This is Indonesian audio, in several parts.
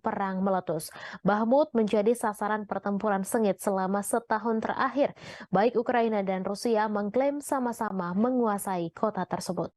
perang meletus. Bahmut menjadi sasaran pertempuran sengit selama setahun terakhir. Baik Ukraina dan Rusia mengklaim sama-sama menguasai kota tersebut.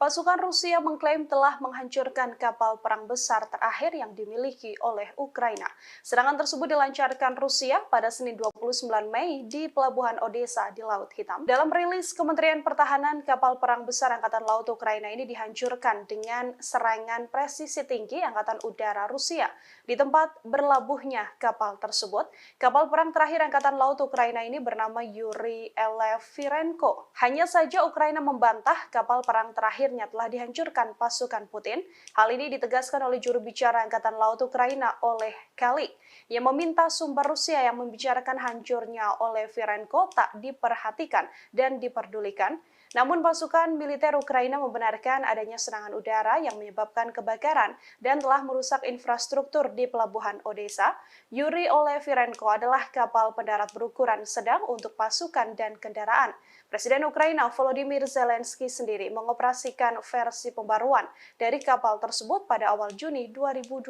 Pasukan Rusia mengklaim telah menghancurkan kapal perang besar terakhir yang dimiliki oleh Ukraina. Serangan tersebut dilancarkan Rusia pada Senin 29 Mei di Pelabuhan Odessa di Laut Hitam. Dalam rilis Kementerian Pertahanan, kapal perang besar Angkatan Laut Ukraina ini dihancurkan dengan serangan presisi tinggi Angkatan Udara Rusia. Di tempat berlabuhnya kapal tersebut, kapal perang terakhir Angkatan Laut Ukraina ini bernama Yuri Elefirenko. Hanya saja Ukraina membantah kapal perang terakhir telah dihancurkan pasukan Putin. Hal ini ditegaskan oleh juru bicara Angkatan Laut Ukraina Oleh Kalik, yang meminta sumber Rusia yang membicarakan hancurnya oleh Firenko tak diperhatikan dan diperdulikan. Namun pasukan militer Ukraina membenarkan adanya serangan udara yang menyebabkan kebakaran dan telah merusak infrastruktur di Pelabuhan Odessa. Yuri Olefirenko adalah kapal pendarat berukuran sedang untuk pasukan dan kendaraan. Presiden Ukraina Volodymyr Zelensky sendiri mengoperasikan versi pembaruan dari kapal tersebut pada awal Juni 2022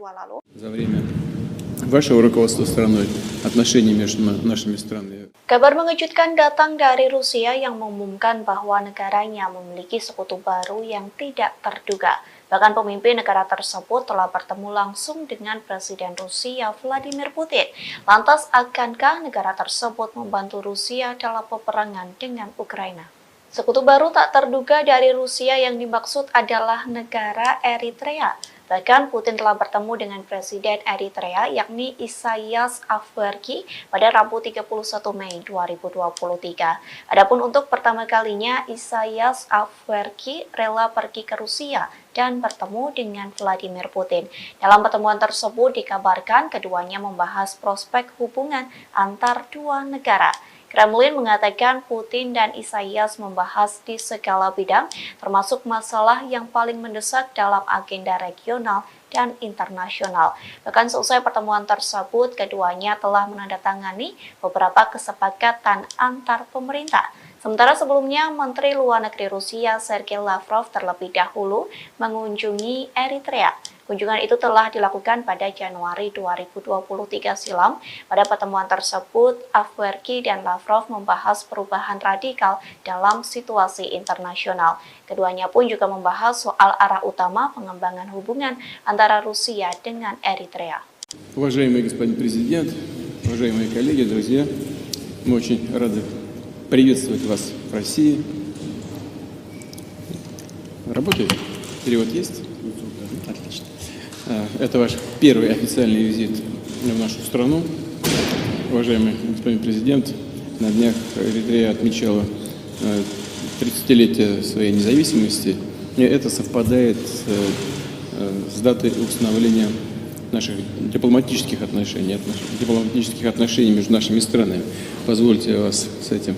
lalu. Kabar mengejutkan datang dari Rusia yang mengumumkan bahwa negaranya memiliki sekutu baru yang tidak terduga. Bahkan pemimpin negara tersebut telah bertemu langsung dengan Presiden Rusia Vladimir Putin. Lantas, akankah negara tersebut membantu Rusia dalam peperangan dengan Ukraina? Sekutu baru tak terduga dari Rusia yang dimaksud adalah negara Eritrea. Bahkan Putin telah bertemu dengan Presiden Eritrea yakni Isaias Afwerki pada Rabu 31 Mei 2023. Adapun untuk pertama kalinya Isaias Afwerki rela pergi ke Rusia dan bertemu dengan Vladimir Putin. Dalam pertemuan tersebut dikabarkan keduanya membahas prospek hubungan antar dua negara. Kremlin mengatakan Putin dan Isaias membahas di segala bidang, termasuk masalah yang paling mendesak dalam agenda regional dan internasional. Bahkan seusai pertemuan tersebut, keduanya telah menandatangani beberapa kesepakatan antar pemerintah. Sementara sebelumnya, Menteri Luar Negeri Rusia Sergei Lavrov terlebih dahulu mengunjungi Eritrea. Kunjungan itu telah dilakukan pada Januari 2023 silam. Pada pertemuan tersebut, Afwerki dan Lavrov membahas perubahan radikal dalam situasi internasional. Keduanya pun juga membahas soal arah utama pengembangan hubungan antara Rusia dengan Eritrea. Уважаемый господин президент, уважаемые коллеги, друзья, мы очень рады приветствовать вас в России. Работает? Перевод есть? Отлично. Это ваш первый официальный визит в нашу страну. Уважаемый господин президент, на днях Эритрея отмечала 30-летие своей независимости. И это совпадает с датой установления наших дипломатических отношений между нашими странами. Позвольте вас с этим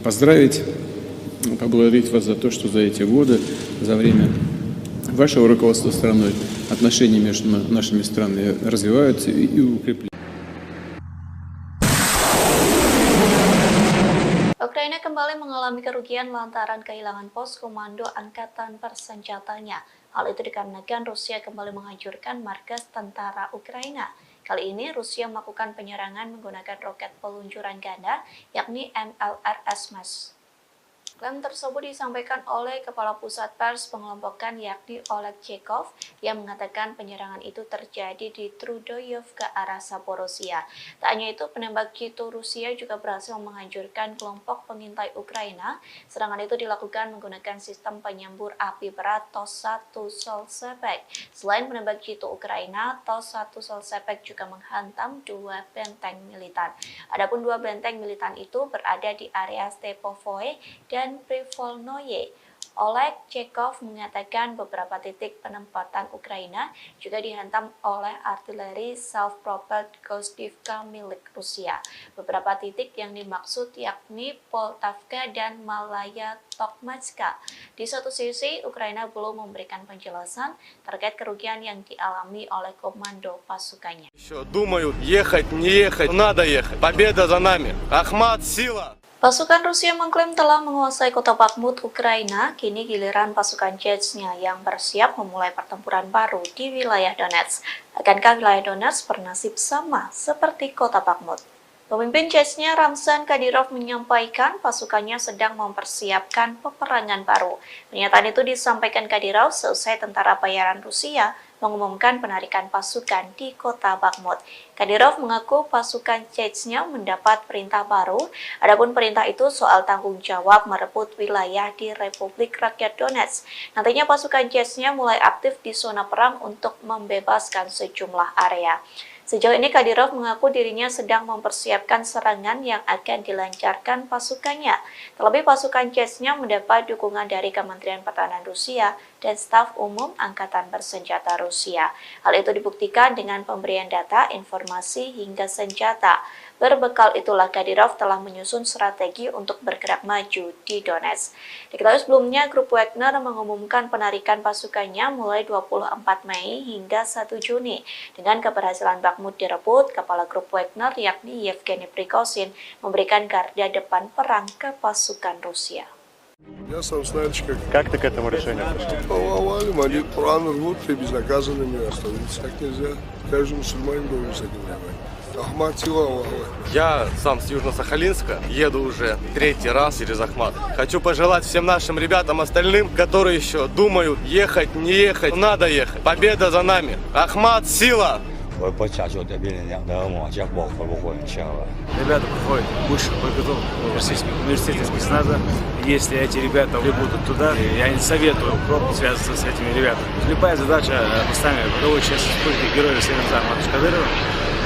поздравить, поблагодарить вас за то, что за эти годы, за время вашего руководства страной, отношения между нашими странами развиваются и укрепляются. Ukraina kembali mengalami kerugian lantaran kehilangan pos komando angkatan bersenjatanya. Hal itu dikarenakan Rusia kembali menghancurkan markas tentara Ukraina. Kali ini Rusia melakukan penyerangan menggunakan roket peluncuran ganda, yakni MLRS. Klaim tersebut disampaikan oleh Kepala Pusat Pers Pengelompokan yakni Oleg Chekov yang mengatakan penyerangan itu terjadi di Trudoyov ke arah Zaporozhia. Tak hanya itu, penembak jitu Rusia juga berhasil menghancurkan kelompok pengintai Ukraina. Serangan itu dilakukan menggunakan sistem penyembur api berat TOS-1 Solsepek. Selain penembak jitu Ukraina, TOS-1 Solsepek juga menghantam dua benteng militan. Adapun dua benteng militan itu berada di area Stepovoe dan Privolnoye. Oleg Chekov mengatakan beberapa titik penempatan Ukraina juga dihantam oleh artileri self-propelled Gostivka milik Rusia. Beberapa titik yang dimaksud yakni Poltavka dan Malaya Tokmatska. Di satu sisi, Ukraina belum memberikan penjelasan terkait kerugian yang dialami oleh komando pasukannya. Думают, ехать, не ехать, надо ехать. Победа за нами. Ахмат, сила. Pasukan Rusia mengklaim telah menguasai kota Bakhmut, Ukraina. Kini giliran pasukan Chechnya yang bersiap memulai pertempuran baru di wilayah Donetsk. Akankah wilayah Donetsk bernasib sama seperti kota Bakhmut? Pemimpin Chechnya Ramzan Kadyrov menyampaikan pasukannya sedang mempersiapkan peperangan baru. Pernyataan itu disampaikan Kadyrov seusai tentara bayaran Rusia mengumumkan penarikan pasukan di kota Bakhmut. Kadyrov mengaku pasukan Chechnya mendapat perintah baru, adapun perintah itu soal tanggung jawab merebut wilayah di Republik Rakyat Donetsk. Nantinya pasukan Chechnya mulai aktif di zona perang untuk membebaskan sejumlah area. Sejauh ini Kadyrov mengaku dirinya sedang mempersiapkan serangan yang akan dilancarkan pasukannya. Terlebih pasukan Chechnya mendapat dukungan dari Kementerian Pertahanan Rusia dan staf umum Angkatan Bersenjata Rusia. Hal itu dibuktikan dengan pemberian data, informasi, hingga senjata. Berbekal itulah Kadyrov telah menyusun strategi untuk bergerak maju di Donetsk. Diketahui sebelumnya, grup Wagner mengumumkan penarikan pasukannya mulai 24 Mei hingga 1 Juni. Dengan keberhasilan Bakhmut direbut, kepala grup Wagner yakni Yevgeny Prigozhin memberikan garda depan perang ke pasukan Rusia. Я сам знаешь, Как ты к этому решению пришел? повалили, молит Коран рвут, и безнаказанными остановиться так нельзя. Каждый мусульманин должен с этим воевать. Ахмад сила, Аллаху Акбар. Я сам с Южно-Сахалинска, еду уже третий раз через Ахмат. Хочу пожелать всем нашим ребятам остальным, которые еще думают, ехать, не ехать, надо ехать. Победа за нами. Ахмат, сила! Рабочий Ребята приходят высших подготовок российских университетов спецназа. Если эти ребята прибудут туда, я не советую пробовать связываться с этими ребятами. Любая задача поставлена боевой части республики Героя России Рамзана Кадырова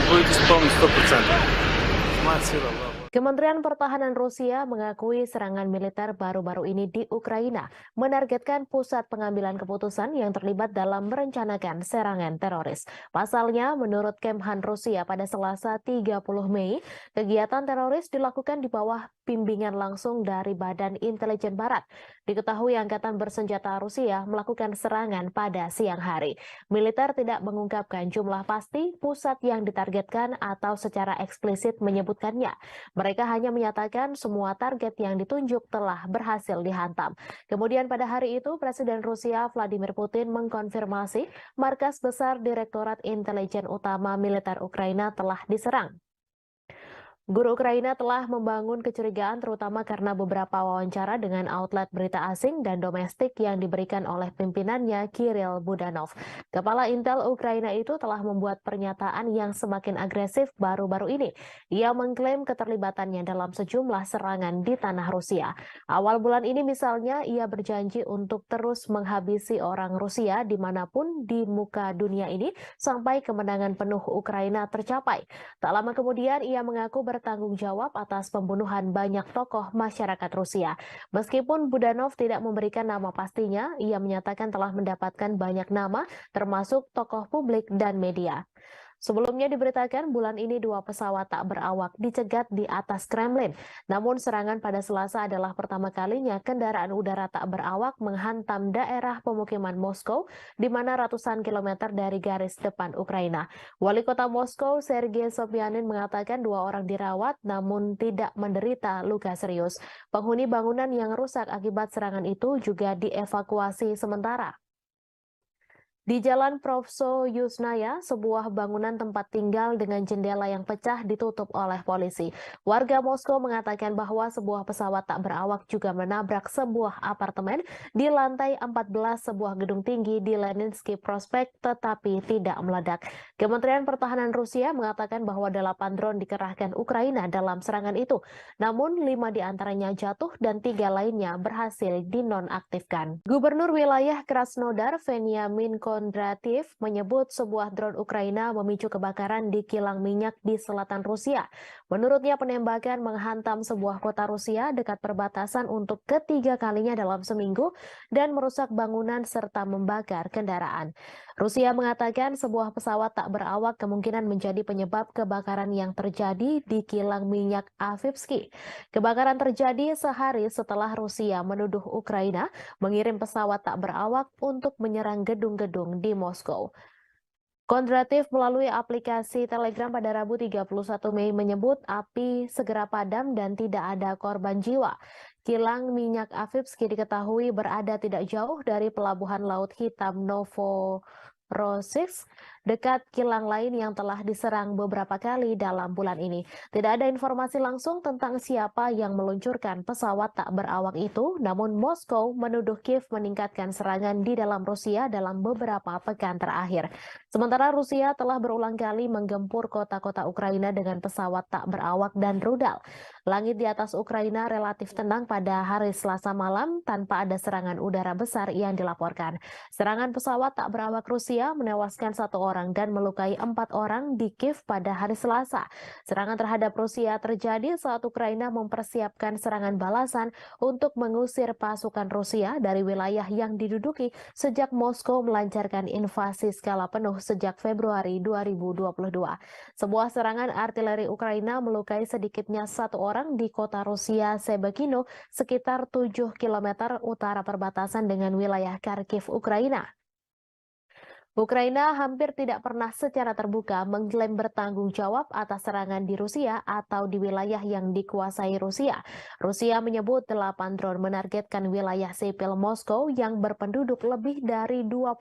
будет исполнена 100%. Мать сила, Аллах. Kementerian Pertahanan Rusia mengakui serangan militer baru-baru ini di Ukraina menargetkan pusat pengambilan keputusan yang terlibat dalam merencanakan serangan teroris. Pasalnya, menurut Kemhan Rusia pada Selasa 30 Mei, kegiatan teroris dilakukan di bawah bimbingan langsung dari Badan Intelijen Barat. Diketahui Angkatan Bersenjata Rusia melakukan serangan pada siang hari. Militer tidak mengungkapkan jumlah pasti pusat yang ditargetkan atau secara eksplisit menyebutkannya. Mereka hanya menyatakan semua target yang ditunjuk telah berhasil dihantam. Kemudian pada hari itu, Presiden Rusia Vladimir Putin mengkonfirmasi markas besar Direktorat Intelijen Utama Militer Ukraina telah diserang. Guru Ukraina telah membangun kecurigaan terutama karena beberapa wawancara dengan outlet berita asing dan domestik yang diberikan oleh pimpinannya Kirill Budanov. Kepala Intel Ukraina itu telah membuat pernyataan yang semakin agresif baru-baru ini. Ia mengklaim keterlibatannya dalam sejumlah serangan di tanah Rusia. Awal bulan ini misalnya ia berjanji untuk terus menghabisi orang Rusia dimanapun di muka dunia ini sampai kemenangan penuh Ukraina tercapai. Tak lama kemudian ia mengaku bertanggung jawab atas pembunuhan banyak tokoh masyarakat Rusia. Meskipun Budanov tidak memberikan nama pastinya, ia menyatakan telah mendapatkan banyak nama, termasuk tokoh publik dan media. Sebelumnya diberitakan bulan ini 2 pesawat tak berawak dicegat di atas Kremlin. Namun serangan pada Selasa adalah pertama kalinya kendaraan udara tak berawak menghantam daerah pemukiman Moskow, di mana ratusan kilometer dari garis depan Ukraina. Wali kota Moskow, Sergei Sobyanin, mengatakan 2 orang dirawat namun tidak menderita luka serius. Penghuni bangunan yang rusak akibat serangan itu juga dievakuasi sementara. Di Jalan Provso Yusnaya, sebuah bangunan tempat tinggal dengan jendela yang pecah ditutup oleh polisi. Warga Moskow mengatakan bahwa sebuah pesawat tak berawak juga menabrak sebuah apartemen di lantai 14 sebuah gedung tinggi di Leninsky Prospect tetapi tidak meledak. Kementerian Pertahanan Rusia mengatakan bahwa 8 drone dikerahkan Ukraina dalam serangan itu. Namun 5 diantaranya jatuh dan 3 lainnya berhasil dinonaktifkan. Gubernur wilayah Krasnodar, Veniamin Kondrativ, menyebut sebuah drone Ukraina memicu kebakaran di kilang minyak di selatan Rusia. Menurutnya penembakan menghantam sebuah kota Rusia dekat perbatasan untuk ketiga kalinya dalam seminggu dan merusak bangunan serta membakar kendaraan. Rusia mengatakan sebuah pesawat tak berawak kemungkinan menjadi penyebab kebakaran yang terjadi di kilang minyak Avivsky. Kebakaran terjadi sehari setelah Rusia menuduh Ukraina mengirim pesawat tak berawak untuk menyerang gedung-gedung di Moskow. Kondratif melalui aplikasi Telegram pada Rabu 31 Mei menyebut api segera padam dan tidak ada korban jiwa. Kilang minyak Avivsky diketahui berada tidak jauh dari pelabuhan Laut Hitam Novorossiysk, dekat kilang lain yang telah diserang beberapa kali dalam bulan ini. Tidak ada informasi langsung tentang siapa yang meluncurkan pesawat tak berawak itu, namun Moskow menuduh Kiev meningkatkan serangan di dalam Rusia dalam beberapa pekan terakhir. Sementara Rusia telah berulang kali menggempur kota-kota Ukraina dengan pesawat tak berawak dan rudal. Langit di atas Ukraina relatif tenang pada hari Selasa malam tanpa ada serangan udara besar yang dilaporkan. Serangan pesawat tak berawak Rusia menewaskan 1 orang dan melukai 4 orang di Kiev pada hari Selasa. Serangan terhadap Rusia terjadi saat Ukraina mempersiapkan serangan balasan untuk mengusir pasukan Rusia dari wilayah yang diduduki sejak Moskow melancarkan invasi skala penuh sejak Februari 2022. Sebuah serangan artileri Ukraina melukai sedikitnya 1 orang di kota Rusia Sebekino, sekitar 7 km utara perbatasan dengan wilayah Kharkiv, Ukraina. Ukraina hampir tidak pernah secara terbuka mengklaim bertanggung jawab atas serangan di Rusia atau di wilayah yang dikuasai Rusia. Rusia menyebut 8 drone menargetkan wilayah sipil Moskow yang berpenduduk lebih dari 21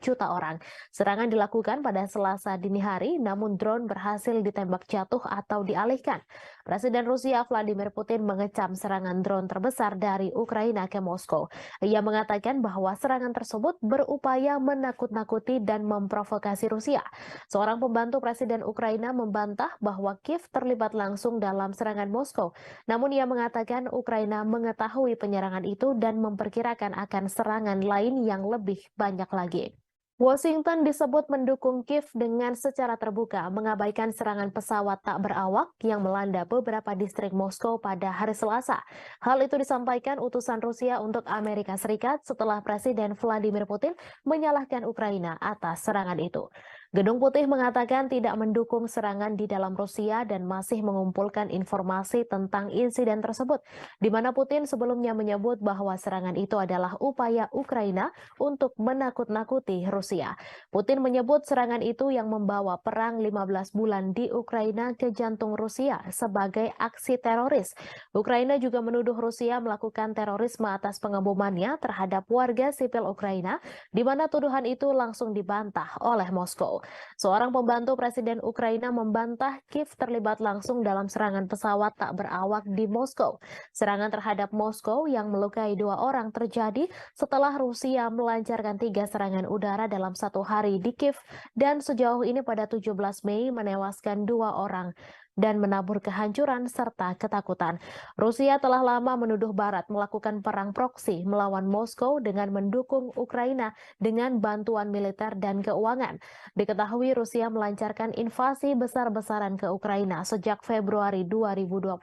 juta orang. Serangan dilakukan pada Selasa dini hari, namun drone berhasil ditembak jatuh atau dialihkan. Presiden Rusia Vladimir Putin mengecam serangan drone terbesar dari Ukraina ke Moskow. Ia mengatakan bahwa serangan tersebut berupaya menakut-nakuti dan memprovokasi Rusia. Seorang pembantu Presiden Ukraina membantah bahwa Kiev terlibat langsung dalam serangan Moskow. Namun ia mengatakan Ukraina mengetahui penyerangan itu dan memperkirakan akan serangan lain yang lebih banyak lagi. Washington disebut mendukung Kiev dengan secara terbuka mengabaikan serangan pesawat tak berawak yang melanda beberapa distrik Moskow pada hari Selasa. Hal itu disampaikan utusan Rusia untuk Amerika Serikat setelah Presiden Vladimir Putin menyalahkan Ukraina atas serangan itu. Gedung Putih mengatakan tidak mendukung serangan di dalam Rusia dan masih mengumpulkan informasi tentang insiden tersebut, di mana Putin sebelumnya menyebut bahwa serangan itu adalah upaya Ukraina untuk menakut-nakuti Rusia. Putin menyebut serangan itu yang membawa perang 15 bulan di Ukraina ke jantung Rusia sebagai aksi teroris. Ukraina juga menuduh Rusia melakukan terorisme atas pengebomannya terhadap warga sipil Ukraina, di mana tuduhan itu langsung dibantah oleh Moskow. Seorang pembantu Presiden Ukraina membantah Kiev terlibat langsung dalam serangan pesawat tak berawak di Moskow. Serangan terhadap Moskow yang melukai 2 orang terjadi setelah Rusia melancarkan 3 serangan udara dalam 1 hari di Kiev dan sejauh ini pada 17 Mei menewaskan 2 orang dan menabur kehancuran serta ketakutan. Rusia telah lama menuduh Barat melakukan perang proksi melawan Moskow dengan mendukung Ukraina dengan bantuan militer dan keuangan. Diketahui Rusia melancarkan invasi besar-besaran ke Ukraina sejak Februari 2022,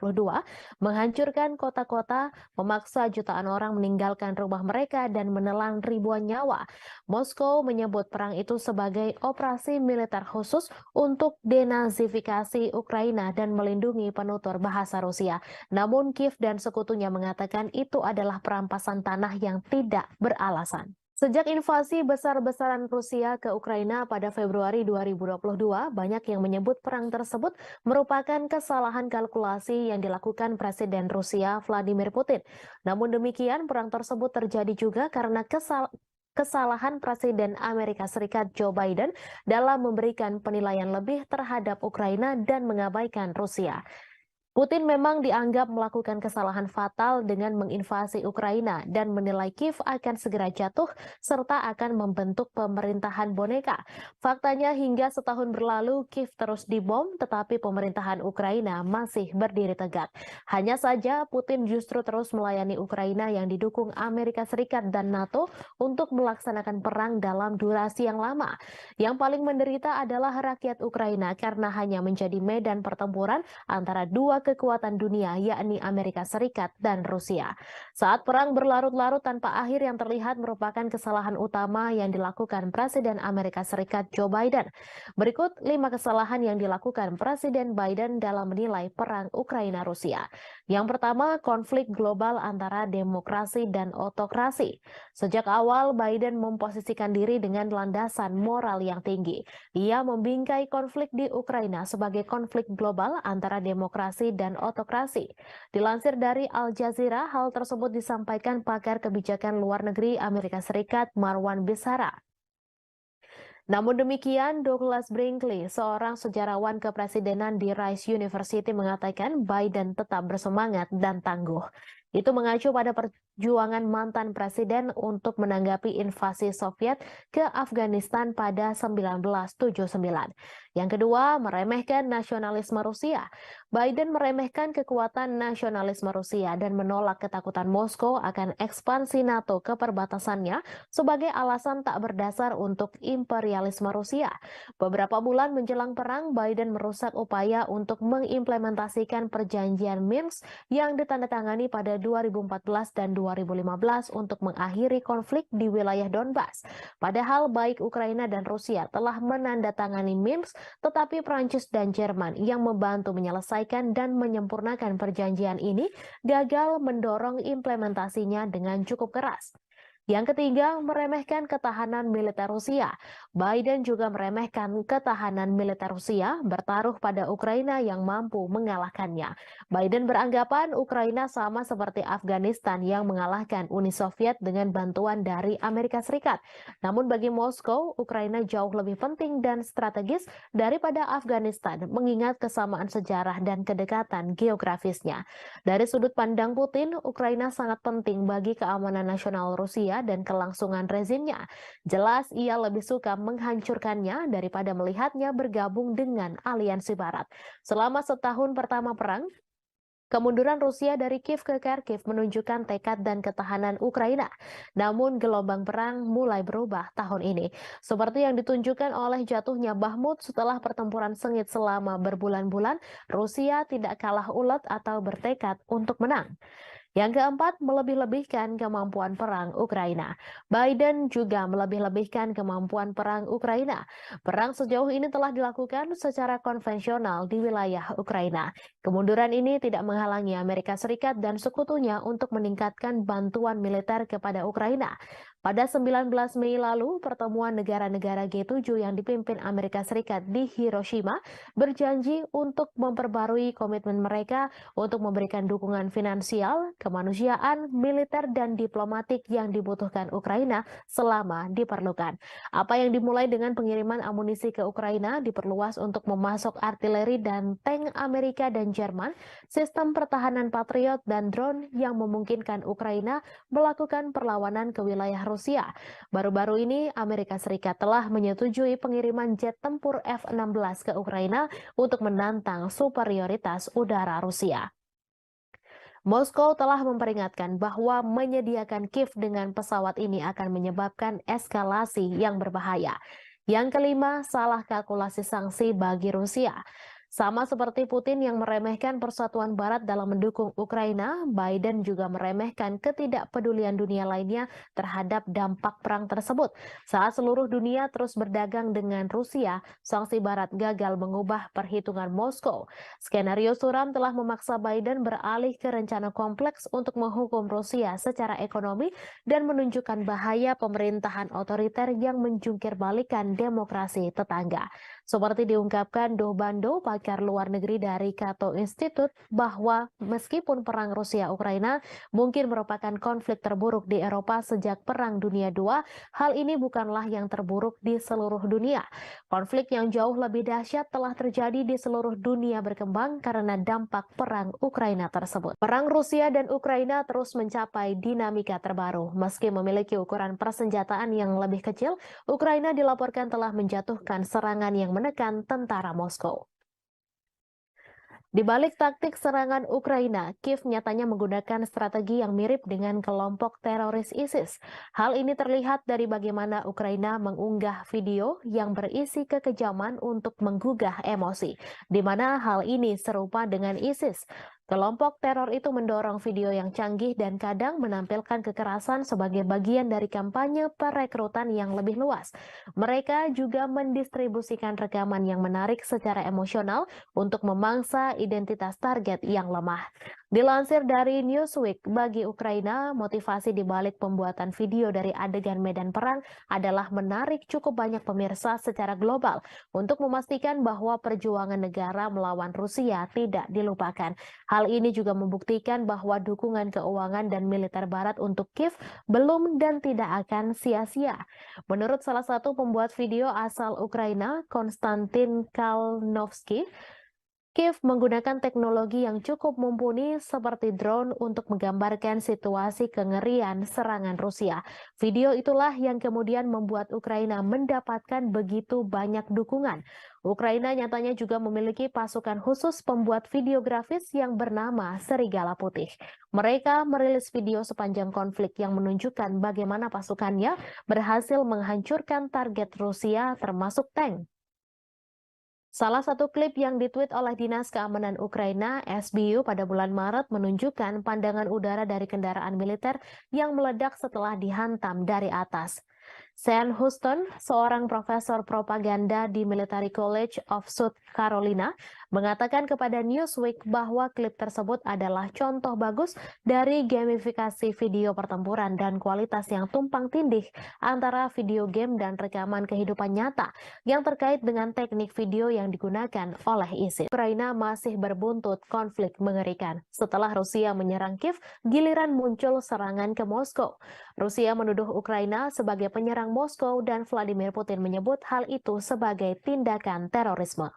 menghancurkan kota-kota, memaksa jutaan orang meninggalkan rumah mereka dan menelan ribuan nyawa. Moskow menyebut perang itu sebagai operasi militer khusus untuk denazifikasi Ukraina dan melindungi penutur bahasa Rusia. Namun Kiev dan sekutunya mengatakan itu adalah perampasan tanah yang tidak beralasan. Sejak invasi besar-besaran Rusia ke Ukraina pada Februari 2022, banyak yang menyebut perang tersebut merupakan kesalahan kalkulasi yang dilakukan Presiden Rusia Vladimir Putin. Namun demikian, perang tersebut terjadi juga karena kesalahan Presiden Amerika Serikat Joe Biden dalam memberikan penilaian lebih terhadap Ukraina dan mengabaikan Rusia. Putin memang dianggap melakukan kesalahan fatal dengan menginvasi Ukraina dan menilai Kiev akan segera jatuh serta akan membentuk pemerintahan boneka. Faktanya hingga setahun berlalu Kiev terus dibom tetapi pemerintahan Ukraina masih berdiri tegak. Hanya saja Putin justru terus melayani Ukraina yang didukung Amerika Serikat dan NATO untuk melaksanakan perang dalam durasi yang lama. Yang paling menderita adalah rakyat Ukraina karena hanya menjadi medan pertempuran antara dua kekuatan dunia, yakni Amerika Serikat dan Rusia. Saat perang berlarut-larut tanpa akhir yang terlihat merupakan kesalahan utama yang dilakukan Presiden Amerika Serikat Joe Biden. Berikut 5 kesalahan yang dilakukan Presiden Biden dalam menilai perang Ukraina-Rusia. Yang pertama, konflik global antara demokrasi dan otokrasi. Sejak awal, Biden memposisikan diri dengan landasan moral yang tinggi. Ia membingkai konflik di Ukraina sebagai konflik global antara demokrasi dan otokrasi. Dilansir dari Al Jazeera, hal tersebut disampaikan pakar kebijakan luar negeri Amerika Serikat Marwan Bishara. Namun demikian, Douglas Brinkley, seorang sejarawan kepresidenan di Rice University, mengatakan Biden tetap bersemangat dan tangguh. Itu mengacu pada perjuangan mantan presiden untuk menanggapi invasi Soviet ke Afghanistan pada 1979. Yang kedua, meremehkan nasionalisme Rusia. Biden meremehkan kekuatan nasionalisme Rusia dan menolak ketakutan Moskow akan ekspansi NATO ke perbatasannya sebagai alasan tak berdasar untuk imperialisme Rusia. Beberapa bulan menjelang perang, Biden merusak upaya untuk mengimplementasikan perjanjian Minsk yang ditandatangani pada 2014 dan 2015 untuk mengakhiri konflik di wilayah Donbas. Padahal baik Ukraina dan Rusia telah menandatangani Minsk, tetapi Prancis dan Jerman yang membantu menyelesaikan dan menyempurnakan perjanjian ini gagal mendorong implementasinya dengan cukup keras. Yang ketiga, meremehkan ketahanan militer Rusia. Biden juga meremehkan ketahanan militer Rusia bertaruh pada Ukraina yang mampu mengalahkannya. Biden beranggapan Ukraina sama seperti Afghanistan yang mengalahkan Uni Soviet dengan bantuan dari Amerika Serikat. Namun bagi Moskow, Ukraina jauh lebih penting dan strategis daripada Afghanistan, mengingat kesamaan sejarah dan kedekatan geografisnya. Dari sudut pandang Putin, Ukraina sangat penting bagi keamanan nasional Rusia dan kelangsungan rezimnya. Jelas ia lebih suka menghancurkannya daripada melihatnya bergabung dengan aliansi Barat. Selama setahun pertama perang, kemunduran Rusia dari Kiev ke Kharkiv menunjukkan tekad dan ketahanan Ukraina. Namun gelombang perang mulai berubah tahun ini. Seperti yang ditunjukkan oleh jatuhnya Bakhmut setelah pertempuran sengit selama berbulan-bulan, Rusia tidak kalah ulet atau bertekad untuk menang. Yang keempat, melebih-lebihkan kemampuan perang Ukraina. Biden juga melebih-lebihkan kemampuan perang Ukraina. Perang sejauh ini telah dilakukan secara konvensional di wilayah Ukraina. Kemunduran ini tidak menghalangi Amerika Serikat dan sekutunya untuk meningkatkan bantuan militer kepada Ukraina. Pada 19 Mei lalu, pertemuan negara-negara G7 yang dipimpin Amerika Serikat di Hiroshima berjanji untuk memperbarui komitmen mereka untuk memberikan dukungan finansial, kemanusiaan, militer, dan diplomatik yang dibutuhkan Ukraina selama diperlukan. Apa yang dimulai dengan pengiriman amunisi ke Ukraina diperluas untuk memasok artileri dan tank Amerika dan Jerman, sistem pertahanan Patriot, dan drone yang memungkinkan Ukraina melakukan perlawanan ke wilayah Rusia. Baru-baru ini, Amerika Serikat telah menyetujui pengiriman jet tempur F-16 ke Ukraina untuk menantang superioritas udara Rusia. Moskow telah memperingatkan bahwa menyediakan Kiev dengan pesawat ini akan menyebabkan eskalasi yang berbahaya. Yang kelima, salah kalkulasi sanksi bagi Rusia. Sama seperti Putin yang meremehkan persatuan Barat dalam mendukung Ukraina, Biden juga meremehkan ketidakpedulian dunia lainnya terhadap dampak perang tersebut. Saat seluruh dunia terus berdagang dengan Rusia, sanksi Barat gagal mengubah perhitungan Moskow. Skenario suram telah memaksa Biden beralih ke rencana kompleks untuk menghukum Rusia secara ekonomi dan menunjukkan bahaya pemerintahan otoriter yang menjungkir balikan demokrasi tetangga. Seperti diungkapkan Do Bando, pakar luar negeri dari Cato Institute, bahwa meskipun perang Rusia-Ukraina mungkin merupakan konflik terburuk di Eropa sejak Perang Dunia II, hal ini bukanlah yang terburuk di seluruh dunia. Konflik yang jauh lebih dahsyat telah terjadi di seluruh dunia berkembang karena dampak perang Ukraina tersebut. Perang Rusia dan Ukraina terus mencapai dinamika terbaru. Meski memiliki ukuran persenjataan yang lebih kecil, Ukraina dilaporkan telah menjatuhkan serangan yang menekan tentara Moskow. Di balik taktik serangan Ukraina, Kiev nyatanya menggunakan strategi yang mirip dengan kelompok teroris ISIS. Hal ini terlihat dari bagaimana Ukraina mengunggah video yang berisi kekejaman untuk menggugah emosi, di mana hal ini serupa dengan ISIS. Kelompok teror itu mendorong video yang canggih dan kadang menampilkan kekerasan sebagai bagian dari kampanye perekrutan yang lebih luas. Mereka juga mendistribusikan rekaman yang menarik secara emosional untuk memangsa identitas target yang lemah. Dilansir dari Newsweek, bagi Ukraina, motivasi di balik pembuatan video dari adegan medan perang adalah menarik cukup banyak pemirsa secara global untuk memastikan bahwa perjuangan negara melawan Rusia tidak dilupakan. Hal ini juga membuktikan bahwa dukungan keuangan dan militer Barat untuk Kiev belum dan tidak akan sia-sia. Menurut salah satu pembuat video asal Ukraina, Konstantin Kalnovsky, Kiev menggunakan teknologi yang cukup mumpuni seperti drone untuk menggambarkan situasi kengerian serangan Rusia. Video itulah yang kemudian membuat Ukraina mendapatkan begitu banyak dukungan. Ukraina nyatanya juga memiliki pasukan khusus pembuat video grafis yang bernama Serigala Putih. Mereka merilis video sepanjang konflik yang menunjukkan bagaimana pasukannya berhasil menghancurkan target Rusia termasuk tank. Salah satu klip yang ditweet oleh Dinas Keamanan Ukraina, SBU, pada bulan Maret menunjukkan pandangan udara dari kendaraan militer yang meledak setelah dihantam dari atas. Sean Houston, seorang profesor propaganda di Military College of South Carolina, mengatakan kepada Newsweek bahwa klip tersebut adalah contoh bagus dari gamifikasi video pertempuran dan kualitas yang tumpang tindih antara video game dan rekaman kehidupan nyata yang terkait dengan teknik video yang digunakan oleh ISIS. Ukraina masih berbuntut konflik mengerikan. Setelah Rusia menyerang Kiev, giliran muncul serangan ke Moskow. Rusia menuduh Ukraina sebagai penyerang Moskow dan Vladimir Putin menyebut hal itu sebagai tindakan terorisme.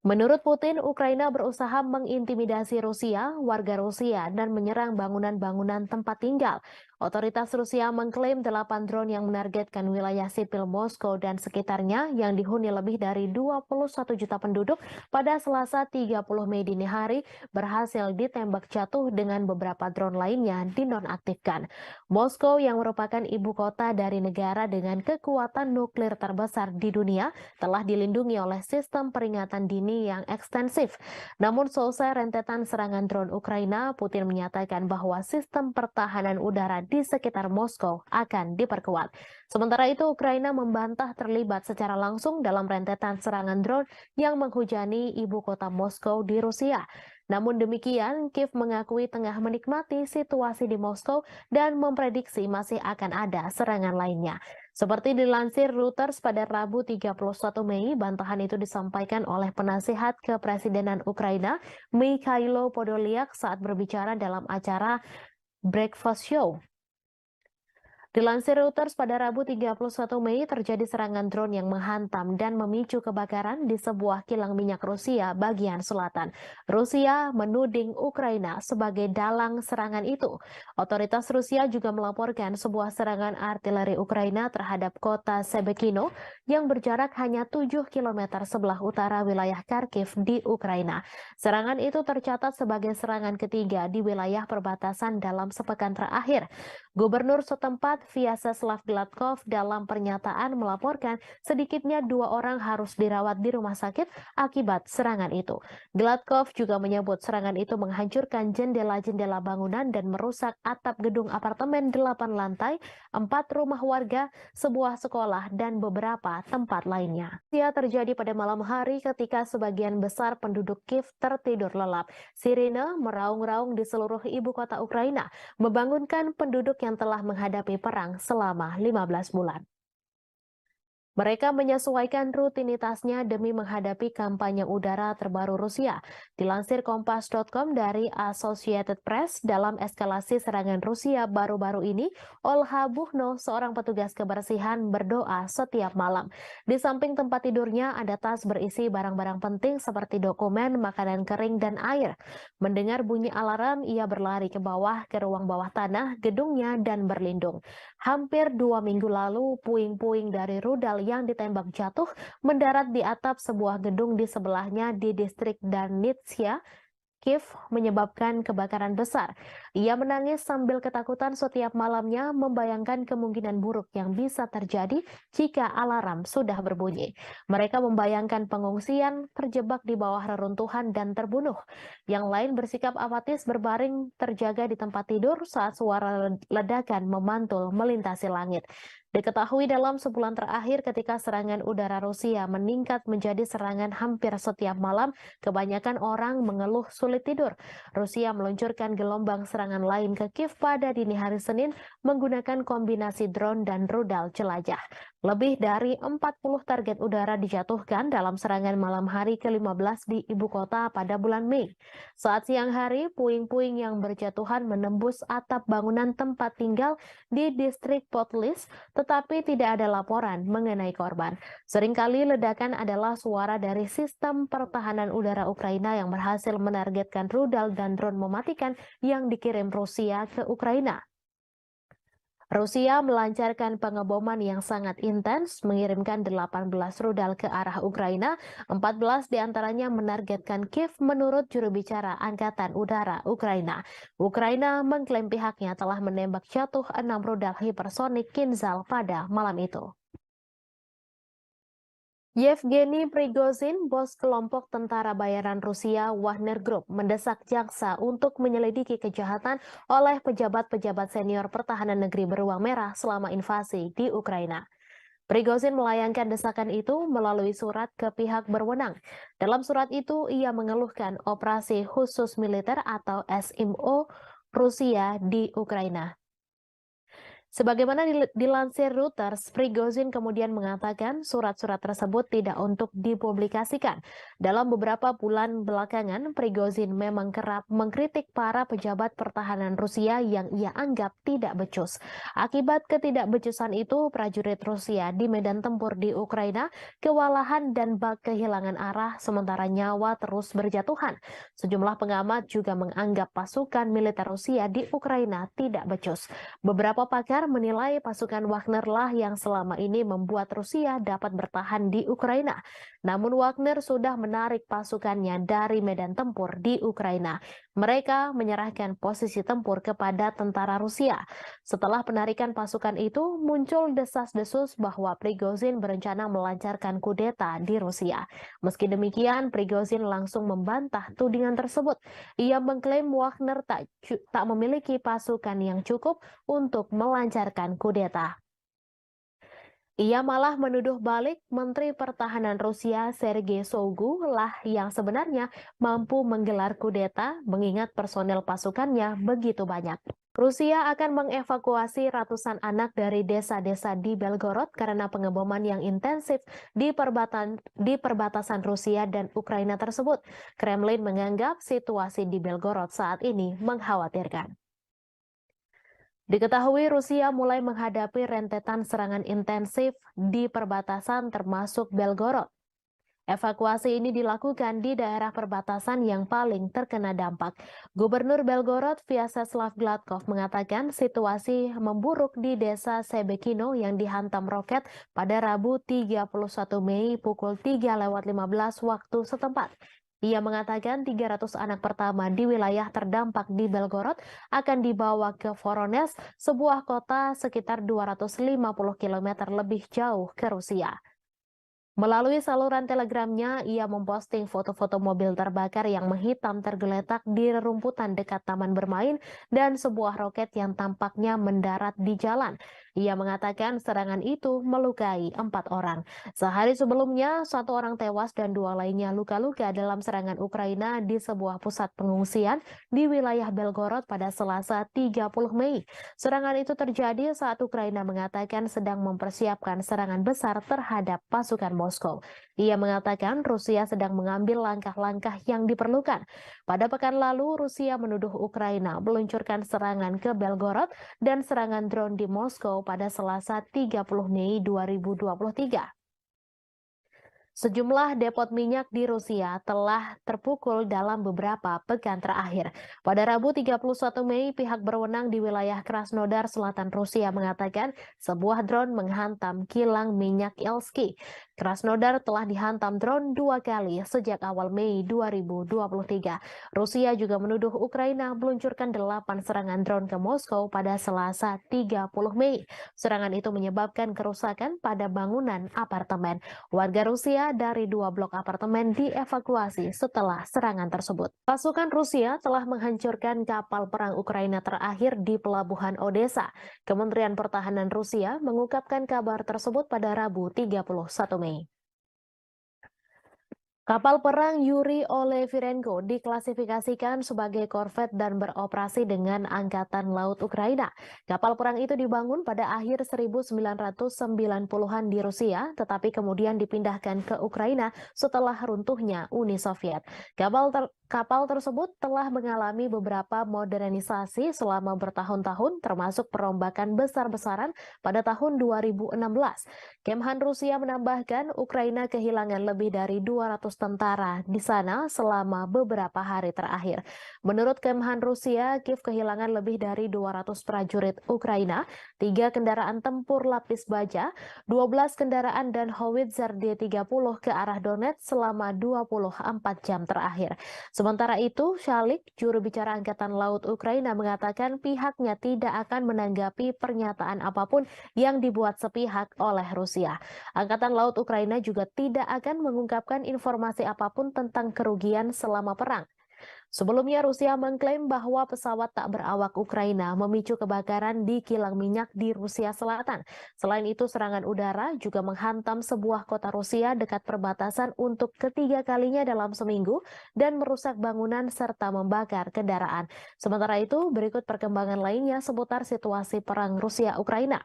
Menurut Putin, Ukraina berusaha mengintimidasi Rusia, warga Rusia, dan menyerang bangunan-bangunan tempat tinggal. Otoritas Rusia mengklaim 8 drone yang menargetkan wilayah sipil Moskow dan sekitarnya yang dihuni lebih dari 21 juta penduduk pada Selasa 30 Mei dini hari berhasil ditembak jatuh dengan beberapa drone lainnya dinonaktifkan. Moskow yang merupakan ibu kota dari negara dengan kekuatan nuklir terbesar di dunia telah dilindungi oleh sistem peringatan dini yang ekstensif. Namun selesai rentetan serangan drone Ukraina, Putin menyatakan bahwa sistem pertahanan udara di sekitar Moskow akan diperkuat. Sementara itu, Ukraina membantah terlibat secara langsung dalam rentetan serangan drone yang menghujani ibu kota Moskow di Rusia. Namun demikian, Kiev mengakui tengah menikmati situasi di Moskow dan memprediksi masih akan ada serangan lainnya. Seperti dilansir Reuters pada Rabu 31 Mei, bantahan itu disampaikan oleh penasihat kepresidenan Ukraina, Mikhailo Podolyak, saat berbicara dalam acara Breakfast Show. Dilansir Reuters pada Rabu 31 Mei terjadi serangan drone yang menghantam dan memicu kebakaran di sebuah kilang minyak Rusia bagian selatan. Rusia menuding Ukraina sebagai dalang serangan itu. Otoritas Rusia juga melaporkan sebuah serangan artileri Ukraina terhadap kota Shebekino yang berjarak hanya 7 km sebelah utara wilayah Kharkiv di Ukraina. Serangan itu tercatat sebagai serangan ketiga di wilayah perbatasan dalam sepekan terakhir. Gubernur setempat Vyacheslav Gladkov dalam pernyataan melaporkan sedikitnya 2 orang harus dirawat di rumah sakit akibat serangan itu. Gladkov juga menyebut serangan itu menghancurkan jendela-jendela bangunan dan merusak atap gedung apartemen 8 lantai, 4 rumah warga, sebuah sekolah, dan beberapa tempat lainnya. Ia terjadi pada malam hari ketika sebagian besar penduduk Kiev tertidur lelap. Sirine meraung-raung di seluruh ibu kota Ukraina, membangunkan penduduk yang telah menghadapi perang selama 15 bulan. Mereka menyesuaikan rutinitasnya demi menghadapi kampanye udara terbaru Rusia. Dilansir Kompas.com dari Associated Press, dalam eskalasi serangan Rusia baru-baru ini, Olha Buchno, seorang petugas kebersihan, berdoa setiap malam. Di samping tempat tidurnya ada tas berisi barang-barang penting seperti dokumen, makanan kering, dan air. Mendengar bunyi alarm, ia berlari ke bawah ke ruang bawah tanah gedungnya dan berlindung. Hampir 2 minggu lalu, puing-puing dari rudal yang ditembak jatuh mendarat di atap sebuah gedung di sebelahnya di distrik Darnitsia, Kiev, menyebabkan kebakaran besar. Ia menangis sambil ketakutan setiap malamnya membayangkan kemungkinan buruk yang bisa terjadi jika alarm sudah berbunyi. Mereka membayangkan pengungsian, terjebak di bawah reruntuhan dan terbunuh. Yang lain bersikap apatis berbaring terjaga di tempat tidur saat suara ledakan memantul melintasi langit. Diketahui dalam sebulan terakhir ketika serangan udara Rusia meningkat menjadi serangan hampir setiap malam, kebanyakan orang mengeluh sulit tidur. Rusia meluncurkan gelombang serangan lain ke Kiev pada dini hari Senin menggunakan kombinasi drone dan rudal jelajah. Lebih dari 40 target udara dijatuhkan dalam serangan malam hari ke-15 di ibu kota pada bulan Mei. Saat siang hari, puing-puing yang berjatuhan menembus atap bangunan tempat tinggal di distrik Potlis, tetapi tidak ada laporan mengenai korban. Seringkali ledakan adalah suara dari sistem pertahanan udara Ukraina yang berhasil menargetkan rudal dan drone mematikan yang dikirim Rusia ke Ukraina. Rusia melancarkan pengeboman yang sangat intens, mengirimkan 18 rudal ke arah Ukraina, 14 diantaranya menargetkan Kiev menurut juru bicara Angkatan Udara Ukraina. Ukraina mengklaim pihaknya telah menembak jatuh 6 rudal hipersonik Kinzhal pada malam itu. Yevgeny Prigozhin, bos kelompok tentara bayaran Rusia Wagner Group, mendesak jaksa untuk menyelidiki kejahatan oleh pejabat-pejabat senior pertahanan negeri beruang merah selama invasi di Ukraina. Prigozhin melayangkan desakan itu melalui surat ke pihak berwenang. Dalam surat itu, ia mengeluhkan operasi khusus militer atau SMO Rusia di Ukraina. Sebagaimana dilansir Reuters, Prigozhin kemudian mengatakan surat-surat tersebut tidak untuk dipublikasikan. Dalam beberapa bulan belakangan, Prigozhin memang kerap mengkritik para pejabat pertahanan Rusia yang ia anggap tidak becus. Akibat ketidakbecusan itu, prajurit Rusia di medan tempur di Ukraina kewalahan dan kehilangan arah sementara nyawa terus berjatuhan. Sejumlah pengamat juga menganggap pasukan militer Rusia di Ukraina tidak becus. Beberapa pakar menilai pasukan Wagner lah yang selama ini membuat Rusia dapat bertahan di Ukraina. Namun Wagner sudah menarik pasukannya dari medan tempur di Ukraina. Mereka menyerahkan posisi tempur kepada tentara Rusia. Setelah penarikan pasukan itu, muncul desas-desus bahwa Prigozhin berencana melancarkan kudeta di Rusia. Meski demikian, Prigozhin langsung membantah tudingan tersebut. Ia mengklaim Wagner tak memiliki pasukan yang cukup untuk melancarkan kudeta. Ia malah menuduh balik Menteri Pertahanan Rusia Sergei Shoigu lah yang sebenarnya mampu menggelar kudeta mengingat personel pasukannya begitu banyak. Rusia akan mengevakuasi ratusan anak dari desa-desa di Belgorod karena pengeboman yang intensif di perbatasan Rusia dan Ukraina tersebut. Kremlin menganggap situasi di Belgorod saat ini mengkhawatirkan. Diketahui Rusia mulai menghadapi rentetan serangan intensif di perbatasan termasuk Belgorod. Evakuasi ini dilakukan di daerah perbatasan yang paling terkena dampak. Gubernur Belgorod Vyacheslav Gladkov mengatakan situasi memburuk di desa Sebekino yang dihantam roket pada Rabu 31 Mei pukul 3:15 waktu setempat. Ia mengatakan 300 anak pertama di wilayah terdampak di Belgorod akan dibawa ke Voronezh, sebuah kota sekitar 250 km lebih jauh ke Rusia. Melalui saluran telegramnya, ia memposting foto-foto mobil terbakar yang menghitam tergeletak di rerumputan dekat taman bermain dan sebuah roket yang tampaknya mendarat di jalan. Ia mengatakan serangan itu melukai 4 orang. Sehari sebelumnya, 1 orang tewas dan 2 lainnya luka-luka dalam serangan Ukraina di sebuah pusat pengungsian di wilayah Belgorod pada Selasa 30 Mei. Serangan itu terjadi saat Ukraina mengatakan sedang mempersiapkan serangan besar terhadap pasukan Moskow. Ia mengatakan Rusia sedang mengambil langkah-langkah yang diperlukan. Pada pekan lalu, Rusia menuduh Ukraina meluncurkan serangan ke Belgorod dan serangan drone di Moskow pada Selasa 30 Mei 2023. Sejumlah depot minyak di Rusia telah terpukul dalam beberapa pekan terakhir. Pada Rabu 31 Mei, pihak berwenang di wilayah Krasnodar Selatan Rusia mengatakan sebuah drone menghantam kilang minyak Ilski. Krasnodar telah dihantam drone 2 kali sejak awal Mei 2023. Rusia juga menuduh Ukraina meluncurkan 8 serangan drone ke Moskow pada Selasa 30 Mei. Serangan itu menyebabkan kerusakan pada bangunan apartemen. Warga Rusia dari 2 blok apartemen dievakuasi setelah serangan tersebut. Pasukan Rusia telah menghancurkan kapal perang Ukraina terakhir di pelabuhan Odessa. Kementerian Pertahanan Rusia mengungkapkan kabar tersebut pada Rabu 31 Mei. Kapal perang Yuri Olefirenko diklasifikasikan sebagai korvet dan beroperasi dengan Angkatan Laut Ukraina. Kapal perang itu dibangun pada akhir 1990-an di Rusia, tetapi kemudian dipindahkan ke Ukraina setelah runtuhnya Uni Soviet. Kapal tersebut telah mengalami beberapa modernisasi selama bertahun-tahun, termasuk perombakan besar-besaran pada tahun 2016. Kemhan Rusia menambahkan Ukraina kehilangan lebih dari 200 tentara di sana selama beberapa hari terakhir. Menurut Kemhan Rusia, Kiev kehilangan lebih dari 200 prajurit Ukraina, 3 kendaraan tempur lapis baja, 12 kendaraan dan howitzer D-30 ke arah Donetsk selama 24 jam terakhir. Sementara itu, Shalik, juru bicara Angkatan Laut Ukraina, mengatakan pihaknya tidak akan menanggapi pernyataan apapun yang dibuat sepihak oleh Rusia. Angkatan Laut Ukraina juga tidak akan mengungkapkan informasi apapun tentang kerugian selama perang. Sebelumnya, Rusia mengklaim bahwa pesawat tak berawak Ukraina memicu kebakaran di kilang minyak di Rusia Selatan. Selain itu, serangan udara juga menghantam sebuah kota Rusia dekat perbatasan untuk ketiga kalinya dalam seminggu dan merusak bangunan serta membakar kendaraan. Sementara itu, berikut perkembangan lainnya seputar situasi perang Rusia-Ukraina,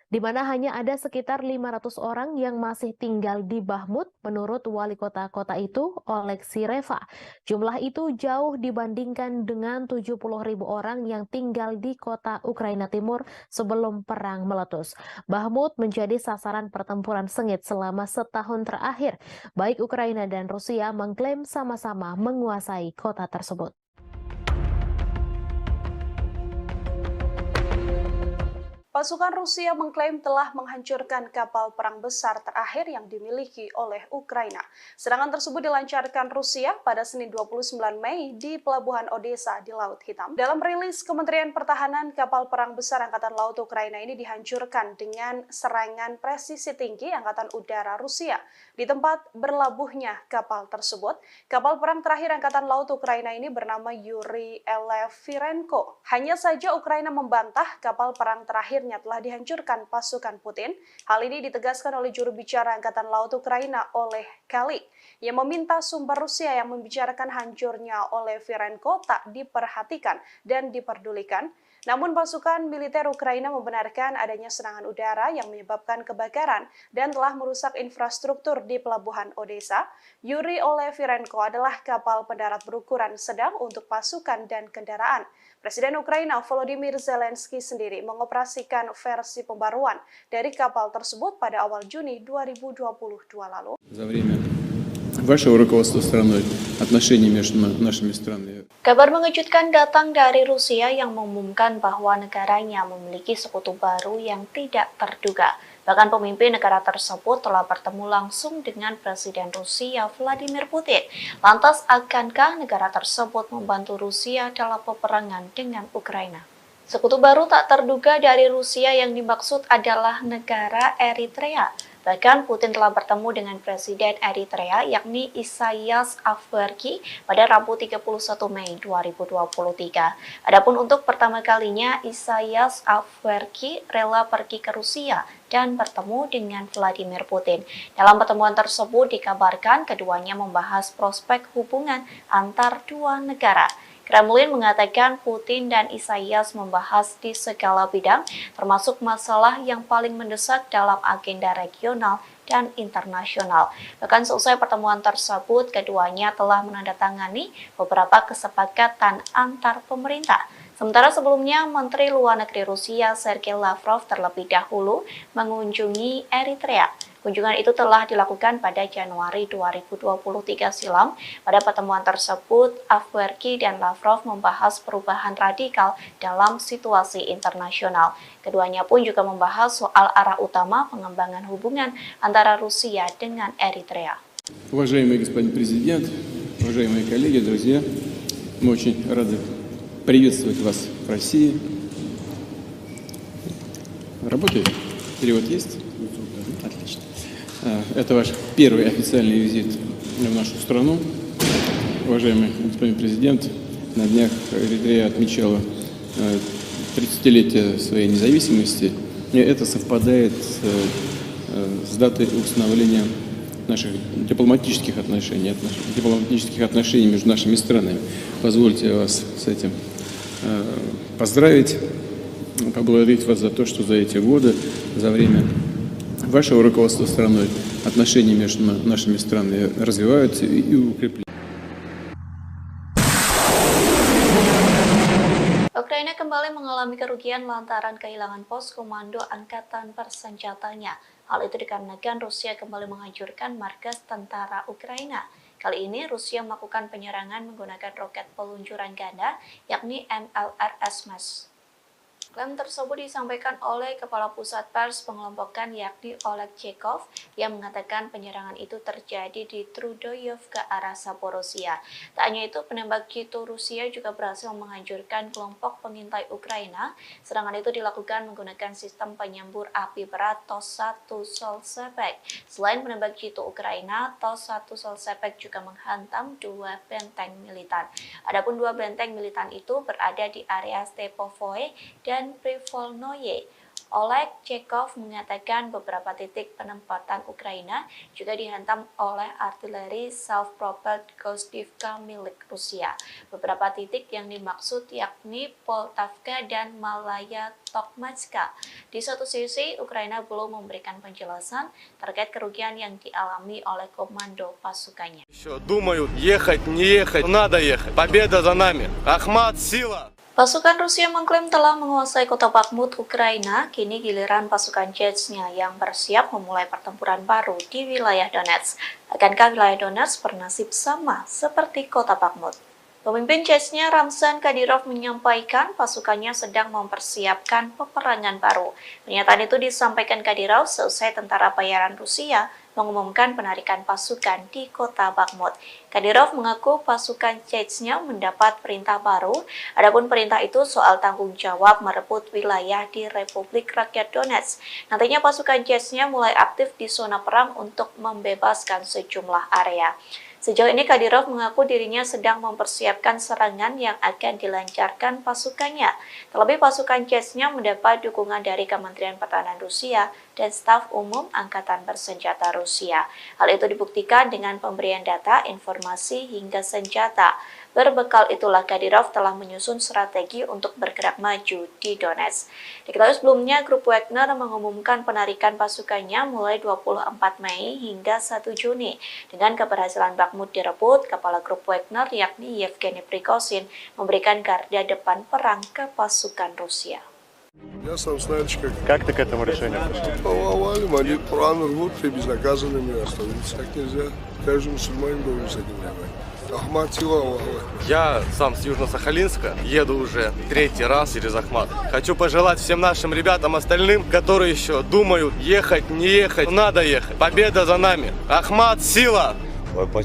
di mana hanya ada sekitar 500 orang yang masih tinggal di Bahmut menurut wali kota itu, Oleksiy Reva. Jumlah itu jauh dibandingkan dengan 70.000 orang yang tinggal di kota Ukraina Timur sebelum perang meletus. Bahmut menjadi sasaran pertempuran sengit selama setahun terakhir. Baik Ukraina dan Rusia mengklaim sama-sama menguasai kota tersebut. Pasukan Rusia mengklaim telah menghancurkan kapal perang besar terakhir yang dimiliki oleh Ukraina. Serangan tersebut dilancarkan Rusia pada Senin 29 Mei di Pelabuhan Odessa di Laut Hitam. Dalam rilis Kementerian Pertahanan, kapal perang besar Angkatan Laut Ukraina ini dihancurkan dengan serangan presisi tinggi Angkatan Udara Rusia. Di tempat berlabuhnya kapal tersebut, kapal perang terakhir Angkatan Laut Ukraina ini bernama Yuri Olefirenko. Hanya saja Ukraina membantah kapal perang terakhir telah dihancurkan pasukan Putin. Hal ini ditegaskan oleh juru bicara Angkatan Laut Ukraina oleh Kalik, yang meminta sumber Rusia yang membicarakan hancurnya Olefirenko tak diperhatikan dan diperdulikan. Namun pasukan militer Ukraina membenarkan adanya serangan udara yang menyebabkan kebakaran dan telah merusak infrastruktur di Pelabuhan Odessa. Yuri Olefirenko adalah kapal pendarat berukuran sedang untuk pasukan dan kendaraan. Presiden Ukraina Volodymyr Zelensky sendiri mengoperasikan versi pembaruan dari kapal tersebut pada awal Juni 2022 lalu. Вашего руководства страной, отношения между нашими странами. Kabar mengejutkan datang dari Rusia yang mengumumkan bahwa negaranya memiliki sekutu baru yang tidak terduga. Bahkan pemimpin negara tersebut telah bertemu langsung dengan Presiden Rusia Vladimir Putin. Lantas, akankah negara tersebut membantu Rusia dalam peperangan dengan Ukraina? Sekutu baru tak terduga dari Rusia yang dimaksud adalah negara Eritrea. Bahkan Putin telah bertemu dengan Presiden Eritrea yakni Isaias Afwerki pada Rabu 31 Mei 2023. Adapun untuk pertama kalinya Isaias Afwerki rela pergi ke Rusia dan bertemu dengan Vladimir Putin. Dalam pertemuan tersebut dikabarkan keduanya membahas prospek hubungan antar dua negara. Kremlin mengatakan Putin dan Isaias membahas di segala bidang, termasuk masalah yang paling mendesak dalam agenda regional dan internasional. Bahkan selesai pertemuan tersebut, keduanya telah menandatangani beberapa kesepakatan antar pemerintah. Sementara sebelumnya, Menteri Luar Negeri Rusia Sergei Lavrov terlebih dahulu mengunjungi Eritrea. Kunjungan itu telah dilakukan pada Januari 2023 silam. Pada pertemuan tersebut, Afwerki dan Lavrov membahas perubahan radikal dalam situasi internasional. Keduanya pun juga membahas soal arah utama pengembangan hubungan antara Rusia dengan Eritrea. Уважаемый господин президент, уважаемые коллеги, друзья, мы очень рады приветствовать вас в России. Работает? Перевод есть? Отлично. Это ваш первый официальный визит в нашу страну. Уважаемый господин президент, на днях Эритрея отмечала 30-летие своей независимости. И это совпадает с датой установления наших дипломатических отношений между нашими странами. Позвольте вас с этим поздравить, поблагодарить вас за то, что за эти годы, за время вашего руководства страной, отношения между нашими странами развиваются и укрепляются. Ukraina kembali mengalami kerugian lantaran kehilangan pos komando angkatan bersenjatanya. Hal itu dikarenakan Rusia kembali menghancurkan markas tentara Ukraina. Kali ini Rusia melakukan penyerangan menggunakan roket peluncuran ganda, yakni MLRS. Klaim tersebut disampaikan oleh Kepala Pusat Pers Pengelompokan yakni Oleg Chekov yang mengatakan penyerangan itu terjadi di Trudoyov ke arah Zaporozhia. Tak hanya itu, penembak jitu Rusia juga berhasil menghancurkan kelompok pengintai Ukraina. Serangan itu dilakukan menggunakan sistem penyembur api berat TOS-1 Solsepek. Selain penembak jitu Ukraina, TOS-1 Solsepek juga menghantam 2 benteng militan. Adapun 2 benteng militan itu berada di area Stepovoe dan Privolnoye. Oleg Chekov mengatakan beberapa titik penempatan Ukraina juga dihantam oleh artileri self-propelled Gostivka milik Rusia. Beberapa titik yang dimaksud yakni Poltavka dan Malaya Tokmatska. Di satu sisi, Ukraina belum memberikan penjelasan terkait kerugian yang dialami oleh komando pasukannya. Думают, ехать, не ехать, надо ехать. Победа за нами. Ахмат, сила! Pasukan Rusia mengklaim telah menguasai kota Bakhmut, Ukraina. Kini giliran pasukan Chechnya yang bersiap memulai pertempuran baru di wilayah Donetsk. Akankah wilayah Donetsk bernasib sama seperti kota Bakhmut? Pemimpin Chechnya Ramzan Kadyrov menyampaikan pasukannya sedang mempersiapkan peperangan baru. Pernyataan itu disampaikan Kadyrov seusai tentara bayaran Rusia mengumumkan penarikan pasukan di kota Bakhmut. Kadyrov mengaku pasukan Chechnya mendapat perintah baru, adapun perintah itu soal tanggung jawab merebut wilayah di Republik Rakyat Donetsk. Nantinya pasukan Chechnya mulai aktif di zona perang untuk membebaskan sejumlah area. Sejauh ini Kadyrov mengaku dirinya sedang mempersiapkan serangan yang akan dilancarkan pasukannya. Terlebih pasukan Chechnya mendapat dukungan dari Kementerian Pertahanan Rusia dan staf umum Angkatan Bersenjata Rusia. Hal itu dibuktikan dengan pemberian data, informasi, hingga senjata. Berbekal itulah Kadyrov telah menyusun strategi untuk bergerak maju di Donetsk. Diketahui sebelumnya, grup Wagner mengumumkan penarikan pasukannya mulai 24 Mei hingga 1 Juni. Dengan keberhasilan Bakhmut direbut, kepala grup Wagner yakni Yevgeny Prigozhin memberikan garda depan perang ke pasukan Rusia. Я сам знаешь, Как ты к этому решению пришел? повалим, они Коран рвут и безнаказанными остановиться. Так нельзя. Каждый мусульманин должен с этим воевать. Ахмат сила, Аллаху Акбар. Я сам с Южно-Сахалинска, еду уже 3-й раз через Ахмат. Хочу пожелать всем нашим ребятам остальным, которые еще думают, ехать, не ехать, надо ехать. Победа за нами. Ахмат, сила! Ребята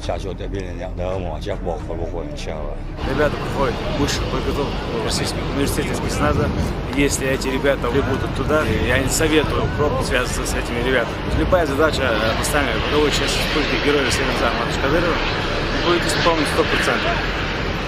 проходят высшую подготовку в Российском университете спецназа. Если эти ребята прибудут туда, я не советую пробовать связываться с этими ребятами. Любая задача, поставленная в боевой части республики Героя Рамзана Кадырова, будет исполнена 100%.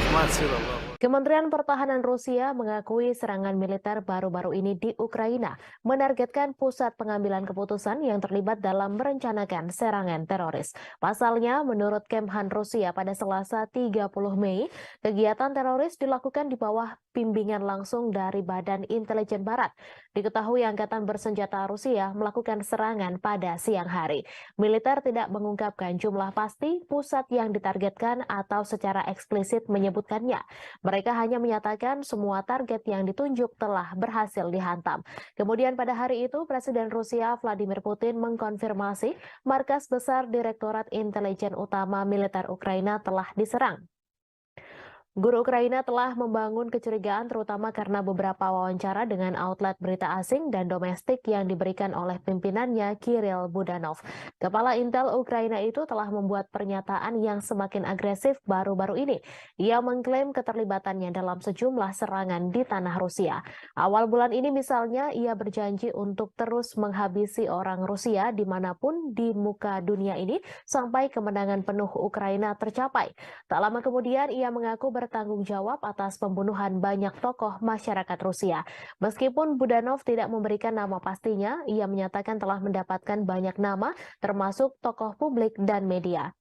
Ахмат, сила, Аллах. Kementerian Pertahanan Rusia mengakui serangan militer baru-baru ini di Ukraina menargetkan pusat pengambilan keputusan yang terlibat dalam merencanakan serangan teroris. Pasalnya, menurut Kemhan Rusia pada Selasa 30 Mei, kegiatan teroris dilakukan di bawah bimbingan langsung dari Badan Intelijen Barat. Diketahui angkatan bersenjata Rusia melakukan serangan pada siang hari. Militer tidak mengungkapkan jumlah pasti pusat yang ditargetkan atau secara eksplisit menyebutkannya. Mereka hanya menyatakan semua target yang ditunjuk telah berhasil dihantam. Kemudian pada hari itu, Presiden Rusia Vladimir Putin mengkonfirmasi markas besar Direktorat Intelijen Utama Militer Ukraina telah diserang. Guru Ukraina telah membangun kecurigaan terutama karena beberapa wawancara dengan outlet berita asing dan domestik yang diberikan oleh pimpinannya Kirill Budanov. Kepala Intel Ukraina itu telah membuat pernyataan yang semakin agresif baru-baru ini. Ia mengklaim keterlibatannya dalam sejumlah serangan di tanah Rusia. Awal bulan ini misalnya ia berjanji untuk terus menghabisi orang Rusia dimanapun di muka dunia ini sampai kemenangan penuh Ukraina tercapai. Tak lama kemudian ia mengaku bertanggung jawab atas pembunuhan banyak tokoh masyarakat Rusia. Meskipun Budanov tidak memberikan nama pastinya, ia menyatakan telah mendapatkan banyak nama, termasuk tokoh publik dan media.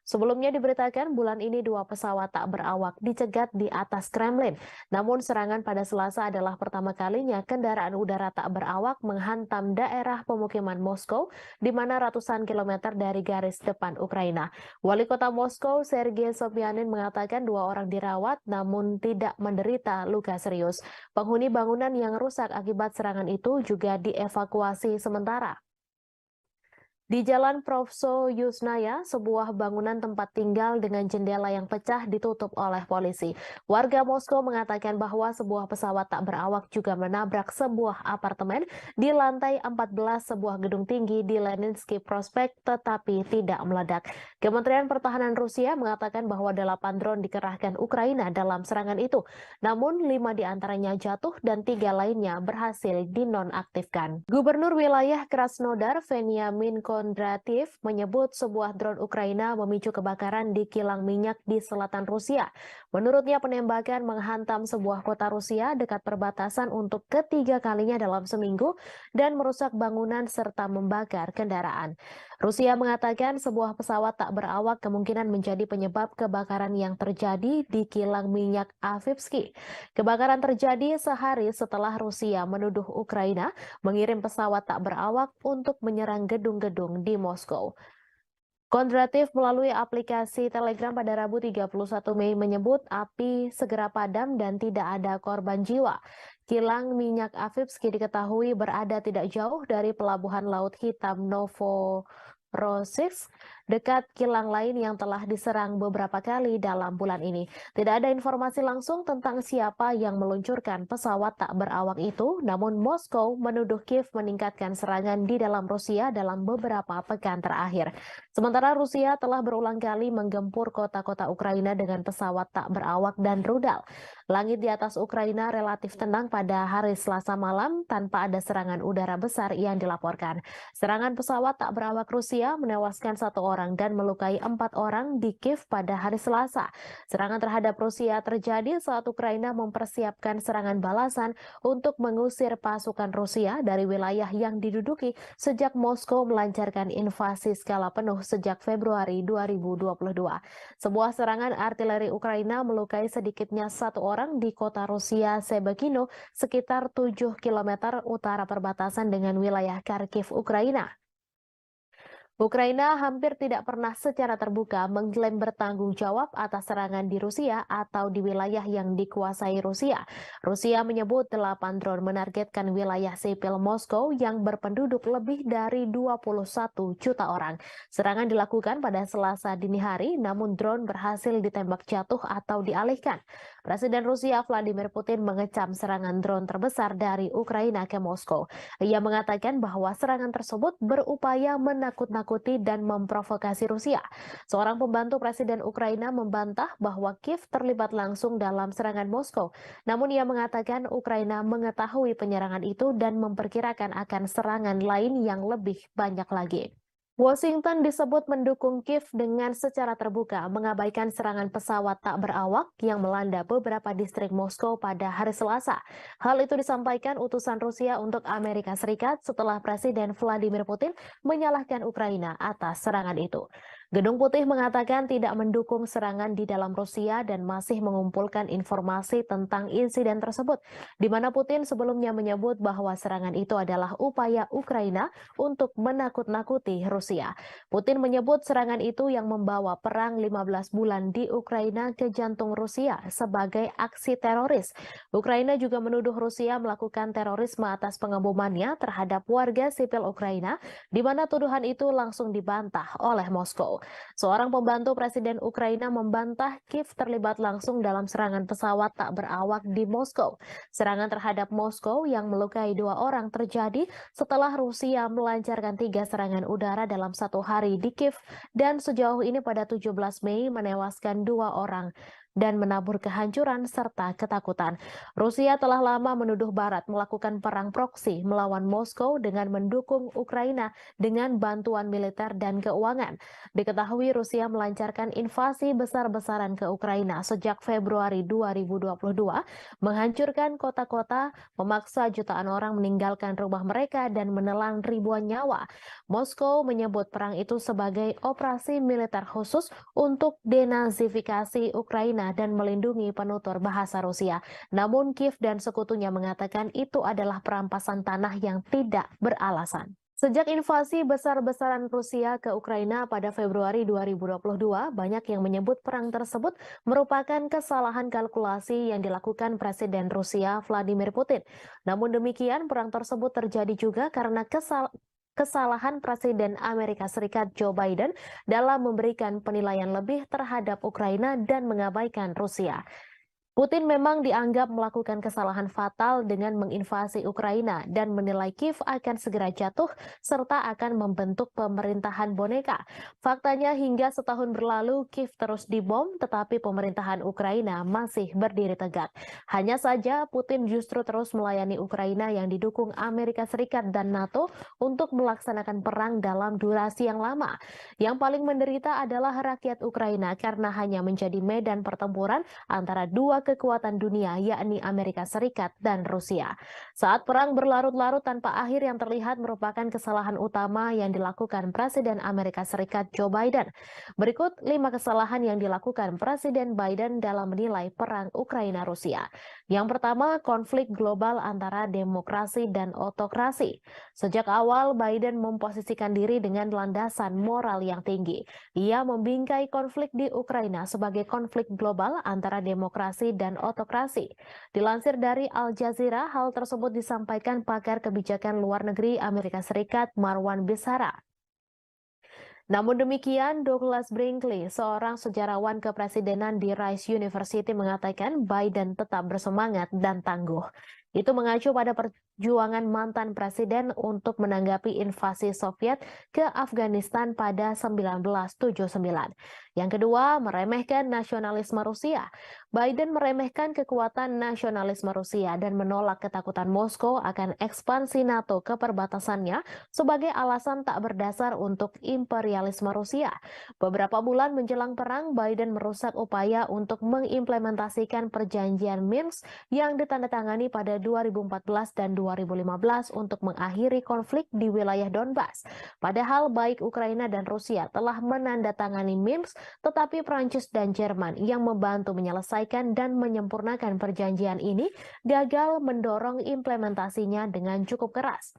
Sebelumnya diberitakan bulan ini 2 pesawat tak berawak dicegat di atas Kremlin. Namun serangan pada Selasa adalah pertama kalinya kendaraan udara tak berawak menghantam daerah pemukiman Moskow, di mana ratusan kilometer dari garis depan Ukraina. Wali kota Moskow, Sergei Sobyanin, mengatakan 2 orang dirawat namun tidak menderita luka serius. Penghuni bangunan yang rusak akibat serangan itu juga dievakuasi sementara. Di Jalan Provso Yusnaya, sebuah bangunan tempat tinggal dengan jendela yang pecah ditutup oleh polisi. Warga Moskow mengatakan bahwa sebuah pesawat tak berawak juga menabrak sebuah apartemen di lantai 14 sebuah gedung tinggi di Leninsky Prospect tetapi tidak meledak. Kementerian Pertahanan Rusia mengatakan bahwa 8 drone dikerahkan Ukraina dalam serangan itu. Namun 5 diantaranya jatuh dan 3 lainnya berhasil dinonaktifkan. Gubernur wilayah Krasnodar, Veniamin Kondratiev, menyebut sebuah drone Ukraina memicu kebakaran di kilang minyak di selatan Rusia. Menurutnya penembakan menghantam sebuah kota Rusia dekat perbatasan untuk ketiga kalinya dalam seminggu dan merusak bangunan serta membakar kendaraan. Rusia mengatakan sebuah pesawat tak berawak kemungkinan menjadi penyebab kebakaran yang terjadi di kilang minyak Avivsky. Kebakaran terjadi sehari setelah Rusia menuduh Ukraina mengirim pesawat tak berawak untuk menyerang gedung-gedung di Moskow. Kondratiev melalui aplikasi Telegram pada Rabu 31 Mei menyebut api segera padam dan tidak ada korban jiwa. Kilang minyak Avivsky diketahui berada tidak jauh dari pelabuhan Laut Hitam Novorossiysk, dekat kilang lain yang telah diserang beberapa kali dalam bulan ini. Tidak ada informasi langsung tentang siapa yang meluncurkan pesawat tak berawak itu, namun Moskow menuduh Kiev meningkatkan serangan di dalam Rusia dalam beberapa pekan terakhir. Sementara Rusia telah berulang kali menggempur kota-kota Ukraina dengan pesawat tak berawak dan rudal. Langit di atas Ukraina relatif tenang pada hari Selasa malam tanpa ada serangan udara besar yang dilaporkan. Serangan pesawat tak berawak Rusia menewaskan 1 orang dan melukai 4 orang di Kiev pada hari Selasa. Serangan terhadap Rusia terjadi saat Ukraina mempersiapkan serangan balasan untuk mengusir pasukan Rusia dari wilayah yang diduduki sejak Moskow melancarkan invasi skala penuh sejak Februari 2022. Sebuah serangan artileri Ukraina melukai sedikitnya 1 orang di kota Rusia Sebekino, sekitar 7 km utara perbatasan dengan wilayah Kharkiv, Ukraina. Ukraina hampir tidak pernah secara terbuka mengklaim bertanggung jawab atas serangan di Rusia atau di wilayah yang dikuasai Rusia. Rusia menyebut 8 drone menargetkan wilayah sipil Moskow yang berpenduduk lebih dari 21 juta orang. Serangan dilakukan pada Selasa dini hari, namun drone berhasil ditembak jatuh atau dialihkan. Presiden Rusia Vladimir Putin mengecam serangan drone terbesar dari Ukraina ke Moskow. Ia mengatakan bahwa serangan tersebut berupaya menakut-nakuti dan memprovokasi Rusia. Seorang pembantu Presiden Ukraina membantah bahwa Kiev terlibat langsung dalam serangan Moskow. Namun ia mengatakan Ukraina mengetahui penyerangan itu dan memperkirakan akan serangan lain yang lebih banyak lagi. Washington disebut mendukung Kiev dengan secara terbuka mengabaikan serangan pesawat tak berawak yang melanda beberapa distrik Moskow pada hari Selasa. Hal itu disampaikan utusan Rusia untuk Amerika Serikat setelah Presiden Vladimir Putin menyalahkan Ukraina atas serangan itu. Gedung Putih mengatakan tidak mendukung serangan di dalam Rusia dan masih mengumpulkan informasi tentang insiden tersebut, di mana Putin sebelumnya menyebut bahwa serangan itu adalah upaya Ukraina untuk menakut-nakuti Rusia. Putin menyebut serangan itu yang membawa perang 15 bulan di Ukraina ke jantung Rusia sebagai aksi teroris. Ukraina juga menuduh Rusia melakukan terorisme atas pengebomannya terhadap warga sipil Ukraina, di mana tuduhan itu langsung dibantah oleh Moskow. Seorang pembantu Presiden Ukraina membantah Kiev terlibat langsung dalam serangan pesawat tak berawak di Moskow. Serangan terhadap Moskow yang melukai 2 orang terjadi setelah Rusia melancarkan 3 serangan udara dalam 1 hari di Kiev dan sejauh ini pada 17 Mei menewaskan 2 orang dan menabur kehancuran serta ketakutan. Rusia telah lama menuduh Barat melakukan perang proksi melawan Moskow dengan mendukung Ukraina dengan bantuan militer dan keuangan. Diketahui Rusia melancarkan invasi besar-besaran ke Ukraina sejak Februari 2022, menghancurkan kota-kota, memaksa jutaan orang meninggalkan rumah mereka dan menelan ribuan nyawa. Moskow menyebut perang itu sebagai operasi militer khusus untuk denazifikasi Ukraina dan melindungi penutur bahasa Rusia. Namun Kiev dan sekutunya mengatakan itu adalah perampasan tanah yang tidak beralasan. Sejak invasi besar-besaran Rusia ke Ukraina pada Februari 2022, banyak yang menyebut perang tersebut merupakan kesalahan kalkulasi yang dilakukan Presiden Rusia Vladimir Putin. Namun demikian, perang tersebut terjadi juga karena kesalahan Presiden Amerika Serikat Joe Biden dalam memberikan penilaian lebih terhadap Ukraina dan mengabaikan Rusia. Putin memang dianggap melakukan kesalahan fatal dengan menginvasi Ukraina dan menilai Kiev akan segera jatuh serta akan membentuk pemerintahan boneka. Faktanya hingga setahun berlalu Kiev terus dibom tetapi pemerintahan Ukraina masih berdiri tegak. Hanya saja Putin justru terus melayani Ukraina yang didukung Amerika Serikat dan NATO untuk melaksanakan perang dalam durasi yang lama. Yang paling menderita adalah rakyat Ukraina karena hanya menjadi medan pertempuran antara dua kekuatan dunia, yakni Amerika Serikat dan Rusia. Saat perang berlarut-larut tanpa akhir yang terlihat merupakan kesalahan utama yang dilakukan Presiden Amerika Serikat Joe Biden. Berikut 5 kesalahan yang dilakukan Presiden Biden dalam menilai perang Ukraina-Rusia. Yang pertama, konflik global antara demokrasi dan otokrasi. Sejak awal, Biden memposisikan diri dengan landasan moral yang tinggi. Ia membingkai konflik di Ukraina sebagai konflik global antara demokrasi dan otokrasi. Dilansir dari Al Jazeera, hal tersebut disampaikan pakar kebijakan luar negeri Amerika Serikat Marwan Bisara. Namun demikian, Douglas Brinkley, seorang sejarawan kepresidenan di Rice University mengatakan Biden tetap bersemangat dan tangguh. Itu mengacu pada perjuangan mantan presiden untuk menanggapi invasi Soviet ke Afghanistan pada 1979. Yang kedua, meremehkan nasionalisme Rusia. Biden meremehkan kekuatan nasionalisme Rusia dan menolak ketakutan Moskow akan ekspansi NATO ke perbatasannya sebagai alasan tak berdasar untuk imperialisme Rusia. Beberapa bulan menjelang perang, Biden merusak upaya untuk mengimplementasikan perjanjian Minsk yang ditandatangani pada 2014 dan 2015 untuk mengakhiri konflik di wilayah Donbas. Padahal baik Ukraina dan Rusia telah menandatangani Minsk, tetapi Prancis dan Jerman yang membantu menyelesaikan dan menyempurnakan perjanjian ini gagal mendorong implementasinya dengan cukup keras.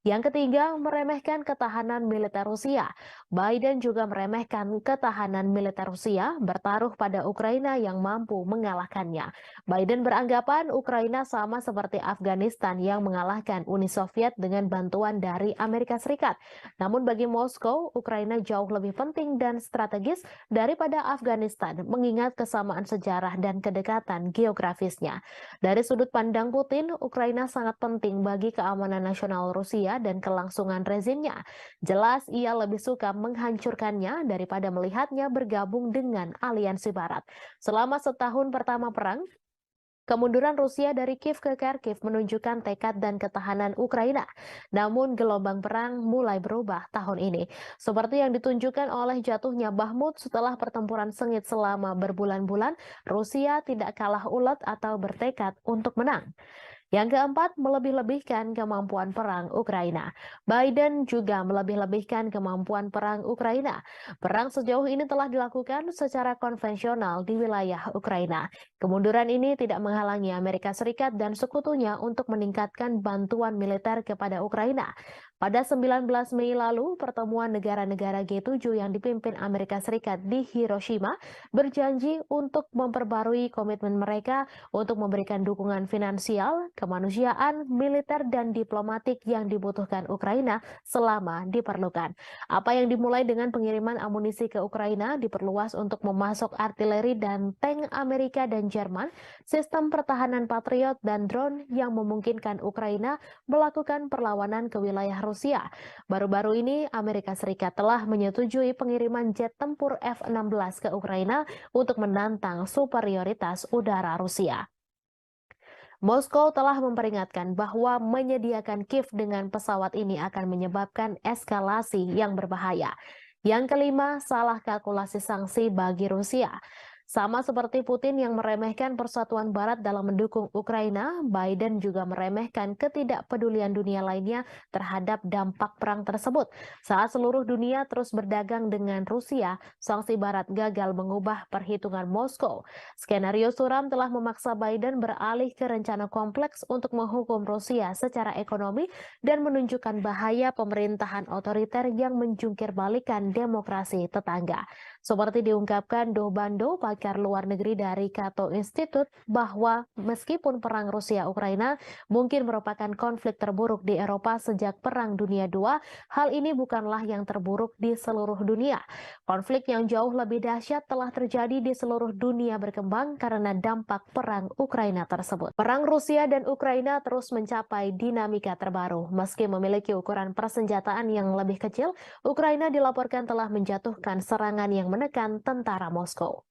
Yang ketiga, meremehkan ketahanan militer Rusia. Biden juga meremehkan ketahanan militer Rusia bertaruh pada Ukraina yang mampu mengalahkannya. Biden beranggapan Ukraina sama seperti Afghanistan yang mengalahkan Uni Soviet dengan bantuan dari Amerika Serikat. Namun bagi Moskow, Ukraina jauh lebih penting dan strategis daripada Afghanistan, mengingat kesamaan sejarah dan kedekatan geografisnya. Dari sudut pandang Putin, Ukraina sangat penting bagi keamanan nasional Rusia dan kelangsungan rezimnya. Jelas ia lebih suka menghancurkannya daripada melihatnya bergabung dengan aliansi Barat. Selama setahun pertama perang, kemunduran Rusia dari Kiev ke Kharkiv menunjukkan tekad dan ketahanan Ukraina. Namun gelombang perang mulai berubah tahun ini. Seperti yang ditunjukkan oleh jatuhnya Bakhmut setelah pertempuran sengit selama berbulan-bulan, Rusia tidak kalah ulet atau bertekad untuk menang. Yang keempat, melebih-lebihkan kemampuan perang Ukraina. Biden juga melebih-lebihkan kemampuan perang Ukraina. Perang sejauh ini telah dilakukan secara konvensional di wilayah Ukraina. Kemunduran ini tidak menghalangi Amerika Serikat dan sekutunya untuk meningkatkan bantuan militer kepada Ukraina. Pada 19 Mei lalu, pertemuan negara-negara G7 yang dipimpin Amerika Serikat di Hiroshima berjanji untuk memperbarui komitmen mereka untuk memberikan dukungan finansial, kemanusiaan, militer, dan diplomatik yang dibutuhkan Ukraina selama diperlukan. Apa yang dimulai dengan pengiriman amunisi ke Ukraina diperluas untuk memasok artileri dan tank Amerika dan Jerman, sistem pertahanan Patriot, dan drone yang memungkinkan Ukraina melakukan perlawanan ke wilayah Rusia. Baru-baru ini, Amerika Serikat telah menyetujui pengiriman jet tempur F-16 ke Ukraina untuk menantang superioritas udara Rusia. Moskow telah memperingatkan bahwa menyediakan Kiev dengan pesawat ini akan menyebabkan eskalasi yang berbahaya. Yang kelima, salah kalkulasi sanksi bagi Rusia. Sama seperti Putin yang meremehkan persatuan Barat dalam mendukung Ukraina, Biden juga meremehkan ketidakpedulian dunia lainnya terhadap dampak perang tersebut. Saat seluruh dunia terus berdagang dengan Rusia, sanksi Barat gagal mengubah perhitungan Moskow. Skenario suram telah memaksa Biden beralih ke rencana kompleks untuk menghukum Rusia secara ekonomi dan menunjukkan bahaya pemerintahan otoriter yang menjungkir balikan demokrasi tetangga. Seperti diungkapkan Do Bando, pakar luar negeri dari Cato Institute, bahwa meskipun perang Rusia-Ukraina mungkin merupakan konflik terburuk di Eropa sejak Perang Dunia II, hal ini bukanlah yang terburuk di seluruh dunia. Konflik yang jauh lebih dahsyat telah terjadi di seluruh dunia berkembang karena dampak perang Ukraina tersebut. Perang Rusia dan Ukraina terus mencapai dinamika terbaru. Meski memiliki ukuran persenjataan yang lebih kecil, Ukraina dilaporkan telah menjatuhkan serangan yang menekan tentara Moskow.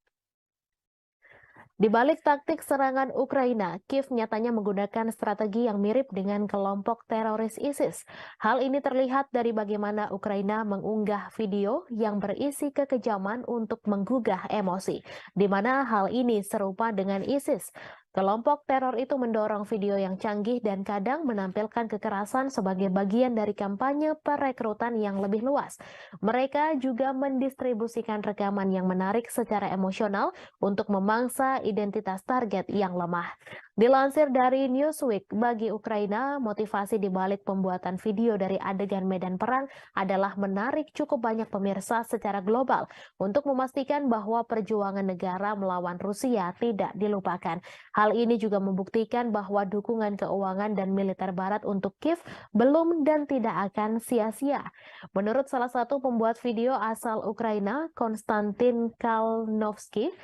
Di balik taktik serangan Ukraina, Kiev nyatanya menggunakan strategi yang mirip dengan kelompok teroris ISIS. Hal ini terlihat dari bagaimana Ukraina mengunggah video yang berisi kekejaman untuk menggugah emosi, di mana hal ini serupa dengan ISIS. Kelompok teror itu mendorong video yang canggih dan kadang menampilkan kekerasan sebagai bagian dari kampanye perekrutan yang lebih luas. Mereka juga mendistribusikan rekaman yang menarik secara emosional untuk memangsa identitas target yang lemah. Dilansir dari Newsweek, bagi Ukraina, motivasi di balik pembuatan video dari adegan medan perang adalah menarik cukup banyak pemirsa secara global untuk memastikan bahwa perjuangan negara melawan Rusia tidak dilupakan. Hal ini juga membuktikan bahwa dukungan keuangan dan militer Barat untuk Kiev belum dan tidak akan sia-sia. Menurut salah satu pembuat video asal Ukraina, Konstantin Kalnovsky,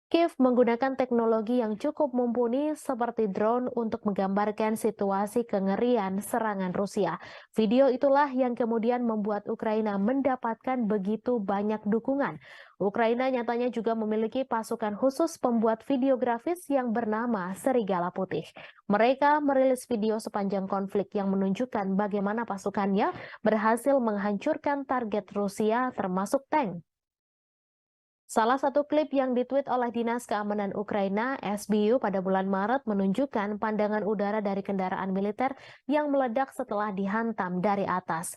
Kiev menggunakan teknologi yang cukup mumpuni seperti drone untuk menggambarkan situasi kengerian serangan Rusia. Video itulah yang kemudian membuat Ukraina mendapatkan begitu banyak dukungan. Ukraina nyatanya juga memiliki pasukan khusus pembuat video grafis yang bernama Serigala Putih. Mereka merilis video sepanjang konflik yang menunjukkan bagaimana pasukannya berhasil menghancurkan target Rusia termasuk tank. Salah satu klip yang ditweet oleh Dinas Keamanan Ukraina, SBU, pada bulan Maret menunjukkan pandangan udara dari kendaraan militer yang meledak setelah dihantam dari atas.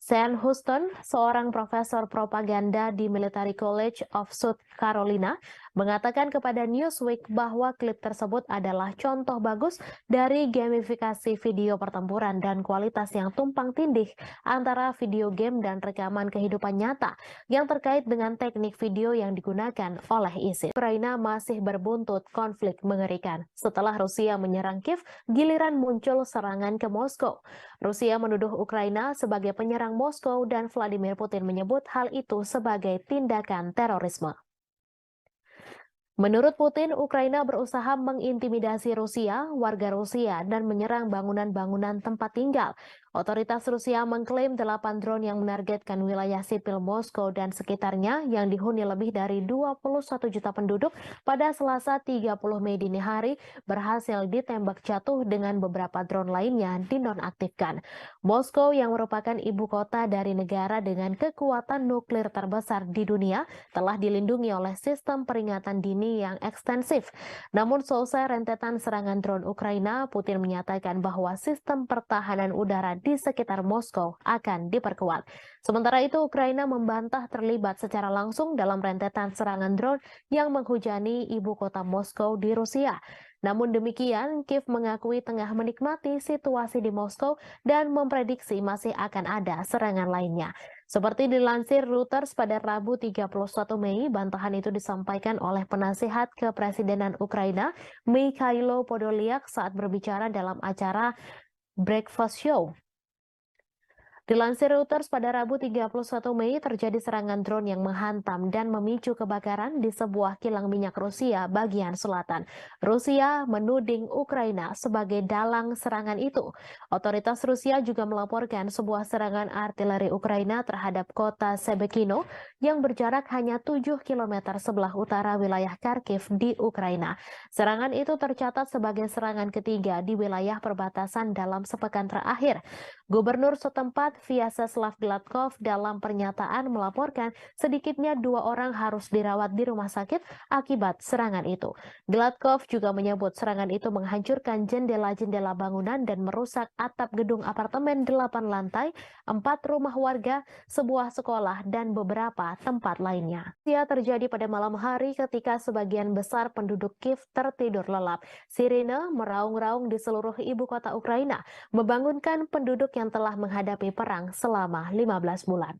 Sean Houston, seorang profesor propaganda di Military College of South Carolina, mengatakan kepada Newsweek bahwa klip tersebut adalah contoh bagus dari gamifikasi video pertempuran dan kualitas yang tumpang tindih antara video game dan rekaman kehidupan nyata yang terkait dengan teknik video yang digunakan oleh ISIS. Ukraina masih berbuntut konflik mengerikan. Setelah Rusia menyerang Kiev, giliran muncul serangan ke Moskow. Rusia menuduh Ukraina sebagai penyerang Moskow dan Vladimir Putin menyebut hal itu sebagai tindakan terorisme. Menurut Putin, Ukraina berusaha mengintimidasi Rusia, warga Rusia, dan menyerang bangunan-bangunan tempat tinggal. Otoritas Rusia mengklaim 8 drone yang menargetkan wilayah sipil Moskow dan sekitarnya yang dihuni lebih dari 21 juta penduduk pada Selasa 30 Mei dini hari berhasil ditembak jatuh dengan beberapa drone lainnya dinonaktifkan. Moskow yang merupakan ibu kota dari negara dengan kekuatan nuklir terbesar di dunia telah dilindungi oleh sistem peringatan dini yang ekstensif. Namun selesai rentetan serangan drone Ukraina, Putin menyatakan bahwa sistem pertahanan udara di sekitar Moskow akan diperkuat. Sementara itu, Ukraina membantah terlibat secara langsung dalam rentetan serangan drone yang menghujani ibu kota Moskow di Rusia. Namun demikian, Kiev mengakui tengah menikmati situasi di Moskow dan memprediksi masih akan ada serangan lainnya. Seperti dilansir Reuters pada Rabu 31 Mei, bantahan itu disampaikan oleh penasihat kepresidenan Ukraina, Mikhailo Podolyak saat berbicara dalam acara Breakfast Show. Dilansir Reuters pada Rabu 31 Mei terjadi serangan drone yang menghantam dan memicu kebakaran di sebuah kilang minyak Rusia bagian selatan. Rusia menuding Ukraina sebagai dalang serangan itu. Otoritas Rusia juga melaporkan sebuah serangan artileri Ukraina terhadap kota Shebekino yang berjarak hanya 7 km sebelah utara wilayah Kharkiv di Ukraina. Serangan itu tercatat sebagai serangan ketiga di wilayah perbatasan dalam sepekan terakhir. Gubernur setempat Vyacheslav Gladkov dalam pernyataan melaporkan sedikitnya 2 orang harus dirawat di rumah sakit akibat serangan itu. Gladkov juga menyebut serangan itu menghancurkan jendela-jendela bangunan dan merusak atap gedung apartemen 8 lantai, 4 rumah warga, sebuah sekolah, dan beberapa tempat lainnya. Ia terjadi pada malam hari ketika sebagian besar penduduk Kiev tertidur lelap. Sirine meraung-raung di seluruh ibu kota Ukraina, membangunkan penduduk yang telah menghadapi perang selama 15 bulan.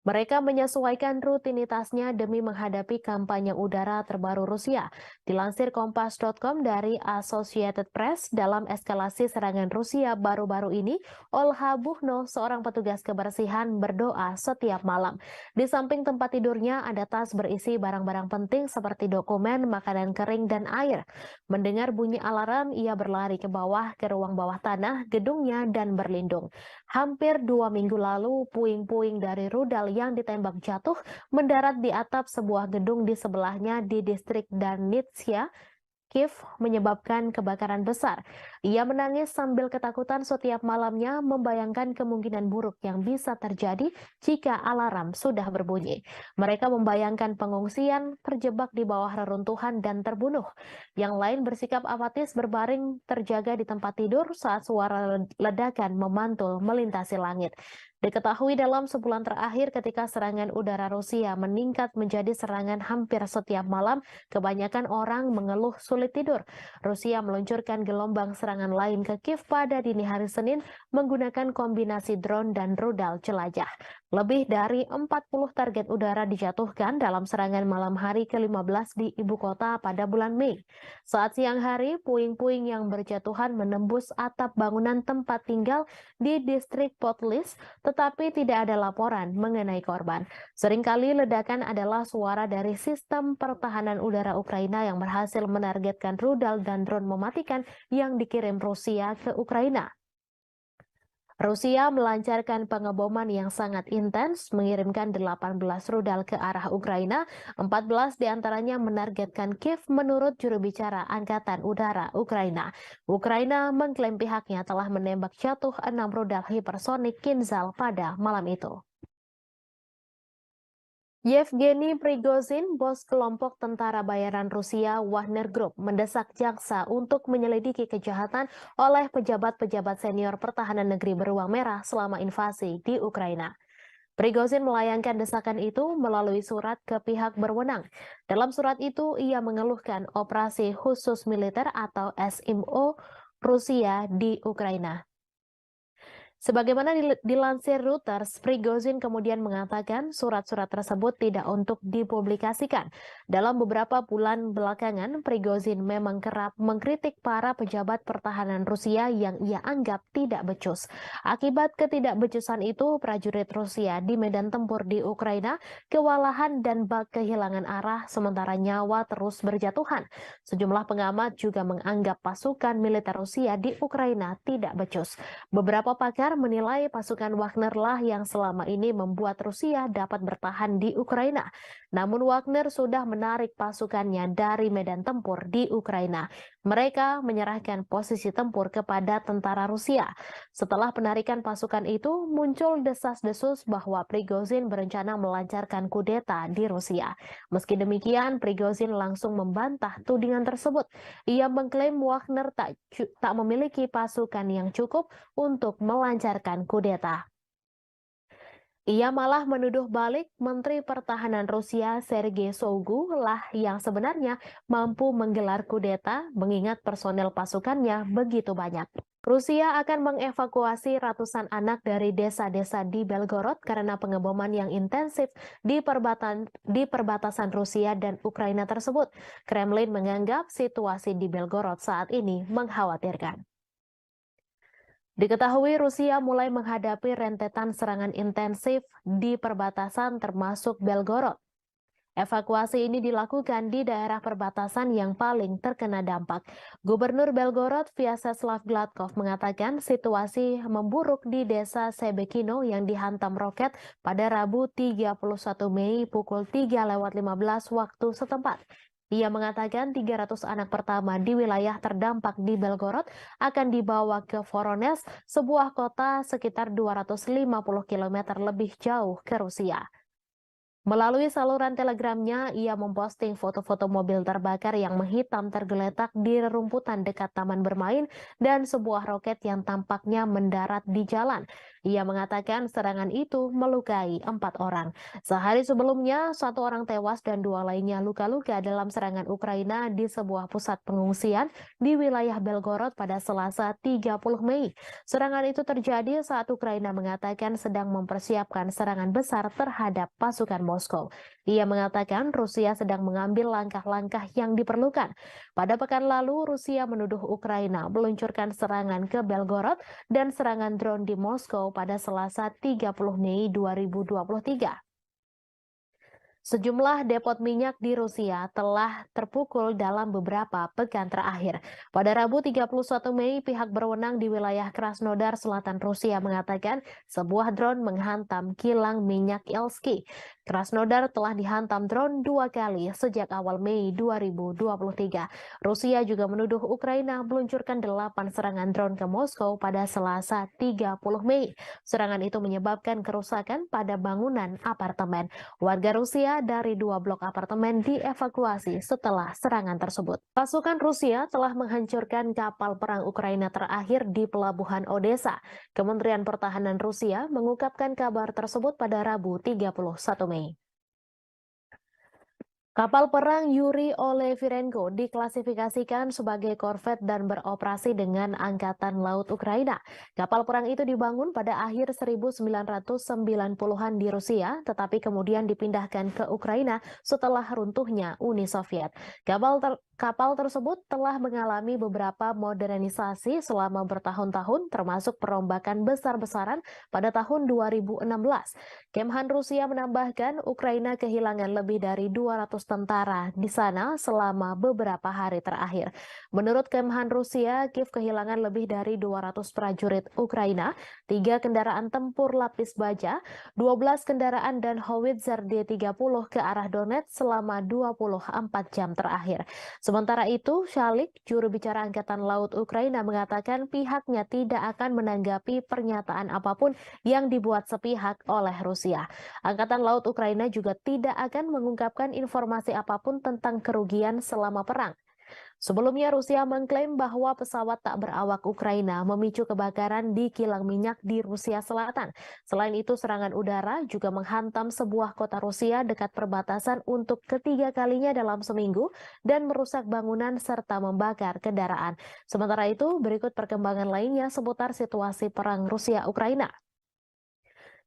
Mereka menyesuaikan rutinitasnya demi menghadapi kampanye udara terbaru Rusia. Dilansir Kompas.com dari Associated Press, dalam eskalasi serangan Rusia baru-baru ini, Olha Buchno, seorang petugas kebersihan, berdoa setiap malam. Di samping tempat tidurnya ada tas berisi barang-barang penting seperti dokumen, makanan kering, dan air. Mendengar bunyi alarm, ia berlari ke bawah ke ruang bawah tanah gedungnya dan berlindung. Hampir 2 minggu lalu, puing-puing dari rudal yang ditembak jatuh mendarat di atap sebuah gedung di sebelahnya di distrik Darnitsia, Kiev, menyebabkan kebakaran besar. Ia menangis sambil ketakutan setiap malamnya, membayangkan kemungkinan buruk yang bisa terjadi jika alarm sudah berbunyi. Mereka membayangkan pengungsian, terjebak di bawah reruntuhan, dan terbunuh. Yang lain bersikap apatis berbaring terjaga di tempat tidur saat suara ledakan memantul melintasi langit. Diketahui dalam sebulan terakhir ketika serangan udara Rusia meningkat menjadi serangan hampir setiap malam, kebanyakan orang mengeluh sulit tidur. Rusia meluncurkan gelombang serangan lain ke Kiev pada dini hari Senin menggunakan kombinasi drone dan rudal jelajah. Lebih dari 40 target udara dijatuhkan dalam serangan malam hari ke-15 di ibu kota pada bulan Mei. Saat siang hari, puing-puing yang berjatuhan menembus atap bangunan tempat tinggal di distrik Potlis, tetapi tidak ada laporan mengenai korban. Seringkali ledakan adalah suara dari sistem pertahanan udara Ukraina yang berhasil menargetkan rudal dan drone mematikan yang dikirim Rusia ke Ukraina. Rusia melancarkan pengeboman yang sangat intens, mengirimkan 18 rudal ke arah Ukraina, 14 diantaranya menargetkan Kiev menurut juru bicara Angkatan Udara Ukraina. Ukraina mengklaim pihaknya telah menembak jatuh 6 rudal hipersonik Kinzhal pada malam itu. Yevgeny Prigozhin, bos kelompok tentara bayaran Rusia Wagner Group, mendesak jaksa untuk menyelidiki kejahatan oleh pejabat-pejabat senior pertahanan negeri beruang merah selama invasi di Ukraina. Prigozhin melayangkan desakan itu melalui surat ke pihak berwenang. Dalam surat itu, ia mengeluhkan operasi khusus militer atau SMO Rusia di Ukraina. Sebagaimana dilansir Reuters, Prigozhin kemudian mengatakan surat-surat tersebut tidak untuk dipublikasikan. Dalam beberapa bulan belakangan, Prigozhin memang kerap mengkritik para pejabat pertahanan Rusia yang ia anggap tidak becus. Akibat ketidakbecusan itu, prajurit Rusia di medan tempur di Ukraina kewalahan dan bak kehilangan arah sementara nyawa terus berjatuhan. Sejumlah pengamat juga menganggap pasukan militer Rusia di Ukraina tidak becus. Beberapa pakar menilai pasukan Wagner lah yang selama ini membuat Rusia dapat bertahan di Ukraina. Namun Wagner sudah menarik pasukannya dari medan tempur di Ukraina. Mereka menyerahkan posisi tempur kepada tentara Rusia. Setelah penarikan pasukan itu, muncul desas-desus bahwa Prigozhin berencana melancarkan kudeta di Rusia. Meski demikian, Prigozhin langsung membantah tudingan tersebut. Ia mengklaim Wagner tak memiliki pasukan yang cukup untuk melancarkan kudeta. Ia malah menuduh balik Menteri Pertahanan Rusia Sergei Shoigu lah yang sebenarnya mampu menggelar kudeta mengingat personel pasukannya begitu banyak. Rusia akan mengevakuasi ratusan anak dari desa-desa di Belgorod karena pengeboman yang intensif di perbatasan Rusia dan Ukraina tersebut. Kremlin menganggap situasi di Belgorod saat ini mengkhawatirkan. Diketahui Rusia mulai menghadapi rentetan serangan intensif di perbatasan termasuk Belgorod. Evakuasi ini dilakukan di daerah perbatasan yang paling terkena dampak. Gubernur Belgorod Vyacheslav Gladkov mengatakan situasi memburuk di desa Sebekino yang dihantam roket pada Rabu 31 Mei pukul 3:15 waktu setempat. Ia mengatakan 300 anak pertama di wilayah terdampak di Belgorod akan dibawa ke Voronezh, sebuah kota sekitar 250 km lebih jauh ke Rusia. Melalui saluran telegramnya, ia memposting foto-foto mobil terbakar yang menghitam tergeletak di rerumputan dekat taman bermain dan sebuah roket yang tampaknya mendarat di jalan. Ia mengatakan serangan itu melukai 4 orang. Sehari sebelumnya, 1 orang tewas dan 2 lainnya luka-luka dalam serangan Ukraina di sebuah pusat pengungsian di wilayah Belgorod pada Selasa 30 Mei. Serangan itu terjadi saat Ukraina mengatakan sedang mempersiapkan serangan besar terhadap pasukan Moskow. Ia mengatakan Rusia sedang mengambil langkah-langkah yang diperlukan. Pada pekan lalu, Rusia menuduh Ukraina meluncurkan serangan ke Belgorod dan serangan drone di Moskow pada Selasa 30 Mei 2023. Sejumlah depot minyak di Rusia telah terpukul dalam beberapa pekan terakhir. Pada Rabu 31 Mei, pihak berwenang di wilayah Krasnodar Selatan Rusia mengatakan sebuah drone menghantam kilang minyak Ilsky. Krasnodar telah dihantam drone 2 kali sejak awal Mei 2023. Rusia juga menuduh Ukraina meluncurkan 8 serangan drone ke Moskow pada Selasa 30 Mei. Serangan itu menyebabkan kerusakan pada bangunan apartemen. Warga Rusia dari 2 blok apartemen dievakuasi setelah serangan tersebut. Pasukan Rusia telah menghancurkan kapal perang Ukraina terakhir di pelabuhan Odessa. Kementerian Pertahanan Rusia mengungkapkan kabar tersebut pada Rabu 31 Mei. Kapal perang Yuri Olefirenko diklasifikasikan sebagai korvet dan beroperasi dengan Angkatan Laut Ukraina. Kapal perang itu dibangun pada akhir 1990-an di Rusia, tetapi kemudian dipindahkan ke Ukraina setelah runtuhnya Uni Soviet. Kapal tersebut telah mengalami beberapa modernisasi selama bertahun-tahun, termasuk perombakan besar-besaran pada tahun 2016. Kemhan Rusia menambahkan Ukraina kehilangan lebih dari 200 tentara di sana selama beberapa hari terakhir. Menurut Kemhan Rusia, Kiev kehilangan lebih dari 200 prajurit Ukraina, 3 kendaraan tempur lapis baja, 12 kendaraan dan howitzer D-30 ke arah Donetsk selama 24 jam terakhir. Sementara itu, Shalik, juru bicara Angkatan Laut Ukraina, mengatakan pihaknya tidak akan menanggapi pernyataan apapun yang dibuat sepihak oleh Rusia. Angkatan Laut Ukraina juga tidak akan mengungkapkan informasi apapun tentang kerugian selama perang. Sebelumnya, Rusia mengklaim bahwa pesawat tak berawak Ukraina memicu kebakaran di kilang minyak di Rusia Selatan. Selain itu, serangan udara juga menghantam sebuah kota Rusia dekat perbatasan untuk ketiga kalinya dalam seminggu dan merusak bangunan serta membakar kendaraan. Sementara itu, berikut perkembangan lainnya seputar situasi perang Rusia-Ukraina,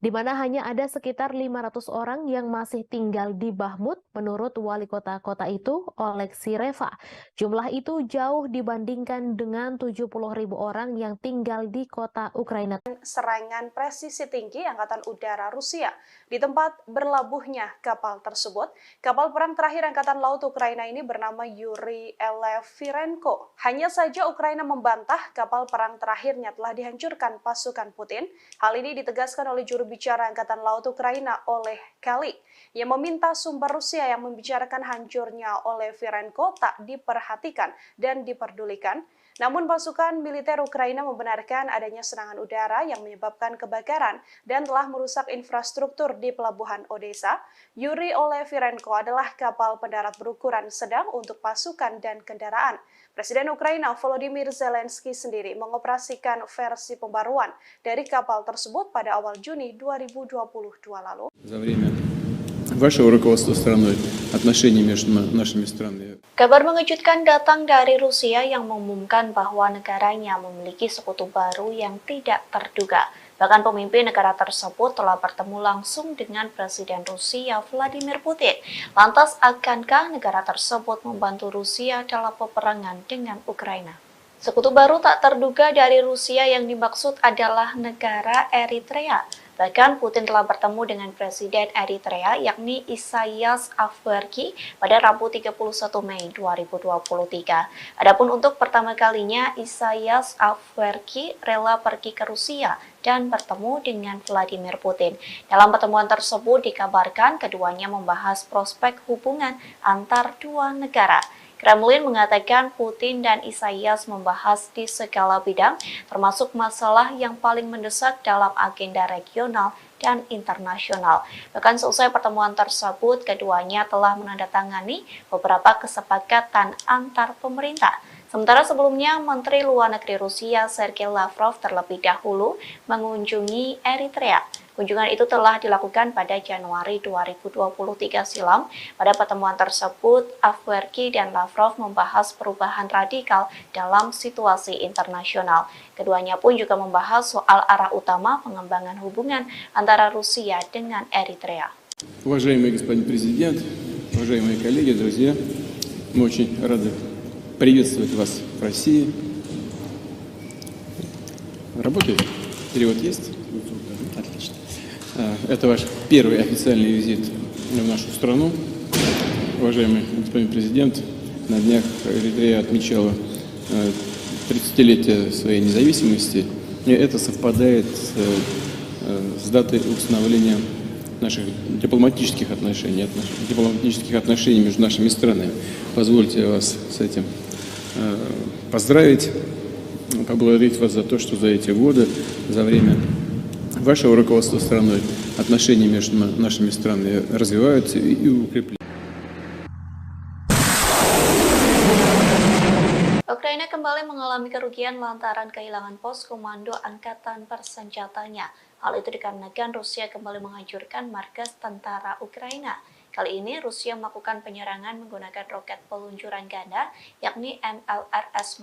di mana hanya ada sekitar 500 orang yang masih tinggal di Bahmut menurut wali kota itu, Oleksiy Reva. Jumlah itu jauh dibandingkan dengan 70.000 orang yang tinggal di kota Ukraina. Serangan presisi tinggi Angkatan Udara Rusia di tempat berlabuhnya kapal tersebut. Kapal perang terakhir Angkatan Laut Ukraina ini bernama Yuri Elefirenko. Hanya saja Ukraina membantah kapal perang terakhirnya telah dihancurkan pasukan Putin. Hal ini ditegaskan oleh juru bicara Angkatan Laut Ukraina oleh Kali, yang meminta sumber Rusia yang membicarakan hancurnya Olefirenko tak diperhatikan dan diperdulikan. Namun pasukan militer Ukraina membenarkan adanya serangan udara yang menyebabkan kebakaran dan telah merusak infrastruktur di pelabuhan Odessa. Yuri Olefirenko adalah kapal pendarat berukuran sedang untuk pasukan dan kendaraan. Presiden Ukraina Volodymyr Zelensky sendiri mengoperasikan versi pembaruan dari kapal tersebut pada awal Juni 2022 lalu. За время вашего руководства страной отношения между нашими странами. Kabar mengejutkan datang dari Rusia yang mengumumkan bahwa negaranya memiliki sekutu baru yang tidak terduga. Bahkan pemimpin negara tersebut telah bertemu langsung dengan Presiden Rusia Vladimir Putin. Lantas, akankah negara tersebut membantu Rusia dalam peperangan dengan Ukraina? Sekutu baru tak terduga dari Rusia yang dimaksud adalah negara Eritrea. Bahkan Putin telah bertemu dengan Presiden Eritrea yakni Isaias Afwerki pada Rabu 31 Mei 2023. Adapun untuk pertama kalinya Isaias Afwerki rela pergi ke Rusia dan bertemu dengan Vladimir Putin. Dalam pertemuan tersebut dikabarkan keduanya membahas prospek hubungan antar dua negara. Kremlin mengatakan Putin dan Isaias membahas di segala bidang, termasuk masalah yang paling mendesak dalam agenda regional dan internasional. Bahkan seusai pertemuan tersebut, keduanya telah menandatangani beberapa kesepakatan antar pemerintah. Sementara sebelumnya, Menteri Luar Negeri Rusia Sergei Lavrov terlebih dahulu mengunjungi Eritrea. Kunjungan itu telah dilakukan pada Januari 2023 silam. Pada pertemuan tersebut, Afwerki dan Lavrov membahas perubahan radikal dalam situasi internasional. Keduanya pun juga membahas soal arah utama pengembangan hubungan antara Rusia dengan Eritrea. Уважаемый господин президент, уважаемые коллеги, друзья, мы очень рады приветствовать вас в России. Работает? Перевод есть? Отлично. Это ваш первый официальный визит в нашу страну. Уважаемый господин президент, на днях Эритрея отмечала 30-летие своей независимости, и это совпадает с датой установления наших дипломатических отношений между нашими странами. Позвольте вас с этим поздравить, поблагодарить вас за то, что за эти годы, за время вашего руководства страной отношения между нашими странами развиваются и укрепляются. Ukraina kembali mengalami kerugian lantaran kehilangan pos komando angkatan bersenjatanya. Hal itu dikarenakan Rusia kembali menghancurkan markas tentara Ukraina. Kali ini Rusia melakukan penyerangan menggunakan roket peluncuran ganda, yakni MLRS.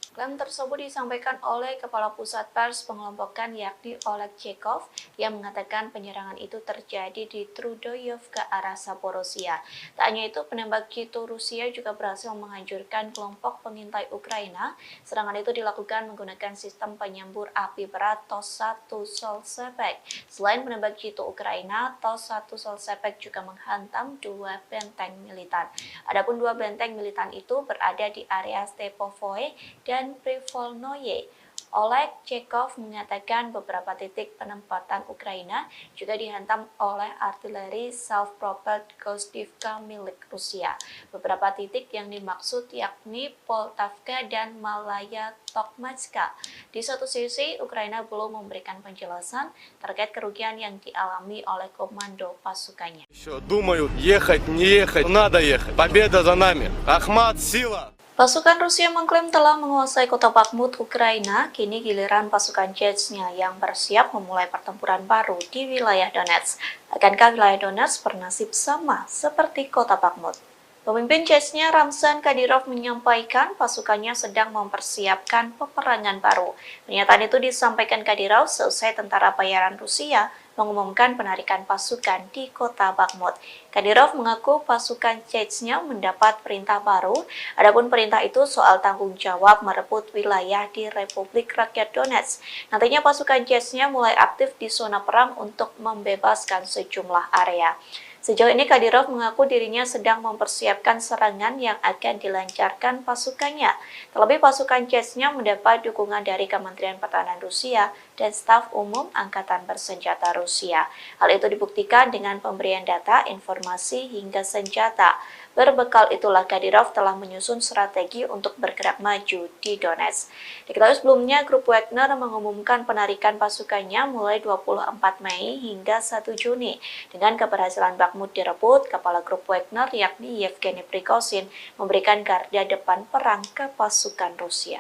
Klaim tersebut disampaikan oleh Kepala Pusat Pers Pengelompokan yakni Oleg Chekov yang mengatakan penyerangan itu terjadi di Trudoyov ke arah Zaporozhia. Tak hanya itu, penembak jitu Rusia juga berhasil menghancurkan kelompok pengintai Ukraina. Serangan itu dilakukan menggunakan sistem penyembur api berat TOS-1 Solsepek. Selain penembak jitu Ukraina, TOS-1 Solsepek juga menghantam dua benteng militan. Adapun dua benteng militan itu berada di area Stepovoe dan Privolnoye. Oleg Chekov mengatakan beberapa titik penempatan Ukraina juga dihantam oleh artileri self-propelled Gostivka milik Rusia. Beberapa titik yang dimaksud yakni Poltavka dan Malaya Tokmatska. Di satu sisi, Ukraina belum memberikan penjelasan terkait kerugian yang dialami oleh komando pasukannya. Еще думают, ехать, не ехать, надо ехать. Победа за нами. Ахмат, сила! Pasukan Rusia mengklaim telah menguasai kota Bakhmut, Ukraina. Kini giliran pasukan Chechnya yang bersiap memulai pertempuran baru di wilayah Donetsk. Akankah wilayah Donetsk bernasib sama seperti kota Bakhmut? Pemimpin Chechnya Ramzan Kadyrov menyampaikan pasukannya sedang mempersiapkan peperangan baru. Pernyataan itu disampaikan Kadyrov seusai tentara bayaran Rusia mengumumkan penarikan pasukan di kota Bakhmut. Kadyrov mengaku pasukan Chechnya mendapat perintah baru, adapun perintah itu soal tanggung jawab merebut wilayah di Republik Rakyat Donetsk. Nantinya pasukan Chechnya mulai aktif di zona perang untuk membebaskan sejumlah area. Sejauh ini Kadyrov mengaku dirinya sedang mempersiapkan serangan yang akan dilancarkan pasukannya. Terlebih pasukan Chechnya mendapat dukungan dari Kementerian Pertahanan Rusia dan staf umum Angkatan Bersenjata Rusia. Hal itu dibuktikan dengan pemberian data, informasi, hingga senjata. Berbekal itulah Kadyrov telah menyusun strategi untuk bergerak maju di Donetsk. Diketahui sebelumnya, grup Wagner mengumumkan penarikan pasukannya mulai 24 Mei hingga 1 Juni. Dengan keberhasilan Bakhmut direbut, kepala grup Wagner yakni Yevgeny Prigozhin memberikan garda depan perang ke pasukan Rusia.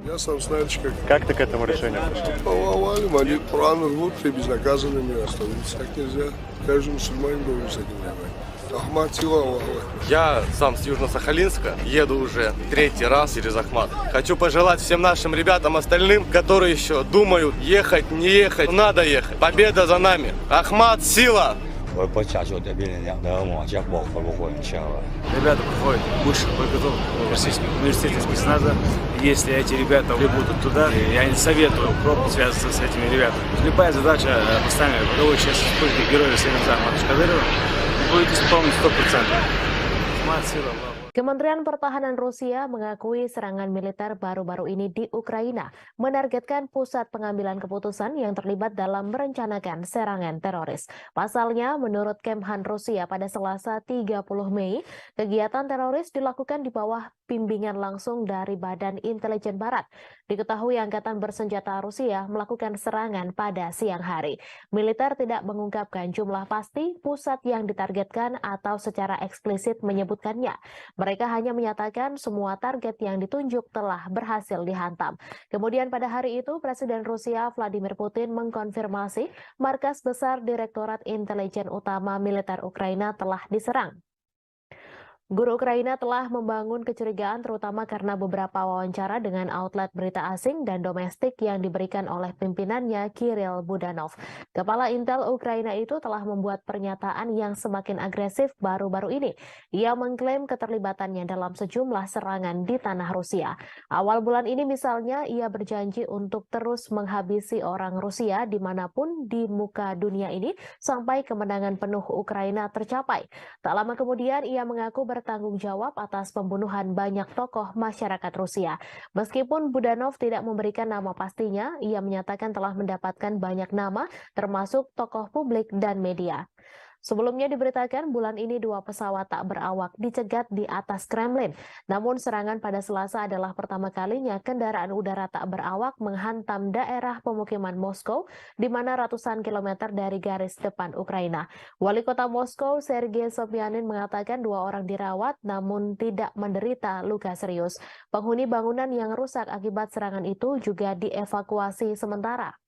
Я сам знаешь, Как ты к этому решению пришел? повалим, они Коран рвут, и безнаказанными остановиться так нельзя. Каждый мусульманин должен с этим воевать. Ахмат, сила, Аллаху Акбар. Я сам с Южно-Сахалинска, еду уже третий раз через Ахмат. Хочу пожелать всем нашим ребятам остальным, которые еще думают, ехать, не ехать, надо ехать. Победа за нами. Ахмат, сила! Ребята проходят высшую подготовку в Российском университете спецназа. Если эти ребята прибудут туда, я не советую пробовать связываться с этими ребятами. Любая задача, поставленная в боевой части республики Героя Союза Ахмата Кадырова, будет исполнена 100%. Ахмат, сила, Аллаху. Kementerian Pertahanan Rusia mengakui serangan militer baru-baru ini di Ukraina menargetkan pusat pengambilan keputusan yang terlibat dalam merencanakan serangan teroris. Pasalnya, menurut Kemhan Rusia pada Selasa 30 Mei, kegiatan teroris dilakukan di bawah bimbingan langsung dari Badan Intelijen Barat. Diketahui Angkatan Bersenjata Rusia melakukan serangan pada siang hari. Militer tidak mengungkapkan jumlah pasti pusat yang ditargetkan atau secara eksplisit menyebutkannya. Mereka hanya menyatakan semua target yang ditunjuk telah berhasil dihantam. Kemudian pada hari itu, Presiden Rusia Vladimir Putin mengkonfirmasi markas besar Direktorat Intelijen Utama Militer Ukraina telah diserang. Guru Ukraina telah membangun kecurigaan terutama karena beberapa wawancara dengan outlet berita asing dan domestik yang diberikan oleh pimpinannya Kirill Budanov. Kepala Intel Ukraina itu telah membuat pernyataan yang semakin agresif baru-baru ini. Ia mengklaim keterlibatannya dalam sejumlah serangan di tanah Rusia. Awal bulan ini misalnya ia berjanji untuk terus menghabisi orang Rusia dimanapun di muka dunia ini sampai kemenangan penuh Ukraina tercapai. Tak lama kemudian ia mengaku bertanggung jawab atas pembunuhan banyak tokoh masyarakat Rusia. Meskipun Budanov tidak memberikan nama pastinya, ia menyatakan telah mendapatkan banyak nama, termasuk tokoh publik dan media. Sebelumnya diberitakan bulan ini 2 pesawat tak berawak dicegat di atas Kremlin. Namun serangan pada Selasa adalah pertama kalinya kendaraan udara tak berawak menghantam daerah pemukiman Moskow, di mana ratusan kilometer dari garis depan Ukraina. Wali kota Moskow, Sergei Sobyanin, mengatakan 2 orang dirawat namun tidak menderita luka serius. Penghuni bangunan yang rusak akibat serangan itu juga dievakuasi sementara.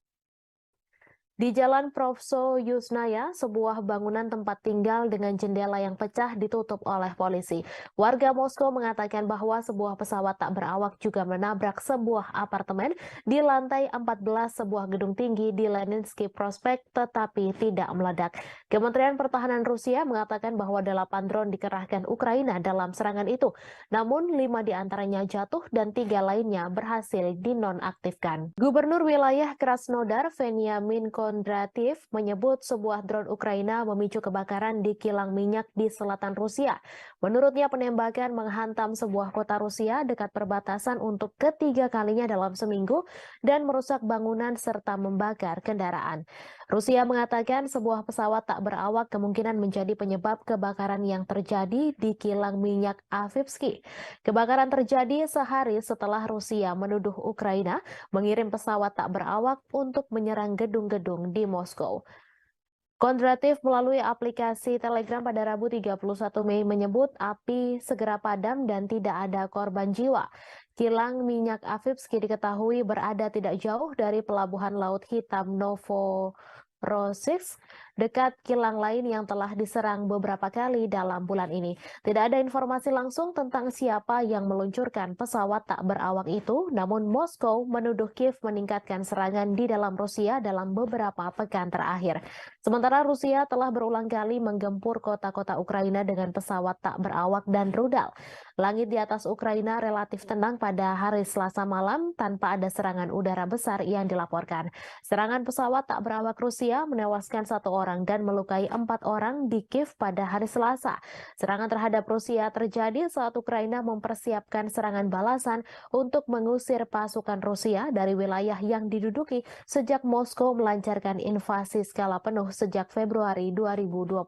Di Jalan Provso Yusnaya, sebuah bangunan tempat tinggal dengan jendela yang pecah ditutup oleh polisi. Warga Moskow mengatakan bahwa sebuah pesawat tak berawak juga menabrak sebuah apartemen di lantai 14 sebuah gedung tinggi di Leninsky Prospect tetapi tidak meledak. Kementerian Pertahanan Rusia mengatakan bahwa 8 drone dikerahkan Ukraina dalam serangan itu. Namun 5 diantaranya jatuh dan 3 lainnya berhasil dinonaktifkan. Gubernur wilayah Krasnodar, Veniamin Kondratiev menyebut sebuah drone Ukraina memicu kebakaran di kilang minyak di selatan Rusia. Menurutnya penembakan menghantam sebuah kota Rusia dekat perbatasan untuk ketiga kalinya dalam seminggu dan merusak bangunan serta membakar kendaraan. Rusia mengatakan sebuah pesawat tak berawak kemungkinan menjadi penyebab kebakaran yang terjadi di kilang minyak Avivsky. Kebakaran terjadi sehari setelah Rusia menuduh Ukraina mengirim pesawat tak berawak untuk menyerang gedung-gedung di Moskow. Kondratiev melalui aplikasi Telegram pada Rabu 31 Mei menyebut api segera padam dan tidak ada korban jiwa. Kilang minyak Avivsky diketahui berada tidak jauh dari pelabuhan Laut Hitam Novorossiysk, dekat kilang lain yang telah diserang beberapa kali dalam bulan ini. Tidak ada informasi langsung tentang siapa yang meluncurkan pesawat tak berawak itu, namun Moskow menuduh Kiev meningkatkan serangan di dalam Rusia dalam beberapa pekan terakhir. Sementara Rusia telah berulang kali menggempur kota-kota Ukraina dengan pesawat tak berawak dan rudal. Langit di atas Ukraina relatif tenang pada hari Selasa malam tanpa ada serangan udara besar yang dilaporkan. Serangan pesawat tak berawak Rusia menewaskan 1 orang dan melukai 4 orang di Kiev pada hari Selasa. Serangan terhadap Rusia terjadi saat Ukraina mempersiapkan serangan balasan untuk mengusir pasukan Rusia dari wilayah yang diduduki sejak Moskow melancarkan invasi skala penuh sejak Februari 2022.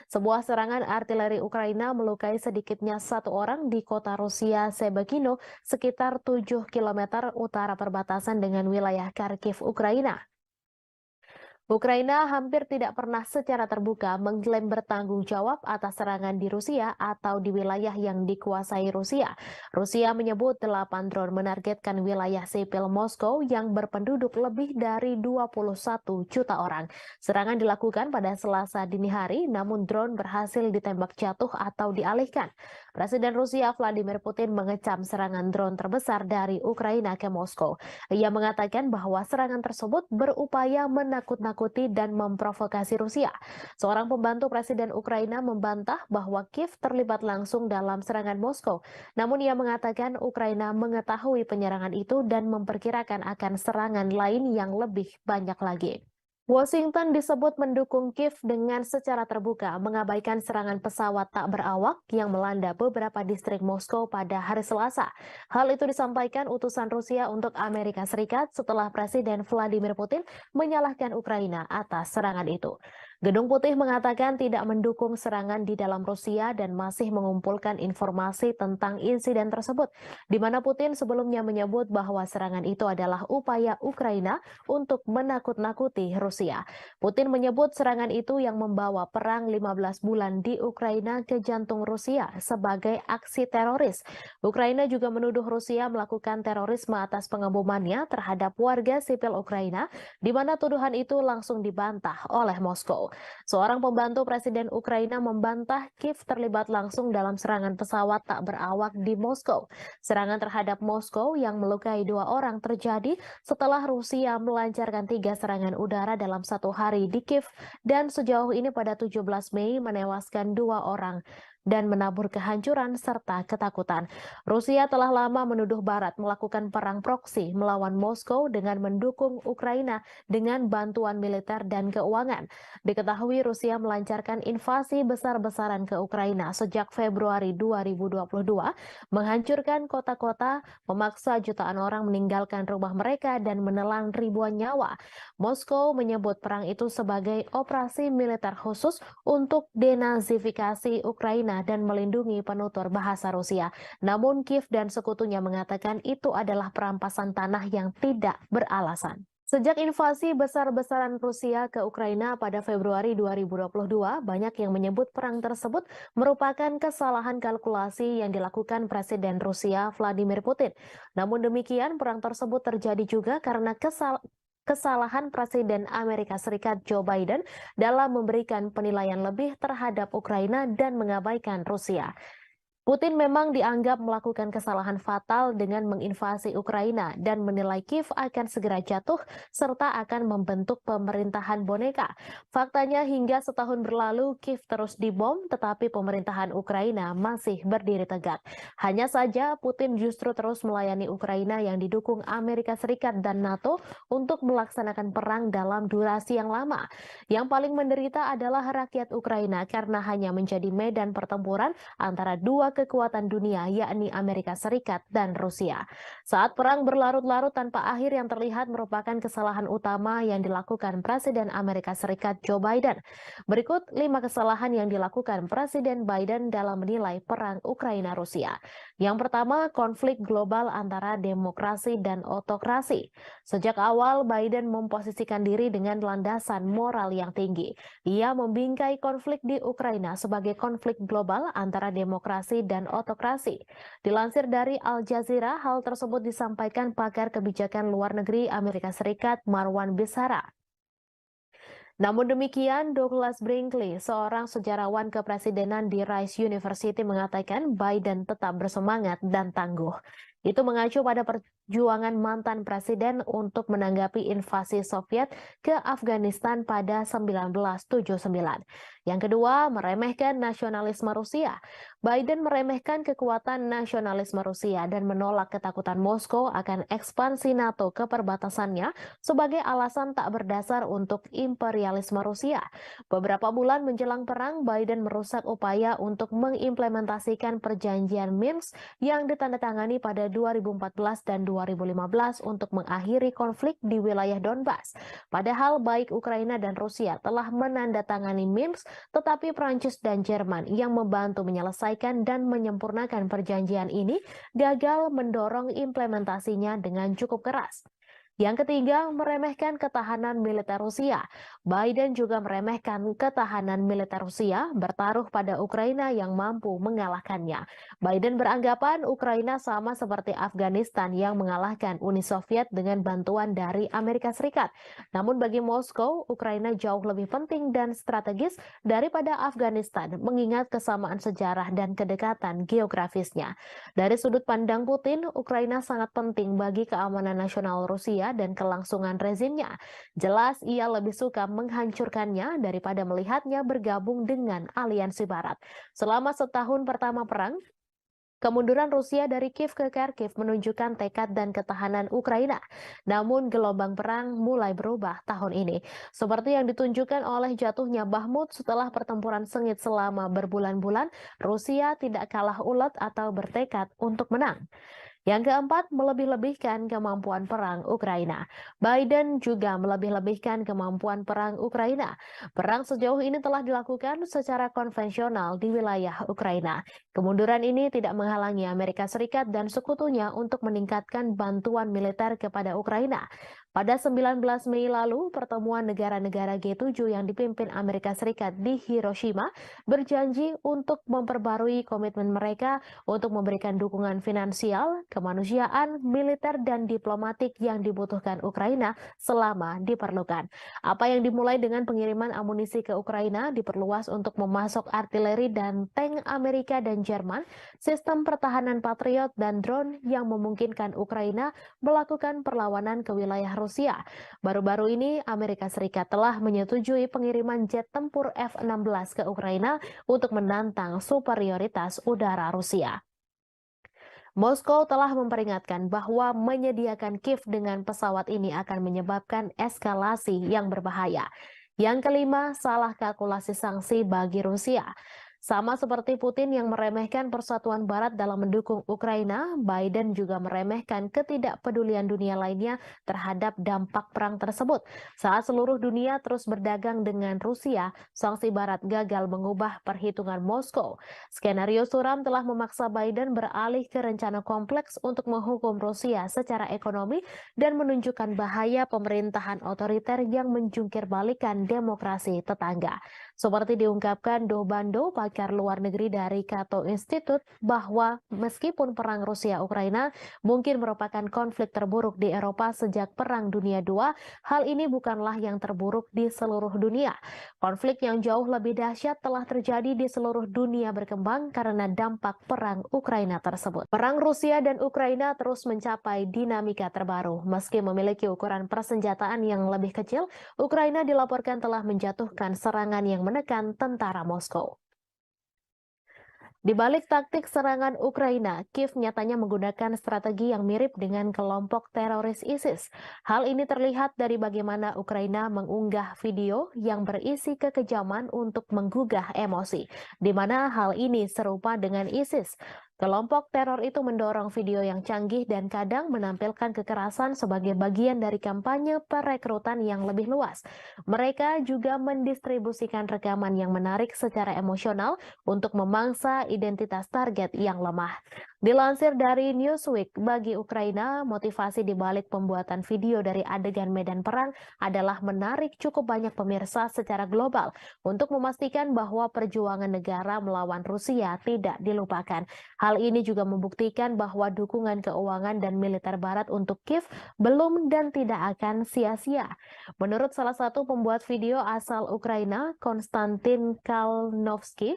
Sebuah serangan artileri Ukraina melukai sedikitnya 1 orang di kota Rusia Sebekino, sekitar 7 km utara perbatasan dengan wilayah Kharkiv, Ukraina. Ukraina hampir tidak pernah secara terbuka mengklaim bertanggung jawab atas serangan di Rusia atau di wilayah yang dikuasai Rusia. Rusia menyebut 8 drone menargetkan wilayah sipil Moskow yang berpenduduk lebih dari 21 juta orang. Serangan dilakukan pada Selasa dini hari, namun drone berhasil ditembak jatuh atau dialihkan. Presiden Rusia Vladimir Putin mengecam serangan drone terbesar dari Ukraina ke Moskow. Ia mengatakan bahwa serangan tersebut berupaya menakut-nakuti dan memprovokasi Rusia. Seorang pembantu Presiden Ukraina membantah bahwa Kiev terlibat langsung dalam serangan Moskow. Namun ia mengatakan Ukraina mengetahui penyerangan itu dan memperkirakan akan serangan lain yang lebih banyak lagi. Washington disebut mendukung Kiev dengan secara terbuka mengabaikan serangan pesawat tak berawak yang melanda beberapa distrik Moskow pada hari Selasa. Hal itu disampaikan utusan Rusia untuk Amerika Serikat setelah Presiden Vladimir Putin menyalahkan Ukraina atas serangan itu. Gedung Putih mengatakan tidak mendukung serangan di dalam Rusia dan masih mengumpulkan informasi tentang insiden tersebut, di mana Putin sebelumnya menyebut bahwa serangan itu adalah upaya Ukraina untuk menakut-nakuti Rusia. Putin menyebut serangan itu yang membawa perang 15 bulan di Ukraina ke jantung Rusia sebagai aksi teroris. Ukraina juga menuduh Rusia melakukan terorisme atas pengebomannya terhadap warga sipil Ukraina, di mana tuduhan itu langsung dibantah oleh Moskow. Seorang pembantu Presiden Ukraina membantah Kiev terlibat langsung dalam serangan pesawat tak berawak di Moskow. Serangan terhadap Moskow yang melukai 2 orang terjadi setelah Rusia melancarkan 3 serangan udara dalam 1 hari di Kiev dan sejauh ini pada 17 Mei menewaskan 2 orang dan menabur kehancuran serta ketakutan. Rusia telah lama menuduh Barat melakukan perang proksi melawan Moskow dengan mendukung Ukraina dengan bantuan militer dan keuangan. Diketahui Rusia melancarkan invasi besar-besaran ke Ukraina sejak Februari 2022, menghancurkan kota-kota, memaksa jutaan orang meninggalkan rumah mereka dan menelan ribuan nyawa. Moskow menyebut perang itu sebagai operasi militer khusus untuk denazifikasi Ukraina dan melindungi penutur bahasa Rusia. Namun Kiev dan sekutunya mengatakan itu adalah perampasan tanah yang tidak beralasan. Sejak invasi besar-besaran Rusia ke Ukraina pada Februari 2022, banyak yang menyebut perang tersebut merupakan kesalahan kalkulasi yang dilakukan Presiden Rusia Vladimir Putin. Namun demikian, perang tersebut terjadi juga karena kesalahan Presiden Amerika Serikat Joe Biden dalam memberikan penilaian lebih terhadap Ukraina dan mengabaikan Rusia. Putin memang dianggap melakukan kesalahan fatal dengan menginvasi Ukraina dan menilai Kiev akan segera jatuh serta akan membentuk pemerintahan boneka. Faktanya hingga setahun berlalu Kiev terus dibom tetapi pemerintahan Ukraina masih berdiri tegak. Hanya saja Putin justru terus melayani Ukraina yang didukung Amerika Serikat dan NATO untuk melaksanakan perang dalam durasi yang lama. Yang paling menderita adalah rakyat Ukraina karena hanya menjadi medan pertempuran antara dua kekuatan dunia yakni Amerika Serikat dan Rusia. Saat perang berlarut-larut tanpa akhir yang terlihat merupakan kesalahan utama yang dilakukan Presiden Amerika Serikat Joe Biden. Berikut 5 kesalahan yang dilakukan Presiden Biden dalam menilai perang Ukraina-Rusia. Yang pertama, konflik global antara demokrasi dan otokrasi. Sejak awal, Biden memposisikan diri dengan landasan moral yang tinggi. Ia membingkai konflik di Ukraina sebagai konflik global antara demokrasi dan otokrasi. Dilansir dari Al Jazeera, hal tersebut disampaikan pakar kebijakan luar negeri Amerika Serikat Marwan Bisara. Namun demikian, Douglas Brinkley, seorang sejarawan kepresidenan di Rice University mengatakan Biden tetap bersemangat dan tangguh. Itu mengacu pada perjuangan mantan presiden untuk menanggapi invasi Soviet ke Afghanistan pada 1979. Yang kedua, meremehkan nasionalisme Rusia. Biden meremehkan kekuatan nasionalisme Rusia dan menolak ketakutan Moskow akan ekspansi NATO ke perbatasannya sebagai alasan tak berdasar untuk imperialisme Rusia. Beberapa bulan menjelang perang, Biden merusak upaya untuk mengimplementasikan perjanjian Minsk yang ditandatangani pada 2014 dan 2015 untuk mengakhiri konflik di wilayah Donbas. Padahal baik Ukraina dan Rusia telah menandatangani Minsk, tetapi Prancis dan Jerman yang membantu menyelesaikan dan menyempurnakan perjanjian ini gagal mendorong implementasinya dengan cukup keras. Yang ketiga, meremehkan ketahanan militer Rusia. Biden juga meremehkan ketahanan militer Rusia bertaruh pada Ukraina yang mampu mengalahkannya. Biden beranggapan Ukraina sama seperti Afghanistan yang mengalahkan Uni Soviet dengan bantuan dari Amerika Serikat. Namun bagi Moskow, Ukraina jauh lebih penting dan strategis daripada Afghanistan, mengingat kesamaan sejarah dan kedekatan geografisnya. Dari sudut pandang Putin, Ukraina sangat penting bagi keamanan nasional Rusia dan kelangsungan rezimnya. Jelas ia lebih suka menghancurkannya daripada melihatnya bergabung dengan aliansi Barat. Selama setahun pertama perang, kemunduran Rusia dari Kiev ke Kharkiv menunjukkan tekad dan ketahanan Ukraina. Namun gelombang perang mulai berubah tahun ini. Seperti yang ditunjukkan oleh jatuhnya Bakhmut setelah pertempuran sengit selama berbulan-bulan, Rusia tidak kalah ulet atau bertekad untuk menang. Yang keempat, melebih-lebihkan kemampuan perang Ukraina. Biden juga melebih-lebihkan kemampuan perang Ukraina. Perang sejauh ini telah dilakukan secara konvensional di wilayah Ukraina. Kemunduran ini tidak menghalangi Amerika Serikat dan sekutunya untuk meningkatkan bantuan militer kepada Ukraina. Pada 19 Mei lalu, pertemuan negara-negara G7 yang dipimpin Amerika Serikat di Hiroshima berjanji untuk memperbarui komitmen mereka untuk memberikan dukungan finansial, kemanusiaan, militer, dan diplomatik yang dibutuhkan Ukraina selama diperlukan. Apa yang dimulai dengan pengiriman amunisi ke Ukraina diperluas untuk memasok artileri dan tank Amerika dan Jerman, sistem pertahanan Patriot, dan drone yang memungkinkan Ukraina melakukan perlawanan ke wilayah Rusia. Baru-baru ini, Amerika Serikat telah menyetujui pengiriman jet tempur F-16 ke Ukraina untuk menantang superioritas udara Rusia. Moskow telah memperingatkan bahwa menyediakan Kiev dengan pesawat ini akan menyebabkan eskalasi yang berbahaya. Yang kelima, salah kalkulasi sanksi bagi Rusia. Sama seperti Putin yang meremehkan persatuan Barat dalam mendukung Ukraina, Biden juga meremehkan ketidakpedulian dunia lainnya terhadap dampak perang tersebut. Saat seluruh dunia terus berdagang dengan Rusia, sanksi Barat gagal mengubah perhitungan Moskow. Skenario suram telah memaksa Biden beralih ke rencana kompleks untuk menghukum Rusia secara ekonomi dan menunjukkan bahaya pemerintahan otoriter yang menjungkir balikan demokrasi tetangga. Seperti diungkapkan Do Bando, pakar luar negeri dari Cato Institute, bahwa meskipun perang Rusia-Ukraina mungkin merupakan konflik terburuk di Eropa sejak Perang Dunia II, hal ini bukanlah yang terburuk di seluruh dunia. Konflik yang jauh lebih dahsyat telah terjadi di seluruh dunia berkembang karena dampak perang Ukraina tersebut. Perang Rusia dan Ukraina terus mencapai dinamika terbaru. Meski memiliki ukuran persenjataan yang lebih kecil, Ukraina dilaporkan telah menjatuhkan serangan yang menekan tentara Moskow. Di balik taktik serangan Ukraina, Kiev nyatanya menggunakan strategi yang mirip dengan kelompok teroris ISIS. Hal ini terlihat dari bagaimana Ukraina mengunggah video yang berisi kekejaman untuk menggugah emosi, di mana hal ini serupa dengan ISIS. Kelompok teror itu mendorong video yang canggih dan kadang menampilkan kekerasan sebagai bagian dari kampanye perekrutan yang lebih luas. Mereka juga mendistribusikan rekaman yang menarik secara emosional untuk memangsa identitas target yang lemah. Dilansir dari Newsweek, bagi Ukraina, motivasi di balik pembuatan video dari adegan medan perang adalah menarik cukup banyak pemirsa secara global untuk memastikan bahwa perjuangan negara melawan Rusia tidak dilupakan. Hal ini juga membuktikan bahwa dukungan keuangan dan militer Barat untuk Kiev belum dan tidak akan sia-sia. Menurut salah satu pembuat video asal Ukraina, Konstantin Kalnovsky,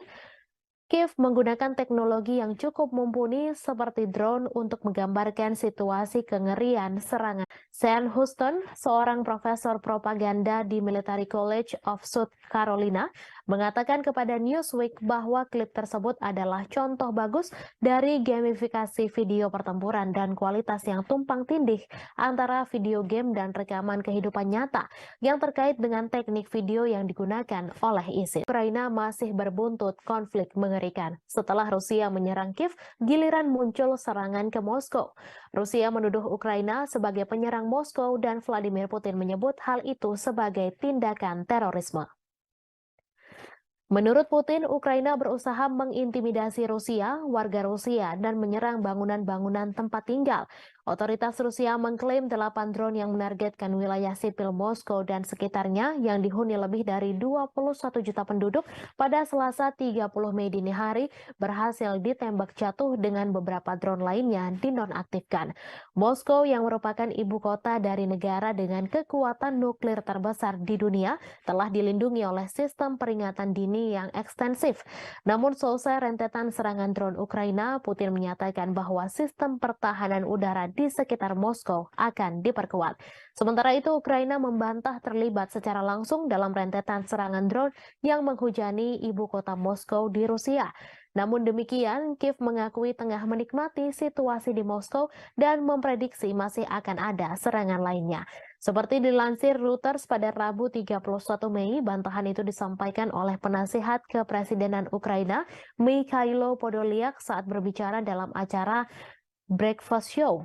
Kiev menggunakan teknologi yang cukup mumpuni seperti drone untuk menggambarkan situasi kengerian serangan. Sean Houston, seorang profesor propaganda di Military College of South Carolina, mengatakan kepada Newsweek bahwa klip tersebut adalah contoh bagus dari gamifikasi video pertempuran dan kualitas yang tumpang tindih antara video game dan rekaman kehidupan nyata yang terkait dengan teknik video yang digunakan oleh ISIS. Ukraina masih berbuntut konflik mengerikan. Setelah Rusia menyerang Kiev, giliran muncul serangan ke Moskow. Rusia menuduh Ukraina sebagai penyerang Moskow dan Vladimir Putin menyebut hal itu sebagai tindakan terorisme. Menurut Putin, Ukraina berusaha mengintimidasi Rusia, warga Rusia, dan menyerang bangunan-bangunan tempat tinggal. Otoritas Rusia mengklaim 8 drone yang menargetkan wilayah sipil Moskow dan sekitarnya yang dihuni lebih dari 21 juta penduduk pada Selasa 30 Mei dini hari berhasil ditembak jatuh dengan beberapa drone lainnya dinonaktifkan. Moskow yang merupakan ibu kota dari negara dengan kekuatan nuklir terbesar di dunia telah dilindungi oleh sistem peringatan dini yang ekstensif. Namun selesai rentetan serangan drone Ukraina, Putin menyatakan bahwa sistem pertahanan udara di sekitar Moskow akan diperkuat. Sementara itu, Ukraina membantah terlibat secara langsung dalam rentetan serangan drone yang menghujani ibu kota Moskow di Rusia. Namun demikian, Kiev mengakui tengah menikmati situasi di Moskow dan memprediksi masih akan ada serangan lainnya. Seperti dilansir Reuters pada Rabu 31 Mei, bantahan itu disampaikan oleh penasihat kepresidenan Ukraina, Mikhailo Podolyak, saat berbicara dalam acara Breakfast Show.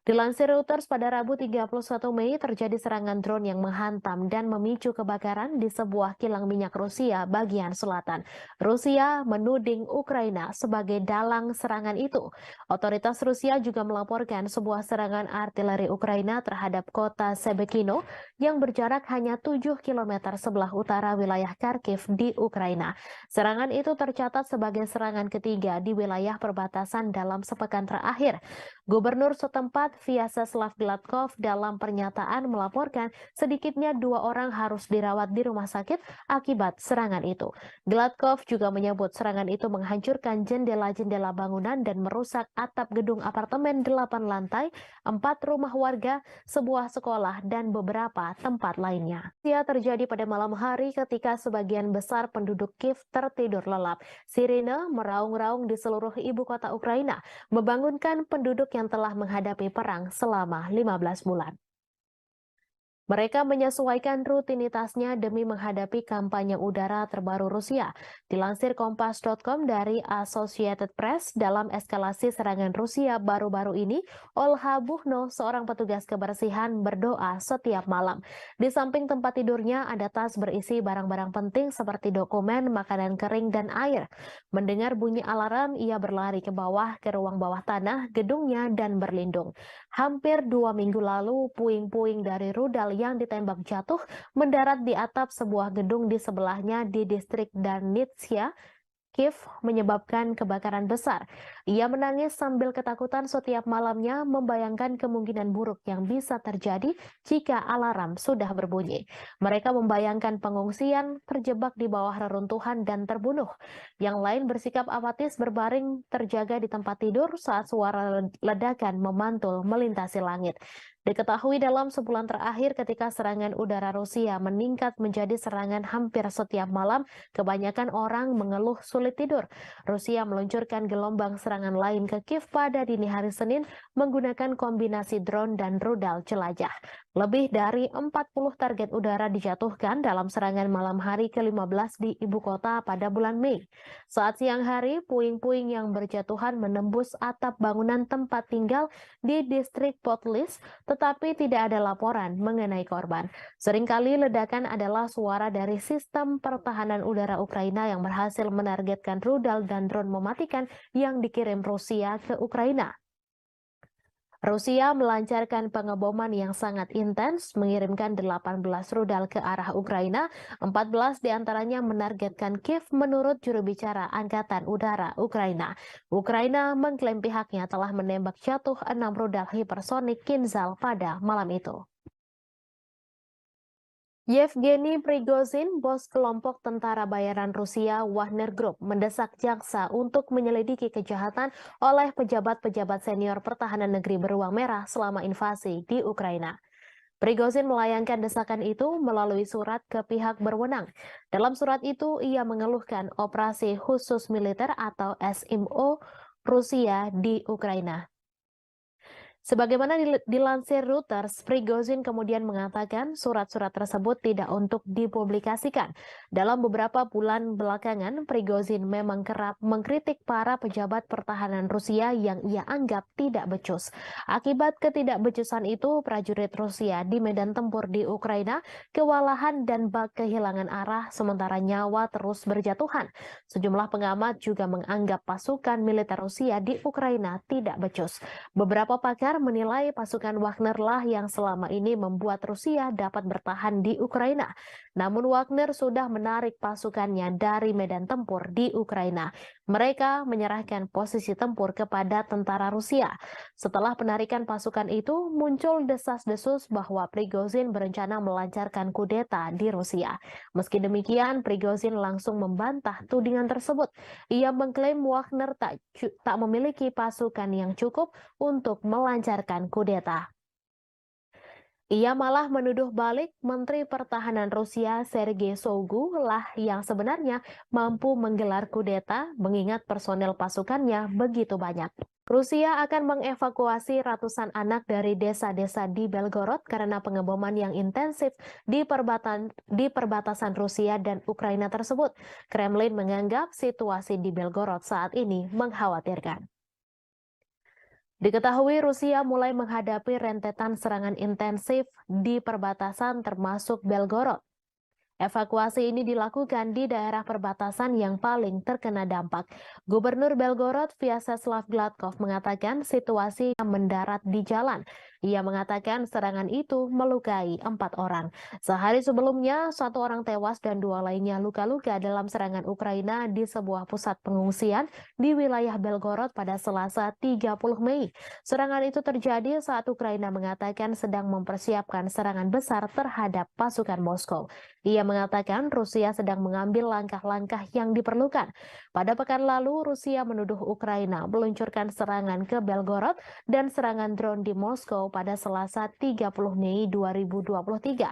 Dilansir Reuters pada Rabu 31 Mei terjadi serangan drone yang menghantam dan memicu kebakaran di sebuah kilang minyak Rusia bagian selatan. Rusia menuding Ukraina sebagai dalang serangan itu. Otoritas Rusia juga melaporkan sebuah serangan artileri Ukraina terhadap kota Shebekino yang berjarak hanya 7 km sebelah utara wilayah Kharkiv di Ukraina. Serangan itu tercatat sebagai serangan ketiga di wilayah perbatasan dalam sepekan terakhir. Gubernur setempat Vyacheslav Gladkov dalam pernyataan melaporkan sedikitnya 2 orang harus dirawat di rumah sakit akibat serangan itu. Gladkov juga menyebut serangan itu menghancurkan jendela-jendela bangunan dan merusak atap gedung apartemen 8 lantai, 4 rumah warga, sebuah sekolah, dan beberapa tempat lainnya. Ia terjadi pada malam hari ketika sebagian besar penduduk Kiev tertidur lelap. Sirine meraung-raung di seluruh ibu kota Ukraina, membangunkan penduduk yang telah menghadapi perang selama 15 bulan. Mereka menyesuaikan rutinitasnya demi menghadapi kampanye udara terbaru Rusia. Dilansir Kompas.com dari Associated Press, dalam eskalasi serangan Rusia baru-baru ini, Olha Buchno, seorang petugas kebersihan, berdoa setiap malam. Di samping tempat tidurnya ada tas berisi barang-barang penting seperti dokumen, makanan kering, dan air. Mendengar bunyi alarm, ia berlari ke bawah ke ruang bawah tanah gedungnya dan berlindung. Hampir 2 minggu lalu, puing-puing dari rudal yang ditembak jatuh mendarat di atap sebuah gedung di sebelahnya di distrik Darnitsia, Kiev, menyebabkan kebakaran besar. Ia menangis sambil ketakutan setiap malamnya membayangkan kemungkinan buruk yang bisa terjadi jika alarm sudah berbunyi. Mereka membayangkan pengungsian, terjebak di bawah reruntuhan dan terbunuh. Yang lain bersikap apatis berbaring terjaga di tempat tidur saat suara ledakan memantul melintasi langit. Diketahui dalam sebulan terakhir ketika serangan udara Rusia meningkat menjadi serangan hampir setiap malam, kebanyakan orang mengeluh sulit tidur. Rusia meluncurkan gelombang serangan lain ke Kiev pada dini hari Senin menggunakan kombinasi drone dan rudal jelajah. Lebih dari 40 target udara dijatuhkan dalam serangan malam hari ke-15 di ibu kota pada bulan Mei. Saat siang hari, puing-puing yang berjatuhan menembus atap bangunan tempat tinggal di distrik Potlis, tetapi tidak ada laporan mengenai korban. Seringkali ledakan adalah suara dari sistem pertahanan udara Ukraina yang berhasil menargetkan rudal dan drone mematikan yang dikirim Rusia ke Ukraina. Rusia melancarkan pengeboman yang sangat intens, mengirimkan 18 rudal ke arah Ukraina, 14 diantaranya menargetkan Kiev menurut juru bicara Angkatan Udara Ukraina. Ukraina mengklaim pihaknya telah menembak jatuh 6 rudal hipersonik Kinzhal pada malam itu. Yevgeny Prigozhin, bos kelompok tentara bayaran Rusia Wagner Group, mendesak jaksa untuk menyelidiki kejahatan oleh pejabat-pejabat senior pertahanan negeri beruang merah selama invasi di Ukraina. Prigozhin melayangkan desakan itu melalui surat ke pihak berwenang. Dalam surat itu, ia mengeluhkan operasi khusus militer atau SMO Rusia di Ukraina. Sebagaimana dilansir Reuters, Prigozhin kemudian mengatakan surat-surat tersebut tidak untuk dipublikasikan. Dalam beberapa bulan belakangan, Prigozhin memang kerap mengkritik para pejabat pertahanan Rusia yang ia anggap tidak becus. Akibat ketidakbecusan itu, prajurit Rusia di medan tempur di Ukraina kewalahan dan bak kehilangan arah sementara nyawa terus berjatuhan. Sejumlah pengamat juga menganggap pasukan militer Rusia di Ukraina tidak becus. Beberapa pakar menilai pasukan Wagner lah yang selama ini membuat Rusia dapat bertahan di Ukraina. Namun Wagner sudah menarik pasukannya dari medan tempur di Ukraina. Mereka menyerahkan posisi tempur kepada tentara Rusia. Setelah penarikan pasukan itu, muncul desas-desus bahwa Prigozhin berencana melancarkan kudeta di Rusia. Meski demikian, Prigozhin langsung membantah tudingan tersebut. Ia mengklaim Wagner tak memiliki pasukan yang cukup untuk melancarkan kudeta. Ia malah menuduh balik Menteri Pertahanan Rusia Sergei Shoigu lah yang sebenarnya mampu menggelar kudeta mengingat personel pasukannya begitu banyak. Rusia akan mengevakuasi ratusan anak dari desa-desa di Belgorod karena pengeboman yang intensif di perbatasan Rusia dan Ukraina tersebut. Kremlin menganggap situasi di Belgorod saat ini mengkhawatirkan. Diketahui Rusia mulai menghadapi rentetan serangan intensif di perbatasan termasuk Belgorod. Evakuasi ini dilakukan di daerah perbatasan yang paling terkena dampak. Gubernur Belgorod Vyacheslav Gladkov mengatakan situasi mendarat di jalan. Ia mengatakan serangan itu melukai 4 orang. Sehari sebelumnya, 1 orang tewas dan 2 lainnya luka-luka dalam serangan Ukraina di sebuah pusat pengungsian di wilayah Belgorod pada Selasa 30 Mei. Serangan itu terjadi saat Ukraina mengatakan sedang mempersiapkan serangan besar terhadap pasukan Moskow. Ia mengatakan Rusia sedang mengambil langkah-langkah yang diperlukan. Pada pekan lalu, Rusia menuduh Ukraina meluncurkan serangan ke Belgorod dan serangan drone di Moskow pada Selasa 30 Mei 2023.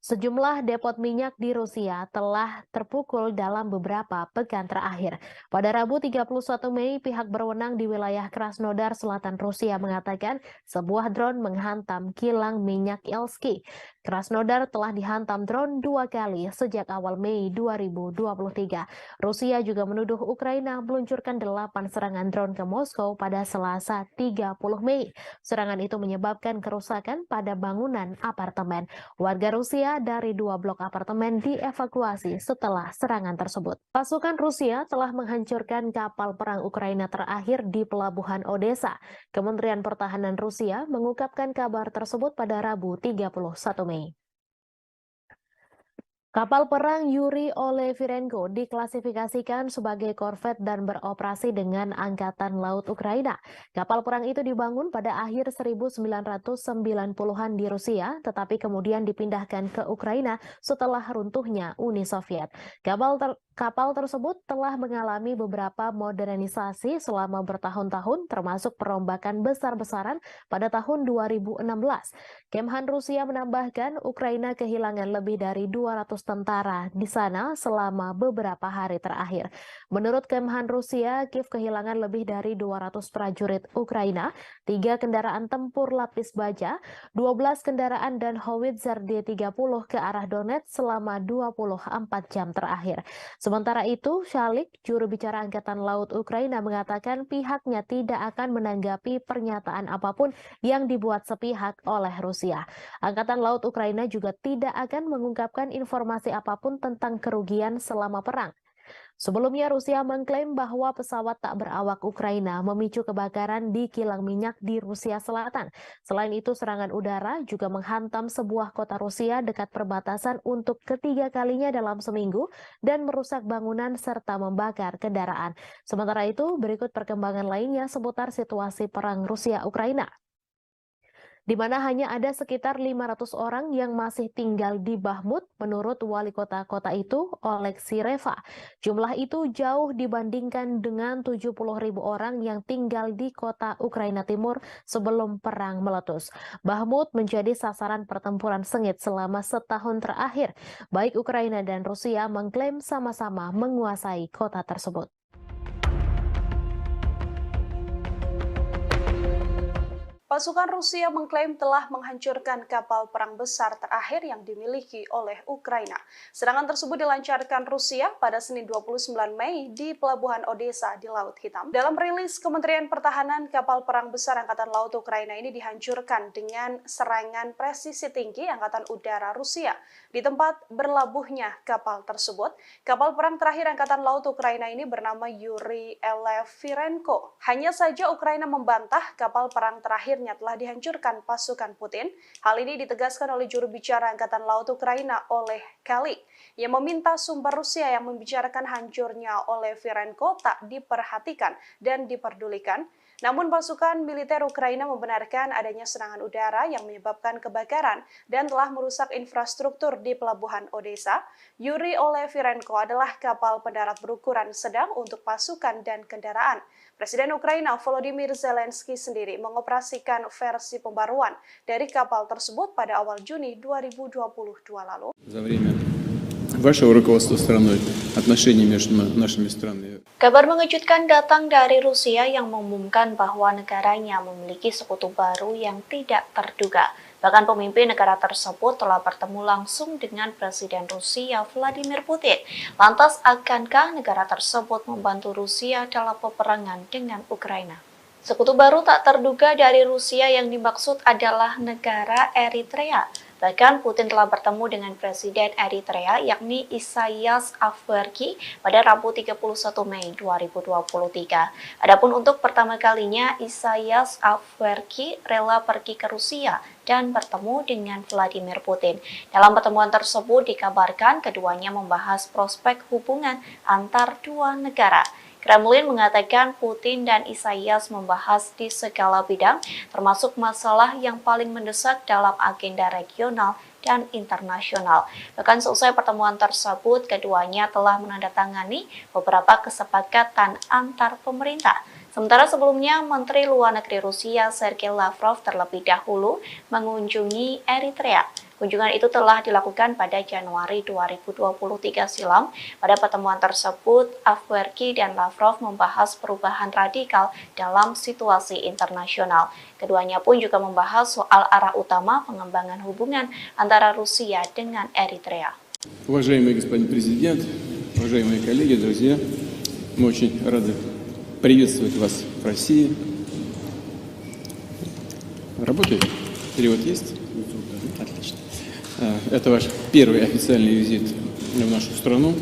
Sejumlah depot minyak di Rusia telah terpukul dalam beberapa pekan terakhir. Pada Rabu 31 Mei, pihak berwenang di wilayah Krasnodar Selatan Rusia mengatakan sebuah drone menghantam kilang minyak Elsky. Krasnodar telah dihantam drone 2 kali sejak awal Mei 2023. Rusia juga menuduh Ukraina meluncurkan 8 serangan drone ke Moskow pada Selasa 30 Mei. Serangan itu menyebabkan kerusakan pada bangunan apartemen. Warga Rusia dari 2 blok apartemen dievakuasi setelah serangan tersebut. Pasukan Rusia telah menghancurkan kapal perang Ukraina terakhir di pelabuhan Odessa. Kementerian Pertahanan Rusia mengungkapkan kabar tersebut pada Rabu 31 Mei. Kapal perang Yuri Olefirenko diklasifikasikan sebagai korvet dan beroperasi dengan Angkatan Laut Ukraina. Kapal perang itu dibangun pada akhir 1990-an di Rusia, tetapi kemudian dipindahkan ke Ukraina setelah runtuhnya Uni Soviet. Kapal tersebut telah mengalami beberapa modernisasi selama bertahun-tahun, termasuk perombakan besar-besaran pada tahun 2016. Kemhan Rusia menambahkan Ukraina kehilangan lebih dari 200 tentara di sana selama beberapa hari terakhir. Menurut Kemhan Rusia, Kiev kehilangan lebih dari 200 prajurit Ukraina, 3 kendaraan tempur lapis baja, 12 kendaraan dan howitzer D-30 ke arah Donetsk selama 24 jam terakhir. Sementara itu, Shalik, juru bicara Angkatan Laut Ukraina, mengatakan pihaknya tidak akan menanggapi pernyataan apapun yang dibuat sepihak oleh Rusia. Angkatan Laut Ukraina juga tidak akan mengungkapkan informasi apapun tentang kerugian selama perang. Sebelumnya, Rusia mengklaim bahwa pesawat tak berawak Ukraina memicu kebakaran di kilang minyak di Rusia Selatan. Selain itu, serangan udara juga menghantam sebuah kota Rusia dekat perbatasan untuk ketiga kalinya dalam seminggu dan merusak bangunan serta membakar kendaraan. Sementara itu, berikut perkembangan lainnya seputar situasi perang Rusia-Ukraina, di mana hanya ada sekitar 500 orang yang masih tinggal di Bahmut menurut wali kota itu, Oleksiy Reva. Jumlah itu jauh dibandingkan dengan 70.000 orang yang tinggal di kota Ukraina Timur sebelum perang meletus. Bahmut menjadi sasaran pertempuran sengit selama setahun terakhir. Baik Ukraina dan Rusia mengklaim sama-sama menguasai kota tersebut. Pasukan Rusia mengklaim telah menghancurkan kapal perang besar terakhir yang dimiliki oleh Ukraina. Serangan tersebut dilancarkan Rusia pada Senin 29 Mei di Pelabuhan Odessa di Laut Hitam. Dalam rilis Kementerian Pertahanan, kapal perang besar Angkatan Laut Ukraina ini dihancurkan dengan serangan presisi tinggi Angkatan Udara Rusia. Di tempat berlabuhnya kapal tersebut, kapal perang terakhir Angkatan Laut Ukraina ini bernama Yuri Olefirenko. Hanya saja Ukraina membantah kapal perang terakhir telah dihancurkan pasukan Putin. Hal ini ditegaskan oleh juru bicara Angkatan Laut Ukraina oleh Kalik, yang meminta sumber Rusia yang membicarakan hancurnya Olefirenko tak diperhatikan dan diperdulikan. Namun pasukan militer Ukraina membenarkan adanya serangan udara yang menyebabkan kebakaran dan telah merusak infrastruktur di Pelabuhan Odessa. Yuri Olefirenko adalah kapal pendarat berukuran sedang untuk pasukan dan kendaraan. Presiden Ukraina Volodymyr Zelensky sendiri mengoperasikan versi pembaruan dari kapal tersebut pada awal Juni 2022 lalu. Вашего руководства страной, отношения между нашими странами. Kabar mengejutkan datang dari Rusia yang mengumumkan bahwa negaranya memiliki sekutu baru yang tidak terduga. Bahkan pemimpin negara tersebut telah bertemu langsung dengan Presiden Rusia Vladimir Putin. Lantas, akankah negara tersebut membantu Rusia dalam peperangan dengan Ukraina? Sekutu baru tak terduga dari Rusia yang dimaksud adalah negara Eritrea. Bahkan Putin telah bertemu dengan Presiden Eritrea yakni Isaias Afwerki pada Rabu 31 Mei 2023. Adapun untuk pertama kalinya Isaias Afwerki rela pergi ke Rusia dan bertemu dengan Vladimir Putin. Dalam pertemuan tersebut dikabarkan keduanya membahas prospek hubungan antar dua negara. Kremlin mengatakan Putin dan Isaias membahas di segala bidang, termasuk masalah yang paling mendesak dalam agenda regional dan internasional. Bahkan seusai pertemuan tersebut, keduanya telah menandatangani beberapa kesepakatan antar pemerintah. Sementara sebelumnya, Menteri Luar Negeri Rusia Sergei Lavrov terlebih dahulu mengunjungi Eritrea. Kunjungan itu telah dilakukan pada Januari 2023 silam. Pada pertemuan tersebut, Afwerki dan Lavrov membahas perubahan radikal dalam situasi internasional. Keduanya pun juga membahas soal arah utama pengembangan hubungan antara Rusia dengan Eritrea. Уважаемый господин президент, уважаемые коллеги, друзья, мы очень рады приветствовать вас в России. Работает? Перевод есть? Отлично. Это ваш первый официальный визит в нашу страну.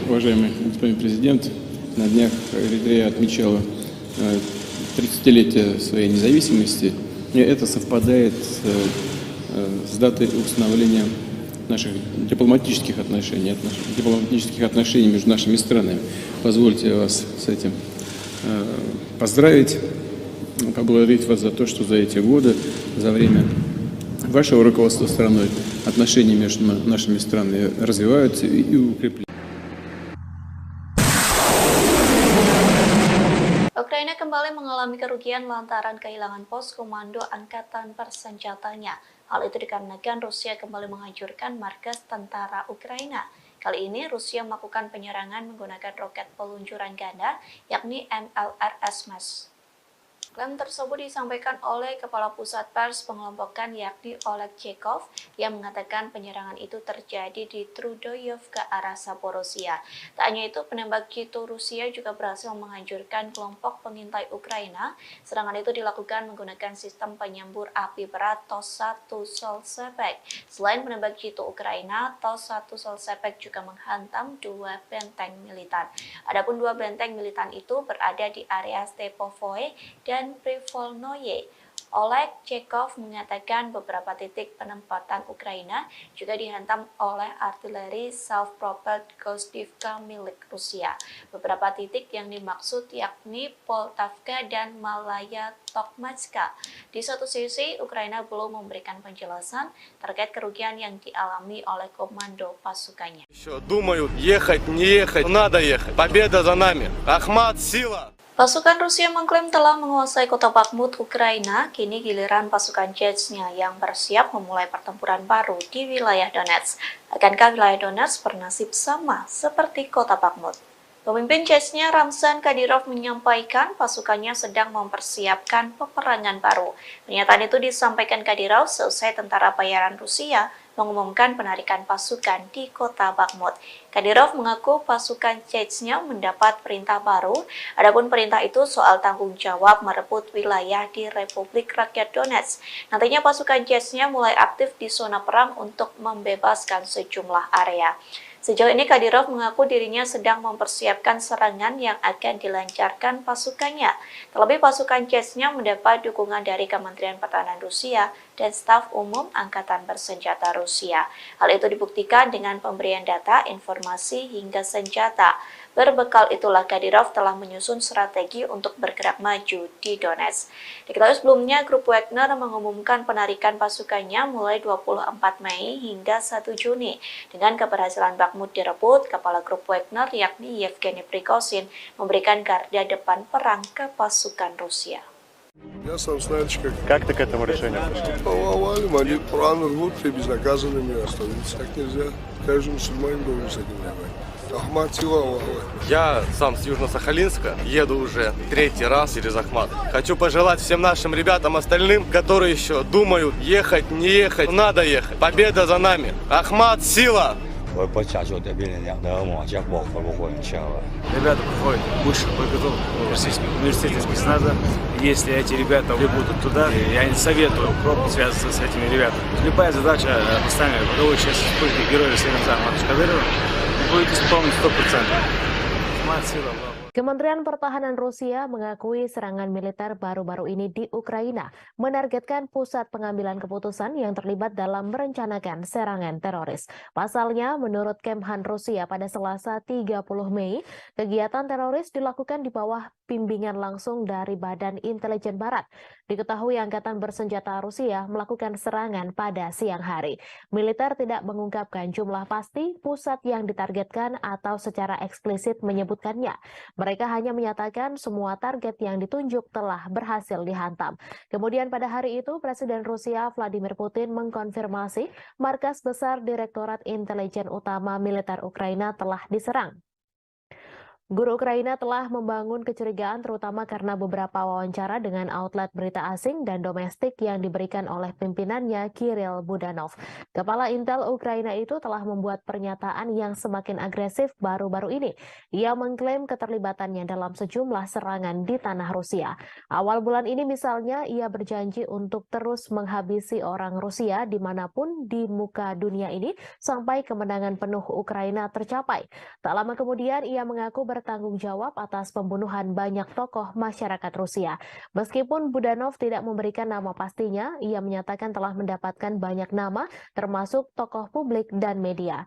Уважаемый господин президент, на днях Эритрея отмечала 30-летие своей независимости. И это совпадает с датой установления наших дипломатических отношений между нашими странами. Позвольте вас с этим поздравить, поблагодарить вас за то, что за эти годы, за время вашего руководства страной, отношения между нашими странами развиваются и укрепляются. Ukraina kembali mengalami kerugian lantaran kehilangan pos komando angkatan bersenjatanya. Hal itu dikarenakan Rusia kembali menghancurkan markas tentara Ukraina. Kali ini Rusia melakukan penyerangan menggunakan roket peluncuran ganda, yakni MLRS. Klaim tersebut disampaikan oleh Kepala Pusat Pers Pengelompokan yakni Oleg Chekov yang mengatakan penyerangan itu terjadi di Trudoyov ke arah Zaporozhia. Tak hanya itu, penembak jitu Rusia juga berhasil menghancurkan kelompok pengintai Ukraina. Serangan itu dilakukan menggunakan sistem penyembur api berat TOS-1 Solsepek. Selain penembak jitu Ukraina, TOS-1 Solsepek juga menghantam 2 benteng militan. Adapun 2 benteng militan itu berada di area Stepovoe dan Privolnoye. Oleg Chekov mengatakan beberapa titik penempatan Ukraina juga dihantam oleh artileri self-propelled Gostivka milik Rusia. Beberapa titik yang dimaksud yakni Poltavka dan Malaya Tokmatska. Di satu sisi, Ukraina belum memberikan penjelasan terkait kerugian yang dialami oleh komando pasukannya. Думают, ехать, не ехать, надо ехать. Победа за нами. Ахмат, сила! Pasukan Rusia mengklaim telah menguasai kota Bakhmut, Ukraina. Kini giliran pasukan Chechnya yang bersiap memulai pertempuran baru di wilayah Donetsk. Akankah wilayah Donetsk bernasib sama seperti kota Bakhmut? Pemimpin Chechnya Ramzan Kadyrov menyampaikan pasukannya sedang mempersiapkan peperangan baru. Pernyataan itu disampaikan Kadyrov seusai tentara bayaran Rusia mengumumkan penarikan pasukan di kota Bakhmut. Kadyrov mengaku pasukan Chechnya mendapat perintah baru, adapun perintah itu soal tanggung jawab merebut wilayah di Republik Rakyat Donetsk. Nantinya pasukan Chechnya mulai aktif di zona perang untuk membebaskan sejumlah area. Sejauh ini Kadyrov mengaku dirinya sedang mempersiapkan serangan yang akan dilancarkan pasukannya. Terlebih pasukan Chechnya mendapat dukungan dari Kementerian Pertahanan Rusia dan staf umum Angkatan Bersenjata Rusia. Hal itu dibuktikan dengan pemberian data, informasi, hingga senjata. Berbekal itulah Kadyrov telah menyusun strategi untuk bergerak maju di Donetsk. Diketahui sebelumnya, grup Wagner mengumumkan penarikan pasukannya mulai 24 Mei hingga 1 Juni. Dengan keberhasilan Bakhmut direbut, kepala grup Wagner yakni Yevgeny Prigozhin memberikan garda depan perang ke pasukan Rusia. Я сам знаешь, Как ты к этому решению пришел? повалим, они планы рвут и безнаказанными остановиться. Так нельзя. Каждый мусульманин должен с этим воевать. Ахмат, сила, Аллаху Акбар. Я сам с Южно-Сахалинска, еду уже 3-й раз через Ахмат. Хочу пожелать всем нашим ребятам остальным, которые еще думают, ехать, не ехать, надо ехать. Победа за нами. Ахмат, сила! Ребята проходят высшую подготовку в Российском университете спецназа. Если эти ребята прибудут туда, я не советую пробовать связываться с этими ребятами. Любая задача поставлена в боевой части сколько героев Рамзана Кадырова будет исполнена 100%. Ахмат, сила, Аллах. Kementerian Pertahanan Rusia mengakui serangan militer baru-baru ini di Ukraina menargetkan pusat pengambilan keputusan yang terlibat dalam merencanakan serangan teroris. Pasalnya, menurut Kemhan Rusia pada Selasa 30 Mei, kegiatan teroris dilakukan di bawah bimbingan langsung dari Badan Intelijen Barat. Diketahui Angkatan Bersenjata Rusia melakukan serangan pada siang hari. Militer tidak mengungkapkan jumlah pasti pusat yang ditargetkan atau secara eksplisit menyebutkannya. Mereka hanya menyatakan semua target yang ditunjuk telah berhasil dihantam. Kemudian pada hari itu, Presiden Rusia Vladimir Putin mengkonfirmasi markas besar Direktorat Intelijen Utama Militer Ukraina telah diserang. Guru Ukraina telah membangun kecurigaan terutama karena beberapa wawancara dengan outlet berita asing dan domestik yang diberikan oleh pimpinannya Kirill Budanov. Kepala Intel Ukraina itu telah membuat pernyataan yang semakin agresif baru-baru ini. Ia mengklaim keterlibatannya dalam sejumlah serangan di tanah Rusia. Awal bulan ini misalnya ia berjanji untuk terus menghabisi orang Rusia dimanapun di muka dunia ini sampai kemenangan penuh Ukraina tercapai. Tak lama kemudian ia mengaku bertanggung jawab atas pembunuhan banyak tokoh masyarakat Rusia. Meskipun Budanov tidak memberikan nama pastinya, ia menyatakan telah mendapatkan banyak nama, termasuk tokoh publik dan media.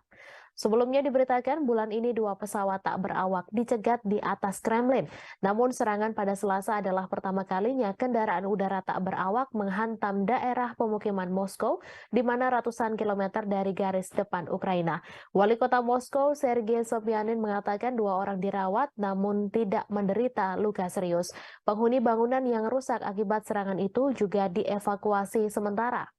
Sebelumnya diberitakan bulan ini 2 pesawat tak berawak dicegat di atas Kremlin. Namun serangan pada Selasa adalah pertama kalinya kendaraan udara tak berawak menghantam daerah pemukiman Moskow, di mana ratusan kilometer dari garis depan Ukraina. Wali kota Moskow, Sergei Sobyanin, mengatakan 2 orang dirawat namun tidak menderita luka serius. Penghuni bangunan yang rusak akibat serangan itu juga dievakuasi sementara.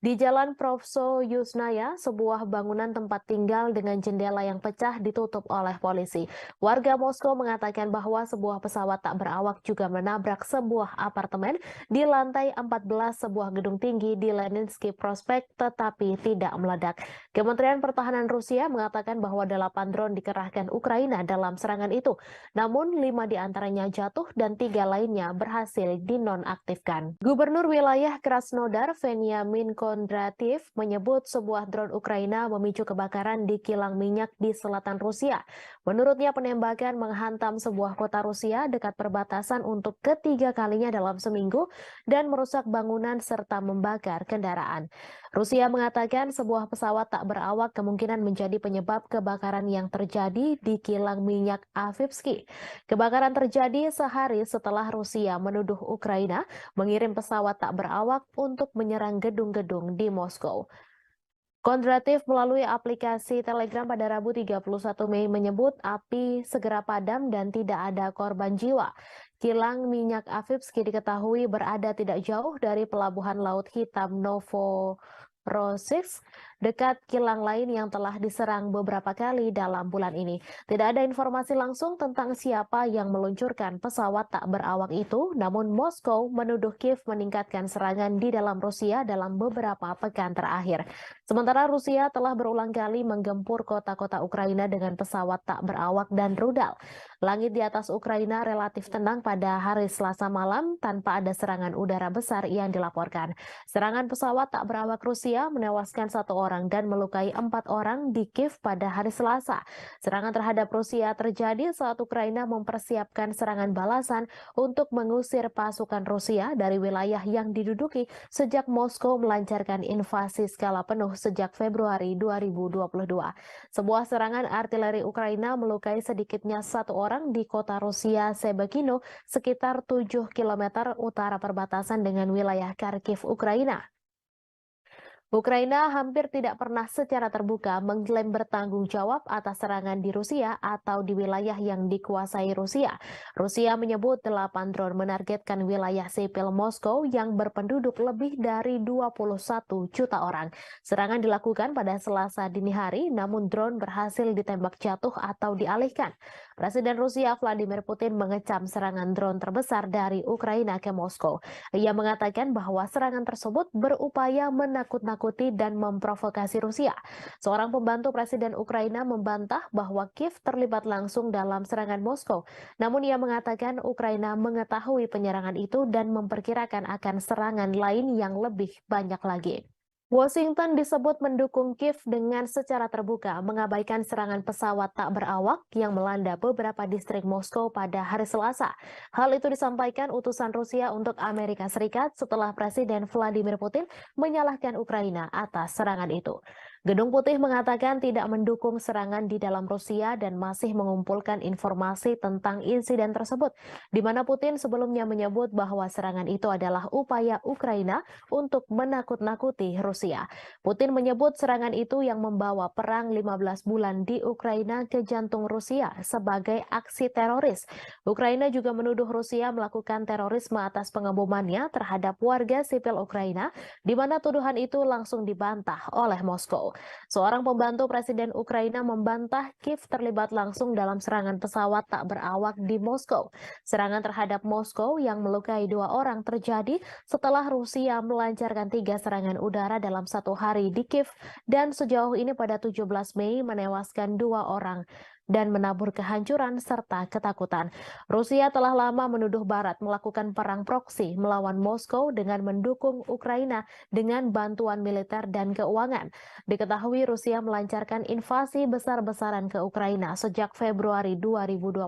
Di Jalan Provso Yusnaya, sebuah bangunan tempat tinggal dengan jendela yang pecah ditutup oleh polisi. Warga Moskow mengatakan bahwa sebuah pesawat tak berawak juga menabrak sebuah apartemen di lantai 14 sebuah gedung tinggi di Leninsky Prospect tetapi tidak meledak. Kementerian Pertahanan Rusia mengatakan bahwa 8 drone dikerahkan Ukraina dalam serangan itu. Namun 5 diantaranya jatuh dan 3 lainnya berhasil dinonaktifkan. Gubernur wilayah Krasnodar, Veniamin Kondratiev, menyebut sebuah drone Ukraina memicu kebakaran di kilang minyak di selatan Rusia. Menurutnya penembakan menghantam sebuah kota Rusia dekat perbatasan untuk ketiga kalinya dalam seminggu dan merusak bangunan serta membakar kendaraan. Rusia mengatakan sebuah pesawat tak berawak kemungkinan menjadi penyebab kebakaran yang terjadi di kilang minyak Avivsky. Kebakaran terjadi sehari setelah Rusia menuduh Ukraina mengirim pesawat tak berawak untuk menyerang gedung-gedung di Moskow. Kondratiev melalui aplikasi Telegram pada Rabu 31 Mei menyebut api segera padam dan tidak ada korban jiwa. Kilang minyak Avivsky diketahui berada tidak jauh dari pelabuhan Laut Hitam Novorossiysk, dekat kilang lain yang telah diserang beberapa kali dalam bulan ini. Tidak ada informasi langsung tentang siapa yang meluncurkan pesawat tak berawak itu, namun Moskow menuduh Kiev meningkatkan serangan di dalam Rusia dalam beberapa pekan terakhir. Sementara Rusia telah berulang kali menggempur kota-kota Ukraina dengan pesawat tak berawak dan rudal. Langit di atas Ukraina relatif tenang pada hari Selasa malam tanpa ada serangan udara besar yang dilaporkan. Serangan pesawat tak berawak Rusia menewaskan 1 orang dan melukai 4 orang di Kiev pada hari Selasa. Serangan terhadap Rusia terjadi saat Ukraina mempersiapkan serangan balasan untuk mengusir pasukan Rusia dari wilayah yang diduduki sejak Moskow melancarkan invasi skala penuh sejak Februari 2022. Sebuah serangan artileri Ukraina melukai sedikitnya 1 orang di kota Rusia Sebekino, sekitar 7 km utara perbatasan dengan wilayah Kharkiv, Ukraina. Ukraina hampir tidak pernah secara terbuka mengklaim bertanggung jawab atas serangan di Rusia atau di wilayah yang dikuasai Rusia. Rusia menyebut 8 drone menargetkan wilayah sipil Moskow yang berpenduduk lebih dari 21 juta orang. Serangan dilakukan pada Selasa dini hari, namun drone berhasil ditembak jatuh atau dialihkan. Presiden Rusia Vladimir Putin mengecam serangan drone terbesar dari Ukraina ke Moskow. Ia mengatakan bahwa serangan tersebut berupaya menakut-nakuti dan memprovokasi Rusia. Seorang pembantu Presiden Ukraina membantah bahwa Kiev terlibat langsung dalam serangan Moskow. Namun ia mengatakan Ukraina mengetahui penyerangan itu dan memperkirakan akan serangan lain yang lebih banyak lagi. Washington disebut mendukung Kiev dengan secara terbuka mengabaikan serangan pesawat tak berawak yang melanda beberapa distrik Moskow pada hari Selasa. Hal itu disampaikan utusan Rusia untuk Amerika Serikat setelah Presiden Vladimir Putin menyalahkan Ukraina atas serangan itu. Gedung Putih mengatakan tidak mendukung serangan di dalam Rusia dan masih mengumpulkan informasi tentang insiden tersebut, di mana Putin sebelumnya menyebut bahwa serangan itu adalah upaya Ukraina untuk menakut-nakuti Rusia. Putin menyebut serangan itu yang membawa perang 15 bulan di Ukraina ke jantung Rusia sebagai aksi teroris. Ukraina juga menuduh Rusia melakukan terorisme atas pengebomannya terhadap warga sipil Ukraina, di mana tuduhan itu langsung dibantah oleh Moskow. Seorang pembantu Presiden Ukraina membantah Kiev terlibat langsung dalam serangan pesawat tak berawak di Moskow. Serangan terhadap Moskow yang melukai 2 orang terjadi setelah Rusia melancarkan 3 serangan udara dalam 1 hari di Kiev dan sejauh ini pada 17 Mei menewaskan 2 orang dan menabur kehancuran serta ketakutan. Rusia telah lama menuduh Barat melakukan perang proksi melawan Moskow dengan mendukung Ukraina dengan bantuan militer dan keuangan. Diketahui Rusia melancarkan invasi besar-besaran ke Ukraina sejak Februari 2022,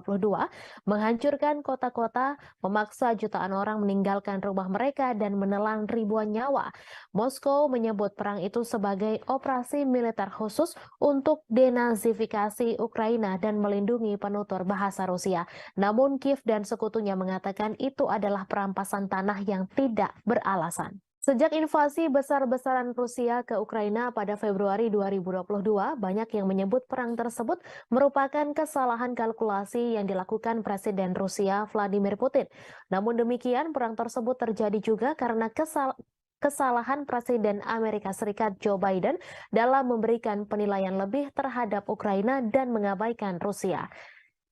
menghancurkan kota-kota, memaksa jutaan orang meninggalkan rumah mereka dan menelan ribuan nyawa. Moskow menyebut perang itu sebagai operasi militer khusus untuk denazifikasi Ukraina dan melindungi penutur bahasa Rusia. Namun Kiev dan sekutunya mengatakan itu adalah perampasan tanah yang tidak beralasan. Sejak invasi besar-besaran Rusia ke Ukraina pada Februari 2022, banyak yang menyebut perang tersebut merupakan kesalahan kalkulasi yang dilakukan Presiden Rusia Vladimir Putin. Namun demikian, perang tersebut terjadi juga karena kesalahan Presiden Amerika Serikat Joe Biden dalam memberikan penilaian lebih terhadap Ukraina dan mengabaikan Rusia.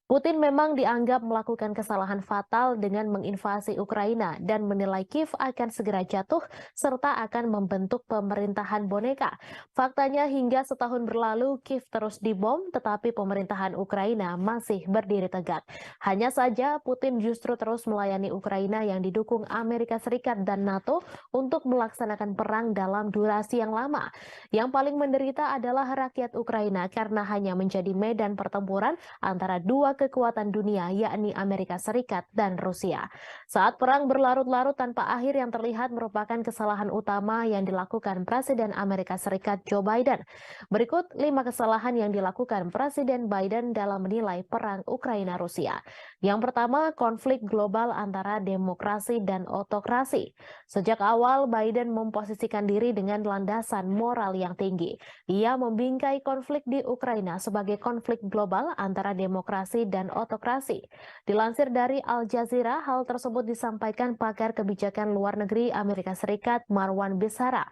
Putin memang dianggap melakukan kesalahan fatal dengan menginvasi Ukraina dan menilai Kiev akan segera jatuh serta akan membentuk pemerintahan boneka. Faktanya hingga setahun berlalu Kiev terus dibom tetapi pemerintahan Ukraina masih berdiri tegak. Hanya saja Putin justru terus melayani Ukraina yang didukung Amerika Serikat dan NATO untuk melaksanakan perang dalam durasi yang lama. Yang paling menderita adalah rakyat Ukraina karena hanya menjadi medan pertempuran antara dua kekuatan dunia yakni Amerika Serikat dan Rusia. Saat perang berlarut-larut tanpa akhir yang terlihat merupakan kesalahan utama yang dilakukan Presiden Amerika Serikat Joe Biden. Berikut 5 kesalahan yang dilakukan Presiden Biden dalam menilai perang Ukraina-Rusia. Yang pertama, konflik global antara demokrasi dan otokrasi. Sejak awal Biden memposisikan diri dengan landasan moral yang tinggi. Ia membingkai konflik di Ukraina sebagai konflik global antara demokrasi dan otokrasi. Dilansir dari Al Jazeera, hal tersebut disampaikan pakar kebijakan luar negeri Amerika Serikat Marwan Bisara.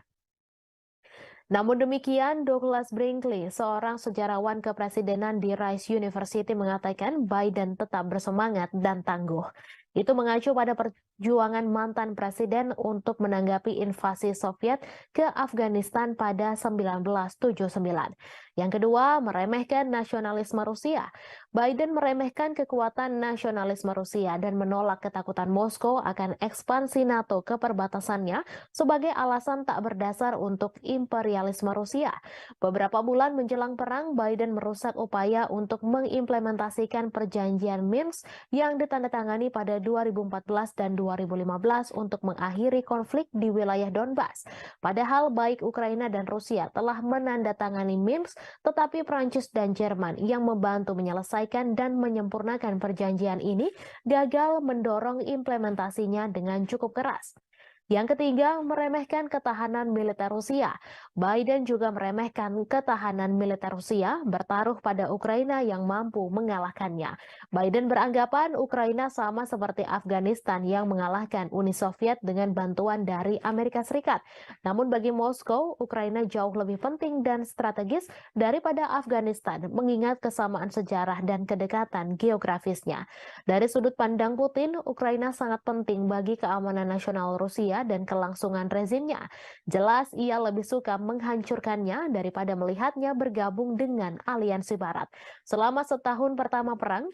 Namun demikian, Douglas Brinkley, seorang sejarawan kepresidenan di Rice University mengatakan Biden tetap bersemangat dan tangguh. Itu mengacu pada perjuangan mantan presiden untuk menanggapi invasi Soviet ke Afghanistan pada 1979. Yang kedua, meremehkan nasionalisme Rusia. Biden meremehkan kekuatan nasionalisme Rusia dan menolak ketakutan Moskow akan ekspansi NATO ke perbatasannya sebagai alasan tak berdasar untuk imperialisme Rusia. Beberapa bulan menjelang perang, Biden merusak upaya untuk mengimplementasikan perjanjian Minsk yang ditandatangani pada 2014 dan 2015 untuk mengakhiri konflik di wilayah Donbas. Padahal baik Ukraina dan Rusia telah menandatangani Minsk, tetapi Prancis dan Jerman yang membantu menyelesaikan dan menyempurnakan perjanjian ini gagal mendorong implementasinya dengan cukup keras. Yang ketiga, meremehkan ketahanan militer Rusia. Biden juga meremehkan ketahanan militer Rusia bertaruh pada Ukraina yang mampu mengalahkannya. Biden beranggapan Ukraina sama seperti Afghanistan yang mengalahkan Uni Soviet dengan bantuan dari Amerika Serikat. Namun bagi Moskow, Ukraina jauh lebih penting dan strategis daripada Afghanistan, mengingat kesamaan sejarah dan kedekatan geografisnya. Dari sudut pandang Putin, Ukraina sangat penting bagi keamanan nasional Rusia dan kelangsungan rezimnya. Jelas ia lebih suka menghancurkannya daripada melihatnya bergabung dengan aliansi Barat. Selama setahun pertama perang,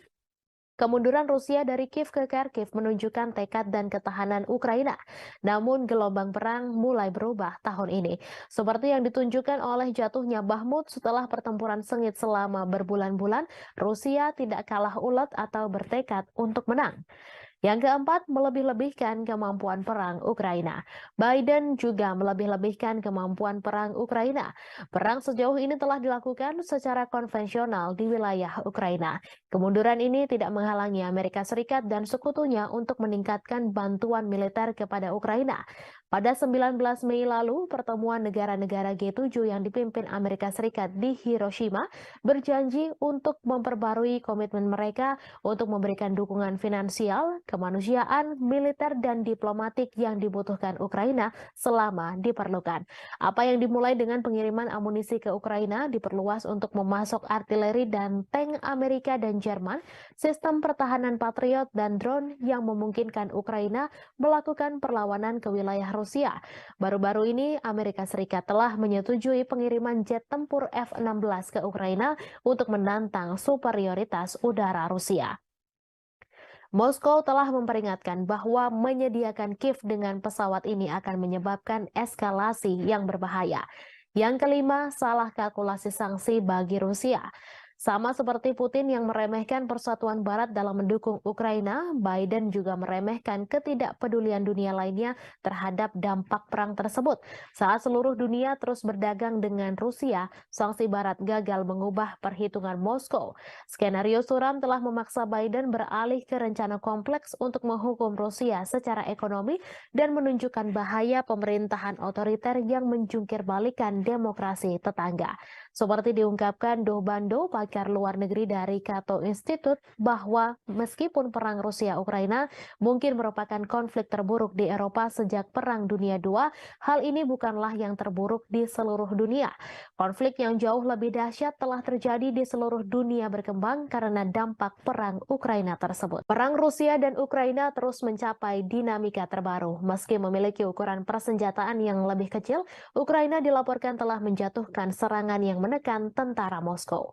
kemunduran Rusia dari Kiev ke Kharkiv menunjukkan tekad dan ketahanan Ukraina. Namun gelombang perang mulai berubah tahun ini. Seperti yang ditunjukkan oleh jatuhnya Bakhmut setelah pertempuran sengit selama berbulan-bulan, Rusia tidak kalah ulet atau bertekad untuk menang. Yang keempat, melebih-lebihkan kemampuan perang Ukraina. Biden juga melebih-lebihkan kemampuan perang Ukraina. Perang sejauh ini telah dilakukan secara konvensional di wilayah Ukraina. Kemunduran ini tidak menghalangi Amerika Serikat dan sekutunya untuk meningkatkan bantuan militer kepada Ukraina. Pada 19 Mei lalu, pertemuan negara-negara G7 yang dipimpin Amerika Serikat di Hiroshima berjanji untuk memperbarui komitmen mereka untuk memberikan dukungan finansial, kemanusiaan, militer, dan diplomatik yang dibutuhkan Ukraina selama diperlukan. Apa yang dimulai dengan pengiriman amunisi ke Ukraina diperluas untuk memasok artileri dan tank Amerika dan Jerman, sistem pertahanan Patriot, dan drone yang memungkinkan Ukraina melakukan perlawanan ke wilayah Rusia. Baru-baru ini, Amerika Serikat telah menyetujui pengiriman jet tempur F-16 ke Ukraina untuk menantang superioritas udara Rusia. Moskow telah memperingatkan bahwa menyediakan Kiev dengan pesawat ini akan menyebabkan eskalasi yang berbahaya. Yang kelima, salah kalkulasi sanksi bagi Rusia. Sama seperti Putin yang meremehkan persatuan Barat dalam mendukung Ukraina, Biden juga meremehkan ketidakpedulian dunia lainnya terhadap dampak perang tersebut. Saat seluruh dunia terus berdagang dengan Rusia, sanksi Barat gagal mengubah perhitungan Moskow. Skenario suram telah memaksa Biden beralih ke rencana kompleks untuk menghukum Rusia secara ekonomi dan menunjukkan bahaya pemerintahan otoriter yang menjungkir balikan demokrasi tetangga. Seperti diungkapkan Do Bando, pakar luar negeri dari Cato Institute, bahwa meskipun perang Rusia-Ukraina mungkin merupakan konflik terburuk di Eropa sejak Perang Dunia II, hal ini bukanlah yang terburuk di seluruh dunia. Konflik yang jauh lebih dahsyat telah terjadi di seluruh dunia berkembang karena dampak perang Ukraina tersebut. Perang Rusia dan Ukraina terus mencapai dinamika terbaru. Meski memiliki ukuran persenjataan yang lebih kecil, Ukraina dilaporkan telah menjatuhkan serangan yang menekan tentara Moskow.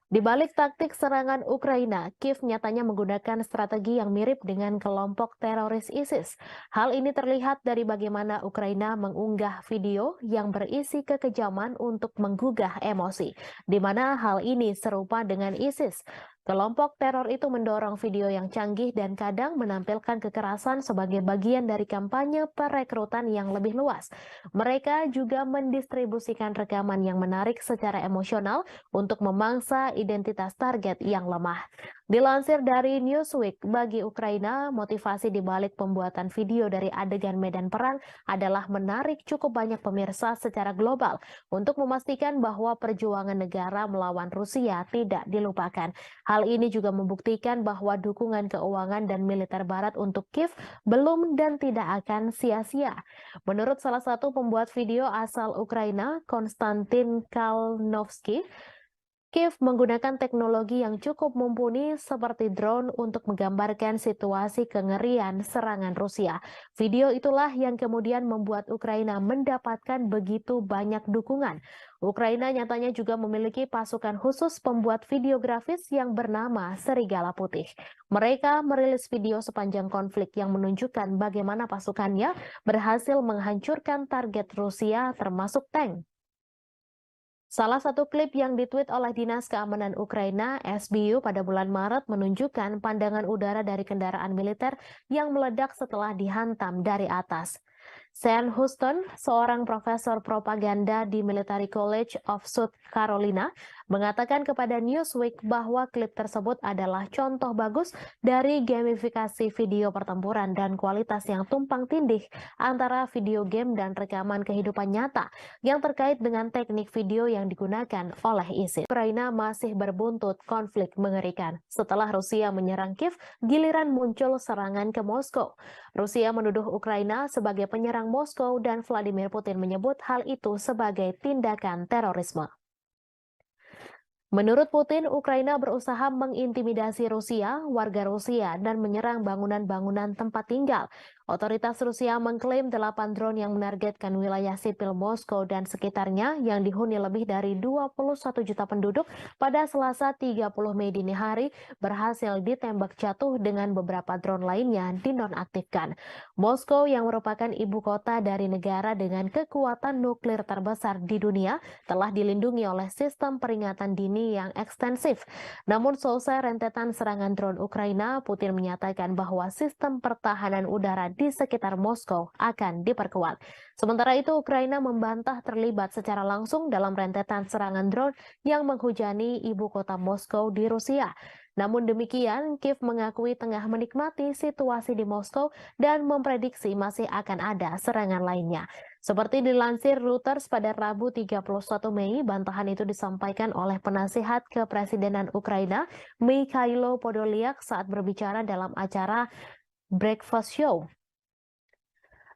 Di balik taktik serangan Ukraina, Kiev nyatanya menggunakan strategi yang mirip dengan kelompok teroris ISIS. Hal ini terlihat dari bagaimana Ukraina mengunggah video yang berisi kekejaman untuk menggugah emosi, di mana hal ini serupa dengan ISIS. Kelompok teror itu mendorong video yang canggih dan kadang menampilkan kekerasan sebagai bagian dari kampanye perekrutan yang lebih luas. Mereka juga mendistribusikan rekaman yang menarik secara emosional untuk memangsa identitas target yang lemah. Dilansir dari Newsweek, bagi Ukraina, motivasi di balik pembuatan video dari adegan medan perang adalah menarik cukup banyak pemirsa secara global untuk memastikan bahwa perjuangan negara melawan Rusia tidak dilupakan. Hal ini juga membuktikan bahwa dukungan keuangan dan militer Barat untuk Kiev belum dan tidak akan sia-sia. Menurut salah satu pembuat video asal Ukraina, Konstantin Kalnovsky, Kiev menggunakan teknologi yang cukup mumpuni seperti drone untuk menggambarkan situasi kengerian serangan Rusia. Video itulah yang kemudian membuat Ukraina mendapatkan begitu banyak dukungan. Ukraina nyatanya juga memiliki pasukan khusus pembuat video grafis yang bernama Serigala Putih. Mereka merilis video sepanjang konflik yang menunjukkan bagaimana pasukannya berhasil menghancurkan target Rusia termasuk tank. Salah satu klip yang ditweet oleh Dinas Keamanan Ukraina, SBU, pada bulan Maret menunjukkan pandangan udara dari kendaraan militer yang meledak setelah dihantam dari atas. Sean Houston, seorang profesor propaganda di Military College of South Carolina, mengatakan kepada Newsweek bahwa klip tersebut adalah contoh bagus dari gamifikasi video pertempuran dan kualitas yang tumpang tindih antara video game dan rekaman kehidupan nyata yang terkait dengan teknik video yang digunakan oleh ISIS. Ukraina masih berbuntut konflik mengerikan. Setelah Rusia menyerang Kiev, giliran muncul serangan ke Moskow. Rusia menuduh Ukraina sebagai penyerang Moskow dan Vladimir Putin menyebut hal itu sebagai tindakan terorisme. Menurut Putin, Ukraina berusaha mengintimidasi Rusia, warga Rusia, dan menyerang bangunan-bangunan tempat tinggal. Otoritas Rusia mengklaim 8 drone yang menargetkan wilayah sipil Moskow dan sekitarnya yang dihuni lebih dari 21 juta penduduk pada Selasa 30 Mei dini hari berhasil ditembak jatuh dengan beberapa drone lainnya dinonaktifkan. Moskow yang merupakan ibu kota dari negara dengan kekuatan nuklir terbesar di dunia telah dilindungi oleh sistem peringatan dini yang ekstensif. Namun selesai rentetan serangan drone Ukraina, Putin menyatakan bahwa sistem pertahanan udara di sekitar Moskow akan diperkuat. Sementara itu, Ukraina membantah terlibat secara langsung dalam rentetan serangan drone yang menghujani ibu kota Moskow di Rusia. Namun demikian, Kiev mengakui tengah menikmati situasi di Moskow dan memprediksi masih akan ada serangan lainnya. Seperti dilansir Reuters pada Rabu 31 Mei, bantahan itu disampaikan oleh penasihat kepresidenan Ukraina, Mikhailo Podolyak saat berbicara dalam acara Breakfast Show.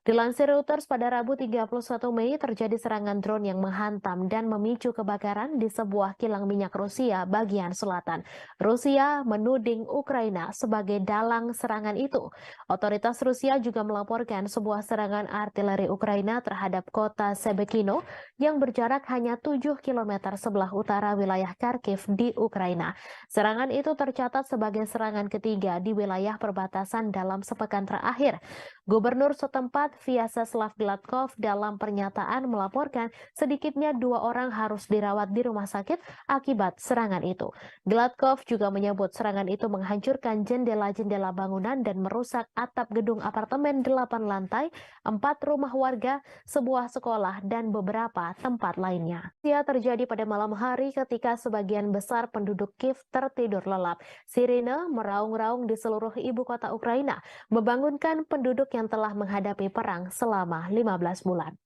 Dilansir Reuters pada Rabu 31 Mei terjadi serangan drone yang menghantam dan memicu kebakaran di sebuah kilang minyak Rusia bagian selatan. Rusia menuding Ukraina sebagai dalang serangan itu. Otoritas Rusia juga melaporkan sebuah serangan artileri Ukraina terhadap kota Shebekino yang berjarak hanya 7 km sebelah utara wilayah Kharkiv di Ukraina. Serangan itu tercatat sebagai serangan ketiga di wilayah perbatasan dalam sepekan terakhir. Gubernur setempat Vyacheslav Gladkov dalam pernyataan melaporkan sedikitnya 2 orang harus dirawat di rumah sakit akibat serangan itu. Gladkov juga menyebut serangan itu menghancurkan jendela-jendela bangunan dan merusak atap gedung apartemen 8 lantai, 4 rumah warga, sebuah sekolah, dan beberapa tempat lainnya. Ia terjadi pada malam hari ketika sebagian besar penduduk Kiev tertidur lelap. Sirine meraung-raung di seluruh ibu kota Ukraina, membangunkan penduduk yang telah menghadapi perang selama 15 bulan.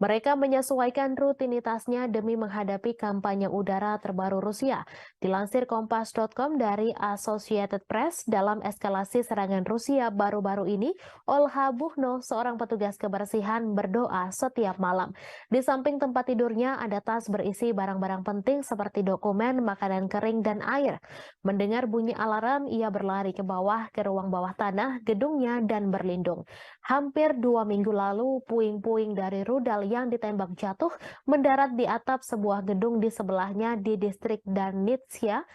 Mereka menyesuaikan rutinitasnya demi menghadapi kampanye udara terbaru Rusia. Dilansir Kompas.com dari Associated Press, dalam eskalasi serangan Rusia baru-baru ini, Olha Buchno, seorang petugas kebersihan, berdoa setiap malam. Di samping tempat tidurnya ada tas berisi barang-barang penting seperti dokumen, makanan kering, dan air. Mendengar bunyi alarm, ia berlari ke bawah ke ruang bawah tanah gedungnya dan berlindung. Hampir 2 minggu lalu, puing-puing dari rudal yang ditembak jatuh mendarat di atap sebuah gedung di sebelahnya di distrik Darnitsia,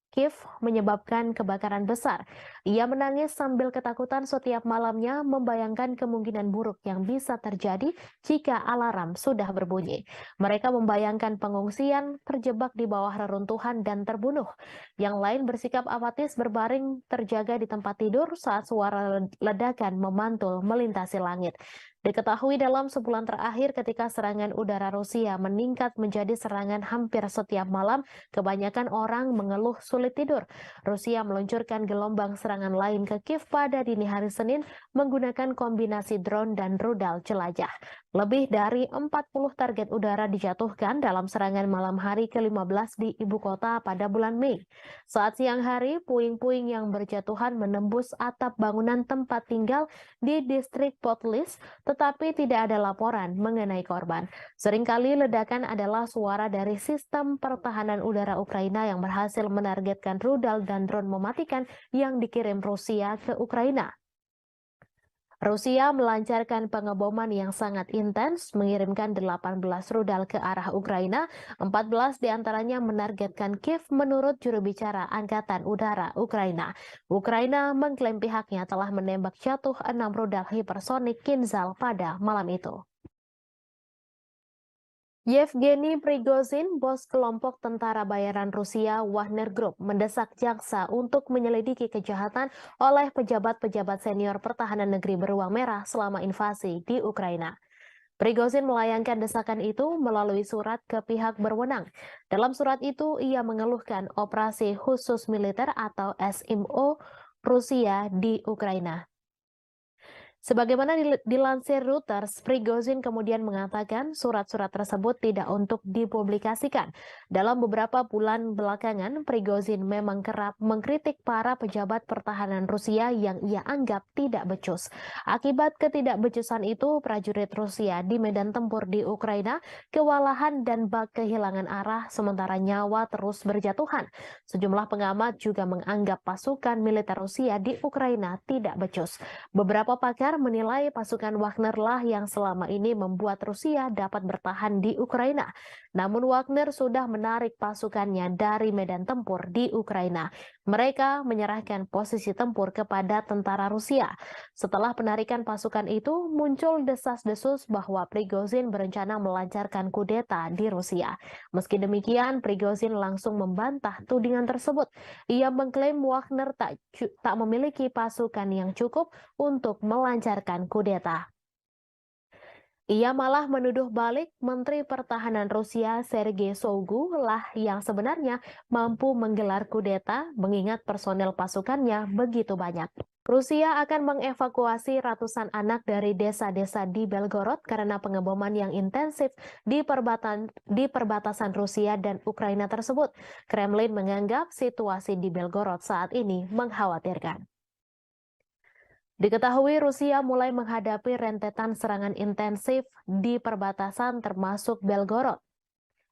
Kiev, menyebabkan kebakaran besar. Ia menangis sambil ketakutan setiap malamnya, membayangkan kemungkinan buruk yang bisa terjadi jika alarm sudah berbunyi. Mereka membayangkan pengungsian, terjebak di bawah reruntuhan, dan terbunuh. Yang lain bersikap apatis berbaring terjaga di tempat tidur saat suara ledakan memantul melintasi langit. Diketahui dalam sebulan terakhir ketika serangan udara Rusia meningkat menjadi serangan hampir setiap malam, kebanyakan orang mengeluh sulit tidur. Rusia meluncurkan gelombang serangan lain ke Kiev pada dini hari Senin menggunakan kombinasi drone dan rudal jelajah. Lebih dari 40 target udara dijatuhkan dalam serangan malam hari ke-15 di ibu kota pada bulan Mei. Saat siang hari, puing-puing yang berjatuhan menembus atap bangunan tempat tinggal di distrik Potlis, tetapi tidak ada laporan mengenai korban. Seringkali ledakan adalah suara dari sistem pertahanan udara Ukraina yang berhasil menargetkan rudal dan drone mematikan yang dikirim Rusia ke Ukraina. Rusia melancarkan pengeboman yang sangat intens, mengirimkan 18 rudal ke arah Ukraina, 14 diantaranya menargetkan Kiev menurut juru bicara Angkatan Udara Ukraina. Ukraina mengklaim pihaknya telah menembak jatuh 6 rudal hipersonik Kinzhal pada malam itu. Yevgeny Prigozhin, bos kelompok tentara bayaran Rusia Wagner Group, mendesak jaksa untuk menyelidiki kejahatan oleh pejabat-pejabat senior pertahanan negeri beruang merah selama invasi di Ukraina. Prigozhin melayangkan desakan itu melalui surat ke pihak berwenang. Dalam surat itu, ia mengeluhkan operasi khusus militer atau SMO Rusia di Ukraina. Sebagaimana dilansir Reuters, Prigozhin kemudian mengatakan surat-surat tersebut tidak untuk dipublikasikan. Dalam beberapa bulan belakangan, Prigozhin memang kerap mengkritik para pejabat pertahanan Rusia yang ia anggap tidak becus. Akibat ketidakbecusan itu, prajurit Rusia di medan tempur di Ukraina kewalahan dan bak kehilangan arah sementara nyawa terus berjatuhan. Sejumlah pengamat juga menganggap pasukan militer Rusia di Ukraina tidak becus. Beberapa pakar menilai pasukan Wagner lah yang selama ini membuat Rusia dapat bertahan di Ukraina. Namun Wagner sudah menarik pasukannya dari medan tempur di Ukraina. Mereka menyerahkan posisi tempur kepada tentara Rusia. Setelah penarikan pasukan itu, muncul desas-desus bahwa Prigozhin berencana melancarkan kudeta di Rusia. Meski demikian, Prigozhin langsung membantah tudingan tersebut. Ia mengklaim Wagner tak memiliki pasukan yang cukup untuk melancarkan kudeta. Ia malah menuduh balik Menteri Pertahanan Rusia Sergei Shoigu lah yang sebenarnya mampu menggelar kudeta mengingat personel pasukannya begitu banyak. Rusia akan mengevakuasi ratusan anak dari desa-desa di Belgorod karena pengeboman yang intensif di perbatasan Rusia dan Ukraina tersebut. Kremlin menganggap situasi di Belgorod saat ini mengkhawatirkan. Diketahui Rusia mulai menghadapi rentetan serangan intensif di perbatasan termasuk Belgorod.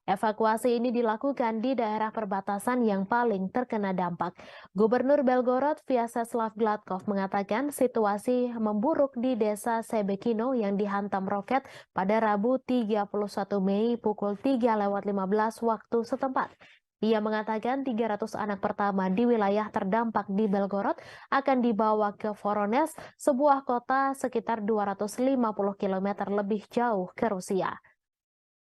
Evakuasi ini dilakukan di daerah perbatasan yang paling terkena dampak. Gubernur Belgorod Vyacheslav Gladkov mengatakan situasi memburuk di desa Sebekino yang dihantam roket pada Rabu 31 Mei pukul 3:15 waktu setempat. Ia mengatakan 300 anak pertama di wilayah terdampak di Belgorod akan dibawa ke Voronezh, sebuah kota sekitar 250 km lebih jauh ke Rusia.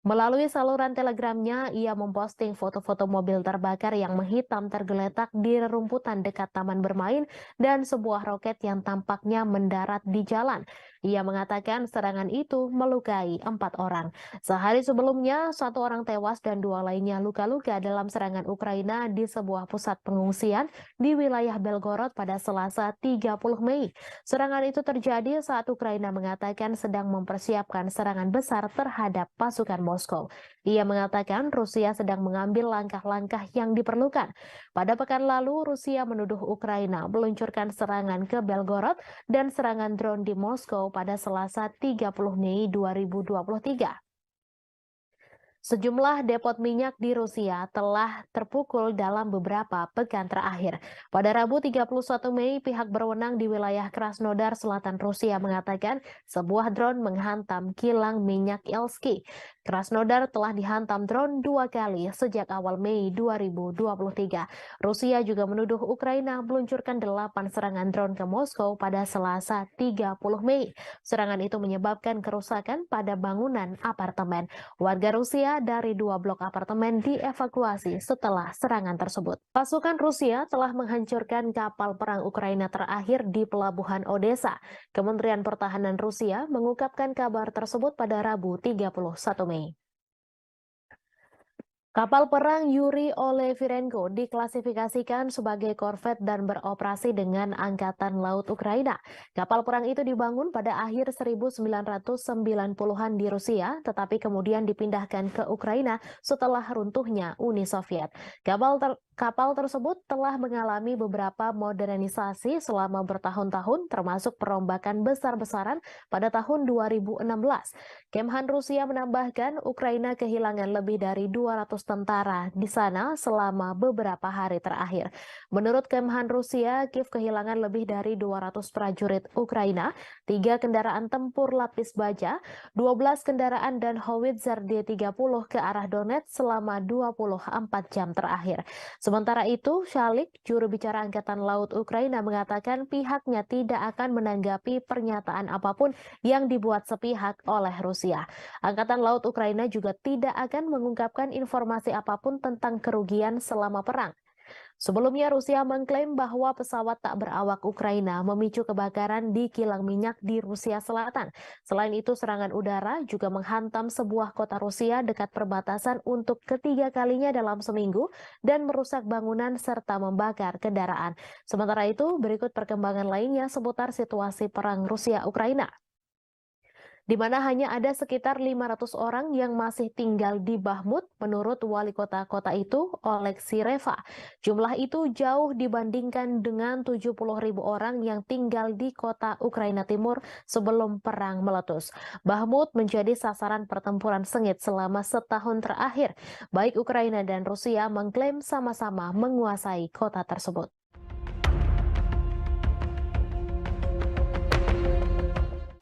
Melalui saluran telegramnya, ia memposting foto-foto mobil terbakar yang menghitam tergeletak di rerumputan dekat taman bermain dan sebuah roket yang tampaknya mendarat di jalan. Ia mengatakan serangan itu melukai 4 orang. Sehari sebelumnya, 1 orang tewas dan 2 lainnya luka-luka dalam serangan Ukraina di sebuah pusat pengungsian di wilayah Belgorod pada Selasa 30 Mei. Serangan itu terjadi saat Ukraina mengatakan sedang mempersiapkan serangan besar terhadap pasukan Moskow. Ia mengatakan Rusia sedang mengambil langkah-langkah yang diperlukan. Pada pekan lalu, Rusia menuduh Ukraina meluncurkan serangan ke Belgorod dan serangan drone di Moskow pada Selasa 30 Mei 2023. Sejumlah depot minyak di Rusia telah terpukul dalam beberapa pekan terakhir. Pada Rabu 31 Mei, pihak berwenang di wilayah Krasnodar Selatan Rusia mengatakan sebuah drone menghantam kilang minyak Elsky. Krasnodar telah dihantam drone 2 kali sejak awal Mei 2023. Rusia juga menuduh Ukraina meluncurkan 8 serangan drone ke Moskow pada Selasa 30 Mei. Serangan itu menyebabkan kerusakan pada bangunan apartemen. Warga Rusia dari 2 blok apartemen dievakuasi setelah serangan tersebut. Pasukan Rusia telah menghancurkan kapal perang Ukraina terakhir di pelabuhan Odessa. Kementerian Pertahanan Rusia mengungkapkan kabar tersebut pada Rabu 31 Mei. Kapal perang Yuri Olefirenko diklasifikasikan sebagai korvet dan beroperasi dengan Angkatan Laut Ukraina. Kapal perang itu dibangun pada akhir 1990-an di Rusia, tetapi kemudian dipindahkan ke Ukraina setelah runtuhnya Uni Soviet. Kapal tersebut telah mengalami beberapa modernisasi selama bertahun-tahun, termasuk perombakan besar-besaran pada tahun 2016. Kemhan Rusia menambahkan Ukraina kehilangan lebih dari 200 tentara di sana selama beberapa hari terakhir. Menurut Kemhan Rusia, Kiev kehilangan lebih dari 200 prajurit Ukraina, 3 kendaraan tempur lapis baja, 12 kendaraan dan howitzer D-30 ke arah Donetsk selama 24 jam terakhir. Sementara itu, Shalik, juru bicara Angkatan Laut Ukraina, mengatakan pihaknya tidak akan menanggapi pernyataan apapun yang dibuat sepihak oleh Rusia. Angkatan Laut Ukraina juga tidak akan mengungkapkan informasi apapun tentang kerugian selama perang. Sebelumnya, Rusia mengklaim bahwa pesawat tak berawak Ukraina memicu kebakaran di kilang minyak di Rusia Selatan. Selain itu, serangan udara juga menghantam sebuah kota Rusia dekat perbatasan untuk ketiga kalinya dalam seminggu dan merusak bangunan serta membakar kendaraan. Sementara itu, berikut perkembangan lainnya seputar situasi perang Rusia-Ukraina, di mana hanya ada sekitar 500 orang yang masih tinggal di Bahmut menurut wali kota itu, Oleksiy Reva. Jumlah itu jauh dibandingkan dengan 70.000 orang yang tinggal di kota Ukraina Timur sebelum perang meletus. Bahmut menjadi sasaran pertempuran sengit selama setahun terakhir. Baik Ukraina dan Rusia mengklaim sama-sama menguasai kota tersebut.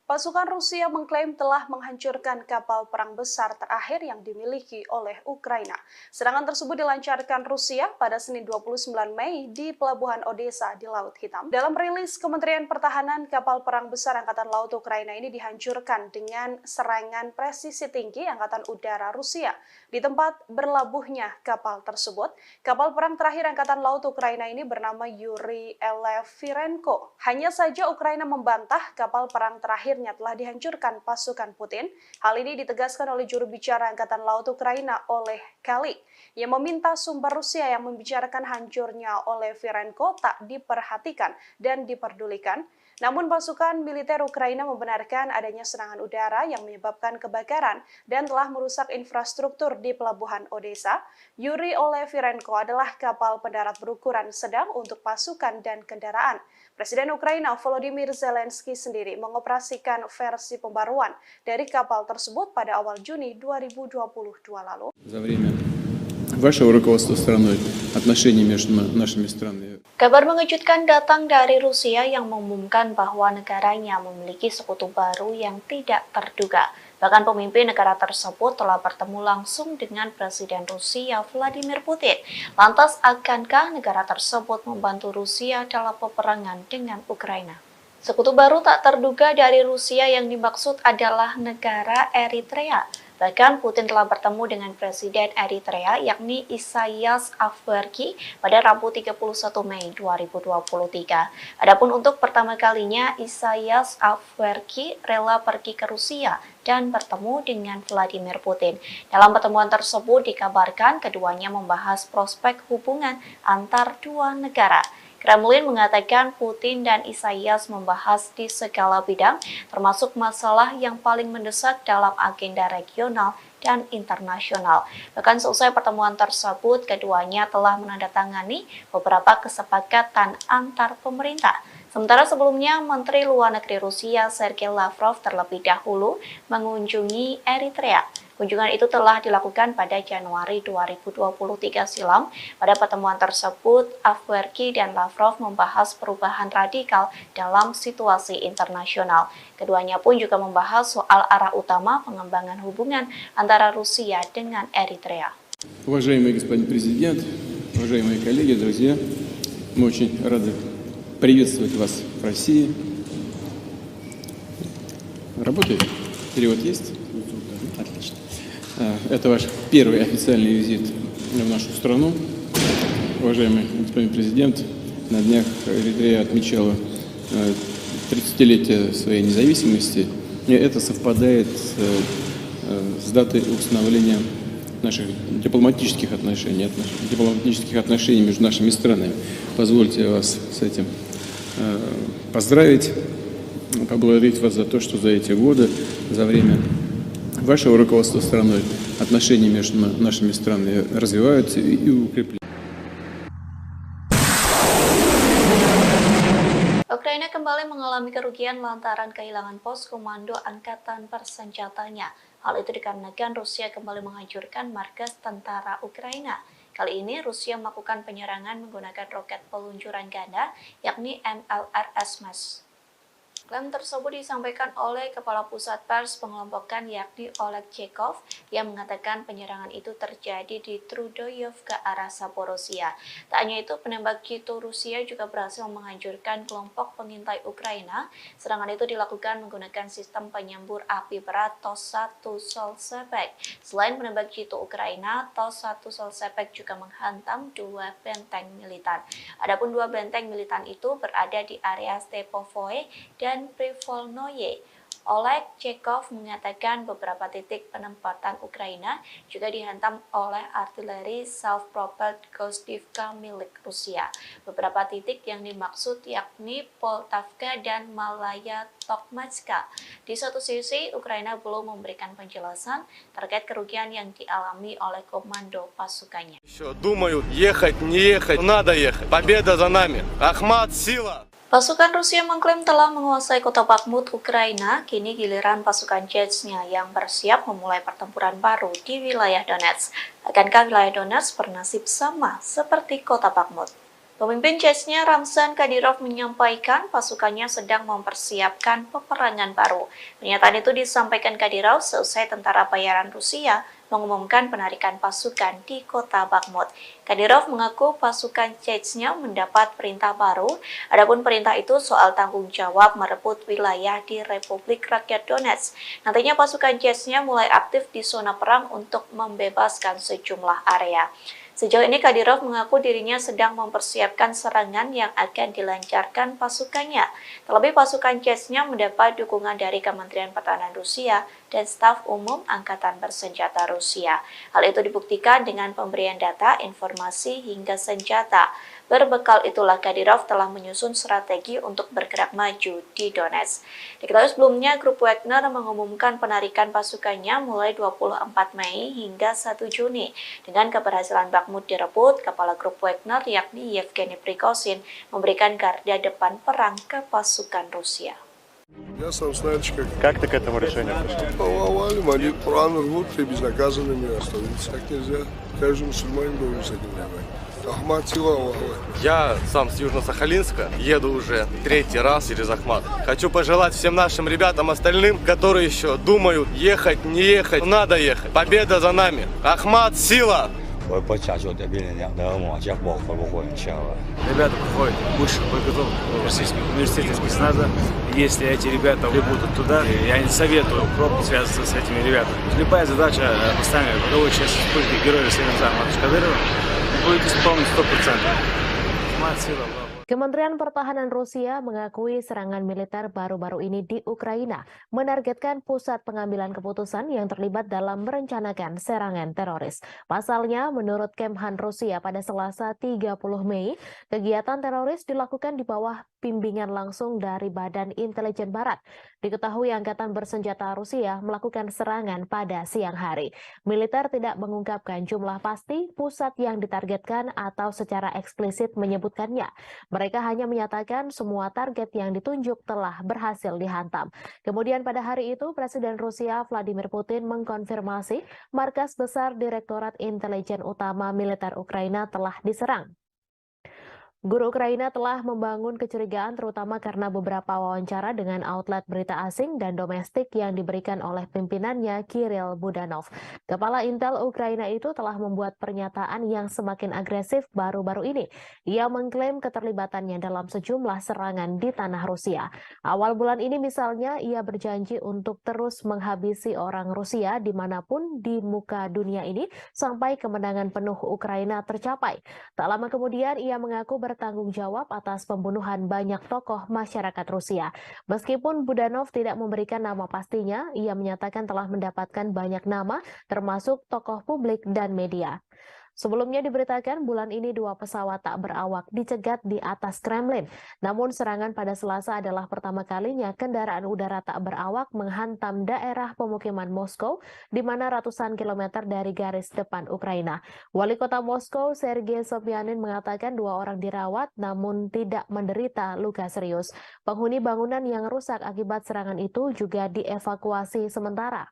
Pasukan Rusia mengklaim telah menghancurkan kapal perang besar terakhir yang dimiliki oleh Ukraina. Serangan tersebut dilancarkan Rusia pada Senin 29 Mei di Pelabuhan Odesa di Laut Hitam. Dalam rilis Kementerian Pertahanan, kapal perang besar Angkatan Laut Ukraina ini dihancurkan dengan serangan presisi tinggi Angkatan Udara Rusia. Di tempat berlabuhnya kapal tersebut, kapal perang terakhir Angkatan Laut Ukraina ini bernama Yuri Elefirenko. Hanya saja Ukraina membantah kapal perang terakhir telah dihancurkan pasukan Putin. Hal ini ditegaskan oleh juru bicara Angkatan Laut Ukraina oleh Kali, yang meminta sumber Rusia yang membicarakan hancurnya oleh Firenko tak diperhatikan dan diperdulikan. Namun pasukan militer Ukraina membenarkan adanya serangan udara yang menyebabkan kebakaran dan telah merusak infrastruktur di Pelabuhan Odesa. Yuri Olefirenko adalah kapal pendarat berukuran sedang untuk pasukan dan kendaraan. Presiden Ukraina Volodymyr Zelensky sendiri mengoperasikan versi pembaruan dari kapal tersebut pada awal Juni 2022 lalu. За время вашего руководства страной отношения между нашими странами. Kabar mengejutkan datang dari Rusia yang mengumumkan bahwa negaranya memiliki sekutu baru yang tidak terduga. Bahkan pemimpin negara tersebut telah bertemu langsung dengan Presiden Rusia Vladimir Putin. Lantas, akankah negara tersebut membantu Rusia dalam peperangan dengan Ukraina? Sekutu baru tak terduga dari Rusia yang dimaksud adalah negara Eritrea. Bahkan Putin telah bertemu dengan Presiden Eritrea yakni Isaias Afwerki pada Rabu 31 Mei 2023. Adapun untuk pertama kalinya Isaias Afwerki rela pergi ke Rusia dan bertemu dengan Vladimir Putin. Dalam pertemuan tersebut dikabarkan keduanya membahas prospek hubungan antar dua negara. Kremlin mengatakan Putin dan Isaias membahas di segala bidang, termasuk masalah yang paling mendesak dalam agenda regional dan internasional. Bahkan selesai pertemuan tersebut, keduanya telah menandatangani beberapa kesepakatan antar pemerintah. Sementara sebelumnya, Menteri Luar Negeri Rusia Sergei Lavrov terlebih dahulu mengunjungi Eritrea. Kunjungan itu telah dilakukan pada Januari 2023 silam. Pada pertemuan tersebut, Afwerki dan Lavrov membahas perubahan radikal dalam situasi internasional. Keduanya pun juga membahas soal arah utama pengembangan hubungan antara Rusia dengan Eritrea. Уважаемый господин президент, уважаемые коллеги, друзья, мы очень рады приветствовать вас в России. Работает? Перевод есть? Отлично. Это ваш первый официальный визит в нашу страну. Уважаемый господин президент, на днях Эритрея отмечала 30-летие своей независимости, и это совпадает с датой установления наших дипломатических отношений между нашими странами. Позвольте вас с этим поздравить, поблагодарить вас за то, что за эти годы, за время вашего руководства страной отношения между нашими странами развиваются и укрепляются. Ukraina kembali mengalami kerugian lantaran kehilangan pos komando angkatan bersenjatanya. Hal itu dikarenakan Rusia kembali menghancurkan markas tentara Ukraina. Kali ini Rusia melakukan penyerangan menggunakan roket peluncuran ganda yakni MLRS MES. Klaim tersebut disampaikan oleh Kepala Pusat Pers Pengelompokan yakni Oleg Chekov yang mengatakan penyerangan itu terjadi di Trudoyov ke arah Zaporozhia. Tak hanya itu, penembak jitu Rusia juga berhasil menghancurkan kelompok pengintai Ukraina. Serangan itu dilakukan menggunakan sistem penyembur api berat TOS-1 Solsepek. Selain penembak jitu Ukraina, TOS-1 Solsepek juga menghantam 2 benteng militan. Adapun 2 benteng militan itu berada di area Stepovoe dan Privolnoye. Oleg Chekov mengatakan beberapa titik penempatan Ukraina juga dihantam oleh artileri self-propelled Gostivka milik Rusia. Beberapa titik yang dimaksud yakni Poltavka dan Malaya Tokmatska. Di satu sisi, Ukraina belum memberikan penjelasan terkait kerugian yang dialami oleh komando pasukannya. Думают, ехать, не ехать, надо ехать. Победа за нами. Ахмат, сила! Pasukan Rusia mengklaim telah menguasai kota Bakhmut, Ukraina. Kini giliran pasukan Chechnya yang bersiap memulai pertempuran baru di wilayah Donetsk. Akankah wilayah Donetsk bernasib sama seperti kota Bakhmut? Pemimpin Chechnya Ramzan Kadyrov menyampaikan pasukannya sedang mempersiapkan peperangan baru. Pernyataan itu disampaikan Kadyrov seusai tentara bayaran Rusia mengumumkan penarikan pasukan di kota Bakhmut. Kadyrov mengaku pasukan Chechnya mendapat perintah baru, adapun perintah itu soal tanggung jawab merebut wilayah di Republik Rakyat Donetsk. Nantinya pasukan Chechnya mulai aktif di zona perang untuk membebaskan sejumlah area. Sejauh ini Kadyrov mengaku dirinya sedang mempersiapkan serangan yang akan dilancarkan pasukannya. Terlebih pasukan Chechnya mendapat dukungan dari Kementerian Pertahanan Rusia dan staf umum Angkatan Bersenjata Rusia. Hal itu dibuktikan dengan pemberian data, informasi, hingga senjata. Berbekal itulah Kadyrov telah menyusun strategi untuk bergerak maju di Donetsk. Diketahui sebelumnya, grup Wagner mengumumkan penarikan pasukannya mulai 24 Mei hingga 1 Juni. Dengan keberhasilan Bakhmut direbut, kepala grup Wagner yakni Yevgeny Prigozhin memberikan garda depan perang ke pasukan Rusia. Я сам знаешь, Как ты к этому решению пришел? повалим, они Коран рвут и безнаказанными остановиться так нельзя. Каждый мусульманин должен с этим воевать. Ахмат, сила, Аллах. Я сам с Южно-Сахалинска, еду уже 3-й раз через Ахмат. Хочу пожелать всем нашим ребятам остальным, которые еще думают, ехать, не ехать, надо ехать. Победа за нами. Ахмат, сила! Ребята проходят высшую подготовку в Российском университете спецназа. Если эти ребята будут туда, я не советую пробовать связываться с этими ребятами. Любая задача, поставленная продовольчей республики Героя Селенца Ахмата Кадырова, будет исполнена 100%. Ахмат, сила, Аллах. Kementerian Pertahanan Rusia mengakui serangan militer baru-baru ini di Ukraina menargetkan pusat pengambilan keputusan yang terlibat dalam merencanakan serangan teroris. Pasalnya, menurut Kemhan Rusia pada Selasa 30 Mei, kegiatan teroris dilakukan di bawah bimbingan langsung dari Badan Intelijen Barat. Diketahui Angkatan Bersenjata Rusia melakukan serangan pada siang hari. Militer tidak mengungkapkan jumlah pasti pusat yang ditargetkan atau secara eksplisit menyebutkannya. Mereka hanya menyatakan semua target yang ditunjuk telah berhasil dihantam. Kemudian pada hari itu, Presiden Rusia Vladimir Putin mengkonfirmasi markas besar Direktorat Intelijen Utama Militer Ukraina telah diserang. Guru Ukraina telah membangun kecurigaan terutama karena beberapa wawancara dengan outlet berita asing dan domestik yang diberikan oleh pimpinannya Kirill Budanov. Kepala Intel Ukraina itu telah membuat pernyataan yang semakin agresif baru-baru ini. Ia mengklaim keterlibatannya dalam sejumlah serangan di tanah Rusia. Awal bulan ini misalnya ia berjanji untuk terus menghabisi orang Rusia dimanapun di muka dunia ini sampai kemenangan penuh Ukraina tercapai. Tak lama kemudian ia mengaku bertanggung jawab atas pembunuhan banyak tokoh masyarakat Rusia. Meskipun Budanov tidak memberikan nama pastinya, ia menyatakan telah mendapatkan banyak nama, termasuk tokoh publik dan media. Sebelumnya diberitakan bulan ini 2 pesawat tak berawak dicegat di atas Kremlin. Namun serangan pada Selasa adalah pertama kalinya kendaraan udara tak berawak menghantam daerah pemukiman Moskow, di mana ratusan kilometer dari garis depan Ukraina. Wali kota Moskow, Sergei Sobyanin, mengatakan 2 orang dirawat namun tidak menderita luka serius. Penghuni bangunan yang rusak akibat serangan itu juga dievakuasi sementara.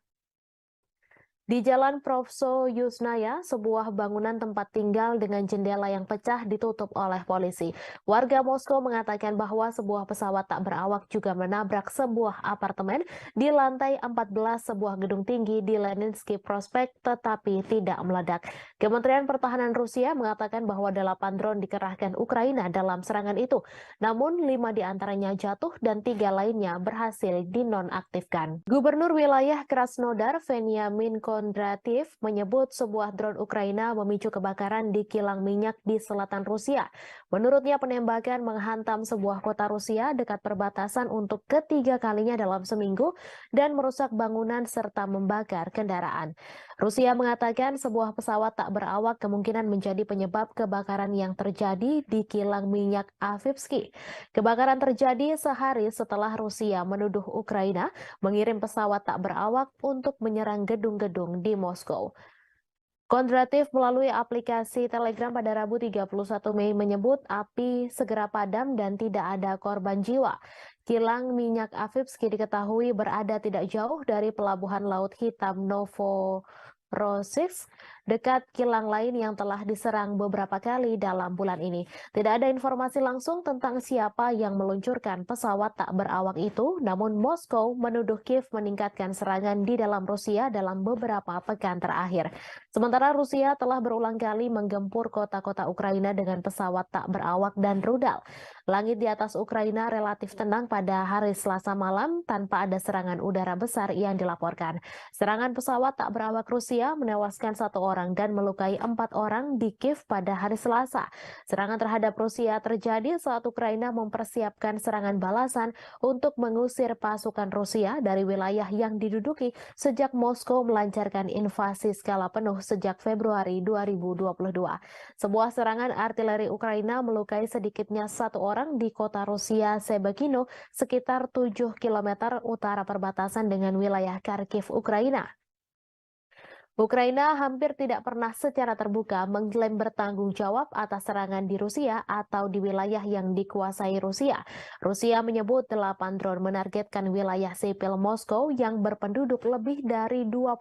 Di Jalan Profso Yusnaya, sebuah bangunan tempat tinggal dengan jendela yang pecah ditutup oleh polisi. Warga Moskow mengatakan bahwa sebuah pesawat tak berawak juga menabrak sebuah apartemen di lantai 14 sebuah gedung tinggi di Leninsky Prospect tetapi tidak meledak. Kementerian Pertahanan Rusia mengatakan bahwa 8 drone dikerahkan Ukraina dalam serangan itu. Namun 5 diantaranya jatuh dan 3 lainnya berhasil dinonaktifkan. Gubernur wilayah Krasnodar, Veniamin Kondrativ, menyebut sebuah drone Ukraina memicu kebakaran di kilang minyak di selatan Rusia. Menurutnya penembakan menghantam sebuah kota Rusia dekat perbatasan untuk ketiga kalinya dalam seminggu dan merusak bangunan serta membakar kendaraan. Rusia mengatakan sebuah pesawat tak berawak kemungkinan menjadi penyebab kebakaran yang terjadi di kilang minyak Avivsky. Kebakaran terjadi sehari setelah Rusia menuduh Ukraina mengirim pesawat tak berawak untuk menyerang gedung-gedung di Moskow. Kondrativ melalui aplikasi Telegram pada Rabu 31 Mei menyebut api segera padam dan tidak ada korban jiwa. Kilang minyak Avivsky diketahui berada tidak jauh dari pelabuhan Laut Hitam Novorossiysk, dekat kilang lain yang telah diserang beberapa kali dalam bulan ini. Tidak ada informasi langsung tentang siapa yang meluncurkan pesawat tak berawak itu, namun Moskow menuduh Kiev meningkatkan serangan di dalam Rusia dalam beberapa pekan terakhir. Sementara Rusia telah berulang kali menggempur kota-kota Ukraina dengan pesawat tak berawak dan rudal. Langit di atas Ukraina relatif tenang pada hari Selasa malam tanpa ada serangan udara besar yang dilaporkan. Serangan pesawat tak berawak Rusia menewaskan 1 orang dan melukai 4 orang di Kiev pada hari Selasa. Serangan terhadap Rusia terjadi saat Ukraina mempersiapkan serangan balasan untuk mengusir pasukan Rusia dari wilayah yang diduduki sejak Moskow melancarkan invasi skala penuh sejak Februari 2022. Sebuah serangan artileri Ukraina melukai sedikitnya 1 orang di kota Rusia Sebekino, sekitar 7 km utara perbatasan dengan wilayah Kharkiv, Ukraina. Ukraina hampir tidak pernah secara terbuka mengklaim bertanggung jawab atas serangan di Rusia atau di wilayah yang dikuasai Rusia. Rusia menyebut 8 drone menargetkan wilayah sipil Moskow yang berpenduduk lebih dari 21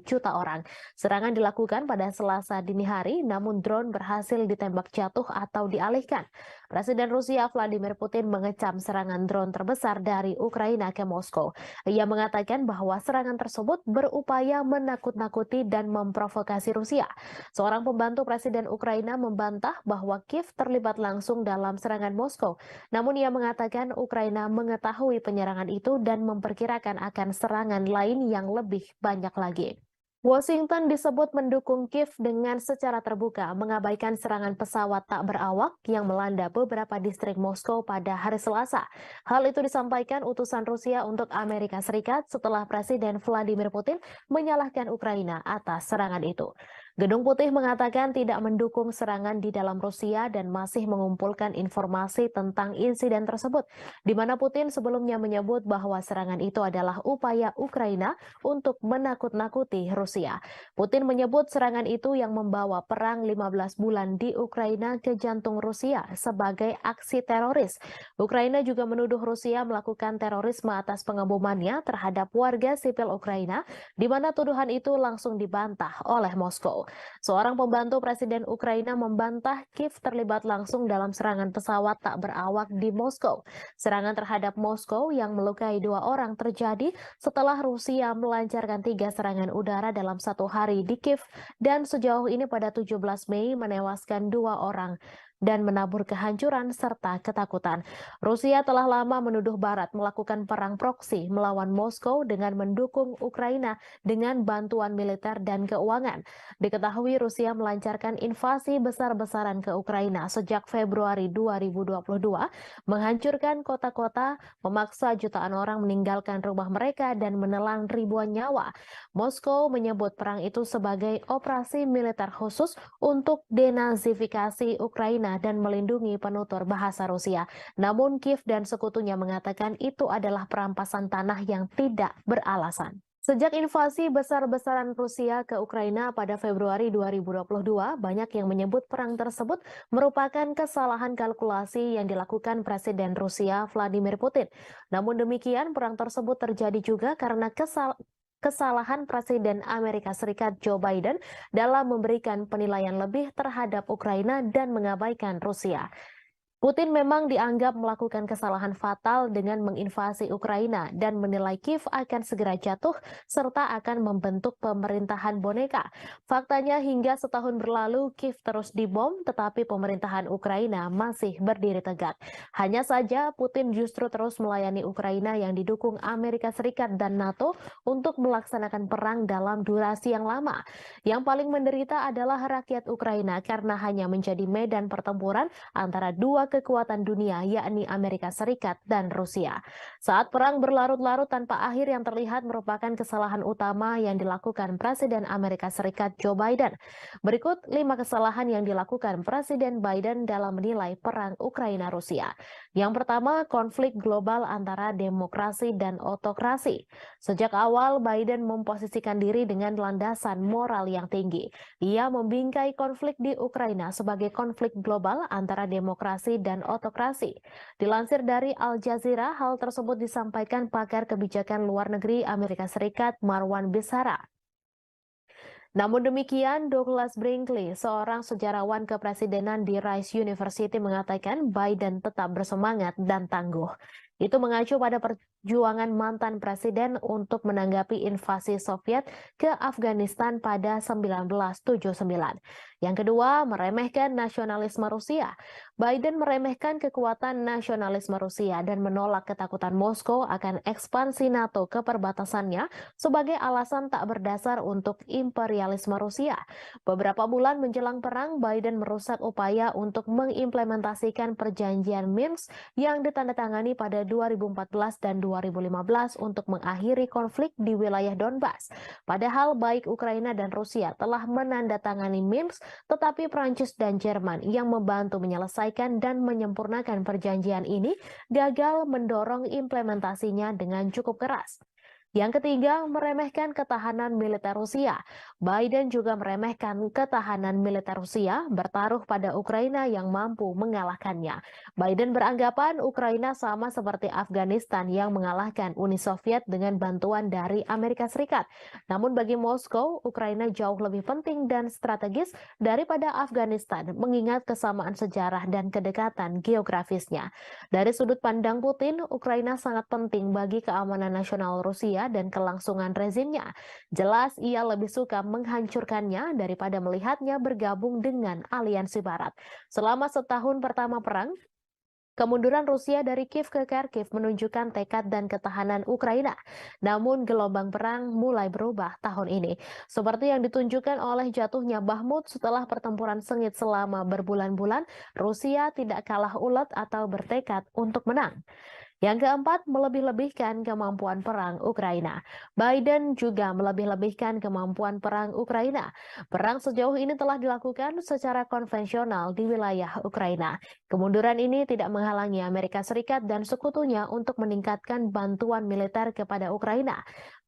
juta orang. Serangan dilakukan pada Selasa dini hari, namun drone berhasil ditembak jatuh atau dialihkan. Presiden Rusia Vladimir Putin mengecam serangan drone terbesar dari Ukraina ke Moskow. Ia mengatakan bahwa serangan tersebut berupaya menakut-nakuti dan memprovokasi Rusia. Seorang pembantu Presiden Ukraina membantah bahwa Kiev terlibat langsung dalam serangan Moskow. Namun ia mengatakan Ukraina mengetahui penyerangan itu dan memperkirakan akan serangan lain yang lebih banyak lagi. Washington disebut mendukung Kiev dengan secara terbuka mengabaikan serangan pesawat tak berawak yang melanda beberapa distrik Moskow pada hari Selasa. Hal itu disampaikan utusan Rusia untuk Amerika Serikat setelah Presiden Vladimir Putin menyalahkan Ukraina atas serangan itu. Gedung Putih mengatakan tidak mendukung serangan di dalam Rusia dan masih mengumpulkan informasi tentang insiden tersebut, di mana Putin sebelumnya menyebut bahwa serangan itu adalah upaya Ukraina untuk menakut-nakuti Rusia. Putin menyebut serangan itu yang membawa perang 15 bulan di Ukraina ke jantung Rusia sebagai aksi teroris. Ukraina juga menuduh Rusia melakukan terorisme atas pengebomannya terhadap warga sipil Ukraina, di mana tuduhan itu langsung dibantah oleh Moskow. Seorang pembantu Presiden Ukraina membantah Kiev terlibat langsung dalam serangan pesawat tak berawak di Moskow. Serangan terhadap Moskow yang melukai 2 orang terjadi setelah Rusia melancarkan 3 serangan udara dalam 1 hari di Kiev dan sejauh ini pada 17 Mei menewaskan 2 orang dan menabur kehancuran serta ketakutan. Rusia telah lama menuduh Barat melakukan perang proksi melawan Moskow dengan mendukung Ukraina dengan bantuan militer dan keuangan. Diketahui Rusia melancarkan invasi besar-besaran ke Ukraina sejak Februari 2022, menghancurkan kota-kota, memaksa jutaan orang meninggalkan rumah mereka dan menelan ribuan nyawa. Moskow menyebut perang itu sebagai operasi militer khusus untuk denazifikasi Ukraina dan melindungi penutur bahasa Rusia. Namun Kiev dan sekutunya mengatakan itu adalah perampasan tanah yang tidak beralasan. Sejak invasi besar-besaran Rusia ke Ukraina pada Februari 2022, banyak yang menyebut perang tersebut merupakan kesalahan kalkulasi yang dilakukan Presiden Rusia Vladimir Putin. Namun demikian, perang tersebut terjadi juga karena kesalahan Presiden Amerika Serikat Joe Biden dalam memberikan penilaian lebih terhadap Ukraina dan mengabaikan Rusia. Putin memang dianggap melakukan kesalahan fatal dengan menginvasi Ukraina dan menilai Kiev akan segera jatuh serta akan membentuk pemerintahan boneka. Faktanya hingga setahun berlalu Kiev terus dibom tetapi pemerintahan Ukraina masih berdiri tegak. Hanya saja Putin justru terus melayani Ukraina yang didukung Amerika Serikat dan NATO untuk melaksanakan perang dalam durasi yang lama. Yang paling menderita adalah rakyat Ukraina karena hanya menjadi medan pertempuran antara dua kekuatan dunia yakni Amerika Serikat dan Rusia. Saat perang berlarut-larut tanpa akhir yang terlihat merupakan kesalahan utama yang dilakukan Presiden Amerika Serikat Joe Biden. Berikut 5 kesalahan yang dilakukan Presiden Biden dalam menilai perang Ukraina-Rusia. Yang pertama, konflik global antara demokrasi dan otokrasi. Sejak awal Biden memposisikan diri dengan landasan moral yang tinggi. Ia membingkai konflik di Ukraina sebagai konflik global antara demokrasi dan otokrasi. Dilansir dari Al Jazeera, hal tersebut disampaikan pakar kebijakan luar negeri Amerika Serikat Marwan Bisara. Namun demikian, Douglas Brinkley, seorang sejarawan kepresidenan di Rice University mengatakan Biden tetap bersemangat dan tangguh. Itu mengacu pada perjuangan mantan presiden untuk menanggapi invasi Soviet ke Afghanistan pada 1979. Yang kedua, meremehkan nasionalisme Rusia. Biden meremehkan kekuatan nasionalisme Rusia dan menolak ketakutan Moskow akan ekspansi NATO ke perbatasannya sebagai alasan tak berdasar untuk imperialisme Rusia. Beberapa bulan menjelang perang, Biden merusak upaya untuk mengimplementasikan perjanjian Minsk yang ditandatangani pada 2014 dan 2015 untuk mengakhiri konflik di wilayah Donbas. Padahal baik Ukraina dan Rusia telah menandatangani Minsk, tetapi Prancis dan Jerman yang membantu menyelesaikan dan menyempurnakan perjanjian ini gagal mendorong implementasinya dengan cukup keras. Yang ketiga, meremehkan ketahanan militer Rusia. Biden juga meremehkan ketahanan militer Rusia bertaruh pada Ukraina yang mampu mengalahkannya. Biden beranggapan Ukraina sama seperti Afghanistan yang mengalahkan Uni Soviet dengan bantuan dari Amerika Serikat. Namun bagi Moskow, Ukraina jauh lebih penting dan strategis daripada Afghanistan mengingat kesamaan sejarah dan kedekatan geografisnya. Dari sudut pandang Putin, Ukraina sangat penting bagi keamanan nasional Rusia dan kelangsungan rezimnya. Jelas ia lebih suka menghancurkannya daripada melihatnya bergabung dengan aliansi Barat. Selama setahun pertama perang, kemunduran Rusia dari Kiev ke Kharkiv menunjukkan tekad dan ketahanan Ukraina. Namun gelombang perang mulai berubah tahun ini. Seperti yang ditunjukkan oleh jatuhnya Bakhmut setelah pertempuran sengit selama berbulan-bulan, Rusia tidak kalah ulet atau bertekad untuk menang. Yang keempat, melebih-lebihkan kemampuan perang Ukraina. Biden juga melebih-lebihkan kemampuan perang Ukraina. Perang sejauh ini telah dilakukan secara konvensional di wilayah Ukraina. Kemunduran ini tidak menghalangi Amerika Serikat dan sekutunya untuk meningkatkan bantuan militer kepada Ukraina.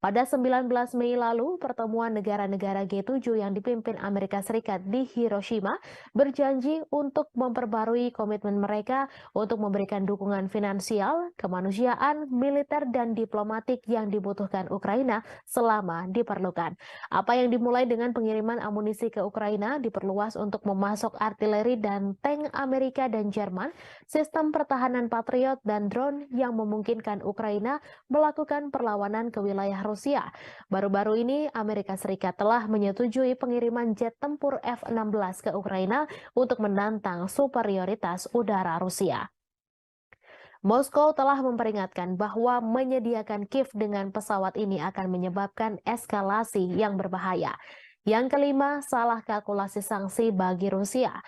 Pada 19 Mei lalu, pertemuan negara-negara G7 yang dipimpin Amerika Serikat di Hiroshima berjanji untuk memperbarui komitmen mereka untuk memberikan dukungan finansial, kemanusiaan, militer, dan diplomatik yang dibutuhkan Ukraina selama diperlukan. Apa yang dimulai dengan pengiriman amunisi ke Ukraina diperluas untuk memasok artileri dan tank Amerika dan Jerman, sistem pertahanan Patriot, dan drone yang memungkinkan Ukraina melakukan perlawanan ke wilayah Rusia. Baru-baru ini, Amerika Serikat telah menyetujui pengiriman jet tempur F-16 ke Ukraina untuk menantang superioritas udara Rusia. Moskow telah memperingatkan bahwa menyediakan Kiev dengan pesawat ini akan menyebabkan eskalasi yang berbahaya. Yang kelima, salah kalkulasi sanksi bagi Rusia.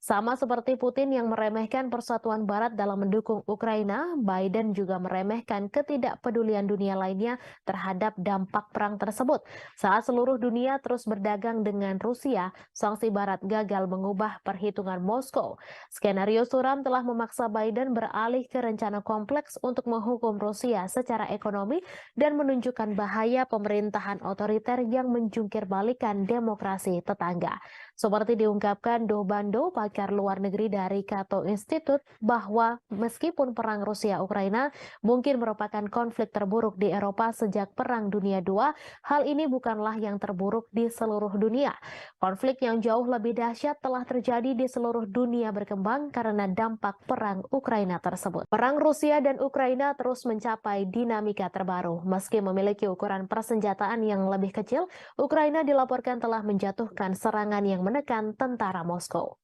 Sama seperti Putin yang meremehkan persatuan Barat dalam mendukung Ukraina, Biden juga meremehkan ketidakpedulian dunia lainnya terhadap dampak perang tersebut. Saat seluruh dunia terus berdagang dengan Rusia, sanksi Barat gagal mengubah perhitungan Moskow. Skenario suram telah memaksa Biden beralih ke rencana kompleks untuk menghukum Rusia secara ekonomi dan menunjukkan bahaya pemerintahan otoriter yang menjungkir balikan demokrasi tetangga. Seperti diungkapkan Do Bando, pakar luar negeri dari Cato Institute, bahwa meskipun perang Rusia-Ukraina mungkin merupakan konflik terburuk di Eropa sejak Perang Dunia II, hal ini bukanlah yang terburuk di seluruh dunia. Konflik yang jauh lebih dahsyat telah terjadi di seluruh dunia berkembang karena dampak perang Ukraina tersebut. Perang Rusia dan Ukraina terus mencapai dinamika terbaru. Meski memiliki ukuran persenjataan yang lebih kecil, Ukraina dilaporkan telah menjatuhkan serangan yang menekan tentara Moskow.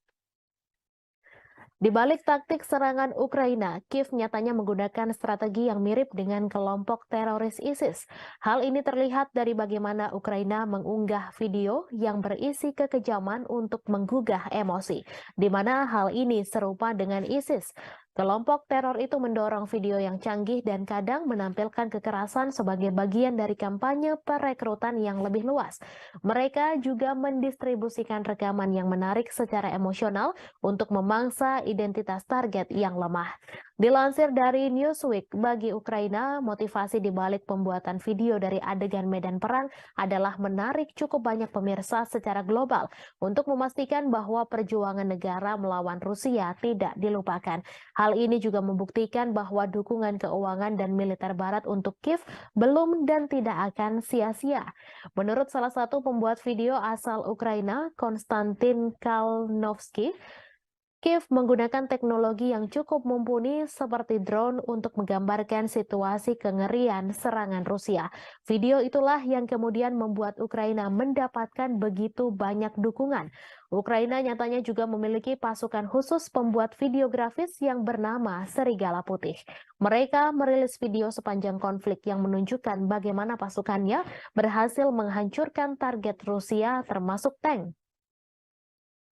Di balik taktik serangan Ukraina, Kiev nyatanya menggunakan strategi yang mirip dengan kelompok teroris ISIS. Hal ini terlihat dari bagaimana Ukraina mengunggah video yang berisi kekejaman untuk menggugah emosi, di mana hal ini serupa dengan ISIS. Kelompok teror itu mendorong video yang canggih dan kadang menampilkan kekerasan sebagai bagian dari kampanye perekrutan yang lebih luas. Mereka juga mendistribusikan rekaman yang menarik secara emosional untuk memangsa identitas target yang lemah. Dilansir dari Newsweek, bagi Ukraina, motivasi di balik pembuatan video dari adegan medan perang adalah menarik cukup banyak pemirsa secara global untuk memastikan bahwa perjuangan negara melawan Rusia tidak dilupakan. Hal ini juga membuktikan bahwa dukungan keuangan dan militer Barat untuk Kiev belum dan tidak akan sia-sia. Menurut salah satu pembuat video asal Ukraina, Konstantin Kalnovsky, Kiev menggunakan teknologi yang cukup mumpuni seperti drone untuk menggambarkan situasi kengerian serangan Rusia. Video itulah yang kemudian membuat Ukraina mendapatkan begitu banyak dukungan. Ukraina nyatanya juga memiliki pasukan khusus pembuat video grafis yang bernama Serigala Putih. Mereka merilis video sepanjang konflik yang menunjukkan bagaimana pasukannya berhasil menghancurkan target Rusia termasuk tank.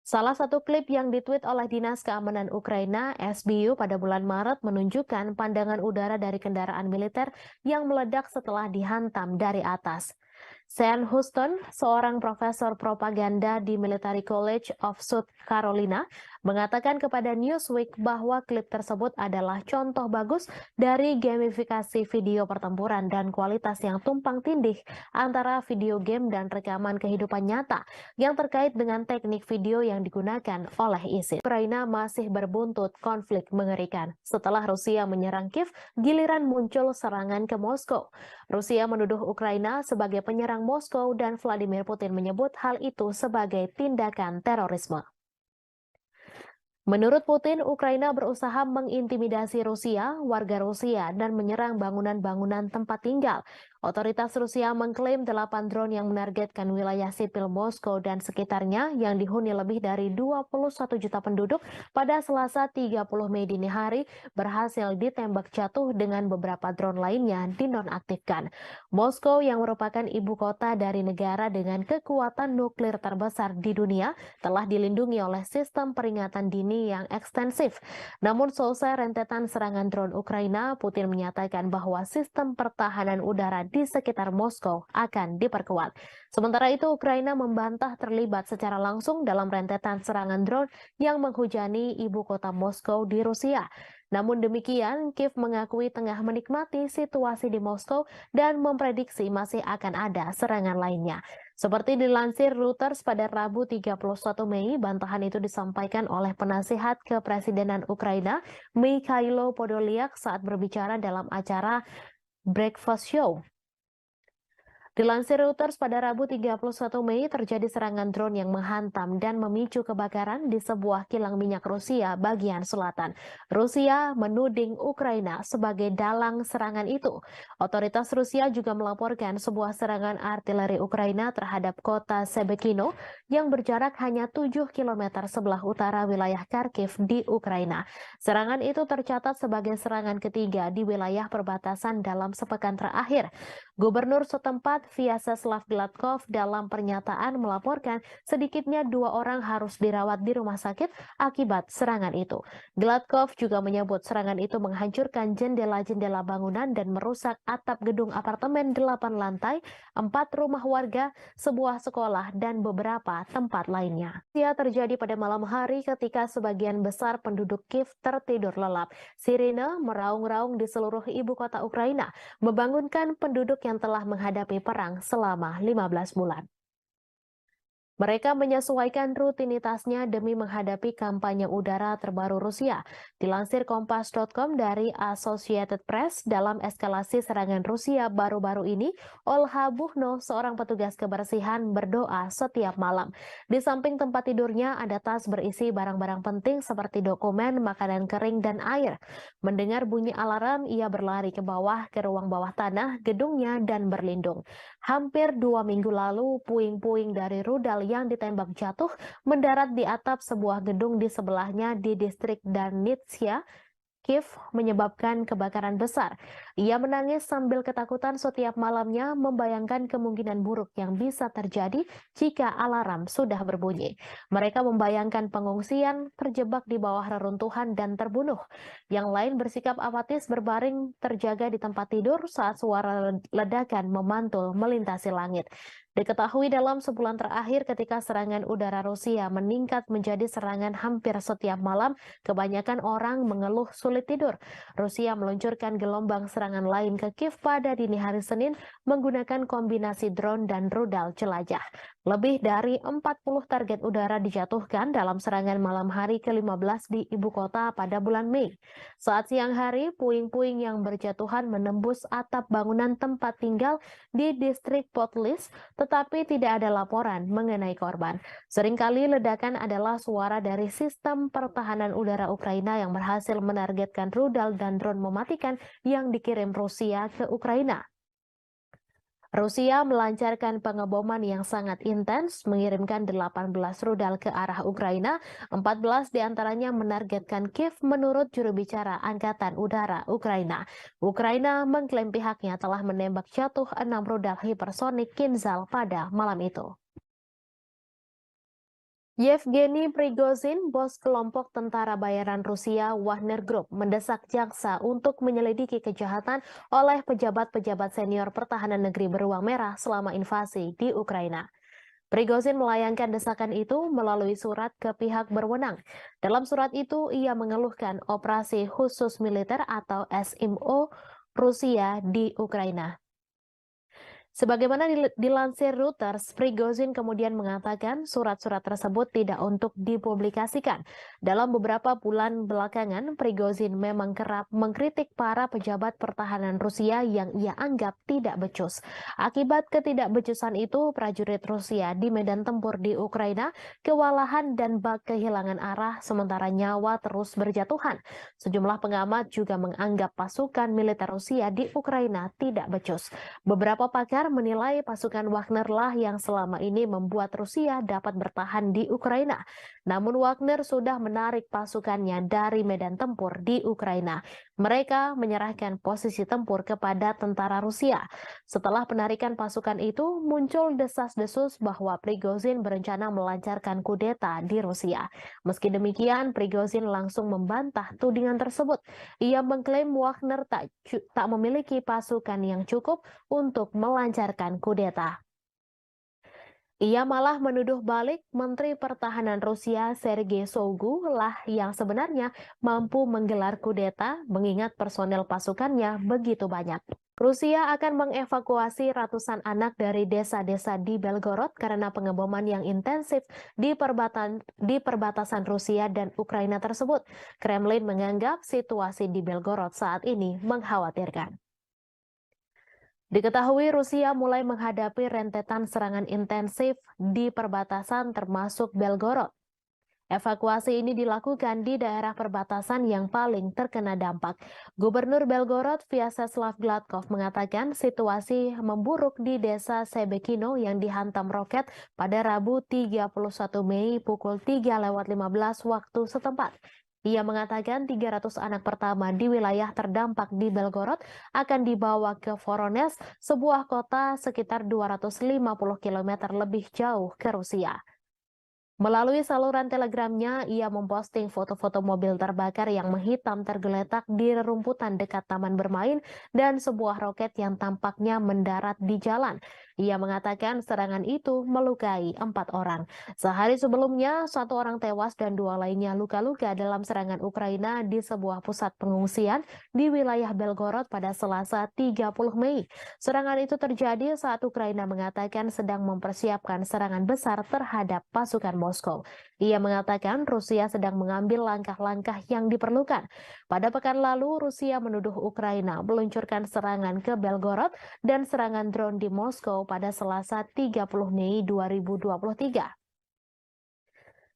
Salah satu klip yang ditweet oleh Dinas Keamanan Ukraina, SBU, pada bulan Maret menunjukkan pandangan udara dari kendaraan militer yang meledak setelah dihantam dari atas. Sean Houston, seorang profesor propaganda di Military College of South Carolina, mengatakan kepada Newsweek bahwa klip tersebut adalah contoh bagus dari gamifikasi video pertempuran dan kualitas yang tumpang tindih antara video game dan rekaman kehidupan nyata yang terkait dengan teknik video yang digunakan oleh ISIS. Ukraina masih berbuntut konflik mengerikan. Setelah Rusia menyerang Kiev, giliran muncul serangan ke Moskow. Rusia menuduh Ukraina sebagai penyerang Moskow dan Vladimir Putin menyebut hal itu sebagai tindakan terorisme. Menurut Putin, Ukraina berusaha mengintimidasi Rusia, warga Rusia, dan menyerang bangunan-bangunan tempat tinggal. Otoritas Rusia mengklaim 8 drone yang menargetkan wilayah sipil Moskow dan sekitarnya yang dihuni lebih dari 21 juta penduduk pada Selasa 30 Mei dini hari berhasil ditembak jatuh dengan beberapa drone lainnya dinonaktifkan. Moskow yang merupakan ibu kota dari negara dengan kekuatan nuklir terbesar di dunia telah dilindungi oleh sistem peringatan dini yang ekstensif. Namun selesai rentetan serangan drone Ukraina, Putin menyatakan bahwa sistem pertahanan udara di sekitar Moskow akan diperkuat. Sementara itu, Ukraina membantah terlibat secara langsung dalam rentetan serangan drone yang menghujani ibu kota Moskow di Rusia. Namun demikian, Kiev mengakui tengah menikmati situasi di Moskow dan memprediksi masih akan ada serangan lainnya. Seperti dilansir Reuters pada Rabu 31 Mei, bantahan itu disampaikan oleh penasihat kepresidenan Ukraina, Mikhailo Podolyak, saat berbicara dalam acara Breakfast Show. Dilansir Reuters pada Rabu 31 Mei terjadi serangan drone yang menghantam dan memicu kebakaran di sebuah kilang minyak Rusia bagian selatan. Rusia menuding Ukraina sebagai dalang serangan itu. Otoritas Rusia juga melaporkan sebuah serangan artileri Ukraina terhadap kota Shebekino yang berjarak hanya 7 km sebelah utara wilayah Kharkiv di Ukraina. Serangan itu tercatat sebagai serangan ketiga di wilayah perbatasan dalam sepekan terakhir. Gubernur setempat Vyacheslav Gladkov dalam pernyataan melaporkan sedikitnya 2 orang harus dirawat di rumah sakit akibat serangan itu. Gladkov juga menyebut serangan itu menghancurkan jendela-jendela bangunan dan merusak atap gedung apartemen 8 lantai, 4 rumah warga, sebuah sekolah, dan beberapa tempat lainnya. Ia terjadi pada malam hari ketika sebagian besar penduduk Kiev tertidur lelap. Sirine meraung-raung di seluruh ibu kota Ukraina, membangunkan penduduk yang telah menghadapi perang selama 15 bulan. Mereka menyesuaikan rutinitasnya demi menghadapi kampanye udara terbaru Rusia. Dilansir Kompas.com dari Associated Press, dalam eskalasi serangan Rusia baru-baru ini, Olha Buchno, seorang petugas kebersihan, berdoa setiap malam. Di samping tempat tidurnya ada tas berisi barang-barang penting seperti dokumen, makanan kering, dan air. Mendengar bunyi alarm, ia berlari ke bawah ke ruang bawah tanah gedungnya dan berlindung. Hampir 2 minggu lalu, puing-puing dari rudal yang ditembak jatuh mendarat di atap sebuah gedung di sebelahnya di distrik Darnitsia, Kiev, menyebabkan kebakaran besar. Ia menangis sambil ketakutan setiap malamnya, membayangkan kemungkinan buruk yang bisa terjadi jika alarm sudah berbunyi. Mereka membayangkan pengungsian, terjebak di bawah reruntuhan, dan terbunuh. Yang lain bersikap apatis berbaring terjaga di tempat tidur saat suara ledakan memantul melintasi langit. Diketahui dalam sebulan terakhir ketika serangan udara Rusia meningkat menjadi serangan hampir setiap malam, kebanyakan orang mengeluh sulit tidur. Rusia meluncurkan gelombang serangan lain ke Kiev pada dini hari Senin menggunakan kombinasi drone dan rudal jelajah. Lebih dari 40 target udara dijatuhkan dalam serangan malam hari ke-15 di ibu kota pada bulan Mei. Saat siang hari, puing-puing yang berjatuhan menembus atap bangunan tempat tinggal di distrik Potlis, tetapi tidak ada laporan mengenai korban. Seringkali ledakan adalah suara dari sistem pertahanan udara Ukraina yang berhasil menargetkan rudal dan drone mematikan yang dikirim Rusia ke Ukraina. Rusia melancarkan pengeboman yang sangat intens, mengirimkan 18 rudal ke arah Ukraina, 14 diantaranya menargetkan Kiev menurut juru bicara Angkatan Udara Ukraina. Ukraina mengklaim pihaknya telah menembak jatuh 6 rudal hipersonik Kinzhal pada malam itu. Yevgeny Prigozhin, bos kelompok tentara bayaran Rusia Wagner Group, mendesak jaksa untuk menyelidiki kejahatan oleh pejabat-pejabat senior pertahanan negeri beruang merah selama invasi di Ukraina. Prigozhin melayangkan desakan itu melalui surat ke pihak berwenang. Dalam surat itu, ia mengeluhkan operasi khusus militer atau SMO Rusia di Ukraina. Sebagaimana dilansir Reuters, Prigozhin kemudian mengatakan surat-surat tersebut tidak untuk dipublikasikan. Dalam beberapa bulan belakangan, Prigozhin memang kerap mengkritik para pejabat pertahanan Rusia yang ia anggap tidak becus. Akibat ketidakbecusan itu, prajurit Rusia di medan tempur di Ukraina kewalahan dan kehilangan arah sementara nyawa terus berjatuhan. Sejumlah pengamat juga menganggap pasukan militer Rusia di Ukraina tidak becus. Beberapa pakar menilai pasukan Wagner lah yang selama ini membuat Rusia dapat bertahan di Ukraina. Namun Wagner sudah menarik pasukannya dari medan tempur di Ukraina. Mereka menyerahkan posisi tempur kepada tentara Rusia. Setelah penarikan pasukan itu, muncul desas-desus bahwa Prigozhin berencana melancarkan kudeta di Rusia. Meski demikian, Prigozhin langsung membantah tudingan tersebut. Ia mengklaim Wagner tak memiliki pasukan yang cukup untuk melancarkan kudeta. Ia malah menuduh balik Menteri Pertahanan Rusia Sergei Shoigu lah yang sebenarnya mampu menggelar kudeta mengingat personel pasukannya begitu banyak. Rusia akan mengevakuasi ratusan anak dari desa-desa di Belgorod karena pengeboman yang intensif di perbatasan Rusia dan Ukraina tersebut. Kremlin menganggap situasi di Belgorod saat ini mengkhawatirkan. Diketahui Rusia mulai menghadapi rentetan serangan intensif di perbatasan termasuk Belgorod. Evakuasi ini dilakukan di daerah perbatasan yang paling terkena dampak. Gubernur Belgorod Vyacheslav Gladkov mengatakan situasi memburuk di desa Sebekino yang dihantam roket pada Rabu 31 Mei pukul 3:15 waktu setempat. Ia mengatakan 300 anak pertama di wilayah terdampak di Belgorod akan dibawa ke Voronezh, sebuah kota sekitar 250 km lebih jauh ke Rusia. Melalui saluran telegramnya, ia memposting foto-foto mobil terbakar yang menghitam tergeletak di rerumputan dekat taman bermain dan sebuah roket yang tampaknya mendarat di jalan. Ia mengatakan serangan itu melukai 4 orang. Sehari sebelumnya, 1 orang tewas dan 2 lainnya luka-luka dalam serangan Ukraina di sebuah pusat pengungsian di wilayah Belgorod pada Selasa 30 Mei. Serangan itu terjadi saat Ukraina mengatakan sedang mempersiapkan serangan besar terhadap pasukan Moskow. Ia mengatakan Rusia sedang mengambil langkah-langkah yang diperlukan. Pada pekan lalu, Rusia menuduh Ukraina meluncurkan serangan ke Belgorod dan serangan drone di Moskow pada Selasa 30 Mei 2023.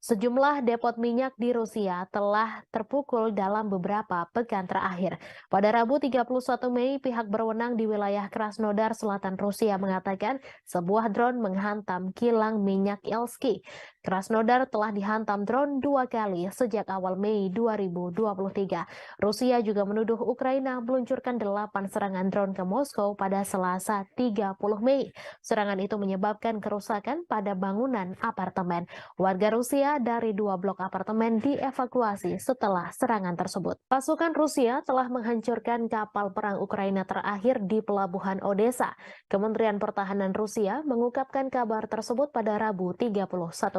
Sejumlah depot minyak di Rusia telah terpukul dalam beberapa pekan terakhir. Pada Rabu 31 Mei, pihak berwenang di wilayah Krasnodar Selatan Rusia mengatakan sebuah drone menghantam kilang minyak Elsky. Krasnodar telah dihantam drone 2 kali sejak awal Mei 2023. Rusia juga menuduh Ukraina meluncurkan 8 serangan drone ke Moskow pada Selasa 30 Mei. Serangan itu menyebabkan kerusakan pada bangunan apartemen. Warga Rusia dari 2 blok apartemen dievakuasi setelah serangan tersebut. Pasukan Rusia telah menghancurkan kapal perang Ukraina terakhir di pelabuhan Odessa. Kementerian Pertahanan Rusia mengungkapkan kabar tersebut pada Rabu 31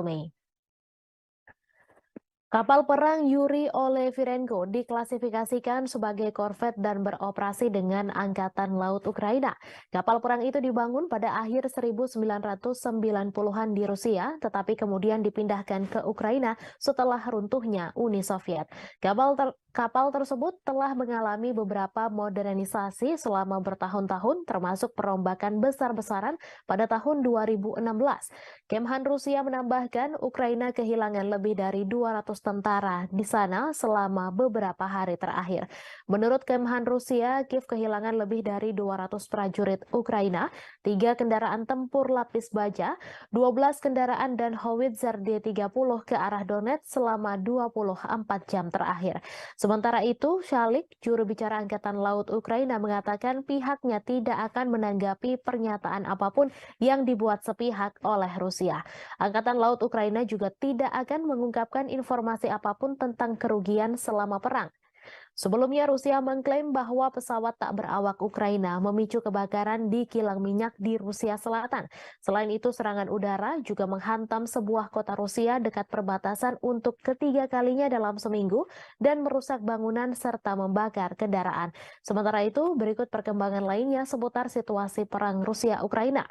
Mei. Kapal perang Yuri Olefirenko diklasifikasikan sebagai korvet dan beroperasi dengan Angkatan Laut Ukraina. Kapal perang itu dibangun pada akhir 1990-an di Rusia, tetapi kemudian dipindahkan ke Ukraina setelah runtuhnya Uni Soviet. Kapal tersebut telah mengalami beberapa modernisasi selama bertahun-tahun, termasuk perombakan besar-besaran pada tahun 2016. Kemhan Rusia menambahkan Ukraina kehilangan lebih dari 200 tentara di sana selama beberapa hari terakhir. Menurut Kemhan Rusia, Kiev kehilangan lebih dari 200 prajurit Ukraina, 3 kendaraan tempur lapis baja, 12 kendaraan dan howitzer D-30 ke arah Donetsk selama 24 jam terakhir. Sementara itu, Shalik, juru bicara Angkatan Laut Ukraina, mengatakan pihaknya tidak akan menanggapi pernyataan apapun yang dibuat sepihak oleh Rusia. Angkatan Laut Ukraina juga tidak akan mengungkapkan informasi apapun tentang kerugian selama perang. Sebelumnya, Rusia mengklaim bahwa pesawat tak berawak Ukraina memicu kebakaran di kilang minyak di Rusia Selatan. Selain itu, serangan udara juga menghantam sebuah kota Rusia dekat perbatasan untuk ketiga kalinya dalam seminggu dan merusak bangunan serta membakar kendaraan. Sementara itu, berikut perkembangan lainnya seputar situasi perang Rusia-Ukraina,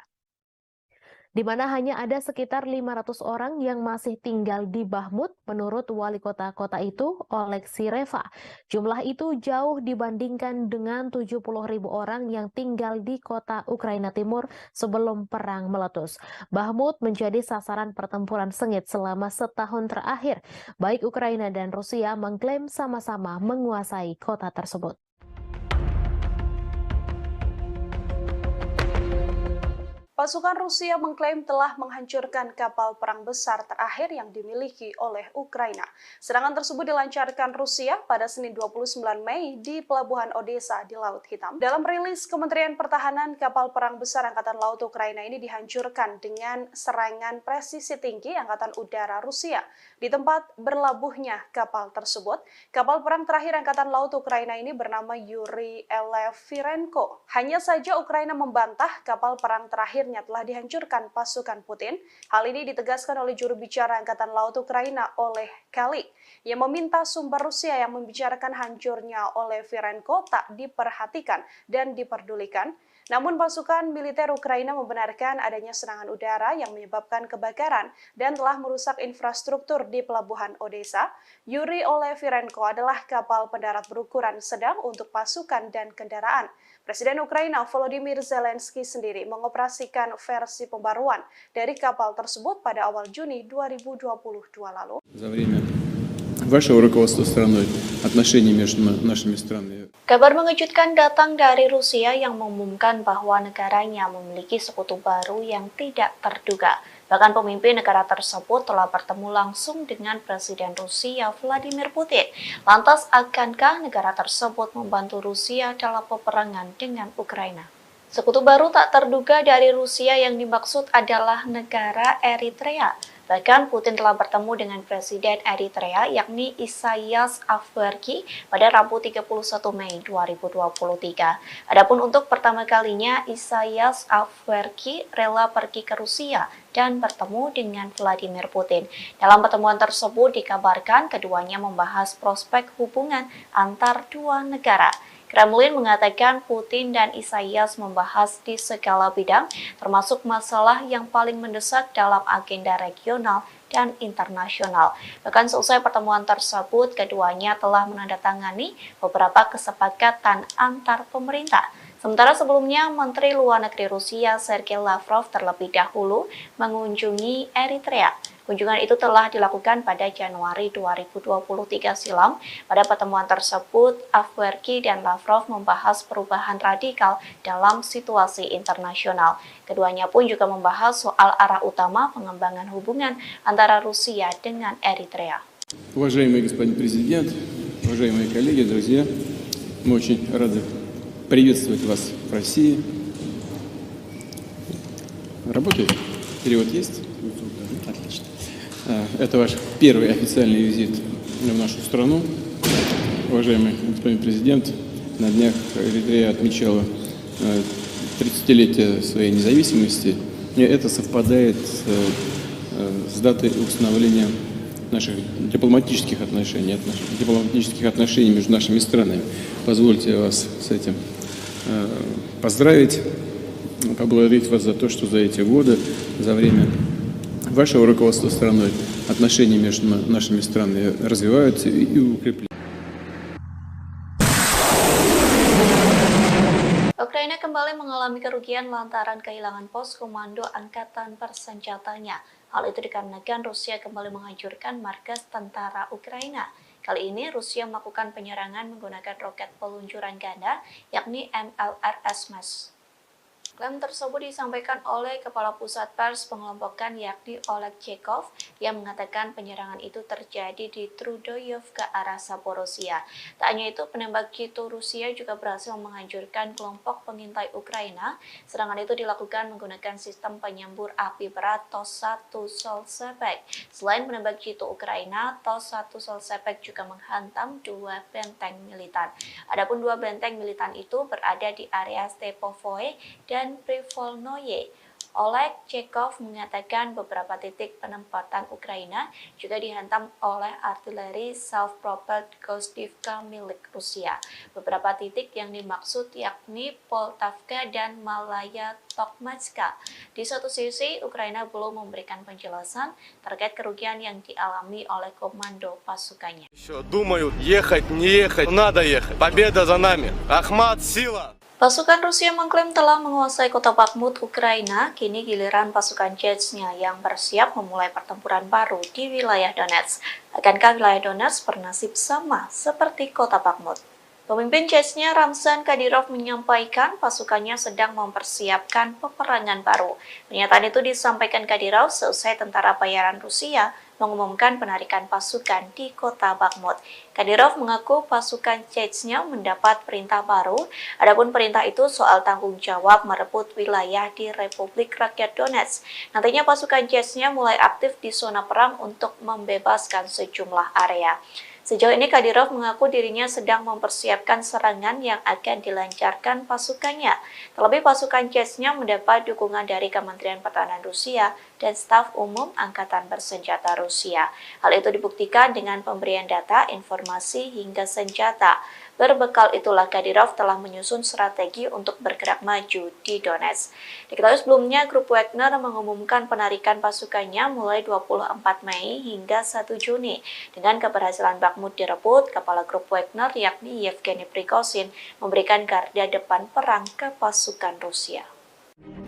di mana hanya ada sekitar 500 orang yang masih tinggal di Bahmut menurut wali kota itu, Oleksiy Reva. Jumlah itu jauh dibandingkan dengan 70.000 orang yang tinggal di kota Ukraina Timur sebelum perang meletus. Bahmut menjadi sasaran pertempuran sengit selama setahun terakhir. Baik Ukraina dan Rusia mengklaim sama-sama menguasai kota tersebut. Pasukan Rusia mengklaim telah menghancurkan kapal perang besar terakhir yang dimiliki oleh Ukraina. Serangan tersebut dilancarkan Rusia pada Senin 29 Mei di Pelabuhan Odessa di Laut Hitam. Dalam rilis Kementerian Pertahanan, kapal perang besar Angkatan Laut Ukraina ini dihancurkan dengan serangan presisi tinggi Angkatan Udara Rusia. Di tempat berlabuhnya kapal tersebut, kapal perang terakhir Angkatan Laut Ukraina ini bernama Yuri Olefirenko. Hanya saja Ukraina membantah kapal perang terakhir telah dihancurkan pasukan Putin. Hal ini ditegaskan oleh juru bicara Angkatan Laut Ukraina, Oleh Kalik, yang meminta sumber Rusia yang membicarakan hancurnya Olefirenko tak diperhatikan dan diperdulikan. Namun pasukan militer Ukraina membenarkan adanya serangan udara yang menyebabkan kebakaran dan telah merusak infrastruktur di Pelabuhan Odessa. Yuri Olefirenko adalah kapal pendarat berukuran sedang untuk pasukan dan kendaraan. Presiden Ukraina Volodymyr Zelensky sendiri mengoperasikan versi pembaruan dari kapal tersebut pada awal Juni 2022 lalu. Вашего руководства страной, отношения между нашими странами. Kabar mengejutkan datang dari Rusia yang mengumumkan bahwa negaranya memiliki sekutu baru yang tidak terduga. Bahkan pemimpin negara tersebut telah bertemu langsung dengan Presiden Rusia Vladimir Putin. Lantas, akankah negara tersebut membantu Rusia dalam peperangan dengan Ukraina? Sekutu baru tak terduga dari Rusia yang dimaksud adalah negara Eritrea. Bahkan Putin telah bertemu dengan Presiden Eritrea yakni Isaias Afwerki pada Rabu 31 Mei 2023. Adapun untuk pertama kalinya Isaias Afwerki rela pergi ke Rusia dan bertemu dengan Vladimir Putin. Dalam pertemuan tersebut dikabarkan keduanya membahas prospek hubungan antar dua negara. Kremlin mengatakan Putin dan Isaias membahas di segala bidang, termasuk masalah yang paling mendesak dalam agenda regional dan internasional. Bahkan selesai pertemuan tersebut, keduanya telah menandatangani beberapa kesepakatan antar pemerintah. Sementara sebelumnya, Menteri Luar Negeri Rusia Sergei Lavrov terlebih dahulu mengunjungi Eritrea. Kunjungan itu telah dilakukan pada Januari 2023 silam. Pada pertemuan tersebut, Afwerki dan Lavrov membahas perubahan radikal dalam situasi internasional. Keduanya pun juga membahas soal arah utama pengembangan hubungan antara Rusia dengan Eritrea. Уважаемый господин президент, уважаемые коллеги, друзья, мы очень рады приветствовать вас в России. Работает? Перевод есть? Отлично. Это ваш первый официальный визит в нашу страну. Уважаемый господин президент, на днях Эритрея отмечала 30-летие своей независимости. И это совпадает с датой установления наших дипломатических отношений между нашими странами. Позвольте вас с этим поздравить, поблагодарить вас за то, что за эти годы, за время вашего руководства страной, отношения между нашими странами развиваются и укрепляются. Ukraina kembali mengalami kerugian lantaran kehilangan pos komando angkatan bersenjatanya. Hal itu dikarenakan Rusia kembali menghancurkan markas tentara Ukraina. Kali ini Rusia melakukan penyerangan menggunakan roket peluncuran ganda, yakni MLRS. Klaim tersebut disampaikan oleh Kepala Pusat Pers Pengelompokan yakni Oleg Chekov yang mengatakan penyerangan itu terjadi di Trudoyov ke arah Zaporozhia. Tak hanya itu, penembak jitu Rusia juga berhasil menghancurkan kelompok pengintai Ukraina. Serangan itu dilakukan menggunakan sistem penyembur api berat TOS-1 Solsepek. Selain penembak jitu Ukraina, TOS-1 Solsepek juga menghantam dua benteng militan. Adapun dua benteng militan itu berada di area Stepovoe dan Privolnoye. Oleg Chekov mengatakan beberapa titik penempatan Ukraina juga dihantam oleh artileri self-propelled Gostivka milik Rusia. Beberapa titik yang dimaksud yakni Poltavka dan Malaya Tokmatska. Di satu sisi, Ukraina belum memberikan penjelasan terkait kerugian yang dialami oleh komando pasukannya. Думают, ехать, не ехать, надо ехать. Победа за нами. Ахмат, сила. Pasukan Rusia mengklaim telah menguasai kota Bakhmut, Ukraina. Kini giliran pasukan Chechnya yang bersiap memulai pertempuran baru di wilayah Donetsk. Akankah wilayah Donetsk bernasib sama seperti kota Bakhmut? Pemimpin Chechnya Ramzan Kadyrov menyampaikan pasukannya sedang mempersiapkan peperangan baru. Pernyataan itu disampaikan Kadyrov seusai tentara bayaran Rusia mengumumkan penarikan pasukan di kota Bakhmut. Kadyrov mengaku pasukan Chechnya mendapat perintah baru, adapun perintah itu soal tanggung jawab merebut wilayah di Republik Rakyat Donetsk. Nantinya pasukan Chechnya mulai aktif di zona perang untuk membebaskan sejumlah area. Sejauh ini Kadyrov mengaku dirinya sedang mempersiapkan serangan yang akan dilancarkan pasukannya. Terlebih pasukan Chechnya mendapat dukungan dari Kementerian Pertahanan Rusia dan staf umum Angkatan Bersenjata Rusia. Hal itu dibuktikan dengan pemberian data, informasi, hingga senjata. Berbekal itulah Kadyrov telah menyusun strategi untuk bergerak maju di Donetsk. Diketahui sebelumnya, grup Wagner mengumumkan penarikan pasukannya mulai 24 Mei hingga 1 Juni. Dengan keberhasilan Bakhmut direbut, kepala grup Wagner yakni Yevgeny Prigozhin memberikan garda depan perang ke pasukan Rusia.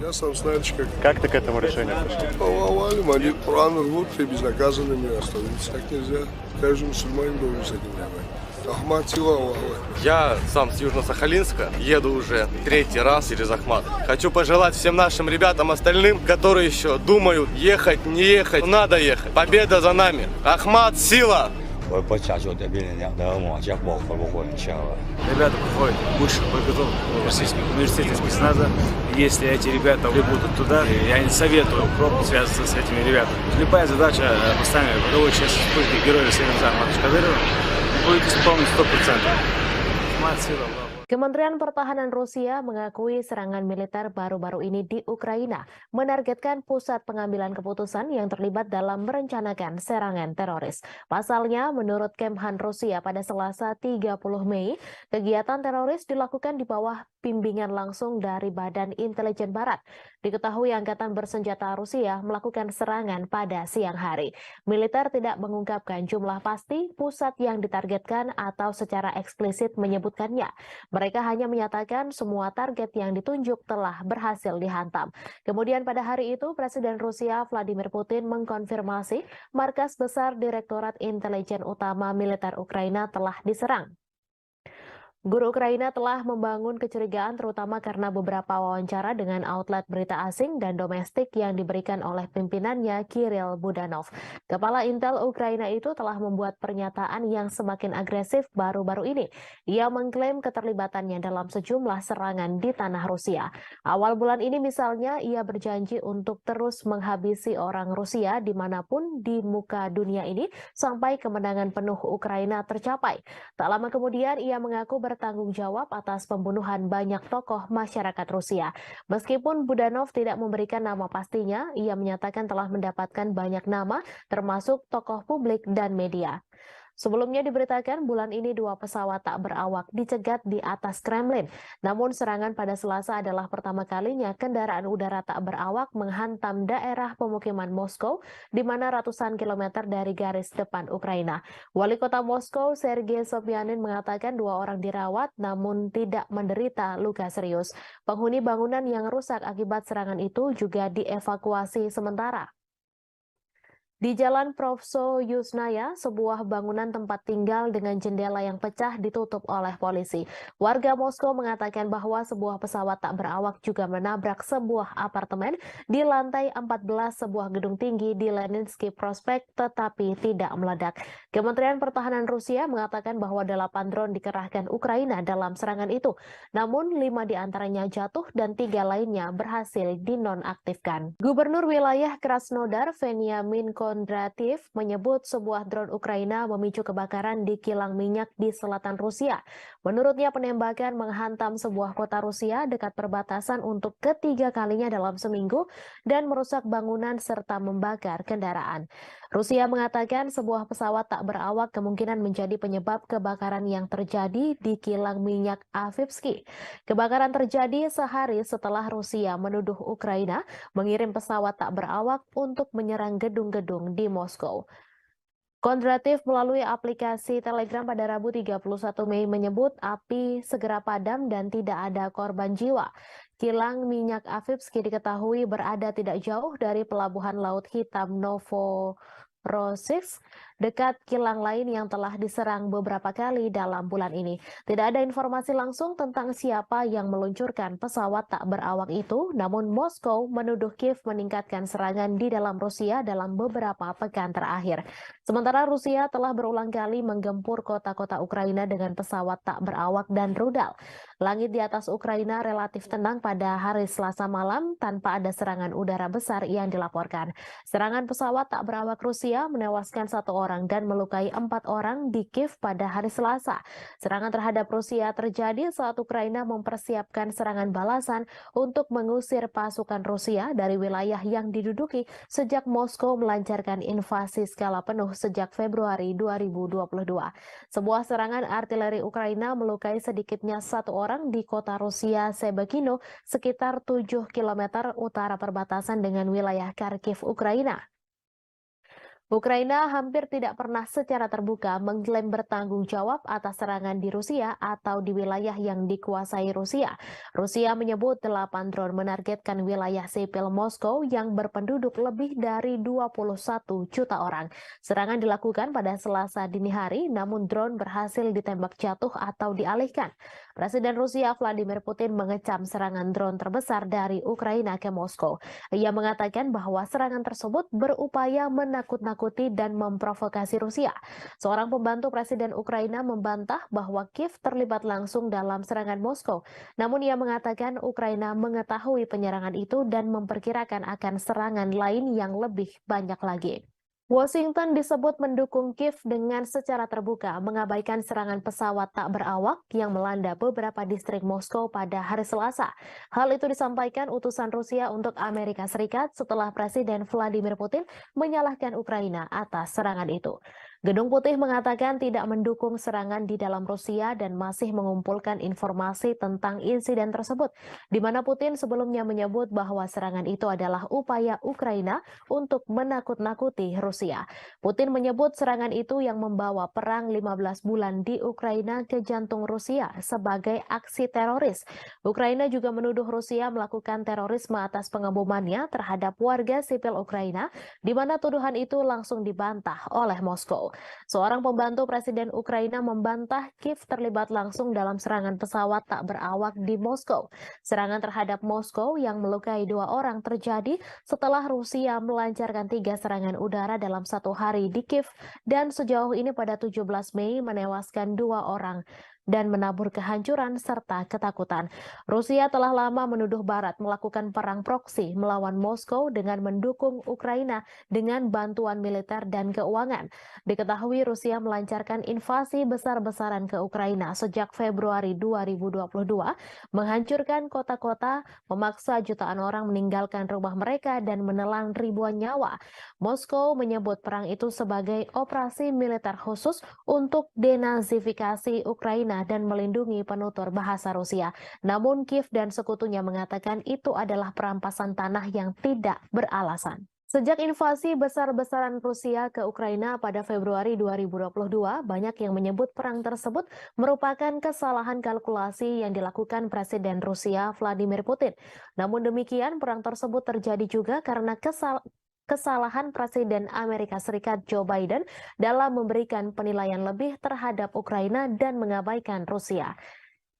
Я сам знаете, Как ты к этому решению пришел? повалим, они Коран рвут и безнаказанными остановиться так нельзя. Каждый мусульманин должен с этим понимать. Ахмат сила, Аллаху Акбар. Я сам с Южно-Сахалинска, еду уже третий раз через Ахмат. Хочу пожелать всем нашим ребятам остальным, которые еще думают, ехать, не ехать, надо ехать. Победа за нами. Ахмат, сила! Ребята проходят высшую подготовку в Российском университете спецназа. Если эти ребята прибудут туда, я не советую пробовать связываться с этими ребятами. Любая задача, поставленная боевой части спутника Героя Союза Матушка Кадырова, будет исполнена 100%. Kementerian Pertahanan Rusia mengakui serangan militer baru-baru ini di Ukraina menargetkan pusat pengambilan keputusan yang terlibat dalam merencanakan serangan teroris. Pasalnya, menurut Kemhan Rusia pada Selasa 30 Mei, kegiatan teroris dilakukan di bawah bimbingan langsung dari Badan Intelijen Barat. Diketahui Angkatan Bersenjata Rusia melakukan serangan pada siang hari. Militer tidak mengungkapkan jumlah pasti pusat yang ditargetkan atau secara eksplisit menyebutkannya. Mereka hanya menyatakan semua target yang ditunjuk telah berhasil dihantam. Kemudian pada hari itu, Presiden Rusia Vladimir Putin mengkonfirmasi markas besar Direktorat Intelijen Utama Militer Ukraina telah diserang. Guru Ukraina telah membangun kecurigaan terutama karena beberapa wawancara dengan outlet berita asing dan domestik yang diberikan oleh pimpinannya Kirill Budanov. Kepala Intel Ukraina itu telah membuat pernyataan yang semakin agresif baru-baru ini. Ia mengklaim keterlibatannya dalam sejumlah serangan di tanah Rusia. Awal bulan ini misalnya ia berjanji untuk terus menghabisi orang Rusia dimanapun di muka dunia ini sampai kemenangan penuh Ukraina tercapai. Tak lama kemudian ia mengaku bertanggung jawab atas pembunuhan banyak tokoh masyarakat Rusia. Meskipun Budanov tidak memberikan nama pastinya, ia menyatakan telah mendapatkan banyak nama, termasuk tokoh publik dan media. Sebelumnya diberitakan bulan ini 2 pesawat tak berawak dicegat di atas Kremlin. Namun serangan pada Selasa adalah pertama kalinya kendaraan udara tak berawak menghantam daerah pemukiman Moskow, di mana ratusan kilometer dari garis depan Ukraina. Wali kota Moskow, Sergei Sobyanin, mengatakan 2 orang dirawat namun tidak menderita luka serius. Penghuni bangunan yang rusak akibat serangan itu juga dievakuasi sementara. Di Jalan Provso Yusnaya, sebuah bangunan tempat tinggal dengan jendela yang pecah ditutup oleh polisi. Warga Moskow mengatakan bahwa sebuah pesawat tak berawak juga menabrak sebuah apartemen di lantai 14 sebuah gedung tinggi di Leninsky Prospect tetapi tidak meledak. Kementerian Pertahanan Rusia mengatakan bahwa 8 drone dikerahkan Ukraina dalam serangan itu. Namun 5 diantaranya jatuh dan 3 lainnya berhasil dinonaktifkan. Gubernur wilayah Krasnodar, Veniamin Kondrativ, menyebut sebuah drone Ukraina memicu kebakaran di kilang minyak di selatan Rusia. Menurutnya penembakan menghantam sebuah kota Rusia dekat perbatasan untuk ketiga kalinya dalam seminggu dan merusak bangunan serta membakar kendaraan. Rusia mengatakan sebuah pesawat tak berawak kemungkinan menjadi penyebab kebakaran yang terjadi di kilang minyak Avivsky. Kebakaran terjadi sehari setelah Rusia menuduh Ukraina mengirim pesawat tak berawak untuk menyerang gedung-gedung di Moskow. Kondrativ melalui aplikasi Telegram pada Rabu 31 Mei menyebut api segera padam dan tidak ada korban jiwa. Kilang minyak Avivsky diketahui berada tidak jauh dari pelabuhan Laut Hitam Novorossiysk, dekat kilang lain yang telah diserang beberapa kali dalam bulan ini. Tidak ada informasi langsung tentang siapa yang meluncurkan pesawat tak berawak itu, namun Moskow menuduh Kiev meningkatkan serangan di dalam Rusia dalam beberapa pekan terakhir. Sementara Rusia telah berulang kali menggempur kota-kota Ukraina dengan pesawat tak berawak dan rudal. Langit di atas Ukraina relatif tenang pada hari Selasa malam tanpa ada serangan udara besar yang dilaporkan. Serangan pesawat tak berawak Rusia menewaskan 1 orang dan melukai 4 orang di Kiev pada hari Selasa. Serangan terhadap Rusia terjadi saat Ukraina mempersiapkan serangan balasan untuk mengusir pasukan Rusia dari wilayah yang diduduki sejak Moskow melancarkan invasi skala penuh sejak Februari 2022. Sebuah serangan artileri Ukraina melukai sedikitnya 1 orang di kota Rusia Sebekino, sekitar 7 km utara perbatasan dengan wilayah Kharkiv, Ukraina. Ukraina hampir tidak pernah secara terbuka mengklaim bertanggung jawab atas serangan di Rusia atau di wilayah yang dikuasai Rusia. Rusia menyebut 8 drone menargetkan wilayah sipil Moskow yang berpenduduk lebih dari 21 juta orang. Serangan dilakukan pada Selasa dini hari, namun drone berhasil ditembak jatuh atau dialihkan. Presiden Rusia Vladimir Putin mengecam serangan drone terbesar dari Ukraina ke Moskow. Ia mengatakan bahwa serangan tersebut berupaya menakut-nakuti menakut-nakuti dan memprovokasi Rusia. Seorang pembantu Presiden Ukraina membantah bahwa Kiev terlibat langsung dalam serangan Moskow. Namun ia mengatakan Ukraina mengetahui penyerangan itu dan memperkirakan akan serangan lain yang lebih banyak lagi. Washington disebut mendukung Kiev dengan secara terbuka mengabaikan serangan pesawat tak berawak yang melanda beberapa distrik Moskow pada hari Selasa. Hal itu disampaikan utusan Rusia untuk Amerika Serikat setelah Presiden Vladimir Putin menyalahkan Ukraina atas serangan itu. Gedung Putih mengatakan tidak mendukung serangan di dalam Rusia dan masih mengumpulkan informasi tentang insiden tersebut, di mana Putin sebelumnya menyebut bahwa serangan itu adalah upaya Ukraina untuk menakut-nakuti Rusia. Putin menyebut serangan itu yang membawa perang 15 bulan di Ukraina ke jantung Rusia sebagai aksi teroris. Ukraina juga menuduh Rusia melakukan terorisme atas pengebomannya terhadap warga sipil Ukraina, di mana tuduhan itu langsung dibantah oleh Moskow. Seorang pembantu Presiden Ukraina membantah Kiev terlibat langsung dalam serangan pesawat tak berawak di Moskow. Serangan terhadap Moskow yang melukai 2 orang terjadi setelah Rusia melancarkan 3 serangan udara dalam 1 hari di Kiev dan sejauh ini pada 17 Mei menewaskan 2 orang dan menabur kehancuran serta ketakutan. Rusia telah lama menuduh Barat melakukan perang proksi melawan Moskow dengan mendukung Ukraina dengan bantuan militer dan keuangan. Diketahui Rusia melancarkan invasi besar-besaran ke Ukraina sejak Februari 2022, menghancurkan kota-kota, memaksa jutaan orang meninggalkan rumah mereka dan menelan ribuan nyawa. Moskow menyebut perang itu sebagai operasi militer khusus untuk denazifikasi Ukraina dan melindungi penutur bahasa Rusia. Namun Kiev dan sekutunya mengatakan itu adalah perampasan tanah yang tidak beralasan. Sejak invasi besar-besaran Rusia ke Ukraina pada Februari 2022, banyak yang menyebut perang tersebut merupakan kesalahan kalkulasi yang dilakukan Presiden Rusia Vladimir Putin. Namun demikian, perang tersebut terjadi juga karena kesalahan Presiden Amerika Serikat Joe Biden dalam memberikan penilaian lebih terhadap Ukraina dan mengabaikan Rusia.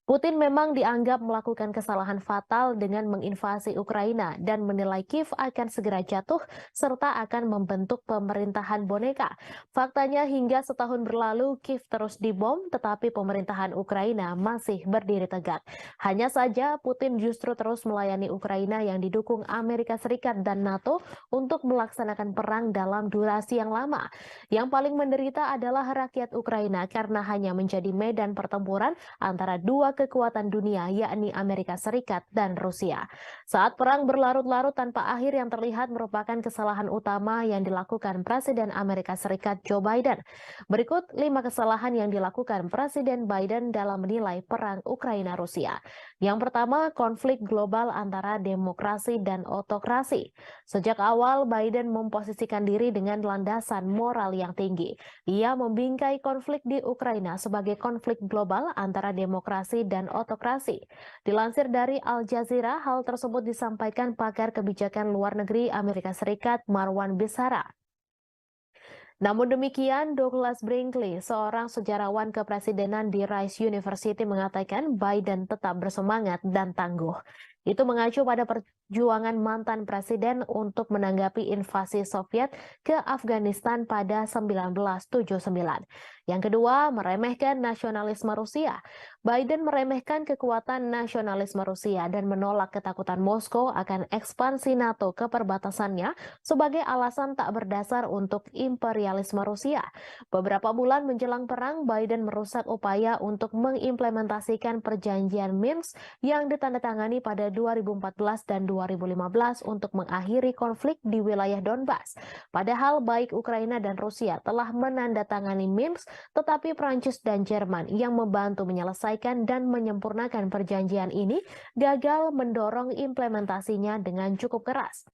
Putin memang dianggap melakukan kesalahan fatal dengan menginvasi Ukraina dan menilai Kiev akan segera jatuh serta akan membentuk pemerintahan boneka. Faktanya hingga setahun berlalu Kiev terus dibom tetapi pemerintahan Ukraina masih berdiri tegak. Hanya saja Putin justru terus melayani Ukraina yang didukung Amerika Serikat dan NATO untuk melaksanakan perang dalam durasi yang lama. Yang paling menderita adalah rakyat Ukraina karena hanya menjadi medan pertempuran antara dua kekuatan dunia yakni Amerika Serikat dan Rusia. Saat perang berlarut-larut tanpa akhir yang terlihat merupakan kesalahan utama yang dilakukan Presiden Amerika Serikat Joe Biden. Berikut 5 kesalahan yang dilakukan Presiden Biden dalam menilai perang Ukraina-Rusia. Yang pertama, konflik global antara demokrasi dan otokrasi. Sejak awal Biden memposisikan diri dengan landasan moral yang tinggi. Ia membingkai konflik di Ukraina sebagai konflik global antara demokrasi dan otokrasi. Dilansir dari Al Jazeera, hal tersebut disampaikan pakar kebijakan luar negeri Amerika Serikat Marwan Bisara. Namun demikian, Douglas Brinkley, seorang sejarawan kepresidenan di Rice University mengatakan Biden tetap bersemangat dan tangguh. Itu mengacu pada perjuangan mantan presiden untuk menanggapi invasi Soviet ke Afghanistan pada 1979. Yang kedua, meremehkan nasionalisme Rusia. Biden meremehkan kekuatan nasionalisme Rusia dan menolak ketakutan Moskow akan ekspansi NATO ke perbatasannya sebagai alasan tak berdasar untuk imperialisme Rusia. Beberapa bulan menjelang perang, Biden merusak upaya untuk mengimplementasikan perjanjian Minsk yang ditandatangani pada 2014 dan 2015 untuk mengakhiri konflik di wilayah Donbas. Padahal baik Ukraina dan Rusia telah menandatangani Minsk, tetapi Prancis dan Jerman yang membantu menyelesaikan dan menyempurnakan perjanjian ini gagal mendorong implementasinya dengan cukup keras.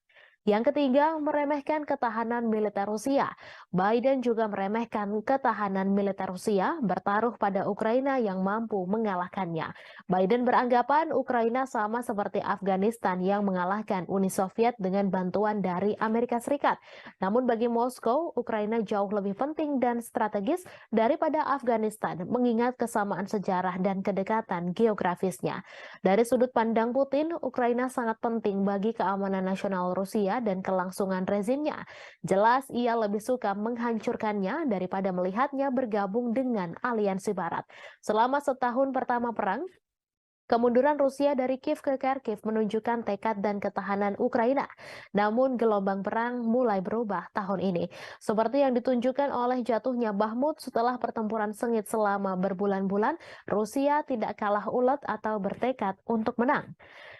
Yang ketiga, meremehkan ketahanan militer Rusia. Biden juga meremehkan ketahanan militer Rusia bertaruh pada Ukraina yang mampu mengalahkannya. Biden beranggapan Ukraina sama seperti Afghanistan yang mengalahkan Uni Soviet dengan bantuan dari Amerika Serikat. Namun bagi Moskow, Ukraina jauh lebih penting dan strategis daripada Afghanistan, mengingat kesamaan sejarah dan kedekatan geografisnya. Dari sudut pandang Putin, Ukraina sangat penting bagi keamanan nasional Rusia Rusia dan kelangsungan rezimnya. Jelas ia lebih suka menghancurkannya daripada melihatnya bergabung dengan aliansi Barat. Selama setahun pertama perang, kemunduran Rusia dari Kiev ke Kharkiv menunjukkan tekad dan ketahanan Ukraina. Namun gelombang perang mulai berubah tahun ini. Seperti yang ditunjukkan oleh jatuhnya Bakhmut setelah pertempuran sengit selama berbulan-bulan, Rusia tidak kalah ulet atau bertekad untuk menang.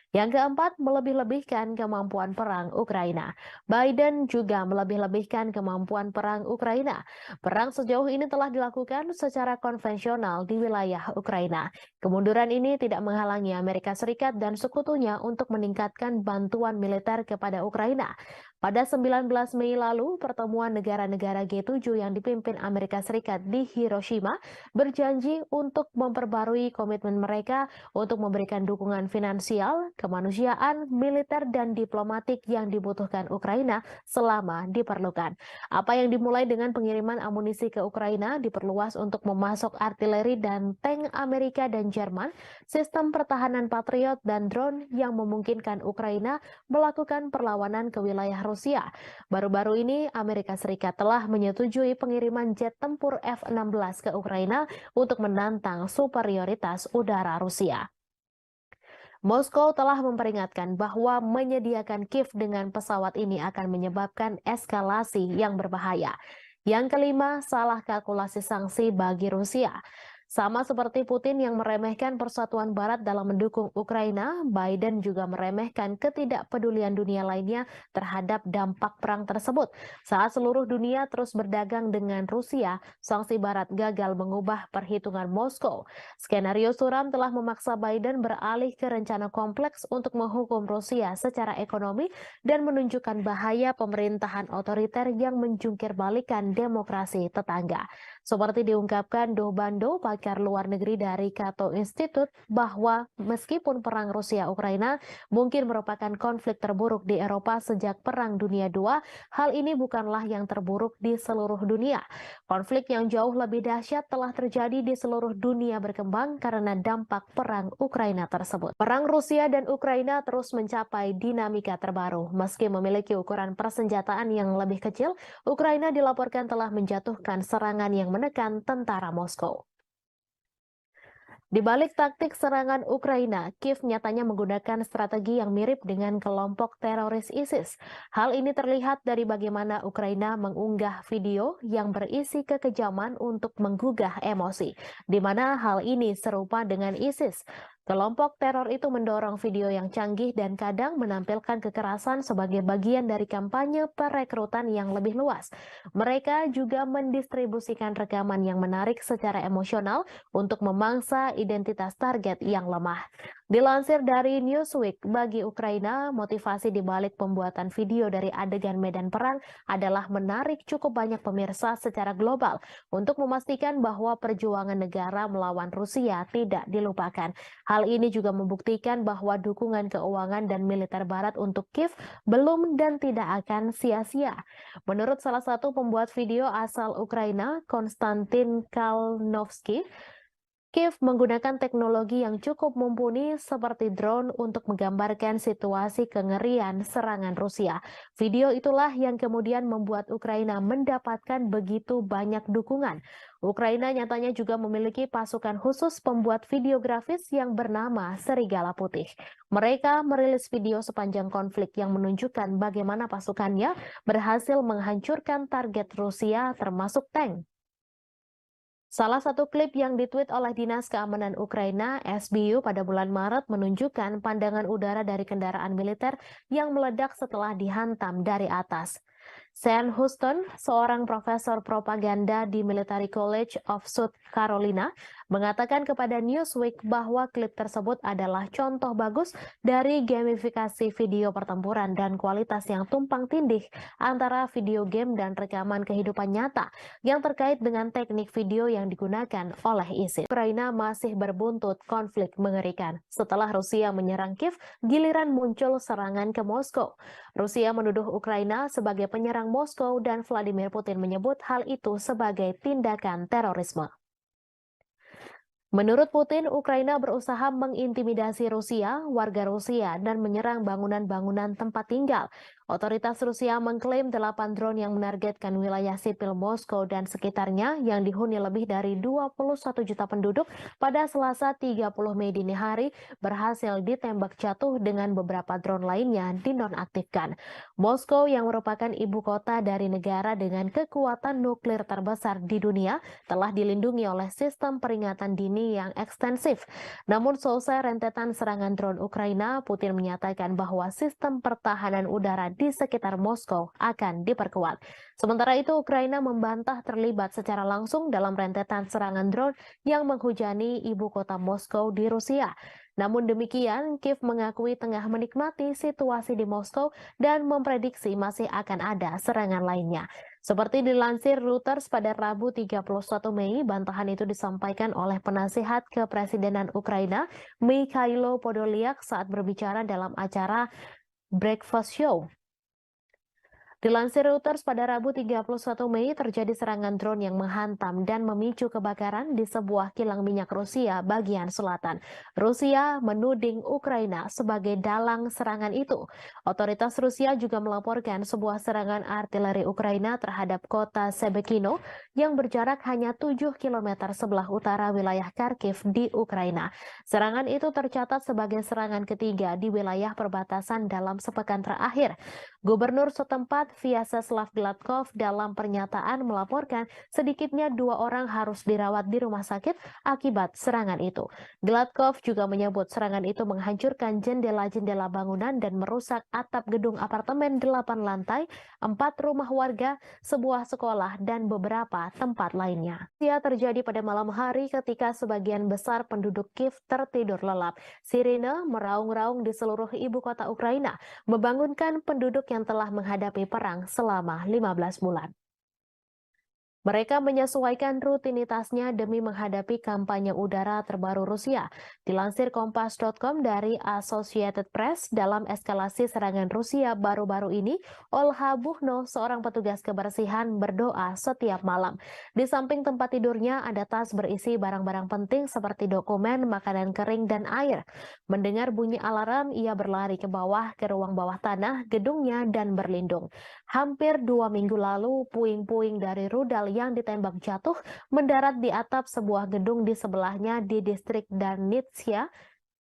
Yang keempat, melebih-lebihkan kemampuan perang Ukraina. Biden juga melebih-lebihkan kemampuan perang Ukraina. Perang sejauh ini telah dilakukan secara konvensional di wilayah Ukraina. Kemunduran ini tidak menghalangi Amerika Serikat dan sekutunya untuk meningkatkan bantuan militer kepada Ukraina. Pada 19 Mei lalu, pertemuan negara-negara G7 yang dipimpin Amerika Serikat di Hiroshima berjanji untuk memperbarui komitmen mereka untuk memberikan dukungan finansial, kemanusiaan, militer, dan diplomatik yang dibutuhkan Ukraina selama diperlukan. Apa yang dimulai dengan pengiriman amunisi ke Ukraina diperluas untuk memasok artileri dan tank Amerika dan Jerman, sistem pertahanan Patriot, dan drone yang memungkinkan Ukraina melakukan perlawanan ke wilayah Rusia. Baru-baru ini, Amerika Serikat telah menyetujui pengiriman jet tempur F-16 ke Ukraina untuk menantang superioritas udara Rusia. Moskow telah memperingatkan bahwa menyediakan Kiev dengan pesawat ini akan menyebabkan eskalasi yang berbahaya. Yang kelima, salah kalkulasi sanksi bagi Rusia. Sama seperti Putin yang meremehkan persatuan Barat dalam mendukung Ukraina, Biden juga meremehkan ketidakpedulian dunia lainnya terhadap dampak perang tersebut. Saat seluruh dunia terus berdagang dengan Rusia, sanksi Barat gagal mengubah perhitungan Moskow. Skenario suram telah memaksa Biden beralih ke rencana kompleks untuk menghukum Rusia secara ekonomi dan menunjukkan bahaya pemerintahan otoriter yang menjungkir balikan demokrasi tetangga. Seperti diungkapkan Do Bando, pakar luar negeri dari Cato Institute, bahwa meskipun perang Rusia-Ukraina mungkin merupakan konflik terburuk di Eropa sejak Perang Dunia II, hal ini bukanlah yang terburuk di seluruh dunia. Konflik yang jauh lebih dahsyat telah terjadi di seluruh dunia berkembang karena dampak perang Ukraina tersebut. Perang Rusia dan Ukraina terus mencapai dinamika terbaru. Meski memiliki ukuran persenjataan yang lebih kecil, Ukraina dilaporkan telah menjatuhkan serangan yang menekan tentara Moskow. Di balik taktik serangan Ukraina, Kiev nyatanya menggunakan strategi yang mirip dengan kelompok teroris ISIS. Hal ini terlihat dari bagaimana Ukraina mengunggah video yang berisi kekejaman untuk menggugah emosi, di mana hal ini serupa dengan ISIS. Kelompok teror itu mendorong video yang canggih dan kadang menampilkan kekerasan sebagai bagian dari kampanye perekrutan yang lebih luas. Mereka juga mendistribusikan rekaman yang menarik secara emosional untuk memangsa identitas target yang lemah. Dilansir dari Newsweek, bagi Ukraina, motivasi di balik pembuatan video dari adegan medan perang adalah menarik cukup banyak pemirsa secara global untuk memastikan bahwa perjuangan negara melawan Rusia tidak dilupakan. Hal ini juga membuktikan bahwa dukungan keuangan dan militer Barat untuk Kiev belum dan tidak akan sia-sia. Menurut salah satu pembuat video asal Ukraina, Konstantin Kalnovsky, Kiev menggunakan teknologi yang cukup mumpuni seperti drone untuk menggambarkan situasi kengerian serangan Rusia. Video itulah yang kemudian membuat Ukraina mendapatkan begitu banyak dukungan. Ukraina nyatanya juga memiliki pasukan khusus pembuat video grafis yang bernama Serigala Putih. Mereka merilis video sepanjang konflik yang menunjukkan bagaimana pasukannya berhasil menghancurkan target Rusia termasuk tank. Salah satu klip yang ditweet oleh Dinas Keamanan Ukraina, SBU, pada bulan Maret menunjukkan pandangan udara dari kendaraan militer yang meledak setelah dihantam dari atas. Sean Houston, seorang profesor propaganda di Military College of South Carolina, mengatakan kepada Newsweek bahwa klip tersebut adalah contoh bagus dari gamifikasi video pertempuran dan kualitas yang tumpang tindih antara video game dan rekaman kehidupan nyata yang terkait dengan teknik video yang digunakan oleh ISIS. Ukraina masih berbuntut konflik mengerikan. Setelah Rusia menyerang Kiev, giliran muncul serangan ke Moskow. Rusia menuduh Ukraina sebagai penyerang Moskow dan Vladimir Putin menyebut hal itu sebagai tindakan terorisme. Menurut Putin, Ukraina berusaha mengintimidasi Rusia, warga Rusia, dan menyerang bangunan-bangunan tempat tinggal. Otoritas Rusia mengklaim 8 drone yang menargetkan wilayah sipil Moskow dan sekitarnya yang dihuni lebih dari 21 juta penduduk pada Selasa 30 Mei dini hari berhasil ditembak jatuh dengan beberapa drone lainnya dinonaktifkan. Moskow yang merupakan ibu kota dari negara dengan kekuatan nuklir terbesar di dunia telah dilindungi oleh sistem peringatan dini yang ekstensif. Namun selesai rentetan serangan drone Ukraina, Putin menyatakan bahwa sistem pertahanan udara di sekitar Moskow akan diperkuat. Sementara itu, Ukraina membantah terlibat secara langsung dalam rentetan serangan drone yang menghujani ibu kota Moskow di Rusia. Namun demikian, Kiev mengakui tengah menikmati situasi di Moskow dan memprediksi masih akan ada serangan lainnya. Seperti dilansir Reuters pada Rabu 31 Mei, bantahan itu disampaikan oleh penasihat kepresidenan Ukraina, Mikhailo Podolyak saat berbicara dalam acara Breakfast Show. Dilansir Reuters pada Rabu 31 Mei terjadi serangan drone yang menghantam dan memicu kebakaran di sebuah kilang minyak Rusia bagian selatan. Rusia menuding Ukraina sebagai dalang serangan itu. Otoritas Rusia juga melaporkan sebuah serangan artileri Ukraina terhadap kota Shebekino yang berjarak hanya 7 km sebelah utara wilayah Kharkiv di Ukraina. Serangan itu tercatat sebagai serangan ketiga di wilayah perbatasan dalam sepekan terakhir. Gubernur setempat Vyacheslav Gladkov dalam pernyataan melaporkan sedikitnya 2 orang harus dirawat di rumah sakit akibat serangan itu. Gladkov juga menyebut serangan itu menghancurkan jendela-jendela bangunan dan merusak atap gedung apartemen 8 lantai, 4 rumah warga, sebuah sekolah, dan beberapa tempat lainnya. Ia terjadi pada malam hari ketika sebagian besar penduduk Kiev tertidur lelap. Sirine meraung-raung di seluruh ibu kota Ukraina, membangunkan penduduk yang telah menghadapi perang selama 15 bulan. Mereka menyesuaikan rutinitasnya demi menghadapi kampanye udara terbaru Rusia. Dilansir Kompas.com dari Associated Press, dalam eskalasi serangan Rusia baru-baru ini, Olha Buchno, seorang petugas kebersihan, berdoa setiap malam. Di samping tempat tidurnya ada tas berisi barang-barang penting seperti dokumen, makanan kering, dan air. Mendengar bunyi alarm, ia berlari ke bawah ke ruang bawah tanah gedungnya dan berlindung. Hampir 2 minggu lalu, puing-puing dari rudal yang ditembak jatuh mendarat di atap sebuah gedung di sebelahnya di distrik Darnitsia,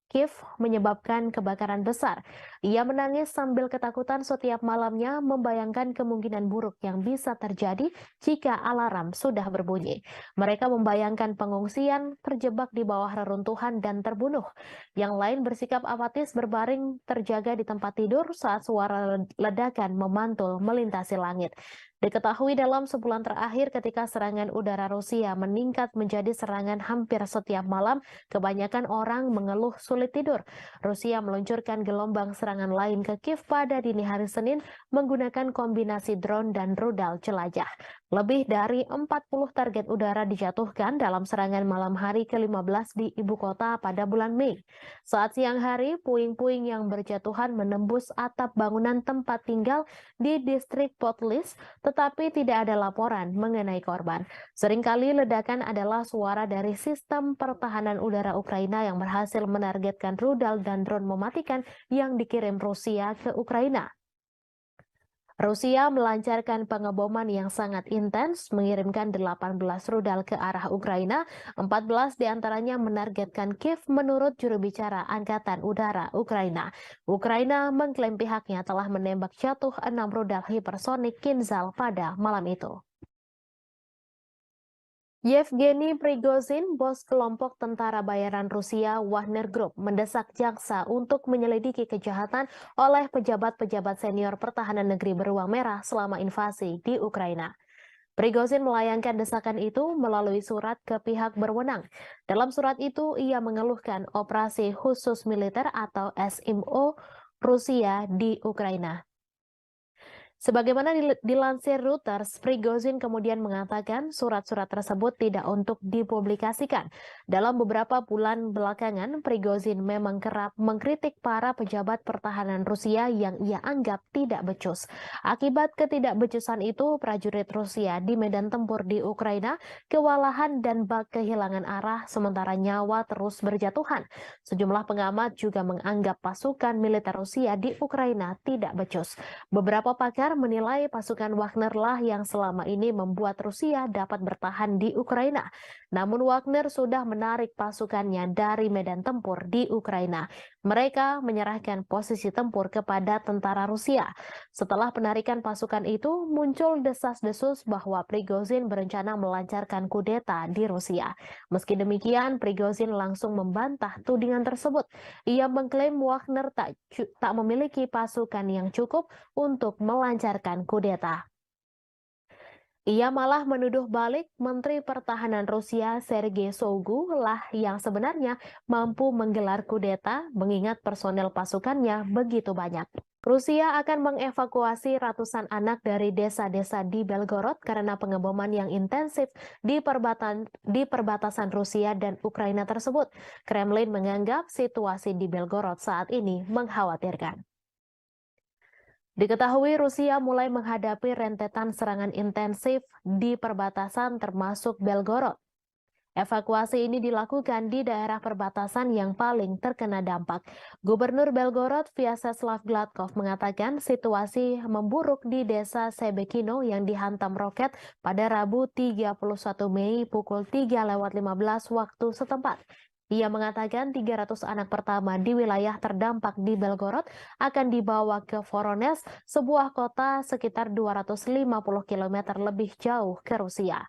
Kiev, menyebabkan kebakaran besar. Ia menangis sambil ketakutan setiap malamnya, membayangkan kemungkinan buruk yang bisa terjadi jika alarm sudah berbunyi. Mereka membayangkan pengungsian, terjebak di bawah reruntuhan, dan terbunuh. Yang lain bersikap apatis berbaring terjaga di tempat tidur saat suara ledakan memantul melintasi langit. Diketahui dalam sebulan terakhir ketika serangan udara Rusia meningkat menjadi serangan hampir setiap malam, kebanyakan orang mengeluh sulit tidur. Rusia meluncurkan gelombang serangan lain ke Kiev pada dini hari Senin menggunakan kombinasi drone dan rudal jelajah. Lebih dari 40 target udara dijatuhkan dalam serangan malam hari ke-15 di ibu kota pada bulan Mei. Saat siang hari, puing-puing yang berjatuhan menembus atap bangunan tempat tinggal di distrik Potlis, tetapi tidak ada laporan mengenai korban. Seringkali ledakan adalah suara dari sistem pertahanan udara Ukraina yang berhasil menargetkan rudal dan drone mematikan yang dikirim Rusia ke Ukraina. Rusia melancarkan pengeboman yang sangat intens, mengirimkan 18 rudal ke arah Ukraina, 14 diantaranya menargetkan Kiev menurut juru bicara Angkatan Udara Ukraina. Ukraina mengklaim pihaknya telah menembak jatuh 6 rudal hipersonik Kinzhal pada malam itu. Yevgeny Prigozhin, bos kelompok tentara bayaran Rusia Wagner Group, mendesak jaksa untuk menyelidiki kejahatan oleh pejabat-pejabat senior pertahanan negeri beruang merah selama invasi di Ukraina. Prigozhin melayangkan desakan itu melalui surat ke pihak berwenang. Dalam surat itu, ia mengeluhkan operasi khusus militer atau SMO Rusia di Ukraina. Sebagaimana dilansir Reuters, Prigozhin kemudian mengatakan surat-surat tersebut tidak untuk dipublikasikan. Dalam beberapa bulan belakangan, Prigozhin memang kerap mengkritik para pejabat pertahanan Rusia yang ia anggap tidak becus. Akibat ketidakbecusan itu, prajurit Rusia di medan tempur di Ukraina kewalahan dan bak kehilangan arah sementara nyawa terus berjatuhan. Sejumlah pengamat juga menganggap pasukan militer Rusia di Ukraina tidak becus. Beberapa pakar menilai pasukan Wagner lah yang selama ini membuat Rusia dapat bertahan di Ukraina. Namun Wagner sudah menarik pasukannya dari medan tempur di Ukraina. Mereka menyerahkan posisi tempur kepada tentara Rusia. Setelah penarikan pasukan itu, muncul desas-desus bahwa Prigozhin berencana melancarkan kudeta di Rusia. Meski demikian, Prigozhin langsung membantah tudingan tersebut. Ia mengklaim Wagner tak memiliki pasukan yang cukup untuk melancarkan kudeta. Ia malah menuduh balik Menteri Pertahanan Rusia Sergei Shoigu lah yang sebenarnya mampu menggelar kudeta mengingat personel pasukannya begitu banyak. Rusia akan mengevakuasi ratusan anak dari desa-desa di Belgorod karena pengeboman yang intensif di perbatasan Rusia dan Ukraina tersebut. Kremlin menganggap situasi di Belgorod saat ini mengkhawatirkan. Diketahui Rusia mulai menghadapi rentetan serangan intensif di perbatasan termasuk Belgorod. Evakuasi ini dilakukan di daerah perbatasan yang paling terkena dampak. Gubernur Belgorod Vyacheslav Gladkov mengatakan situasi memburuk di desa Sebekino yang dihantam roket pada Rabu 31 Mei pukul 3:15 waktu setempat. Ia mengatakan 300 anak pertama di wilayah terdampak di Belgorod akan dibawa ke Voronezh, sebuah kota sekitar 250 km lebih jauh ke Rusia.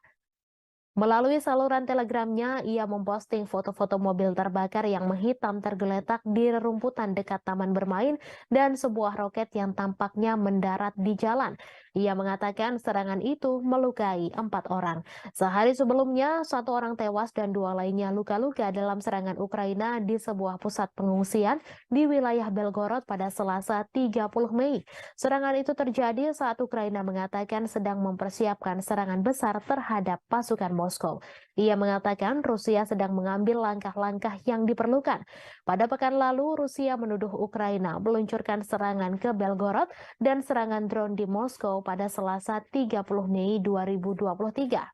Melalui saluran telegramnya, ia memposting foto-foto mobil terbakar yang menghitam tergeletak di rerumputan dekat taman bermain dan sebuah roket yang tampaknya mendarat di jalan. Ia mengatakan serangan itu melukai 4 orang. Sehari sebelumnya, 1 orang tewas dan 2 lainnya luka-luka dalam serangan Ukraina di sebuah pusat pengungsian di wilayah Belgorod pada Selasa 30 Mei. Serangan itu terjadi saat Ukraina mengatakan sedang mempersiapkan serangan besar terhadap pasukan Moskow. Ia mengatakan Rusia sedang mengambil langkah-langkah yang diperlukan. Pada pekan lalu, Rusia menuduh Ukraina meluncurkan serangan ke Belgorod dan serangan drone di Moskow pada Selasa 30 Mei 2023.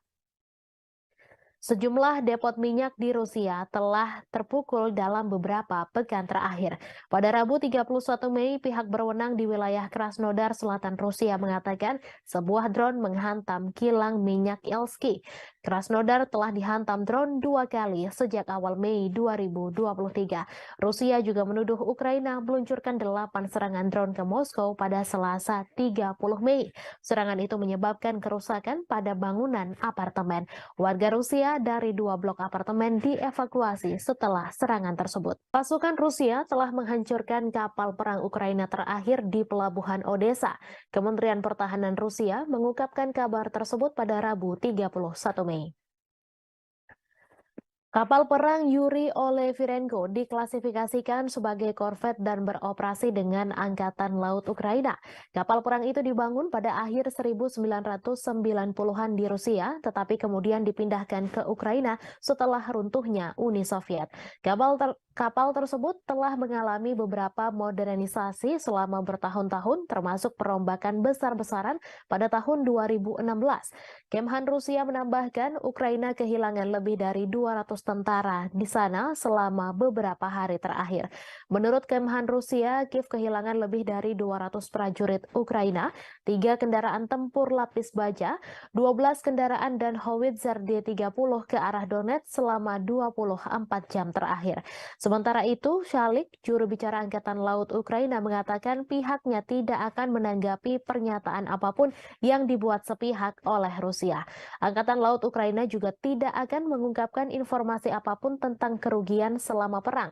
Sejumlah depot minyak di Rusia telah terpukul dalam beberapa pekan terakhir. Pada Rabu 31 Mei, pihak berwenang di wilayah Krasnodar Selatan Rusia mengatakan sebuah drone menghantam kilang minyak Elsky. Krasnodar telah dihantam drone 2 kali sejak awal Mei 2023. Rusia juga menuduh Ukraina meluncurkan 8 serangan drone ke Moskow pada Selasa 30 Mei. Serangan itu menyebabkan kerusakan pada bangunan apartemen. Warga Rusia dari 2 blok apartemen dievakuasi setelah serangan tersebut. Pasukan Rusia telah menghancurkan kapal perang Ukraina terakhir di pelabuhan Odessa. Kementerian Pertahanan Rusia mengungkapkan kabar tersebut pada Rabu 31 Mei. Kapal perang Yuri Olefirenko diklasifikasikan sebagai korvet dan beroperasi dengan Angkatan Laut Ukraina. Kapal perang itu dibangun pada akhir 1990-an di Rusia, tetapi kemudian dipindahkan ke Ukraina setelah runtuhnya Uni Soviet. Kapal tersebut telah mengalami beberapa modernisasi selama bertahun-tahun, termasuk perombakan besar-besaran pada tahun 2016. Kemhan Rusia menambahkan Ukraina kehilangan lebih dari 200 tentara di sana selama beberapa hari terakhir. Menurut Kemhan Rusia, Kiev kehilangan lebih dari 200 prajurit Ukraina, 3 kendaraan tempur lapis baja, 12 kendaraan dan howitzer D-30 ke arah Donetsk selama 24 jam terakhir. Sementara itu, Shalik, juru bicara Angkatan Laut Ukraina, mengatakan pihaknya tidak akan menanggapi pernyataan apapun yang dibuat sepihak oleh Rusia. Angkatan Laut Ukraina juga tidak akan mengungkapkan informasi apapun tentang kerugian selama perang.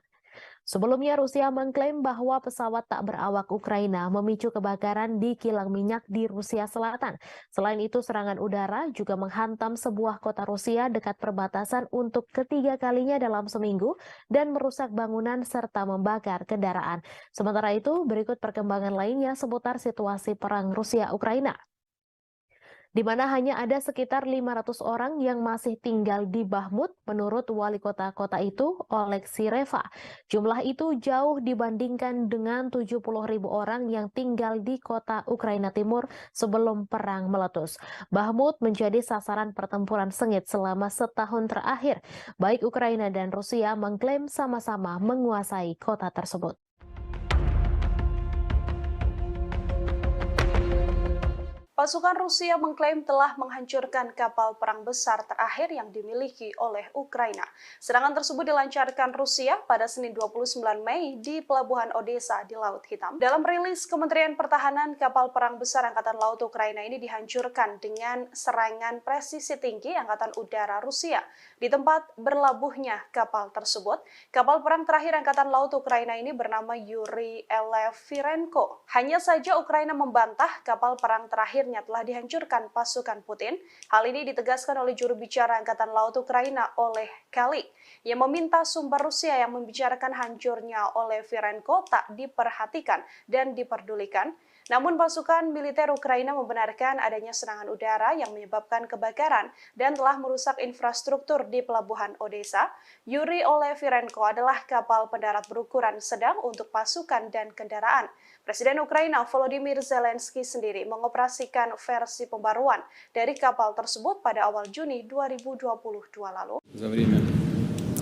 Sebelumnya, Rusia mengklaim bahwa pesawat tak berawak Ukraina memicu kebakaran di kilang minyak di Rusia Selatan. Selain itu, serangan udara juga menghantam sebuah kota Rusia dekat perbatasan untuk ketiga kalinya dalam seminggu dan merusak bangunan serta membakar kendaraan. Sementara itu, berikut perkembangan lainnya seputar situasi perang Rusia-Ukraina, di mana hanya ada sekitar 500 orang yang masih tinggal di Bahmut menurut wali kota itu, Oleksiy Reva. Jumlah itu jauh dibandingkan dengan 70.000 orang yang tinggal di kota Ukraina Timur sebelum perang meletus. Bahmut menjadi sasaran pertempuran sengit selama setahun terakhir. Baik Ukraina dan Rusia mengklaim sama-sama menguasai kota tersebut. Pasukan Rusia mengklaim telah menghancurkan kapal perang besar terakhir yang dimiliki oleh Ukraina. Serangan tersebut dilancarkan Rusia pada Senin 29 Mei di Pelabuhan Odesa di Laut Hitam. Dalam rilis Kementerian Pertahanan, kapal perang besar Angkatan Laut Ukraina ini dihancurkan dengan serangan presisi tinggi Angkatan Udara Rusia. Di tempat berlabuhnya kapal tersebut, kapal perang terakhir Angkatan Laut Ukraina ini bernama Yuri Elefirenko. Hanya saja Ukraina membantah kapal perang terakhir telah dihancurkan pasukan Putin. Hal ini ditegaskan oleh juru bicara Angkatan Laut Ukraina oleh Kali, yang meminta sumber Rusia yang membicarakan hancurnya oleh Firenko tak diperhatikan dan diperdulikan. Namun pasukan militer Ukraina membenarkan adanya serangan udara yang menyebabkan kebakaran dan telah merusak infrastruktur di Pelabuhan Odesa. Yuri Olefirenko adalah kapal pendarat berukuran sedang untuk pasukan dan kendaraan. Presiden Ukraina Volodymyr Zelensky sendiri mengoperasikan versi pembaruan dari kapal tersebut pada awal Juni 2022 lalu. За время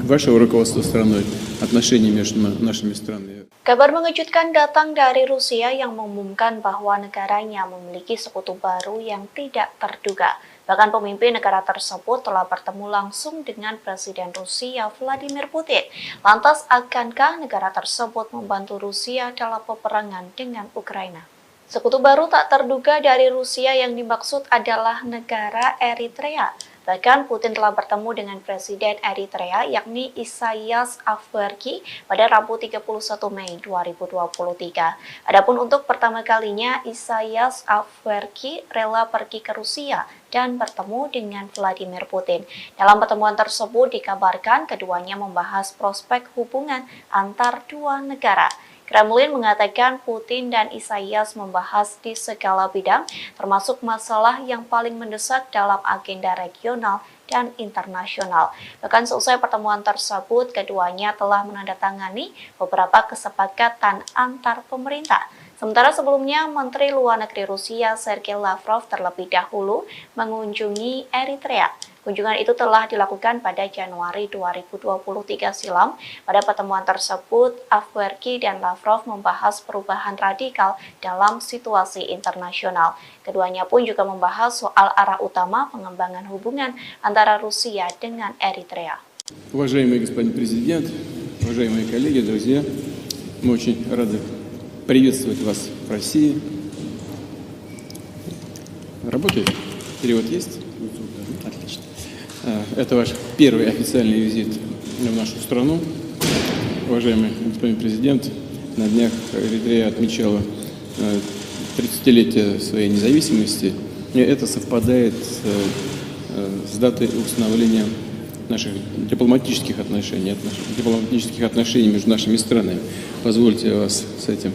вашего руководства страной отношения между нашими странами. Kabar mengejutkan datang dari Rusia yang mengumumkan bahwa negaranya memiliki sekutu baru yang tidak terduga. Bahkan pemimpin negara tersebut telah bertemu langsung dengan Presiden Rusia Vladimir Putin. Lantas, akankah negara tersebut membantu Rusia dalam peperangan dengan Ukraina? Sekutu baru tak terduga dari Rusia yang dimaksud adalah negara Eritrea. Bahkan Putin telah bertemu dengan Presiden Eritrea yakni Isaias Afwerki pada Rabu 31 Mei 2023. Adapun untuk pertama kalinya Isaias Afwerki rela pergi ke Rusia dan bertemu dengan Vladimir Putin. Dalam pertemuan tersebut dikabarkan keduanya membahas prospek hubungan antar dua negara. Kremlin mengatakan Putin dan Isaias membahas di segala bidang, termasuk masalah yang paling mendesak dalam agenda regional dan internasional. Bahkan seusai pertemuan tersebut, keduanya telah menandatangani beberapa kesepakatan antar pemerintah. Sementara sebelumnya, Menteri Luar Negeri Rusia Sergei Lavrov terlebih dahulu mengunjungi Eritrea. Kunjungan itu telah dilakukan pada Januari 2023 silam. Pada pertemuan tersebut, Afwerki dan Lavrov membahas perubahan radikal dalam situasi internasional. Keduanya pun juga membahas soal arah utama pengembangan hubungan antara Rusia dengan Eritrea. Уважаемый господин президент, уважаемые коллеги, друзья, мы очень рады приветствовать вас в России. Работает? Перевод есть? Отлично. Это ваш первый официальный визит в нашу страну. Уважаемый господин президент, на днях Эритрея отмечала 30-летие своей независимости. И это совпадает с датой установления наших дипломатических отношений между нашими странами. Позвольте вас с этим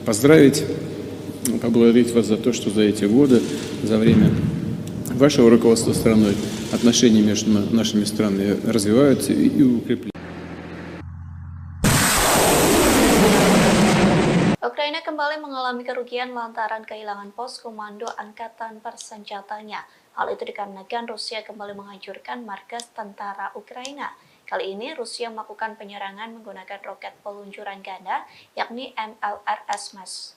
поздравить, поблагодарить вас за то, что за эти годы, за время вашего руководства страной отношения между нашими странами развиваются и укрепляются. Ukraina kembali mengalami kerugian lantaran kehilangan pos komando angkatan bersenjatanya. Hal itu dikarenakan Rusia kembali menghancurkan markas tentara Ukraina. Kali ini Rusia melakukan penyerangan menggunakan roket peluncuran ganda yakni MLRS MES.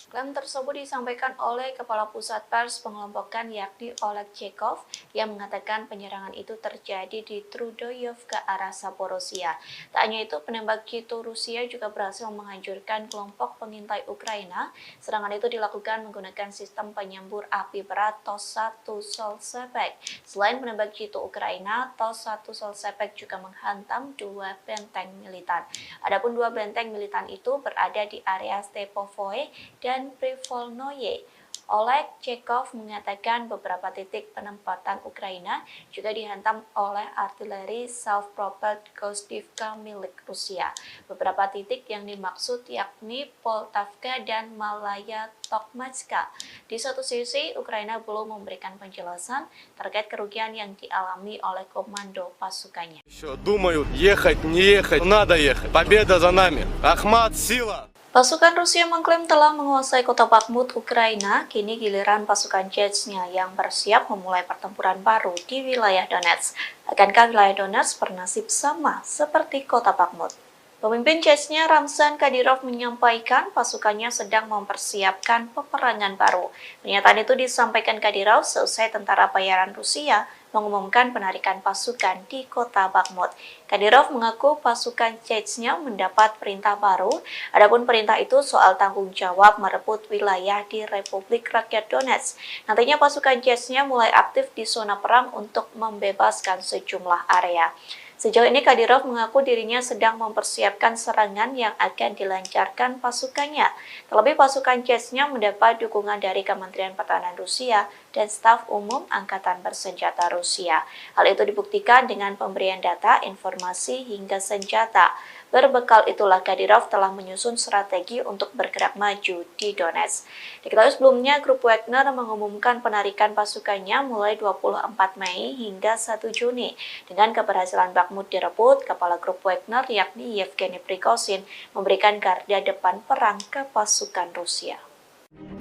Klaim tersebut disampaikan oleh Kepala Pusat Pers Pengelompokan yakni Oleg Chekov yang mengatakan penyerangan itu terjadi di Trudoyov ke arah Zaporozhia. Tak hanya itu, penembak jitu Rusia juga berhasil menghancurkan kelompok pengintai Ukraina. Serangan itu dilakukan menggunakan sistem penyembur api berat TOS-1 Solsepek. Selain penembak jitu Ukraina, TOS-1 Solsepek juga menghantam 2 benteng militan. Adapun 2 benteng militan itu berada di area Stepovoe dan Privolnoye. Oleg Chekov mengatakan beberapa titik penempatan Ukraina juga dihantam oleh artileri self-propelled Gostivka milik Rusia. Beberapa titik yang dimaksud yakni Poltavka dan Malaya Tokmatska. Di satu sisi, Ukraina belum memberikan penjelasan terkait kerugian yang dialami oleh komando pasukannya. Думают, ехать, не ехать, надо ехать. Победа за нами. Ахмат, сила! Pasukan Rusia mengklaim telah menguasai kota Bakhmut, Ukraina. Kini giliran pasukan Chechnya yang bersiap memulai pertempuran baru di wilayah Donetsk. Akankah wilayah Donetsk bernasib sama seperti kota Bakhmut? Pemimpin Chechnya Ramzan Kadyrov menyampaikan pasukannya sedang mempersiapkan peperangan baru. Pernyataan itu disampaikan Kadyrov seusai tentara bayaran Rusia mengumumkan penarikan pasukan di kota Bakhmut. Kadyrov mengaku pasukan Chechnya mendapat perintah baru, adapun perintah itu soal tanggung jawab merebut wilayah di Republik Rakyat Donetsk. Nantinya pasukan Chechnya mulai aktif di zona perang untuk membebaskan sejumlah area. Sejauh ini Kadyrov mengaku dirinya sedang mempersiapkan serangan yang akan dilancarkan pasukannya. Terlebih pasukan Chechnya mendapat dukungan dari Kementerian Pertahanan Rusia dan staf umum Angkatan Bersenjata Rusia. Hal itu dibuktikan dengan pemberian data, informasi, hingga senjata. Berbekal itulah Kadyrov telah menyusun strategi untuk bergerak maju di Donetsk. Diketahui sebelumnya, grup Wagner mengumumkan penarikan pasukannya mulai 24 Mei hingga 1 Juni. Dengan keberhasilan Bakhmut direbut, kepala grup Wagner yakni Yevgeny Prigozhin memberikan garda depan perang ke pasukan Rusia.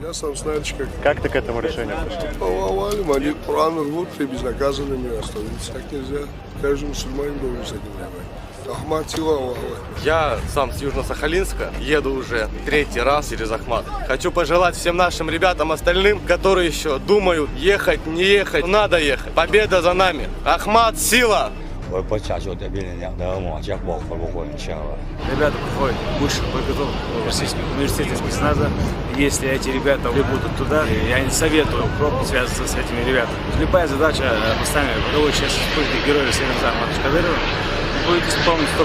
Я сам знаешь, Как ты к этому решению пришел? повалим, они Коран рвут и безнаказанными остановиться так нельзя. Каждый мусульманин должен с этим воевать. Ахмат сила, Аллаху Акбар. Я сам с Южно-Сахалинска, еду уже 3-й раз через Ахмат. Хочу пожелать всем нашим ребятам остальным, которые еще думают, ехать, не ехать, надо ехать. Победа за нами. Ахмат, сила! Ребята приходят высших подготовок Российского университета спецназа. Если эти ребята будут туда, я не советую пробовать связываться с этими ребятами. Любая задача, поставленная боевой части вспышки героя Северного Кадырова, будет исполнена 100%.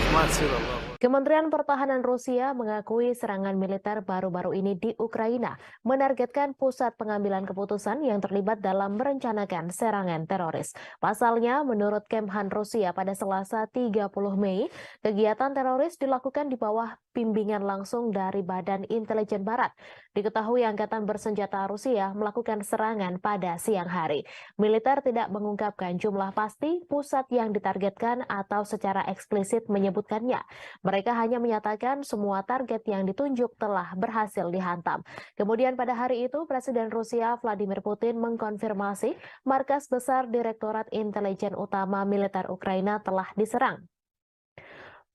Ахмат, сила, Аллах. Kementerian Pertahanan Rusia mengakui serangan militer baru-baru ini di Ukraina menargetkan pusat pengambilan keputusan yang terlibat dalam merencanakan serangan teroris. Pasalnya, menurut Kemhan Rusia pada Selasa 30 Mei, kegiatan teroris dilakukan di bawah bimbingan langsung dari Badan Intelijen Barat. Diketahui Angkatan Bersenjata Rusia melakukan serangan pada siang hari. Militer tidak mengungkapkan jumlah pasti pusat yang ditargetkan atau secara eksplisit menyebutkannya. Mereka hanya menyatakan semua target yang ditunjuk telah berhasil dihantam. Kemudian pada hari itu, Presiden Rusia Vladimir Putin mengkonfirmasi markas besar Direktorat Intelijen Utama Militer Ukraina telah diserang.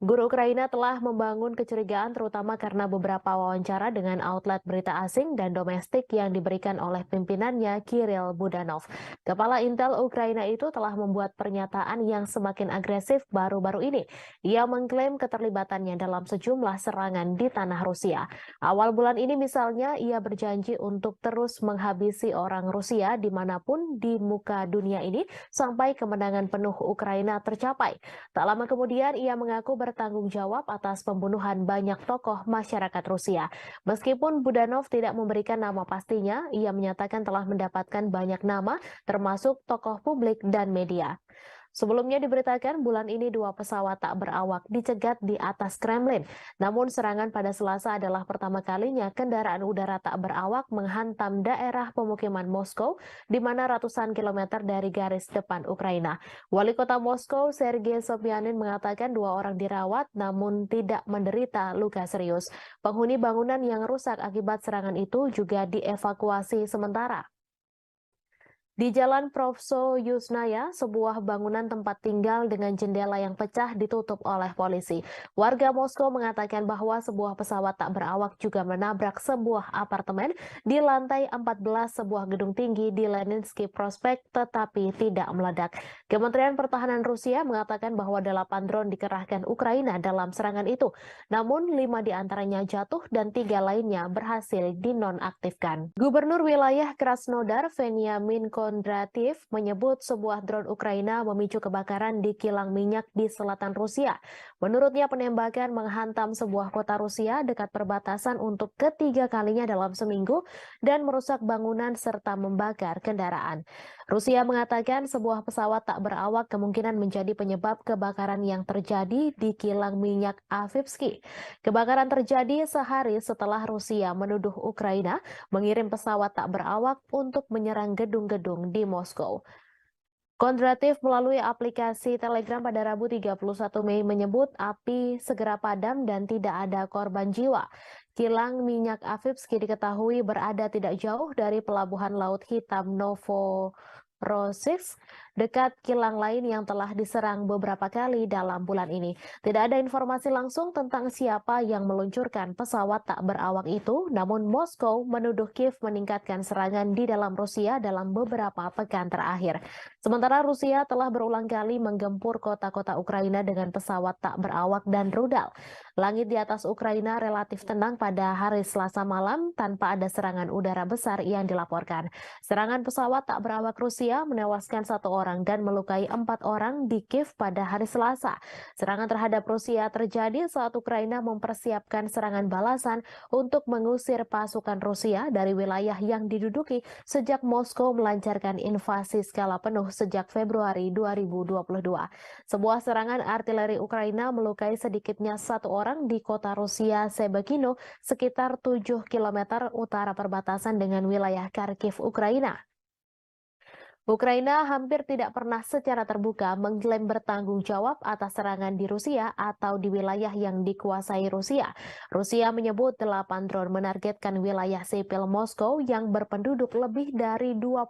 Guru Ukraina telah membangun kecurigaan terutama karena beberapa wawancara dengan outlet berita asing dan domestik yang diberikan oleh pimpinannya Kirill Budanov. Kepala Intel Ukraina itu telah membuat pernyataan yang semakin agresif baru-baru ini. Ia mengklaim keterlibatannya dalam sejumlah serangan di tanah Rusia. Awal bulan ini misalnya ia berjanji untuk terus menghabisi orang Rusia dimanapun di muka dunia ini sampai kemenangan penuh Ukraina tercapai. Tak lama kemudian ia mengaku bertanggung jawab atas pembunuhan banyak tokoh masyarakat Rusia. Meskipun Budanov tidak memberikan nama pastinya, ia menyatakan telah mendapatkan banyak nama, termasuk tokoh publik dan media. Sebelumnya diberitakan bulan ini 2 pesawat tak berawak dicegat di atas Kremlin. Namun serangan pada Selasa adalah pertama kalinya kendaraan udara tak berawak menghantam daerah pemukiman Moskow, di mana ratusan kilometer dari garis depan Ukraina. Wali kota Moskow, Sergei Sobyanin, mengatakan 2 orang dirawat namun tidak menderita luka serius. Penghuni bangunan yang rusak akibat serangan itu juga dievakuasi sementara. Di Jalan Profso Yusnaya, sebuah bangunan tempat tinggal dengan jendela yang pecah ditutup oleh polisi. Warga Moskow mengatakan bahwa sebuah pesawat tak berawak juga menabrak sebuah apartemen di lantai 14 sebuah gedung tinggi di Leninsky Prospect tetapi tidak meledak. Kementerian Pertahanan Rusia mengatakan bahwa 8 drone dikerahkan Ukraina dalam serangan itu. Namun 5 diantaranya jatuh dan 3 lainnya berhasil dinonaktifkan. Gubernur wilayah Krasnodar, Veniamin Kondrativ, menyebut sebuah drone Ukraina memicu kebakaran di kilang minyak di selatan Rusia. Menurutnya penembakan menghantam sebuah kota Rusia dekat perbatasan untuk ketiga kalinya dalam seminggu dan merusak bangunan serta membakar kendaraan. Rusia mengatakan sebuah pesawat tak berawak kemungkinan menjadi penyebab kebakaran yang terjadi di kilang minyak Avivsky. Kebakaran terjadi sehari setelah Rusia menuduh Ukraina mengirim pesawat tak berawak untuk menyerang gedung-gedung di Moskow. Kondrativ melalui aplikasi Telegram pada Rabu 31 Mei menyebut api segera padam dan tidak ada korban jiwa. Kilang minyak Avivsky diketahui berada tidak jauh dari pelabuhan Laut Hitam Novorossiysk, dekat kilang lain yang telah diserang beberapa kali dalam bulan ini. Tidak ada informasi langsung tentang siapa yang meluncurkan pesawat tak berawak itu, namun Moskow menuduh Kiev meningkatkan serangan di dalam Rusia dalam beberapa pekan terakhir. Sementara Rusia telah berulang kali menggempur kota-kota Ukraina dengan pesawat tak berawak dan rudal. Langit di atas Ukraina relatif tenang pada hari Selasa malam tanpa ada serangan udara besar yang dilaporkan. Serangan pesawat tak berawak Rusia menewaskan 1 orang dan melukai 4 orang di Kiev pada hari Selasa. Serangan terhadap Rusia terjadi saat Ukraina mempersiapkan serangan balasan untuk mengusir pasukan Rusia dari wilayah yang diduduki sejak Moskow melancarkan invasi skala penuh sejak Februari 2022. Sebuah serangan artileri Ukraina melukai sedikitnya 1 orang di kota Rusia Sebekino, sekitar 7 km utara perbatasan dengan wilayah Kharkiv, Ukraina. Ukraina hampir tidak pernah secara terbuka mengklaim bertanggung jawab atas serangan di Rusia atau di wilayah yang dikuasai Rusia. Rusia menyebut 8 drone menargetkan wilayah sipil Moskow yang berpenduduk lebih dari 21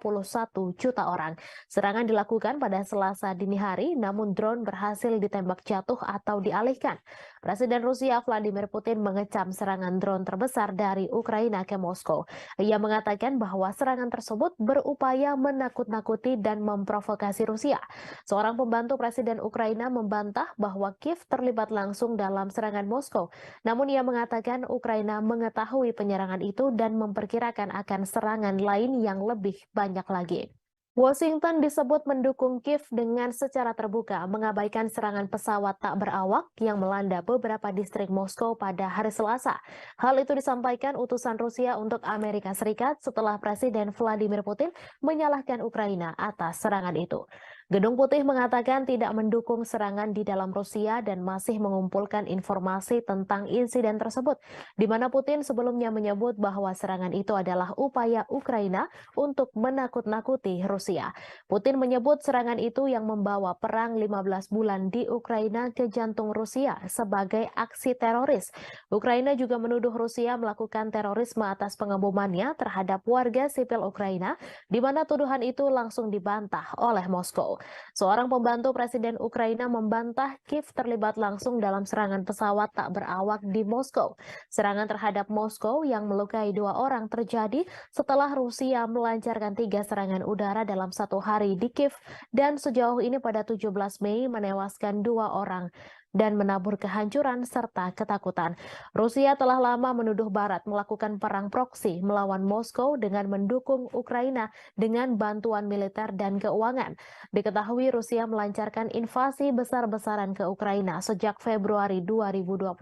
juta orang. Serangan dilakukan pada Selasa dini hari, namun drone berhasil ditembak jatuh atau dialihkan. Presiden Rusia Vladimir Putin mengecam serangan drone terbesar dari Ukraina ke Moskow. Ia mengatakan bahwa serangan tersebut berupaya menakut-nakuti dan memprovokasi Rusia. Seorang pembantu Presiden Ukraina membantah bahwa Kiev terlibat langsung dalam serangan Moskow. Namun ia mengatakan Ukraina mengetahui penyerangan itu dan memperkirakan akan serangan lain yang lebih banyak lagi. Washington disebut mendukung Kiev dengan secara terbuka mengabaikan serangan pesawat tak berawak yang melanda beberapa distrik Moskow pada hari Selasa. Hal itu disampaikan utusan Rusia untuk Amerika Serikat setelah Presiden Vladimir Putin menyalahkan Ukraina atas serangan itu. Gedung Putih mengatakan tidak mendukung serangan di dalam Rusia dan masih mengumpulkan informasi tentang insiden tersebut, di mana Putin sebelumnya menyebut bahwa serangan itu adalah upaya Ukraina untuk menakut-nakuti Rusia. Putin menyebut serangan itu yang membawa perang 15 bulan di Ukraina ke jantung Rusia sebagai aksi teroris. Ukraina juga menuduh Rusia melakukan terorisme atas pengebomannya terhadap warga sipil Ukraina, di mana tuduhan itu langsung dibantah oleh Moskow. Seorang pembantu Presiden Ukraina membantah Kiev terlibat langsung dalam serangan pesawat tak berawak di Moskow. Serangan terhadap Moskow yang melukai 2 orang terjadi setelah Rusia melancarkan 3 serangan udara dalam 1 hari di Kiev dan sejauh ini pada 17 Mei menewaskan 2 orang dan menabur kehancuran serta ketakutan. Rusia telah lama menuduh Barat melakukan perang proksi melawan Moskow dengan mendukung Ukraina dengan bantuan militer dan keuangan. Diketahui Rusia melancarkan invasi besar-besaran ke Ukraina sejak Februari 2022,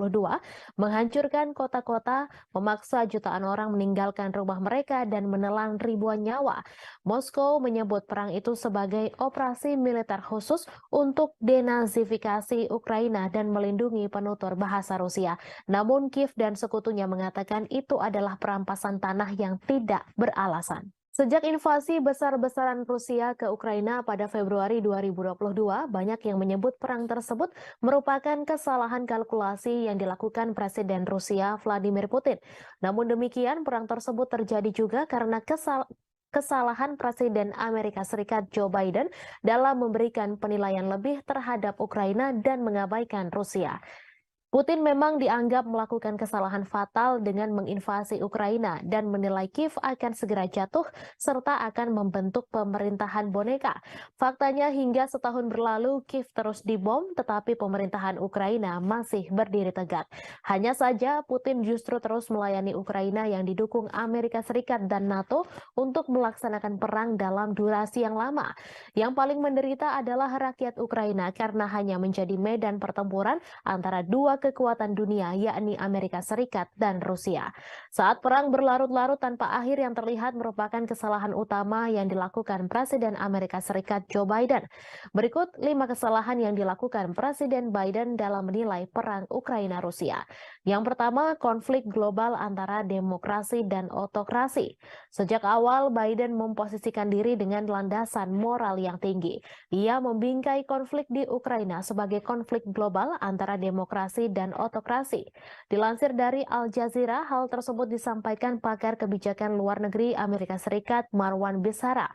menghancurkan kota-kota, memaksa jutaan orang meninggalkan rumah mereka dan menelan ribuan nyawa. Moskow menyebut perang itu sebagai operasi militer khusus untuk denazifikasi Ukraina dan melindungi penutur bahasa Rusia. Namun Kiev dan sekutunya mengatakan itu adalah perampasan tanah yang tidak beralasan. Sejak invasi besar-besaran Rusia ke Ukraina pada Februari 2022, banyak yang menyebut perang tersebut merupakan kesalahan kalkulasi yang dilakukan Presiden Rusia Vladimir Putin. Namun demikian, perang tersebut terjadi juga karena kesalahan Presiden Amerika Serikat Joe Biden dalam memberikan penilaian lebih terhadap Ukraina dan mengabaikan Rusia. Putin memang dianggap melakukan kesalahan fatal dengan menginvasi Ukraina dan menilai Kiev akan segera jatuh serta akan membentuk pemerintahan boneka. Faktanya hingga setahun berlalu Kiev terus dibom tetapi pemerintahan Ukraina masih berdiri tegak. Hanya saja Putin justru terus melayani Ukraina yang didukung Amerika Serikat dan NATO untuk melaksanakan perang dalam durasi yang lama. Yang paling menderita adalah rakyat Ukraina karena hanya menjadi medan pertempuran antara dua kekuatan dunia yakni Amerika Serikat dan Rusia. Saat perang berlarut-larut tanpa akhir yang terlihat merupakan kesalahan utama yang dilakukan Presiden Amerika Serikat Joe Biden. Berikut 5 kesalahan yang dilakukan Presiden Biden dalam menilai perang Ukraina-Rusia. Yang pertama, konflik global antara demokrasi dan otokrasi. Sejak awal Biden memposisikan diri dengan landasan moral yang tinggi. Ia membingkai konflik di Ukraina sebagai konflik global antara demokrasi dan otokrasi. Dilansir dari Al Jazeera, hal tersebut disampaikan pakar kebijakan luar negeri Amerika Serikat Marwan Bisara.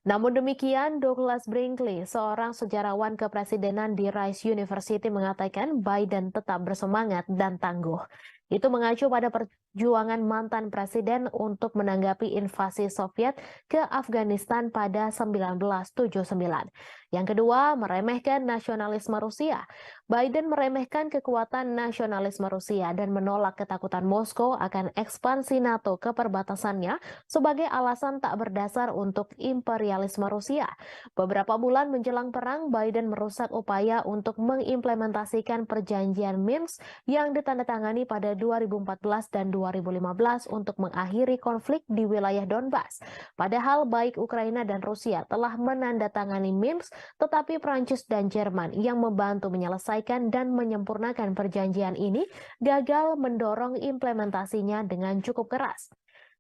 Namun demikian, Douglas Brinkley, seorang sejarawan kepresidenan di Rice University mengatakan Biden tetap bersemangat dan tangguh. Itu mengacu pada perjuangan mantan presiden untuk menanggapi invasi Soviet ke Afghanistan pada 1979. Yang kedua, meremehkan nasionalisme Rusia. Biden meremehkan kekuatan nasionalisme Rusia dan menolak ketakutan Moskow akan ekspansi NATO ke perbatasannya sebagai alasan tak berdasar untuk imperialisme Rusia. Beberapa bulan menjelang perang, Biden merusak upaya untuk mengimplementasikan perjanjian Minsk yang ditandatangani pada 2014 dan 2015 untuk mengakhiri konflik di wilayah Donbas. Padahal baik Ukraina dan Rusia telah menandatangani Minsk, tetapi Prancis dan Jerman yang membantu menyelesaikan dan menyempurnakan perjanjian ini gagal mendorong implementasinya dengan cukup keras.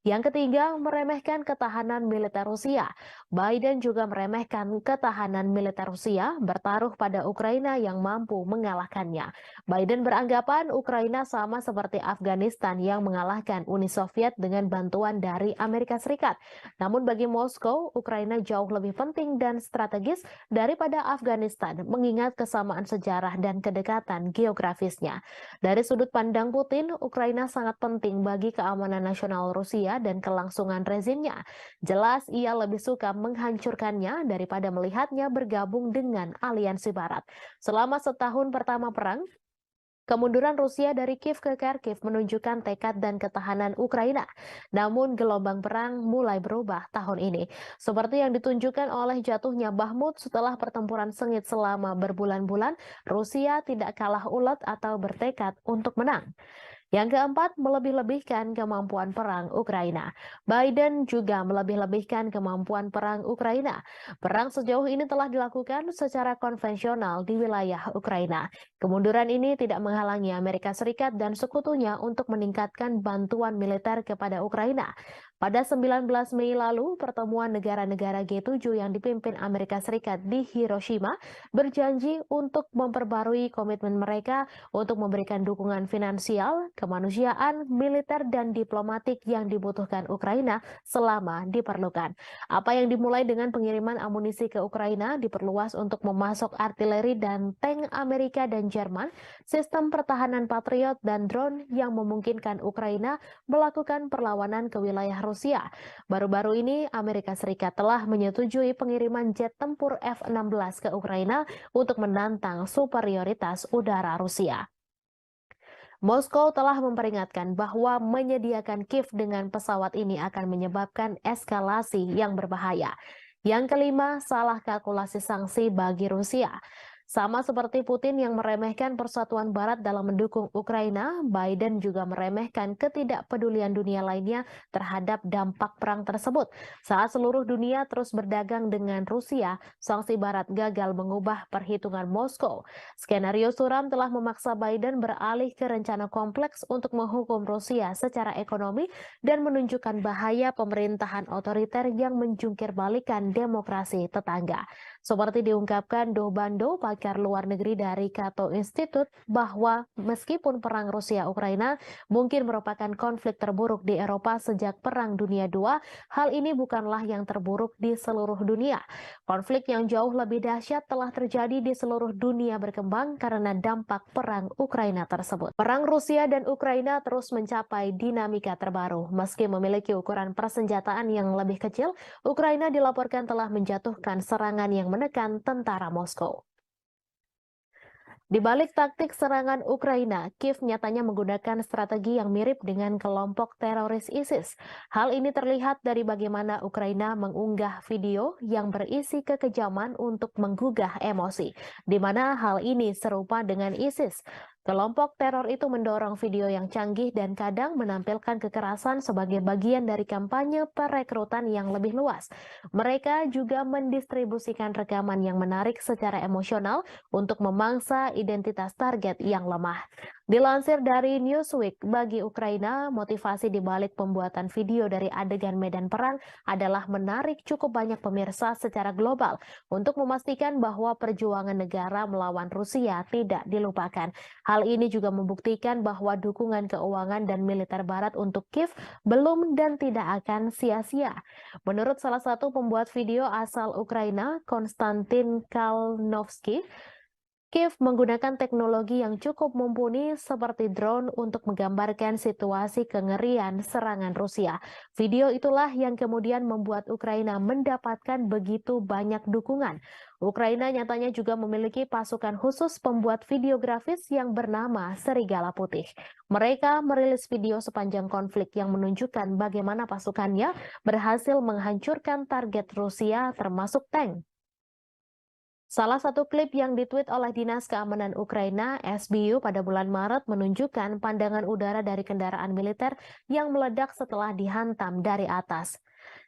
Yang ketiga, meremehkan ketahanan militer Rusia. Biden juga meremehkan ketahanan militer Rusia bertaruh pada Ukraina yang mampu mengalahkannya. Biden beranggapan Ukraina sama seperti Afghanistan yang mengalahkan Uni Soviet dengan bantuan dari Amerika Serikat. Namun bagi Moskow, Ukraina jauh lebih penting dan strategis daripada Afghanistan, mengingat kesamaan sejarah dan kedekatan geografisnya. Dari sudut pandang Putin, Ukraina sangat penting bagi keamanan nasional Rusia dan kelangsungan rezimnya. Jelas ia lebih suka menghancurkannya daripada melihatnya bergabung dengan aliansi Barat. Selama setahun pertama perang, kemunduran Rusia dari Kiev ke Kharkiv menunjukkan tekad dan ketahanan Ukraina. Namun gelombang perang mulai berubah tahun ini. Seperti yang ditunjukkan oleh jatuhnya Bakhmut setelah pertempuran sengit selama berbulan-bulan, Rusia tidak kalah ulet atau bertekad untuk menang. Yang keempat, melebih-lebihkan kemampuan perang Ukraina. Biden juga melebih-lebihkan kemampuan perang Ukraina. Perang sejauh ini telah dilakukan secara konvensional di wilayah Ukraina. Kemunduran ini tidak menghalangi Amerika Serikat dan sekutunya untuk meningkatkan bantuan militer kepada Ukraina. Pada 19 Mei lalu, pertemuan negara-negara G7 yang dipimpin Amerika Serikat di Hiroshima berjanji untuk memperbarui komitmen mereka untuk memberikan dukungan finansial, kemanusiaan, militer, dan diplomatik yang dibutuhkan Ukraina selama diperlukan. Apa yang dimulai dengan pengiriman amunisi ke Ukraina diperluas untuk memasok artileri dan tank Amerika dan Jerman, sistem pertahanan Patriot, dan drone yang memungkinkan Ukraina melakukan perlawanan ke wilayah Rusia. Baru-baru ini, Amerika Serikat telah menyetujui pengiriman jet tempur F-16 ke Ukraina untuk menantang superioritas udara Rusia. Moskow telah memperingatkan bahwa menyediakan Kiev dengan pesawat ini akan menyebabkan eskalasi yang berbahaya. Yang kelima, salah kalkulasi sanksi bagi Rusia. Sama seperti Putin yang meremehkan persatuan Barat dalam mendukung Ukraina, Biden juga meremehkan ketidakpedulian dunia lainnya terhadap dampak perang tersebut. Saat seluruh dunia terus berdagang dengan Rusia, sanksi Barat gagal mengubah perhitungan Moskow. Skenario suram telah memaksa Biden beralih ke rencana kompleks untuk menghukum Rusia secara ekonomi dan menunjukkan bahaya pemerintahan otoriter yang menjungkir balikan demokrasi tetangga. Seperti diungkapkan Do Bando, pakar pakar luar negeri dari Cato Institute bahwa meskipun perang Rusia-Ukraina mungkin merupakan konflik terburuk di Eropa sejak Perang Dunia II, hal ini bukanlah yang terburuk di seluruh dunia. Konflik yang jauh lebih dahsyat telah terjadi di seluruh dunia berkembang karena dampak perang Ukraina tersebut. Perang Rusia dan Ukraina terus mencapai dinamika terbaru. Meski memiliki ukuran persenjataan yang lebih kecil, Ukraina dilaporkan telah menjatuhkan serangan yang menekan tentara Moskow. Di balik taktik serangan Ukraina, Kiev nyatanya menggunakan strategi yang mirip dengan kelompok teroris ISIS. Hal ini terlihat dari bagaimana Ukraina mengunggah video yang berisi kekejaman untuk menggugah emosi, di mana hal ini serupa dengan ISIS. Kelompok teror itu mendorong video yang canggih dan kadang menampilkan kekerasan sebagai bagian dari kampanye perekrutan yang lebih luas. Mereka juga mendistribusikan rekaman yang menarik secara emosional untuk memangsa identitas target yang lemah. Dilansir dari Newsweek, bagi Ukraina, motivasi di balik pembuatan video dari adegan medan perang adalah menarik cukup banyak pemirsa secara global untuk memastikan bahwa perjuangan negara melawan Rusia tidak dilupakan. Hal ini juga membuktikan bahwa dukungan keuangan dan militer Barat untuk Kiev belum dan tidak akan sia-sia. Menurut salah satu pembuat video asal Ukraina, Konstantin Kalnovsky, Kiev menggunakan teknologi yang cukup mumpuni seperti drone untuk menggambarkan situasi kengerian serangan Rusia. Video itulah yang kemudian membuat Ukraina mendapatkan begitu banyak dukungan. Ukraina nyatanya juga memiliki pasukan khusus pembuat video grafis yang bernama Serigala Putih. Mereka merilis video sepanjang konflik yang menunjukkan bagaimana pasukannya berhasil menghancurkan target Rusia termasuk tank. Salah satu klip yang ditweet oleh Dinas Keamanan Ukraina, SBU, pada bulan Maret menunjukkan pandangan udara dari kendaraan militer yang meledak setelah dihantam dari atas.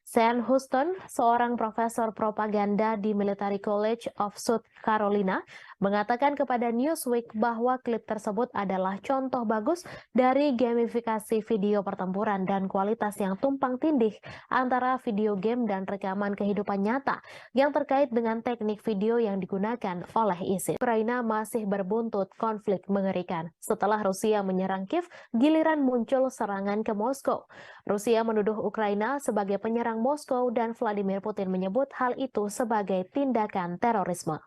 Sean Houston, seorang profesor propaganda di Military College of South Carolina, mengatakan kepada Newsweek bahwa klip tersebut adalah contoh bagus dari gamifikasi video pertempuran dan kualitas yang tumpang tindih antara video game dan rekaman kehidupan nyata yang terkait dengan teknik video yang digunakan oleh ISIS. Ukraina masih berbuntut konflik mengerikan. Setelah Rusia menyerang Kiev, giliran muncul serangan ke Moskow. Rusia menuduh Ukraina sebagai penyerang Moskow dan Vladimir Putin menyebut hal itu sebagai tindakan terorisme.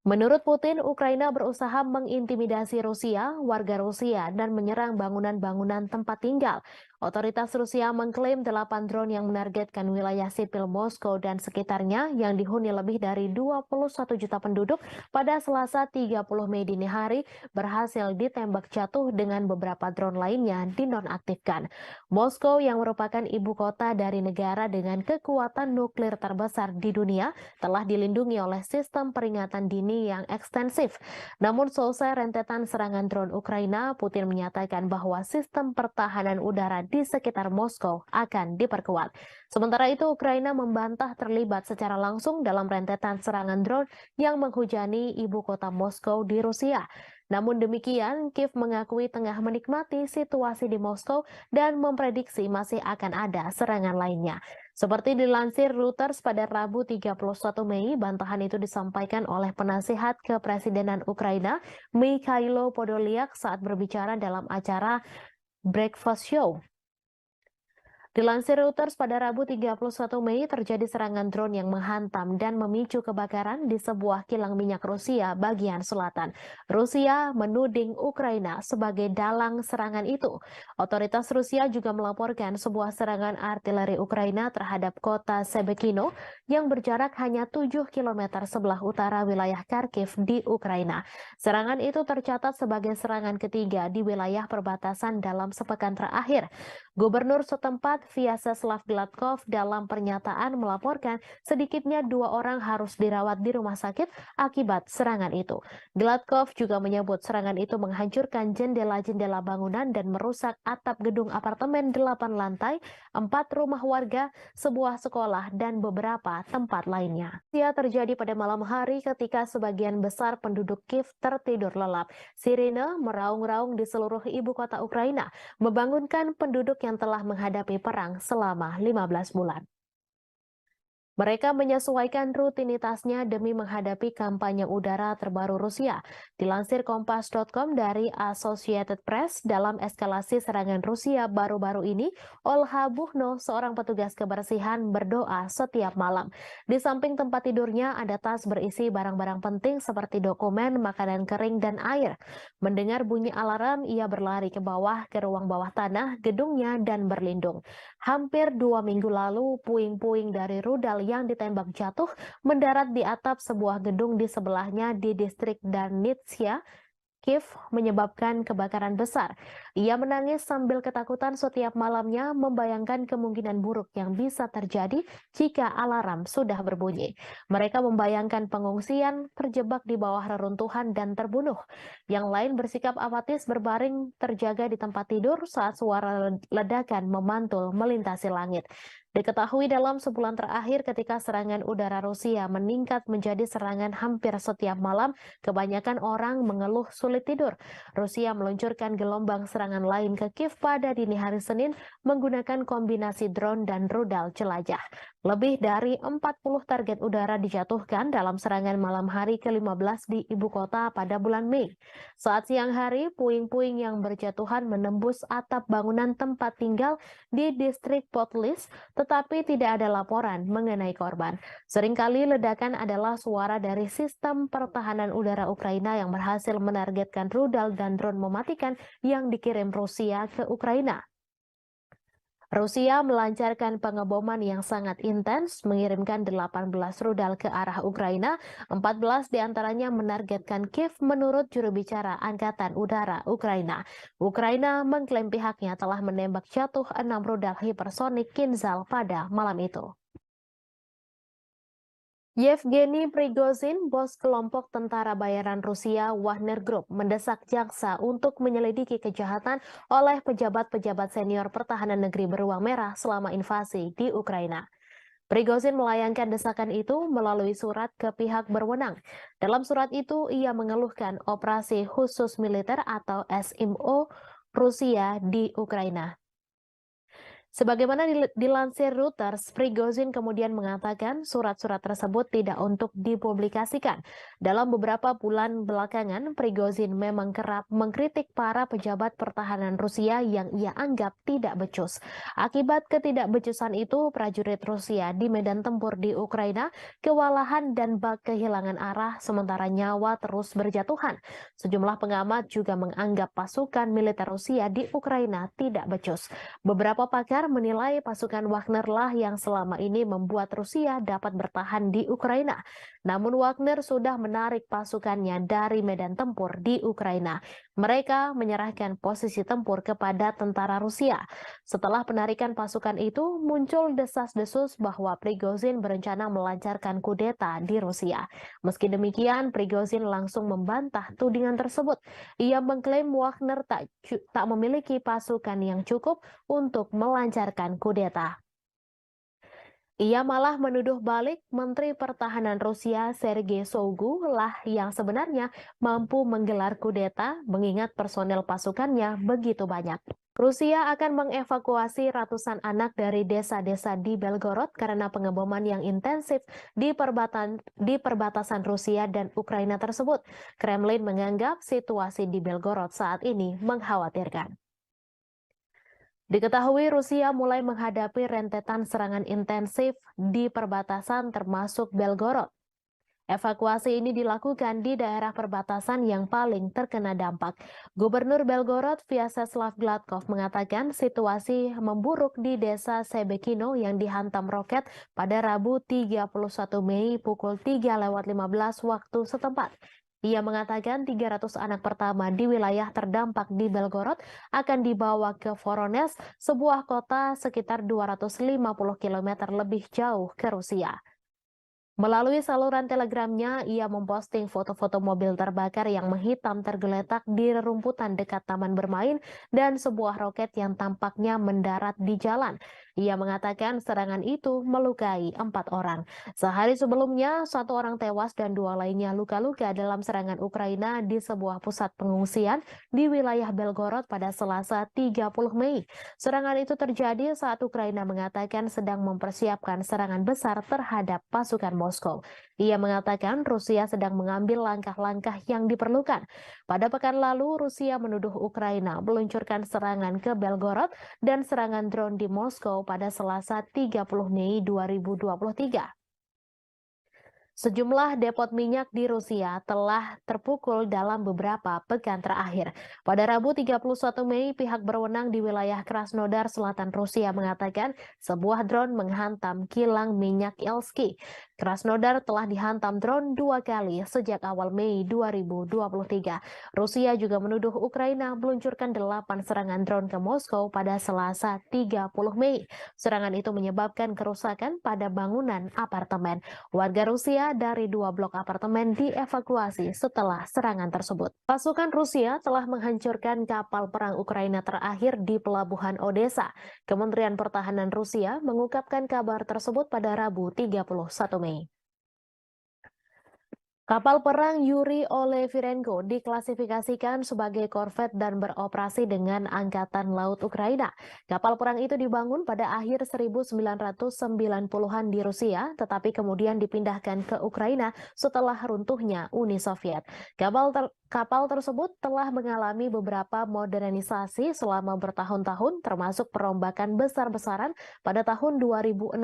Menurut Putin, Ukraina berusaha mengintimidasi Rusia, warga Rusia, dan menyerang bangunan-bangunan tempat tinggal. Otoritas Rusia mengklaim 8 drone yang menargetkan wilayah sipil Moskow dan sekitarnya yang dihuni lebih dari 21 juta penduduk pada Selasa 30 Mei dini hari berhasil ditembak jatuh dengan beberapa drone lainnya dinonaktifkan. Moskow yang merupakan ibu kota dari negara dengan kekuatan nuklir terbesar di dunia telah dilindungi oleh sistem peringatan dini yang ekstensif. Namun selesai rentetan serangan drone Ukraina, Putin menyatakan bahwa sistem pertahanan udara di sekitar Moskow akan diperkuat. Sementara itu, Ukraina membantah terlibat secara langsung dalam rentetan serangan drone yang menghujani ibu kota Moskow di Rusia. Namun demikian, Kiev mengakui tengah menikmati situasi di Moskow dan memprediksi masih akan ada serangan lainnya. Seperti dilansir Reuters pada Rabu 31 Mei, bantahan itu disampaikan oleh penasihat kepresidenan Ukraina, Mikhailo Podolyak, saat berbicara dalam acara Breakfast Show. Dilansir Reuters pada Rabu 31 Mei terjadi serangan drone yang menghantam dan memicu kebakaran di sebuah kilang minyak Rusia bagian selatan. Rusia menuding Ukraina sebagai dalang serangan itu. Otoritas Rusia juga melaporkan sebuah serangan artileri Ukraina terhadap kota Shebekino yang berjarak hanya 7 km sebelah utara wilayah Kharkiv di Ukraina. Serangan itu tercatat sebagai serangan ketiga di wilayah perbatasan dalam sepekan terakhir. Gubernur setempat Vyacheslav Gladkov dalam pernyataan melaporkan sedikitnya 2 orang harus dirawat di rumah sakit akibat serangan itu. Gladkov juga menyebut serangan itu menghancurkan jendela-jendela bangunan dan merusak atap gedung apartemen 8 lantai, 4 rumah warga, sebuah sekolah, dan beberapa tempat lainnya. Ia terjadi pada malam hari ketika sebagian besar penduduk Kiev tertidur lelap. Sirine meraung-raung di seluruh ibu kota Ukraina, membangunkan penduduk yang telah menghadapi perang selama 15 bulan. Mereka menyesuaikan rutinitasnya demi menghadapi kampanye udara terbaru Rusia. Dilansir Kompas.com dari Associated Press, dalam eskalasi serangan Rusia baru-baru ini, Olha Buchno, seorang petugas kebersihan, berdoa setiap malam. Di samping tempat tidurnya ada tas berisi barang-barang penting seperti dokumen, makanan kering, dan air. Mendengar bunyi alarm, ia berlari ke bawah ke ruang bawah tanah gedungnya dan berlindung. Hampir 2 minggu lalu, puing-puing dari rudal yang ditembak jatuh mendarat di atap sebuah gedung di sebelahnya di distrik Darnitsia, Kiev, menyebabkan kebakaran besar. Ia menangis sambil ketakutan setiap malamnya, membayangkan kemungkinan buruk yang bisa terjadi jika alarm sudah berbunyi. Mereka membayangkan pengungsian, terjebak di bawah reruntuhan, dan terbunuh. Yang lain bersikap apatis berbaring terjaga di tempat tidur saat suara ledakan memantul melintasi langit. Diketahui dalam sebulan terakhir ketika serangan udara Rusia meningkat menjadi serangan hampir setiap malam, kebanyakan orang mengeluh sulit tidur. Rusia meluncurkan gelombang serangan lain ke Kiev pada dini hari Senin menggunakan kombinasi drone dan rudal jelajah. Lebih dari 40 target udara dijatuhkan dalam serangan malam hari ke-15 di ibu kota pada bulan Mei. Saat siang hari, puing-puing yang berjatuhan menembus atap bangunan tempat tinggal di distrik Potlis, tetapi tidak ada laporan mengenai korban. Seringkali ledakan adalah suara dari sistem pertahanan udara Ukraina yang berhasil menargetkan rudal dan drone mematikan yang dikirim Rusia ke Ukraina. Rusia melancarkan pengeboman yang sangat intens, mengirimkan 18 rudal ke arah Ukraina, 14 diantaranya menargetkan Kiev menurut juru bicara Angkatan Udara Ukraina. Ukraina mengklaim pihaknya telah menembak jatuh 6 rudal hipersonik Kinzhal pada malam itu. Yevgeny Prigozhin, bos kelompok tentara bayaran Rusia Wagner Group, mendesak jaksa untuk menyelidiki kejahatan oleh pejabat-pejabat senior pertahanan negeri beruang merah selama invasi di Ukraina. Prigozhin melayangkan desakan itu melalui surat ke pihak berwenang. Dalam surat itu, ia mengeluhkan operasi khusus militer atau SMO Rusia di Ukraina. Sebagaimana dilansir Reuters, Prigozhin kemudian mengatakan surat-surat tersebut tidak untuk dipublikasikan. Dalam beberapa bulan belakangan, Prigozhin memang kerap mengkritik para pejabat pertahanan Rusia yang ia anggap tidak becus. Akibat ketidakbecusan itu, prajurit Rusia di medan tempur di Ukraina kewalahan dan bak kehilangan arah sementara nyawa terus berjatuhan. Sejumlah pengamat juga menganggap pasukan militer Rusia di Ukraina tidak becus. Beberapa pakar menilai pasukan Wagner lah yang selama ini membuat Rusia dapat bertahan di Ukraina. Namun Wagner sudah menarik pasukannya dari medan tempur di Ukraina. Mereka menyerahkan posisi tempur kepada tentara Rusia. Setelah penarikan pasukan itu, muncul desas-desus bahwa Prigozhin berencana melancarkan kudeta di Rusia. Meski demikian, Prigozhin langsung membantah tudingan tersebut. Ia mengklaim Wagner tak memiliki pasukan yang cukup untuk melancarkan kudeta. Ia malah menuduh balik Menteri Pertahanan Rusia Sergei Shoigu lah yang sebenarnya mampu menggelar kudeta mengingat personel pasukannya begitu banyak. Rusia akan mengevakuasi ratusan anak dari desa-desa di Belgorod karena pengeboman yang intensif di perbatasan Rusia dan Ukraina tersebut. Kremlin menganggap situasi di Belgorod saat ini mengkhawatirkan. Diketahui Rusia mulai menghadapi rentetan serangan intensif di perbatasan termasuk Belgorod. Evakuasi ini dilakukan di daerah perbatasan yang paling terkena dampak. Gubernur Belgorod Vyacheslav Gladkov mengatakan situasi memburuk di desa Sebekino yang dihantam roket pada Rabu 31 Mei pukul 3:15 waktu setempat. Ia mengatakan 300 anak pertama di wilayah terdampak di Belgorod akan dibawa ke Voronezh, sebuah kota sekitar 250 km lebih jauh ke Rusia. Melalui saluran telegramnya, ia memposting foto-foto mobil terbakar yang menghitam tergeletak di rerumputan dekat taman bermain dan sebuah roket yang tampaknya mendarat di jalan. Ia mengatakan serangan itu melukai 4 orang. Sehari sebelumnya, 1 orang tewas dan 2 lainnya luka-luka dalam serangan Ukraina di sebuah pusat pengungsian di wilayah Belgorod pada Selasa 30 Mei. Serangan itu terjadi saat Ukraina mengatakan sedang mempersiapkan serangan besar terhadap pasukan Moskow. Ia mengatakan Rusia sedang mengambil langkah-langkah yang diperlukan. Pada pekan lalu, Rusia menuduh Ukraina meluncurkan serangan ke Belgorod dan serangan drone di Moskow pada Selasa 30 Mei 2023. Sejumlah depot minyak di Rusia telah terpukul dalam beberapa pekan terakhir. Pada Rabu 31 Mei, pihak berwenang di wilayah Krasnodar Selatan Rusia mengatakan sebuah drone menghantam kilang minyak Elsky. Krasnodar telah dihantam drone 2 kali sejak awal Mei 2023. Rusia juga menuduh Ukraina meluncurkan 8 serangan drone ke Moskow pada Selasa 30 Mei. Serangan itu menyebabkan kerusakan pada bangunan apartemen. Warga Rusia dari 2 blok apartemen dievakuasi setelah serangan tersebut. Pasukan Rusia telah menghancurkan kapal perang Ukraina terakhir di pelabuhan Odessa. Kementerian Pertahanan Rusia mengungkapkan kabar tersebut pada Rabu 31 Mei. Kapal perang Yuri Olefirenko diklasifikasikan sebagai korvet dan beroperasi dengan Angkatan Laut Ukraina. Kapal perang itu dibangun pada akhir 1990-an di Rusia, tetapi kemudian dipindahkan ke Ukraina setelah runtuhnya Uni Soviet. Kapal tersebut telah mengalami beberapa modernisasi selama bertahun-tahun, termasuk perombakan besar-besaran pada tahun 2016.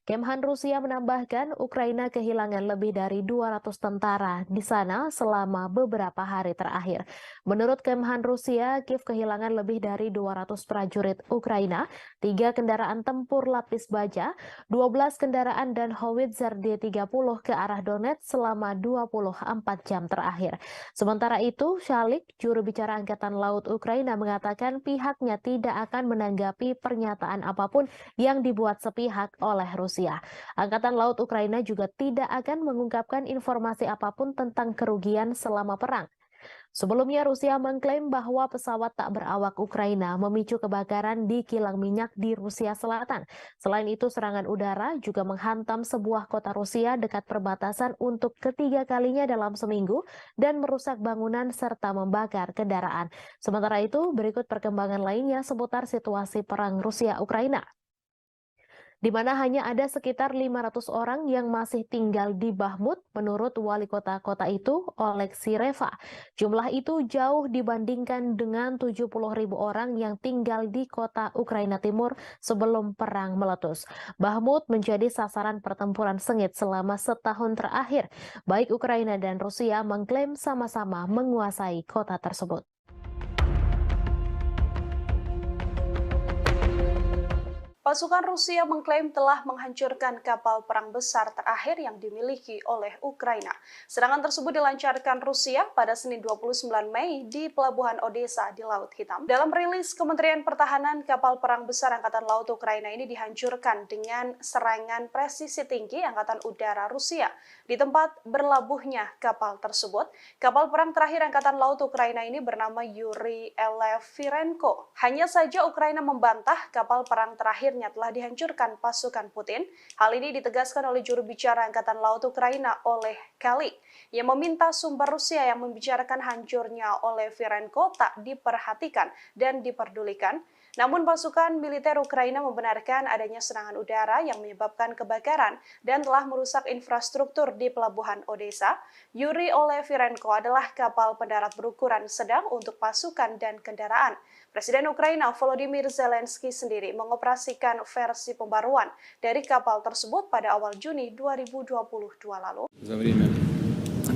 Kemhan Rusia menambahkan Ukraina kehilangan lebih dari 200 tentara di sana selama beberapa hari terakhir. Menurut Kemhan Rusia, Kiev kehilangan lebih dari 200 prajurit Ukraina, 3 kendaraan tempur lapis baja, 12 kendaraan dan howitzer D-30 ke arah Donetsk selama 24 jam terakhir. Sementara itu, Shalik, juru bicara Angkatan Laut Ukraina, mengatakan pihaknya tidak akan menanggapi pernyataan apapun yang dibuat sepihak oleh Rusia. Angkatan Laut Ukraina juga tidak akan mengungkapkan informasi apapun tentang kerugian selama perang. Sebelumnya, Rusia mengklaim bahwa pesawat tak berawak Ukraina memicu kebakaran di kilang minyak di Rusia Selatan. Selain itu, serangan udara juga menghantam sebuah kota Rusia dekat perbatasan untuk ketiga kalinya dalam seminggu dan merusak bangunan serta membakar kendaraan. Sementara itu, berikut perkembangan lainnya seputar situasi perang Rusia-Ukraina, di mana hanya ada sekitar 500 orang yang masih tinggal di Bahmut menurut wali kota itu, Oleksiy Reva. Jumlah itu jauh dibandingkan dengan 70.000 orang yang tinggal di kota Ukraina Timur sebelum perang meletus. Bahmut menjadi sasaran pertempuran sengit selama setahun terakhir. Baik Ukraina dan Rusia mengklaim sama-sama menguasai kota tersebut. Pasukan Rusia mengklaim telah menghancurkan kapal perang besar terakhir yang dimiliki oleh Ukraina. Serangan tersebut dilancarkan Rusia pada Senin 29 Mei di Pelabuhan Odessa di Laut Hitam. Dalam rilis Kementerian Pertahanan, kapal perang besar Angkatan Laut Ukraina ini dihancurkan dengan serangan presisi tinggi Angkatan Udara Rusia. Di tempat berlabuhnya kapal tersebut, kapal perang terakhir Angkatan Laut Ukraina ini bernama Yuri Olefirenko. Hanya saja Ukraina membantah kapal perang terakhir telah dihancurkan pasukan Putin. Hal ini ditegaskan oleh juru bicara Angkatan Laut Ukraina oleh Kalik, yang meminta sumber Rusia yang membicarakan hancurnya Olefirenko tak diperhatikan dan diperdulikan. Namun pasukan militer Ukraina membenarkan adanya serangan udara yang menyebabkan kebakaran dan telah merusak infrastruktur di Pelabuhan Odessa. Yuri Olefirenko adalah kapal pendarat berukuran sedang untuk pasukan dan kendaraan. Presiden Ukraina Volodymyr Zelensky sendiri mengoperasikan versi pembaruan dari kapal tersebut pada awal Juni 2022 lalu.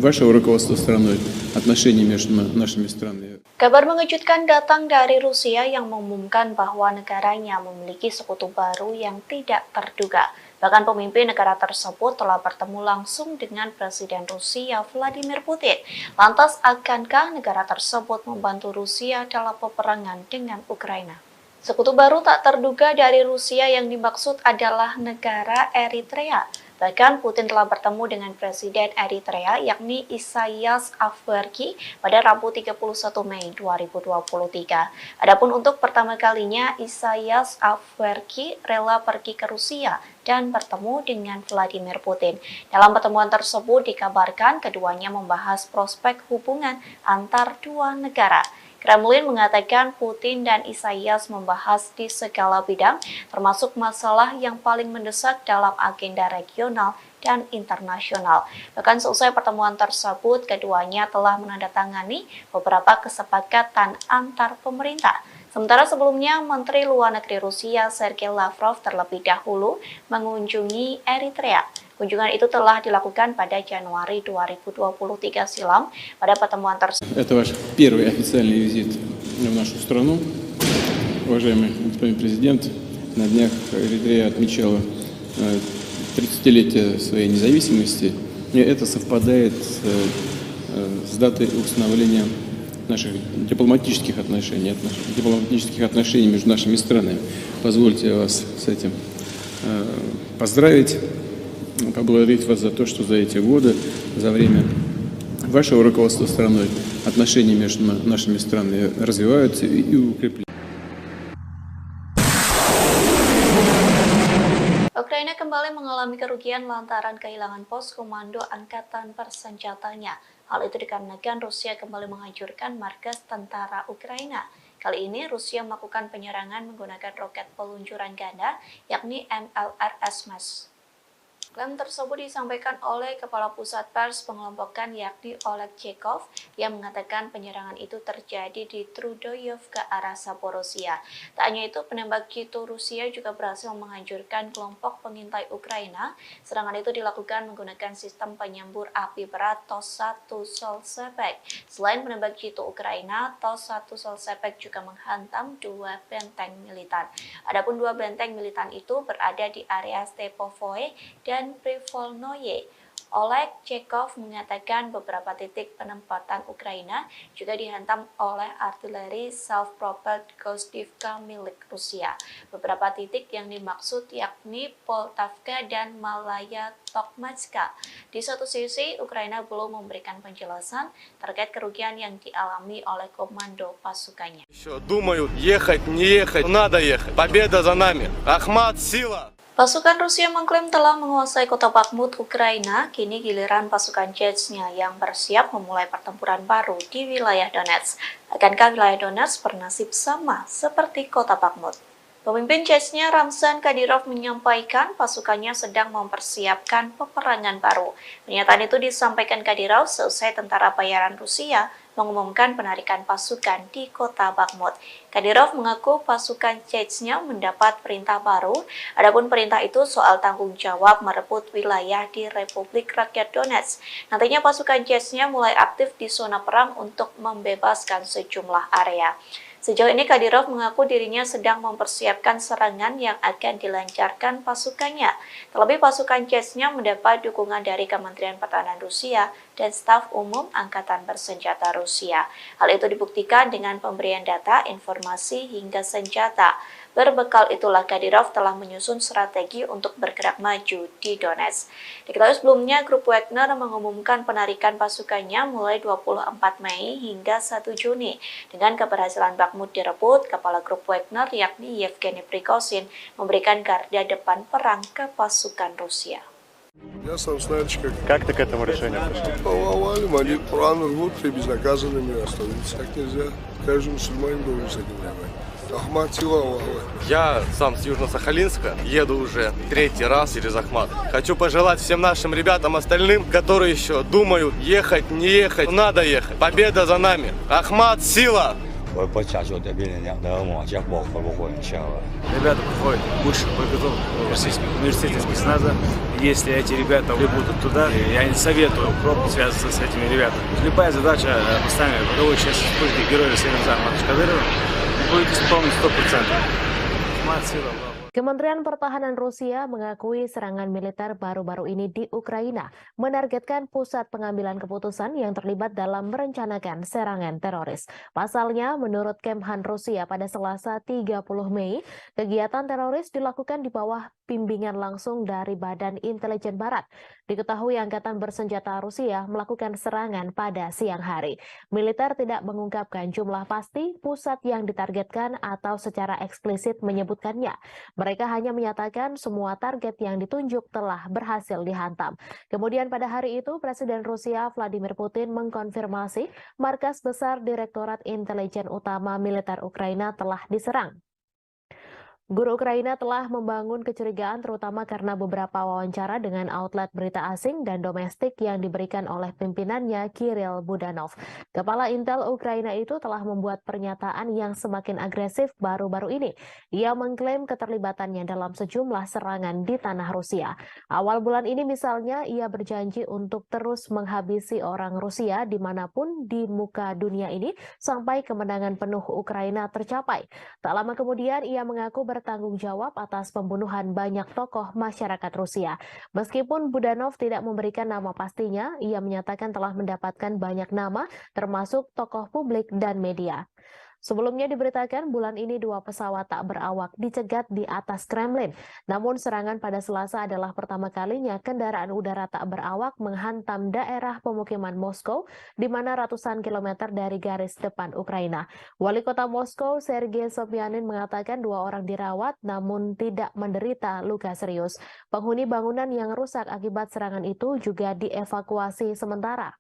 Вашего руководства страной, отношения между нашими странами. Kabar mengejutkan datang dari Rusia yang mengumumkan bahwa negaranya memiliki sekutu baru yang tidak terduga. Bahkan pemimpin negara tersebut telah bertemu langsung dengan Presiden Rusia Vladimir Putin. Lantas, akankah negara tersebut membantu Rusia dalam peperangan dengan Ukraina? Sekutu baru tak terduga dari Rusia yang dimaksud adalah negara Eritrea. Bahkan Putin telah bertemu dengan Presiden Eritrea yakni Isaias Afwerki pada Rabu 31 Mei 2023. Adapun untuk pertama kalinya Isaias Afwerki rela pergi ke Rusia dan bertemu dengan Vladimir Putin. Dalam pertemuan tersebut dikabarkan keduanya membahas prospek hubungan antar dua negara. Kremlin mengatakan Putin dan Isaias membahas di segala bidang, termasuk masalah yang paling mendesak dalam agenda regional dan internasional. Bahkan selesai pertemuan tersebut, keduanya telah menandatangani beberapa kesepakatan antar pemerintah. Sementara sebelumnya, Menteri Luar Negeri Rusia Sergei Lavrov terlebih dahulu mengunjungi Eritrea. Kunjungan itu telah dilakukan pada Januari 2023 silam. Pada pertemuan tersebut, Это ваш первый официальный визит в нашу страну, уважаемый господин президент. На днях Эритрея отмечала 30-летие своей независимости, и это совпадает с датой установления наших дипломатических отношений между нашими странами. Позвольте вас с этим поздравить, поблагодарить вас за то, что за эти годы, за время вашего руководства страной, отношения между нашими странами развиваются и укрепляются. Ukraina kembali mengalami kerugian lantaran kehilangan pos komando angkatan bersenjatanya. Hal itu dikarenakan Rusia kembali menghancurkan markas tentara Ukraina. Kali ini Rusia melakukan penyerangan menggunakan roket peluncuran ganda, yakni MLRS. Klaim tersebut disampaikan oleh Kepala Pusat Pers Pengelompokan yakni Oleg Chekov yang mengatakan penyerangan itu terjadi di Trudoyov ke arah Zaporozhia. Tak hanya itu, penembak jitu Rusia juga berhasil menghancurkan kelompok pengintai Ukraina. Serangan itu dilakukan menggunakan sistem penyembur api berat TOS-1 Solsepek. Selain penembak jitu Ukraina, TOS-1 Solsepek juga menghantam dua benteng militan. Adapun dua benteng militan itu berada di area Stepovoe dan Privolnoye. Oleg Chekov mengatakan beberapa titik penempatan Ukraina juga dihantam oleh artileri self-propelled Gostivka milik Rusia. Beberapa titik yang dimaksud yakni Poltavka dan Malaya Tokmatska. Di satu sisi, Ukraina belum memberikan penjelasan terkait kerugian yang dialami oleh komando pasukannya. Думают, ехать, не ехать, надо ехать. Победа за нами. Ахмат, сила. Pasukan Rusia mengklaim telah menguasai kota Bakhmut, Ukraina. Kini giliran pasukan Chechnya yang bersiap memulai pertempuran baru di wilayah Donetsk. Akankah wilayah Donetsk bernasib sama seperti kota Bakhmut? Pemimpin Chechnya Ramzan Kadyrov menyampaikan pasukannya sedang mempersiapkan peperangan baru. Pernyataan itu disampaikan Kadyrov seusai tentara bayaran Rusia mengumumkan penarikan pasukan di kota Bakhmut. Kadyrov mengaku pasukan Chechnya mendapat perintah baru. Adapun perintah itu soal tanggung jawab merebut wilayah di Republik Rakyat Donetsk. Nantinya pasukan Chechnya mulai aktif di zona perang untuk membebaskan sejumlah area. Sejauh ini Kadyrov mengaku dirinya sedang mempersiapkan serangan yang akan dilancarkan pasukannya. Terlebih pasukan Chechnya mendapat dukungan dari Kementerian Pertahanan Rusia dan staf umum Angkatan Bersenjata Rusia. Hal itu dibuktikan dengan pemberian data, informasi, hingga senjata. Berbekal itulah Kadyrov telah menyusun strategi untuk bergerak maju di Donetsk. Diketahui sebelumnya, grup Wagner mengumumkan penarikan pasukannya mulai 24 Mei hingga 1 Juni. Dengan keberhasilan Bakhmut direbut, kepala grup Wagner yakni Yevgeny Prigozhin memberikan garda depan perang ke pasukan Rusia. Я сам знаешь, Как ты к этому решению пришел? повалим, они Коран рвут и безнаказанными остановиться так нельзя. Каждый мусульманин должен с этим воевать. Ахмат, сила, Аллах. Я сам с Южно-Сахалинска, еду уже третий раз через Ахмат. Хочу пожелать всем нашим ребятам остальным, которые еще думают, ехать, не ехать, надо ехать. Победа за нами. Ахмат, сила! Ребята проходят высшую подготовку в Российском университете спецназа. Если эти ребята будут туда, я не советую пробовать связываться с этими ребятами. Любая задача, поставленная в боевой части Республики Героя Рамзана Кадырова, будет исполнена 100%. Ахмат, сила, Kementerian Pertahanan Rusia mengakui serangan militer baru-baru ini di Ukraina menargetkan pusat pengambilan keputusan yang terlibat dalam merencanakan serangan teroris. Pasalnya, menurut Kemhan Rusia pada Selasa 30 Mei, kegiatan teroris dilakukan di bawah bimbingan langsung dari Badan Intelijen Barat. Diketahui Angkatan Bersenjata Rusia melakukan serangan pada siang hari. Militer tidak mengungkapkan jumlah pasti pusat yang ditargetkan atau secara eksplisit menyebutkannya. Mereka hanya menyatakan semua target yang ditunjuk telah berhasil dihantam. Kemudian pada hari itu, Presiden Rusia Vladimir Putin mengkonfirmasi markas besar Direktorat Intelijen Utama Militer Ukraina telah diserang. Guru Ukraina telah membangun kecurigaan terutama karena beberapa wawancara dengan outlet berita asing dan domestik yang diberikan oleh pimpinannya Kirill Budanov. Kepala Intel Ukraina itu telah membuat pernyataan yang semakin agresif baru-baru ini. Ia mengklaim keterlibatannya dalam sejumlah serangan di tanah Rusia. Awal bulan ini misalnya ia berjanji untuk terus menghabisi orang Rusia dimanapun di muka dunia ini sampai kemenangan penuh Ukraina tercapai. Tak lama kemudian ia mengaku bertanggung jawab atas pembunuhan banyak tokoh masyarakat Rusia. Meskipun Budanov tidak memberikan nama pastinya, ia menyatakan telah mendapatkan banyak nama, termasuk tokoh publik dan media. Sebelumnya diberitakan bulan ini 2 pesawat tak berawak dicegat di atas Kremlin. Namun serangan pada Selasa adalah pertama kalinya kendaraan udara tak berawak menghantam daerah pemukiman Moskow, di mana ratusan kilometer dari garis depan Ukraina. Wali kota Moskow, Sergei Sobyanin, mengatakan 2 orang dirawat namun tidak menderita luka serius. Penghuni bangunan yang rusak akibat serangan itu juga dievakuasi sementara.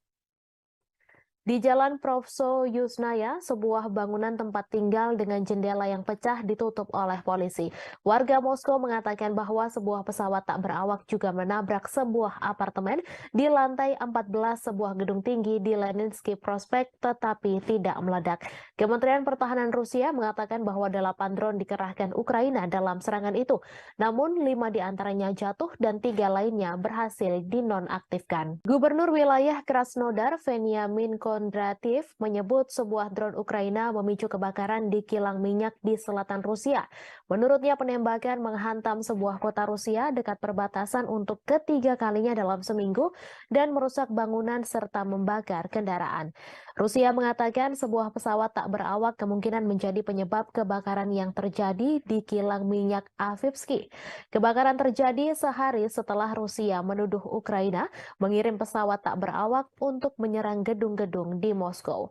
Di Jalan Provso Yusnaya, sebuah bangunan tempat tinggal dengan jendela yang pecah ditutup oleh polisi. Warga Moskow mengatakan bahwa sebuah pesawat tak berawak juga menabrak sebuah apartemen di lantai 14 sebuah gedung tinggi di Leninsky Prospect tetapi tidak meledak. Kementerian Pertahanan Rusia mengatakan bahwa 8 drone dikerahkan Ukraina dalam serangan itu. Namun 5 diantaranya jatuh dan 3 lainnya berhasil dinonaktifkan. Gubernur wilayah Krasnodar, Veniamin Kondrativ, menyebut sebuah drone Ukraina memicu kebakaran di kilang minyak di selatan Rusia. Menurutnya penembakan menghantam sebuah kota Rusia dekat perbatasan untuk ketiga kalinya dalam seminggu dan merusak bangunan serta membakar kendaraan. Rusia mengatakan sebuah pesawat tak berawak kemungkinan menjadi penyebab kebakaran yang terjadi di kilang minyak Avivsky. Kebakaran terjadi sehari setelah Rusia menuduh Ukraina mengirim pesawat tak berawak untuk menyerang gedung-gedung di Moskow.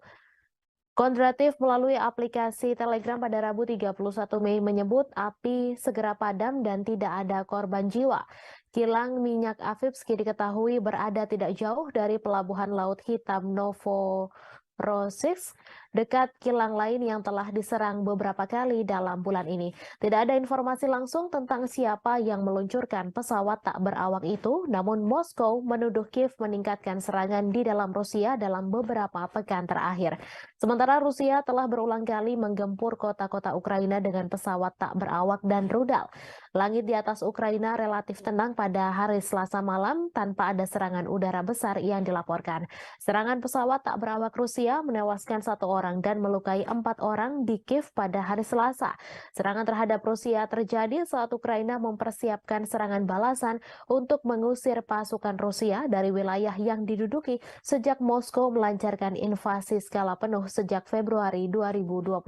Kondrativ melalui aplikasi Telegram pada Rabu 31 Mei menyebut api segera padam dan tidak ada korban jiwa. Kilang minyak Avivsky diketahui berada tidak jauh dari pelabuhan Laut Hitam Novorossiysk, dekat kilang lain yang telah diserang beberapa kali dalam bulan ini. Tidak ada informasi langsung tentang siapa yang meluncurkan pesawat tak berawak itu, namun Moskow menuduh Kiev meningkatkan serangan di dalam Rusia dalam beberapa pekan terakhir. Sementara Rusia telah berulang kali menggempur kota-kota Ukraina dengan pesawat tak berawak dan rudal. Langit di atas Ukraina relatif tenang pada hari Selasa malam tanpa ada serangan udara besar yang dilaporkan. Serangan pesawat tak berawak Rusia menewaskan 1 orang dan melukai 4 orang di Kiev pada hari Selasa. Serangan terhadap Rusia terjadi saat Ukraina mempersiapkan serangan balasan untuk mengusir pasukan Rusia dari wilayah yang diduduki sejak Moskow melancarkan invasi skala penuh sejak Februari 2022.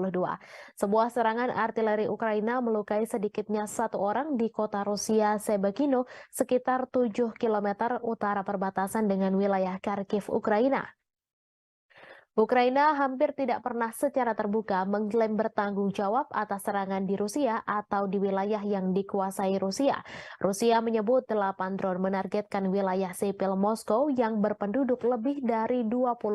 Sebuah serangan artileri Ukraina melukai sedikitnya 1 orang di kota Rusia Sebekino, sekitar 7 km utara perbatasan dengan wilayah Kharkiv, Ukraina. Ukraina hampir tidak pernah secara terbuka mengklaim bertanggung jawab atas serangan di Rusia atau di wilayah yang dikuasai Rusia. Rusia menyebut 8 drone menargetkan wilayah sipil Moskow yang berpenduduk lebih dari 21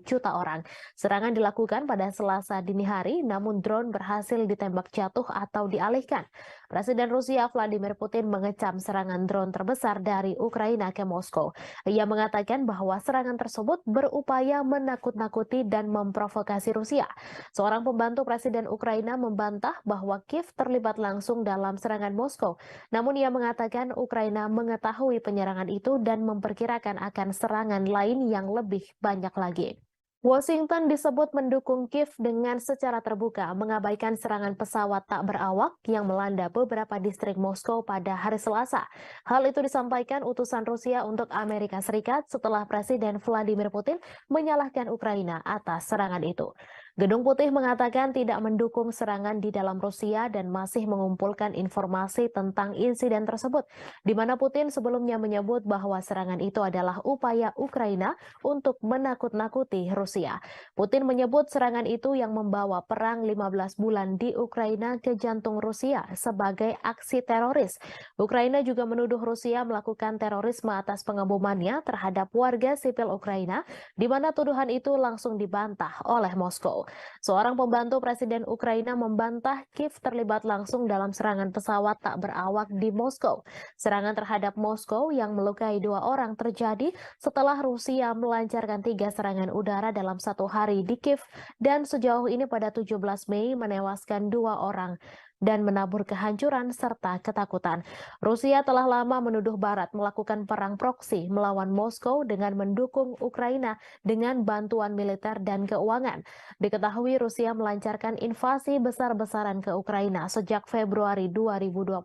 juta orang. Serangan dilakukan pada Selasa dini hari, namun drone berhasil ditembak jatuh atau dialihkan. Presiden Rusia Vladimir Putin mengecam serangan drone terbesar dari Ukraina ke Moskow. Ia mengatakan bahwa serangan tersebut berupaya menakut-nakuti dan memprovokasi Rusia. Seorang pembantu Presiden Ukraina membantah bahwa Kiev terlibat langsung dalam serangan Moskow. Namun ia mengatakan Ukraina mengetahui penyerangan itu dan memperkirakan akan serangan lain yang lebih banyak lagi. Washington disebut mendukung Kiev dengan secara terbuka mengabaikan serangan pesawat tak berawak yang melanda beberapa distrik Moskow pada hari Selasa. Hal itu disampaikan utusan Rusia untuk Amerika Serikat setelah Presiden Vladimir Putin menyalahkan Ukraina atas serangan itu. Gedung Putih mengatakan tidak mendukung serangan di dalam Rusia dan masih mengumpulkan informasi tentang insiden tersebut, di mana Putin sebelumnya menyebut bahwa serangan itu adalah upaya Ukraina untuk menakut-nakuti Rusia. Putin menyebut serangan itu yang membawa perang 15 bulan di Ukraina ke jantung Rusia sebagai aksi teroris. Ukraina juga menuduh Rusia melakukan terorisme atas pengebomannya terhadap warga sipil Ukraina, di mana tuduhan itu langsung dibantah oleh Moskow. Seorang pembantu Presiden Ukraina membantah Kiev terlibat langsung dalam serangan pesawat tak berawak di Moskow. Serangan terhadap Moskow yang melukai 2 orang terjadi setelah Rusia melancarkan 3 serangan udara dalam 1 hari di Kiev dan sejauh ini pada 17 Mei menewaskan 2 orang dan menabur kehancuran serta ketakutan. Rusia telah lama menuduh Barat melakukan perang proksi melawan Moskow dengan mendukung Ukraina dengan bantuan militer dan keuangan. Diketahui Rusia melancarkan invasi besar-besaran ke Ukraina sejak Februari 2022,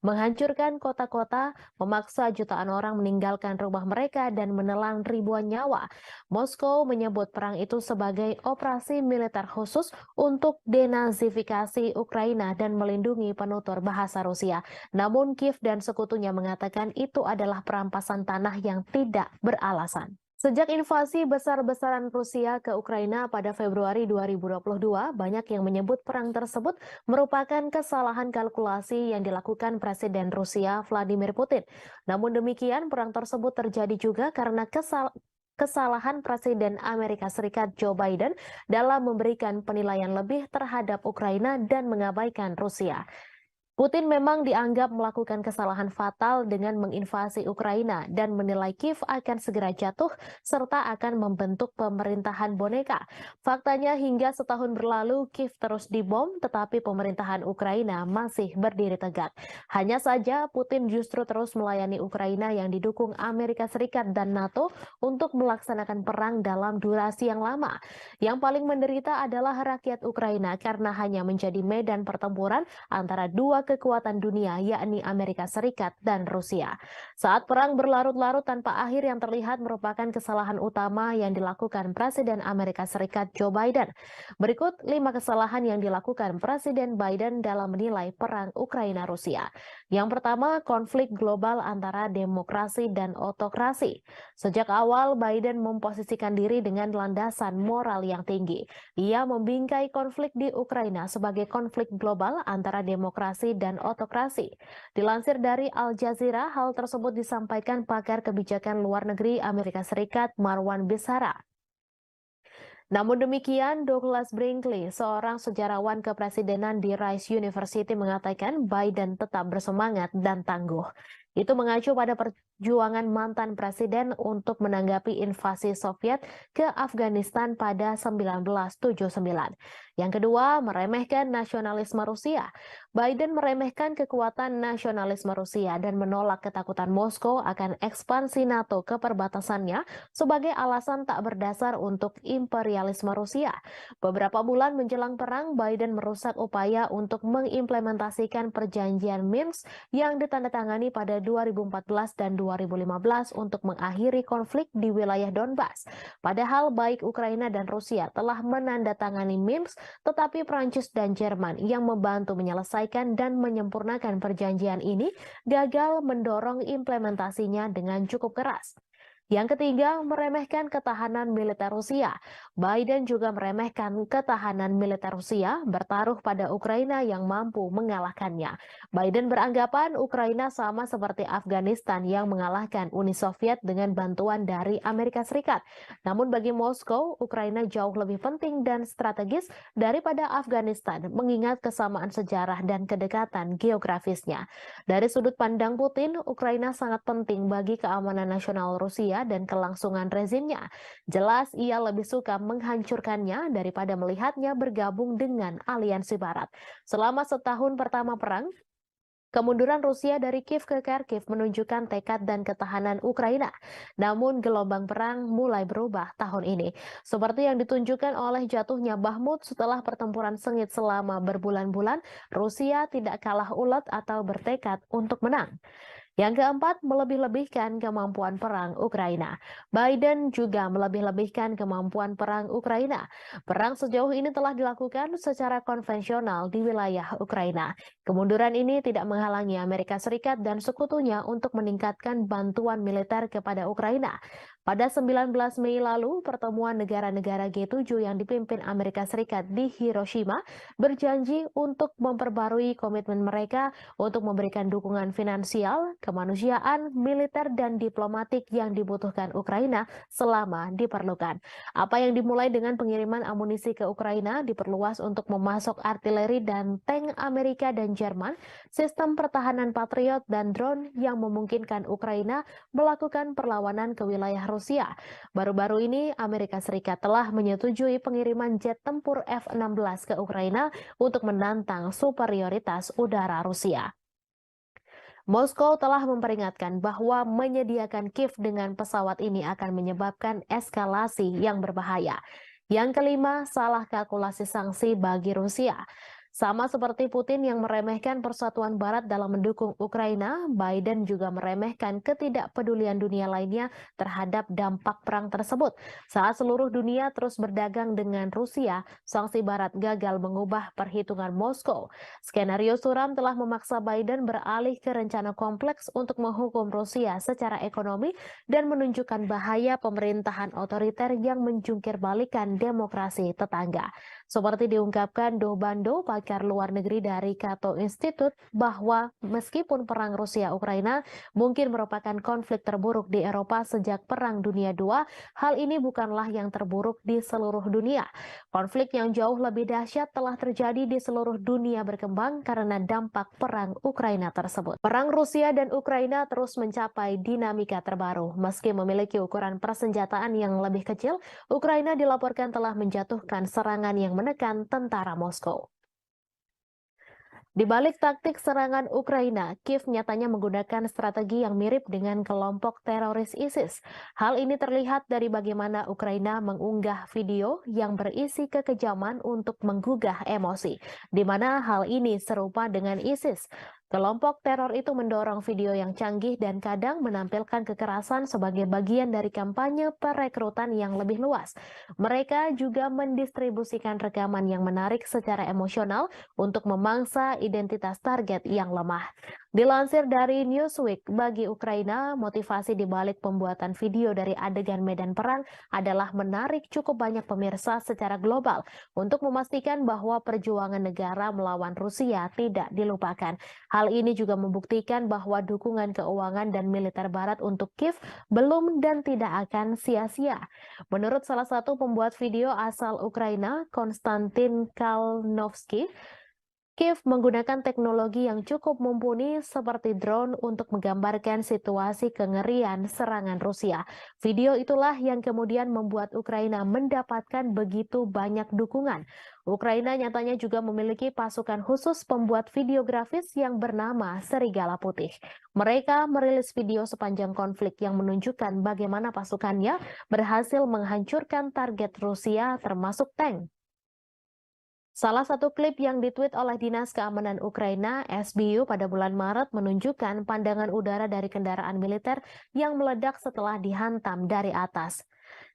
menghancurkan kota-kota, memaksa jutaan orang meninggalkan rumah mereka dan menelan ribuan nyawa. Moskow menyebut perang itu sebagai operasi militer khusus untuk denazifikasi Ukraina dan melindungi penutur bahasa Rusia. Namun Kiev dan sekutunya mengatakan itu adalah perampasan tanah yang tidak beralasan. Sejak invasi besar-besaran Rusia ke Ukraina pada Februari 2022, banyak yang menyebut perang tersebut merupakan kesalahan kalkulasi yang dilakukan Presiden Rusia Vladimir Putin. Namun demikian, perang tersebut terjadi juga karena kesalahan Presiden Amerika Serikat Joe Biden dalam memberikan penilaian lebih terhadap Ukraina dan mengabaikan Rusia. Putin memang dianggap melakukan kesalahan fatal dengan menginvasi Ukraina dan menilai Kiev akan segera jatuh serta akan membentuk pemerintahan boneka. Faktanya hingga setahun berlalu Kiev terus dibom tetapi pemerintahan Ukraina masih berdiri tegak. Hanya saja Putin justru terus melayani Ukraina yang didukung Amerika Serikat dan NATO untuk melaksanakan perang dalam durasi yang lama. Yang paling menderita adalah rakyat Ukraina karena hanya menjadi medan pertempuran antara dua kekuatan dunia yakni Amerika Serikat dan Rusia. Saat perang berlarut-larut tanpa akhir yang terlihat merupakan kesalahan utama yang dilakukan Presiden Amerika Serikat Joe Biden. Berikut 5 kesalahan yang dilakukan Presiden Biden dalam menilai perang Ukraina-Rusia. Yang pertama, konflik global antara demokrasi dan otokrasi. Sejak awal Biden memposisikan diri dengan landasan moral yang tinggi. Ia membingkai konflik di Ukraina sebagai konflik global antara demokrasi dan otokrasi. Dilansir dari Al Jazeera, hal tersebut disampaikan pakar kebijakan luar negeri Amerika Serikat Marwan Bisara. Namun demikian, Douglas Brinkley, seorang sejarawan kepresidenan di Rice University mengatakan Biden tetap bersemangat dan tangguh. Itu mengacu pada perjuangan mantan presiden untuk menanggapi invasi Soviet ke Afghanistan pada 1979. Yang kedua, meremehkan nasionalisme Rusia. Biden meremehkan kekuatan nasionalisme Rusia dan menolak ketakutan Moskow akan ekspansi NATO ke perbatasannya sebagai alasan tak berdasar untuk imperialisme Rusia. Beberapa bulan menjelang perang, Biden merusak upaya untuk mengimplementasikan perjanjian Minsk yang ditandatangani pada 2014 dan 2015 untuk mengakhiri konflik di wilayah Donbas. Padahal baik Ukraina dan Rusia telah menandatangani Minsk, tetapi Prancis dan Jerman yang membantu menyelesaikan dan menyempurnakan perjanjian ini gagal mendorong implementasinya dengan cukup keras. Yang ketiga, meremehkan ketahanan militer Rusia. Biden juga meremehkan ketahanan militer Rusia bertaruh pada Ukraina yang mampu mengalahkannya. Biden beranggapan Ukraina sama seperti Afghanistan yang mengalahkan Uni Soviet dengan bantuan dari Amerika Serikat. Namun bagi Moskow, Ukraina jauh lebih penting dan strategis daripada Afghanistan, mengingat kesamaan sejarah dan kedekatan geografisnya. Dari sudut pandang Putin, Ukraina sangat penting bagi keamanan nasional Rusia dan kelangsungan rezimnya. Jelas ia lebih suka menghancurkannya daripada melihatnya bergabung dengan aliansi Barat. Selama setahun pertama perang, Kemunduran Rusia dari Kiev ke Kharkiv menunjukkan tekad dan ketahanan Ukraina. Namun gelombang perang mulai berubah tahun ini. Seperti yang ditunjukkan oleh jatuhnya Bakhmut setelah pertempuran sengit selama berbulan-bulan, Rusia tidak kalah ulet atau bertekad untuk menang. Yang keempat, melebih-lebihkan kemampuan perang Ukraina. Biden juga melebih-lebihkan kemampuan perang Ukraina. Perang sejauh ini telah dilakukan secara konvensional di wilayah Ukraina. Kemunduran ini tidak menghalangi Amerika Serikat dan sekutunya untuk meningkatkan bantuan militer kepada Ukraina. Pada 19 Mei lalu, pertemuan negara-negara G7 yang dipimpin Amerika Serikat di Hiroshima berjanji untuk memperbarui komitmen mereka untuk memberikan dukungan finansial, kemanusiaan, militer, dan diplomatik yang dibutuhkan Ukraina selama diperlukan. Apa yang dimulai dengan pengiriman amunisi ke Ukraina diperluas untuk memasok artileri dan tank Amerika dan Jerman, sistem pertahanan Patriot, dan drone yang memungkinkan Ukraina melakukan perlawanan ke wilayah Rusia. Baru-baru ini, Amerika Serikat telah menyetujui pengiriman jet tempur F-16 ke Ukraina untuk menantang superioritas udara Rusia. Moskow telah memperingatkan bahwa menyediakan Kiev dengan pesawat ini akan menyebabkan eskalasi yang berbahaya. Yang kelima, salah kalkulasi sanksi bagi Rusia. Sama seperti Putin yang meremehkan persatuan Barat dalam mendukung Ukraina, Biden juga meremehkan ketidakpedulian dunia lainnya terhadap dampak perang tersebut. Saat seluruh dunia terus berdagang dengan Rusia, sanksi Barat gagal mengubah perhitungan Moskow. Skenario suram telah memaksa Biden beralih ke rencana kompleks untuk menghukum Rusia secara ekonomi dan menunjukkan bahaya pemerintahan otoriter yang menjungkir balikan demokrasi tetangga. Seperti diungkapkan Do Bando, pakar luar negeri dari Cato Institute, bahwa meskipun perang Rusia-Ukraina mungkin merupakan konflik terburuk di Eropa sejak Perang Dunia II, hal ini bukanlah yang terburuk di seluruh dunia. Konflik yang jauh lebih dahsyat telah terjadi di seluruh dunia berkembang karena dampak perang Ukraina tersebut. Perang Rusia dan Ukraina terus mencapai dinamika terbaru. Meski memiliki ukuran persenjataan yang lebih kecil, Ukraina dilaporkan telah menjatuhkan serangan yang menekan tentara Moskow. Di balik taktik serangan Ukraina, Kiev nyatanya menggunakan strategi yang mirip dengan kelompok teroris ISIS. Hal ini terlihat dari bagaimana Ukraina mengunggah video yang berisi kekejaman untuk menggugah emosi, di mana hal ini serupa dengan ISIS. Kelompok teror itu mendorong video yang canggih dan kadang menampilkan kekerasan sebagai bagian dari kampanye perekrutan yang lebih luas. Mereka juga mendistribusikan rekaman yang menarik secara emosional untuk memangsa identitas target yang lemah. Dilansir dari Newsweek, bagi Ukraina, motivasi di balik pembuatan video dari adegan medan perang adalah menarik cukup banyak pemirsa secara global untuk memastikan bahwa perjuangan negara melawan Rusia tidak dilupakan. Hal ini juga membuktikan bahwa dukungan keuangan dan militer Barat untuk Kiev belum dan tidak akan sia-sia. Menurut salah satu pembuat video asal Ukraina, Konstantin Kalnovsky, Kiev menggunakan teknologi yang cukup mumpuni seperti drone untuk menggambarkan situasi kengerian serangan Rusia. Video itulah yang kemudian membuat Ukraina mendapatkan begitu banyak dukungan. Ukraina nyatanya juga memiliki pasukan khusus pembuat video grafis yang bernama Serigala Putih. Mereka merilis video sepanjang konflik yang menunjukkan bagaimana pasukannya berhasil menghancurkan target Rusia termasuk tank. Salah satu klip yang ditweet oleh Dinas Keamanan Ukraina, SBU, pada bulan Maret menunjukkan pandangan udara dari kendaraan militer yang meledak setelah dihantam dari atas.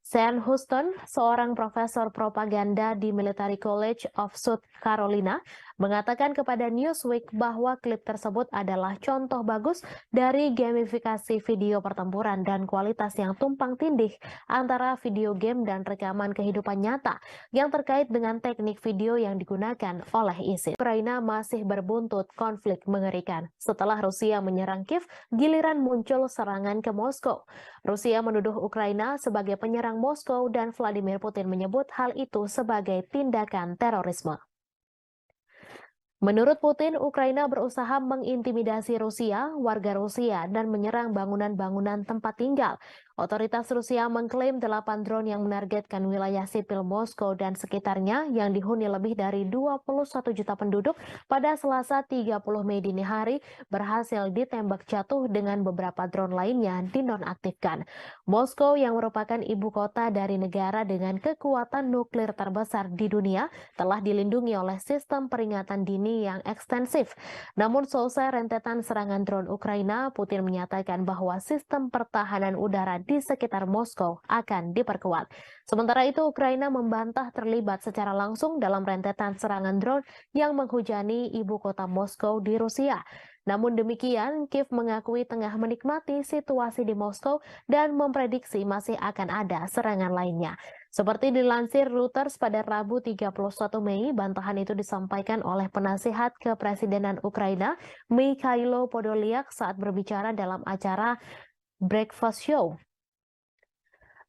Sean Houston, seorang profesor propaganda di Military College of South Carolina, mengatakan kepada Newsweek bahwa klip tersebut adalah contoh bagus dari gamifikasi video pertempuran dan kualitas yang tumpang tindih antara video game dan rekaman kehidupan nyata yang terkait dengan teknik video yang digunakan oleh ISIS. Ukraina masih berbuntut konflik mengerikan. Setelah Rusia menyerang Kiev, giliran muncul serangan ke Moskow. Rusia menuduh Ukraina sebagai penyerang Moskow dan Vladimir Putin menyebut hal itu sebagai tindakan terorisme. Menurut Putin, Ukraina berusaha mengintimidasi Rusia, warga Rusia, dan menyerang bangunan-bangunan tempat tinggal. Otoritas Rusia mengklaim 8 drone yang menargetkan wilayah sipil Moskow dan sekitarnya yang dihuni lebih dari 21 juta penduduk pada Selasa 30 Mei dini hari berhasil ditembak jatuh dengan beberapa drone lainnya dinonaktifkan. Moskow yang merupakan ibu kota dari negara dengan kekuatan nuklir terbesar di dunia telah dilindungi oleh sistem peringatan dini yang ekstensif. Namun selesai rentetan serangan drone Ukraina, Putin menyatakan bahwa sistem pertahanan udara di sekitar Moskow akan diperkuat. Sementara itu, Ukraina membantah terlibat secara langsung dalam rentetan serangan drone yang menghujani ibu kota Moskow di Rusia. Namun demikian, Kiev mengakui tengah menikmati situasi di Moskow dan memprediksi masih akan ada serangan lainnya. Seperti dilansir Reuters pada Rabu 31 Mei, bantahan itu disampaikan oleh penasihat kepresidenan Ukraina, Mikhailo Podolyak saat berbicara dalam acara Breakfast Show.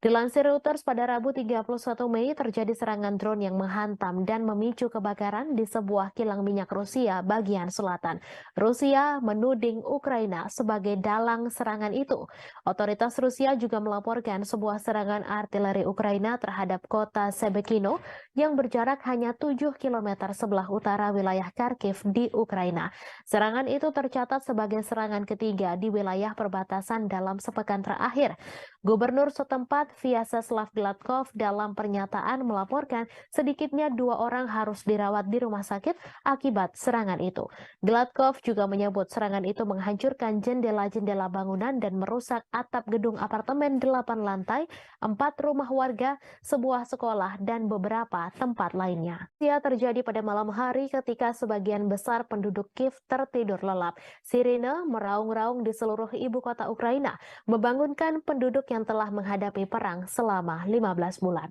Dilansir Reuters pada Rabu 31 Mei terjadi serangan drone yang menghantam dan memicu kebakaran di sebuah kilang minyak Rusia bagian selatan. Rusia menuding Ukraina sebagai dalang serangan itu. Otoritas Rusia juga melaporkan sebuah serangan artileri Ukraina terhadap kota Shebekino yang berjarak hanya 7 km sebelah utara wilayah Kharkiv di Ukraina. Serangan itu tercatat sebagai serangan ketiga di wilayah perbatasan dalam sepekan terakhir. Gubernur setempat Vyacheslav Gladkov dalam pernyataan melaporkan sedikitnya 2 orang harus dirawat di rumah sakit akibat serangan itu. Gladkov juga menyebut serangan itu menghancurkan jendela-jendela bangunan dan merusak atap gedung apartemen 8 lantai, 4 rumah warga, sebuah sekolah, dan beberapa tempat lainnya. Ia terjadi pada malam hari ketika sebagian besar penduduk Kiev tertidur lelap. Sirine meraung-raung di seluruh ibu kota Ukraina, membangunkan penduduk yang telah menghadapi perang selama 15 bulan.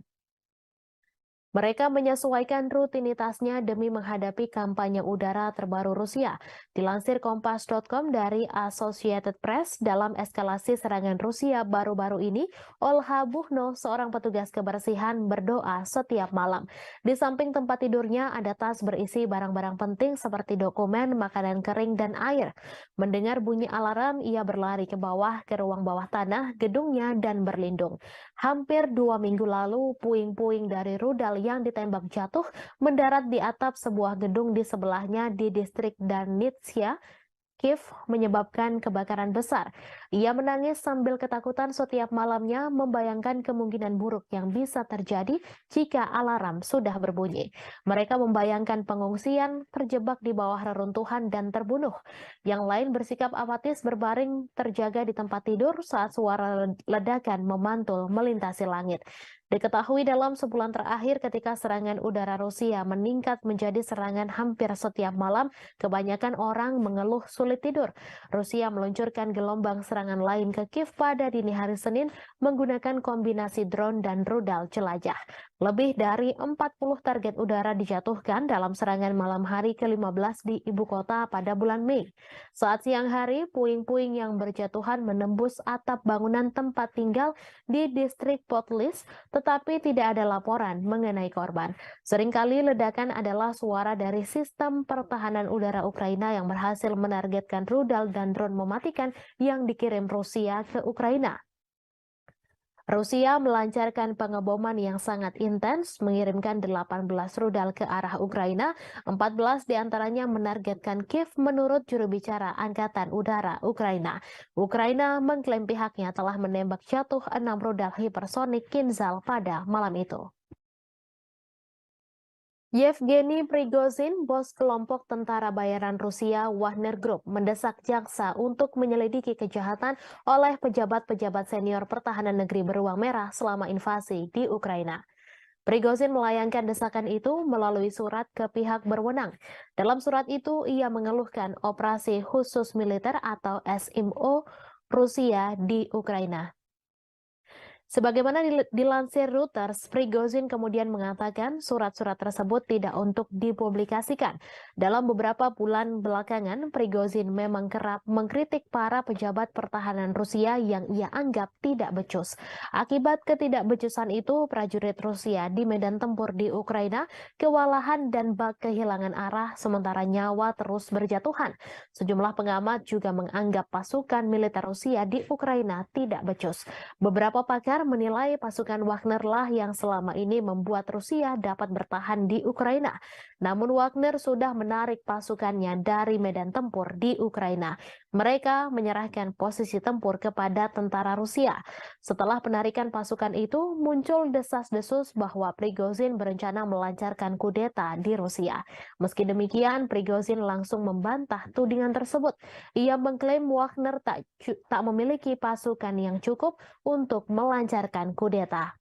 Mereka menyesuaikan rutinitasnya demi menghadapi kampanye udara terbaru Rusia. Dilansir Kompas.com dari Associated Press, dalam eskalasi serangan Rusia baru-baru ini, Olha Buchno, seorang petugas kebersihan, berdoa setiap malam. Di samping tempat tidurnya ada tas berisi barang-barang penting seperti dokumen, makanan kering, dan air. Mendengar bunyi alarm, ia berlari ke bawah ke ruang bawah tanah gedungnya dan berlindung. Hampir 2 minggu lalu, puing-puing dari rudal yang ditembak jatuh mendarat di atap sebuah gedung di sebelahnya di distrik Darnitsia, Kiev, menyebabkan kebakaran besar. Ia menangis sambil ketakutan setiap malamnya, membayangkan kemungkinan buruk yang bisa terjadi jika alarm sudah berbunyi. Mereka membayangkan pengungsian, terjebak di bawah reruntuhan, dan terbunuh. Yang lain bersikap apatis berbaring terjaga di tempat tidur saat suara ledakan memantul melintasi langit. Diketahui dalam sebulan terakhir ketika serangan udara Rusia meningkat menjadi serangan hampir setiap malam, kebanyakan orang mengeluh sulit tidur. Rusia meluncurkan gelombang serangan lain ke Kiev pada dini hari Senin menggunakan kombinasi drone dan rudal jelajah. Lebih dari 40 target udara dijatuhkan dalam serangan malam hari ke-15 di ibu kota pada bulan Mei. Saat siang hari, puing-puing yang berjatuhan menembus atap bangunan tempat tinggal di distrik Potlis, tetapi tidak ada laporan mengenai korban. Seringkali ledakan adalah suara dari sistem pertahanan udara Ukraina yang berhasil menargetkan rudal dan drone mematikan yang dikirim Rusia ke Ukraina. Rusia melancarkan pengeboman yang sangat intens, mengirimkan 18 rudal ke arah Ukraina, 14 diantaranya menargetkan Kiev menurut juru bicara Angkatan Udara Ukraina. Ukraina mengklaim pihaknya telah menembak jatuh 6 rudal hipersonik Kinzhal pada malam itu. Yevgeny Prigozhin, bos kelompok tentara bayaran Rusia Wagner Group, mendesak jaksa untuk menyelidiki kejahatan oleh pejabat-pejabat senior pertahanan negeri beruang merah selama invasi di Ukraina. Prigozhin melayangkan desakan itu melalui surat ke pihak berwenang. Dalam surat itu, ia mengeluhkan operasi khusus militer atau SMO Rusia di Ukraina. Sebagaimana dilansir Reuters, Prigozhin kemudian mengatakan surat-surat tersebut tidak untuk dipublikasikan. Dalam beberapa bulan belakangan, Prigozhin memang kerap mengkritik para pejabat pertahanan Rusia yang ia anggap tidak becus. Akibat ketidakbecusan itu, prajurit Rusia di medan tempur di Ukraina kewalahan dan kehilangan arah sementara nyawa terus berjatuhan. Sejumlah pengamat juga menganggap pasukan militer Rusia di Ukraina tidak becus. Beberapa pakar menilai pasukan Wagner lah yang selama ini membuat Rusia dapat bertahan di Ukraina. Namun Wagner sudah menarik pasukannya dari medan tempur di Ukraina. Mereka menyerahkan posisi tempur kepada tentara Rusia. Setelah penarikan pasukan itu, muncul desas-desus bahwa Prigozhin berencana melancarkan kudeta di Rusia. Meski demikian, Prigozhin langsung membantah tudingan tersebut. Ia mengklaim Wagner tak memiliki pasukan yang cukup untuk melancarkan kudeta.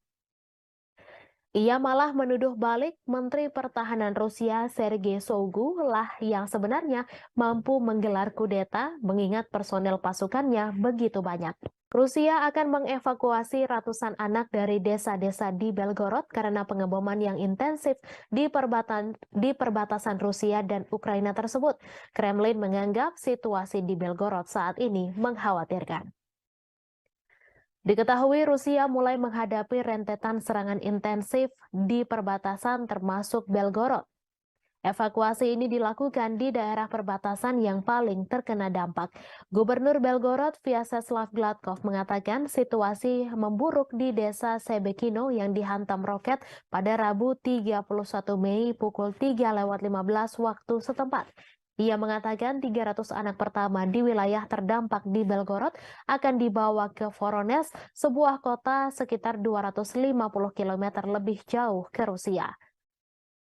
Ia malah menuduh balik Menteri Pertahanan Rusia Sergei Shoigu lah yang sebenarnya mampu menggelar kudeta mengingat personel pasukannya begitu banyak. Rusia akan mengevakuasi ratusan anak dari desa-desa di Belgorod karena pengeboman yang intensif di perbatasan Rusia dan Ukraina tersebut. Kremlin menganggap situasi di Belgorod saat ini mengkhawatirkan. Diketahui Rusia mulai menghadapi rentetan serangan intensif di perbatasan termasuk Belgorod. Evakuasi ini dilakukan di daerah perbatasan yang paling terkena dampak. Gubernur Belgorod Vyacheslav Gladkov mengatakan situasi memburuk di desa Sebekino yang dihantam roket pada Rabu 31 Mei pukul 3:15 waktu setempat. Ia mengatakan 300 anak pertama di wilayah terdampak di Belgorod akan dibawa ke Voronezh, sebuah kota sekitar 250 km lebih jauh ke Rusia.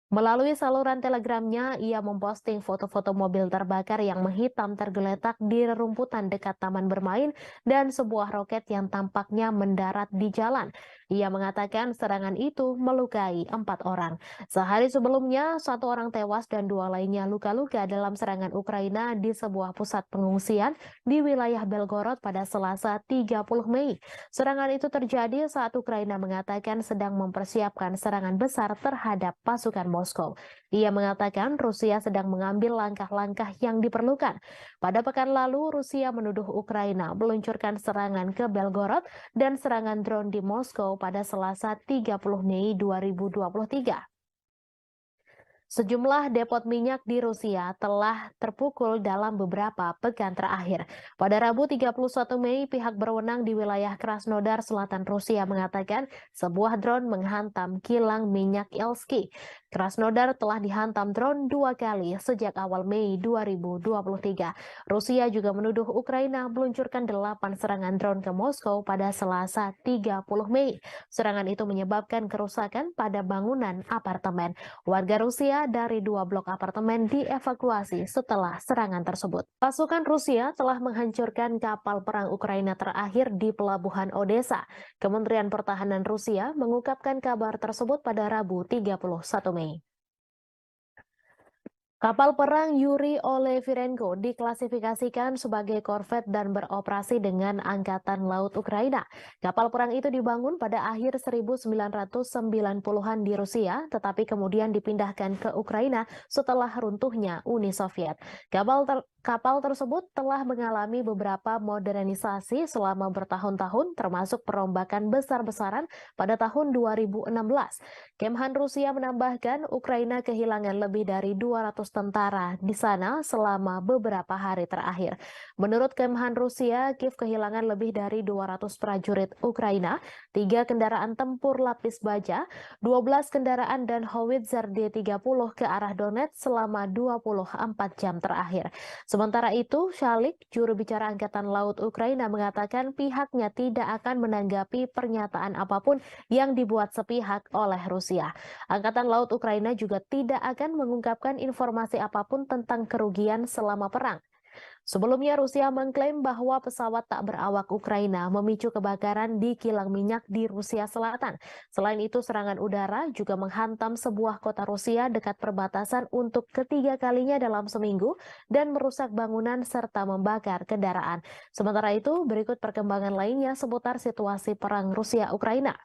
Melalui saluran telegramnya, ia memposting foto-foto mobil terbakar yang menghitam tergeletak di rerumputan dekat taman bermain dan sebuah roket yang tampaknya mendarat di jalan. Ia mengatakan serangan itu melukai 4 orang. Sehari sebelumnya, 1 orang tewas dan 2 lainnya luka-luka dalam serangan Ukraina di sebuah pusat pengungsian di wilayah Belgorod pada Selasa 30 Mei. Serangan itu terjadi saat Ukraina mengatakan sedang mempersiapkan serangan besar terhadap pasukan Moskow. Ia mengatakan Rusia sedang mengambil langkah-langkah yang diperlukan. Pada pekan lalu, Rusia menuduh Ukraina meluncurkan serangan ke Belgorod dan serangan drone di Moskow pada Selasa 30 Mei 2023. Sejumlah depot minyak di Rusia telah terpukul dalam beberapa pekan terakhir. Pada Rabu 31 Mei, pihak berwenang di wilayah Krasnodar Selatan Rusia mengatakan sebuah drone menghantam kilang minyak Elsky. Krasnodar telah dihantam drone 2 kali sejak awal Mei 2023. Rusia juga menuduh Ukraina meluncurkan 8 serangan drone ke Moskow pada Selasa 30 Mei. Serangan itu menyebabkan kerusakan pada bangunan apartemen. Warga Rusia dari 2 blok apartemen dievakuasi setelah serangan tersebut. Pasukan Rusia telah menghancurkan kapal perang Ukraina terakhir di pelabuhan Odessa. Kementerian Pertahanan Rusia mengungkapkan kabar tersebut pada Rabu 31 Mei. Kapal perang Yuri Olefirenko diklasifikasikan sebagai korvet dan beroperasi dengan Angkatan Laut Ukraina. Kapal perang itu dibangun pada akhir 1990-an di Rusia, tetapi kemudian dipindahkan ke Ukraina setelah runtuhnya Uni Soviet. Kapal tersebut telah mengalami beberapa modernisasi selama bertahun-tahun, termasuk perombakan besar-besaran pada tahun 2016. Kemhan Rusia menambahkan Ukraina kehilangan lebih dari 200 tentara di sana selama beberapa hari terakhir. Menurut Kemhan Rusia, Kiev kehilangan lebih dari 200 prajurit Ukraina, 3 kendaraan tempur lapis baja, 12 kendaraan dan howitzer D-30 ke arah Donetsk selama 24 jam terakhir. Sementara itu, Shalik, juru bicara Angkatan Laut Ukraina, mengatakan pihaknya tidak akan menanggapi pernyataan apapun yang dibuat sepihak oleh Rusia. Angkatan Laut Ukraina juga tidak akan mengungkapkan informasi apapun tentang kerugian selama perang. Sebelumnya, Rusia mengklaim bahwa pesawat tak berawak Ukraina memicu kebakaran di kilang minyak di Rusia Selatan. Selain itu, serangan udara juga menghantam sebuah kota Rusia dekat perbatasan untuk ketiga kalinya dalam seminggu dan merusak bangunan serta membakar kendaraan. Sementara itu, berikut perkembangan lainnya seputar situasi perang Rusia-Ukraina,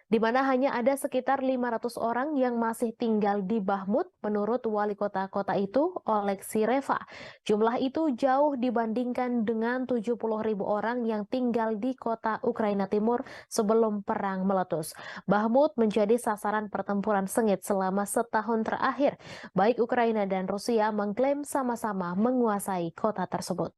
di mana hanya ada sekitar 500 orang yang masih tinggal di Bahmut menurut wali kota itu, Oleksiy Reva. Jumlah itu jauh dibandingkan dengan 70.000 orang yang tinggal di kota Ukraina Timur sebelum perang meletus. Bahmut menjadi sasaran pertempuran sengit selama setahun terakhir. Baik Ukraina dan Rusia mengklaim sama-sama menguasai kota tersebut.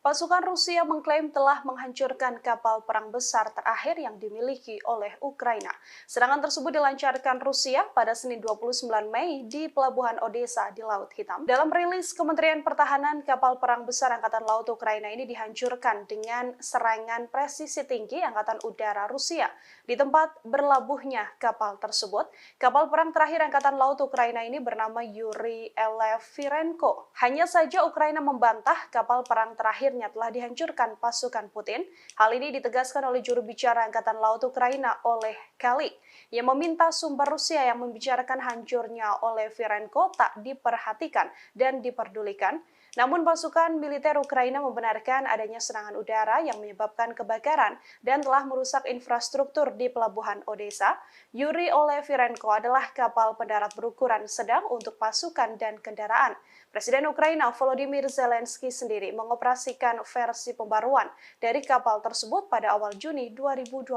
Pasukan Rusia mengklaim telah menghancurkan kapal perang besar terakhir yang dimiliki oleh Ukraina. Serangan tersebut dilancarkan Rusia pada Senin 29 Mei di Pelabuhan Odessa di Laut Hitam. Dalam rilis Kementerian Pertahanan, kapal perang besar Angkatan Laut Ukraina ini dihancurkan dengan serangan presisi tinggi Angkatan Udara Rusia. Di tempat berlabuhnya kapal tersebut, kapal perang terakhir Angkatan Laut Ukraina ini bernama Yuri Elefirenko. Hanya saja Ukraina membantah kapal perang terakhir telah dihancurkan pasukan Putin. Hal ini ditegaskan oleh juru bicara Angkatan Laut Ukraina, Oleh Kalik, yang meminta sumber Rusia yang membicarakan hancurnya Olefirenko tak diperhatikan dan diperdulikan. Namun pasukan militer Ukraina membenarkan adanya serangan udara yang menyebabkan kebakaran dan telah merusak infrastruktur di Pelabuhan Odessa. Yuri Olefirenko adalah kapal pendarat berukuran sedang untuk pasukan dan kendaraan. Presiden Ukraina Volodymyr Zelensky sendiri mengoperasikan versi pembaruan dari kapal tersebut pada awal Juni 2022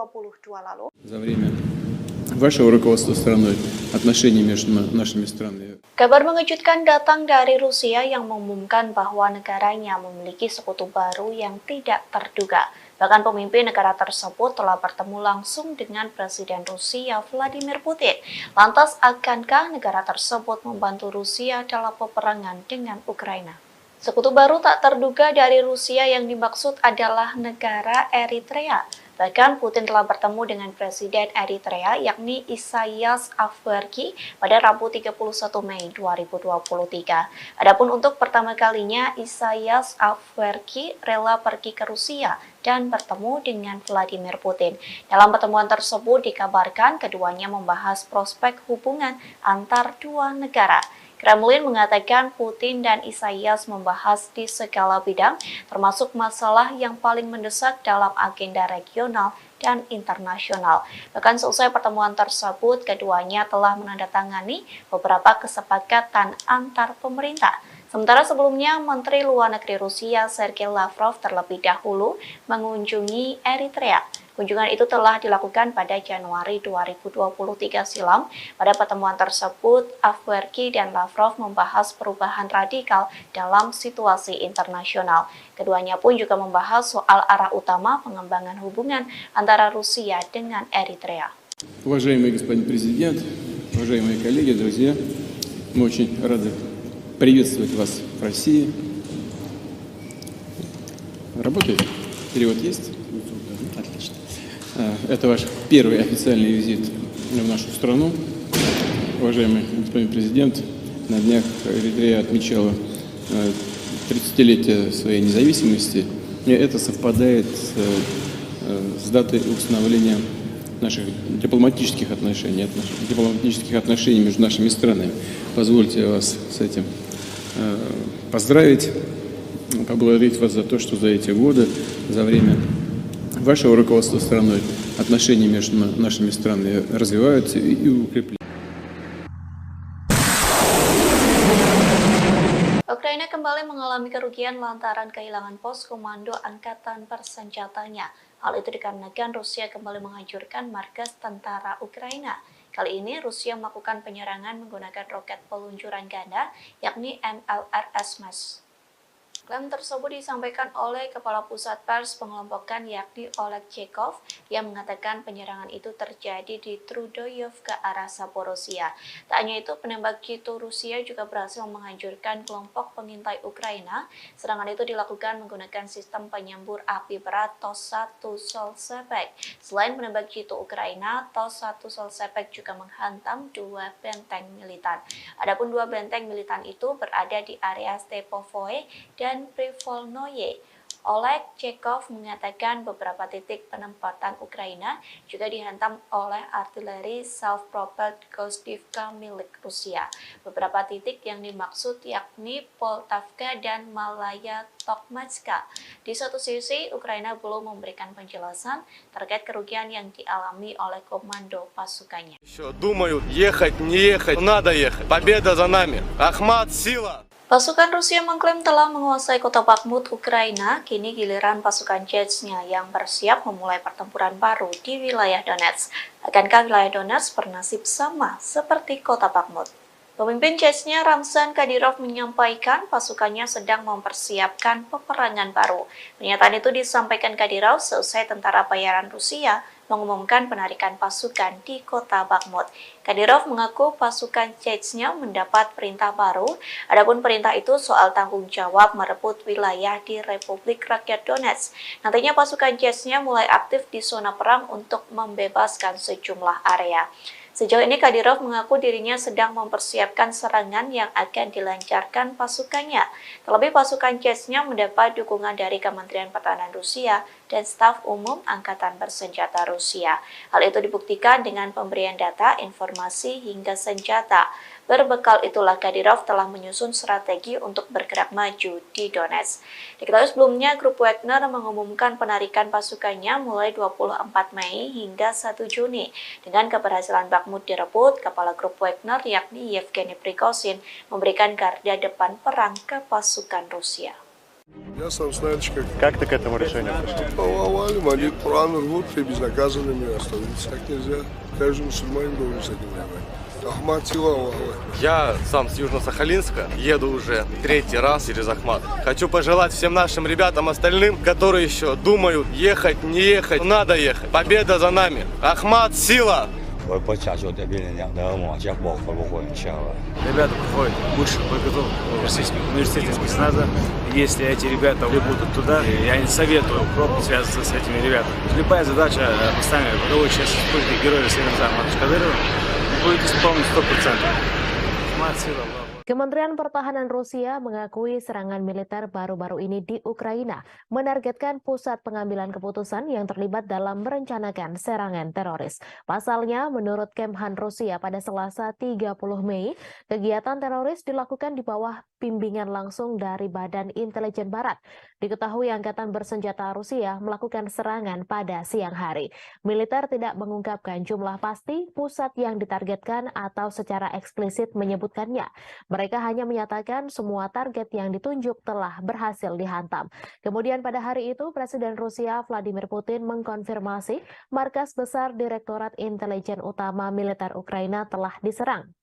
lalu. За время вашего руководства страной отношения между нашими странами. Kabar mengejutkan datang dari Rusia yang mengumumkan bahwa negaranya memiliki sekutu baru yang tidak terduga. Bahkan pemimpin negara tersebut telah bertemu langsung dengan Presiden Rusia Vladimir Putin. Lantas, akankah negara tersebut membantu Rusia dalam peperangan dengan Ukraina? Sekutu baru tak terduga dari Rusia yang dimaksud adalah negara Eritrea. Bahkan Putin telah bertemu dengan Presiden Eritrea yakni Isaias Afwerki pada Rabu 31 Mei 2023. Adapun untuk pertama kalinya Isaias Afwerki rela pergi ke Rusia dan bertemu dengan Vladimir Putin. Dalam pertemuan tersebut dikabarkan keduanya membahas prospek hubungan antar dua negara. Kremlin mengatakan Putin dan Isaias membahas di segala bidang, termasuk masalah yang paling mendesak dalam agenda regional dan internasional. Bahkan seusai pertemuan tersebut, keduanya telah menandatangani beberapa kesepakatan antar pemerintah. Sementara sebelumnya, Menteri Luar Negeri Rusia Sergei Lavrov terlebih dahulu mengunjungi Eritrea. Kunjungan itu telah dilakukan pada Januari 2023 silam. Pada pertemuan tersebut, Afwerki dan Lavrov membahas perubahan radikal dalam situasi internasional. Keduanya pun juga membahas soal arah utama pengembangan hubungan antara Rusia dengan Eritrea. Уважаемый господин президент, уважаемые коллеги, друзья, мы очень рады приветствовать вас в России. Работает? Перевод есть? Отлично. Это ваш первый официальный визит в нашу страну. Уважаемый господин президент, на днях Эритрея отмечала 30-летие своей независимости. И это совпадает с датой установления наших дипломатических отношений между нашими странами. Позвольте вас с этим поздравить, поблагодарить вас за то, что за эти годы, за время вашего руководства страной, отношения между нашими странами развиваются и укрепляются. Ukraina kembali mengalami kerugian lantaran kehilangan pos komando angkatan bersenjatanya. Hal itu dikarenakan Rusia kembali menghancurkan markas tentara Ukraina. Kali ini Rusia melakukan penyerangan menggunakan roket peluncuran ganda, yakni MLRS MES. Klaim tersebut disampaikan oleh Kepala Pusat Pers Pengelompokan yakni Oleg Chekov yang mengatakan penyerangan itu terjadi di Trudoyov ke arah Zaporozhia. Tak hanya itu, penembak jitu Rusia juga berhasil menghancurkan kelompok pengintai Ukraina. Serangan itu dilakukan menggunakan sistem penyembur api berat TOS-1 Solsepek. Selain penembak jitu Ukraina, TOS-1 Solsepek juga menghantam 2 benteng militan. Adapun 2 benteng militan itu berada di area Stepovoe dan Privolnoye. Oleg Chekov mengatakan beberapa titik penempatan Ukraina juga dihantam oleh artileri self-propelled Gostivka milik Rusia. Beberapa titik yang dimaksud yakni Poltavka dan Malaya Tokmatska. Di satu sisi, Ukraina belum memberikan penjelasan terkait kerugian yang dialami oleh komando pasukannya. Еще думают, ехать, не ехать, надо ехать. Победа за нами. Ахмат, сила! Pasukan Rusia mengklaim telah menguasai kota Bakhmut, Ukraina. Kini giliran pasukan Chechnya yang bersiap memulai pertempuran baru di wilayah Donetsk. Akankah wilayah Donetsk bernasib sama seperti kota Bakhmut? Pemimpin Chechnya Ramzan Kadyrov menyampaikan pasukannya sedang mempersiapkan peperangan baru. Pernyataan itu disampaikan Kadyrov seusai tentara bayaran Rusia mengumumkan penarikan pasukan di kota Bakhmut. Kadyrov mengaku pasukan Chechnya mendapat perintah baru. Adapun perintah itu soal tanggung jawab merebut wilayah di Republik Rakyat Donetsk. Nantinya pasukan Chechnya mulai aktif di zona perang untuk membebaskan sejumlah area. Sejauh ini Kadyrov mengaku dirinya sedang mempersiapkan serangan yang akan dilancarkan pasukannya. Terlebih pasukan Chechnya mendapat dukungan dari Kementerian Pertahanan Rusia dan staf umum Angkatan Bersenjata Rusia. Hal itu dibuktikan dengan pemberian data, informasi, hingga senjata. Berbekal itulah Kadyrov telah menyusun strategi untuk bergerak maju di Donetsk. Diketahui sebelumnya, grup Wagner mengumumkan penarikan pasukannya mulai 24 Mei hingga 1 Juni. Dengan keberhasilan Bakhmut direbut, kepala grup Wagner yakni Yevgeny Prigozhin memberikan garda depan perang ke pasukan Rusia. Я сам знаешь, Как ты к этому решению пришел? повалим, они Коран рвут и безнаказанными останутся. Так нельзя. Каждый мусульманин должен с этим воевать. Ахмат, сила, Аллаху акбар. Я сам с Южно-Сахалинска, еду уже 3-й раз через Ахмат. Хочу пожелать всем нашим ребятам остальным, которые еще думают, ехать, не ехать, надо ехать. Победа за нами. Ахмат, сила! Ребята проходят высшую подготовку в Российском университете спецназа. Если эти ребята будут туда, я не советую пробовать связываться с этими ребятами. Любая задача, поставленная боевой части республики Героя России Кадырова, будет исполнена 100%. Ахмат, сила, Аллах. Kementerian Pertahanan Rusia mengakui serangan militer baru-baru ini di Ukraina menargetkan pusat pengambilan keputusan yang terlibat dalam merencanakan serangan teroris. Pasalnya, menurut Kemhan Rusia pada Selasa 30 Mei, kegiatan teroris dilakukan di bawah bimbingan langsung dari Badan Intelijen Barat. Diketahui Angkatan Bersenjata Rusia melakukan serangan pada siang hari. Militer tidak mengungkapkan jumlah pasti pusat yang ditargetkan atau secara eksplisit menyebutkannya. Mereka hanya menyatakan semua target yang ditunjuk telah berhasil dihantam. Kemudian pada hari itu, Presiden Rusia Vladimir Putin mengkonfirmasi markas besar Direktorat Intelijen Utama Militer Ukraina telah diserang.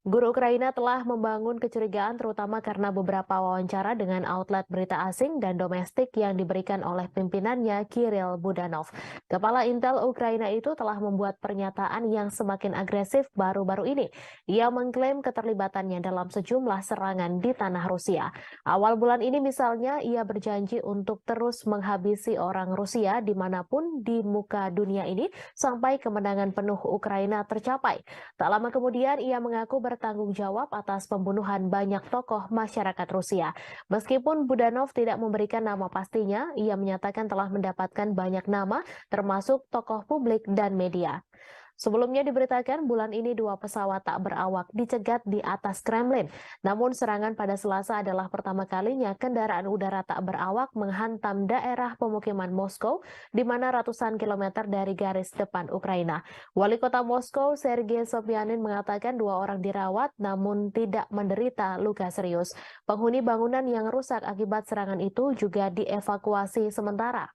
Guru Ukraina telah membangun kecurigaan terutama karena beberapa wawancara dengan outlet berita asing dan domestik yang diberikan oleh pimpinannya Kirill Budanov. Kepala Intel Ukraina itu telah membuat pernyataan yang semakin agresif baru-baru ini. Ia mengklaim keterlibatannya dalam sejumlah serangan di tanah Rusia. Awal bulan ini misalnya ia berjanji untuk terus menghabisi orang Rusia dimanapun di muka dunia ini sampai kemenangan penuh Ukraina tercapai. Tak lama kemudian ia mengaku bertanggung jawab atas pembunuhan banyak tokoh masyarakat Rusia. Meskipun Budanov tidak memberikan nama pastinya, ia menyatakan telah mendapatkan banyak nama, termasuk tokoh publik dan media. Sebelumnya diberitakan bulan ini 2 pesawat tak berawak dicegat di atas Kremlin. Namun serangan pada Selasa adalah pertama kalinya kendaraan udara tak berawak menghantam daerah pemukiman Moskow, di mana ratusan kilometer dari garis depan Ukraina. Wali kota Moskow, Sergei Sobyanin, mengatakan 2 orang dirawat namun tidak menderita luka serius. Penghuni bangunan yang rusak akibat serangan itu juga dievakuasi sementara.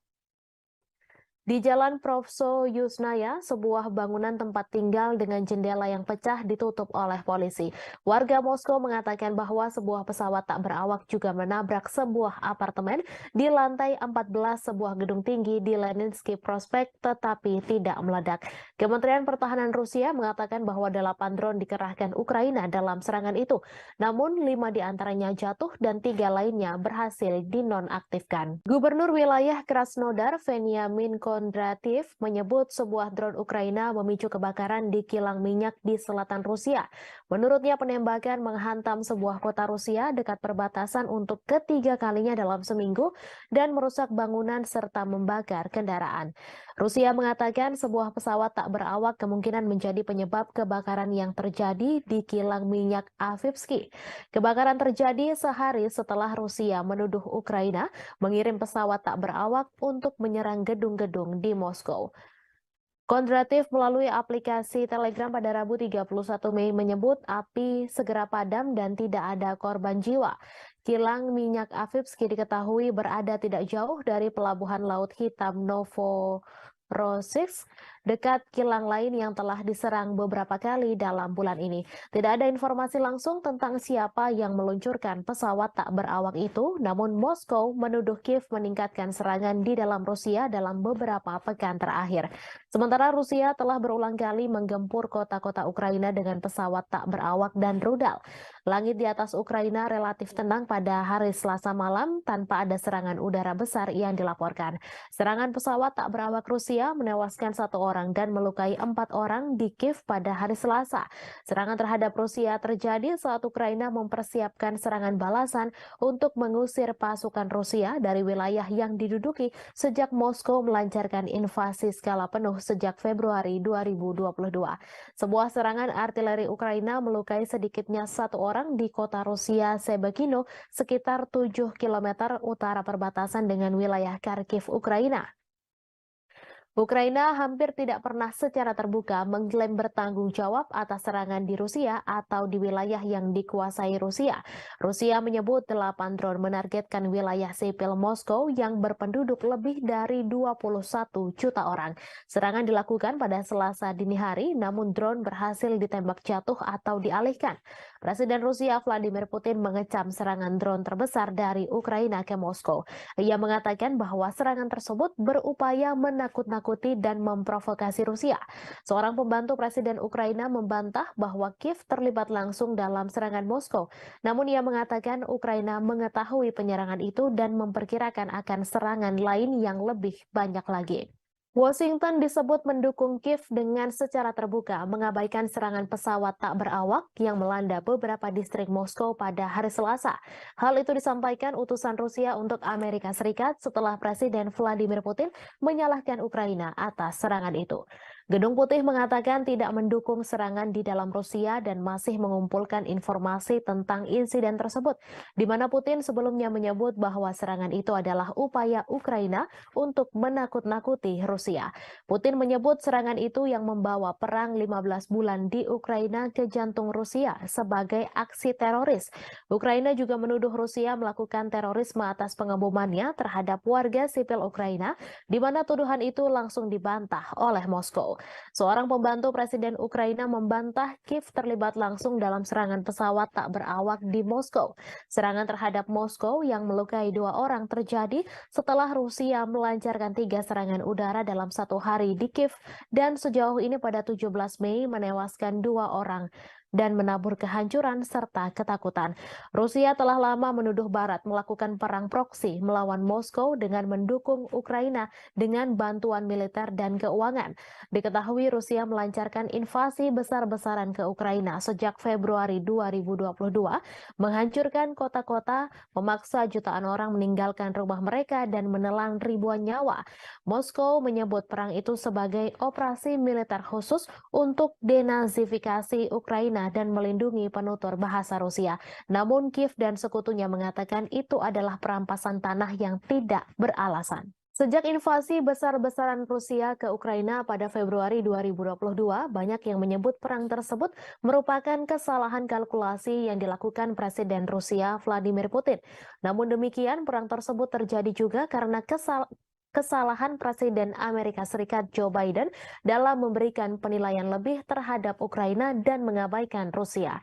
Di Jalan Profso Yusnaya, sebuah bangunan tempat tinggal dengan jendela yang pecah ditutup oleh polisi. Warga Moskow mengatakan bahwa sebuah pesawat tak berawak juga menabrak sebuah apartemen di lantai 14 sebuah gedung tinggi di Leninsky Prospect tetapi tidak meledak. Kementerian Pertahanan Rusia mengatakan bahwa 8 drone dikerahkan Ukraina dalam serangan itu. Namun 5 diantaranya jatuh dan 3 lainnya berhasil dinonaktifkan. Gubernur wilayah Krasnodar, Veniamin Kondrativ, menyebut sebuah drone Ukraina memicu kebakaran di kilang minyak di selatan Rusia. Menurutnya penembakan menghantam sebuah kota Rusia dekat perbatasan untuk ketiga kalinya dalam seminggu dan merusak bangunan serta membakar kendaraan. Rusia mengatakan sebuah pesawat tak berawak kemungkinan menjadi penyebab kebakaran yang terjadi di kilang minyak Avivsky. Kebakaran terjadi sehari setelah Rusia menuduh Ukraina mengirim pesawat tak berawak untuk menyerang gedung-gedung di Moskow. Kondrativ melalui aplikasi Telegram pada Rabu 31 Mei menyebut api segera padam dan tidak ada korban jiwa. Kilang minyak Avivsky diketahui berada tidak jauh dari pelabuhan Laut Hitam Novorossiysk, dekat kilang lain yang telah diserang beberapa kali dalam bulan ini. Tidak ada informasi langsung tentang siapa yang meluncurkan pesawat tak berawak itu, namun Moskow menuduh Kiev meningkatkan serangan di dalam Rusia dalam beberapa pekan terakhir. Sementara Rusia telah berulang kali menggempur kota-kota Ukraina dengan pesawat tak berawak dan rudal. Langit di atas Ukraina relatif tenang pada hari Selasa malam tanpa ada serangan udara besar yang dilaporkan. Serangan pesawat tak berawak Rusia menewaskan 1 orang dan melukai 4 orang di Kiev pada hari Selasa. Serangan terhadap Rusia terjadi saat Ukraina mempersiapkan serangan balasan untuk mengusir pasukan Rusia dari wilayah yang diduduki sejak Moskow melancarkan invasi skala penuh sejak Februari 2022. Sebuah serangan artileri Ukraina melukai sedikitnya 1 orang di kota Rusia Sebekino, sekitar 7 km utara perbatasan dengan wilayah Kharkiv, Ukraina. Ukraina hampir tidak pernah secara terbuka mengklaim bertanggung jawab atas serangan di Rusia atau di wilayah yang dikuasai Rusia. Rusia menyebut 8 drone menargetkan wilayah sipil Moskow yang berpenduduk lebih dari 21 juta orang. Serangan dilakukan pada Selasa dini hari, namun drone berhasil ditembak jatuh atau dialihkan. Presiden Rusia Vladimir Putin mengecam serangan drone terbesar dari Ukraina ke Moskow. Ia mengatakan bahwa serangan tersebut berupaya menakut-nakuti dan memprovokasi Rusia. Seorang pembantu Presiden Ukraina membantah bahwa Kiev terlibat langsung dalam serangan Moskow. Namun ia mengatakan Ukraina mengetahui penyerangan itu dan memperkirakan akan serangan lain yang lebih banyak lagi. Washington disebut mendukung Kiev dengan secara terbuka mengabaikan serangan pesawat tak berawak yang melanda beberapa distrik Moskow pada hari Selasa. Hal itu disampaikan utusan Rusia untuk Amerika Serikat setelah Presiden Vladimir Putin menyalahkan Ukraina atas serangan itu. Gedung Putih mengatakan tidak mendukung serangan di dalam Rusia dan masih mengumpulkan informasi tentang insiden tersebut, di mana Putin sebelumnya menyebut bahwa serangan itu adalah upaya Ukraina untuk menakut-nakuti Rusia. Putin menyebut serangan itu yang membawa perang 15 bulan di Ukraina ke jantung Rusia sebagai aksi teroris. Ukraina juga menuduh Rusia melakukan terorisme atas pengebomannya terhadap warga sipil Ukraina, di mana tuduhan itu langsung dibantah oleh Moskow. Seorang pembantu Presiden Ukraina membantah Kiev terlibat langsung dalam serangan pesawat tak berawak di Moskow. Serangan terhadap Moskow yang melukai 2 orang terjadi setelah Rusia melancarkan 3 serangan udara dalam 1 hari di Kiev dan sejauh ini pada 17 Mei menewaskan 2 orang dan menabur kehancuran serta ketakutan. Rusia telah lama menuduh Barat melakukan perang proksi melawan Moskow dengan mendukung Ukraina dengan bantuan militer dan keuangan. Diketahui Rusia melancarkan invasi besar-besaran ke Ukraina sejak Februari 2022, menghancurkan kota-kota, memaksa jutaan orang meninggalkan rumah mereka dan menelan ribuan nyawa. Moskow menyebut perang itu sebagai operasi militer khusus untuk denazifikasi Ukraina dan melindungi penutur bahasa Rusia. Namun Kiev dan sekutunya mengatakan itu adalah perampasan tanah yang tidak beralasan. Sejak invasi besar-besaran Rusia ke Ukraina pada Februari 2022, banyak yang menyebut perang tersebut merupakan kesalahan kalkulasi yang dilakukan Presiden Rusia Vladimir Putin. Namun demikian, perang tersebut terjadi juga karena kesalahan Presiden Amerika Serikat Joe Biden dalam memberikan penilaian lebih terhadap Ukraina dan mengabaikan Rusia.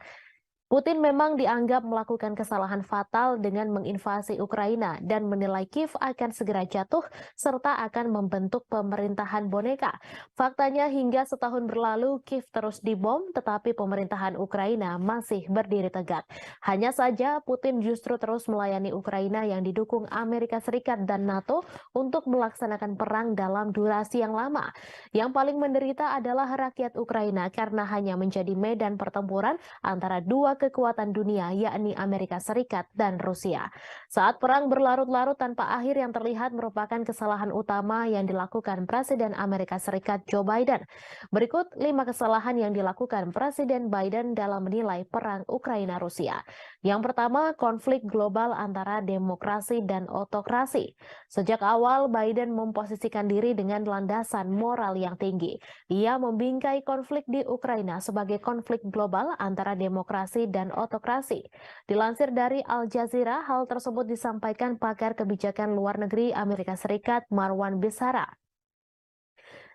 Putin memang dianggap melakukan kesalahan fatal dengan menginvasi Ukraina dan menilai Kiev akan segera jatuh serta akan membentuk pemerintahan boneka. Faktanya hingga setahun berlalu Kiev terus dibom tetapi pemerintahan Ukraina masih berdiri tegak. Hanya saja Putin justru terus melayani Ukraina yang didukung Amerika Serikat dan NATO untuk melaksanakan perang dalam durasi yang lama. Yang paling menderita adalah rakyat Ukraina karena hanya menjadi medan pertempuran antara dua kekuatan dunia yakni Amerika Serikat dan Rusia. Saat perang berlarut-larut tanpa akhir yang terlihat merupakan kesalahan utama yang dilakukan Presiden Amerika Serikat Joe Biden. Berikut 5 kesalahan yang dilakukan Presiden Biden dalam menilai perang Ukraina-Rusia. Yang pertama, konflik global antara demokrasi dan otokrasi. Sejak awal Biden memposisikan diri dengan landasan moral yang tinggi. Ia membingkai konflik di Ukraina sebagai konflik global antara demokrasi dan otokrasi. Dilansir dari Al Jazeera, hal tersebut disampaikan pakar kebijakan luar negeri Amerika Serikat Marwan Bisara.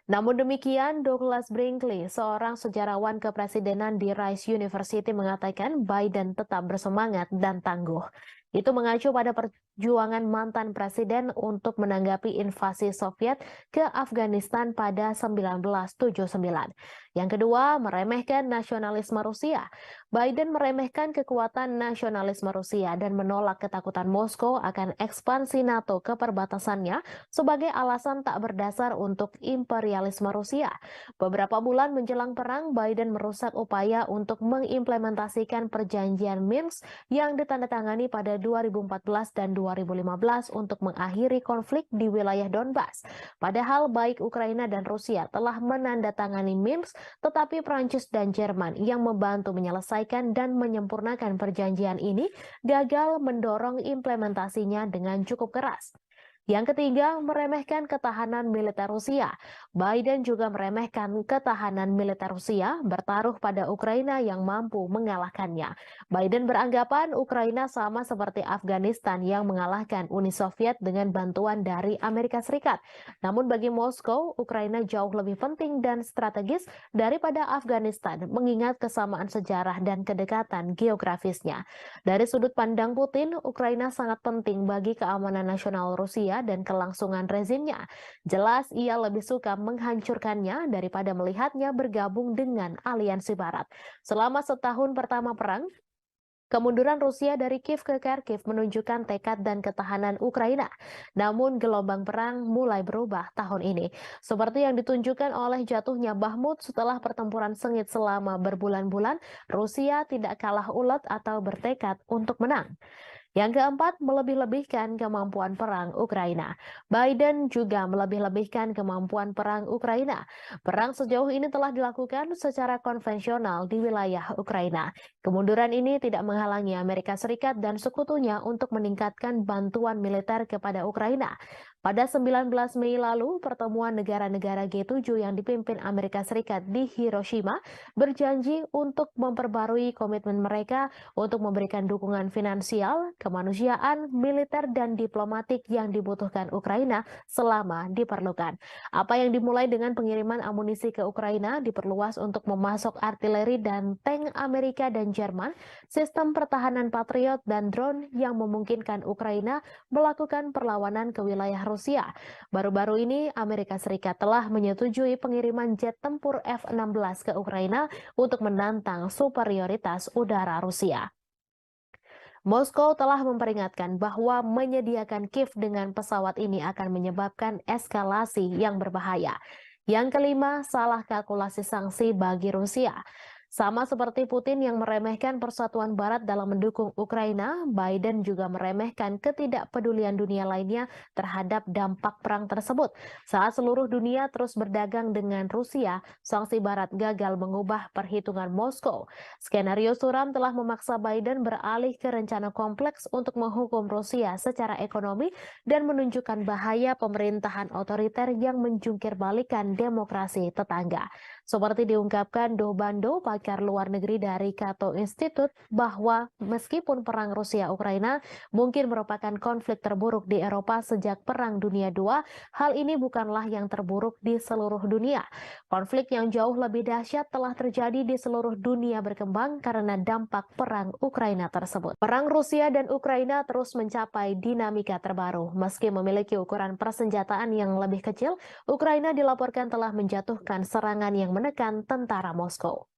Namun demikian, Douglas Brinkley, seorang sejarawan kepresidenan di Rice University mengatakan Biden tetap bersemangat dan tangguh. Itu mengacu pada perjuangan mantan presiden untuk menanggapi invasi Soviet ke Afghanistan pada 1979. Yang kedua, meremehkan nasionalisme Rusia. Biden meremehkan kekuatan nasionalisme Rusia dan menolak ketakutan Moskow akan ekspansi NATO ke perbatasannya sebagai alasan tak berdasar untuk imperialisme Rusia. Beberapa bulan menjelang perang, Biden merusak upaya untuk mengimplementasikan perjanjian Minsk yang ditandatangani pada 2014 dan 2015 untuk mengakhiri konflik di wilayah Donbas. Padahal baik Ukraina dan Rusia telah menandatangani Minsk, tetapi Prancis dan Jerman yang membantu menyelesaikan dan menyempurnakan perjanjian ini gagal mendorong implementasinya dengan cukup keras. Yang ketiga, meremehkan ketahanan militer Rusia. Biden juga meremehkan ketahanan militer Rusia bertaruh pada Ukraina yang mampu mengalahkannya. Biden beranggapan Ukraina sama seperti Afghanistan yang mengalahkan Uni Soviet dengan bantuan dari Amerika Serikat. Namun bagi Moskow, Ukraina jauh lebih penting dan strategis daripada Afghanistan, mengingat kesamaan sejarah dan kedekatan geografisnya. Dari sudut pandang Putin, Ukraina sangat penting bagi keamanan nasional Rusia dan kelangsungan rezimnya. Jelas ia lebih suka menghancurkannya daripada melihatnya bergabung dengan aliansi Barat. Selama setahun pertama perang, kemunduran Rusia dari Kiev ke Kharkiv menunjukkan tekad dan ketahanan Ukraina. Namun gelombang perang mulai berubah tahun ini. Seperti yang ditunjukkan oleh jatuhnya Bakhmut setelah pertempuran sengit selama berbulan-bulan, Rusia tidak kalah ulet atau bertekad untuk menang. Yang keempat, melebih-lebihkan kemampuan perang Ukraina. Biden juga melebih-lebihkan kemampuan perang Ukraina. Perang sejauh ini telah dilakukan secara konvensional di wilayah Ukraina. Kemunduran ini tidak menghalangi Amerika Serikat dan sekutunya untuk meningkatkan bantuan militer kepada Ukraina. Pada 19 Mei lalu, pertemuan negara-negara G7 yang dipimpin Amerika Serikat di Hiroshima berjanji untuk memperbarui komitmen mereka untuk memberikan dukungan finansial, kemanusiaan, militer, dan diplomatik yang dibutuhkan Ukraina selama diperlukan. Apa yang dimulai dengan pengiriman amunisi ke Ukraina diperluas untuk memasok artileri dan tank Amerika dan Jerman, sistem pertahanan Patriot, dan drone yang memungkinkan Ukraina melakukan perlawanan ke wilayah Rusia. Baru-baru ini, Amerika Serikat telah menyetujui pengiriman jet tempur F-16 ke Ukraina untuk menantang superioritas udara Rusia. Moskow telah memperingatkan bahwa menyediakan Kiev dengan pesawat ini akan menyebabkan eskalasi yang berbahaya. Yang kelima, salah kalkulasi sanksi bagi Rusia. Sama seperti Putin yang meremehkan persatuan Barat dalam mendukung Ukraina, Biden juga meremehkan ketidakpedulian dunia lainnya terhadap dampak perang tersebut. Saat seluruh dunia terus berdagang dengan Rusia, sanksi Barat gagal mengubah perhitungan Moskow. Skenario suram telah memaksa Biden beralih ke rencana kompleks untuk menghukum Rusia secara ekonomi dan menunjukkan bahaya pemerintahan otoriter yang menjungkir balikan demokrasi tetangga. Seperti diungkapkan Do Bando pagi pakar luar negeri dari Cato Institute bahwa meskipun perang Rusia-Ukraina mungkin merupakan konflik terburuk di Eropa sejak Perang Dunia II, hal ini bukanlah yang terburuk di seluruh dunia. Konflik yang jauh lebih dahsyat telah terjadi di seluruh dunia berkembang karena dampak perang Ukraina tersebut. Perang Rusia dan Ukraina terus mencapai dinamika terbaru. Meski memiliki ukuran persenjataan yang lebih kecil, Ukraina dilaporkan telah menjatuhkan serangan yang menekan tentara Moskow.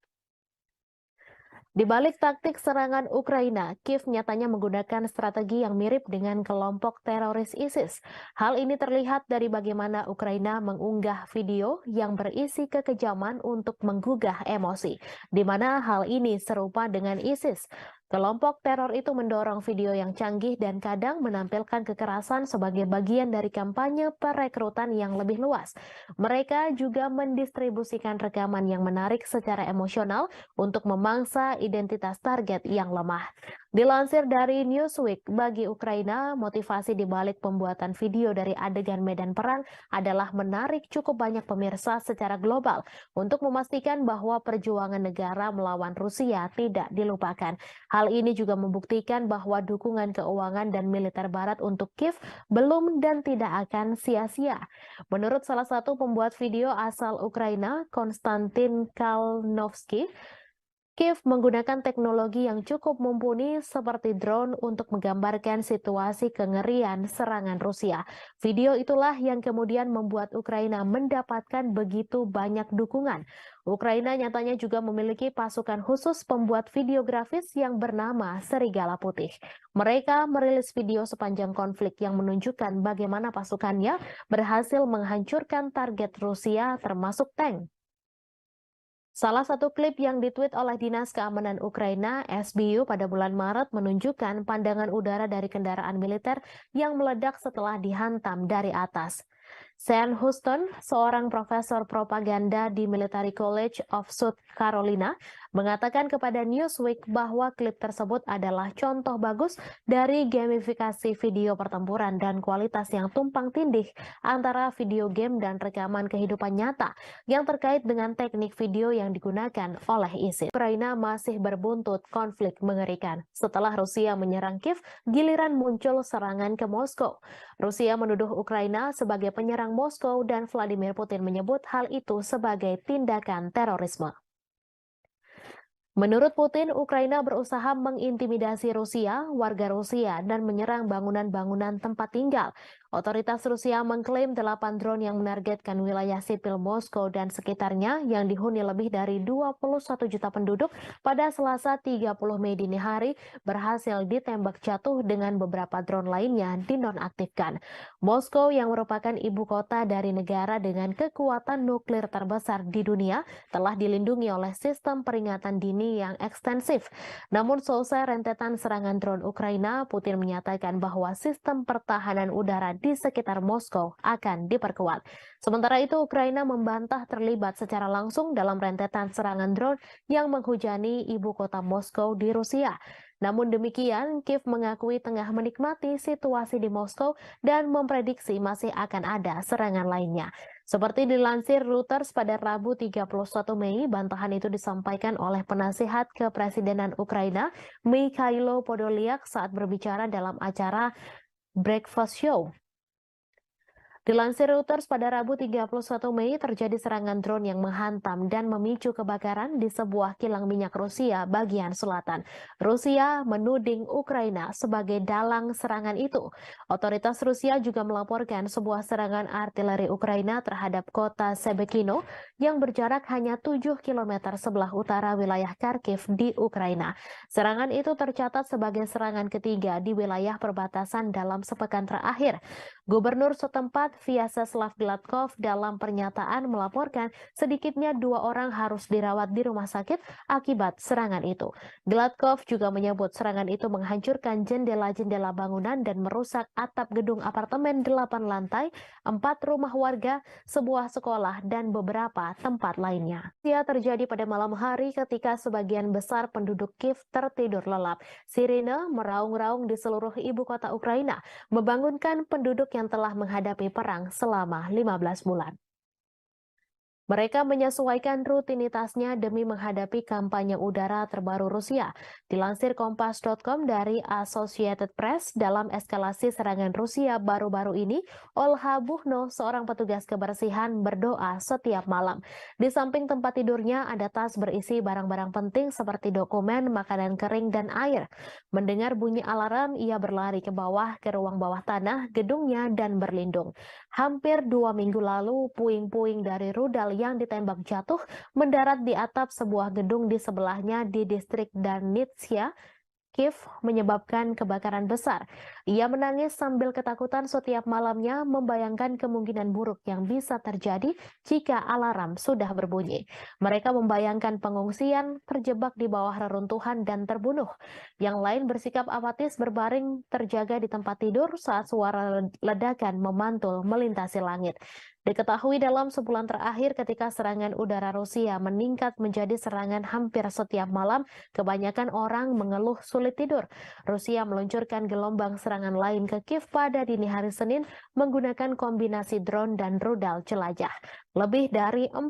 Di balik taktik serangan Ukraina, Kiev nyatanya menggunakan strategi yang mirip dengan kelompok teroris ISIS. Hal ini terlihat dari bagaimana Ukraina mengunggah video yang berisi kekejaman untuk menggugah emosi, di mana hal ini serupa dengan ISIS. Kelompok teror itu mendorong video yang canggih dan kadang menampilkan kekerasan sebagai bagian dari kampanye perekrutan yang lebih luas. Mereka juga mendistribusikan rekaman yang menarik secara emosional untuk memangsa identitas target yang lemah. Dilansir dari Newsweek, bagi Ukraina, motivasi di balik pembuatan video dari adegan medan perang adalah menarik cukup banyak pemirsa secara global untuk memastikan bahwa perjuangan negara melawan Rusia tidak dilupakan. Hal ini juga membuktikan bahwa dukungan keuangan dan militer Barat untuk Kiev belum dan tidak akan sia-sia. Menurut salah satu pembuat video asal Ukraina, Konstantin Kalnovsky, Kiev menggunakan teknologi yang cukup mumpuni seperti drone untuk menggambarkan situasi kengerian serangan Rusia. Video itulah yang kemudian membuat Ukraina mendapatkan begitu banyak dukungan. Ukraina nyatanya juga memiliki pasukan khusus pembuat video grafis yang bernama Serigala Putih. Mereka merilis video sepanjang konflik yang menunjukkan bagaimana pasukannya berhasil menghancurkan target Rusia termasuk tank. Salah satu klip yang ditweet oleh Dinas Keamanan Ukraina, SBU, pada bulan Maret menunjukkan pandangan udara dari kendaraan militer yang meledak setelah dihantam dari atas. Sean Houston, seorang profesor propaganda di Military College of South Carolina, mengatakan kepada Newsweek bahwa klip tersebut adalah contoh bagus dari gamifikasi video pertempuran dan kualitas yang tumpang tindih antara video game dan rekaman kehidupan nyata yang terkait dengan teknik video yang digunakan oleh ISIS. Ukraina masih berbuntut konflik mengerikan. Setelah Rusia menyerang Kiev, giliran muncul serangan ke Moskow. Rusia menuduh Ukraina sebagai penyerang Moskow dan Vladimir Putin menyebut hal itu sebagai tindakan terorisme. Menurut Putin, Ukraina berusaha mengintimidasi Rusia, warga Rusia, dan menyerang bangunan-bangunan tempat tinggal. Otoritas Rusia mengklaim 8 drone yang menargetkan wilayah sipil Moskow dan sekitarnya yang dihuni lebih dari 21 juta penduduk pada Selasa 30 Mei dini hari berhasil ditembak jatuh dengan beberapa drone lainnya dinonaktifkan. Moskow yang merupakan ibu kota dari negara dengan kekuatan nuklir terbesar di dunia telah dilindungi oleh sistem peringatan dini yang ekstensif. Namun selesai rentetan serangan drone Ukraina, Putin menyatakan bahwa sistem pertahanan udara di sekitar Moskow akan diperkuat. Sementara itu, Ukraina membantah terlibat secara langsung dalam rentetan serangan drone yang menghujani ibu kota Moskow di Rusia. Namun demikian, Kiev mengakui tengah menikmati situasi di Moskow dan memprediksi masih akan ada serangan lainnya. Seperti dilansir Reuters pada Rabu 31 Mei, bantahan itu disampaikan oleh penasihat kepresidenan Ukraina, Mikhailo Podolyak, saat berbicara dalam acara Breakfast Show. Dilansir Reuters pada Rabu 31 Mei terjadi serangan drone yang menghantam dan memicu kebakaran di sebuah kilang minyak Rusia bagian selatan. Rusia menuding Ukraina sebagai dalang serangan itu. Otoritas Rusia juga melaporkan sebuah serangan artileri Ukraina terhadap kota Sebekino yang berjarak hanya 7 km sebelah utara wilayah Kharkiv di Ukraina. Serangan itu tercatat sebagai serangan ketiga di wilayah perbatasan dalam sepekan terakhir. Gubernur setempat Vyacheslav Gladkov dalam pernyataan melaporkan sedikitnya 2 orang harus dirawat di rumah sakit akibat serangan itu. Gladkov juga menyebut serangan itu menghancurkan jendela-jendela bangunan dan merusak atap gedung apartemen 8 lantai, 4 rumah warga, sebuah sekolah, dan beberapa tempat lainnya. Ia terjadi pada malam hari ketika sebagian besar penduduk Kiev tertidur lelap. Sirine meraung-raung di seluruh ibu kota Ukraina, membangunkan penduduk yang telah menghadapi perang selama 15 bulan. Mereka menyesuaikan rutinitasnya demi menghadapi kampanye udara terbaru Rusia. Dilansir Kompas.com dari Associated Press, dalam eskalasi serangan Rusia baru-baru ini, Olha Buhno, seorang petugas kebersihan, berdoa setiap malam. Di samping tempat tidurnya ada tas berisi barang-barang penting seperti dokumen, makanan kering, dan air. Mendengar bunyi alarm, ia berlari ke bawah, ke ruang bawah tanah gedungnya, dan berlindung. Hampir 2 minggu lalu, puing-puing dari rudal yang ditembak jatuh mendarat di atap sebuah gedung di sebelahnya di distrik Darnitsia, Kiev, menyebabkan kebakaran besar. Ia menangis sambil ketakutan setiap malamnya, membayangkan kemungkinan buruk yang bisa terjadi jika alarm sudah berbunyi. Mereka membayangkan pengungsian, terjebak di bawah reruntuhan, dan terbunuh. Yang lain bersikap apatis berbaring terjaga di tempat tidur saat suara ledakan memantul melintasi langit. Diketahui dalam sebulan terakhir ketika serangan udara Rusia meningkat menjadi serangan hampir setiap malam, kebanyakan orang mengeluh sulit tidur. Rusia meluncurkan gelombang serangan lain ke Kiev pada dini hari Senin menggunakan kombinasi drone dan rudal jelajah. Lebih dari 40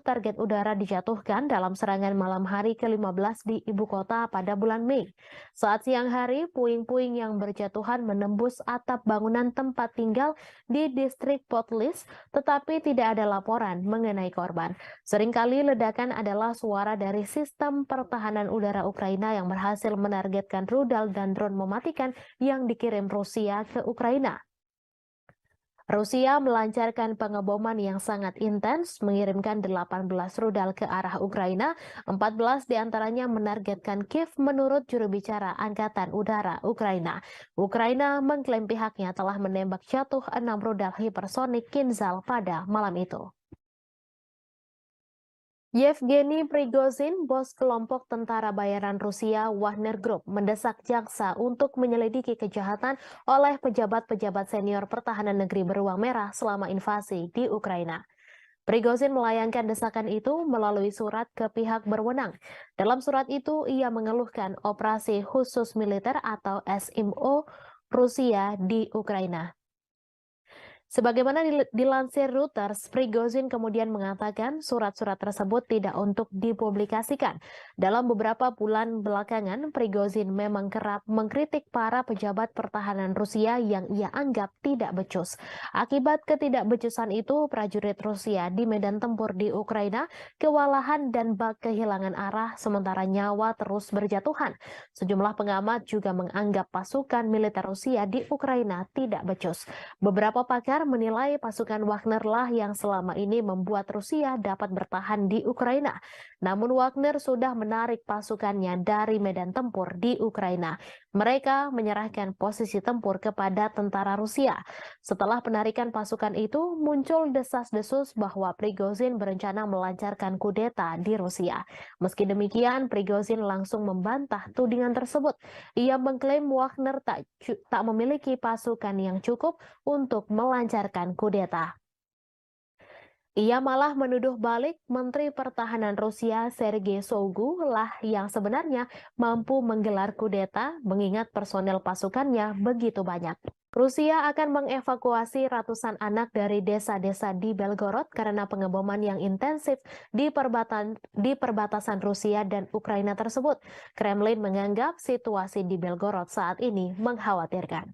target udara dijatuhkan dalam serangan malam hari ke-15 di ibu kota pada bulan Mei. Saat siang hari, puing-puing yang berjatuhan menembus atap bangunan tempat tinggal di distrik Potlis, tetapi tidak ada laporan mengenai korban. Seringkali ledakan adalah suara dari sistem pertahanan udara Ukraina yang berhasil menargetkan rudal dan drone mematikan yang dikirim Rusia ke Ukraina. Rusia melancarkan pengeboman yang sangat intens, mengirimkan 18 rudal ke arah Ukraina, 14 diantaranya menargetkan Kiev menurut juru bicara Angkatan Udara Ukraina. Ukraina mengklaim pihaknya telah menembak jatuh 6 rudal hipersonik Kinzhal pada malam itu. Yevgeny Prigozhin, bos kelompok tentara bayaran Rusia Wagner Group, mendesak jaksa untuk menyelidiki kejahatan oleh pejabat-pejabat senior pertahanan negeri beruang merah selama invasi di Ukraina. Prigozhin melayangkan desakan itu melalui surat ke pihak berwenang. Dalam surat itu, ia mengeluhkan operasi khusus militer atau SMO Rusia di Ukraina. Sebagaimana dilansir Reuters, Prigozhin kemudian mengatakan surat-surat tersebut tidak untuk dipublikasikan. Dalam beberapa bulan belakangan, Prigozhin memang kerap mengkritik para pejabat pertahanan Rusia yang ia anggap tidak becus. Akibat ketidakbecusan itu, prajurit Rusia di medan tempur di Ukraina kewalahan dan bak kehilangan arah, sementara nyawa terus berjatuhan. Sejumlah pengamat juga menganggap pasukan militer Rusia di Ukraina tidak becus. Beberapa pakar menilai pasukan Wagner lah yang selama ini membuat Rusia dapat bertahan di Ukraina. Namun Wagner sudah menarik pasukannya dari medan tempur di Ukraina. Mereka menyerahkan posisi tempur kepada tentara Rusia. Setelah penarikan pasukan itu, muncul desas-desus bahwa Prigozhin berencana melancarkan kudeta di Rusia. Meski demikian, Prigozhin langsung membantah tudingan tersebut. Ia mengklaim Wagner tak memiliki pasukan yang cukup untuk melancarkan kudeta. Ia malah menuduh balik Menteri Pertahanan Rusia Sergei Shoigu lah yang sebenarnya mampu menggelar kudeta mengingat personel pasukannya begitu banyak. Rusia akan mengevakuasi ratusan anak dari desa-desa di Belgorod karena pengeboman yang intensif di perbatasan Rusia dan Ukraina tersebut. Kremlin menganggap situasi di Belgorod saat ini mengkhawatirkan.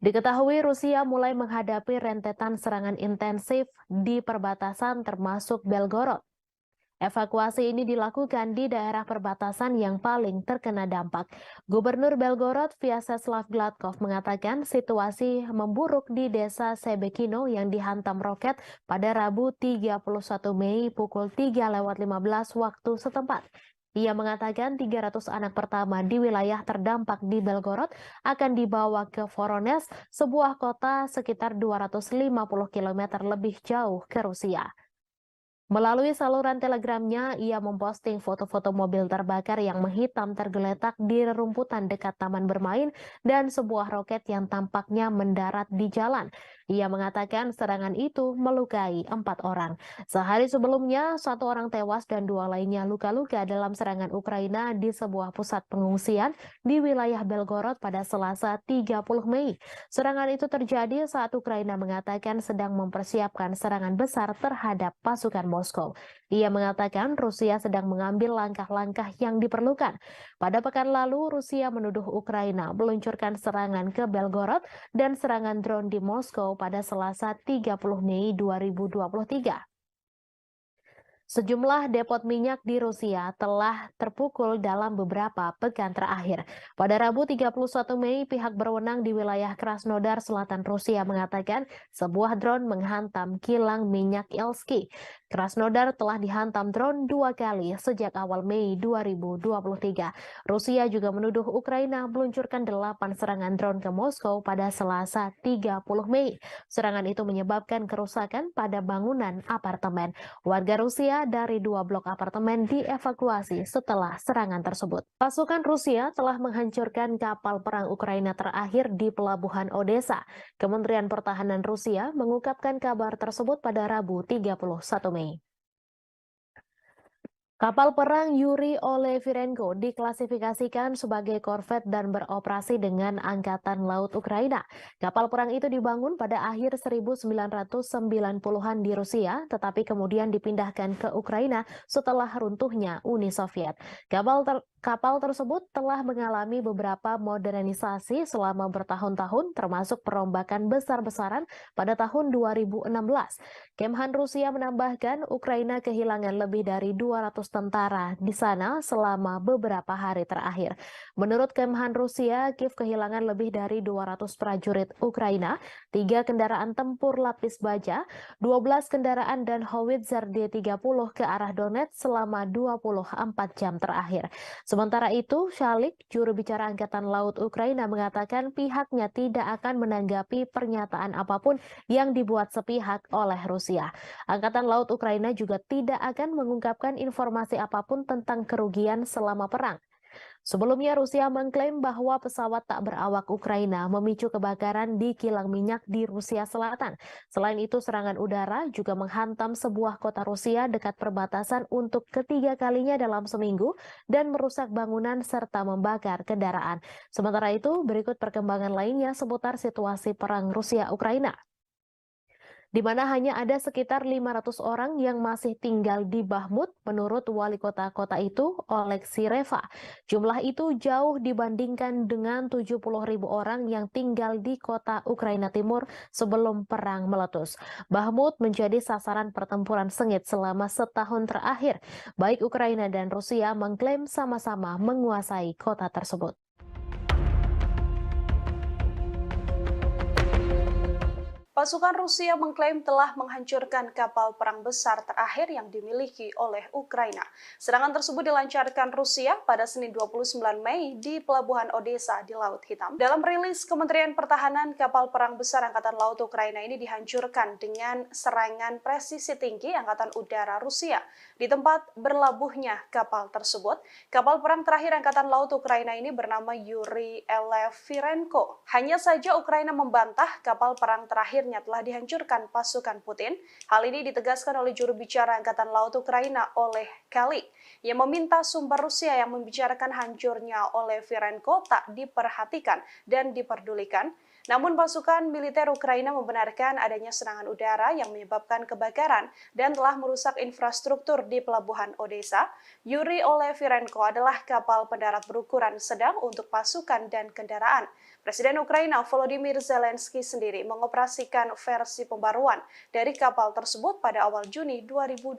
Diketahui Rusia mulai menghadapi rentetan serangan intensif di perbatasan termasuk Belgorod. Evakuasi ini dilakukan di daerah perbatasan yang paling terkena dampak. Gubernur Belgorod Vyacheslav Gladkov mengatakan situasi memburuk di desa Sebekino yang dihantam roket pada Rabu 31 Mei pukul 3:15 waktu setempat. Ia mengatakan 300 anak pertama di wilayah terdampak di Belgorod akan dibawa ke Voronezh, sebuah kota sekitar 250 km lebih jauh ke Rusia. Melalui saluran telegramnya, ia memposting foto-foto mobil terbakar yang menghitam tergeletak di rerumputan dekat taman bermain dan sebuah roket yang tampaknya mendarat di jalan. Ia mengatakan serangan itu melukai 4 orang. Sehari sebelumnya, 1 orang tewas dan 2 lainnya luka-luka dalam serangan Ukraina di sebuah pusat pengungsian di wilayah Belgorod pada Selasa 30 Mei. Serangan itu terjadi saat Ukraina mengatakan sedang mempersiapkan serangan besar terhadap pasukan Moskow. Ia mengatakan Rusia sedang mengambil langkah-langkah yang diperlukan. Pada pekan lalu, Rusia menuduh Ukraina meluncurkan serangan ke Belgorod dan serangan drone di Moskow pada Selasa 30 Mei 2023. Sejumlah depot minyak di Rusia telah terpukul dalam beberapa pekan terakhir. Pada Rabu 31 Mei, pihak berwenang di wilayah Krasnodar Selatan Rusia mengatakan sebuah drone menghantam kilang minyak Elsky. Krasnodar telah dihantam drone 2 kali sejak awal Mei 2023. Rusia juga menuduh Ukraina meluncurkan 8 serangan drone ke Moskow pada Selasa 30 Mei. Serangan itu menyebabkan kerusakan pada bangunan apartemen. Warga Rusia dari 2 blok apartemen dievakuasi setelah serangan tersebut. Pasukan Rusia telah menghancurkan kapal perang Ukraina terakhir di pelabuhan Odessa. Kementerian Pertahanan Rusia mengungkapkan kabar tersebut pada Rabu 31 Mei. Kapal perang Yuri Olefirenko diklasifikasikan sebagai korvet dan beroperasi dengan Angkatan Laut Ukraina. Kapal perang itu dibangun pada akhir 1990-an di Rusia, tetapi kemudian dipindahkan ke Ukraina setelah runtuhnya Uni Soviet. Kapal tersebut telah mengalami beberapa modernisasi selama bertahun-tahun, termasuk perombakan besar-besaran pada tahun 2016. Kemhan Rusia menambahkan Ukraina kehilangan lebih dari 200 tentara di sana selama beberapa hari terakhir. Menurut Kemhan Rusia, Kiev kehilangan lebih dari 200 prajurit Ukraina, 3 kendaraan tempur lapis baja, 12 kendaraan dan howitzer D-30 ke arah Donetsk selama 24 jam terakhir. Sementara itu, Shalik, juru bicara Angkatan Laut Ukraina, mengatakan pihaknya tidak akan menanggapi pernyataan apapun yang dibuat sepihak oleh Rusia. Angkatan Laut Ukraina juga tidak akan mengungkapkan informasi apapun tentang kerugian selama perang. Sebelumnya, Rusia mengklaim bahwa pesawat tak berawak Ukraina memicu kebakaran di kilang minyak di Rusia Selatan. Selain itu, serangan udara juga menghantam sebuah kota Rusia dekat perbatasan untuk ketiga kalinya dalam seminggu dan merusak bangunan serta membakar kendaraan. Sementara itu, berikut perkembangan lainnya seputar situasi perang Rusia-Ukraina, di mana hanya ada sekitar 500 orang yang masih tinggal di Bakhmut menurut wali kota itu, Oleksiy Reva. Jumlah itu jauh dibandingkan dengan 70.000 orang yang tinggal di kota Ukraina Timur sebelum perang meletus. Bakhmut menjadi sasaran pertempuran sengit selama setahun terakhir. Baik Ukraina dan Rusia mengklaim sama-sama menguasai kota tersebut. Pasukan Rusia mengklaim telah menghancurkan kapal perang besar terakhir yang dimiliki oleh Ukraina. Serangan tersebut dilancarkan Rusia pada Senin 29 Mei di Pelabuhan Odessa di Laut Hitam. Dalam rilis Kementerian Pertahanan, kapal perang besar Angkatan Laut Ukraina ini dihancurkan dengan serangan presisi tinggi Angkatan Udara Rusia. Di tempat berlabuhnya kapal tersebut, kapal perang terakhir Angkatan Laut Ukraina ini bernama Yuri Olefirenko. Hanya saja Ukraina membantah kapal perang terakhir telah dihancurkan pasukan Putin. Hal ini ditegaskan oleh juru bicara Angkatan Laut Ukraina, Oleh Kali, yang meminta sumber Rusia yang membicarakan hancurnya Olefirenko tak diperhatikan dan diperdulikan. Namun pasukan militer Ukraina membenarkan adanya serangan udara yang menyebabkan kebakaran dan telah merusak infrastruktur di Pelabuhan Odessa. Yuri Olefirenko adalah kapal pendarat berukuran sedang untuk pasukan dan kendaraan. Presiden Ukraina Volodymyr Zelensky sendiri mengoperasikan versi pembaruan dari kapal tersebut pada awal Juni 2022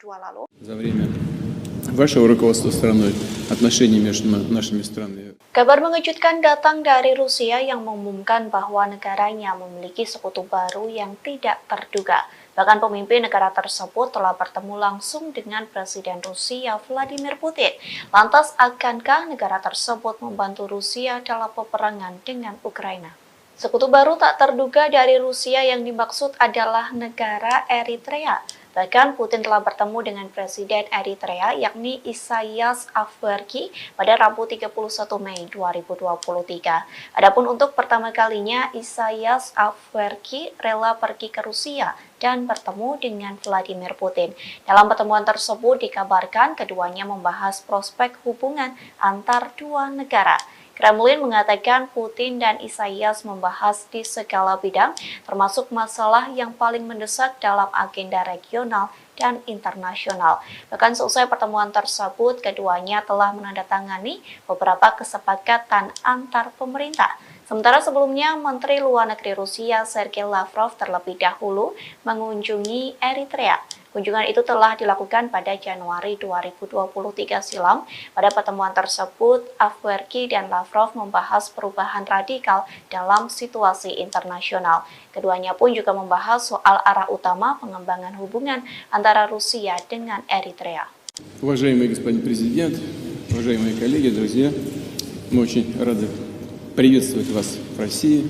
lalu. Вашего руководства страной, отношения между нашими странами. Kabar mengejutkan datang dari Rusia yang mengumumkan bahwa negaranya memiliki sekutu baru yang tidak terduga. Bahkan pemimpin negara tersebut telah bertemu langsung dengan Presiden Rusia Vladimir Putin. Lantas, akankah negara tersebut membantu Rusia dalam peperangan dengan Ukraina? Sekutu baru tak terduga dari Rusia yang dimaksud adalah negara Eritrea. Bahkan Putin telah bertemu dengan Presiden Eritrea yakni Isaias Afwerki pada Rabu 31 Mei 2023. Adapun untuk pertama kalinya Isaias Afwerki rela pergi ke Rusia dan bertemu dengan Vladimir Putin. Dalam pertemuan tersebut dikabarkan keduanya membahas prospek hubungan antar dua negara. Kremlin mengatakan Putin dan Isaias membahas di segala bidang, termasuk masalah yang paling mendesak dalam agenda regional dan internasional. Bahkan selesai pertemuan tersebut, keduanya telah menandatangani beberapa kesepakatan antar pemerintah. Sementara sebelumnya, Menteri Luar Negeri Rusia Sergei Lavrov terlebih dahulu mengunjungi Eritrea. Kunjungan itu telah dilakukan pada Januari 2023 silam. Pada pertemuan tersebut, Afwerki dan Lavrov membahas perubahan radikal dalam situasi internasional. Keduanya pun juga membahas soal arah utama pengembangan hubungan antara Rusia dengan Eritrea. Уважаемый господин президент, уважаемые коллеги, друзья, мы очень рады приветствовать вас в России.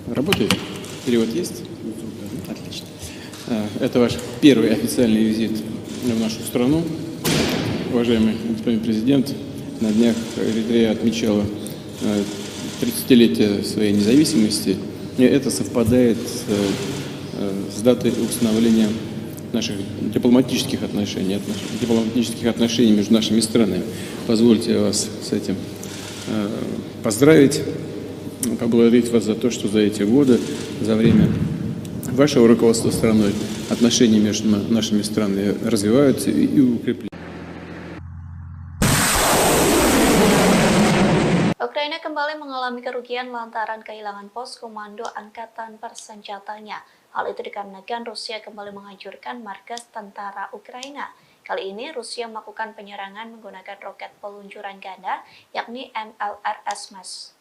Работает? Перевод есть? Отлично. Это ваш первый официальный визит в нашу страну. Уважаемый господин президент, на днях Эритрея отмечала 30-летие своей независимости. И это совпадает с датой установления наших дипломатических отношений между нашими странами. Позвольте вас с этим поздравить, поблагодарить вас за то, что за эти годы, за время вашего руководства страной отношения между нашими странами развиваются и укрепляются. Ukraina kembali mengalami kerugian lantaran kehilangan pos komando angkatan bersenjatanya. Hal itu dikarenakan Rusia kembali menghancurkan markas tentara Ukraina. Kali ini Rusia melakukan penyerangan menggunakan roket peluncuran ganda, yakni MLRS.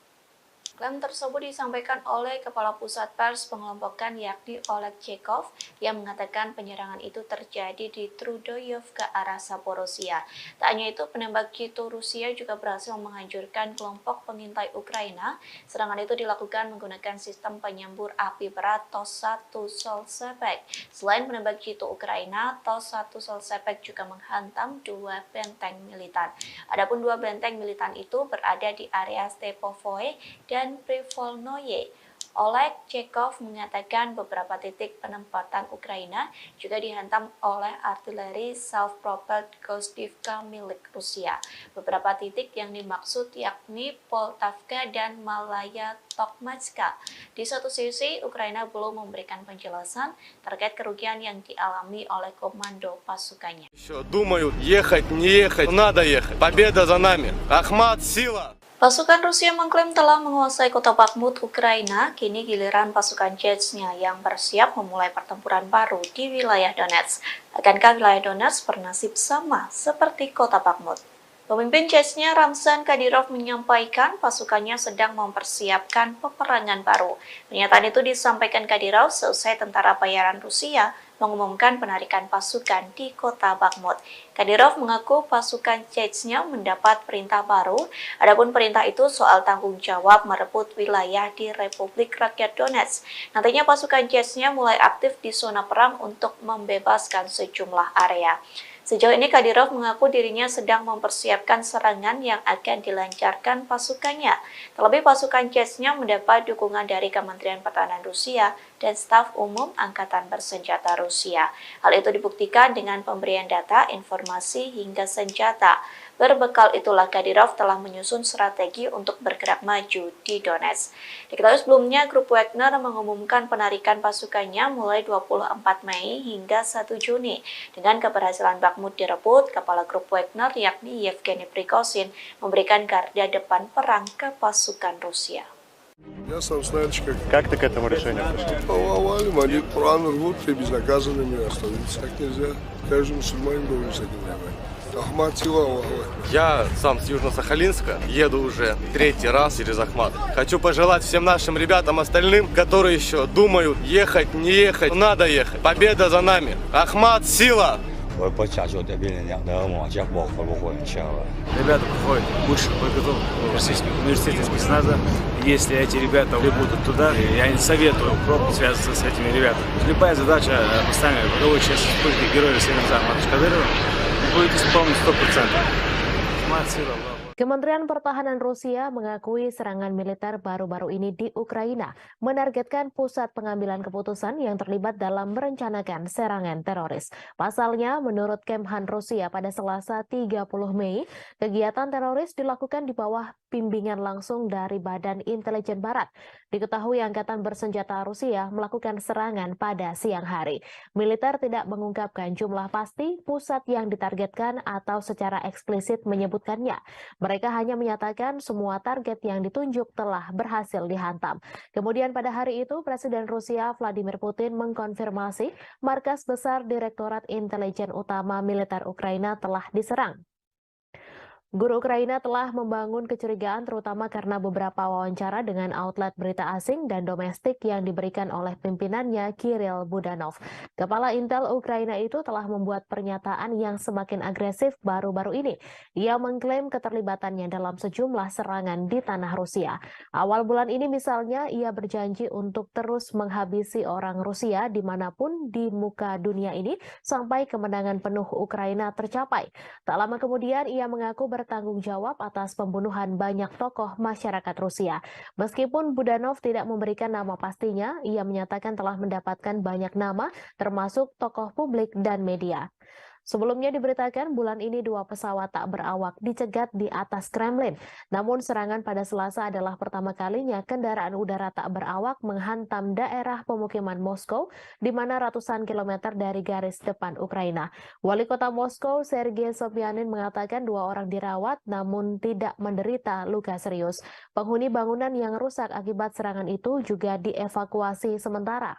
Klaim tersebut disampaikan oleh Kepala Pusat Pers Pengelompokan yakni Oleg Chekov yang mengatakan penyerangan itu terjadi di Trudoyov ke arah Zaporozhia. Tak hanya itu, penembak jitu Rusia juga berhasil menghancurkan kelompok pengintai Ukraina. Serangan itu dilakukan menggunakan sistem penyembur api berat TOS-1 Solsepek. Selain penembak jitu Ukraina, TOS-1 Solsepek juga menghantam dua benteng militan. Adapun dua benteng militan itu berada di area Stepovoe dan Privolnoye. Oleg Chekov mengatakan beberapa titik penempatan Ukraina juga dihantam oleh artileri self-propelled Gostivka milik Rusia. Beberapa titik yang dimaksud yakni Poltavka dan Malaya Tokmatska. Di satu sisi, Ukraina belum memberikan penjelasan terkait kerugian yang dialami oleh komando pasukannya. Думают, ехать, не ехать, надо ехать. Победа за нами. Ахмат, сила! Pasukan Rusia mengklaim telah menguasai kota Bakhmut, Ukraina. Kini giliran pasukan Chechnya yang bersiap memulai pertempuran baru di wilayah Donetsk. Akankah wilayah Donetsk bernasib sama seperti kota Bakhmut? Pemimpin Chechnya Ramzan Kadyrov menyampaikan pasukannya sedang mempersiapkan peperangan baru. Pernyataan itu disampaikan Kadyrov seusai tentara bayaran Rusia mengumumkan penarikan pasukan di kota Bakhmut. Kadyrov mengaku pasukan Chechnya mendapat perintah baru. Adapun perintah itu soal tanggung jawab merebut wilayah di Republik Rakyat Donetsk. Nantinya pasukan Chechnya mulai aktif di zona perang untuk membebaskan sejumlah area. Sejauh ini Kadyrov mengaku dirinya sedang mempersiapkan serangan yang akan dilancarkan pasukannya. Terlebih pasukan Chechnya mendapat dukungan dari Kementerian Pertahanan Rusia dan staf umum Angkatan Bersenjata Rusia. Hal itu dibuktikan dengan pemberian data, informasi, hingga senjata. Berbekal itulah Kadyrov telah menyusun strategi untuk bergerak maju di Donetsk. Diketahui sebelumnya, grup Wagner mengumumkan penarikan pasukannya mulai 24 Mei hingga 1 Juni. Dengan keberhasilan Bakhmut direbut, kepala grup Wagner yakni Yevgeny Prigozhin memberikan garda depan perang ke pasukan Rusia. Я сам знаю, Как ты к этому решению пришел? повалим, они планы рвут и безнаказанными остановиться так нельзя. Каждый мусульманин должен с этим воевать. Ахмат, сила, Аллаху Акбар. Я сам с Южно-Сахалинска, еду уже третий раз через Ахмат. Хочу пожелать всем нашим ребятам остальным, которые еще думают, ехать, не ехать, надо ехать. Победа за нами. Ахмат, сила! 我不假就这边人家那么结果会不会笑了？ Ребята приходят высших подготовок Российского университета спецназа. Если эти ребята будут туда, я не советую пробовать связываться с этими ребятами. Любая задача, поставленная боевой части республики Героя России Ахмата Кадырова, будет исполнена 100%. Ахмат Сила, Allah. Kementerian Pertahanan Rusia mengakui serangan militer baru-baru ini di Ukraina menargetkan pusat pengambilan keputusan yang terlibat dalam merencanakan serangan teroris. Pasalnya, menurut Kemhan Rusia pada Selasa 30 Mei, kegiatan teroris dilakukan di bawah bimbingan langsung dari Badan Intelijen Barat. Diketahui Angkatan Bersenjata Rusia melakukan serangan pada siang hari. Militer tidak mengungkapkan jumlah pasti pusat yang ditargetkan atau secara eksplisit menyebutkannya. Mereka hanya menyatakan semua target yang ditunjuk telah berhasil dihantam. Kemudian pada hari itu, Presiden Rusia Vladimir Putin mengkonfirmasi markas besar Direktorat Intelijen Utama Militer Ukraina telah diserang. Guru Ukraina telah membangun kecurigaan terutama karena beberapa wawancara dengan outlet berita asing dan domestik yang diberikan oleh pimpinannya Kirill Budanov. Kepala Intel Ukraina itu telah membuat pernyataan yang semakin agresif baru-baru ini. Ia mengklaim keterlibatannya dalam sejumlah serangan di tanah Rusia. Awal bulan ini misalnya ia berjanji untuk terus menghabisi orang Rusia dimanapun di muka dunia ini sampai kemenangan penuh Ukraina tercapai. Tak lama kemudian ia mengaku bertanggung jawab atas pembunuhan banyak tokoh masyarakat Rusia. Meskipun Budanov tidak memberikan nama pastinya, ia menyatakan telah mendapatkan banyak nama, termasuk tokoh publik dan media. Sebelumnya diberitakan bulan ini 2 pesawat tak berawak dicegat di atas Kremlin. Namun serangan pada Selasa adalah pertama kalinya kendaraan udara tak berawak menghantam daerah pemukiman Moskow, di mana ratusan kilometer dari garis depan Ukraina. Wali kota Moskow, Sergei Sobyanin, mengatakan 2 orang dirawat namun tidak menderita luka serius. Penghuni bangunan yang rusak akibat serangan itu juga dievakuasi sementara.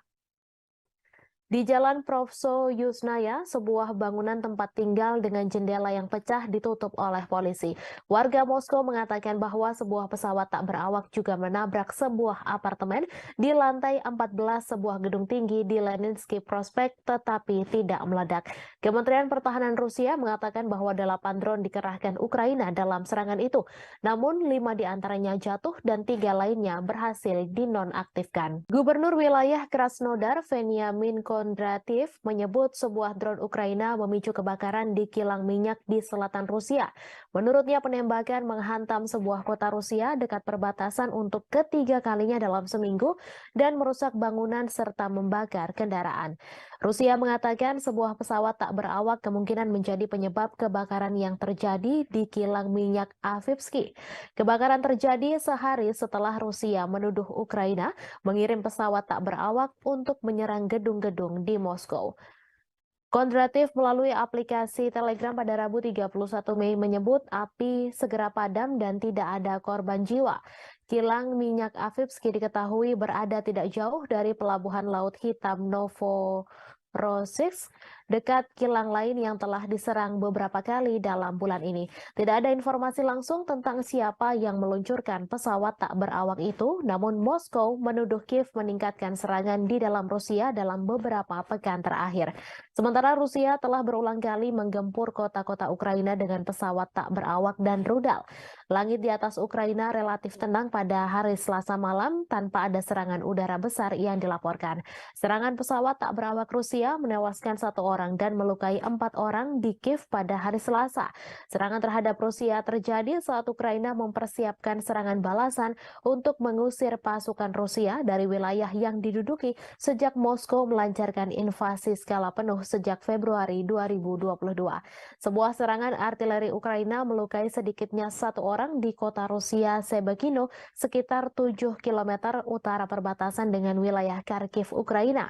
Di Jalan Provso Yusnaya, sebuah bangunan tempat tinggal dengan jendela yang pecah ditutup oleh polisi. Warga Moskow mengatakan bahwa sebuah pesawat tak berawak juga menabrak sebuah apartemen di lantai 14 sebuah gedung tinggi di Leninsky Prospect tetapi tidak meledak. Kementerian Pertahanan Rusia mengatakan bahwa 8 drone dikerahkan Ukraina dalam serangan itu. Namun 5 diantaranya jatuh dan 3 lainnya berhasil dinonaktifkan. Gubernur wilayah Krasnodar, Veniamin Kondrativ, menyebut sebuah drone Ukraina memicu kebakaran di kilang minyak di selatan Rusia. Menurutnya penembakan menghantam sebuah kota Rusia dekat perbatasan untuk ketiga kalinya dalam seminggu dan merusak bangunan serta membakar kendaraan. Rusia mengatakan sebuah pesawat tak berawak kemungkinan menjadi penyebab kebakaran yang terjadi di kilang minyak Avivsky. Kebakaran terjadi sehari setelah Rusia menuduh Ukraina mengirim pesawat tak berawak untuk menyerang gedung-gedung di Moskow. Kondrativ melalui aplikasi Telegram pada Rabu 31 Mei menyebut api segera padam dan tidak ada korban jiwa. Kilang minyak Avivsky diketahui berada tidak jauh dari pelabuhan Laut Hitam Novorossiysk, dekat kilang lain yang telah diserang beberapa kali dalam bulan ini. Tidak ada informasi langsung tentang siapa yang meluncurkan pesawat tak berawak itu, namun Moskow menuduh Kiev meningkatkan serangan di dalam Rusia dalam beberapa pekan terakhir. Sementara Rusia telah berulang kali menggempur kota-kota Ukraina dengan pesawat tak berawak dan rudal. Langit di atas Ukraina relatif tenang pada hari Selasa malam tanpa ada serangan udara besar yang dilaporkan. Serangan pesawat tak berawak Rusia menewaskan 1 orang dan melukai 4 orang di Kiev pada hari Selasa. Serangan terhadap Rusia terjadi saat Ukraina mempersiapkan serangan balasan untuk mengusir pasukan Rusia dari wilayah yang diduduki sejak Moskow melancarkan invasi skala penuh sejak Februari 2022. Sebuah serangan artileri Ukraina melukai sedikitnya 1 orang di kota Rusia Sebekino, sekitar 7 km utara perbatasan dengan wilayah Kharkiv, Ukraina.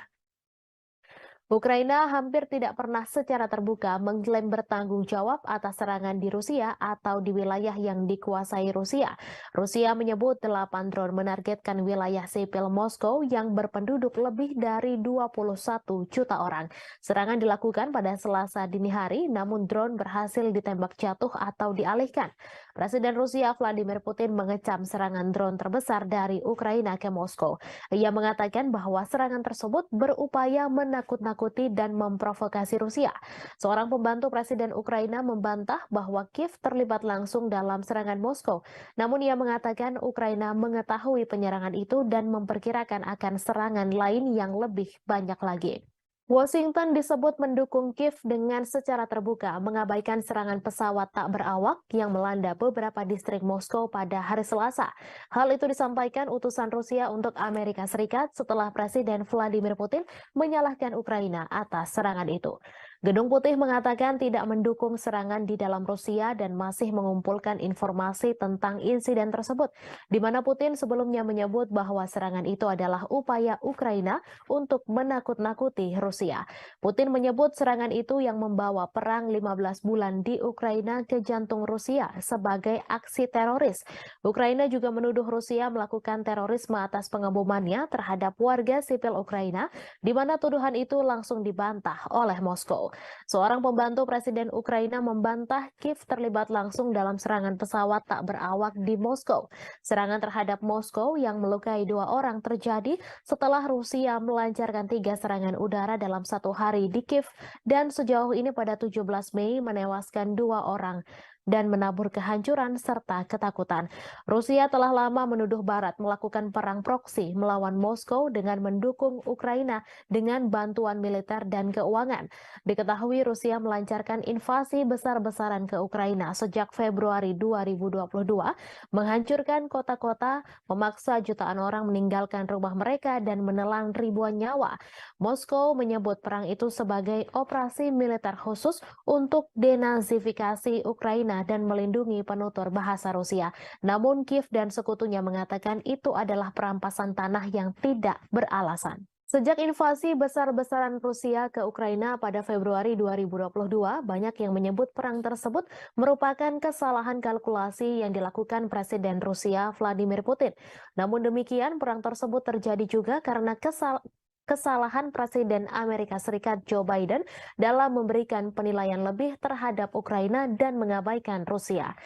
Ukraina hampir tidak pernah secara terbuka mengklaim bertanggung jawab atas serangan di Rusia atau di wilayah yang dikuasai Rusia. Rusia menyebut 8 drone menargetkan wilayah sipil Moskow yang berpenduduk lebih dari 21 juta orang. Serangan dilakukan pada Selasa dini hari, namun drone berhasil ditembak jatuh atau dialihkan. Presiden Rusia Vladimir Putin mengecam serangan drone terbesar dari Ukraina ke Moskow. Ia mengatakan bahwa serangan tersebut berupaya menakut-nakuti dan memprovokasi Rusia. Seorang pembantu Presiden Ukraina membantah bahwa Kiev terlibat langsung dalam serangan Moskow. Namun ia mengatakan Ukraina mengetahui penyerangan itu dan memperkirakan akan serangan lain yang lebih banyak lagi. Washington disebut mendukung Kiev dengan secara terbuka mengabaikan serangan pesawat tak berawak yang melanda beberapa distrik Moskow pada hari Selasa. Hal itu disampaikan utusan Rusia untuk Amerika Serikat setelah Presiden Vladimir Putin menyalahkan Ukraina atas serangan itu. Gedung Putih mengatakan tidak mendukung serangan di dalam Rusia dan masih mengumpulkan informasi tentang insiden tersebut, di mana Putin sebelumnya menyebut bahwa serangan itu adalah upaya Ukraina untuk menakut-nakuti Rusia. Putin menyebut serangan itu yang membawa perang 15 bulan di Ukraina ke jantung Rusia sebagai aksi teroris. Ukraina juga menuduh Rusia melakukan terorisme atas pengebomannya terhadap warga sipil Ukraina, di mana tuduhan itu langsung dibantah oleh Moskow. Seorang pembantu Presiden Ukraina membantah Kiev terlibat langsung dalam serangan pesawat tak berawak di Moskow. Serangan terhadap Moskow yang melukai 2 orang terjadi setelah Rusia melancarkan 3 serangan udara dalam 1 hari di Kiev dan sejauh ini pada 17 Mei menewaskan 2 orang dan menabur kehancuran serta ketakutan. Rusia telah lama menuduh Barat melakukan perang proksi melawan Moskow dengan mendukung Ukraina dengan bantuan militer dan keuangan. Diketahui Rusia melancarkan invasi besar-besaran ke Ukraina sejak Februari 2022, menghancurkan kota-kota, memaksa jutaan orang meninggalkan rumah mereka dan menelan ribuan nyawa. Moskow menyebut perang itu sebagai operasi militer khusus untuk denazifikasi Ukraina dan melindungi penutur bahasa Rusia. Namun Kiev dan sekutunya mengatakan itu adalah perampasan tanah yang tidak beralasan. Sejak invasi besar-besaran Rusia ke Ukraina pada Februari 2022, banyak yang menyebut perang tersebut merupakan kesalahan kalkulasi yang dilakukan Presiden Rusia Vladimir Putin. Namun demikian, perang tersebut terjadi juga karena kesalahan Presiden Amerika Serikat Joe Biden dalam memberikan penilaian lebih terhadap Ukraina dan mengabaikan Rusia.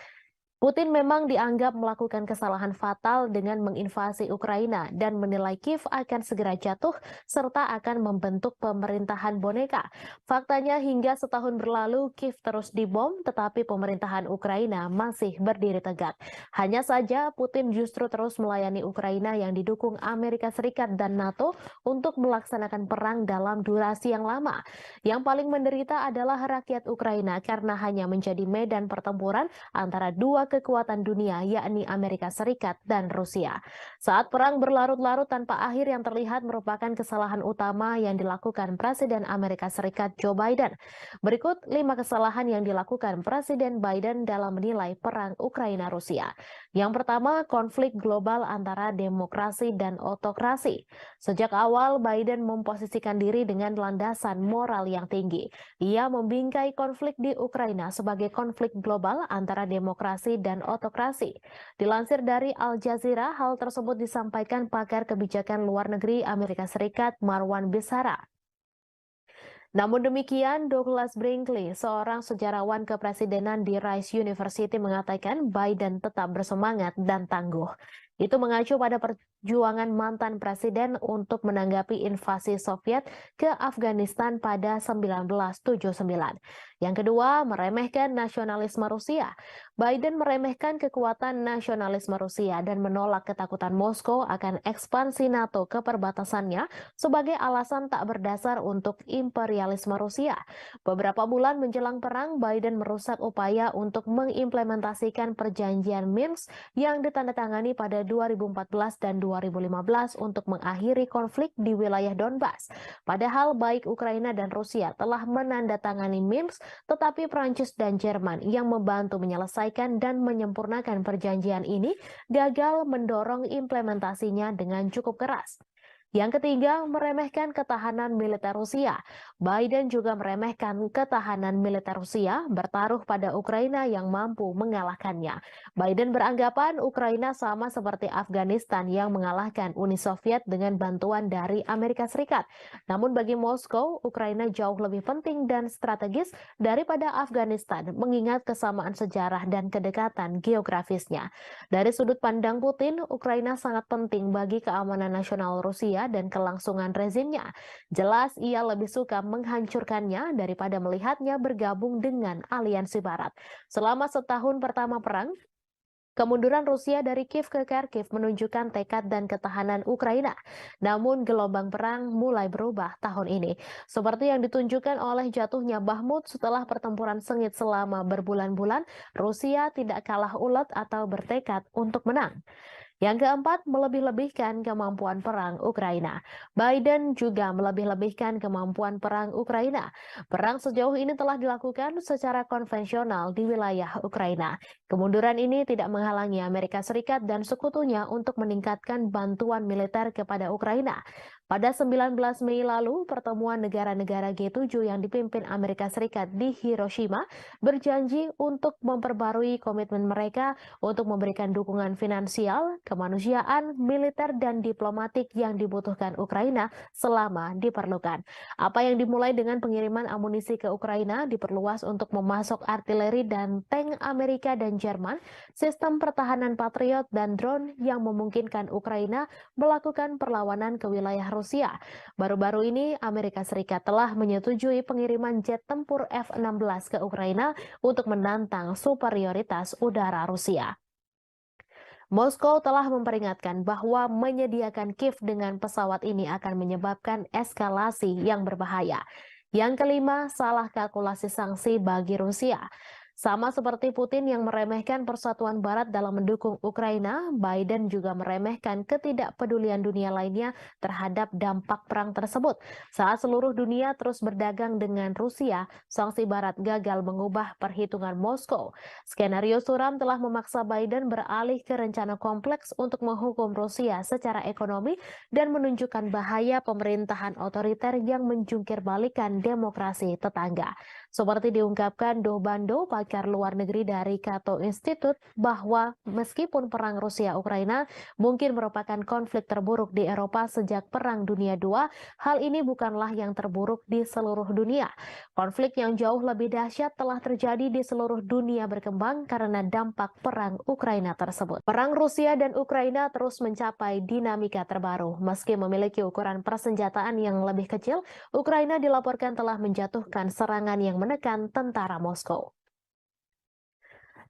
Putin memang dianggap melakukan kesalahan fatal dengan menginvasi Ukraina dan menilai Kiev akan segera jatuh serta akan membentuk pemerintahan boneka. Faktanya hingga setahun berlalu Kiev terus dibom tetapi pemerintahan Ukraina masih berdiri tegak. Hanya saja Putin justru terus melayani Ukraina yang didukung Amerika Serikat dan NATO untuk melaksanakan perang dalam durasi yang lama. Yang paling menderita adalah rakyat Ukraina karena hanya menjadi medan pertempuran antara dua kekuatan dunia yakni Amerika Serikat dan Rusia. Saat perang berlarut-larut tanpa akhir yang terlihat merupakan kesalahan utama yang dilakukan Presiden Amerika Serikat Joe Biden. Berikut 5 kesalahan yang dilakukan Presiden Biden dalam menilai perang Ukraina-Rusia. Yang pertama, konflik global antara demokrasi dan otokrasi. Sejak awal Biden memposisikan diri dengan landasan moral yang tinggi. Ia membingkai konflik di Ukraina sebagai konflik global antara demokrasi dan otokrasi. Dilansir dari Al Jazeera, hal tersebut disampaikan pakar kebijakan luar negeri Amerika Serikat Marwan Bissara. Namun demikian, Douglas Brinkley, seorang sejarawan kepresidenan di Rice University mengatakan Biden tetap bersemangat dan tangguh. Itu mengacu pada perjuangan mantan presiden untuk menanggapi invasi Soviet ke Afghanistan pada 1979. Yang kedua, meremehkan nasionalisme Rusia. Biden meremehkan kekuatan nasionalisme Rusia dan menolak ketakutan Moskow akan ekspansi NATO ke perbatasannya sebagai alasan tak berdasar untuk imperialisme Rusia. Beberapa bulan menjelang perang, Biden merusak upaya untuk mengimplementasikan perjanjian Minsk yang ditandatangani pada 2014 dan 2015 untuk mengakhiri konflik di wilayah Donbas. Padahal baik Ukraina dan Rusia telah menandatangani Minsk, tetapi Prancis dan Jerman yang membantu menyelesaikan dan menyempurnakan perjanjian ini gagal mendorong implementasinya dengan cukup keras. Yang ketiga, meremehkan ketahanan militer Rusia. Biden juga meremehkan ketahanan militer Rusia bertaruh pada Ukraina yang mampu mengalahkannya. Biden beranggapan Ukraina sama seperti Afghanistan yang mengalahkan Uni Soviet dengan bantuan dari Amerika Serikat. Namun bagi Moskow, Ukraina jauh lebih penting dan strategis daripada Afghanistan, mengingat kesamaan sejarah dan kedekatan geografisnya. Dari sudut pandang Putin, Ukraina sangat penting bagi keamanan nasional Rusia dan kelangsungan rezimnya. Jelas ia lebih suka menghancurkannya daripada melihatnya bergabung dengan aliansi Barat. Selama setahun pertama perang, kemunduran Rusia dari Kiev ke Kharkiv menunjukkan tekad dan ketahanan Ukraina. Namun gelombang perang mulai berubah tahun ini. Seperti yang ditunjukkan oleh jatuhnya Bakhmut setelah pertempuran sengit selama berbulan-bulan, Rusia tidak kalah ulet atau bertekad untuk menang. Yang keempat, melebih-lebihkan kemampuan perang Ukraina. Biden juga melebih-lebihkan kemampuan perang Ukraina. Perang sejauh ini telah dilakukan secara konvensional di wilayah Ukraina. Kemunduran ini tidak menghalangi Amerika Serikat dan sekutunya untuk meningkatkan bantuan militer kepada Ukraina. Pada 19 Mei lalu, pertemuan negara-negara G7 yang dipimpin Amerika Serikat di Hiroshima berjanji untuk memperbarui komitmen mereka untuk memberikan dukungan finansial, kemanusiaan, militer, dan diplomatik yang dibutuhkan Ukraina selama diperlukan. Apa yang dimulai dengan pengiriman amunisi ke Ukraina diperluas untuk memasok artileri dan tank Amerika dan Jerman, sistem pertahanan Patriot, dan drone yang memungkinkan Ukraina melakukan perlawanan ke wilayah Rusia. Baru-baru ini, Amerika Serikat telah menyetujui pengiriman jet tempur F-16 ke Ukraina untuk menantang superioritas udara Rusia. Moskow telah memperingatkan bahwa menyediakan Kiev dengan pesawat ini akan menyebabkan eskalasi yang berbahaya. Yang kelima, salah kalkulasi sanksi bagi Rusia. Sama seperti Putin yang meremehkan persatuan Barat dalam mendukung Ukraina, Biden juga meremehkan ketidakpedulian dunia lainnya terhadap dampak perang tersebut. Saat seluruh dunia terus berdagang dengan Rusia, sanksi Barat gagal mengubah perhitungan Moskow. Skenario suram telah memaksa Biden beralih ke rencana kompleks untuk menghukum Rusia secara ekonomi dan menunjukkan bahaya pemerintahan otoriter yang menjungkir balikan demokrasi tetangga. Seperti diungkapkan Do Bando, pakar luar negeri dari Cato Institute, bahwa meskipun perang Rusia-Ukraina mungkin merupakan konflik terburuk di Eropa sejak Perang Dunia II, hal ini bukanlah yang terburuk di seluruh dunia. Konflik yang jauh lebih dahsyat telah terjadi di seluruh dunia berkembang karena dampak perang Ukraina tersebut. Perang Rusia dan Ukraina terus mencapai dinamika terbaru. Meski memiliki ukuran persenjataan yang lebih kecil, Ukraina dilaporkan telah menjatuhkan serangan yang menekan tentara Moskow.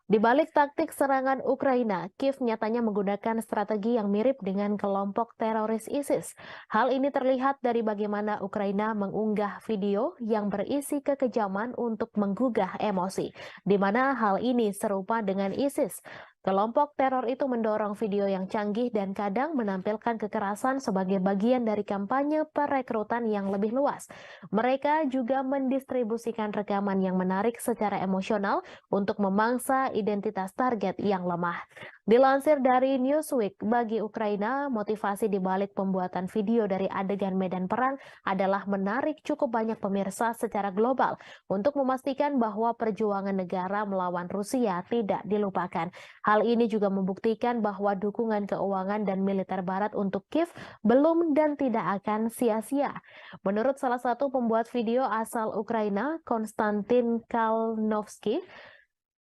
Di balik taktik serangan Ukraina, Kiev nyatanya menggunakan strategi yang mirip dengan kelompok teroris ISIS. Hal ini terlihat dari bagaimana Ukraina mengunggah video yang berisi kekejaman untuk menggugah emosi, di mana hal ini serupa dengan ISIS. Kelompok teror itu mendorong video yang canggih dan kadang menampilkan kekerasan sebagai bagian dari kampanye perekrutan yang lebih luas. Mereka juga mendistribusikan rekaman yang menarik secara emosional untuk memangsa identitas target yang lemah. Dilansir dari Newsweek, bagi Ukraina, motivasi di balik pembuatan video dari adegan medan perang adalah menarik cukup banyak pemirsa secara global untuk memastikan bahwa perjuangan negara melawan Rusia tidak dilupakan. Hal ini juga membuktikan bahwa dukungan keuangan dan militer Barat untuk Kiev belum dan tidak akan sia-sia. Menurut salah satu pembuat video asal Ukraina, Konstantin Kalnovsky,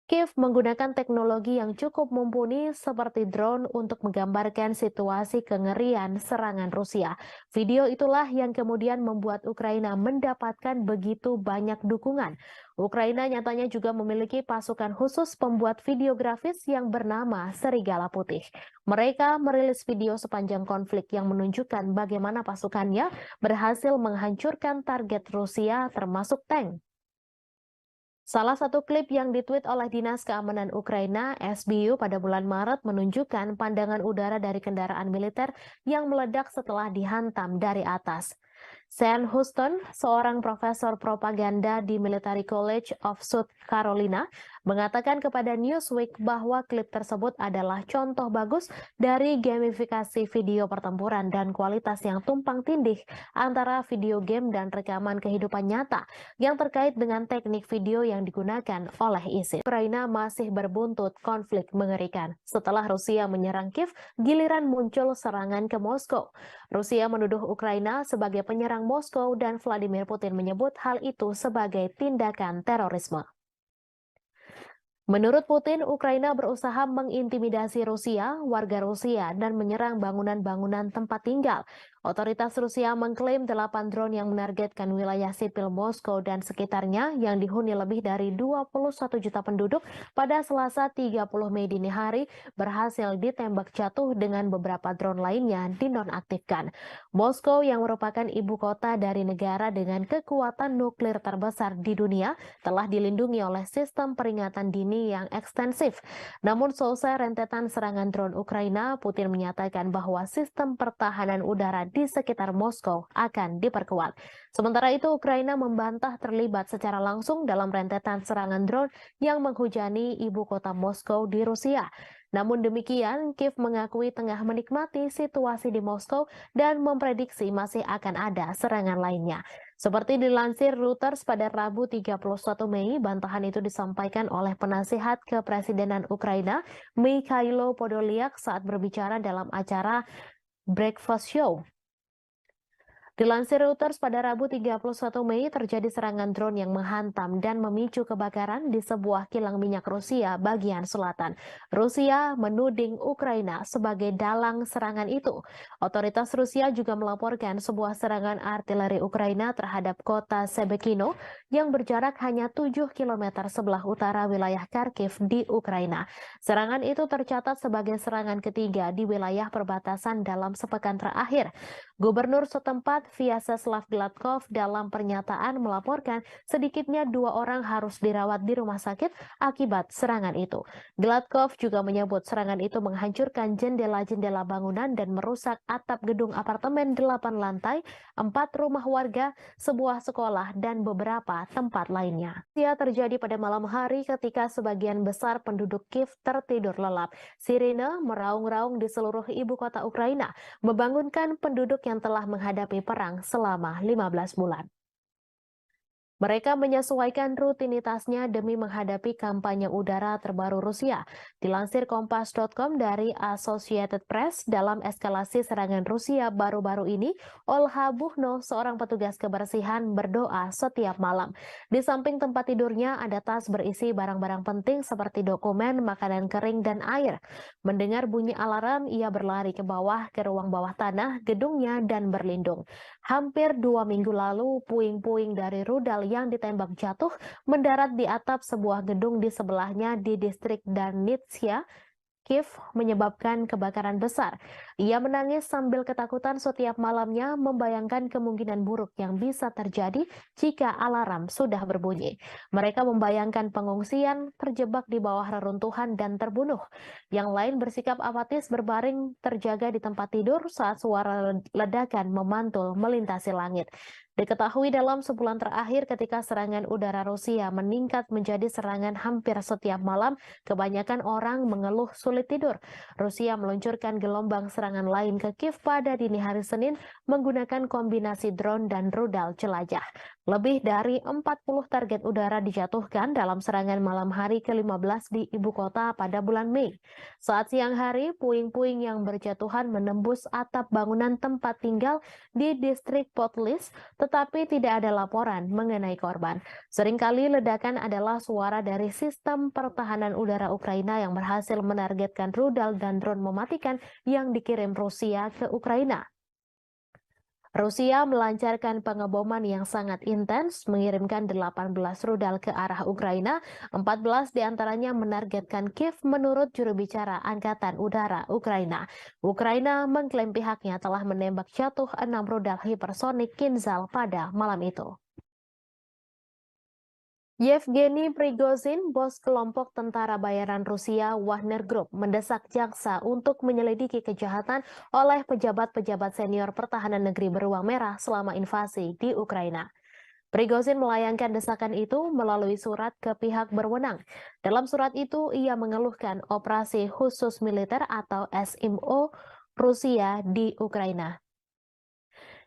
Kiev menggunakan teknologi yang cukup mumpuni seperti drone untuk menggambarkan situasi kengerian serangan Rusia. Video itulah yang kemudian membuat Ukraina mendapatkan begitu banyak dukungan. Ukraina nyatanya juga memiliki pasukan khusus pembuat video grafis yang bernama Serigala Putih. Mereka merilis video sepanjang konflik yang menunjukkan bagaimana pasukannya berhasil menghancurkan target Rusia termasuk tank. Salah satu klip yang ditweet oleh Dinas Keamanan Ukraina, SBU, pada bulan Maret menunjukkan pandangan udara dari kendaraan militer yang meledak setelah dihantam dari atas. Sean Houston, seorang profesor propaganda di Military College of South Carolina, mengatakan kepada Newsweek bahwa klip tersebut adalah contoh bagus dari gamifikasi video pertempuran dan kualitas yang tumpang tindih antara video game dan rekaman kehidupan nyata yang terkait dengan teknik video yang digunakan oleh ISIS. Ukraina masih berbuntut konflik mengerikan. Setelah Rusia menyerang Kiev, giliran muncul serangan ke Moskow. Rusia menuduh Ukraina sebagai penyerang Moskow dan Vladimir Putin menyebut hal itu sebagai tindakan terorisme. Menurut Putin, Ukraina berusaha mengintimidasi Rusia, warga Rusia, dan menyerang bangunan-bangunan tempat tinggal. Otoritas Rusia mengklaim 8 drone yang menargetkan wilayah sipil Moskow dan sekitarnya yang dihuni lebih dari 21 juta penduduk pada Selasa 30 Mei dini hari berhasil ditembak jatuh dengan beberapa drone lainnya dinonaktifkan. Moskow yang merupakan ibu kota dari negara dengan kekuatan nuklir terbesar di dunia telah dilindungi oleh sistem peringatan dini yang ekstensif. Namun selesai rentetan serangan drone Ukraina, Putin menyatakan bahwa sistem pertahanan udara di sekitar Moskow akan diperkuat. Sementara itu, Ukraina membantah terlibat secara langsung dalam rentetan serangan drone yang menghujani ibu kota Moskow di Rusia. Namun demikian, Kiev mengakui tengah menikmati situasi di Moskow dan memprediksi masih akan ada serangan lainnya. Seperti dilansir Reuters pada Rabu 31 Mei, bantahan itu disampaikan oleh penasihat kepresidenan Ukraina, Mikhailo Podolyak saat berbicara dalam acara Breakfast Show. Dilansir Reuters pada Rabu 31 Mei terjadi serangan drone yang menghantam dan memicu kebakaran di sebuah kilang minyak Rusia bagian selatan. Rusia menuding Ukraina sebagai dalang serangan itu. Otoritas Rusia juga melaporkan sebuah serangan artileri Ukraina terhadap kota Shebekino yang berjarak hanya 7 km sebelah utara wilayah Kharkiv di Ukraina. Serangan itu tercatat sebagai serangan ketiga di wilayah perbatasan dalam sepekan terakhir. Gubernur setempat Vyacheslav Gladkov dalam pernyataan melaporkan sedikitnya 2 orang harus dirawat di rumah sakit akibat serangan itu. Gladkov juga menyebut serangan itu menghancurkan jendela-jendela bangunan dan merusak atap gedung apartemen 8 lantai, 4 rumah warga, sebuah sekolah, dan beberapa tempat lainnya. Ia terjadi pada malam hari ketika sebagian besar penduduk Kiev tertidur lelap. Sirine meraung-raung di seluruh ibu kota Ukraina, membangunkan penduduk yang telah menghadapi perang selama 15 bulan. Mereka menyesuaikan rutinitasnya demi menghadapi kampanye udara terbaru Rusia. Dilansir Kompas.com dari Associated Press, dalam eskalasi serangan Rusia baru-baru ini, Olha Buchno, seorang petugas kebersihan, berdoa setiap malam. Di samping tempat tidurnya ada tas berisi barang-barang penting seperti dokumen, makanan kering, dan air. Mendengar bunyi alarm, ia berlari ke bawah ke ruang bawah tanah gedungnya dan berlindung. Hampir 2 minggu lalu, puing-puing dari rudal yang ditembak jatuh mendarat di atap sebuah gedung di sebelahnya di distrik Darnitsia, Kiev, menyebabkan kebakaran besar. Ia menangis sambil ketakutan setiap malamnya, membayangkan kemungkinan buruk yang bisa terjadi jika alarm sudah berbunyi. Mereka membayangkan pengungsian, terjebak di bawah reruntuhan, dan terbunuh. Yang lain bersikap apatis berbaring terjaga di tempat tidur saat suara ledakan memantul melintasi langit. Diketahui dalam sebulan terakhir ketika serangan udara Rusia meningkat menjadi serangan hampir setiap malam, kebanyakan orang mengeluh sulit tidur. Rusia meluncurkan gelombang serangan lain ke Kiev pada dini hari Senin menggunakan kombinasi drone dan rudal jelajah. Lebih dari 40 target udara dijatuhkan dalam serangan malam hari ke-15 di ibu kota pada bulan Mei. Saat siang hari, puing-puing yang berjatuhan menembus atap bangunan tempat tinggal di distrik Potlis, tetapi tidak ada laporan mengenai korban. Seringkali ledakan adalah suara dari sistem pertahanan udara Ukraina yang berhasil menargetkan rudal dan drone mematikan yang dikirim Rusia ke Ukraina. Rusia melancarkan pengeboman yang sangat intens, mengirimkan 18 rudal ke arah Ukraina, 14 diantaranya menargetkan Kiev menurut juru bicara Angkatan Udara Ukraina. Ukraina mengklaim pihaknya telah menembak jatuh 6 rudal hipersonik Kinzhal pada malam itu. Yevgeny Prigozhin, bos kelompok tentara bayaran Rusia Wagner Group, mendesak jaksa untuk menyelidiki kejahatan oleh pejabat-pejabat senior pertahanan negeri beruang merah selama invasi di Ukraina. Prigozhin melayangkan desakan itu melalui surat ke pihak berwenang. Dalam surat itu, ia mengeluhkan operasi khusus militer atau SMO Rusia di Ukraina.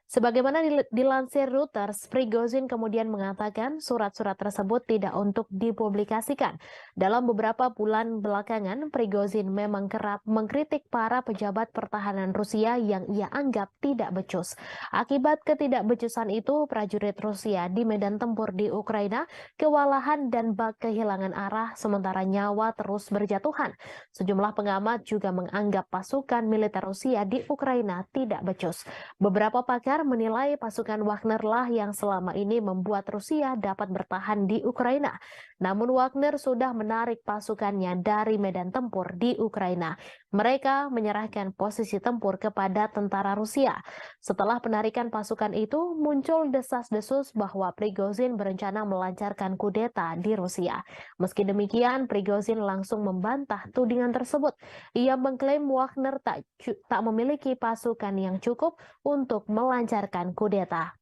Sebagaimana dilansir Reuters, Prigozhin kemudian mengatakan surat-surat tersebut tidak untuk dipublikasikan. Dalam beberapa bulan belakangan, Prigozhin memang kerap mengkritik para pejabat pertahanan Rusia yang ia anggap tidak becus. Akibat ketidakbecusan itu, prajurit Rusia di medan tempur di Ukraina kewalahan dan kehilangan arah sementara nyawa terus berjatuhan. Sejumlah pengamat juga menganggap pasukan militer Rusia di Ukraina tidak becus. Beberapa pakar menilai pasukan Wagner lah yang selama ini membuat Rusia dapat bertahan di Ukraina. Namun Wagner sudah menarik pasukannya dari medan tempur di Ukraina. Mereka menyerahkan posisi tempur kepada tentara Rusia. Setelah penarikan pasukan itu, muncul desas-desus bahwa Prigozhin berencana melancarkan kudeta di Rusia. Meski demikian, Prigozhin langsung membantah tudingan tersebut. Ia mengklaim Wagner tak memiliki pasukan yang cukup untuk melancarkan kudeta.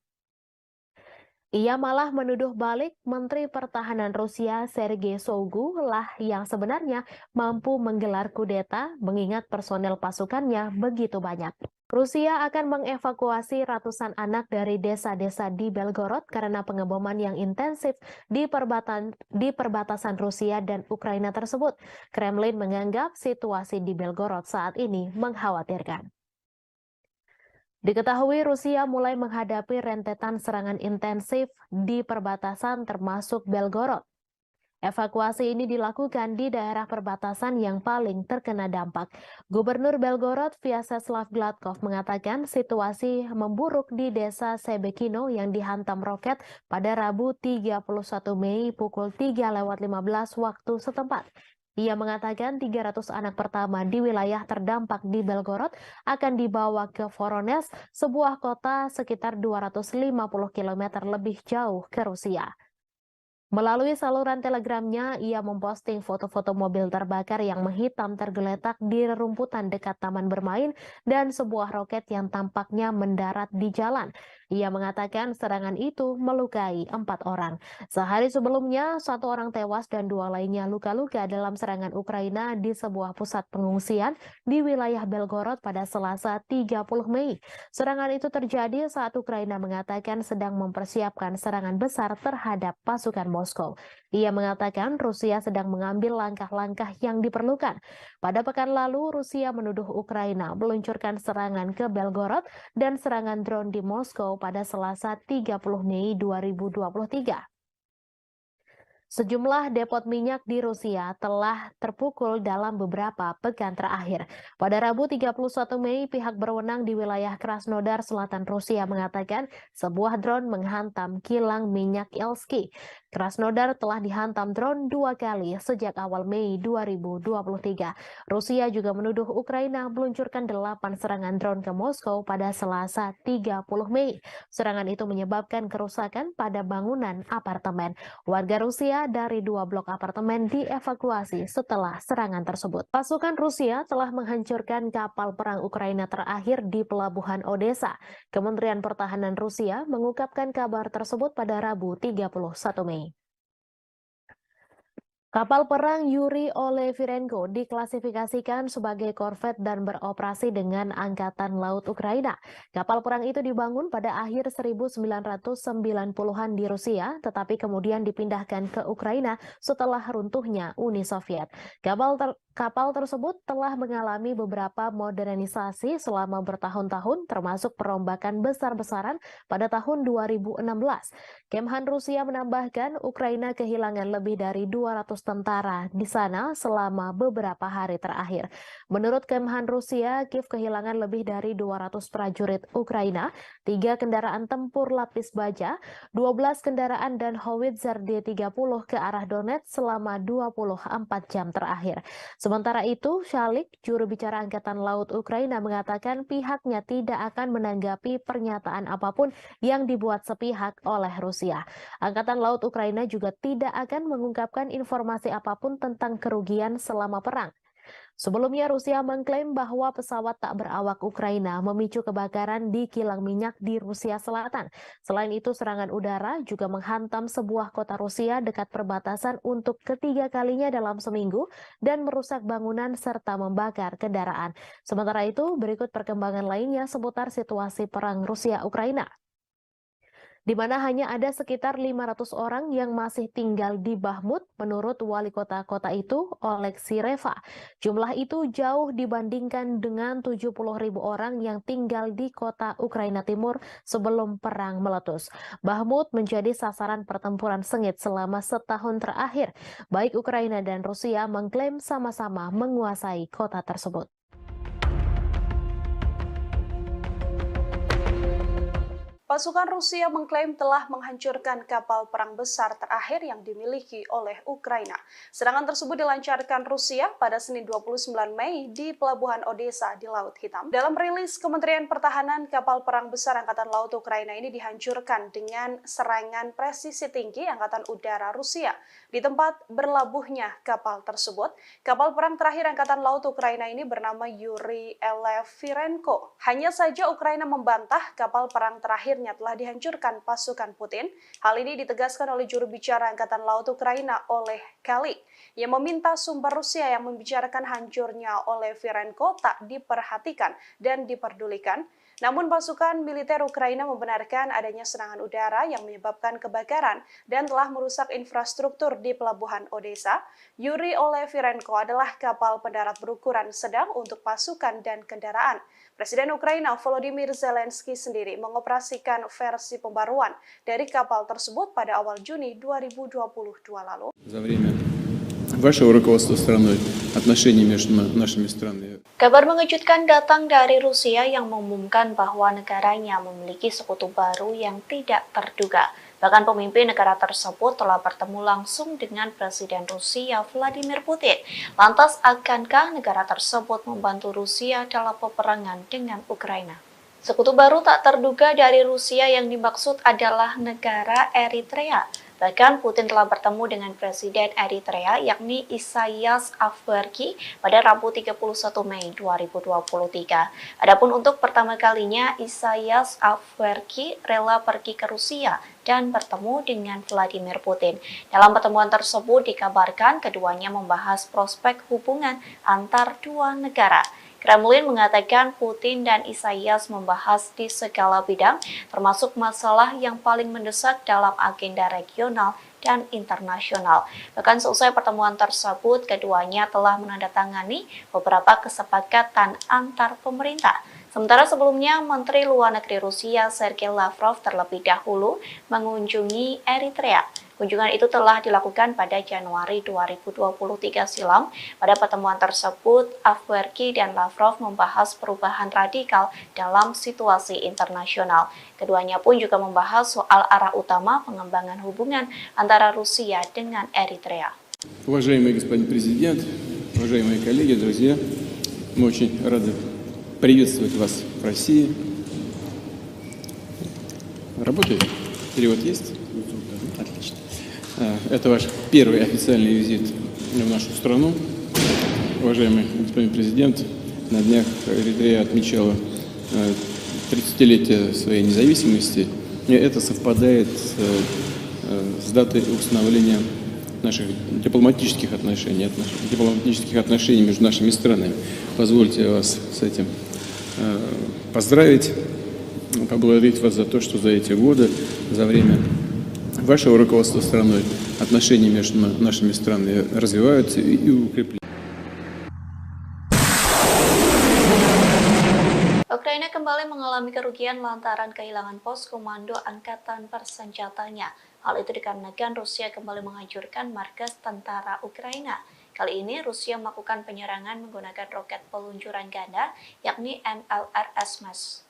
Ia malah menuduh balik Menteri Pertahanan Rusia Sergei Shoigu lah yang sebenarnya mampu menggelar kudeta mengingat personel pasukannya begitu banyak. Rusia akan mengevakuasi ratusan anak dari desa-desa di Belgorod karena pengeboman yang intensif di perbatasan Rusia dan Ukraina tersebut. Kremlin menganggap situasi di Belgorod saat ini mengkhawatirkan. Diketahui Rusia mulai menghadapi rentetan serangan intensif di perbatasan termasuk Belgorod. Evakuasi ini dilakukan di daerah perbatasan yang paling terkena dampak. Gubernur Belgorod Vyacheslav Gladkov mengatakan situasi memburuk di desa Sebekino yang dihantam roket pada Rabu 31 Mei pukul 3:15 waktu setempat. Ia mengatakan 300 anak pertama di wilayah terdampak di Belgorod akan dibawa ke Voronezh, sebuah kota sekitar 250 km lebih jauh ke Rusia. Melalui saluran telegramnya, ia memposting foto-foto mobil terbakar yang menghitam tergeletak di rerumputan dekat taman bermain dan sebuah roket yang tampaknya mendarat di jalan. Ia mengatakan serangan itu melukai 4 orang. Sehari sebelumnya, 1 orang tewas dan 2 lainnya luka-luka dalam serangan Ukraina di sebuah pusat pengungsian di wilayah Belgorod pada Selasa 30 Mei. Serangan itu terjadi saat Ukraina mengatakan sedang mempersiapkan serangan besar terhadap pasukan Moskow. Ia mengatakan Rusia sedang mengambil langkah-langkah yang diperlukan. Pada pekan lalu, Rusia menuduh Ukraina meluncurkan serangan ke Belgorod dan serangan drone di Moskow pada Selasa 30 Mei 2023. Sejumlah depot minyak di Rusia telah terpukul dalam beberapa pekan terakhir. Pada Rabu 31 Mei, pihak berwenang di wilayah Krasnodar Selatan Rusia mengatakan sebuah drone menghantam kilang minyak Elsky. Krasnodar telah dihantam drone 2 kali sejak awal Mei 2023. Rusia juga menuduh Ukraina meluncurkan 8 serangan drone ke Moskow pada Selasa 30 Mei. Serangan itu menyebabkan kerusakan pada bangunan apartemen. Warga Rusia dari 2 blok apartemen dievakuasi setelah serangan tersebut. Pasukan Rusia telah menghancurkan kapal perang Ukraina terakhir di pelabuhan Odessa. Kementerian Pertahanan Rusia mengungkapkan kabar tersebut pada Rabu 31 Mei. Kapal perang Yuri Olefirenko diklasifikasikan sebagai korvet dan beroperasi dengan Angkatan Laut Ukraina. Kapal perang itu dibangun pada akhir 1990-an di Rusia, tetapi kemudian dipindahkan ke Ukraina setelah runtuhnya Uni Soviet. Kapal tersebut telah mengalami beberapa modernisasi selama bertahun-tahun, termasuk perombakan besar-besaran pada tahun 2016. Kemhan Rusia menambahkan Ukraina kehilangan lebih dari 200 tentara di sana selama beberapa hari terakhir. Menurut Kemhan Rusia, Kiev kehilangan lebih dari 200 prajurit Ukraina, 3 kendaraan tempur lapis baja, 12 kendaraan dan howitzer D-30 ke arah Donetsk selama 24 jam terakhir. Sementara itu, Shalik, juru bicara Angkatan Laut Ukraina, mengatakan pihaknya tidak akan menanggapi pernyataan apapun yang dibuat sepihak oleh Rusia. Angkatan Laut Ukraina juga tidak akan mengungkapkan informasi apapun tentang kerugian selama perang. Sebelumnya, Rusia mengklaim bahwa pesawat tak berawak Ukraina memicu kebakaran di kilang minyak di Rusia Selatan. Selain itu, serangan udara juga menghantam sebuah kota Rusia dekat perbatasan untuk ketiga kalinya dalam seminggu dan merusak bangunan serta membakar kendaraan. Sementara itu, berikut perkembangan lainnya seputar situasi perang Rusia-Ukraina, di mana hanya ada sekitar 500 orang yang masih tinggal di Bahmut menurut wali kota itu, Oleksiy Reva. Jumlah itu jauh dibandingkan dengan 70.000 orang yang tinggal di kota Ukraina Timur sebelum perang meletus. Bahmut menjadi sasaran pertempuran sengit selama setahun terakhir. Baik Ukraina dan Rusia mengklaim sama-sama menguasai kota tersebut. Pasukan Rusia mengklaim telah menghancurkan kapal perang besar terakhir yang dimiliki oleh Ukraina. Serangan tersebut dilancarkan Rusia pada Senin 29 Mei di Pelabuhan Odesa di Laut Hitam. Dalam rilis Kementerian Pertahanan, kapal perang besar Angkatan Laut Ukraina ini dihancurkan dengan serangan presisi tinggi Angkatan Udara Rusia. Di tempat berlabuhnya kapal tersebut, kapal perang terakhir Angkatan Laut Ukraina ini bernama Yuri Elefirenko. Hanya saja Ukraina membantah kapal perang terakhir telah dihancurkan pasukan Putin. Hal ini ditegaskan oleh juru bicara Angkatan Laut Ukraina, Oleh Kali, yang meminta sumber Rusia yang membicarakan hancurnya Olefirenko tak diperhatikan dan diperdulikan. Namun pasukan militer Ukraina membenarkan adanya serangan udara yang menyebabkan kebakaran dan telah merusak infrastruktur di Pelabuhan Odesa. Yuri Olefirenko adalah kapal pendarat berukuran sedang untuk pasukan dan kendaraan. Presiden Ukraina Volodymyr Zelensky sendiri mengoperasikan versi pembaruan dari kapal tersebut pada awal Juni 2022 lalu. За время вашего руководства страной отношения между нашими странами. Kabar mengejutkan datang dari Rusia yang mengumumkan bahwa negaranya memiliki sekutu baru yang tidak terduga. Bahkan pemimpin negara tersebut telah bertemu langsung dengan Presiden Rusia Vladimir Putin. Lantas, akankah negara tersebut membantu Rusia dalam peperangan dengan Ukraina? Sekutu baru tak terduga dari Rusia yang dimaksud adalah negara Eritrea. Bahkan Putin telah bertemu dengan Presiden Eritrea yakni Isaias Afwerki pada Rabu 31 Mei 2023. Adapun untuk pertama kalinya Isaias Afwerki rela pergi ke Rusia dan bertemu dengan Vladimir Putin. Dalam pertemuan tersebut dikabarkan keduanya membahas prospek hubungan antar dua negara. Kremlin mengatakan Putin dan Isaias membahas di segala bidang, termasuk masalah yang paling mendesak dalam agenda regional dan internasional. Bahkan seusai pertemuan tersebut, keduanya telah menandatangani beberapa kesepakatan antar pemerintah. Sementara sebelumnya, Menteri Luar Negeri Rusia Sergei Lavrov terlebih dahulu mengunjungi Eritrea. Kunjungan itu telah dilakukan pada Januari 2023 silam. Pada pertemuan tersebut, Afwerki dan Lavrov membahas perubahan radikal dalam situasi internasional. Keduanya pun juga membahas soal arah utama pengembangan hubungan antara Rusia dengan Eritrea. Уважаемый господин президент, уважаемые коллеги, друзья, мы очень рады приветствовать вас в России. Работает? Перевод есть? Отлично. Это ваш первый официальный визит в нашу страну. Уважаемый господин президент, на днях Эритрея отмечала 30-летие своей независимости. И это совпадает с датой установления наших дипломатических отношений между нашими странами. Позвольте вас с этим поздравить, поблагодарить вас за то, что за эти годы, за время вашего руководства страной отношения между нашими странами развиваются и укрепляются. Ukraina kembali mengalami kerugian lantaran kehilangan pos komando angkatan bersenjatanya. Hal itu dikarenakan Rusia kembali menghancurkan markas tentara Ukraina. Kali ini Rusia melakukan penyerangan menggunakan roket peluncuran ganda yakni MLRS-MES.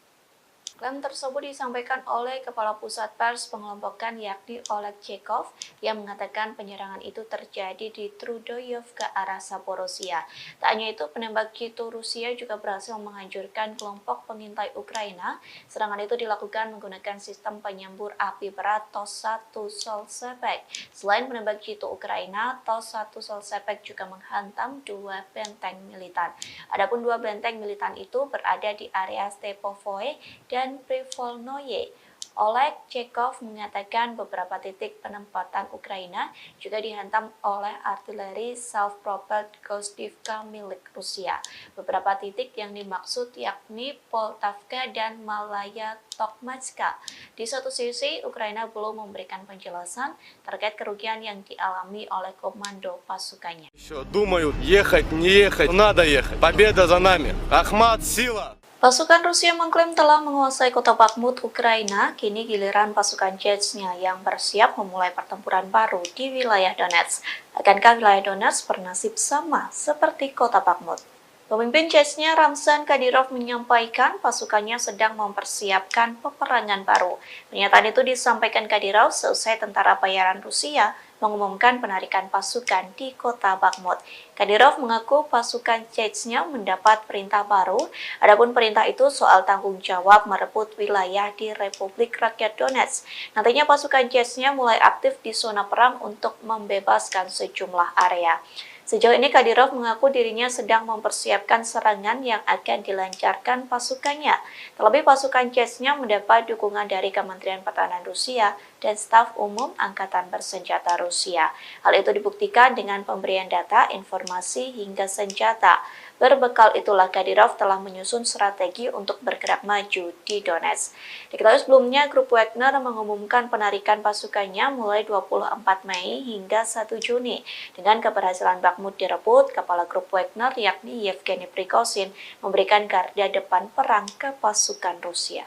Klaim tersebut disampaikan oleh Kepala Pusat Pers Pengelompokan yakni Oleg Chekov yang mengatakan penyerangan itu terjadi di Trudoyov ke arah Zaporozhia. Tak hanya itu, penembak jitu Rusia juga berhasil menghancurkan kelompok pengintai Ukraina. Serangan itu dilakukan menggunakan sistem penyembur api berat TOS-1 Solsepek. Selain penembak jitu Ukraina, TOS-1 Solsepek juga menghantam 2 benteng militan. Adapun 2 benteng militan itu berada di area Stepovoe dan Privolnoye. Oleg Chekov mengatakan beberapa titik penempatan Ukraina juga dihantam oleh artileri self-propelled Gostivka milik Rusia. Beberapa titik yang dimaksud yakni Poltavka dan Malaya Tokmatska. Di satu sisi, Ukraina belum memberikan penjelasan terkait kerugian yang dialami oleh komando pasukannya. Думают, ехать, не ехать, надо ехать. Победа за нами. Ахмат, сила! Pasukan Rusia mengklaim telah menguasai kota Bakhmut, Ukraina. Kini giliran pasukan Chechnya yang bersiap memulai pertempuran baru di wilayah Donetsk. Akankah wilayah Donetsk bernasib sama seperti kota Bakhmut? Pemimpin Chechnya Ramzan Kadyrov menyampaikan pasukannya sedang mempersiapkan peperangan baru. Pernyataan itu disampaikan Kadyrov seusai tentara bayaran Rusia mengumumkan penarikan pasukan di kota Bakhmut. Kadyrov mengaku pasukan Chechnya mendapat perintah baru, adapun perintah itu soal tanggung jawab merebut wilayah di Republik Rakyat Donetsk. Nantinya pasukan Chechnya mulai aktif di zona perang untuk membebaskan sejumlah area. Sejauh ini Kadyrov mengaku dirinya sedang mempersiapkan serangan yang akan dilancarkan pasukannya. Terlebih pasukan Chechnya mendapat dukungan dari Kementerian Pertahanan Rusia dan staf umum Angkatan Bersenjata Rusia. Hal itu dibuktikan dengan pemberian data, informasi, hingga senjata. Berbekal itulah Kadyrov telah menyusun strategi untuk bergerak maju di Donetsk. Diketahui sebelumnya, grup Wagner mengumumkan penarikan pasukannya mulai 24 Mei hingga 1 Juni. Dengan keberhasilan Bakhmut direbut, kepala grup Wagner yakni Yevgeny Prigozhin memberikan garda depan perang ke pasukan Rusia.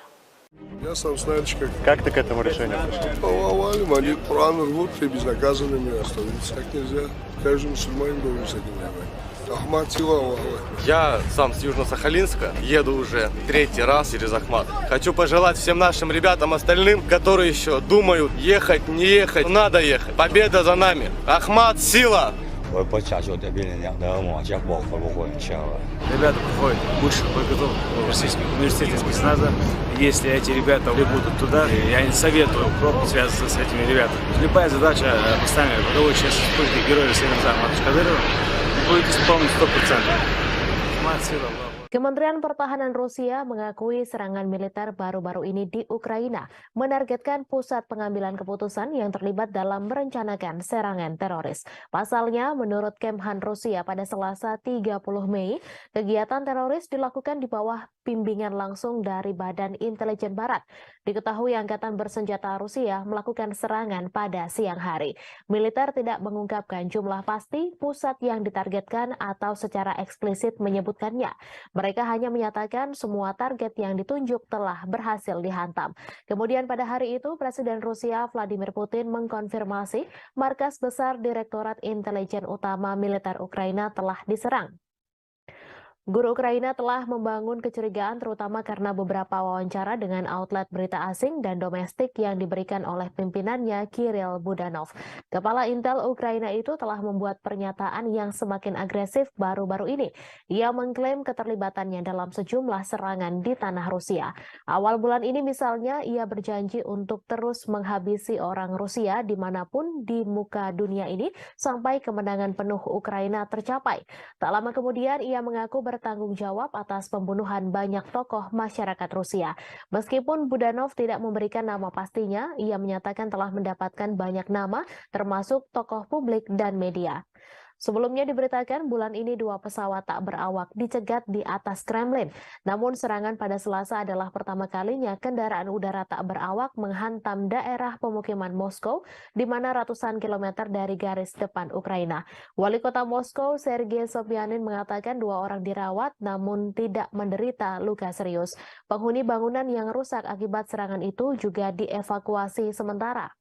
Я сам знаешь, Как ты к этому решению пришел? повалим, они Коран рвут и безнаказанными остановиться так нельзя. Каждый мусульманин должен с этим воевать. Ахмат сила, Аллаху акбар. Я сам с Южно-Сахалинска, еду уже 3-й раз через Ахмат. Хочу пожелать всем нашим ребятам остальным, которые еще думают, ехать, не ехать, надо ехать. Победа за нами. Ахмат, сила!我不假就这边人家的往家报会不会很强了？ Ребята проходят высшую подготовку в Российском университете спецназа. Если эти ребята прибудут туда, я не советую пробовать связываться с этими ребятами. Любая задача, поставленная боевой части республики Героя Союза Ахмата Кадырова, будет исполнена 100%. Ахмат, сила, Аллах. Kementerian Pertahanan Rusia mengakui serangan militer baru-baru ini di Ukraina menargetkan pusat pengambilan keputusan yang terlibat dalam merencanakan serangan teroris. Pasalnya, menurut Kemhan Rusia pada Selasa 30 Mei, kegiatan teroris dilakukan di bawah bimbingan langsung dari Badan Intelijen Barat. Diketahui Angkatan Bersenjata Rusia melakukan serangan pada siang hari. Militer tidak mengungkapkan jumlah pasti pusat yang ditargetkan atau secara eksplisit menyebutkannya. Mereka hanya menyatakan semua target yang ditunjuk telah berhasil dihantam. Kemudian pada hari itu, Presiden Rusia Vladimir Putin mengkonfirmasi markas besar Direktorat Intelijen Utama Militer Ukraina telah diserang. Guru Ukraina telah membangun kecurigaan terutama karena beberapa wawancara dengan outlet berita asing dan domestik yang diberikan oleh pimpinannya Kirill Budanov. Kepala Intel Ukraina itu telah membuat pernyataan yang semakin agresif baru-baru ini. Ia mengklaim keterlibatannya dalam sejumlah serangan di tanah Rusia. Awal bulan ini misalnya ia berjanji untuk terus menghabisi orang Rusia dimanapun di muka dunia ini sampai kemenangan penuh Ukraina tercapai. Tak lama kemudian ia mengaku bertanggung jawab atas pembunuhan banyak tokoh masyarakat Rusia. Meskipun Budanov tidak memberikan nama pastinya, ia menyatakan telah mendapatkan banyak nama, termasuk tokoh publik dan media. Sebelumnya diberitakan bulan ini 2 pesawat tak berawak dicegat di atas Kremlin. Namun serangan pada Selasa adalah pertama kalinya kendaraan udara tak berawak menghantam daerah pemukiman Moskow, di mana ratusan kilometer dari garis depan Ukraina. Wali kota Moskow, Sergei Sobyanin, mengatakan 2 orang dirawat namun tidak menderita luka serius. Penghuni bangunan yang rusak akibat serangan itu juga dievakuasi sementara.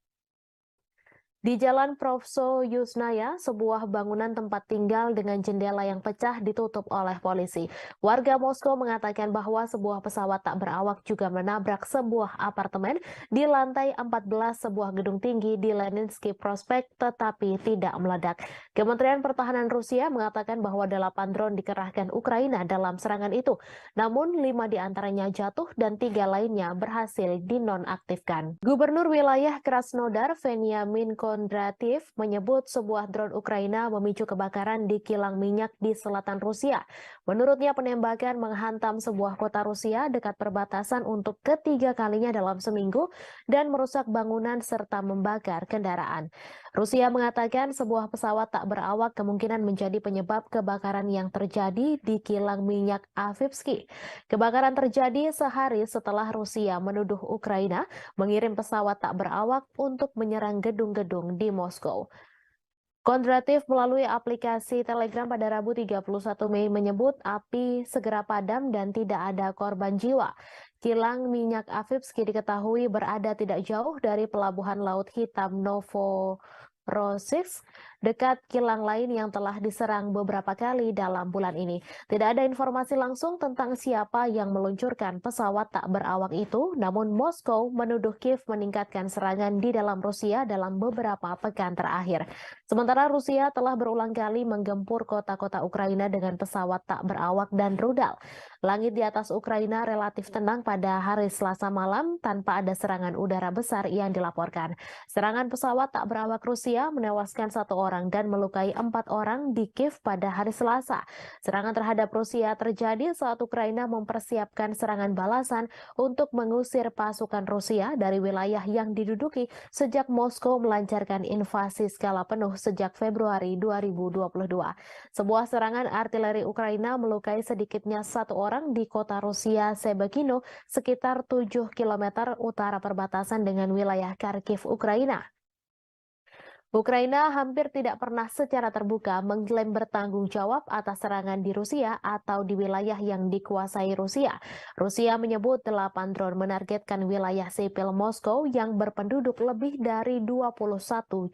Di Jalan Profso Yusnaya, sebuah bangunan tempat tinggal dengan jendela yang pecah ditutup oleh polisi. Warga Moskow mengatakan bahwa sebuah pesawat tak berawak juga menabrak sebuah apartemen di lantai 14 sebuah gedung tinggi di Leninsky Prospect tetapi tidak meledak. Kementerian Pertahanan Rusia mengatakan bahwa 8 drone dikerahkan Ukraina dalam serangan itu. Namun 5 diantaranya jatuh dan 3 lainnya berhasil dinonaktifkan. Gubernur wilayah Krasnodar, Veniamin Kondrativ, menyebut sebuah drone Ukraina memicu kebakaran di kilang minyak di selatan Rusia. Menurutnya penembakan menghantam sebuah kota Rusia dekat perbatasan untuk ketiga kalinya dalam seminggu dan merusak bangunan serta membakar kendaraan. Rusia mengatakan sebuah pesawat tak berawak kemungkinan menjadi penyebab kebakaran yang terjadi di kilang minyak Avivsky. Kebakaran terjadi sehari setelah Rusia menuduh Ukraina mengirim pesawat tak berawak untuk menyerang gedung-gedung di Moskow. Kondrativ melalui aplikasi Telegram pada Rabu 31 Mei menyebut api segera padam dan tidak ada korban jiwa. Kilang minyak Avivsky diketahui berada tidak jauh dari pelabuhan Laut Hitam Novorossiysk, dekat kilang lain yang telah diserang beberapa kali dalam bulan ini. Tidak ada informasi langsung tentang siapa yang meluncurkan pesawat tak berawak itu, namun Moskow menuduh Kiev meningkatkan serangan di dalam Rusia dalam beberapa pekan terakhir. Sementara Rusia telah berulang kali menggempur kota-kota Ukraina dengan pesawat tak berawak dan rudal. Langit di atas Ukraina relatif tenang pada hari Selasa malam tanpa ada serangan udara besar yang dilaporkan. Serangan pesawat tak berawak Rusia menewaskan 1 orang dan melukai 4 orang di Kiev pada hari Selasa. Serangan terhadap Rusia terjadi saat Ukraina mempersiapkan serangan balasan untuk mengusir pasukan Rusia dari wilayah yang diduduki sejak Moskow melancarkan invasi skala penuh sejak Februari 2022. Sebuah serangan artileri Ukraina melukai sedikitnya 1 orang di kota Rusia Sebekino, sekitar 7 km utara perbatasan dengan wilayah Kharkiv, Ukraina. Ukraina hampir tidak pernah secara terbuka mengklaim bertanggung jawab atas serangan di Rusia atau di wilayah yang dikuasai Rusia. Rusia menyebut 8 drone menargetkan wilayah sipil Moskow yang berpenduduk lebih dari 21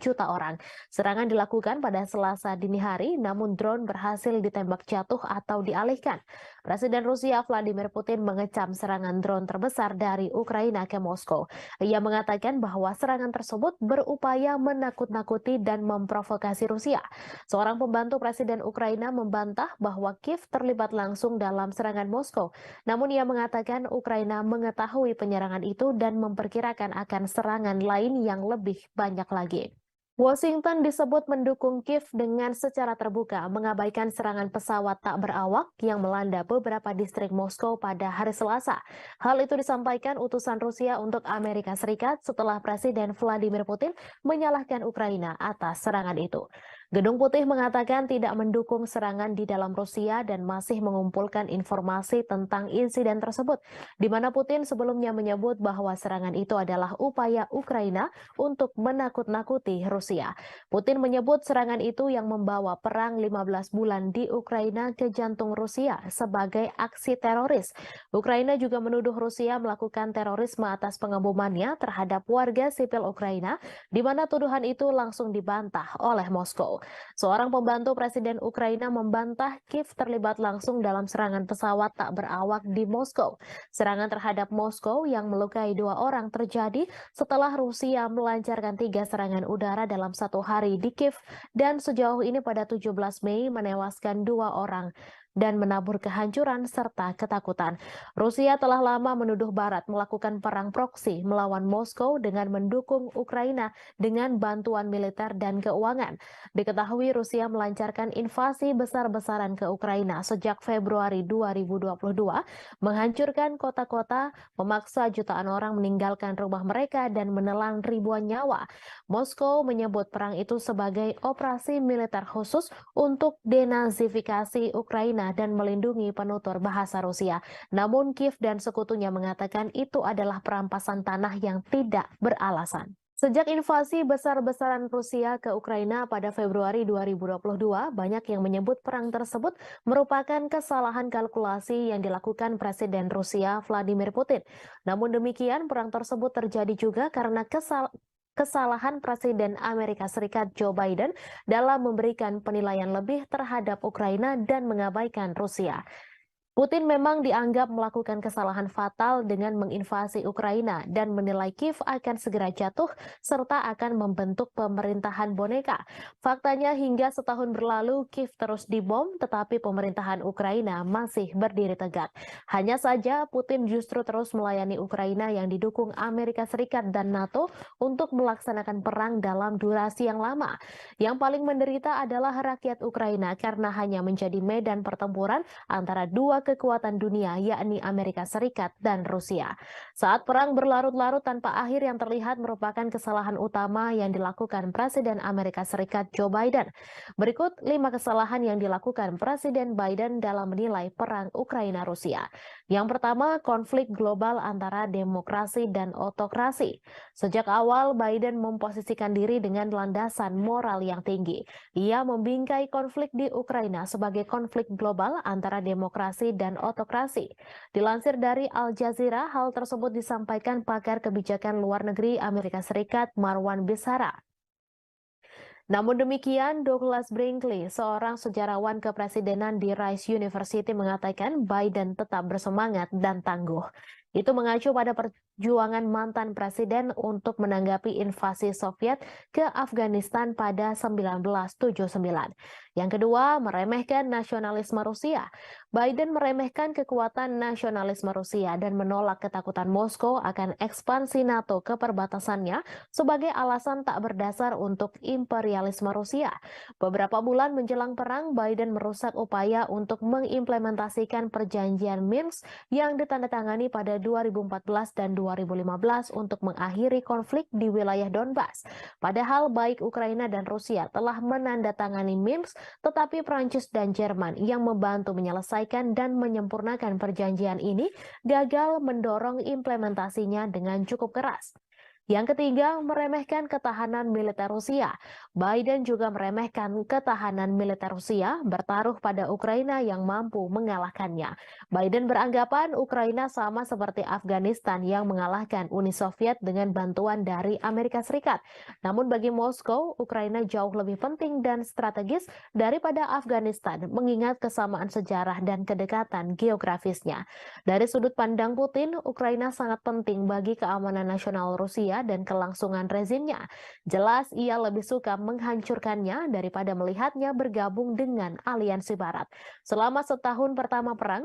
juta orang. Serangan dilakukan pada Selasa dini hari, namun drone berhasil ditembak jatuh atau dialihkan. Presiden Rusia Vladimir Putin mengecam serangan drone terbesar dari Ukraina ke Moskow. Ia mengatakan bahwa serangan tersebut berupaya menakut-nakuti dan memprovokasi Rusia. Seorang pembantu Presiden Ukraina membantah bahwa Kiev terlibat langsung dalam serangan Moskow. Namun ia mengatakan Ukraina mengetahui penyerangan itu dan memperkirakan akan serangan lain yang lebih banyak lagi. Washington disebut mendukung Kiev dengan secara terbuka mengabaikan serangan pesawat tak berawak yang melanda beberapa distrik Moskow pada hari Selasa. Hal itu disampaikan utusan Rusia untuk Amerika Serikat setelah Presiden Vladimir Putin menyalahkan Ukraina atas serangan itu. Gedung Putih mengatakan tidak mendukung serangan di dalam Rusia dan masih mengumpulkan informasi tentang insiden tersebut, di mana Putin sebelumnya menyebut bahwa serangan itu adalah upaya Ukraina untuk menakut-nakuti Rusia. Putin menyebut serangan itu yang membawa perang 15 bulan di Ukraina ke jantung Rusia sebagai aksi teroris. Ukraina juga menuduh Rusia melakukan terorisme atas pengebomannya terhadap warga sipil Ukraina, di mana tuduhan itu langsung dibantah oleh Moskow. Seorang pembantu Presiden Ukraina membantah Kiev terlibat langsung dalam serangan pesawat tak berawak di Moskow. Serangan terhadap Moskow yang melukai 2 orang terjadi setelah Rusia melancarkan 3 serangan udara dalam 1 hari di Kiev dan sejauh ini pada 17 Mei menewaskan 2 orang dan menabur kehancuran serta ketakutan. Rusia telah lama menuduh Barat melakukan perang proksi melawan Moskow dengan mendukung Ukraina dengan bantuan militer dan keuangan. Diketahui Rusia melancarkan invasi besar-besaran ke Ukraina sejak Februari 2022, menghancurkan kota-kota, memaksa jutaan orang meninggalkan rumah mereka dan menelan ribuan nyawa. Moskow menyebut perang itu sebagai operasi militer khusus untuk denazifikasi Ukraina dan melindungi penutur bahasa Rusia. Namun Kiev dan sekutunya mengatakan itu adalah perampasan tanah yang tidak beralasan. Sejak invasi besar-besaran Rusia ke Ukraina pada Februari 2022, banyak yang menyebut perang tersebut merupakan kesalahan kalkulasi yang dilakukan Presiden Rusia Vladimir Putin. Namun demikian, perang tersebut terjadi juga karena kesalahan Presiden Amerika Serikat Joe Biden dalam memberikan penilaian lebih terhadap Ukraina dan mengabaikan Rusia. Putin memang dianggap melakukan kesalahan fatal dengan menginvasi Ukraina dan menilai Kiev akan segera jatuh serta akan membentuk pemerintahan boneka. Faktanya hingga setahun berlalu Kiev terus dibom tetapi pemerintahan Ukraina masih berdiri tegak. Hanya saja Putin justru terus melayani Ukraina yang didukung Amerika Serikat dan NATO untuk melaksanakan perang dalam durasi yang lama. Yang paling menderita adalah rakyat Ukraina karena hanya menjadi medan pertempuran antara dua kekuatan dunia yakni Amerika Serikat dan Rusia. Saat perang berlarut-larut tanpa akhir yang terlihat merupakan kesalahan utama yang dilakukan Presiden Amerika Serikat Joe Biden. Berikut 5 kesalahan yang dilakukan Presiden Biden dalam menilai perang Ukraina-Rusia. Yang pertama, konflik global antara demokrasi dan otokrasi. Sejak awal, Biden memposisikan diri dengan landasan moral yang tinggi. Ia membingkai konflik di Ukraina sebagai konflik global antara demokrasi dan otokrasi. Dilansir dari Al Jazeera, hal tersebut disampaikan pakar kebijakan luar negeri Amerika Serikat Marwan Bisara. Namun demikian, Douglas Brinkley, seorang sejarawan kepresidenan di Rice University mengatakan Biden tetap bersemangat dan tangguh. Itu mengacu pada perjuangan mantan presiden untuk menanggapi invasi Soviet ke Afghanistan pada 1979. Yang kedua, meremehkan nasionalisme Rusia. Biden meremehkan kekuatan nasionalisme Rusia dan menolak ketakutan Moskow akan ekspansi NATO ke perbatasannya sebagai alasan tak berdasar untuk imperialisme Rusia. Beberapa bulan menjelang perang, Biden merusak upaya untuk mengimplementasikan perjanjian Minsk yang ditandatangani pada 2014 dan 2015 untuk mengakhiri konflik di wilayah Donbas. Padahal baik Ukraina dan Rusia telah menandatangani Minsk, tetapi Prancis dan Jerman yang membantu menyelesaikan dan menyempurnakan perjanjian ini gagal mendorong implementasinya dengan cukup keras. Yang ketiga, meremehkan ketahanan militer Rusia. Biden juga meremehkan ketahanan militer Rusia bertaruh pada Ukraina yang mampu mengalahkannya. Biden beranggapan Ukraina sama seperti Afghanistan yang mengalahkan Uni Soviet dengan bantuan dari Amerika Serikat. Namun bagi Moskow, Ukraina jauh lebih penting dan strategis daripada Afghanistan, mengingat kesamaan sejarah dan kedekatan geografisnya. Dari sudut pandang Putin, Ukraina sangat penting bagi keamanan nasional Rusia dan kelangsungan rezimnya. Jelas ia lebih suka menghancurkannya daripada melihatnya bergabung dengan aliansi Barat. Selama setahun pertama perang,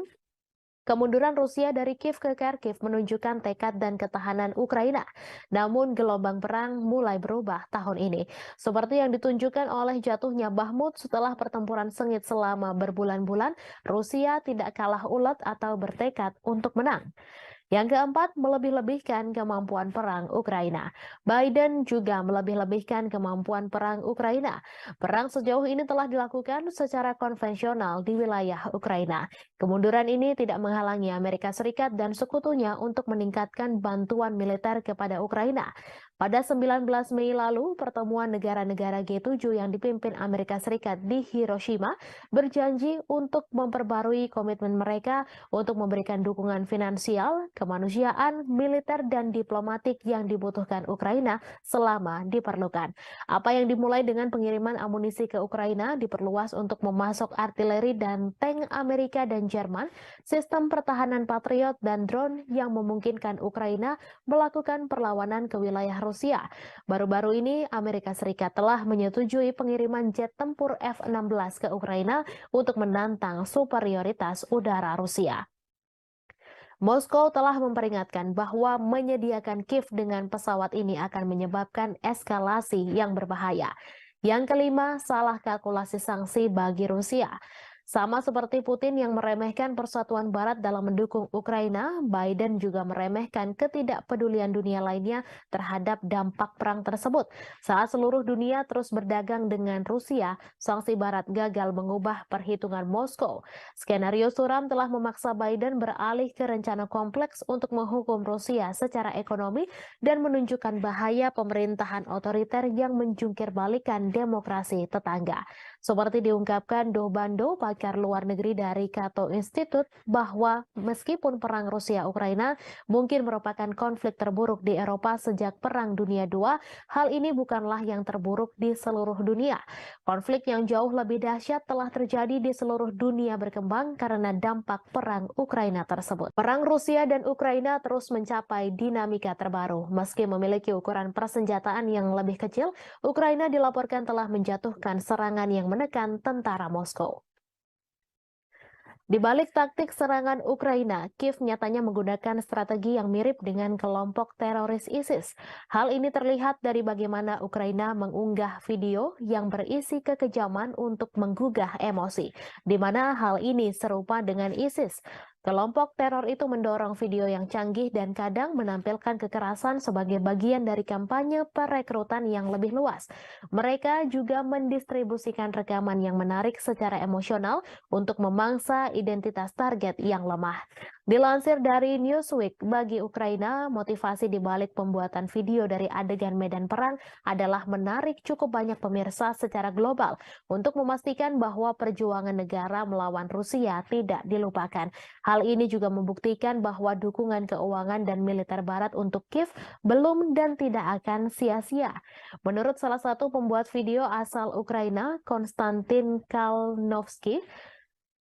kemunduran Rusia dari Kiev ke Kharkiv menunjukkan tekad dan ketahanan Ukraina. Namun gelombang perang mulai berubah tahun ini. Seperti yang ditunjukkan oleh jatuhnya Bakhmut setelah pertempuran sengit selama berbulan-bulan, Rusia tidak kalah ulet atau bertekad untuk menang. Yang keempat, melebih-lebihkan kemampuan perang Ukraina. Biden juga melebih-lebihkan kemampuan perang Ukraina. Perang sejauh ini telah dilakukan secara konvensional di wilayah Ukraina. Kemunduran ini tidak menghalangi Amerika Serikat dan sekutunya untuk meningkatkan bantuan militer kepada Ukraina. Pada 19 Mei lalu, pertemuan negara-negara G7 yang dipimpin Amerika Serikat di Hiroshima berjanji untuk memperbarui komitmen mereka untuk memberikan dukungan finansial, kemanusiaan, militer, dan diplomatik yang dibutuhkan Ukraina selama diperlukan. Apa yang dimulai dengan pengiriman amunisi ke Ukraina diperluas untuk memasok artileri dan tank Amerika dan Jerman, sistem pertahanan Patriot, dan drone yang memungkinkan Ukraina melakukan perlawanan ke wilayah Rusia. Baru-baru ini, Amerika Serikat telah menyetujui pengiriman jet tempur F-16 ke Ukraina untuk menantang superioritas udara Rusia. Moskow telah memperingatkan bahwa menyediakan Kiev dengan pesawat ini akan menyebabkan eskalasi yang berbahaya. Yang kelima, salah kalkulasi sanksi bagi Rusia. Sama seperti Putin yang meremehkan persatuan Barat dalam mendukung Ukraina, Biden juga meremehkan ketidakpedulian dunia lainnya terhadap dampak perang tersebut. Saat seluruh dunia terus berdagang dengan Rusia, sanksi Barat gagal mengubah perhitungan Moskow. Skenario suram telah memaksa Biden beralih ke rencana kompleks untuk menghukum Rusia secara ekonomi dan menunjukkan bahaya pemerintahan otoriter yang menjungkir balikan demokrasi tetangga. Seperti diungkapkan Do Bando pakar luar negeri dari Cato Institute bahwa meskipun perang Rusia-Ukraina mungkin merupakan konflik terburuk di Eropa sejak Perang Dunia II, hal ini bukanlah yang terburuk di seluruh dunia. Konflik yang jauh lebih dahsyat telah terjadi di seluruh dunia berkembang karena dampak perang Ukraina tersebut. Perang Rusia dan Ukraina terus mencapai dinamika terbaru. Meski memiliki ukuran persenjataan yang lebih kecil, Ukraina dilaporkan telah menjatuhkan serangan yang menekan tentara Moskow. Di balik taktik serangan Ukraina, Kiev nyatanya menggunakan strategi yang mirip dengan kelompok teroris ISIS. Hal ini terlihat dari bagaimana Ukraina mengunggah video yang berisi kekejaman untuk menggugah emosi, di mana hal ini serupa dengan ISIS. Kelompok teror itu mendorong video yang canggih dan kadang menampilkan kekerasan sebagai bagian dari kampanye perekrutan yang lebih luas. Mereka juga mendistribusikan rekaman yang menarik secara emosional untuk memangsa identitas target yang lemah. Dilansir dari Newsweek, bagi Ukraina, motivasi di balik pembuatan video dari adegan medan perang adalah menarik cukup banyak pemirsa secara global untuk memastikan bahwa perjuangan negara melawan Rusia tidak dilupakan. Hal ini juga membuktikan bahwa dukungan keuangan dan militer Barat untuk Kiev belum dan tidak akan sia-sia. Menurut salah satu pembuat video asal Ukraina, Konstantin Kalnovsky,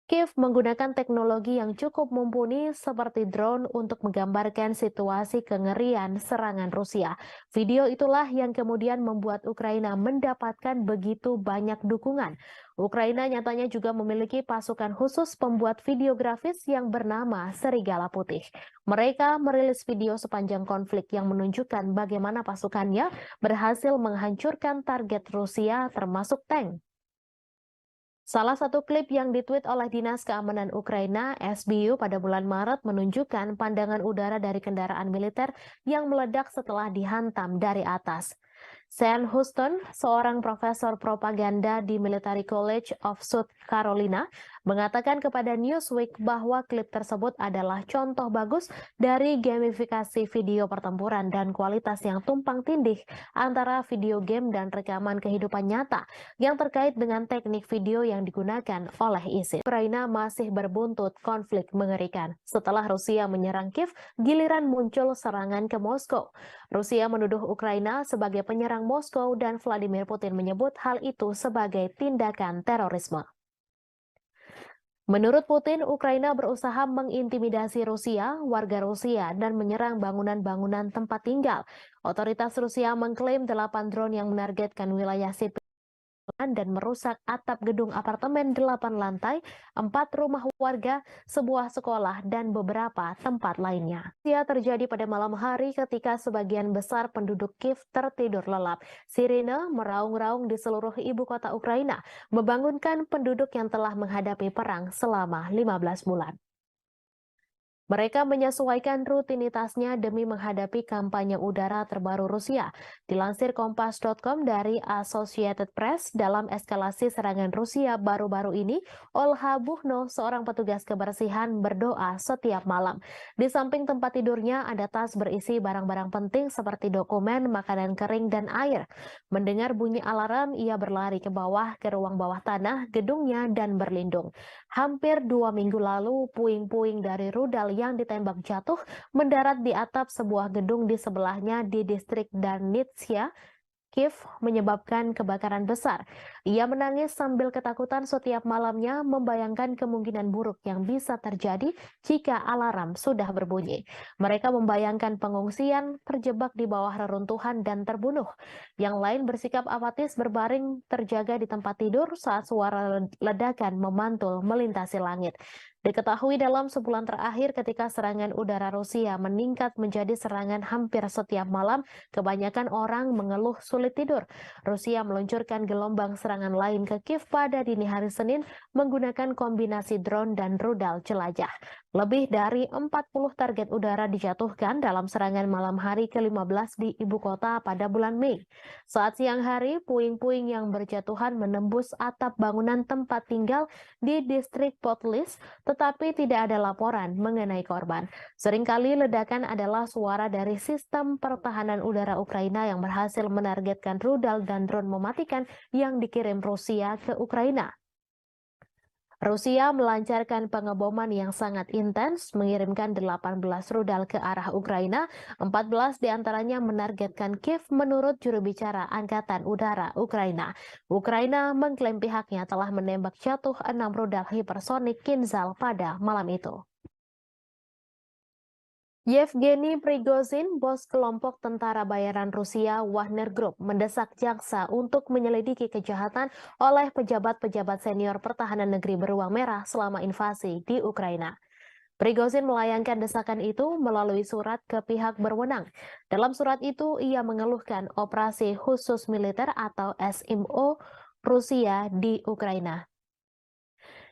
Kiev menggunakan teknologi yang cukup mumpuni seperti drone untuk menggambarkan situasi kengerian serangan Rusia. Video itulah yang kemudian membuat Ukraina mendapatkan begitu banyak dukungan. Ukraina nyatanya juga memiliki pasukan khusus pembuat video grafis yang bernama Serigala Putih. Mereka merilis video sepanjang konflik yang menunjukkan bagaimana pasukannya berhasil menghancurkan target Rusia termasuk tank. Salah satu klip yang ditweet oleh Dinas Keamanan Ukraina, SBU, pada bulan Maret menunjukkan pandangan udara dari kendaraan militer yang meledak setelah dihantam dari atas. Sean Houston, seorang profesor propaganda di Military College of South Carolina, mengatakan kepada Newsweek bahwa klip tersebut adalah contoh bagus dari gamifikasi video pertempuran dan kualitas yang tumpang tindih antara video game dan rekaman kehidupan nyata yang terkait dengan teknik video yang digunakan oleh ISIS. Ukraina masih berbuntut konflik mengerikan. Setelah Rusia menyerang Kiev, giliran muncul serangan ke Moskow. Rusia menuduh Ukraina sebagai penyerang Moskow dan Vladimir Putin menyebut hal itu sebagai tindakan terorisme. Menurut Putin, Ukraina berusaha mengintimidasi Rusia, warga Rusia, dan menyerang bangunan-bangunan tempat tinggal. Otoritas Rusia mengklaim 8 drone yang menargetkan wilayah sipil dan merusak atap gedung apartemen 8 lantai, 4 rumah warga, sebuah sekolah, dan beberapa tempat lainnya. Ia terjadi pada malam hari ketika sebagian besar penduduk Kiev tertidur lelap. Sirine meraung-raung di seluruh ibu kota Ukraina, membangunkan penduduk yang telah menghadapi perang selama 15 bulan. Mereka menyesuaikan rutinitasnya demi menghadapi kampanye udara terbaru Rusia. Dilansir Kompas.com dari Associated Press, dalam eskalasi serangan Rusia baru-baru ini, Olha Buchno, seorang petugas kebersihan, berdoa setiap malam. Di samping tempat tidurnya ada tas berisi barang-barang penting seperti dokumen, makanan kering, dan air. Mendengar bunyi alarm, ia berlari ke bawah ke ruang bawah tanah gedungnya dan berlindung. Hampir 2 minggu lalu, puing-puing dari rudal yang ditembak jatuh mendarat di atap sebuah gedung di sebelahnya di distrik Darnitsia, Kiev, menyebabkan kebakaran besar. Ia menangis sambil ketakutan setiap malamnya, membayangkan kemungkinan buruk yang bisa terjadi jika alarm sudah berbunyi. Mereka membayangkan pengungsian, terjebak di bawah reruntuhan, dan terbunuh. Yang lain bersikap apatis berbaring terjaga di tempat tidur saat suara ledakan memantul melintasi langit. Diketahui dalam sebulan terakhir ketika serangan udara Rusia meningkat menjadi serangan hampir setiap malam, kebanyakan orang mengeluh sulit tidur. Rusia meluncurkan gelombang serangan lain ke Kiev pada dini hari Senin menggunakan kombinasi drone dan rudal jelajah. Lebih dari 40 target udara dijatuhkan dalam serangan malam hari ke-15 di ibu kota pada bulan Mei. Saat siang hari, puing-puing yang berjatuhan menembus atap bangunan tempat tinggal di distrik Potlis, tetapi tidak ada laporan mengenai korban. Seringkali ledakan adalah suara dari sistem pertahanan udara Ukraina yang berhasil menargetkan rudal dan drone mematikan yang dikirim Rusia ke Ukraina. Rusia melancarkan pengeboman yang sangat intens, mengirimkan 18 rudal ke arah Ukraina, 14 diantaranya menargetkan Kiev menurut juru bicara Angkatan Udara Ukraina. Ukraina mengklaim pihaknya telah menembak jatuh 6 rudal hipersonik Kinzhal pada malam itu. Yevgeny Prigozhin, bos kelompok tentara bayaran Rusia Wagner Group, mendesak jaksa untuk menyelidiki kejahatan oleh pejabat-pejabat senior pertahanan negeri beruang merah selama invasi di Ukraina. Prigozhin melayangkan desakan itu melalui surat ke pihak berwenang. Dalam surat itu, ia mengeluhkan operasi khusus militer atau SMO Rusia di Ukraina.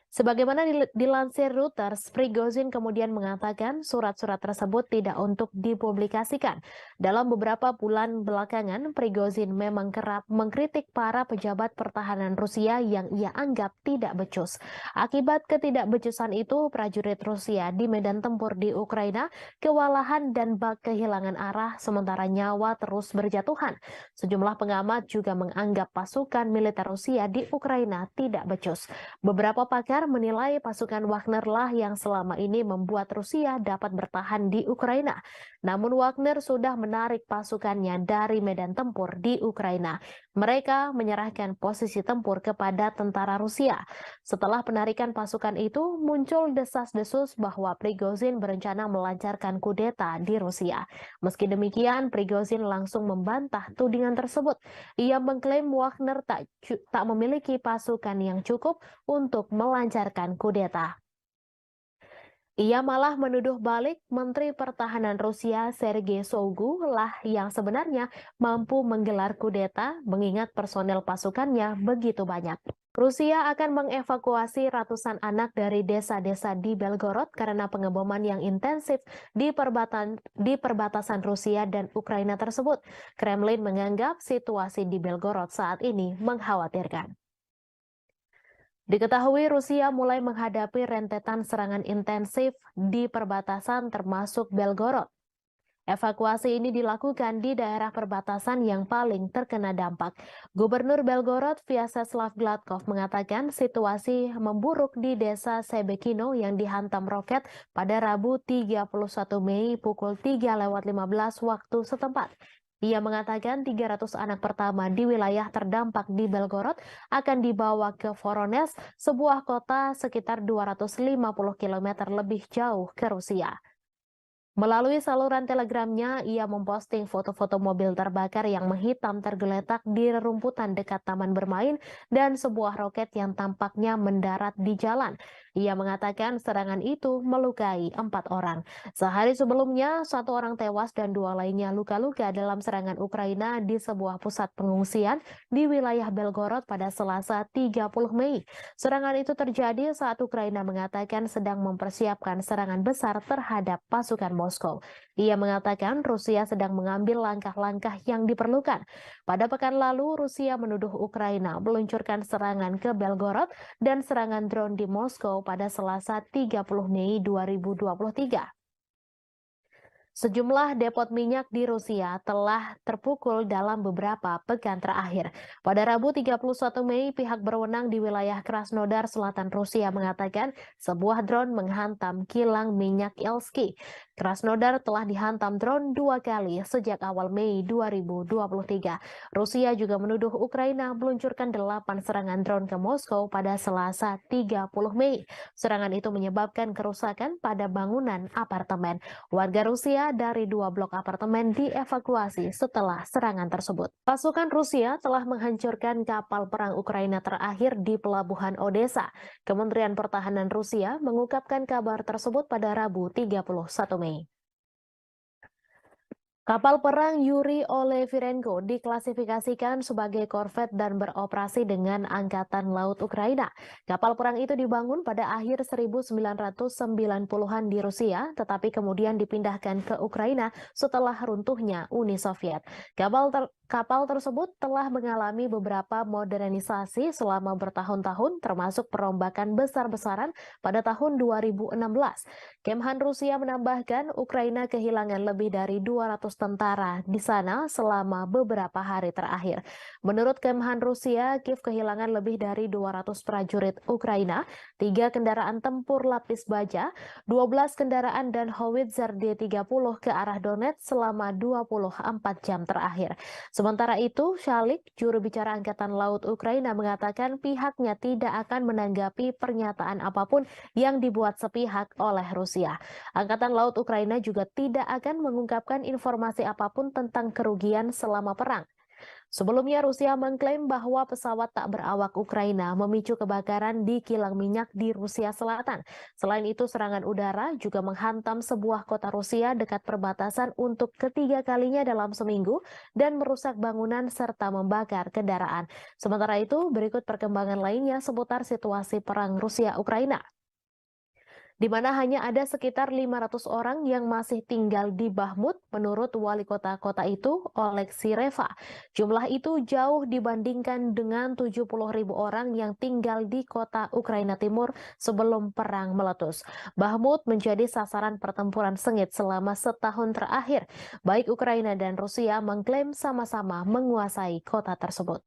Sebagaimana dilansir Reuters, Prigozhin kemudian mengatakan surat-surat tersebut tidak untuk dipublikasikan. Dalam beberapa bulan belakangan, Prigozhin memang kerap mengkritik para pejabat pertahanan Rusia yang ia anggap tidak becus. Akibat ketidakbecusan itu, prajurit Rusia di medan tempur di Ukraina kewalahan dan bak kehilangan arah sementara nyawa terus berjatuhan. Sejumlah pengamat juga menganggap pasukan militer Rusia di Ukraina tidak becus. Beberapa pakar menilai pasukan Wagner lah yang selama ini membuat Rusia dapat bertahan di Ukraina. Namun Wagner sudah menarik pasukannya dari medan tempur di Ukraina. Mereka menyerahkan posisi tempur kepada tentara Rusia. Setelah penarikan pasukan itu, muncul desas-desus bahwa Prigozhin berencana melancarkan kudeta di Rusia. Meski demikian, Prigozhin langsung membantah tudingan tersebut. Ia mengklaim Wagner tak memiliki pasukan yang cukup untuk melancarkan kudeta. Ia malah menuduh balik Menteri Pertahanan Rusia Sergei Shoigu lah yang sebenarnya mampu menggelar kudeta mengingat personel pasukannya begitu banyak. Rusia akan mengevakuasi ratusan anak dari desa-desa di Belgorod karena pengeboman yang intensif di perbatasan Rusia dan Ukraina tersebut. Kremlin menganggap situasi di Belgorod saat ini mengkhawatirkan. Diketahui Rusia mulai menghadapi rentetan serangan intensif di perbatasan termasuk Belgorod. Evakuasi ini dilakukan di daerah perbatasan yang paling terkena dampak. Gubernur Belgorod Vyacheslav Gladkov mengatakan situasi memburuk di desa Sebekino yang dihantam roket pada Rabu 31 Mei pukul 3:15 waktu setempat. Ia mengatakan 300 anak pertama di wilayah terdampak di Belgorod akan dibawa ke Voronezh, sebuah kota sekitar 250 km lebih jauh ke Rusia. Melalui saluran telegramnya, ia memposting foto-foto mobil terbakar yang menghitam tergeletak di rerumputan dekat taman bermain dan sebuah roket yang tampaknya mendarat di jalan. Ia mengatakan serangan itu melukai 4 orang. Sehari sebelumnya, 1 orang tewas dan 2 lainnya luka-luka dalam serangan Ukraina di sebuah pusat pengungsian di wilayah Belgorod pada Selasa 30 Mei. Serangan itu terjadi saat Ukraina mengatakan sedang mempersiapkan serangan besar terhadap pasukan Moskow. Ia mengatakan Rusia sedang mengambil langkah-langkah yang diperlukan. Pada pekan lalu, Rusia menuduh Ukraina meluncurkan serangan ke Belgorod dan serangan drone di Moskow pada Selasa 30 Mei 2023. Sejumlah depot minyak di Rusia telah terpukul dalam beberapa pekan terakhir. Pada Rabu 31 Mei, pihak berwenang di wilayah Krasnodar Selatan Rusia mengatakan sebuah drone menghantam kilang minyak Ilsky. Krasnodar telah dihantam drone 2 kali sejak awal Mei 2023. Rusia juga menuduh Ukraina meluncurkan 8 serangan drone ke Moskow pada Selasa 30 Mei. Serangan itu menyebabkan kerusakan pada bangunan apartemen. Warga Rusia dari 2 blok apartemen dievakuasi setelah serangan tersebut. Pasukan Rusia telah menghancurkan kapal perang Ukraina terakhir di pelabuhan Odessa. Kementerian Pertahanan Rusia mengungkapkan kabar tersebut pada Rabu 31 Mei. Kapal perang Yuri Olefirenko diklasifikasikan sebagai korvet dan beroperasi dengan Angkatan Laut Ukraina. Kapal perang itu dibangun pada akhir 1990-an di Rusia, tetapi kemudian dipindahkan ke Ukraina setelah runtuhnya Uni Soviet. Kapal tersebut telah mengalami beberapa modernisasi selama bertahun-tahun, termasuk perombakan besar-besaran pada tahun 2016. Kemhan Rusia menambahkan Ukraina kehilangan lebih dari 200 tentara di sana selama beberapa hari terakhir. Menurut Kemhan Rusia, Kiev kehilangan lebih dari 200 prajurit Ukraina, 3 kendaraan tempur lapis baja, 12 kendaraan dan howitzer D-30 ke arah Donetsk selama 24 jam terakhir. Sementara itu, Shalik, juru bicara Angkatan Laut Ukraina, mengatakan pihaknya tidak akan menanggapi pernyataan apapun yang dibuat sepihak oleh Rusia. Angkatan Laut Ukraina juga tidak akan mengungkapkan informasi apapun tentang kerugian selama perang. Sebelumnya, Rusia mengklaim bahwa pesawat tak berawak Ukraina memicu kebakaran di kilang minyak di Rusia Selatan. Selain itu, serangan udara juga menghantam sebuah kota Rusia dekat perbatasan untuk ketiga kalinya dalam seminggu dan merusak bangunan serta membakar kendaraan. Sementara itu, berikut perkembangan lainnya seputar situasi perang Rusia-Ukraina, di mana hanya ada sekitar 500 orang yang masih tinggal di Bakhmut menurut wali kota itu, Oleksiy Reva. Jumlah itu jauh dibandingkan dengan 70.000 orang yang tinggal di kota Ukraina Timur sebelum perang meletus. Bakhmut menjadi sasaran pertempuran sengit selama setahun terakhir. Baik Ukraina dan Rusia mengklaim sama-sama menguasai kota tersebut.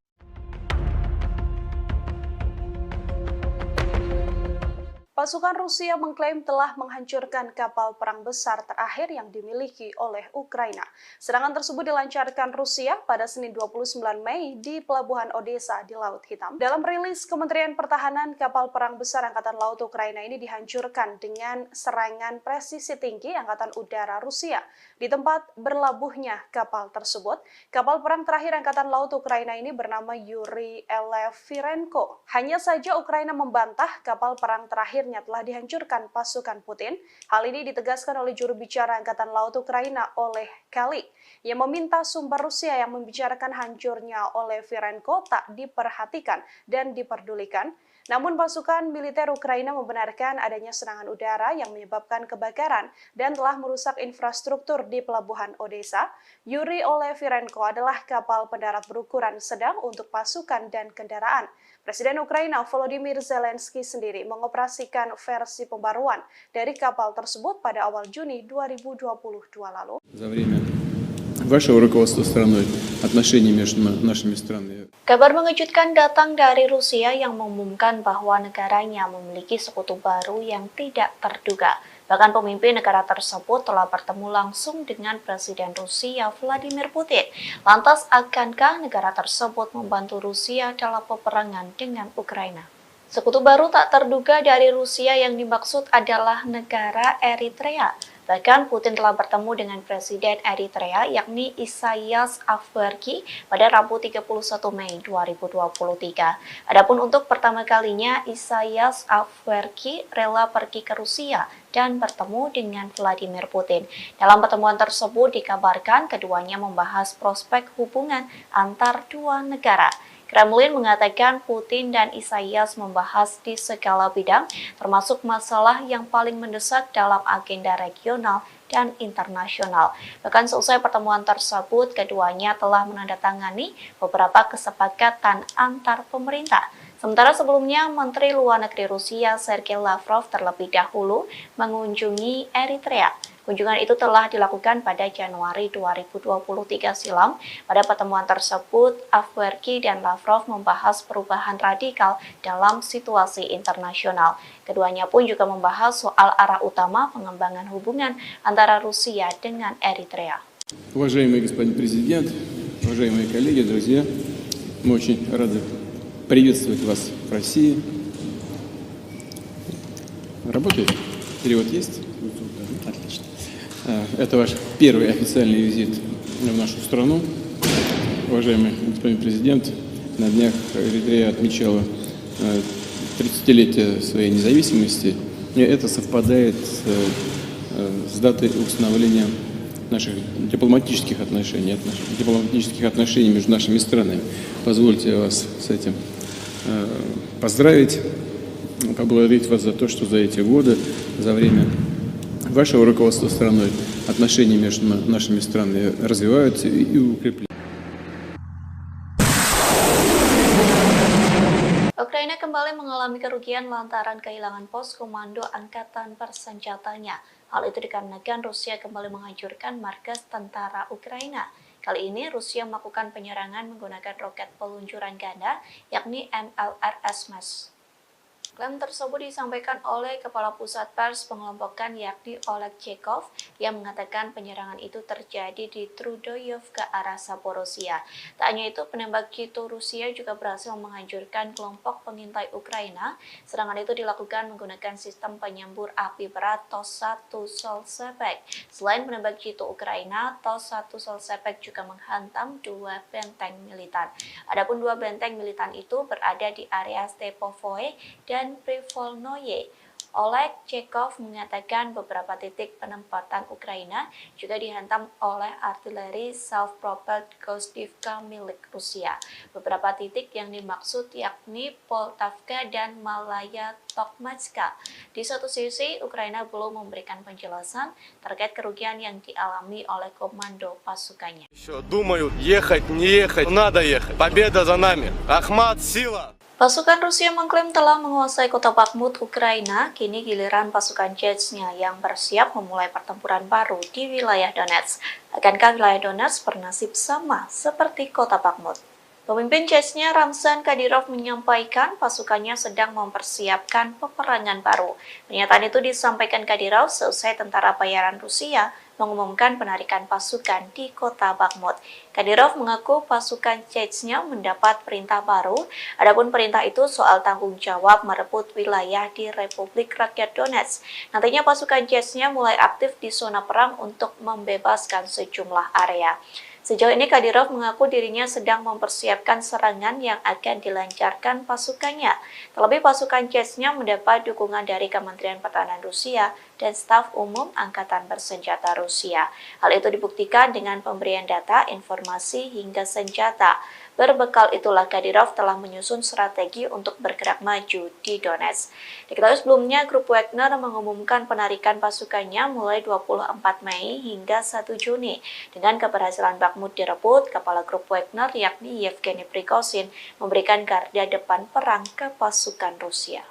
Pasukan Rusia mengklaim telah menghancurkan kapal perang besar terakhir yang dimiliki oleh Ukraina. Serangan tersebut dilancarkan Rusia pada Senin 29 Mei di Pelabuhan Odesa di Laut Hitam. Dalam rilis Kementerian Pertahanan, kapal perang besar Angkatan Laut Ukraina ini dihancurkan dengan serangan presisi tinggi Angkatan Udara Rusia. Di tempat berlabuhnya kapal tersebut, kapal perang terakhir Angkatan Laut Ukraina ini bernama Yuri Elefirenko. Hanya saja Ukraina membantah kapal perang terakhir telah dihancurkan pasukan Putin. Hal ini ditegaskan oleh juru bicara Angkatan Laut Ukraina Oleh Kali, yang meminta sumber Rusia yang membicarakan hancurnya Olefirenko tak diperhatikan dan diperdulikan. Namun pasukan militer Ukraina membenarkan adanya serangan udara yang menyebabkan kebakaran dan telah merusak infrastruktur di Pelabuhan Odesa. Yuri Olefirenko adalah kapal pendarat berukuran sedang untuk pasukan dan kendaraan. Presiden Ukraina Volodymyr Zelensky sendiri mengoperasikan versi pembaruan dari kapal tersebut pada awal Juni 2022 lalu. Kabar mengejutkan datang dari Rusia yang mengumumkan bahwa negaranya memiliki sekutu baru yang tidak terduga. Bahkan pemimpin negara tersebut telah bertemu langsung dengan Presiden Rusia Vladimir Putin. Lantas, akankah negara tersebut membantu Rusia dalam peperangan dengan Ukraina? Sekutu baru tak terduga dari Rusia yang dimaksud adalah negara Eritrea. Bahkan Putin telah bertemu dengan Presiden Eritrea yakni Isaias Afwerki pada Rabu 31 Mei 2023. Adapun untuk pertama kalinya Isaias Afwerki rela pergi ke Rusia dan bertemu dengan Vladimir Putin. Dalam pertemuan tersebut dikabarkan keduanya membahas prospek hubungan antar dua negara. Kremlin mengatakan Putin dan Isaias membahas di segala bidang, termasuk masalah yang paling mendesak dalam agenda regional dan internasional. Bahkan seusai pertemuan tersebut, keduanya telah menandatangani beberapa kesepakatan antar pemerintah. Sementara sebelumnya, Menteri Luar Negeri Rusia Sergei Lavrov terlebih dahulu mengunjungi Eritrea. Kunjungan itu telah dilakukan pada Januari 2023 silam. Pada pertemuan tersebut, Afwerki dan Lavrov membahas perubahan radikal dalam situasi internasional. Keduanya pun juga membahas soal arah utama pengembangan hubungan antara Rusia dengan Eritrea. Уважаемый господин президент, уважаемые коллеги, друзья, мы очень рады приветствовать вас в России. Работает? Перевод есть? Отлично. Это ваш первый официальный визит в нашу страну. Уважаемый господин президент, на днях Эритрея отмечала 30-летие своей независимости. И это совпадает с датой установления наших дипломатических отношений между нашими странами. Позвольте вас с этим поздравить, поблагодарить вас за то, что за эти годы, за время вашего руководства страной отношения между нашими странами развиваются и укрепляются. Ukraina kembali mengalami kerugian lantaran kehilangan pos komando angkatan bersenjatanya. Hal itu dikarenakan Rusia kembali menghancurkan markas tentara Ukraina. Kali ini Rusia melakukan penyerangan menggunakan roket peluncuran ganda, yakni MLRS-MES. Klaim tersebut disampaikan oleh Kepala Pusat Pers Pengelompokan yakni Oleg Chekov yang mengatakan penyerangan itu terjadi di Trudoyov ke arah Zaporozhia. Tak hanya itu, penembak jitu Rusia juga berhasil menghancurkan kelompok pengintai Ukraina. Serangan itu dilakukan menggunakan sistem penyembur api berat TOS-1 Solsepek. Selain penembak jitu Ukraina, TOS-1 Solsepek juga menghantam 2 benteng militan. Adapun 2 benteng militan itu berada di area Stepovoe dan Privolnoye. Oleg Chekov mengatakan beberapa titik penempatan Ukraina juga dihantam oleh artileri self-propelled Gostivka milik Rusia. Beberapa titik yang dimaksud yakni Poltavka dan Malaya Tokmatska. Di satu sisi, Ukraina belum memberikan penjelasan terkait kerugian yang dialami oleh komando pasukannya. Думают, ехать, не ехать, надо ехать. Победа за нами. Ахмат, сила! Pasukan Rusia mengklaim telah menguasai kota Bakhmut, Ukraina. Kini giliran pasukan Chechnya yang bersiap memulai pertempuran baru di wilayah Donetsk. Akankah wilayah Donetsk bernasib sama seperti kota Bakhmut? Pemimpin Chechnya Ramzan Kadyrov menyampaikan pasukannya sedang mempersiapkan peperangan baru. Pernyataan itu disampaikan Kadyrov seusai tentara bayaran Rusia mengumumkan penarikan pasukan di kota Bakhmut. Kadyrov mengaku pasukan Chechnya mendapat perintah baru, adapun perintah itu soal tanggung jawab merebut wilayah di Republik Rakyat Donetsk. Nantinya pasukan Chechnya mulai aktif di zona perang untuk membebaskan sejumlah area. Sejauh ini Kadyrov mengaku dirinya sedang mempersiapkan serangan yang akan dilancarkan pasukannya. Terlebih pasukan Chechnya mendapat dukungan dari Kementerian Pertahanan Rusia dan staf umum Angkatan Bersenjata Rusia. Hal itu dibuktikan dengan pemberian data, informasi, hingga senjata. Berbekal itulah Kadyrov telah menyusun strategi untuk bergerak maju di Donetsk. Diketahui sebelumnya, grup Wagner mengumumkan penarikan pasukannya mulai 24 Mei hingga 1 Juni. Dengan keberhasilan Bakhmut direbut, kepala grup Wagner yakni Yevgeny Prigozhin memberikan garda depan perang ke pasukan Rusia.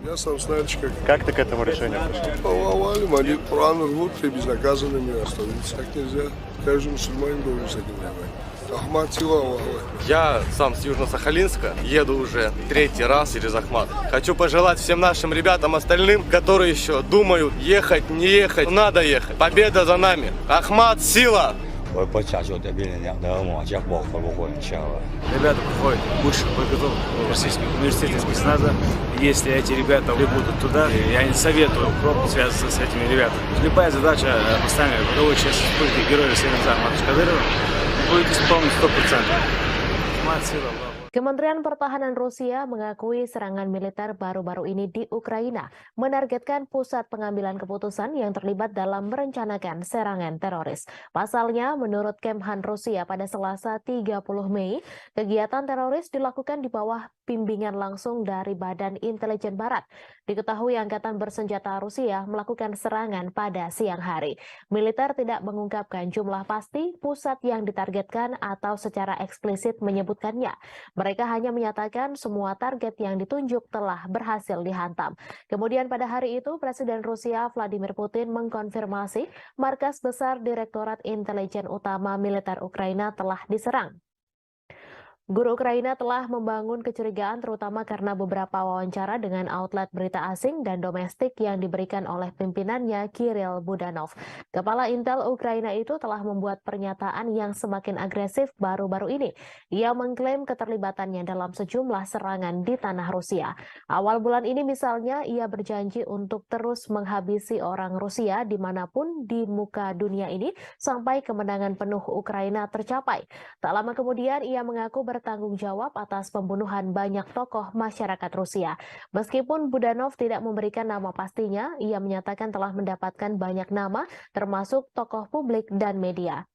Я сам знаешь, Как ты к этому решению пришел? повалим, они планы рвут и безнаказанными остановиться так нельзя. Каждый мусульманин должен с этим воевать. Ахмат, сила, Аллах. Я сам с Южно-Сахалинска, еду уже 3-й раз через Ахмат. Хочу пожелать всем нашим ребятам остальным, которые еще думают, ехать, не ехать, надо ехать. Победа за нами. Ахмат, сила! 我不假就这边人家的往家跑会不会很像了？ Ребята проходят высшую подготовку в Российском университете спецназа. Если эти ребята будут туда, я не советую пробовать связываться с этими ребятами. Любая задача поставлена рядовой части республики Героя России Рамзана Ахматовича Кадырова будет исполнена 100%. Ахмат, сила, Аллах. Kementerian Pertahanan Rusia mengakui serangan militer baru-baru ini di Ukraina menargetkan pusat pengambilan keputusan yang terlibat dalam merencanakan serangan teroris. Pasalnya, menurut Kemhan Rusia pada Selasa 30 Mei, kegiatan teroris dilakukan di bawah bimbingan langsung dari Badan Intelijen Barat. Diketahui Angkatan Bersenjata Rusia melakukan serangan pada siang hari. Militer tidak mengungkapkan jumlah pasti pusat yang ditargetkan atau secara eksplisit menyebutkannya. Mereka hanya menyatakan semua target yang ditunjuk telah berhasil dihantam. Kemudian pada hari itu, Presiden Rusia Vladimir Putin mengkonfirmasi markas besar Direktorat Intelijen Utama Militer Ukraina telah diserang. Guru Ukraina telah membangun kecurigaan terutama karena beberapa wawancara dengan outlet berita asing dan domestik yang diberikan oleh pimpinannya Kirill Budanov. Kepala Intel Ukraina itu telah membuat pernyataan yang semakin agresif baru-baru ini. Ia mengklaim keterlibatannya dalam sejumlah serangan di tanah Rusia. Awal bulan ini misalnya ia berjanji untuk terus menghabisi orang Rusia dimanapun di muka dunia ini sampai kemenangan penuh Ukraina tercapai. Tak lama kemudian ia mengaku bertanggung jawab atas pembunuhan banyak tokoh masyarakat Rusia. Meskipun Budanov tidak memberikan nama pastinya, ia menyatakan telah mendapatkan banyak nama termasuk tokoh publik dan media.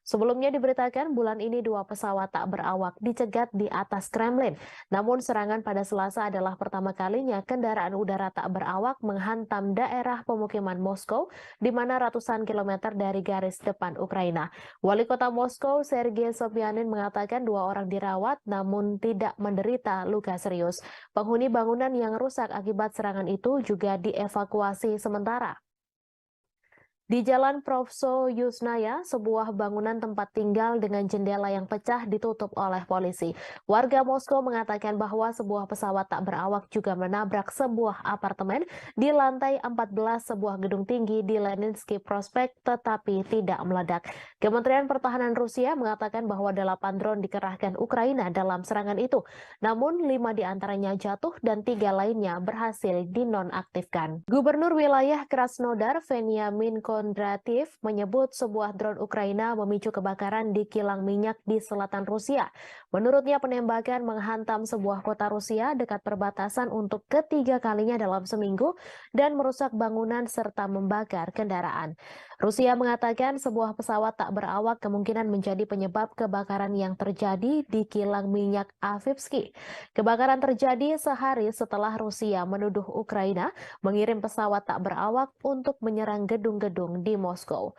Sebelumnya diberitakan bulan ini 2 pesawat tak berawak dicegat di atas Kremlin. Namun serangan pada Selasa adalah pertama kalinya kendaraan udara tak berawak menghantam daerah pemukiman Moskow, di mana ratusan kilometer dari garis depan Ukraina. Wali kota Moskow, Sergei Sobyanin, mengatakan 2 orang dirawat namun tidak menderita luka serius. Penghuni bangunan yang rusak akibat serangan itu juga dievakuasi sementara. Di Jalan Provso Yusnaya, sebuah bangunan tempat tinggal dengan jendela yang pecah ditutup oleh polisi. Warga Moskow mengatakan bahwa sebuah pesawat tak berawak juga menabrak sebuah apartemen di lantai 14 sebuah gedung tinggi di Leninsky Prospect tetapi tidak meledak. Kementerian Pertahanan Rusia mengatakan bahwa 8 drone dikerahkan Ukraina dalam serangan itu. Namun 5 diantaranya jatuh dan 3 lainnya berhasil dinonaktifkan. Gubernur wilayah Krasnodar, Veniamin Kondrativ, menyebut sebuah drone Ukraina memicu kebakaran di kilang minyak di selatan Rusia. Menurutnya penembakan menghantam sebuah kota Rusia dekat perbatasan untuk ketiga kalinya dalam seminggu dan merusak bangunan serta membakar kendaraan. Rusia mengatakan sebuah pesawat tak berawak kemungkinan menjadi penyebab kebakaran yang terjadi di kilang minyak Avivsky. Kebakaran terjadi sehari setelah Rusia menuduh Ukraina mengirim pesawat tak berawak untuk menyerang gedung-gedung di Moskow.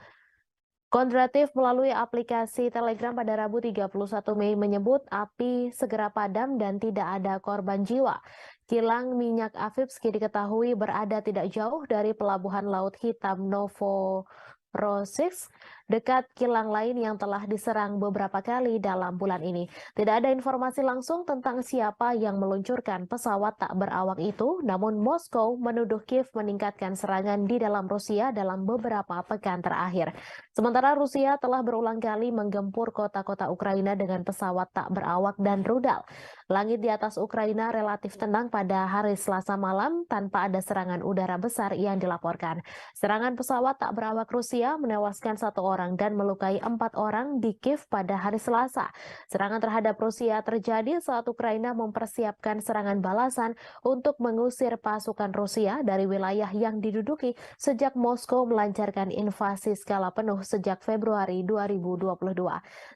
Kondrativ melalui aplikasi Telegram pada Rabu 31 Mei menyebut api segera padam dan tidak ada korban jiwa. Kilang minyak Avivsky diketahui berada tidak jauh dari pelabuhan Laut Hitam Novorossiysk, dekat kilang lain yang telah diserang beberapa kali dalam bulan ini. Tidak ada informasi langsung tentang siapa yang meluncurkan pesawat tak berawak itu, namun Moskow menuduh Kiev meningkatkan serangan di dalam Rusia dalam beberapa pekan terakhir. Sementara Rusia telah berulang kali menggempur kota-kota Ukraina dengan pesawat tak berawak dan rudal. Langit di atas Ukraina relatif tenang pada hari Selasa malam tanpa ada serangan udara besar yang dilaporkan. Serangan pesawat tak berawak Rusia menewaskan 1 orang dan melukai 4 orang di Kiev pada hari Selasa. Serangan terhadap Rusia terjadi saat Ukraina mempersiapkan serangan balasan untuk mengusir pasukan Rusia dari wilayah yang diduduki sejak Moskow melancarkan invasi skala penuh sejak Februari 2022.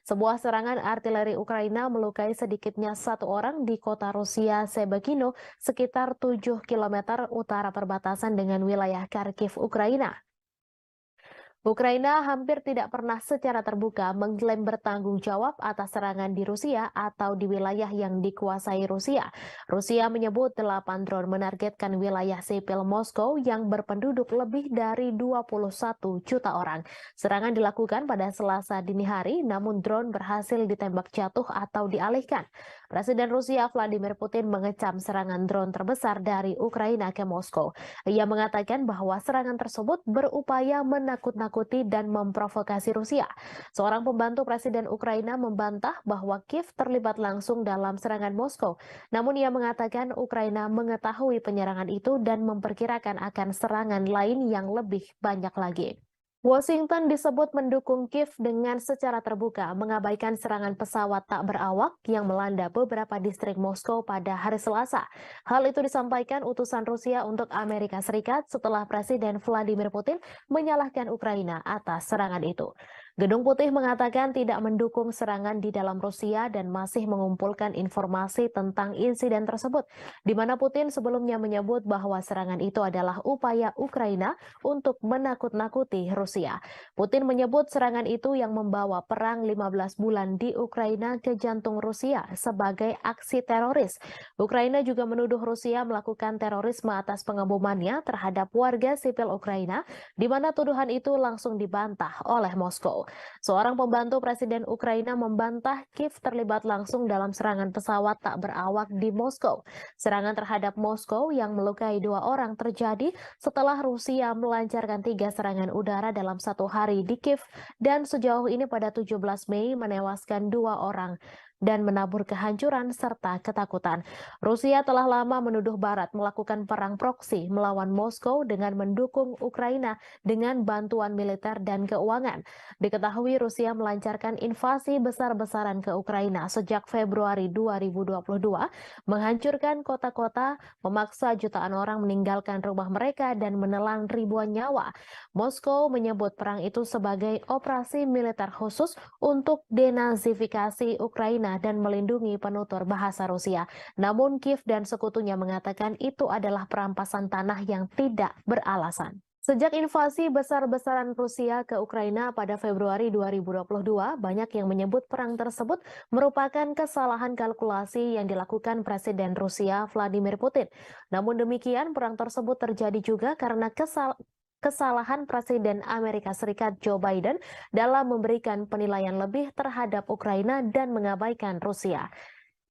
Sebuah serangan artileri Ukraina melukai sedikitnya 1 orang di kota Rusia Sebekino, sekitar 7 km utara perbatasan dengan wilayah Kharkiv, Ukraina. Ukraina hampir tidak pernah secara terbuka mengklaim bertanggung jawab atas serangan di Rusia atau di wilayah yang dikuasai Rusia. Rusia menyebut 8 drone menargetkan wilayah sipil Moskow yang berpenduduk lebih dari 21 juta orang. Serangan dilakukan pada Selasa dini hari, namun drone berhasil ditembak jatuh atau dialihkan. Presiden Rusia Vladimir Putin mengecam serangan drone terbesar dari Ukraina ke Moskow. Ia mengatakan bahwa serangan tersebut berupaya menakut-nakuti dan memprovokasi Rusia. Seorang pembantu Presiden Ukraina membantah bahwa Kiev terlibat langsung dalam serangan Moskow. Namun ia mengatakan Ukraina mengetahui penyerangan itu dan memperkirakan akan serangan lain yang lebih banyak lagi. Washington disebut mendukung Kiev dengan secara terbuka mengabaikan serangan pesawat tak berawak yang melanda beberapa distrik Moskow pada hari Selasa. Hal itu disampaikan utusan Rusia untuk Amerika Serikat setelah Presiden Vladimir Putin menyalahkan Ukraina atas serangan itu. Gedung Putih mengatakan tidak mendukung serangan di dalam Rusia dan masih mengumpulkan informasi tentang insiden tersebut, di mana Putin sebelumnya menyebut bahwa serangan itu adalah upaya Ukraina untuk menakut-nakuti Rusia. Putin menyebut serangan itu yang membawa perang 15 bulan di Ukraina ke jantung Rusia sebagai aksi teroris. Ukraina juga menuduh Rusia melakukan terorisme atas pengebomannya terhadap warga sipil Ukraina, di mana tuduhan itu langsung dibantah oleh Moskow. Seorang pembantu Presiden Ukraina membantah Kiev terlibat langsung dalam serangan pesawat tak berawak di Moskow. Serangan terhadap Moskow yang melukai 2 orang terjadi setelah Rusia melancarkan 3 serangan udara dalam 1 hari di Kiev dan sejauh ini pada 17 Mei menewaskan 2 orang. dan menabur kehancuran serta ketakutan. Rusia telah lama menuduh Barat melakukan perang proksi melawan Moskow dengan mendukung Ukraina dengan bantuan militer dan keuangan. Diketahui Rusia melancarkan invasi besar-besaran ke Ukraina sejak Februari 2022, menghancurkan kota-kota, memaksa jutaan orang meninggalkan rumah mereka dan menelan ribuan nyawa. Moskow menyebut perang itu sebagai operasi militer khusus untuk denazifikasi Ukraina dan melindungi penutur bahasa Rusia. Namun Kiev dan sekutunya mengatakan itu adalah perampasan tanah yang tidak beralasan. Sejak invasi besar-besaran Rusia ke Ukraina pada Februari 2022, banyak yang menyebut perang tersebut merupakan kesalahan kalkulasi yang dilakukan Presiden Rusia Vladimir Putin. Namun demikian, perang tersebut terjadi juga karena kesalahan Presiden Amerika Serikat Joe Biden dalam memberikan penilaian lebih terhadap Ukraina dan mengabaikan Rusia.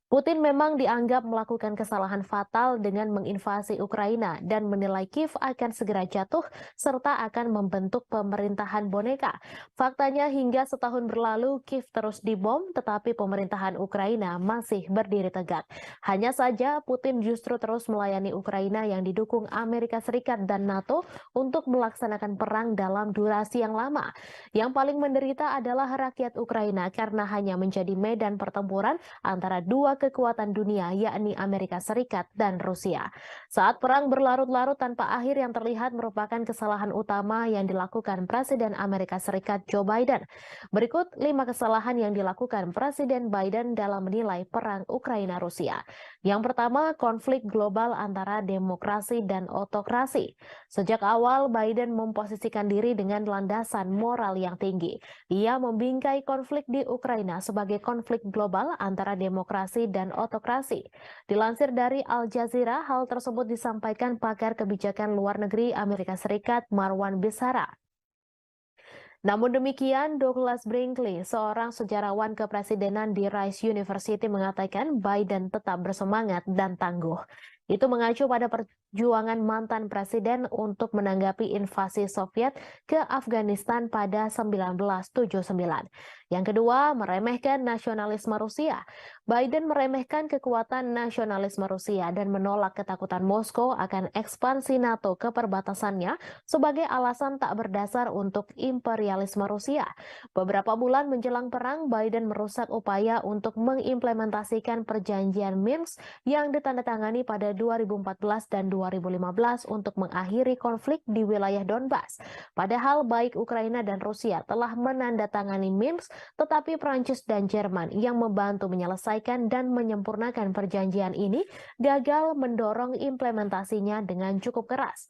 Putin memang dianggap melakukan kesalahan fatal dengan menginvasi Ukraina dan menilai Kiev akan segera jatuh serta akan membentuk pemerintahan boneka. Faktanya hingga setahun berlalu Kiev terus dibom tetapi pemerintahan Ukraina masih berdiri tegak. Hanya saja Putin justru terus melayani Ukraina yang didukung Amerika Serikat dan NATO untuk melaksanakan perang dalam durasi yang lama. Yang paling menderita adalah rakyat Ukraina karena hanya menjadi medan pertempuran antara dua kekuatan dunia yakni Amerika Serikat dan Rusia. Saat perang berlarut-larut tanpa akhir yang terlihat merupakan kesalahan utama yang dilakukan Presiden Amerika Serikat Joe Biden. Berikut 5 kesalahan yang dilakukan Presiden Biden dalam menilai perang Ukraina-Rusia. Yang pertama, konflik global antara demokrasi dan otokrasi. Sejak awal Biden memposisikan diri dengan landasan moral yang tinggi. Ia membingkai konflik di Ukraina sebagai konflik global antara demokrasi dan otokrasi. Dilansir dari Al Jazeera, hal tersebut disampaikan pakar kebijakan luar negeri Amerika Serikat Marwan Bisara. Namun demikian, Douglas Brinkley, seorang sejarawan kepresidenan di Rice University mengatakan Biden tetap bersemangat dan tangguh. Itu mengacu pada perjuangan mantan presiden untuk menanggapi invasi Soviet ke Afghanistan pada 1979. Yang kedua, meremehkan nasionalisme Rusia. Biden meremehkan kekuatan nasionalisme Rusia dan menolak ketakutan Moskow akan ekspansi NATO ke perbatasannya sebagai alasan tak berdasar untuk imperialisme Rusia. Beberapa bulan menjelang perang, Biden merusak upaya untuk mengimplementasikan perjanjian Minsk yang ditandatangani pada 2014 dan 2015 untuk mengakhiri konflik di wilayah Donbas. Padahal baik Ukraina dan Rusia telah menandatangani Minsk, tetapi Prancis dan Jerman yang membantu menyelesaikan dan menyempurnakan perjanjian ini gagal mendorong implementasinya dengan cukup keras.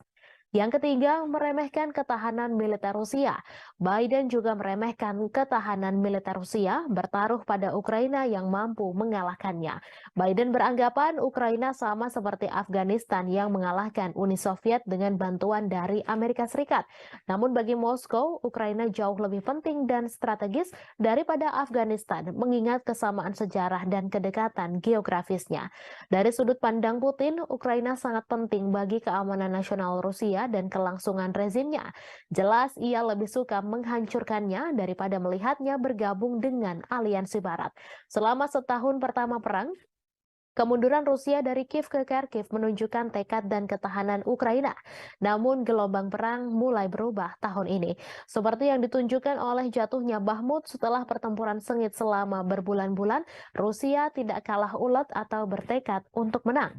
Yang ketiga, meremehkan ketahanan militer Rusia. Biden juga meremehkan ketahanan militer Rusia bertaruh pada Ukraina yang mampu mengalahkannya. Biden beranggapan Ukraina sama seperti Afghanistan yang mengalahkan Uni Soviet dengan bantuan dari Amerika Serikat. Namun bagi Moskow, Ukraina jauh lebih penting dan strategis daripada Afghanistan, mengingat kesamaan sejarah dan kedekatan geografisnya. Dari sudut pandang Putin, Ukraina sangat penting bagi keamanan nasional Rusia dan kelangsungan rezimnya. Jelas ia lebih suka menghancurkannya daripada melihatnya bergabung dengan aliansi Barat. Selama setahun pertama perang, kemunduran Rusia dari Kiev ke Kharkiv menunjukkan tekad dan ketahanan Ukraina. Namun gelombang perang mulai berubah tahun ini. Seperti yang ditunjukkan oleh jatuhnya Bakhmut setelah pertempuran sengit selama berbulan-bulan, Rusia tidak kalah ulet atau bertekad untuk menang.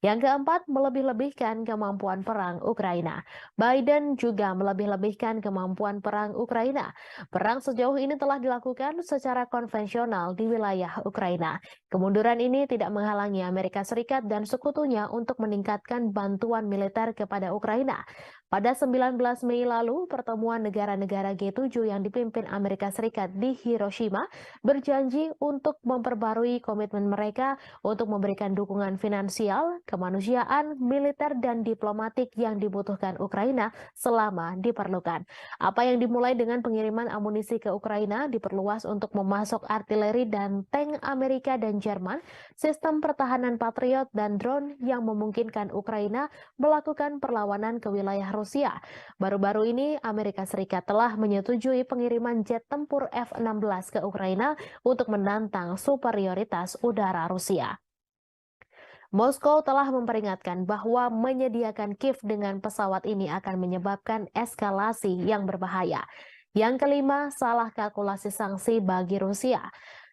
Yang keempat, melebih-lebihkan kemampuan perang Ukraina. Biden juga melebih-lebihkan kemampuan perang Ukraina. Perang sejauh ini telah dilakukan secara konvensional di wilayah Ukraina. Kemunduran ini tidak menghalangi Amerika Serikat dan sekutunya untuk meningkatkan bantuan militer kepada Ukraina. Pada 19 Mei lalu, pertemuan negara-negara G7 yang dipimpin Amerika Serikat di Hiroshima berjanji untuk memperbarui komitmen mereka untuk memberikan dukungan finansial, kemanusiaan, militer, dan diplomatik yang dibutuhkan Ukraina selama diperlukan. Apa yang dimulai dengan pengiriman amunisi ke Ukraina diperluas untuk memasok artileri dan tank Amerika dan Jerman, sistem pertahanan Patriot, dan drone yang memungkinkan Ukraina melakukan perlawanan ke wilayah Rusia. Baru-baru ini Amerika Serikat telah menyetujui pengiriman jet tempur F-16 ke Ukraina untuk menantang superioritas udara Rusia. Moskow telah memperingatkan bahwa menyediakan Kiev dengan pesawat ini akan menyebabkan eskalasi yang berbahaya. Yang kelima, salah kalkulasi sanksi bagi Rusia.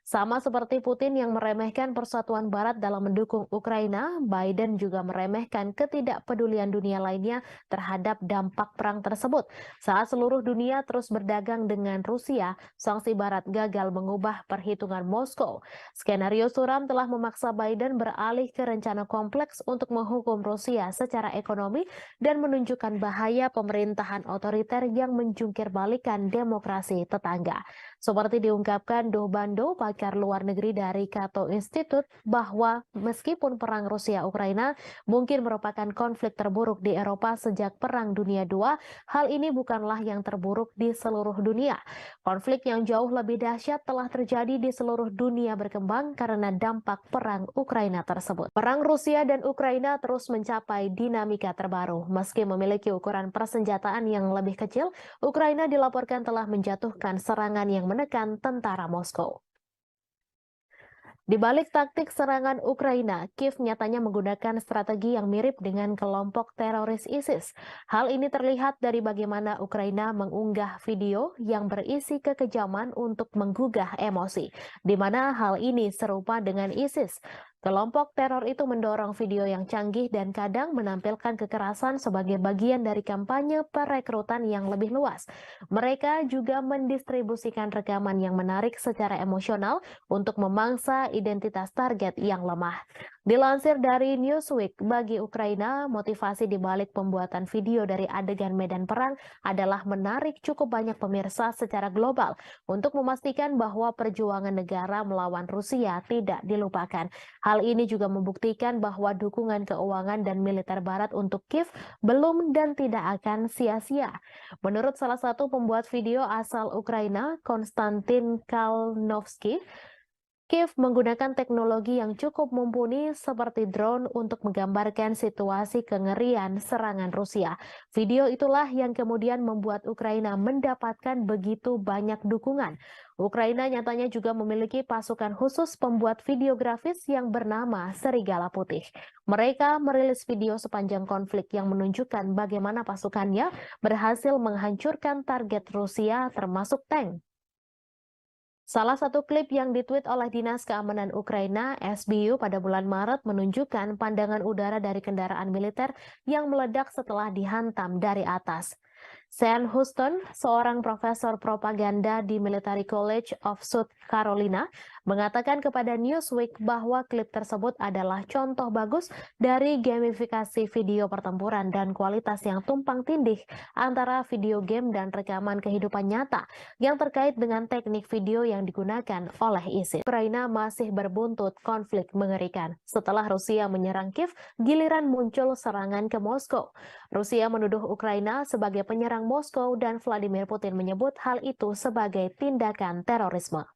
Sama seperti Putin yang meremehkan persatuan Barat dalam mendukung Ukraina, Biden juga meremehkan ketidakpedulian dunia lainnya terhadap dampak perang tersebut. Saat seluruh dunia terus berdagang dengan Rusia, sanksi Barat gagal mengubah perhitungan Moskow. Skenario suram telah memaksa Biden beralih ke rencana kompleks untuk menghukum Rusia secara ekonomi dan menunjukkan bahaya pemerintahan otoriter yang menjungkir balikan demokrasi tetangga. Seperti diungkapkan Do Bando, pakar luar negeri dari Cato Institute, bahwa meskipun perang Rusia-Ukraina mungkin merupakan konflik terburuk di Eropa sejak Perang Dunia II, hal ini bukanlah yang terburuk di seluruh dunia. Konflik yang jauh lebih dahsyat telah terjadi di seluruh dunia berkembang karena dampak perang Ukraina tersebut. Perang Rusia dan Ukraina terus mencapai dinamika terbaru. Meski memiliki ukuran persenjataan yang lebih kecil, Ukraina dilaporkan telah menjatuhkan serangan yang menekan tentara Moskow. Di balik taktik serangan Ukraina, Kiev nyatanya menggunakan strategi yang mirip dengan kelompok teroris ISIS. Hal ini terlihat dari bagaimana Ukraina mengunggah video yang berisi kekejaman untuk menggugah emosi, di mana hal ini serupa dengan ISIS. Kelompok teror itu mendorong video yang canggih dan kadang menampilkan kekerasan sebagai bagian dari kampanye perekrutan yang lebih luas. Mereka juga mendistribusikan rekaman yang menarik secara emosional untuk memangsa identitas target yang lemah. Dilansir dari Newsweek, bagi Ukraina, motivasi di balik pembuatan video dari adegan medan perang adalah menarik cukup banyak pemirsa secara global untuk memastikan bahwa perjuangan negara melawan Rusia tidak dilupakan. Hal ini juga membuktikan bahwa dukungan keuangan dan militer Barat untuk Kiev belum dan tidak akan sia-sia. Menurut salah satu pembuat video asal Ukraina, Konstantin Kalnovsky, Kiev menggunakan teknologi yang cukup mumpuni seperti drone untuk menggambarkan situasi kengerian serangan Rusia. Video itulah yang kemudian membuat Ukraina mendapatkan begitu banyak dukungan. Ukraina nyatanya juga memiliki pasukan khusus pembuat video grafis yang bernama Serigala Putih. Mereka merilis video sepanjang konflik yang menunjukkan bagaimana pasukannya berhasil menghancurkan target Rusia termasuk tank. Salah satu klip yang ditweet oleh Dinas Keamanan Ukraina, SBU, pada bulan Maret menunjukkan pandangan udara dari kendaraan militer yang meledak setelah dihantam dari atas. Sean Houston, seorang profesor propaganda di Military College of South Carolina, mengatakan kepada Newsweek bahwa klip tersebut adalah contoh bagus dari gamifikasi video pertempuran dan kualitas yang tumpang tindih antara video game dan rekaman kehidupan nyata yang terkait dengan teknik video yang digunakan oleh ISIS. Ukraina masih berbuntut konflik mengerikan. Setelah Rusia menyerang Kiev, giliran muncul serangan ke Moskow. Rusia menuduh Ukraina sebagai penyerang Moskow dan Vladimir Putin menyebut hal itu sebagai tindakan terorisme.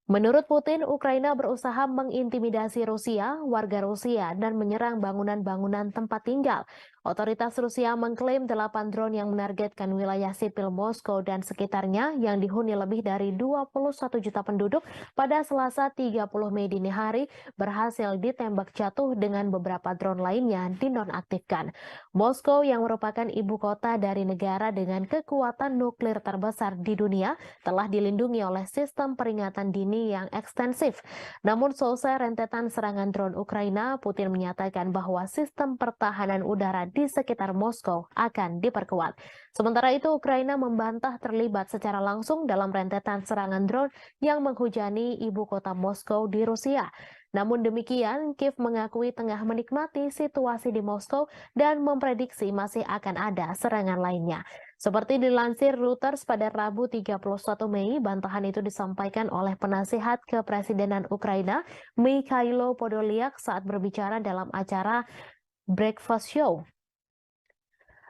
Menurut Putin, Ukraina berusaha mengintimidasi Rusia, warga Rusia, dan menyerang bangunan-bangunan tempat tinggal. Otoritas Rusia mengklaim 8 drone yang menargetkan wilayah sipil Moskow dan sekitarnya yang dihuni lebih dari 21 juta penduduk pada Selasa 30 Mei dini hari berhasil ditembak jatuh dengan beberapa drone lainnya dinonaktifkan. Moskow yang merupakan ibu kota dari negara dengan kekuatan nuklir terbesar di dunia telah dilindungi oleh sistem peringatan dini yang ekstensif. Namun selesai rentetan serangan drone Ukraina, Putin menyatakan bahwa sistem pertahanan udara di sekitar Moskow akan diperkuat. Sementara itu, Ukraina membantah terlibat secara langsung dalam rentetan serangan drone yang menghujani ibu kota Moskow di Rusia. Namun demikian, Kiev mengakui tengah menikmati situasi di Moskow dan memprediksi masih akan ada serangan lainnya. Seperti dilansir Reuters pada Rabu 31 Mei, bantahan itu disampaikan oleh penasihat kepresidenan Ukraina, Mikhailo Podolyak, saat berbicara dalam acara Breakfast Show.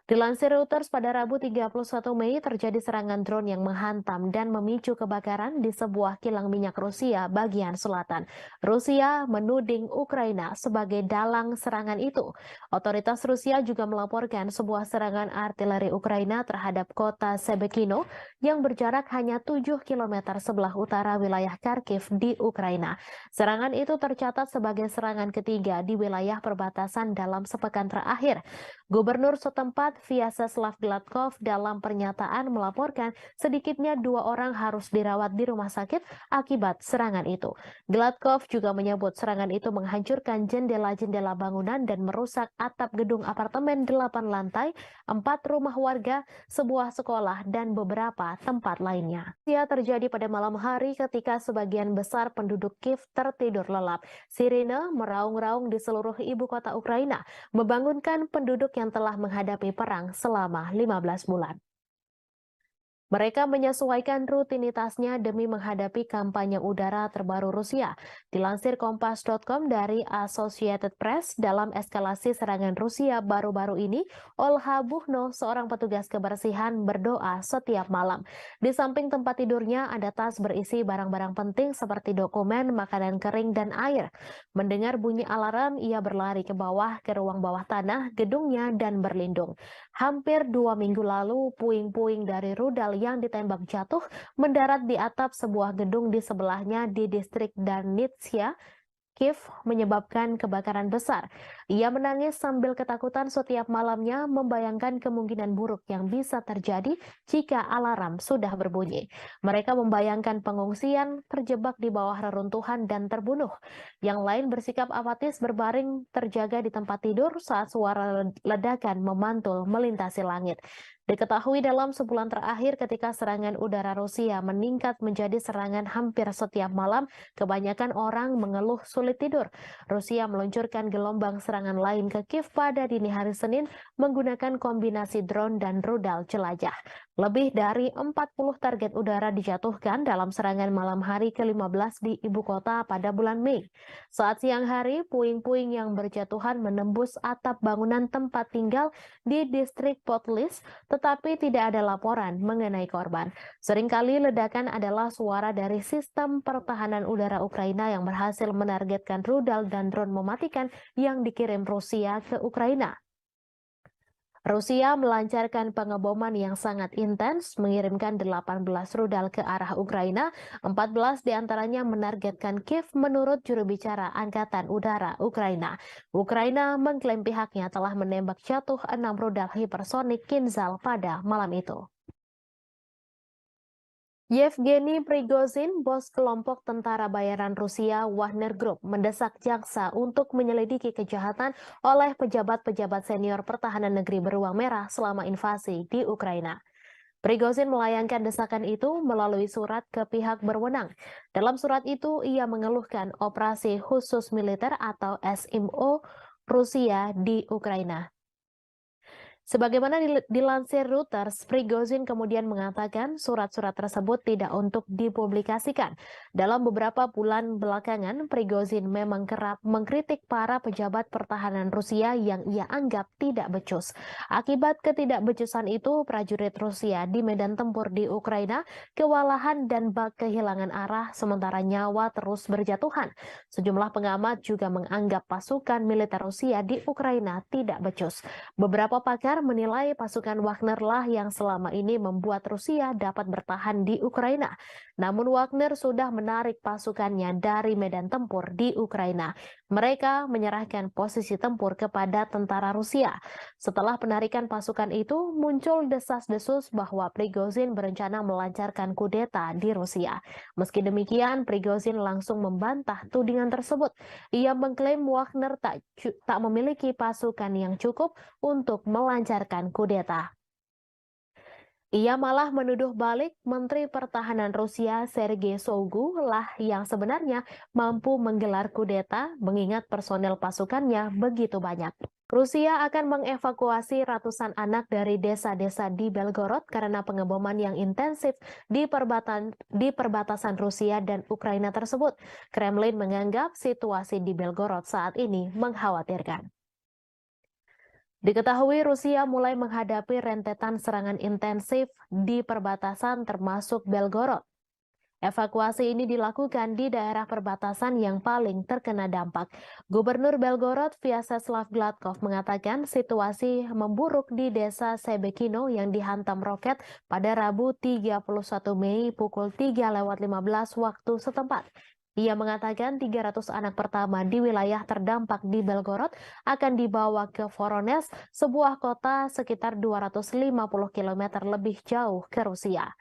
Dilansir Reuters, pada Rabu 31 Mei terjadi serangan drone yang menghantam dan memicu kebakaran di sebuah kilang minyak Rusia bagian selatan. Rusia menuding Ukraina sebagai dalang serangan itu. Otoritas Rusia juga melaporkan sebuah serangan artileri Ukraina terhadap kota Shebekino yang berjarak hanya 7 km sebelah utara wilayah Kharkiv di Ukraina. Serangan itu tercatat sebagai serangan ketiga di wilayah perbatasan dalam sepekan terakhir. Gubernur setempat Vyacheslav Gladkov dalam pernyataan melaporkan sedikitnya 2 orang harus dirawat di rumah sakit akibat serangan itu. Gladkov juga menyebut serangan itu menghancurkan jendela-jendela bangunan dan merusak atap gedung apartemen 8 lantai, 4 rumah warga, sebuah sekolah, dan beberapa tempat lainnya. Ia terjadi pada malam hari ketika sebagian besar penduduk Kiev tertidur lelap. Sirine meraung-raung di seluruh ibu kota Ukraina, membangunkan penduduk yang telah menghadapi perang selama 15 bulan. Mereka menyesuaikan rutinitasnya demi menghadapi kampanye udara terbaru Rusia. Dilansir Kompas.com dari Associated Press, dalam eskalasi serangan Rusia baru-baru ini, Olha Buchno, seorang petugas kebersihan, berdoa setiap malam. Di samping tempat tidurnya ada tas berisi barang-barang penting seperti dokumen, makanan kering, dan air. Mendengar bunyi alarm, ia berlari ke bawah ke ruang bawah tanah gedungnya dan berlindung. Hampir 2 minggu lalu, puing-puing dari rudal yang ditembak jatuh mendarat di atap sebuah gedung di sebelahnya di distrik Darnitsia, Kiev, menyebabkan kebakaran besar. Ia menangis sambil ketakutan setiap malamnya, membayangkan kemungkinan buruk yang bisa terjadi jika alarm sudah berbunyi. Mereka membayangkan pengungsian, terjebak di bawah reruntuhan, dan terbunuh. Yang lain bersikap apatis berbaring terjaga di tempat tidur saat suara ledakan memantul melintasi langit. Diketahui dalam sebulan terakhir ketika serangan udara Rusia meningkat menjadi serangan hampir setiap malam, kebanyakan orang mengeluh sulit tidur. Rusia meluncurkan gelombang serangan lain ke Kiev pada dini hari Senin menggunakan kombinasi drone dan rudal jelajah. Lebih dari 40 target udara dijatuhkan dalam serangan malam hari ke-15 di ibu kota pada bulan Mei. Saat siang hari, puing-puing yang berjatuhan menembus atap bangunan tempat tinggal di distrik Potlis, tetapi tidak ada laporan mengenai korban. Seringkali ledakan adalah suara dari sistem pertahanan udara Ukraina yang berhasil menargetkan rudal dan drone mematikan yang dikirim Rusia ke Ukraina. Rusia melancarkan pengeboman yang sangat intens, mengirimkan 18 rudal ke arah Ukraina, 14 diantaranya menargetkan Kiev menurut juru bicara Angkatan Udara Ukraina. Ukraina mengklaim pihaknya telah menembak jatuh 6 rudal hipersonik Kinzhal pada malam itu. Yevgeny Prigozhin, bos kelompok tentara bayaran Rusia Wagner Group, mendesak jaksa untuk menyelidiki kejahatan oleh pejabat-pejabat senior pertahanan negeri beruang merah selama invasi di Ukraina. Prigozhin melayangkan desakan itu melalui surat ke pihak berwenang. Dalam surat itu, ia mengeluhkan operasi khusus militer atau SMO Rusia di Ukraina. Sebagaimana dilansir Reuters, Prigozhin kemudian mengatakan surat-surat tersebut tidak untuk dipublikasikan. Dalam beberapa bulan belakangan, Prigozhin memang kerap mengkritik para pejabat pertahanan Rusia yang ia anggap tidak becus. Akibat ketidakbecusan itu, prajurit Rusia di medan tempur di Ukraina kewalahan dan kehilangan arah, sementara nyawa terus berjatuhan. Sejumlah pengamat juga menganggap pasukan militer Rusia di Ukraina tidak becus. Beberapa pakar menilai pasukan Wagner lah yang selama ini membuat Rusia dapat bertahan di Ukraina. Namun Wagner sudah menarik pasukannya dari medan tempur di Ukraina. Mereka menyerahkan posisi tempur kepada tentara Rusia. Setelah penarikan pasukan itu, muncul desas-desus bahwa Prigozhin berencana melancarkan kudeta di Rusia. Meski demikian, Prigozhin langsung membantah tudingan tersebut. Ia mengklaim Wagner tak memiliki pasukan yang cukup untuk melancarkan kudeta. Ia malah menuduh balik Menteri Pertahanan Rusia Sergei Shoigu lah yang sebenarnya mampu menggelar kudeta mengingat personel pasukannya begitu banyak. Rusia akan mengevakuasi ratusan anak dari desa-desa di Belgorod karena pengeboman yang intensif di perbatasan Rusia dan Ukraina tersebut. Kremlin menganggap situasi di Belgorod saat ini mengkhawatirkan. Diketahui Rusia mulai menghadapi rentetan serangan intensif di perbatasan termasuk Belgorod. Evakuasi ini dilakukan di daerah perbatasan yang paling terkena dampak. Gubernur Belgorod Vyacheslav Gladkov mengatakan situasi memburuk di desa Sebekino yang dihantam roket pada Rabu 31 Mei pukul 3:15 waktu setempat. Ia mengatakan 300 anak pertama di wilayah terdampak di Belgorod akan dibawa ke Voronezh, sebuah kota sekitar 250 km lebih jauh ke Rusia.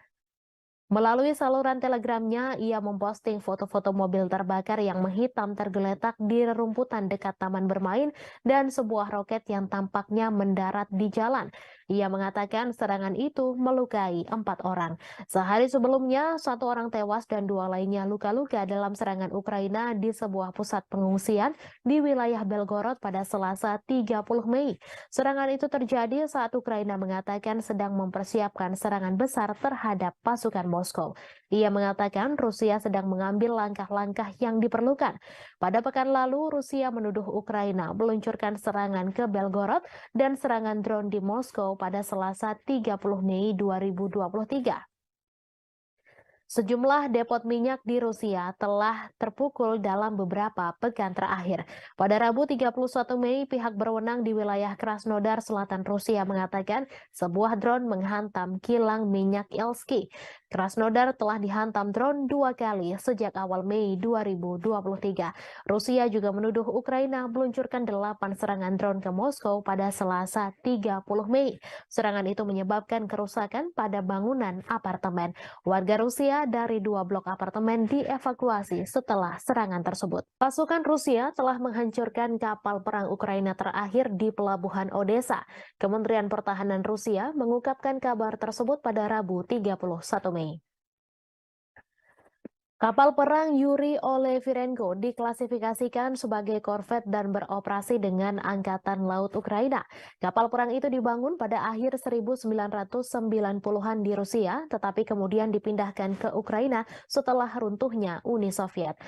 Melalui saluran telegramnya, ia memposting foto-foto mobil terbakar yang menghitam tergeletak di rerumputan dekat taman bermain dan sebuah roket yang tampaknya mendarat di jalan. Ia mengatakan serangan itu melukai 4 orang. Sehari sebelumnya, 1 orang tewas dan 2 lainnya luka-luka dalam serangan Ukraina di sebuah pusat pengungsian di wilayah Belgorod pada Selasa 30 Mei. Serangan itu terjadi saat Ukraina mengatakan sedang mempersiapkan serangan besar terhadap pasukan Moskow. Ia mengatakan Rusia sedang mengambil langkah-langkah yang diperlukan. Pada pekan lalu, Rusia menuduh Ukraina meluncurkan serangan ke Belgorod dan serangan drone di Moskow pada Selasa 30 Mei 2023. Sejumlah depot minyak di Rusia telah terpukul dalam beberapa pekan terakhir. Pada Rabu 31 Mei, pihak berwenang di wilayah Krasnodar Selatan Rusia mengatakan sebuah drone menghantam kilang minyak Elsky. Krasnodar telah dihantam drone 2 kali sejak awal Mei 2023. Rusia juga menuduh Ukraina meluncurkan 8 serangan drone ke Moskow pada Selasa 30 Mei. Serangan itu menyebabkan kerusakan pada bangunan apartemen. Warga Rusia dari 2 blok apartemen dievakuasi setelah serangan tersebut. Pasukan Rusia telah menghancurkan kapal perang Ukraina terakhir di pelabuhan Odessa. Kementerian Pertahanan Rusia mengungkapkan kabar tersebut pada Rabu 31 Mei. Kapal perang Yuri Olefirenko diklasifikasikan sebagai korvet dan beroperasi dengan Angkatan Laut Ukraina. Kapal perang itu dibangun pada akhir 1990-an di Rusia, tetapi kemudian dipindahkan ke Ukraina setelah runtuhnya Uni Soviet.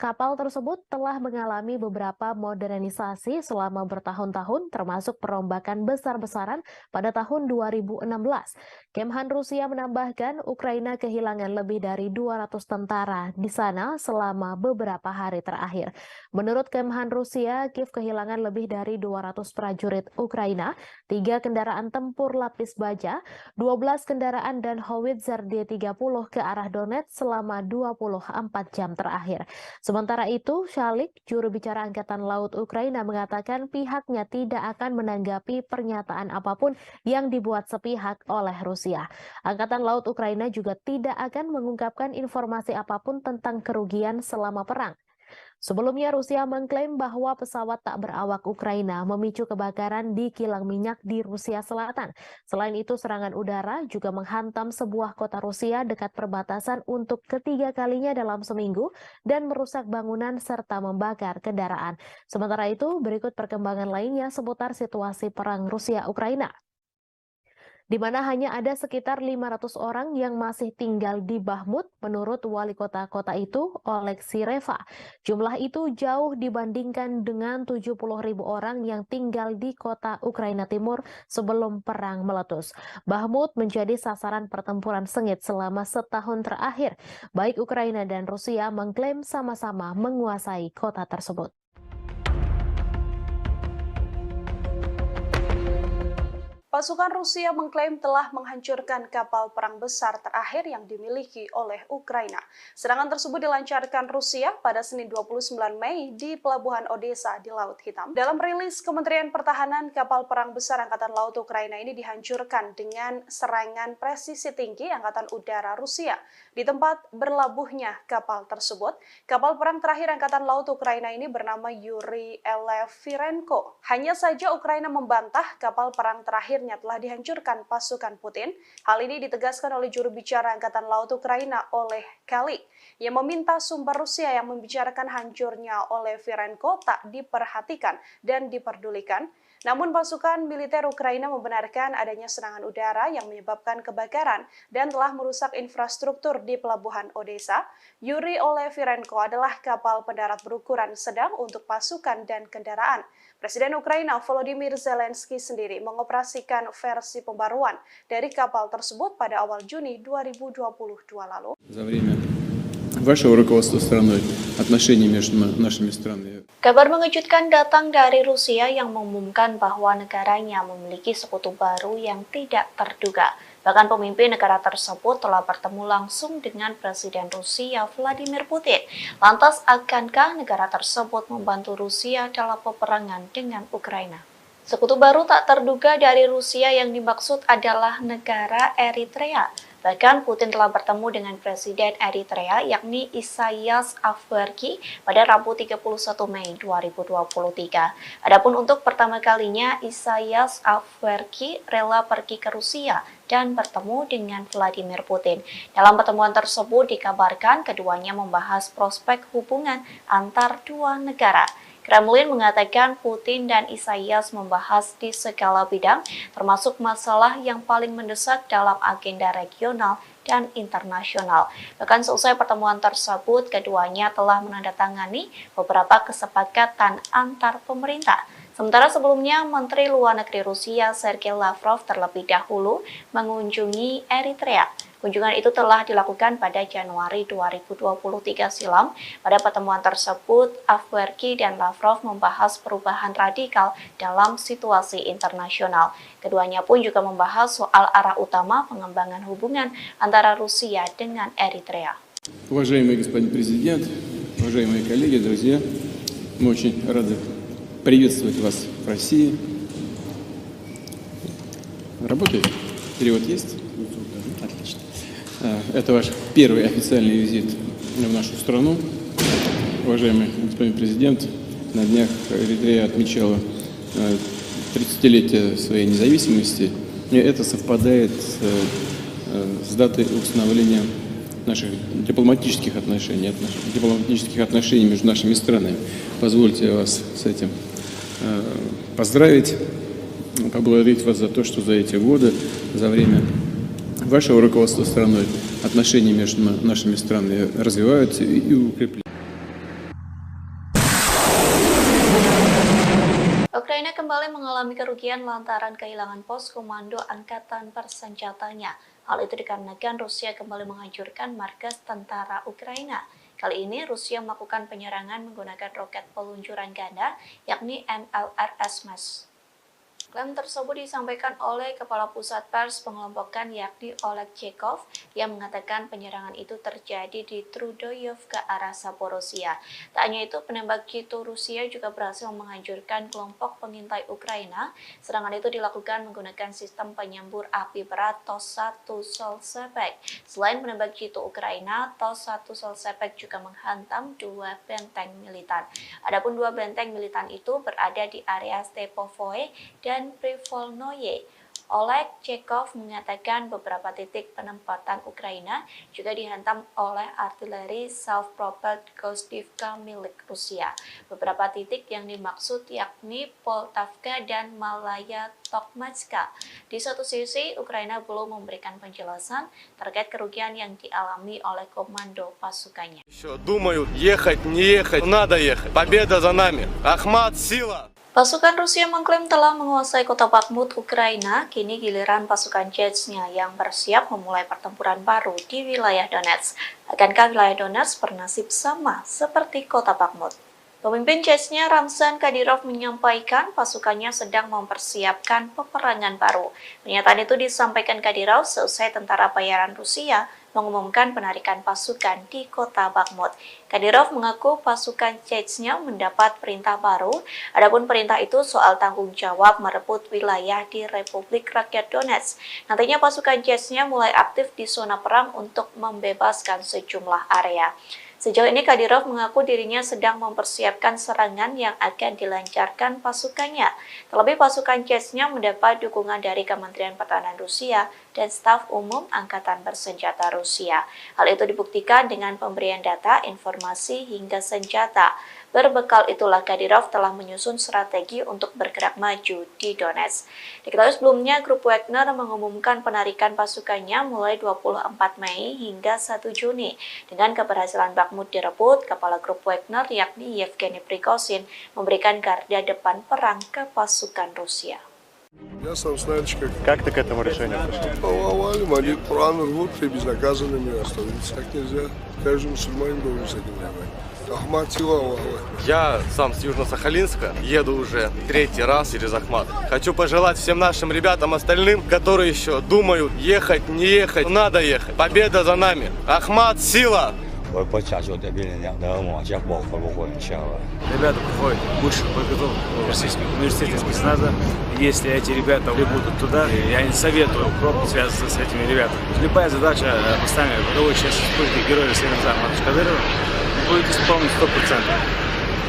Kapal tersebut telah mengalami beberapa modernisasi selama bertahun-tahun, termasuk perombakan besar-besaran pada tahun 2016. Kemhan Rusia menambahkan Ukraina kehilangan lebih dari 200 tentara di sana selama beberapa hari terakhir. Menurut Kemhan Rusia, Kiev kehilangan lebih dari 200 prajurit Ukraina, 3 kendaraan tempur lapis baja, 12 kendaraan dan howitzer D-30 ke arah Donetsk selama 24 jam terakhir. Sementara itu, Shalik, juru bicara Angkatan Laut Ukraina, mengatakan pihaknya tidak akan menanggapi pernyataan apapun yang dibuat sepihak oleh Rusia. Angkatan Laut Ukraina juga tidak akan mengungkapkan informasi apapun tentang kerugian selama perang. Sebelumnya, Rusia mengklaim bahwa pesawat tak berawak Ukraina memicu kebakaran di kilang minyak di Rusia Selatan. Selain itu, serangan udara juga menghantam sebuah kota Rusia dekat perbatasan untuk ketiga kalinya dalam seminggu dan merusak bangunan serta membakar kendaraan. Sementara itu, berikut perkembangan lainnya seputar situasi perang Rusia-Ukraina, di mana hanya ada sekitar 500 orang yang masih tinggal di Bakhmut menurut wali kota itu, Oleksiy Reva. Jumlah itu jauh dibandingkan dengan 70.000 orang yang tinggal di kota Ukraina Timur sebelum perang meletus. Bakhmut menjadi sasaran pertempuran sengit selama setahun terakhir. Baik Ukraina dan Rusia mengklaim sama-sama menguasai kota tersebut. Pasukan Rusia mengklaim telah menghancurkan kapal perang besar terakhir yang dimiliki oleh Ukraina. Serangan tersebut dilancarkan Rusia pada Senin 29 Mei di Pelabuhan Odessa di Laut Hitam. Dalam rilis Kementerian Pertahanan, kapal perang besar Angkatan Laut Ukraina ini dihancurkan dengan serangan presisi tinggi Angkatan Udara Rusia. Di tempat berlabuhnya kapal tersebut, kapal perang terakhir Angkatan Laut Ukraina ini bernama Yuri Olefirenko. Hanya saja Ukraina membantah kapal perang terakhir telah dihancurkan pasukan Putin. Hal ini ditegaskan oleh juru bicara Angkatan Laut Ukraina oleh Kali. Ia meminta sumber Rusia yang membicarakan hancurnya oleh Virenko tak diperhatikan dan diperdulikan. Namun pasukan militer Ukraina membenarkan adanya serangan udara yang menyebabkan kebakaran dan telah merusak infrastruktur di pelabuhan Odessa. Yuri Olefirenko adalah kapal pendarat berukuran sedang untuk pasukan dan kendaraan. Presiden Ukraina Volodymyr Zelensky sendiri mengoperasikan versi pembaruan dari kapal tersebut pada awal Juni 2022 lalu. За время вашего руководства страной отношения между нашими странами. Kabar mengejutkan datang dari Rusia yang mengumumkan bahwa negaranya memiliki sekutu baru yang tidak terduga. Bahkan pemimpin negara tersebut telah bertemu langsung dengan Presiden Rusia Vladimir Putin. Lantas, akankah negara tersebut membantu Rusia dalam peperangan dengan Ukraina? Sekutu baru tak terduga dari Rusia yang dimaksud adalah negara Eritrea. Bahkan Putin telah bertemu dengan Presiden Eritrea yakni Isaias Afwerki pada Rabu 31 Mei 2023. Adapun untuk pertama kalinya Isaias Afwerki rela pergi ke Rusia dan bertemu dengan Vladimir Putin. Dalam pertemuan tersebut dikabarkan keduanya membahas prospek hubungan antar dua negara. Kremlin mengatakan Putin dan Isaias membahas di segala bidang, termasuk masalah yang paling mendesak dalam agenda regional dan internasional. Bahkan seusai pertemuan tersebut, keduanya telah menandatangani beberapa kesepakatan antar pemerintah. Sementara sebelumnya, Menteri Luar Negeri Rusia Sergei Lavrov terlebih dahulu mengunjungi Eritrea. Kunjungan itu telah dilakukan pada Januari 2023 silam. Pada pertemuan tersebut, Afwerki dan Lavrov membahas perubahan radikal dalam situasi internasional. Keduanya pun juga membahas soal arah utama pengembangan hubungan antara Rusia dengan Eritrea. Уважаемый господин президент, уважаемые коллеги, друзья, мы очень рады приветствовать вас в России. Работает? Перевод есть? Отлично. Это ваш первый официальный визит в нашу страну. Уважаемый господин президент, на днях Эритрея отмечала 30-летие своей независимости, и это совпадает с датой установления наших дипломатических отношений между нашими странами. Позвольте вас с этим поздравить, поблагодарить вас за то, что за эти годы, за время вашего руководства страной отношения между нашими странами развиваются и укрепляются. Ukraina kembali mengalami kerugian lantaran kehilangan pos komando angkatan bersenjatanya. Hal itu dikarenakan Rusia kembali menghancurkan markas tentara Ukraina. Kali ini Rusia melakukan penyerangan menggunakan roket peluncuran ganda, yakni MLRS. Klaim tersebut disampaikan oleh Kepala Pusat Pers Pengelompokan yakni Oleg Chekov yang mengatakan penyerangan itu terjadi di Trudoyov ke arah Zaporozhia. Tak hanya itu, penembak jitu Rusia juga berhasil menghancurkan kelompok pengintai Ukraina. Serangan itu dilakukan menggunakan sistem penyembur api berat TOS-1 Solsepek. Selain penembak jitu Ukraina, TOS-1 Solsepek juga menghantam dua benteng militan. Adapun dua benteng militan itu berada di area Stepovoe dan Privolnoye. Oleg Chekov mengatakan beberapa titik penempatan Ukraina juga dihantam oleh artileri self-propelled Gostivka milik Rusia. Beberapa titik yang dimaksud yakni Poltavka dan Malaya Tokmatska. Di satu sisi, Ukraina belum memberikan penjelasan terkait kerugian yang dialami oleh komando pasukannya. Думают, ехать, не ехать, надо ехать. Победа за нами. Ахмат, сила! Pasukan Rusia mengklaim telah menguasai kota Bakhmut, Ukraina. Kini giliran pasukan Chechnya yang bersiap memulai pertempuran baru di wilayah Donetsk. Akankah wilayah Donetsk bernasib sama seperti kota Bakhmut? Pemimpin Chechnya Ramzan Kadyrov menyampaikan pasukannya sedang mempersiapkan peperangan baru. Pernyataan itu disampaikan Kadyrov seusai tentara bayaran Rusia mengumumkan penarikan pasukan di kota Bakhmut. Kadyrov mengaku pasukan Chechnya mendapat perintah baru, adapun perintah itu soal tanggung jawab merebut wilayah di Republik Rakyat Donetsk. Nantinya pasukan Chechnya mulai aktif di zona perang untuk membebaskan sejumlah area. Sejauh ini Kadyrov mengaku dirinya sedang mempersiapkan serangan yang akan dilancarkan pasukannya. Terlebih pasukan Chechnya mendapat dukungan dari Kementerian Pertahanan Rusia dan staf umum Angkatan Bersenjata Rusia. Hal itu dibuktikan dengan pemberian data, informasi, hingga senjata. Berbekal itulah Kadyrov telah menyusun strategi untuk bergerak maju di Donetsk. Diketahui sebelumnya, grup Wagner mengumumkan penarikan pasukannya mulai 24 Mei hingga 1 Juni. Dengan keberhasilan Bakhmut direbut, kepala grup Wagner yakni Yevgeny Prigozhin memberikan garda depan perang ke pasukan Rusia. Я сам знаешь, Как ты к этому решению пришел? поломали, молит, Коран рвут и безнаказанными остановиться. Так нельзя. Каждый мусульманин должен с этим воевать. Ахмат сила, Аллаху Акбар. Я сам с Южно-Сахалинска, еду уже 3-й раз через Ахмат. Хочу пожелать всем нашим ребятам остальным, которые еще думают, ехать, не ехать, надо ехать. Победа за нами. Ахмат, сила!我不假就这边人家的往家报会不会很像啊？ Ребята приходят высших подготовок в Российский университет спецназа. Если эти ребята прибудут туда, я не советую пробовать связываться с этими ребятами. Любая задача поставленная в сейчас использует героя Рамзана Кадырова будет исполнить 100%.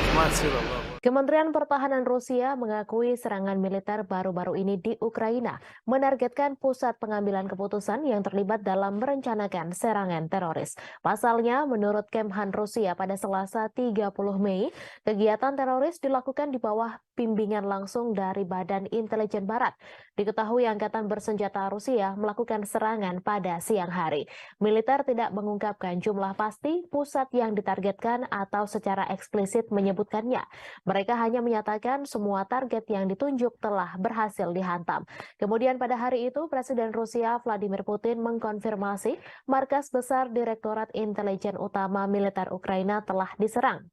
Ахмат, сила, Аллах. Kementerian Pertahanan Rusia mengakui serangan militer baru-baru ini di Ukraina menargetkan pusat pengambilan keputusan yang terlibat dalam merencanakan serangan teroris. Pasalnya, menurut Kemhan Rusia pada Selasa 30 Mei, kegiatan teroris dilakukan di bawah bimbingan langsung dari Badan Intelijen Barat. Diketahui Angkatan Bersenjata Rusia melakukan serangan pada siang hari. Militer tidak mengungkapkan jumlah pasti pusat yang ditargetkan atau secara eksplisit menyebutkannya. Mereka hanya menyatakan semua target yang ditunjuk telah berhasil dihantam. Kemudian pada hari itu, Presiden Rusia Vladimir Putin mengkonfirmasi markas besar Direktorat Intelijen Utama Militer Ukraina telah diserang.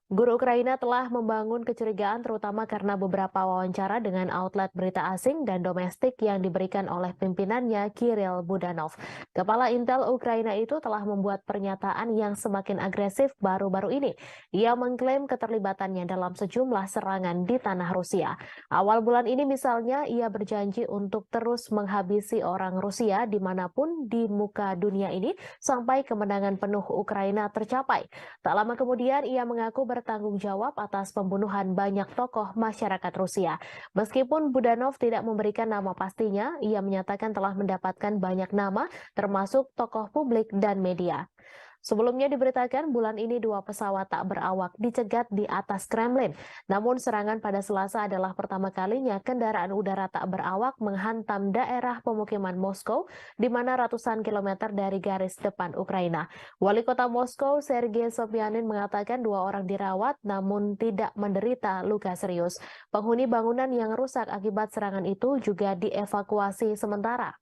Guru Ukraina telah membangun kecurigaan terutama karena beberapa wawancara dengan outlet berita asing dan domestik yang diberikan oleh pimpinannya Kirill Budanov. Kepala Intel Ukraina itu telah membuat pernyataan yang semakin agresif baru-baru ini. Ia mengklaim keterlibatannya dalam sejumlah serangan di tanah Rusia. Awal bulan ini misalnya ia berjanji untuk terus menghabisi orang Rusia dimanapun di muka dunia ini sampai kemenangan penuh Ukraina tercapai. Tak lama kemudian ia mengaku bertanggung jawab atas pembunuhan banyak tokoh masyarakat Rusia. Meskipun Budanov tidak memberikan nama pastinya, ia menyatakan telah mendapatkan banyak nama, termasuk tokoh publik dan media. Sebelumnya diberitakan bulan ini 2 pesawat tak berawak dicegat di atas Kremlin. Namun serangan pada Selasa adalah pertama kalinya kendaraan udara tak berawak menghantam daerah pemukiman Moskow, di mana ratusan kilometer dari garis depan Ukraina. Wali kota Moskow, Sergei Sobyanin, mengatakan 2 orang dirawat namun tidak menderita luka serius. Penghuni bangunan yang rusak akibat serangan itu juga dievakuasi sementara.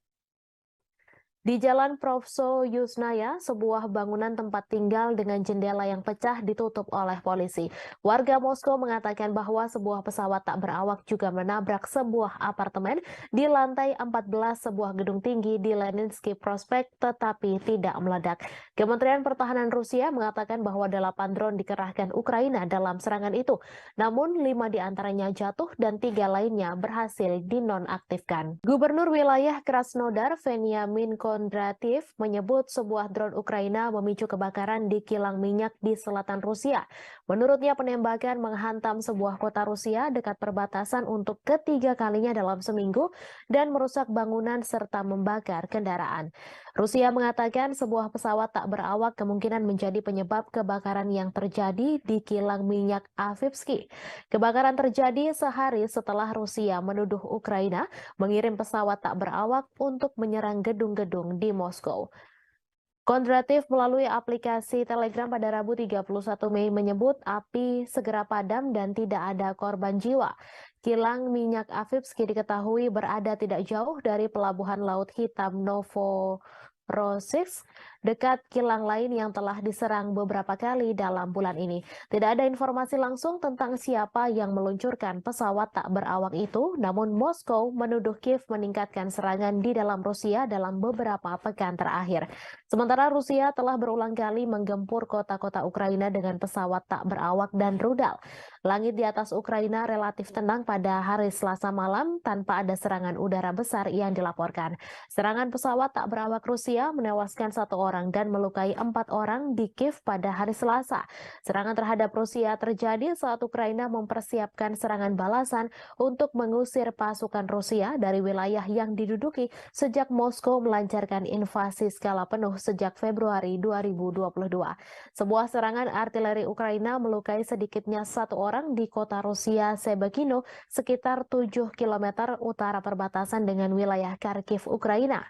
Di Jalan Provso Yusnaya, sebuah bangunan tempat tinggal dengan jendela yang pecah ditutup oleh polisi. Warga Moskow mengatakan bahwa sebuah pesawat tak berawak juga menabrak sebuah apartemen di lantai 14 sebuah gedung tinggi di Leninsky Prospect tetapi tidak meledak. Kementerian Pertahanan Rusia mengatakan bahwa 8 drone dikerahkan Ukraina dalam serangan itu. Namun 5 diantaranya jatuh dan 3 lainnya berhasil dinonaktifkan. Gubernur wilayah Krasnodar, Veniamin Kondrativ, menyebut sebuah drone Ukraina memicu kebakaran di kilang minyak di selatan Rusia. Menurutnya penembakan menghantam sebuah kota Rusia dekat perbatasan untuk ketiga kalinya dalam seminggu dan merusak bangunan serta membakar kendaraan. Rusia mengatakan sebuah pesawat tak berawak kemungkinan menjadi penyebab kebakaran yang terjadi di kilang minyak Avivsky. Kebakaran terjadi sehari setelah Rusia menuduh Ukraina mengirim pesawat tak berawak untuk menyerang gedung-gedung di Moskow. Kondrativ melalui aplikasi Telegram pada Rabu 31 Mei menyebut api segera padam dan tidak ada korban jiwa. Kilang minyak Avivsky diketahui berada tidak jauh dari pelabuhan Laut Hitam Novorossiysk, dekat kilang lain yang telah diserang beberapa kali dalam bulan ini. Tidak ada informasi langsung tentang siapa yang meluncurkan pesawat tak berawak itu, namun Moskow menuduh Kiev meningkatkan serangan di dalam Rusia dalam beberapa pekan terakhir. Sementara Rusia telah berulang kali menggempur kota-kota Ukraina dengan pesawat tak berawak dan rudal. Langit di atas Ukraina relatif tenang pada hari Selasa malam tanpa ada serangan udara besar yang dilaporkan. Serangan pesawat tak berawak Rusia menewaskan 1 orang orang dan melukai 4 orang di Kiev pada hari Selasa. Serangan terhadap Rusia terjadi saat Ukraina mempersiapkan serangan balasan untuk mengusir pasukan Rusia dari wilayah yang diduduki sejak Moskow melancarkan invasi skala penuh sejak Februari 2022. Sebuah serangan artileri Ukraina melukai sedikitnya 1 orang di kota Rusia Sebekino, sekitar 7 km utara perbatasan dengan wilayah Kharkiv, Ukraina.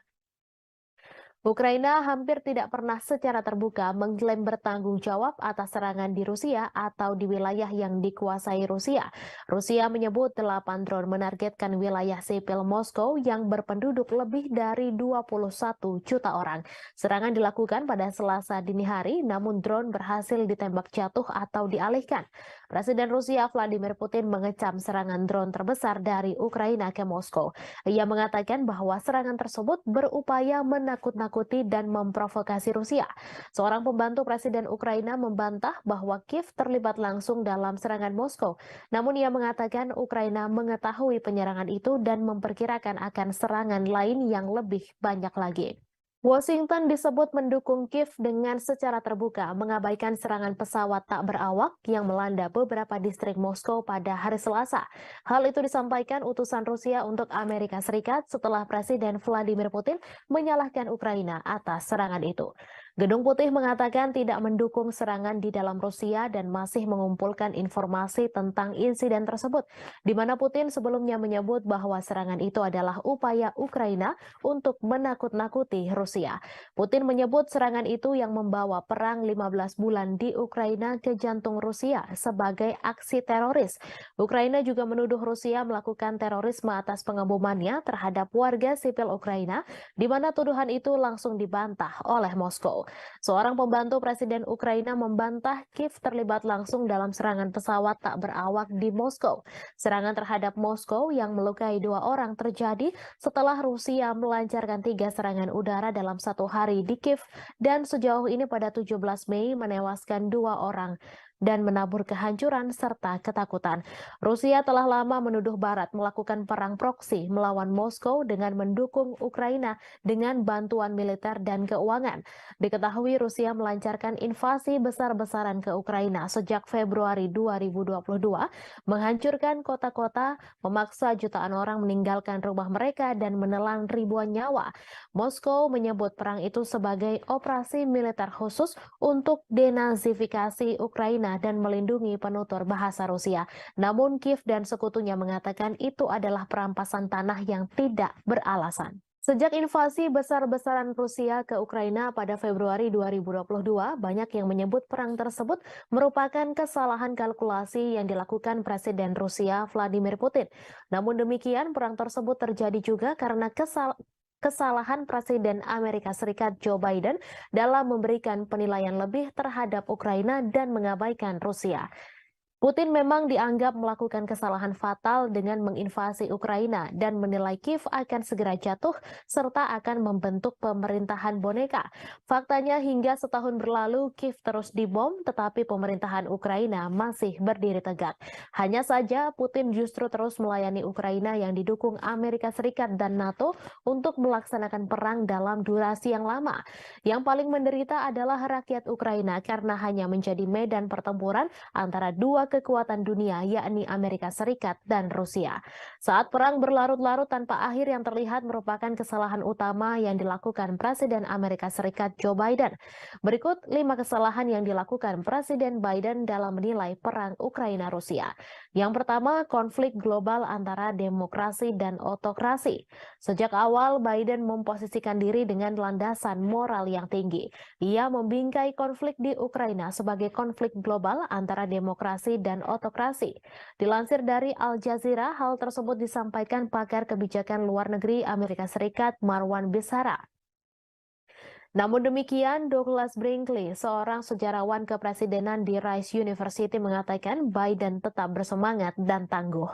Ukraina hampir tidak pernah secara terbuka mengklaim bertanggung jawab atas serangan di Rusia atau di wilayah yang dikuasai Rusia. Rusia menyebut 8 drone menargetkan wilayah sipil Moskow yang berpenduduk lebih dari 21 juta orang. Serangan dilakukan pada Selasa dini hari, namun drone berhasil ditembak jatuh atau dialihkan. Presiden Rusia Vladimir Putin mengecam serangan drone terbesar dari Ukraina ke Moskow. Ia mengatakan bahwa serangan tersebut berupaya menakut-nakuti dan memprovokasi Rusia. Seorang pembantu Presiden Ukraina membantah bahwa Kiev terlibat langsung dalam serangan Moskow. Namun ia mengatakan Ukraina mengetahui penyerangan itu dan memperkirakan akan serangan lain yang lebih banyak lagi. Washington disebut mendukung Kiev dengan secara terbuka mengabaikan serangan pesawat tak berawak yang melanda beberapa distrik Moskow pada hari Selasa. Hal itu disampaikan utusan Rusia untuk Amerika Serikat setelah Presiden Vladimir Putin menyalahkan Ukraina atas serangan itu. Gedung Putih mengatakan tidak mendukung serangan di dalam Rusia dan masih mengumpulkan informasi tentang insiden tersebut, di mana Putin sebelumnya menyebut bahwa serangan itu adalah upaya Ukraina untuk menakut-nakuti Rusia. Putin menyebut serangan itu yang membawa perang 15 bulan di Ukraina ke jantung Rusia sebagai aksi teroris. Ukraina juga menuduh Rusia melakukan terorisme atas pengebomannya terhadap warga sipil Ukraina, di mana tuduhan itu langsung dibantah oleh Moskow. Seorang pembantu Presiden Ukraina membantah Kiev terlibat langsung dalam serangan pesawat tak berawak di Moskow. Serangan terhadap Moskow yang melukai 2 orang terjadi setelah Rusia melancarkan 3 serangan udara dalam 1 hari di Kiev dan sejauh ini pada 17 Mei menewaskan 2 orang dan menabur kehancuran serta ketakutan. Rusia telah lama menuduh Barat melakukan perang proksi melawan Moskow dengan mendukung Ukraina dengan bantuan militer dan keuangan. Diketahui Rusia melancarkan invasi besar-besaran ke Ukraina sejak Februari 2022, menghancurkan kota-kota, memaksa jutaan orang meninggalkan rumah mereka dan menelan ribuan nyawa. Moskow menyebut perang itu sebagai operasi militer khusus untuk denazifikasi Ukraina dan melindungi penutur bahasa Rusia. Namun Kiev dan sekutunya mengatakan itu adalah perampasan tanah yang tidak beralasan. Sejak invasi besar-besaran Rusia ke Ukraina pada Februari 2022, banyak yang menyebut perang tersebut merupakan kesalahan kalkulasi yang dilakukan Presiden Rusia Vladimir Putin. Namun demikian, perang tersebut terjadi juga karena kesalahan Presiden Amerika Serikat Joe Biden dalam memberikan penilaian lebih terhadap Ukraina dan mengabaikan Rusia. Putin memang dianggap melakukan kesalahan fatal dengan menginvasi Ukraina dan menilai Kiev akan segera jatuh serta akan membentuk pemerintahan boneka. Faktanya hingga setahun berlalu Kiev terus dibom tetapi pemerintahan Ukraina masih berdiri tegak. Hanya saja Putin justru terus melayani Ukraina yang didukung Amerika Serikat dan NATO untuk melaksanakan perang dalam durasi yang lama. Yang paling menderita adalah rakyat Ukraina karena hanya menjadi medan pertempuran antara dua kekuatan dunia yakni Amerika Serikat dan Rusia. Saat perang berlarut-larut tanpa akhir yang terlihat merupakan kesalahan utama yang dilakukan Presiden Amerika Serikat Joe Biden. Berikut 5 kesalahan yang dilakukan Presiden Biden dalam menilai perang Ukraina-Rusia. Yang pertama, konflik global antara demokrasi dan otokrasi. Sejak awal Biden memposisikan diri dengan landasan moral yang tinggi. Ia membingkai konflik di Ukraina sebagai konflik global antara demokrasi dan otokrasi. Dilansir dari Al Jazeera, hal tersebut disampaikan pakar kebijakan luar negeri Amerika Serikat Marwan Bisara. Namun demikian, Douglas Brinkley, seorang sejarawan kepresidenan di Rice University mengatakan Biden tetap bersemangat dan tangguh.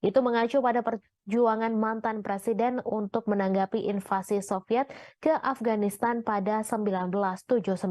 Itu mengacu pada perjuangan mantan presiden untuk menanggapi invasi Soviet ke Afghanistan pada 1979.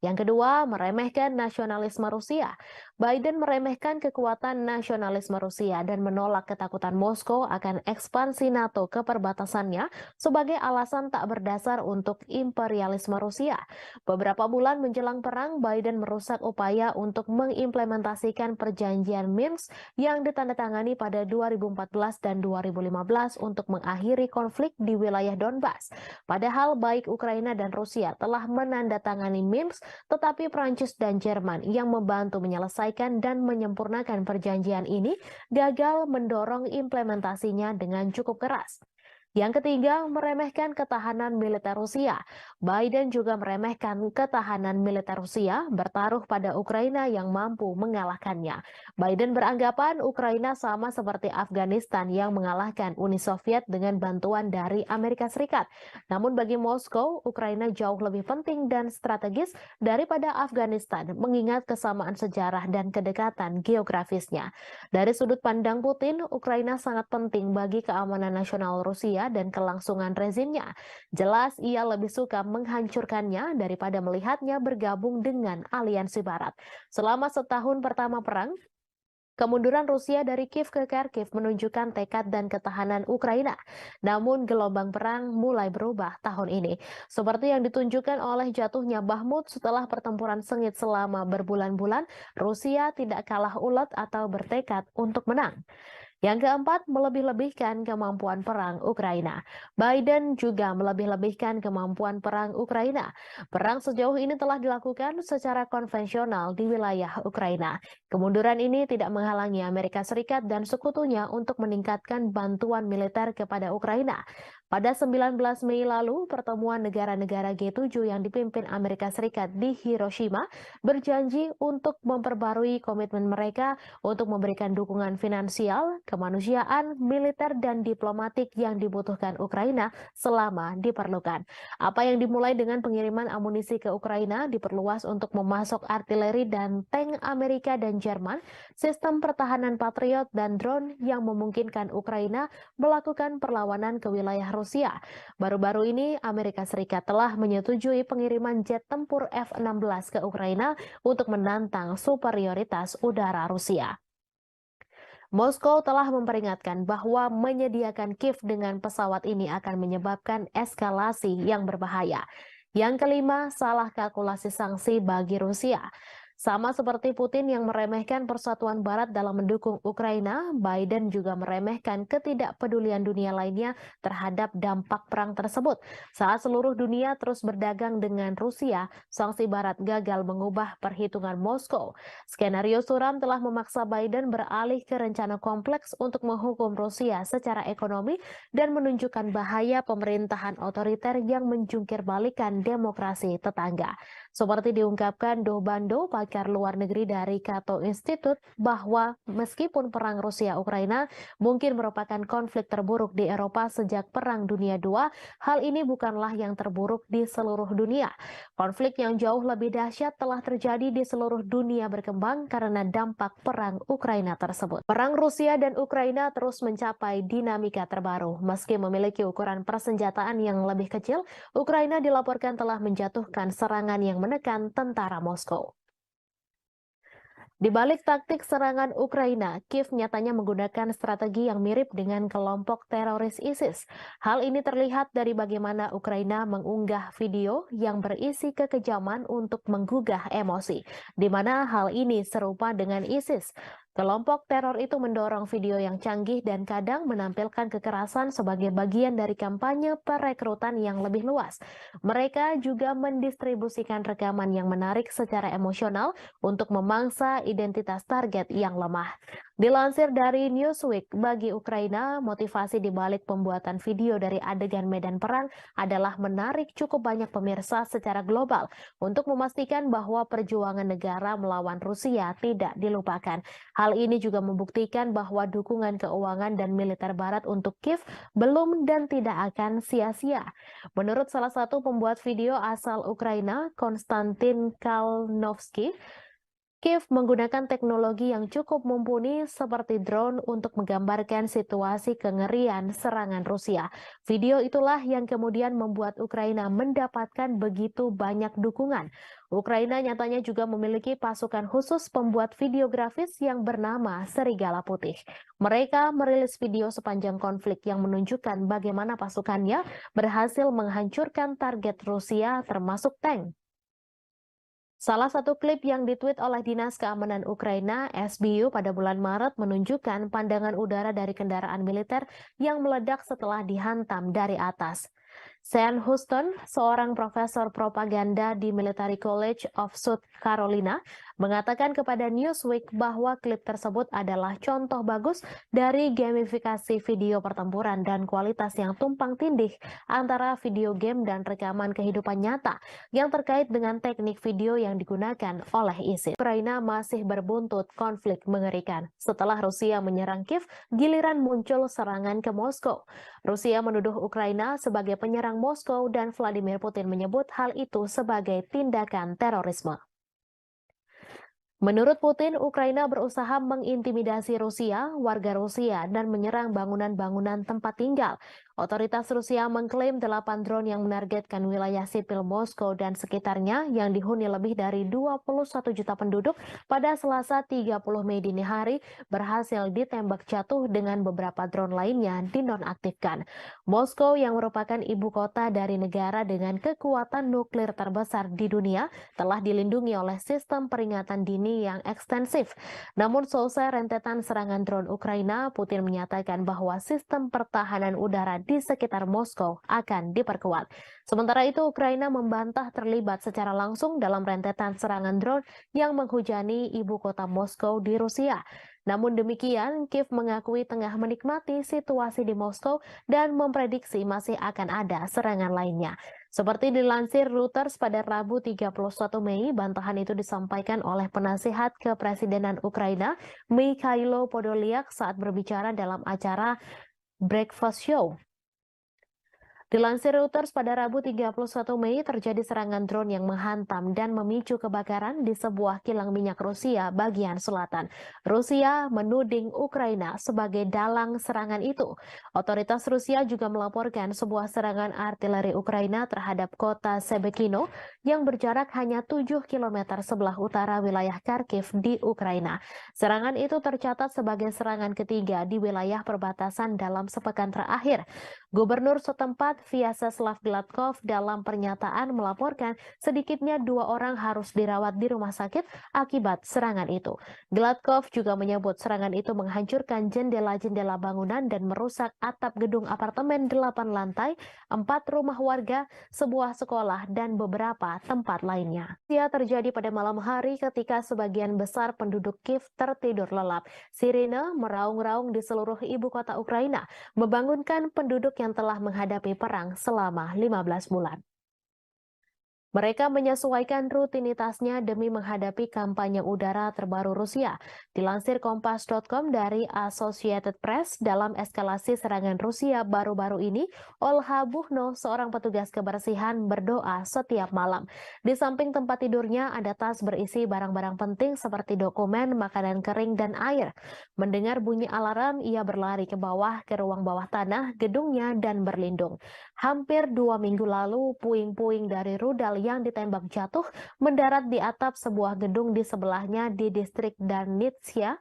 Yang kedua, meremehkan nasionalisme Rusia. Biden meremehkan kekuatan nasionalisme Rusia dan menolak ketakutan Moskow akan ekspansi NATO ke perbatasannya sebagai alasan tak berdasar untuk imperialisme Rusia. Beberapa bulan menjelang perang, Biden merusak upaya untuk mengimplementasikan perjanjian Minsk yang ditandatangani pada 2014 dan 2015 untuk mengakhiri konflik di wilayah Donbas. Padahal baik Ukraina dan Rusia telah menandatangani Minsk, tetapi Prancis dan Jerman yang membantu menyelesaikan dan menyempurnakan perjanjian ini gagal mendorong implementasinya dengan cukup keras. Yang ketiga, meremehkan ketahanan militer Rusia. Biden juga meremehkan ketahanan militer Rusia bertaruh pada Ukraina yang mampu mengalahkannya. Biden beranggapan Ukraina sama seperti Afghanistan yang mengalahkan Uni Soviet dengan bantuan dari Amerika Serikat. Namun bagi Moskow, Ukraina jauh lebih penting dan strategis daripada Afghanistan, mengingat kesamaan sejarah dan kedekatan geografisnya. Dari sudut pandang Putin, Ukraina sangat penting bagi keamanan nasional Rusia dan kelangsungan rezimnya. Jelas ia lebih suka menghancurkannya daripada melihatnya bergabung dengan aliansi Barat. Selama setahun pertama perang, kemunduran Rusia dari Kiev ke Kharkiv menunjukkan tekad dan ketahanan Ukraina. Namun gelombang perang mulai berubah tahun ini. Seperti yang ditunjukkan oleh jatuhnya Bakhmut setelah pertempuran sengit selama berbulan-bulan, Rusia tidak kalah ulet atau bertekad untuk menang. Yang keempat, melebih-lebihkan kemampuan perang Ukraina. Biden juga melebih-lebihkan kemampuan perang Ukraina. Perang sejauh ini telah dilakukan secara konvensional di wilayah Ukraina. Kemunduran ini tidak menghalangi Amerika Serikat dan sekutunya untuk meningkatkan bantuan militer kepada Ukraina. Pada 19 Mei lalu, pertemuan negara-negara G7 yang dipimpin Amerika Serikat di Hiroshima berjanji untuk memperbarui komitmen mereka untuk memberikan dukungan finansial, kemanusiaan, militer, dan diplomatik yang dibutuhkan Ukraina selama diperlukan. Apa yang dimulai dengan pengiriman amunisi ke Ukraina diperluas untuk memasok artileri dan tank Amerika dan Jerman, sistem pertahanan Patriot, dan drone yang memungkinkan Ukraina melakukan perlawanan ke wilayah Rusia. Baru-baru ini, Amerika Serikat telah menyetujui pengiriman jet tempur F-16 ke Ukraina untuk menantang superioritas udara Rusia. Moskow telah memperingatkan bahwa menyediakan Kiev dengan pesawat ini akan menyebabkan eskalasi yang berbahaya. Yang kelima, salah kalkulasi sanksi bagi Rusia. Sama seperti Putin yang meremehkan persatuan Barat dalam mendukung Ukraina, Biden juga meremehkan ketidakpedulian dunia lainnya terhadap dampak perang tersebut. Saat seluruh dunia terus berdagang dengan Rusia, sanksi Barat gagal mengubah perhitungan Moskow. Skenario suram telah memaksa Biden beralih ke rencana kompleks untuk menghukum Rusia secara ekonomi dan menunjukkan bahaya pemerintahan otoriter yang menjungkir balikan demokrasi tetangga. Seperti diungkapkan Do Bando, pakar luar negeri dari Cato Institute, bahwa meskipun perang Rusia-Ukraina mungkin merupakan konflik terburuk di Eropa sejak Perang Dunia II, hal ini bukanlah yang terburuk di seluruh dunia. Konflik yang jauh lebih dahsyat telah terjadi di seluruh dunia berkembang karena dampak perang Ukraina tersebut. Perang Rusia dan Ukraina terus mencapai dinamika terbaru. Meski memiliki ukuran persenjataan yang lebih kecil, Ukraina dilaporkan telah menjatuhkan serangan yang menekan tentara Moskow. Di balik taktik serangan Ukraina, Kiev nyatanya menggunakan strategi yang mirip dengan kelompok teroris ISIS. Hal ini terlihat dari bagaimana Ukraina mengunggah video yang berisi kekejaman untuk menggugah emosi, di mana hal ini serupa dengan ISIS. Kelompok teror itu mendorong video yang canggih dan kadang menampilkan kekerasan sebagai bagian dari kampanye perekrutan yang lebih luas. Mereka juga mendistribusikan rekaman yang menarik secara emosional untuk memangsa identitas target yang lemah. Dilansir dari Newsweek, bagi Ukraina, motivasi di balik pembuatan video dari adegan medan perang adalah menarik cukup banyak pemirsa secara global untuk memastikan bahwa perjuangan negara melawan Rusia tidak dilupakan. Hal ini juga membuktikan bahwa dukungan keuangan dan militer Barat untuk Kiev belum dan tidak akan sia-sia. Menurut salah satu pembuat video asal Ukraina, Konstantin Kalnovsky, Kiev menggunakan teknologi yang cukup mumpuni seperti drone untuk menggambarkan situasi kengerian serangan Rusia. Video itulah yang kemudian membuat Ukraina mendapatkan begitu banyak dukungan. Ukraina nyatanya juga memiliki pasukan khusus pembuat video grafis yang bernama Serigala Putih. Mereka merilis video sepanjang konflik yang menunjukkan bagaimana pasukannya berhasil menghancurkan target Rusia termasuk tank. Salah satu klip yang ditweet oleh Dinas Keamanan Ukraina, SBU, pada bulan Maret menunjukkan pandangan udara dari kendaraan militer yang meledak setelah dihantam dari atas. Sean Houston, seorang profesor propaganda di Military College of South Carolina, mengatakan kepada Newsweek bahwa klip tersebut adalah contoh bagus dari gamifikasi video pertempuran dan kualitas yang tumpang tindih antara video game dan rekaman kehidupan nyata yang terkait dengan teknik video yang digunakan oleh ISIS. Ukraina masih berbuntut konflik mengerikan. Setelah Rusia menyerang Kiev, giliran muncul serangan ke Moskow. Rusia menuduh Ukraina sebagai penyerang Moskow dan Vladimir Putin menyebut hal itu sebagai tindakan terorisme. Menurut Putin, Ukraina berusaha mengintimidasi Rusia, warga Rusia, dan menyerang bangunan-bangunan tempat tinggal. Otoritas Rusia mengklaim 8 drone yang menargetkan wilayah sipil Moskow dan sekitarnya yang dihuni lebih dari 21 juta penduduk pada Selasa 30 Mei dini hari berhasil ditembak jatuh dengan beberapa drone lainnya dinonaktifkan. Moskow yang merupakan ibu kota dari negara dengan kekuatan nuklir terbesar di dunia telah dilindungi oleh sistem peringatan dini yang ekstensif. Namun selesai rentetan serangan drone Ukraina, Putin menyatakan bahwa sistem pertahanan udara di sekitar Moskow akan diperkuat. Sementara itu, Ukraina membantah terlibat secara langsung dalam rentetan serangan drone yang menghujani ibu kota Moskow di Rusia. Namun demikian, Kiev mengakui tengah menikmati situasi di Moskow dan memprediksi masih akan ada serangan lainnya. Seperti dilansir Reuters pada Rabu 31 Mei, bantahan itu disampaikan oleh penasihat kepresidenan Ukraina, Mikhailo Podolyak, saat berbicara dalam acara Breakfast Show. Dilansir Reuters pada Rabu 31 Mei terjadi serangan drone yang menghantam dan memicu kebakaran di sebuah kilang minyak Rusia bagian selatan. Rusia menuding Ukraina sebagai dalang serangan itu. Otoritas Rusia juga melaporkan sebuah serangan artileri Ukraina terhadap kota Sebekino yang berjarak hanya 7 km sebelah utara wilayah Kharkiv di Ukraina. Serangan itu tercatat sebagai serangan ketiga di wilayah perbatasan dalam sepekan terakhir. Gubernur setempat Vyacheslav Gladkov dalam pernyataan melaporkan sedikitnya 2 orang harus dirawat di rumah sakit akibat serangan itu. Gladkov juga menyebut serangan itu menghancurkan jendela-jendela bangunan dan merusak atap gedung apartemen 8 lantai, 4 rumah warga, sebuah sekolah, dan beberapa tempat lainnya. Ia terjadi pada malam hari ketika sebagian besar penduduk Kiev tertidur lelap. Sirine meraung-raung di seluruh ibu kota Ukraina, membangunkan penduduk yang telah menghadapi perang selama 15 bulan. Mereka menyesuaikan rutinitasnya demi menghadapi kampanye udara terbaru Rusia. Dilansir Kompas.com dari Associated Press, dalam eskalasi serangan Rusia baru-baru ini, Olha Buchno, seorang petugas kebersihan, berdoa setiap malam. Di samping tempat tidurnya ada tas berisi barang-barang penting seperti dokumen, makanan kering, dan air. Mendengar bunyi alarm, ia berlari ke bawah ke ruang bawah tanah gedungnya dan berlindung. Hampir 2 minggu lalu, puing-puing dari rudal yang ditembak jatuh mendarat di atap sebuah gedung di sebelahnya di distrik Darnitsia,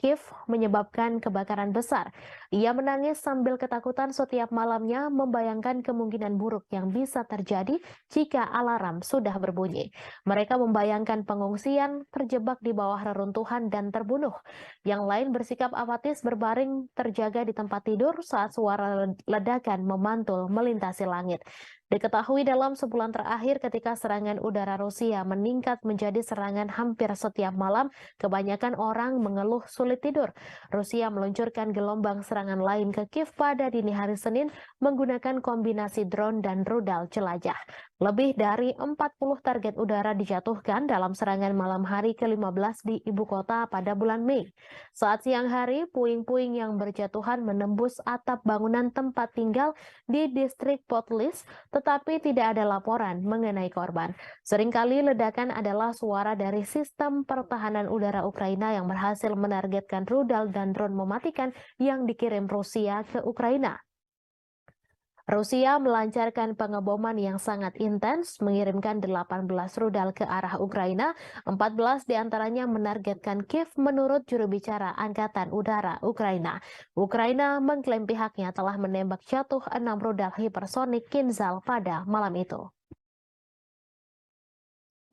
Kiev, menyebabkan kebakaran besar. Ia menangis sambil ketakutan setiap malamnya, membayangkan kemungkinan buruk yang bisa terjadi jika alarm sudah berbunyi. Mereka membayangkan pengungsian, terjebak di bawah reruntuhan, dan terbunuh. Yang lain bersikap apatis berbaring terjaga di tempat tidur saat suara ledakan memantul melintasi langit. Diketahui dalam sebulan terakhir ketika serangan udara Rusia meningkat menjadi serangan hampir setiap malam, kebanyakan orang mengeluh sulit tidur. Rusia meluncurkan gelombang serangan lain ke Kiev pada dini hari Senin menggunakan kombinasi drone dan rudal jelajah. Lebih dari 40 target udara dijatuhkan dalam serangan malam hari ke-15 di ibu kota pada bulan Mei. Saat siang hari, puing-puing yang berjatuhan menembus atap bangunan tempat tinggal di distrik Potlis, tetapi tidak ada laporan mengenai korban. Seringkali ledakan adalah suara dari sistem pertahanan udara Ukraina yang berhasil menargetkan rudal dan drone mematikan yang dikirim Rusia ke Ukraina. Rusia melancarkan pengeboman yang sangat intens, mengirimkan 18 rudal ke arah Ukraina, 14 diantaranya menargetkan Kiev menurut juru bicara Angkatan Udara Ukraina. Ukraina mengklaim pihaknya telah menembak jatuh 6 rudal hipersonik Kinzhal pada malam itu.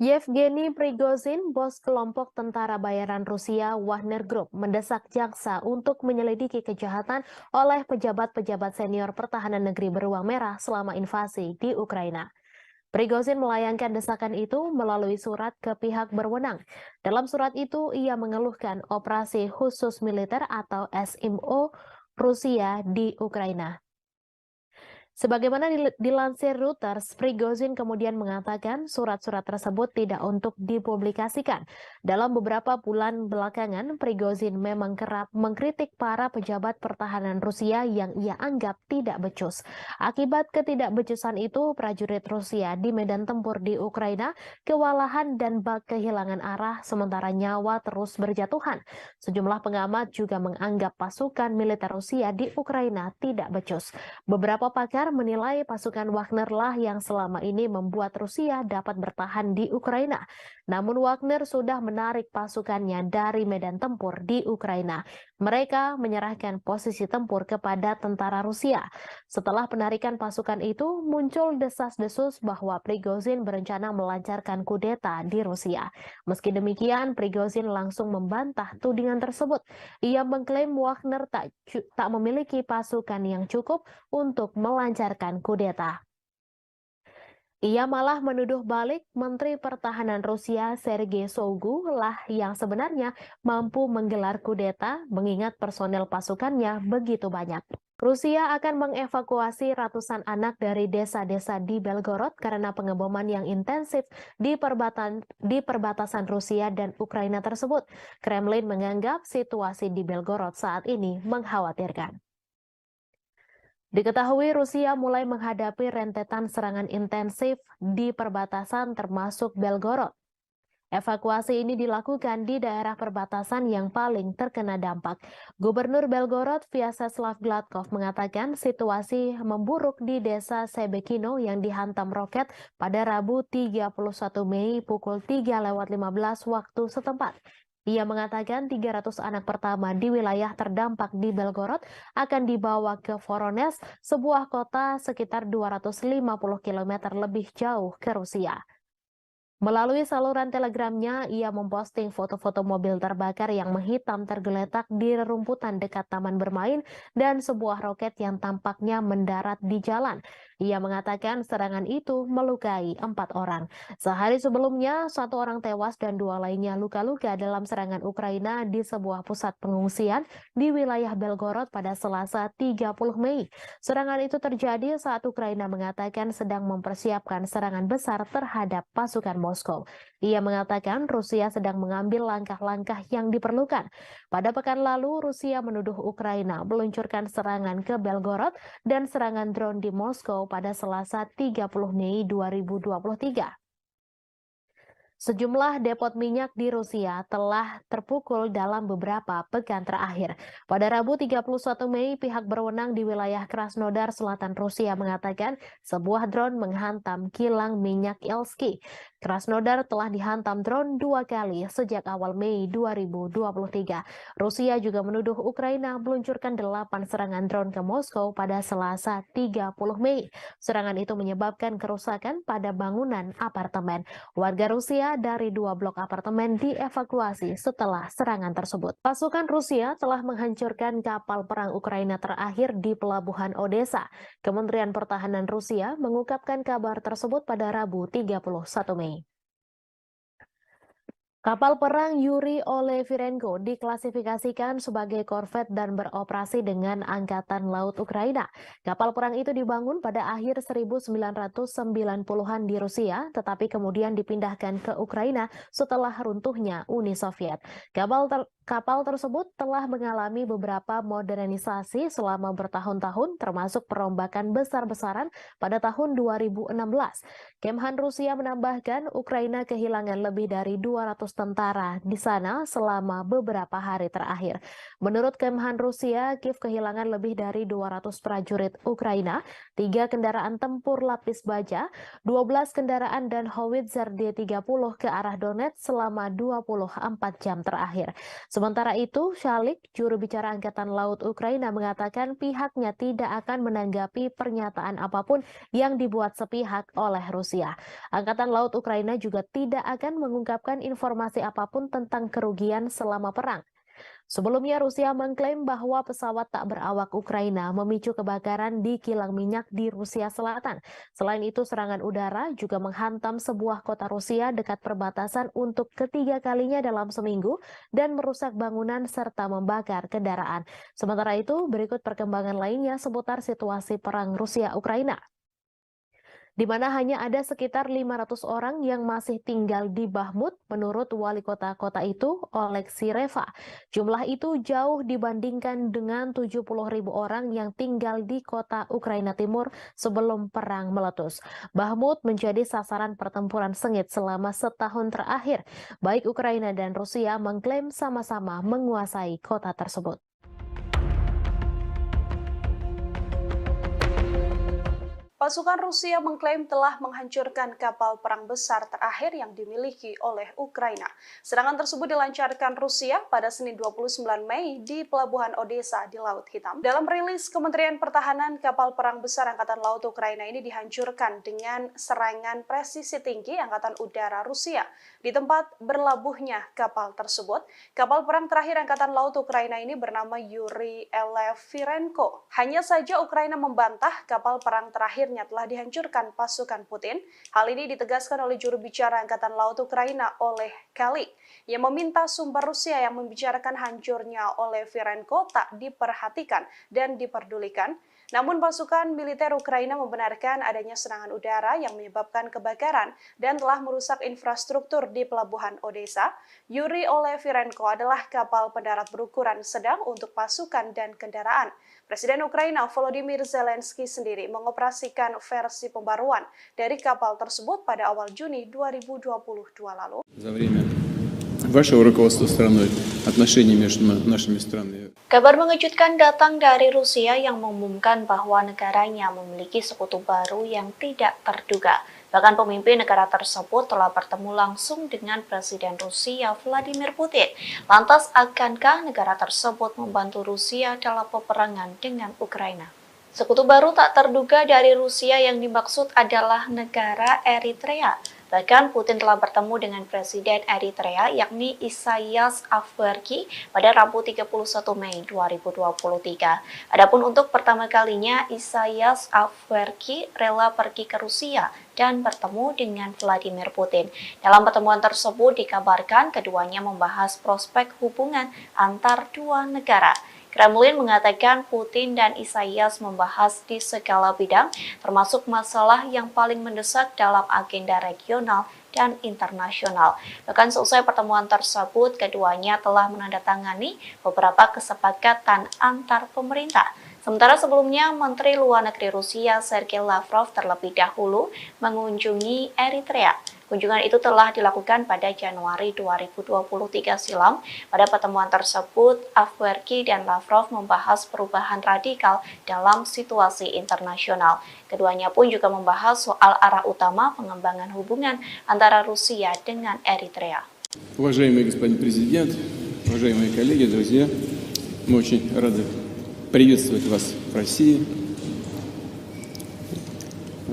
Yevgeny Prigozhin, bos kelompok tentara bayaran Rusia Wagner Group, mendesak jaksa untuk menyelidiki kejahatan oleh pejabat-pejabat senior pertahanan negeri beruang merah selama invasi di Ukraina. Prigozhin melayangkan desakan itu melalui surat ke pihak berwenang. Dalam surat itu, ia mengeluhkan operasi khusus militer atau SMO Rusia di Ukraina. Sebagaimana dilansir Reuters, Prigozhin kemudian mengatakan surat-surat tersebut tidak untuk dipublikasikan. Dalam beberapa bulan belakangan, Prigozhin memang kerap mengkritik para pejabat pertahanan Rusia yang ia anggap tidak becus. Akibat ketidakbecusan itu, prajurit Rusia di medan tempur di Ukraina kewalahan dan bak kehilangan arah sementara nyawa terus berjatuhan. Sejumlah pengamat juga menganggap pasukan militer Rusia di Ukraina tidak becus. Beberapa pakar menilai pasukan Wagner lah yang selama ini membuat Rusia dapat bertahan di Ukraina. Namun Wagner sudah menarik pasukannya dari medan tempur di Ukraina. Mereka menyerahkan posisi tempur kepada tentara Rusia. Setelah penarikan pasukan itu, muncul desas-desus bahwa Prigozhin berencana melancarkan kudeta di Rusia. Meski demikian, Prigozhin langsung membantah tudingan tersebut. Ia mengklaim Wagner tak memiliki pasukan yang cukup untuk melancarkan kudeta. Ia malah menuduh balik Menteri Pertahanan Rusia Sergei Shoigu lah yang sebenarnya mampu menggelar kudeta mengingat personel pasukannya begitu banyak. Rusia akan mengevakuasi ratusan anak dari desa-desa di Belgorod karena pengeboman yang intensif di perbatasan Rusia dan Ukraina tersebut. Kremlin menganggap situasi di Belgorod saat ini mengkhawatirkan. Diketahui Rusia mulai menghadapi rentetan serangan intensif di perbatasan termasuk Belgorod. Evakuasi ini dilakukan di daerah perbatasan yang paling terkena dampak. Gubernur Belgorod Vyacheslav Gladkov mengatakan situasi memburuk di desa Sebekino yang dihantam roket pada Rabu 31 Mei pukul 3:15 waktu setempat. Ia mengatakan 300 anak pertama di wilayah terdampak di Belgorod akan dibawa ke Voronezh, sebuah kota sekitar 250 km lebih jauh ke Rusia. Melalui saluran telegramnya, ia memposting foto-foto mobil terbakar yang menghitam tergeletak di rerumputan dekat taman bermain dan sebuah roket yang tampaknya mendarat di jalan. Ia mengatakan serangan itu melukai 4 orang. Sehari sebelumnya, 1 orang tewas dan 2 lainnya luka-luka dalam serangan Ukraina di sebuah pusat pengungsian di wilayah Belgorod pada Selasa 30 Mei. Serangan itu terjadi saat Ukraina mengatakan sedang mempersiapkan serangan besar terhadap pasukan Moskow. Ia mengatakan Rusia sedang mengambil langkah-langkah yang diperlukan. Pada pekan lalu, Rusia menuduh Ukraina meluncurkan serangan ke Belgorod dan serangan drone di Moskow pada Selasa 30 Mei 2023. Sejumlah depot minyak di Rusia telah terpukul dalam beberapa pekan terakhir. Pada Rabu 31 Mei, pihak berwenang di wilayah Krasnodar Selatan Rusia mengatakan sebuah drone menghantam kilang minyak Ilsky. Krasnodar telah dihantam drone 2 kali sejak awal Mei 2023. Rusia juga menuduh Ukraina meluncurkan 8 serangan drone ke Moskow pada Selasa 30 Mei. Serangan itu menyebabkan kerusakan pada bangunan apartemen. Warga Rusia dari 2 blok apartemen dievakuasi setelah serangan tersebut. Pasukan Rusia telah menghancurkan kapal perang Ukraina terakhir di pelabuhan Odessa. Kementerian Pertahanan Rusia mengungkapkan kabar tersebut pada Rabu 31 Mei. Kapal perang Yuri Olefirenko diklasifikasikan sebagai korvet dan beroperasi dengan Angkatan Laut Ukraina. Kapal perang itu dibangun pada akhir 1990-an di Rusia, tetapi kemudian dipindahkan ke Ukraina setelah runtuhnya Uni Soviet. Kapal tersebut telah mengalami beberapa modernisasi selama bertahun-tahun, termasuk perombakan besar-besaran pada tahun 2016. Kemhan Rusia menambahkan Ukraina kehilangan lebih dari 200 tentara di sana selama beberapa hari terakhir. Menurut Kemhan Rusia, Kiev kehilangan lebih dari 200 prajurit Ukraina, 3 kendaraan tempur lapis baja, 12 kendaraan dan howitzer D-30 ke arah Donetsk selama 24 jam terakhir. Sementara itu, Shalik, juru bicara Angkatan Laut Ukraina, mengatakan pihaknya tidak akan menanggapi pernyataan apapun yang dibuat sepihak oleh Rusia. Angkatan Laut Ukraina juga tidak akan mengungkapkan informasi apapun tentang kerugian selama perang. Sebelumnya, Rusia mengklaim bahwa pesawat tak berawak Ukraina memicu kebakaran di kilang minyak di Rusia Selatan. Selain itu, serangan udara juga menghantam sebuah kota Rusia dekat perbatasan untuk ketiga kalinya dalam seminggu dan merusak bangunan serta membakar kendaraan. Sementara itu, berikut perkembangan lainnya seputar situasi perang Rusia-Ukraina, di mana hanya ada sekitar 500 orang yang masih tinggal di Bahmut menurut wali kota itu, Oleksiy Reva. Jumlah itu jauh dibandingkan dengan 70.000 orang yang tinggal di kota Ukraina Timur sebelum perang meletus. Bahmut menjadi sasaran pertempuran sengit selama setahun terakhir. Baik Ukraina dan Rusia mengklaim sama-sama menguasai kota tersebut. Pasukan Rusia mengklaim telah menghancurkan kapal perang besar terakhir yang dimiliki oleh Ukraina. Serangan tersebut dilancarkan Rusia pada Senin 29 Mei di Pelabuhan Odessa di Laut Hitam. Dalam rilis Kementerian Pertahanan, kapal perang besar Angkatan Laut Ukraina ini dihancurkan dengan serangan presisi tinggi Angkatan Udara Rusia. Di tempat berlabuhnya kapal tersebut, kapal perang terakhir Angkatan Laut Ukraina ini bernama Yuri Olefirenko. Hanya saja Ukraina membantah kapal perang terakhir telah dihancurkan pasukan Putin. Hal ini ditegaskan oleh juru bicara Angkatan Laut Ukraina, Oleh Kalik, yang meminta sumber Rusia yang membicarakan hancurnya Olefirenko tak diperhatikan dan diperdulikan. Namun pasukan militer Ukraina membenarkan adanya serangan udara yang menyebabkan kebakaran dan telah merusak infrastruktur di Pelabuhan Odessa. Yuri Olefirenko adalah kapal pendarat berukuran sedang untuk pasukan dan kendaraan. Presiden Ukraina Volodymyr Zelensky sendiri mengoperasikan versi pembaruan dari kapal tersebut pada awal Juni 2022 lalu. Kabar mengejutkan datang dari Rusia yang mengumumkan bahwa negaranya memiliki sekutu baru yang tidak terduga. Bahkan pemimpin negara tersebut telah bertemu langsung dengan Presiden Rusia Vladimir Putin. Lantas, akankah negara tersebut membantu Rusia dalam peperangan dengan Ukraina? Sekutu baru tak terduga dari Rusia yang dimaksud adalah negara Eritrea. Bahkan Putin telah bertemu dengan Presiden Eritrea yakni Isaias Afwerki pada Rabu 31 Mei 2023. Adapun untuk pertama kalinya Isaias Afwerki rela pergi ke Rusia dan bertemu dengan Vladimir Putin. Dalam pertemuan tersebut dikabarkan keduanya membahas prospek hubungan antar dua negara. Kremlin mengatakan Putin dan Isaias membahas di segala bidang, termasuk masalah yang paling mendesak dalam agenda regional dan internasional. Bahkan selesai pertemuan tersebut, keduanya telah menandatangani beberapa kesepakatan antar pemerintah. Sementara sebelumnya, Menteri Luar Negeri Rusia Sergei Lavrov terlebih dahulu mengunjungi Eritrea. Kunjungan itu telah dilakukan pada Januari 2023 silam. Pada pertemuan tersebut, Afwerki dan Lavrov membahas perubahan radikal dalam situasi internasional. Keduanya pun juga membahas soal arah utama pengembangan hubungan antara Rusia dengan Eritrea. Уважаемый господин президент, уважаемые коллеги, друзья, мы очень рады приветствовать вас в России.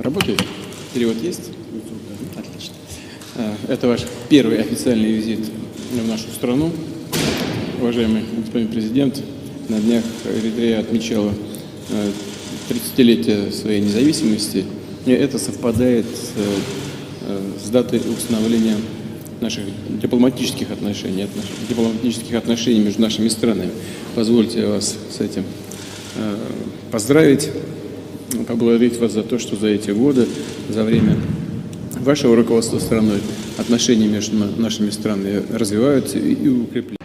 Работает? Перевод есть? Отлично. Это ваш первый официальный визит в нашу страну. Уважаемый господин президент, на днях Эритрея отмечала 30-летие своей независимости. И это совпадает с датой установления наших дипломатических отношений между нашими странами. Позвольте вас с этим поздравить, поблагодарить вас за то, что за эти годы, за время вашего руководства страной, отношения между нашими странами развиваются и укрепляются.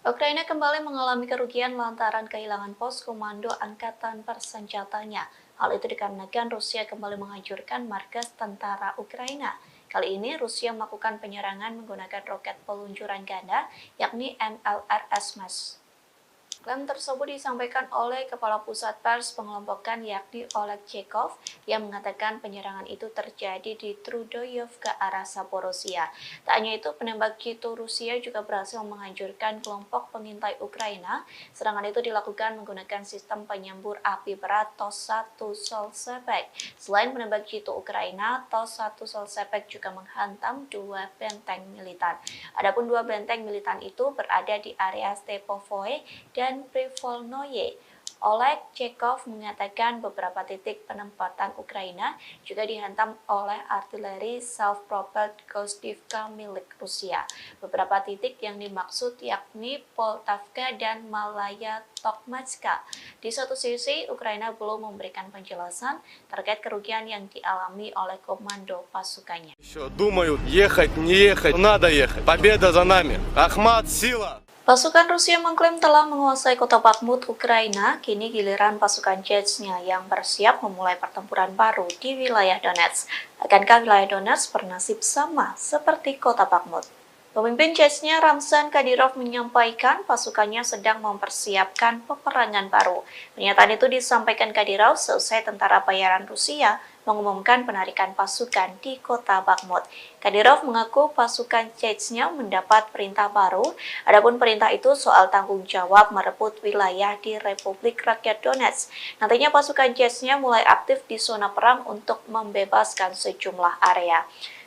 Ukraina kembali mengalami kerugian lantaran kehilangan pos komando angkatan bersenjatanya. Hal itu dikarenakan Rusia kembali menghancurkan markas tentara Ukraina. Kali ini Rusia melakukan penyerangan menggunakan roket peluncuran ganda, yakni MLRS. Klaim tersebut disampaikan oleh Kepala Pusat Pers Pengelompokan yakni Oleg Chekov yang mengatakan penyerangan itu terjadi di Trudoyov ke arah Zaporozhia. Tak hanya itu, penembak jitu Rusia juga berhasil menghancurkan kelompok pengintai Ukraina. Serangan itu dilakukan menggunakan sistem penyembur api berat TOS-1 Solsepek. Selain penembak jitu Ukraina, TOS-1 Solsepek juga menghantam 2 benteng militan. Adapun 2 benteng militan itu berada di area Stepovoe dan Privolnoye. Oleg Chekov mengatakan beberapa titik penempatan Ukraina juga dihantam oleh artileri self-propelled Gostivka milik Rusia. Beberapa titik yang dimaksud yakni Poltavka dan Malaya Tokmatska. Di satu sisi, Ukraina belum memberikan penjelasan terkait kerugian yang dialami oleh komando pasukannya. Думают, ехать, не ехать, надо ехать. Победа за нами. Ахмат, сила! Pasukan Rusia mengklaim telah menguasai kota Bakhmut, Ukraina. Kini giliran pasukan Chechnya yang bersiap memulai pertempuran baru di wilayah Donetsk. Akankah wilayah Donetsk bernasib sama seperti kota Bakhmut? Pemimpin Chechnya Ramzan Kadyrov menyampaikan pasukannya sedang mempersiapkan peperangan baru. Pernyataan itu disampaikan Kadyrov seusai tentara bayaran Rusia mengumumkan penarikan pasukan di kota Bakhmut. Kadyrov mengaku pasukan Chechnya mendapat perintah baru. Adapun perintah itu soal tanggung jawab merebut wilayah di Republik Rakyat Donetsk. Nantinya pasukan Chechnya mulai aktif di zona perang untuk membebaskan sejumlah area.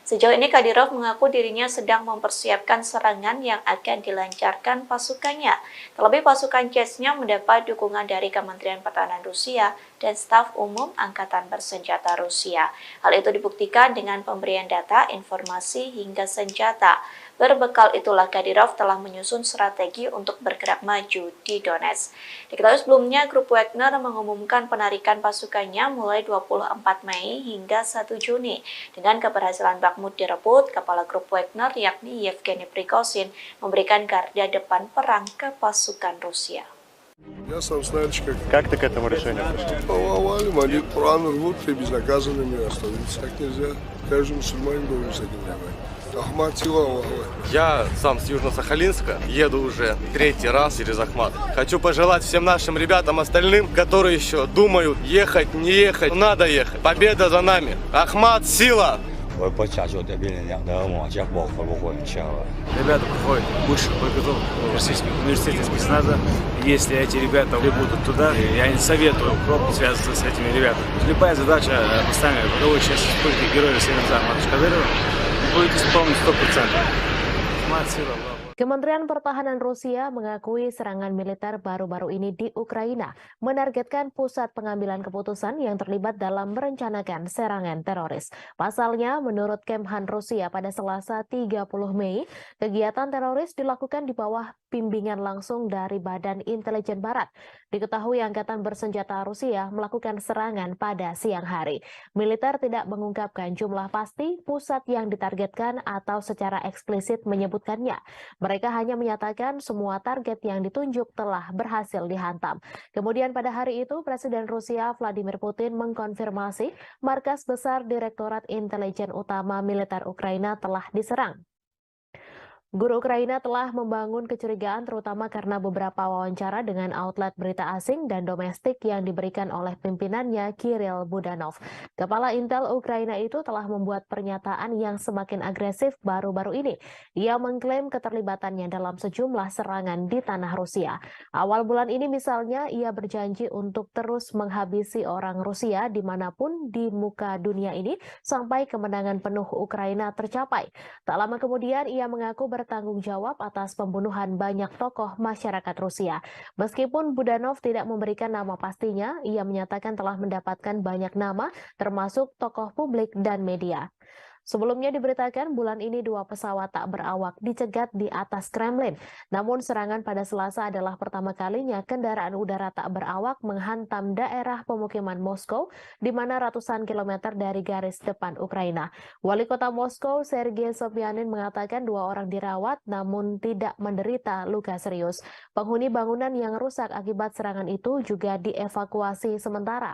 Sejauh ini Kadyrov mengaku dirinya sedang mempersiapkan serangan yang akan dilancarkan pasukannya. Terlebih pasukan Chechnya mendapat dukungan dari Kementerian Pertahanan Rusia dan staf umum Angkatan Bersenjata Rusia. Hal itu dibuktikan dengan pemberian data, informasi, hingga senjata. Berbekal itulah Kadyrov telah menyusun strategi untuk bergerak maju di Donetsk. Diketahui sebelumnya, grup Wagner mengumumkan penarikan pasukannya mulai 24 Mei hingga 1 Juni. Dengan keberhasilan Bakhmut direbut, kepala grup Wagner yakni Yevgeny Prigozhin memberikan garda depan perang ke pasukan Rusia. Я сам знаешь, Как ты к этому решению пришел? повалим, они Коран рвут и безнаказанными останутся. Так нельзя. Каждый мусульманин должен с этим воевать. Ахмат, сила, Аллаху акбар. Я сам с Южно-Сахалинска, еду уже 3-й раз через Ахмат. Хочу пожелать всем нашим ребятам остальным, которые еще думают, ехать, не ехать, надо ехать. Победа за нами. Ахмат, сила!我不假就这边人家的往家报会不会很强啊？ Ребята проходят высшую подготовку в Российском университете спецназа. Если эти ребята прибудут туда, я не советую пробовать связываться с этими ребятами. Любая задача поставлена в боевой части сколько героев Селенза Кадырова будет исполнить 100%. Ахмат, сила, Аллах. Kementerian Pertahanan Rusia mengakui serangan militer baru-baru ini di Ukraina menargetkan pusat pengambilan keputusan yang terlibat dalam merencanakan serangan teroris. Pasalnya, menurut Kemhan Rusia pada Selasa 30 Mei, kegiatan teroris dilakukan di bawah bimbingan langsung dari Badan Intelijen Barat. Diketahui Angkatan Bersenjata Rusia melakukan serangan pada siang hari. Militer tidak mengungkapkan jumlah pasti pusat yang ditargetkan atau secara eksplisit menyebutkannya. Mereka hanya menyatakan semua target yang ditunjuk telah berhasil dihantam. Kemudian pada hari itu, Presiden Rusia Vladimir Putin mengkonfirmasi markas besar Direktorat Intelijen Utama Militer Ukraina telah diserang. Guru Ukraina telah membangun kecurigaan terutama karena beberapa wawancara dengan outlet berita asing dan domestik yang diberikan oleh pimpinannya Kirill Budanov. Kepala Intel Ukraina itu telah membuat pernyataan yang semakin agresif baru-baru ini. Ia mengklaim keterlibatannya dalam sejumlah serangan di tanah Rusia. Awal bulan ini misalnya ia berjanji untuk terus menghabisi orang Rusia dimanapun di muka dunia ini sampai kemenangan penuh Ukraina tercapai. Tak lama kemudian ia mengaku bertanggung jawab atas pembunuhan banyak tokoh masyarakat Rusia. Meskipun Budanov tidak memberikan nama pastinya, ia menyatakan telah mendapatkan banyak nama, termasuk tokoh publik dan media. Sebelumnya diberitakan bulan ini 2 pesawat tak berawak dicegat di atas Kremlin. Namun serangan pada Selasa adalah pertama kalinya kendaraan udara tak berawak menghantam daerah pemukiman Moskow, di mana ratusan kilometer dari garis depan Ukraina. Wali kota Moskow, Sergei Sobyanin, mengatakan 2 orang dirawat namun tidak menderita luka serius. Penghuni bangunan yang rusak akibat serangan itu juga dievakuasi sementara.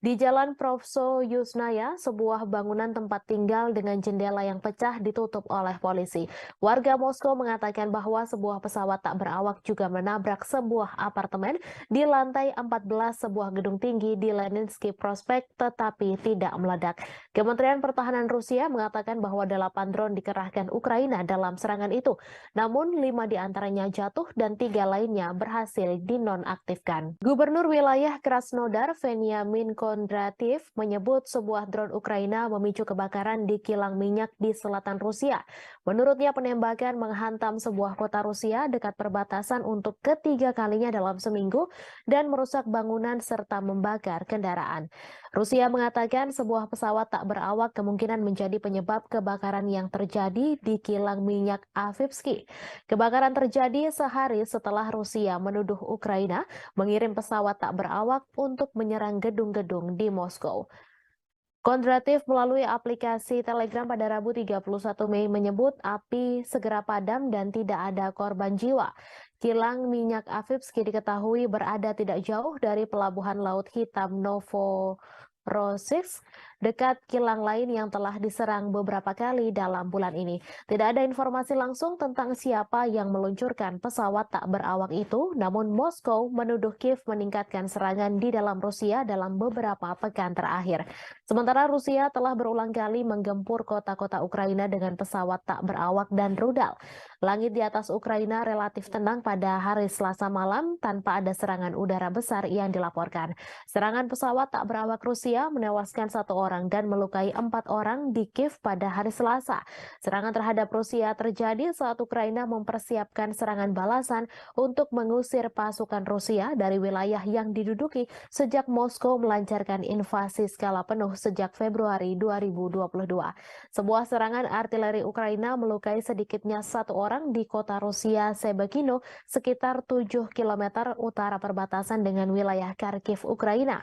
Di Jalan Provso Yusnaya, sebuah bangunan tempat tinggal dengan jendela yang pecah ditutup oleh polisi. Warga Moskow mengatakan bahwa sebuah pesawat tak berawak juga menabrak sebuah apartemen di lantai 14 sebuah gedung tinggi di Leninsky Prospect, tetapi tidak meledak. Kementerian Pertahanan Rusia mengatakan bahwa 8 drone dikerahkan Ukraina dalam serangan itu. Namun 5 diantaranya jatuh dan 3 lainnya berhasil dinonaktifkan. Gubernur wilayah Krasnodar, Veniamin Kondratiev, menyebut sebuah drone Ukraina memicu kebakaran di kilang minyak di selatan Rusia. Menurutnya penembakan menghantam sebuah kota Rusia dekat perbatasan untuk ketiga kalinya dalam seminggu dan merusak bangunan serta membakar kendaraan. Rusia mengatakan sebuah pesawat tak berawak kemungkinan menjadi penyebab kebakaran yang terjadi di kilang minyak Avivsky. Kebakaran terjadi sehari setelah Rusia menuduh Ukraina mengirim pesawat tak berawak untuk menyerang gedung-gedung di Moskow. Kondratiev melalui aplikasi Telegram pada Rabu 31 Mei menyebut api segera padam dan tidak ada korban jiwa. Kilang minyak Avivsky diketahui berada tidak jauh dari pelabuhan Laut Hitam Novorossiysk, dekat kilang lain yang telah diserang beberapa kali dalam bulan ini. Tidak ada informasi langsung tentang siapa yang meluncurkan pesawat tak berawak itu, namun Moskow menuduh Kiev meningkatkan serangan di dalam Rusia dalam beberapa pekan terakhir. Sementara Rusia telah berulang kali menggempur kota-kota Ukraina dengan pesawat tak berawak dan rudal. Langit di atas Ukraina relatif tenang pada hari Selasa malam tanpa ada serangan udara besar yang dilaporkan. Serangan pesawat tak berawak Rusia menewaskan 1 orang dan melukai 4 orang di Kiev pada hari Selasa. Serangan terhadap Rusia terjadi saat Ukraina mempersiapkan serangan balasan untuk mengusir pasukan Rusia dari wilayah yang diduduki sejak Moskow melancarkan invasi skala penuh sejak Februari 2022. Sebuah serangan artileri Ukraina melukai sedikitnya 1 orang di kota Rusia Sebekino, sekitar 7 km utara perbatasan dengan wilayah Kharkiv, Ukraina.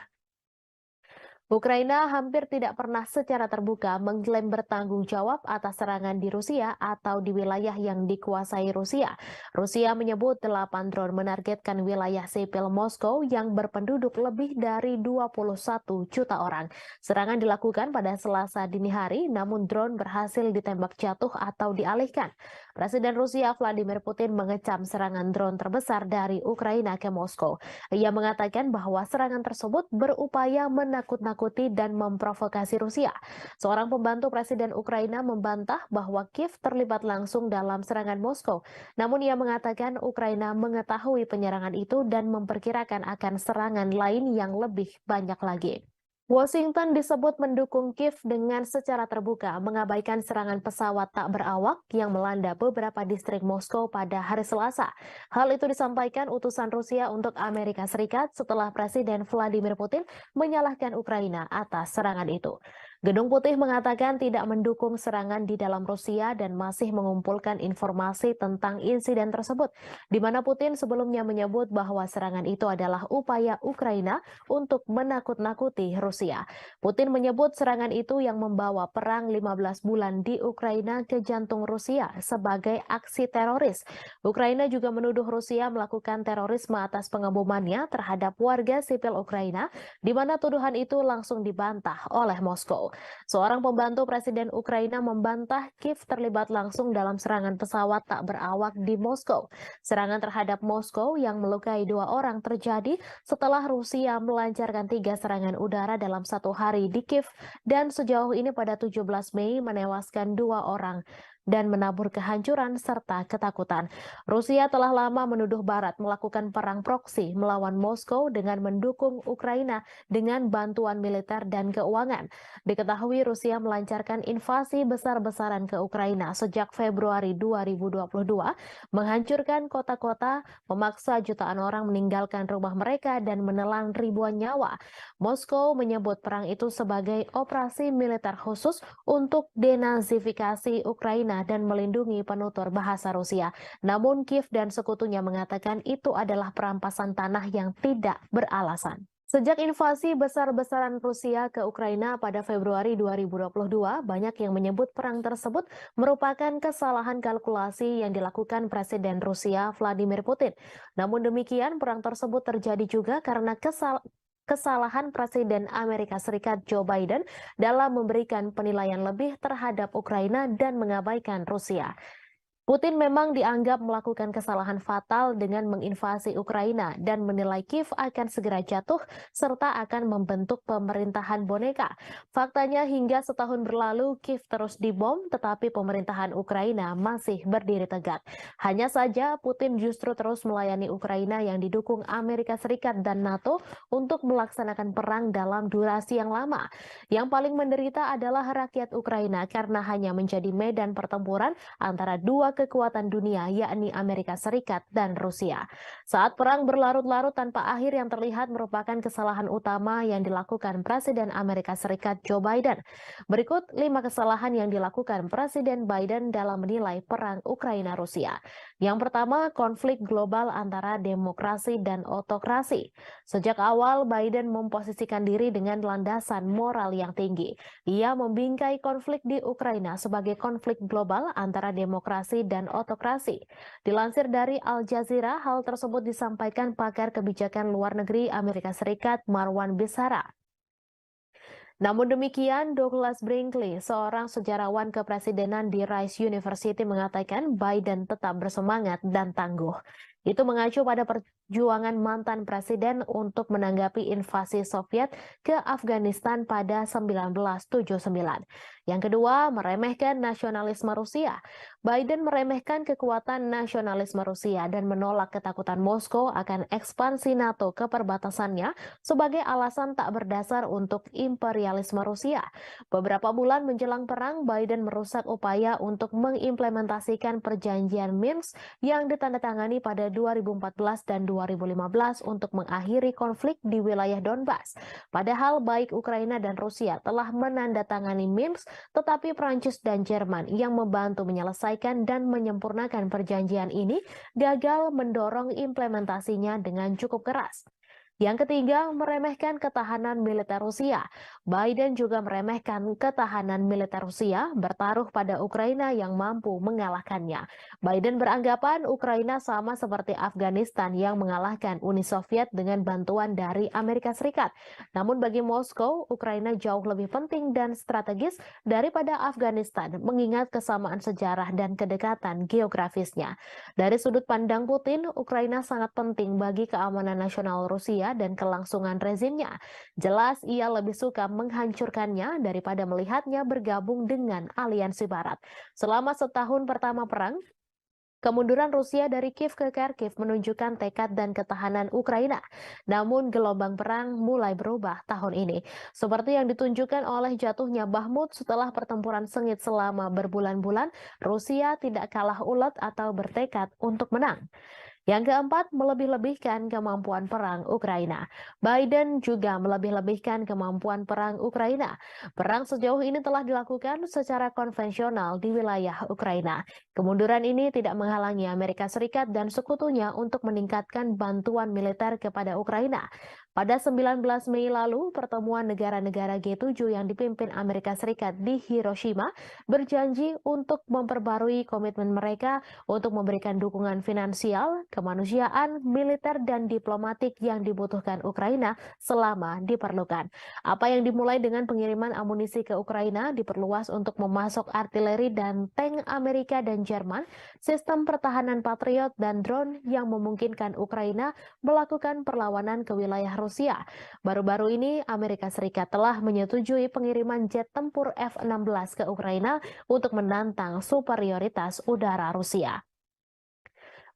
Ukraina hampir tidak pernah secara terbuka mengklaim bertanggung jawab atas serangan di Rusia atau di wilayah yang dikuasai Rusia. Rusia menyebut 8 drone menargetkan wilayah sipil Moskow yang berpenduduk lebih dari 21 juta orang. Serangan dilakukan pada Selasa dini hari, namun drone berhasil ditembak jatuh atau dialihkan. Presiden Rusia Vladimir Putin mengecam serangan drone terbesar dari Ukraina ke Moskow. Ia mengatakan bahwa serangan tersebut berupaya menakut-nakuti dan memprovokasi Rusia. Seorang pembantu Presiden Ukraina membantah bahwa Kiev terlibat langsung dalam serangan Moskow. Namun ia mengatakan Ukraina mengetahui penyerangan itu dan memperkirakan akan serangan lain yang lebih banyak lagi. Washington disebut mendukung Kiev dengan secara terbuka mengabaikan serangan pesawat tak berawak yang melanda beberapa distrik Moskow pada hari Selasa. Hal itu disampaikan utusan Rusia untuk Amerika Serikat setelah Presiden Vladimir Putin menyalahkan Ukraina atas serangan itu. Gedung Putih mengatakan tidak mendukung serangan di dalam Rusia dan masih mengumpulkan informasi tentang insiden tersebut, di mana Putin sebelumnya menyebut bahwa serangan itu adalah upaya Ukraina untuk menakut-nakuti Rusia. Putin menyebut serangan itu yang membawa perang 15 bulan di Ukraina ke jantung Rusia sebagai aksi teroris. Ukraina juga menuduh Rusia melakukan terorisme atas pengebomannya terhadap warga sipil Ukraina, di mana tuduhan itu langsung dibantah oleh Moskow. Seorang pembantu Presiden Ukraina membantah Kiev terlibat langsung dalam serangan pesawat tak berawak di Moskow. Serangan terhadap Moskow yang melukai 2 orang terjadi setelah Rusia melancarkan 3 serangan udara dalam 1 hari di Kiev dan sejauh ini pada 17 Mei menewaskan 2 orang dan menabur kehancuran serta ketakutan. Rusia telah lama menuduh Barat melakukan perang proksi melawan Moskow dengan mendukung Ukraina dengan bantuan militer dan keuangan. Diketahui Rusia melancarkan invasi besar-besaran ke Ukraina sejak Februari 2022, menghancurkan kota-kota, memaksa jutaan orang meninggalkan rumah mereka dan menelan ribuan nyawa. Moskow menyebut perang itu sebagai operasi militer khusus untuk denazifikasi Ukraina dan melindungi penutur bahasa Rusia. Namun Kiev dan sekutunya mengatakan itu adalah perampasan tanah yang tidak beralasan. Sejak invasi besar-besaran Rusia ke Ukraina pada Februari 2022, banyak yang menyebut perang tersebut merupakan kesalahan kalkulasi yang dilakukan Presiden Rusia Vladimir Putin. Namun demikian, perang tersebut terjadi juga karena kesalahan Presiden Amerika Serikat Joe Biden dalam memberikan penilaian lebih terhadap Ukraina dan mengabaikan Rusia. Putin memang dianggap melakukan kesalahan fatal dengan menginvasi Ukraina dan menilai Kiev akan segera jatuh serta akan membentuk pemerintahan boneka. Faktanya hingga setahun berlalu Kiev terus dibom tetapi pemerintahan Ukraina masih berdiri tegak. Hanya saja Putin justru terus melayani Ukraina yang didukung Amerika Serikat dan NATO untuk melaksanakan perang dalam durasi yang lama. Yang paling menderita adalah rakyat Ukraina karena hanya menjadi medan pertempuran antara dua kekuatan dunia, yakni Amerika Serikat dan Rusia. Saat perang berlarut-larut tanpa akhir yang terlihat merupakan kesalahan utama yang dilakukan Presiden Amerika Serikat Joe Biden. Berikut 5 kesalahan yang dilakukan Presiden Biden dalam menilai perang Ukraina-Rusia. Yang pertama, konflik global antara demokrasi dan otokrasi. Sejak awal, Biden memposisikan diri dengan landasan moral yang tinggi. Ia membingkai konflik di Ukraina sebagai konflik global antara demokrasi dan otokrasi. Dilansir dari Al Jazeera, hal tersebut disampaikan pakar kebijakan luar negeri Amerika Serikat Marwan Bissara. Namun demikian, Douglas Brinkley, seorang sejarawan kepresidenan di Rice University mengatakan Biden tetap bersemangat dan tangguh. Itu mengacu pada perjuangan mantan presiden untuk menanggapi invasi Soviet ke Afghanistan pada 1979. Yang kedua, meremehkan nasionalisme Rusia. Biden meremehkan kekuatan nasionalisme Rusia dan menolak ketakutan Moskow akan ekspansi NATO ke perbatasannya sebagai alasan tak berdasar untuk imperialisme Rusia. Beberapa bulan menjelang perang, Biden merusak upaya untuk mengimplementasikan perjanjian Minsk yang ditandatangani pada 2014 dan 2015 untuk mengakhiri konflik di wilayah Donbas. Padahal baik Ukraina dan Rusia telah menandatangani Minsk, tetapi Prancis dan Jerman yang membantu menyelesaikan dan menyempurnakan perjanjian ini gagal mendorong implementasinya dengan cukup keras. Yang ketiga, meremehkan ketahanan militer Rusia. Biden juga meremehkan ketahanan militer Rusia bertaruh pada Ukraina yang mampu mengalahkannya. Biden beranggapan Ukraina sama seperti Afghanistan yang mengalahkan Uni Soviet dengan bantuan dari Amerika Serikat. Namun bagi Moskow, Ukraina jauh lebih penting dan strategis daripada Afghanistan, mengingat kesamaan sejarah dan kedekatan geografisnya. Dari sudut pandang Putin, Ukraina sangat penting bagi keamanan nasional Rusia dan kelangsungan rezimnya. Jelas ia lebih suka menghancurkannya daripada melihatnya bergabung dengan aliansi Barat. Selama setahun pertama perang, kemunduran Rusia dari Kiev ke Kharkiv menunjukkan tekad dan ketahanan Ukraina. Namun gelombang perang mulai berubah tahun ini. Seperti yang ditunjukkan oleh jatuhnya Bakhmut setelah pertempuran sengit selama berbulan-bulan, Rusia tidak kalah ulet atau bertekad untuk menang. Yang keempat, melebih-lebihkan kemampuan perang Ukraina. Biden juga melebih-lebihkan kemampuan perang Ukraina. Perang sejauh ini telah dilakukan secara konvensional di wilayah Ukraina. Kemunduran ini tidak menghalangi Amerika Serikat dan sekutunya untuk meningkatkan bantuan militer kepada Ukraina. Pada 19 Mei lalu, pertemuan negara-negara G7 yang dipimpin Amerika Serikat di Hiroshima berjanji untuk memperbarui komitmen mereka untuk memberikan dukungan finansial, kemanusiaan, militer, dan diplomatik yang dibutuhkan Ukraina selama diperlukan. Apa yang dimulai dengan pengiriman amunisi ke Ukraina diperluas untuk memasok artileri dan tank Amerika dan Jerman, sistem pertahanan Patriot, dan drone yang memungkinkan Ukraina melakukan perlawanan ke wilayah Rusia. Baru-baru ini Amerika Serikat telah menyetujui pengiriman jet tempur F-16 ke Ukraina untuk menantang superioritas udara Rusia.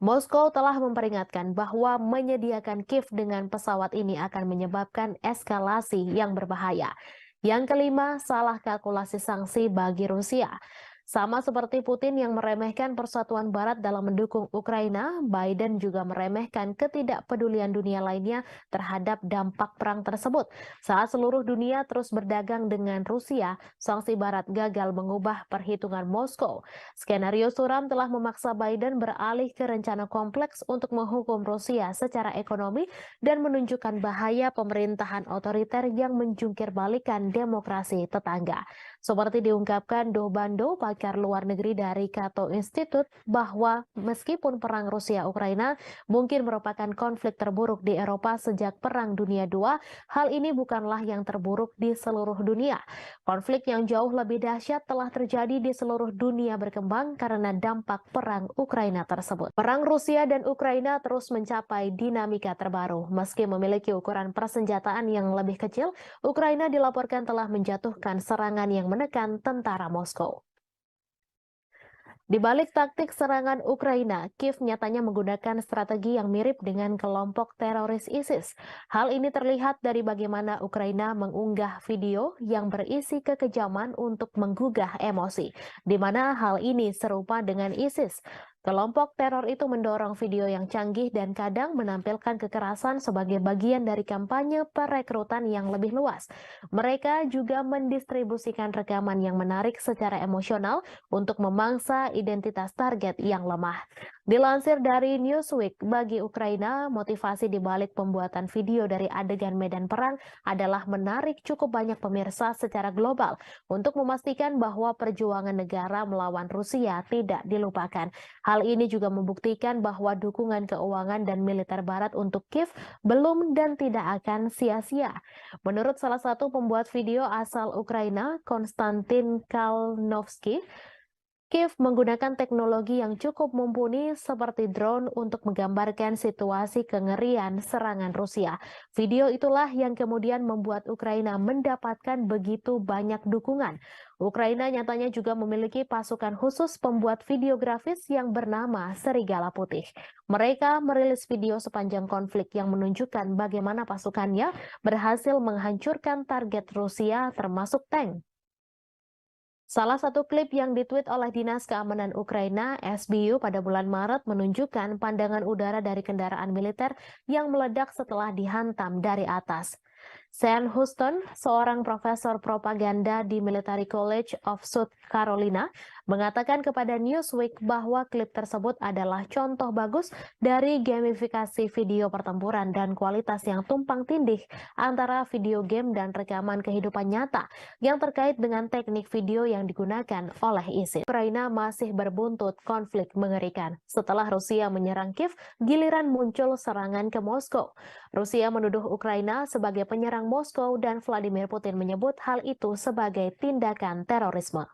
Moskow telah memperingatkan bahwa menyediakan Kiev dengan pesawat ini akan menyebabkan eskalasi yang berbahaya. Yang kelima, salah kalkulasi sanksi bagi Rusia. Sama seperti Putin yang meremehkan persatuan Barat dalam mendukung Ukraina, Biden juga meremehkan ketidakpedulian dunia lainnya terhadap dampak perang tersebut. Saat seluruh dunia terus berdagang dengan Rusia, sanksi Barat gagal mengubah perhitungan Moskow. Skenario suram telah memaksa Biden beralih ke rencana kompleks untuk menghukum Rusia secara ekonomi dan menunjukkan bahaya pemerintahan otoriter yang menjungkir balikan demokrasi tetangga. Seperti diungkapkan Do Bando, pakar luar negeri dari Cato Institute, bahwa meskipun perang Rusia-Ukraina mungkin merupakan konflik terburuk di Eropa sejak Perang Dunia II, hal ini bukanlah yang terburuk di seluruh dunia. Konflik yang jauh lebih dahsyat telah terjadi di seluruh dunia berkembang karena dampak perang Ukraina tersebut. Perang Rusia dan Ukraina terus mencapai dinamika terbaru. Meski memiliki ukuran persenjataan yang lebih kecil, Ukraina dilaporkan telah menjatuhkan serangan yang menekan tentara Moskow. Di balik taktik serangan Ukraina, Kiev nyatanya menggunakan strategi yang mirip dengan kelompok teroris ISIS. Hal ini terlihat dari bagaimana Ukraina mengunggah video yang berisi kekejaman untuk menggugah emosi, di mana hal ini serupa dengan ISIS. Kelompok teror itu mendorong video yang canggih dan kadang menampilkan kekerasan sebagai bagian dari kampanye perekrutan yang lebih luas. Mereka juga mendistribusikan rekaman yang menarik secara emosional untuk memangsa identitas target yang lemah. Dilansir dari Newsweek, bagi Ukraina, motivasi di balik pembuatan video dari adegan medan perang adalah menarik cukup banyak pemirsa secara global untuk memastikan bahwa perjuangan negara melawan Rusia tidak dilupakan. Hal ini juga membuktikan bahwa dukungan keuangan dan militer Barat untuk Kiev belum dan tidak akan sia-sia. Menurut salah satu pembuat video asal Ukraina, Konstantin Kalnovsky, Kiev menggunakan teknologi yang cukup mumpuni seperti drone untuk menggambarkan situasi kengerian serangan Rusia. Video itulah yang kemudian membuat Ukraina mendapatkan begitu banyak dukungan. Ukraina nyatanya juga memiliki pasukan khusus pembuat video grafis yang bernama Serigala Putih. Mereka merilis video sepanjang konflik yang menunjukkan bagaimana pasukannya berhasil menghancurkan target Rusia termasuk tank. Salah satu klip yang ditweet oleh Dinas Keamanan Ukraina, SBU, pada bulan Maret menunjukkan pandangan udara dari kendaraan militer yang meledak setelah dihantam dari atas. Sean Houston, seorang profesor propaganda di Military College of South Carolina, mengatakan kepada Newsweek bahwa klip tersebut adalah contoh bagus dari gamifikasi video pertempuran dan kualitas yang tumpang tindih antara video game dan rekaman kehidupan nyata yang terkait dengan teknik video yang digunakan oleh ISIS. Ukraina masih berbuntut konflik mengerikan. Setelah Rusia menyerang Kiev, giliran muncul serangan ke Moskow. Rusia menuduh Ukraina sebagai penyerang Moskow dan Vladimir Putin menyebut hal itu sebagai tindakan terorisme.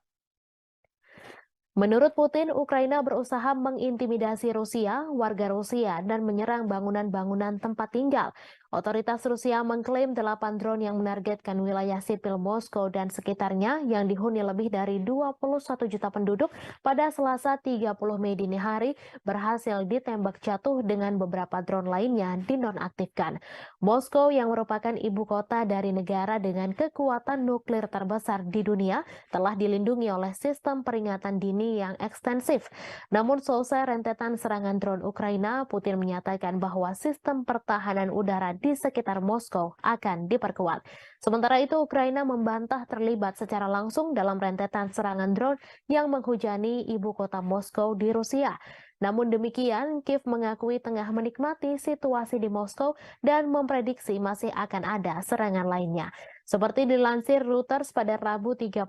Menurut Putin, Ukraina berusaha mengintimidasi Rusia, warga Rusia, dan menyerang bangunan-bangunan tempat tinggal. Otoritas Rusia mengklaim 8 drone yang menargetkan wilayah sipil Moskow dan sekitarnya yang dihuni lebih dari 21 juta penduduk pada Selasa 30 Mei dini hari berhasil ditembak jatuh dengan beberapa drone lainnya dinonaktifkan. Moskow yang merupakan ibu kota dari negara dengan kekuatan nuklir terbesar di dunia telah dilindungi oleh sistem peringatan dini yang ekstensif. Namun selesai rentetan serangan drone Ukraina, Putin menyatakan bahwa sistem pertahanan udara di sekitar Moskow akan diperkuat. Sementara itu, Ukraina membantah terlibat secara langsung dalam rentetan serangan drone yang menghujani ibu kota Moskow di Rusia. Namun demikian, Kiev mengakui tengah menikmati situasi di Moskow dan memprediksi masih akan ada serangan lainnya. Seperti dilansir Reuters pada Rabu 31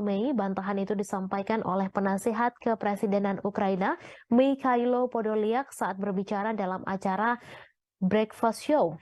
Mei, bantahan itu disampaikan oleh penasihat kepresidenan Ukraina, Mikhailo Podolyak, saat berbicara dalam acara Breakfast Show.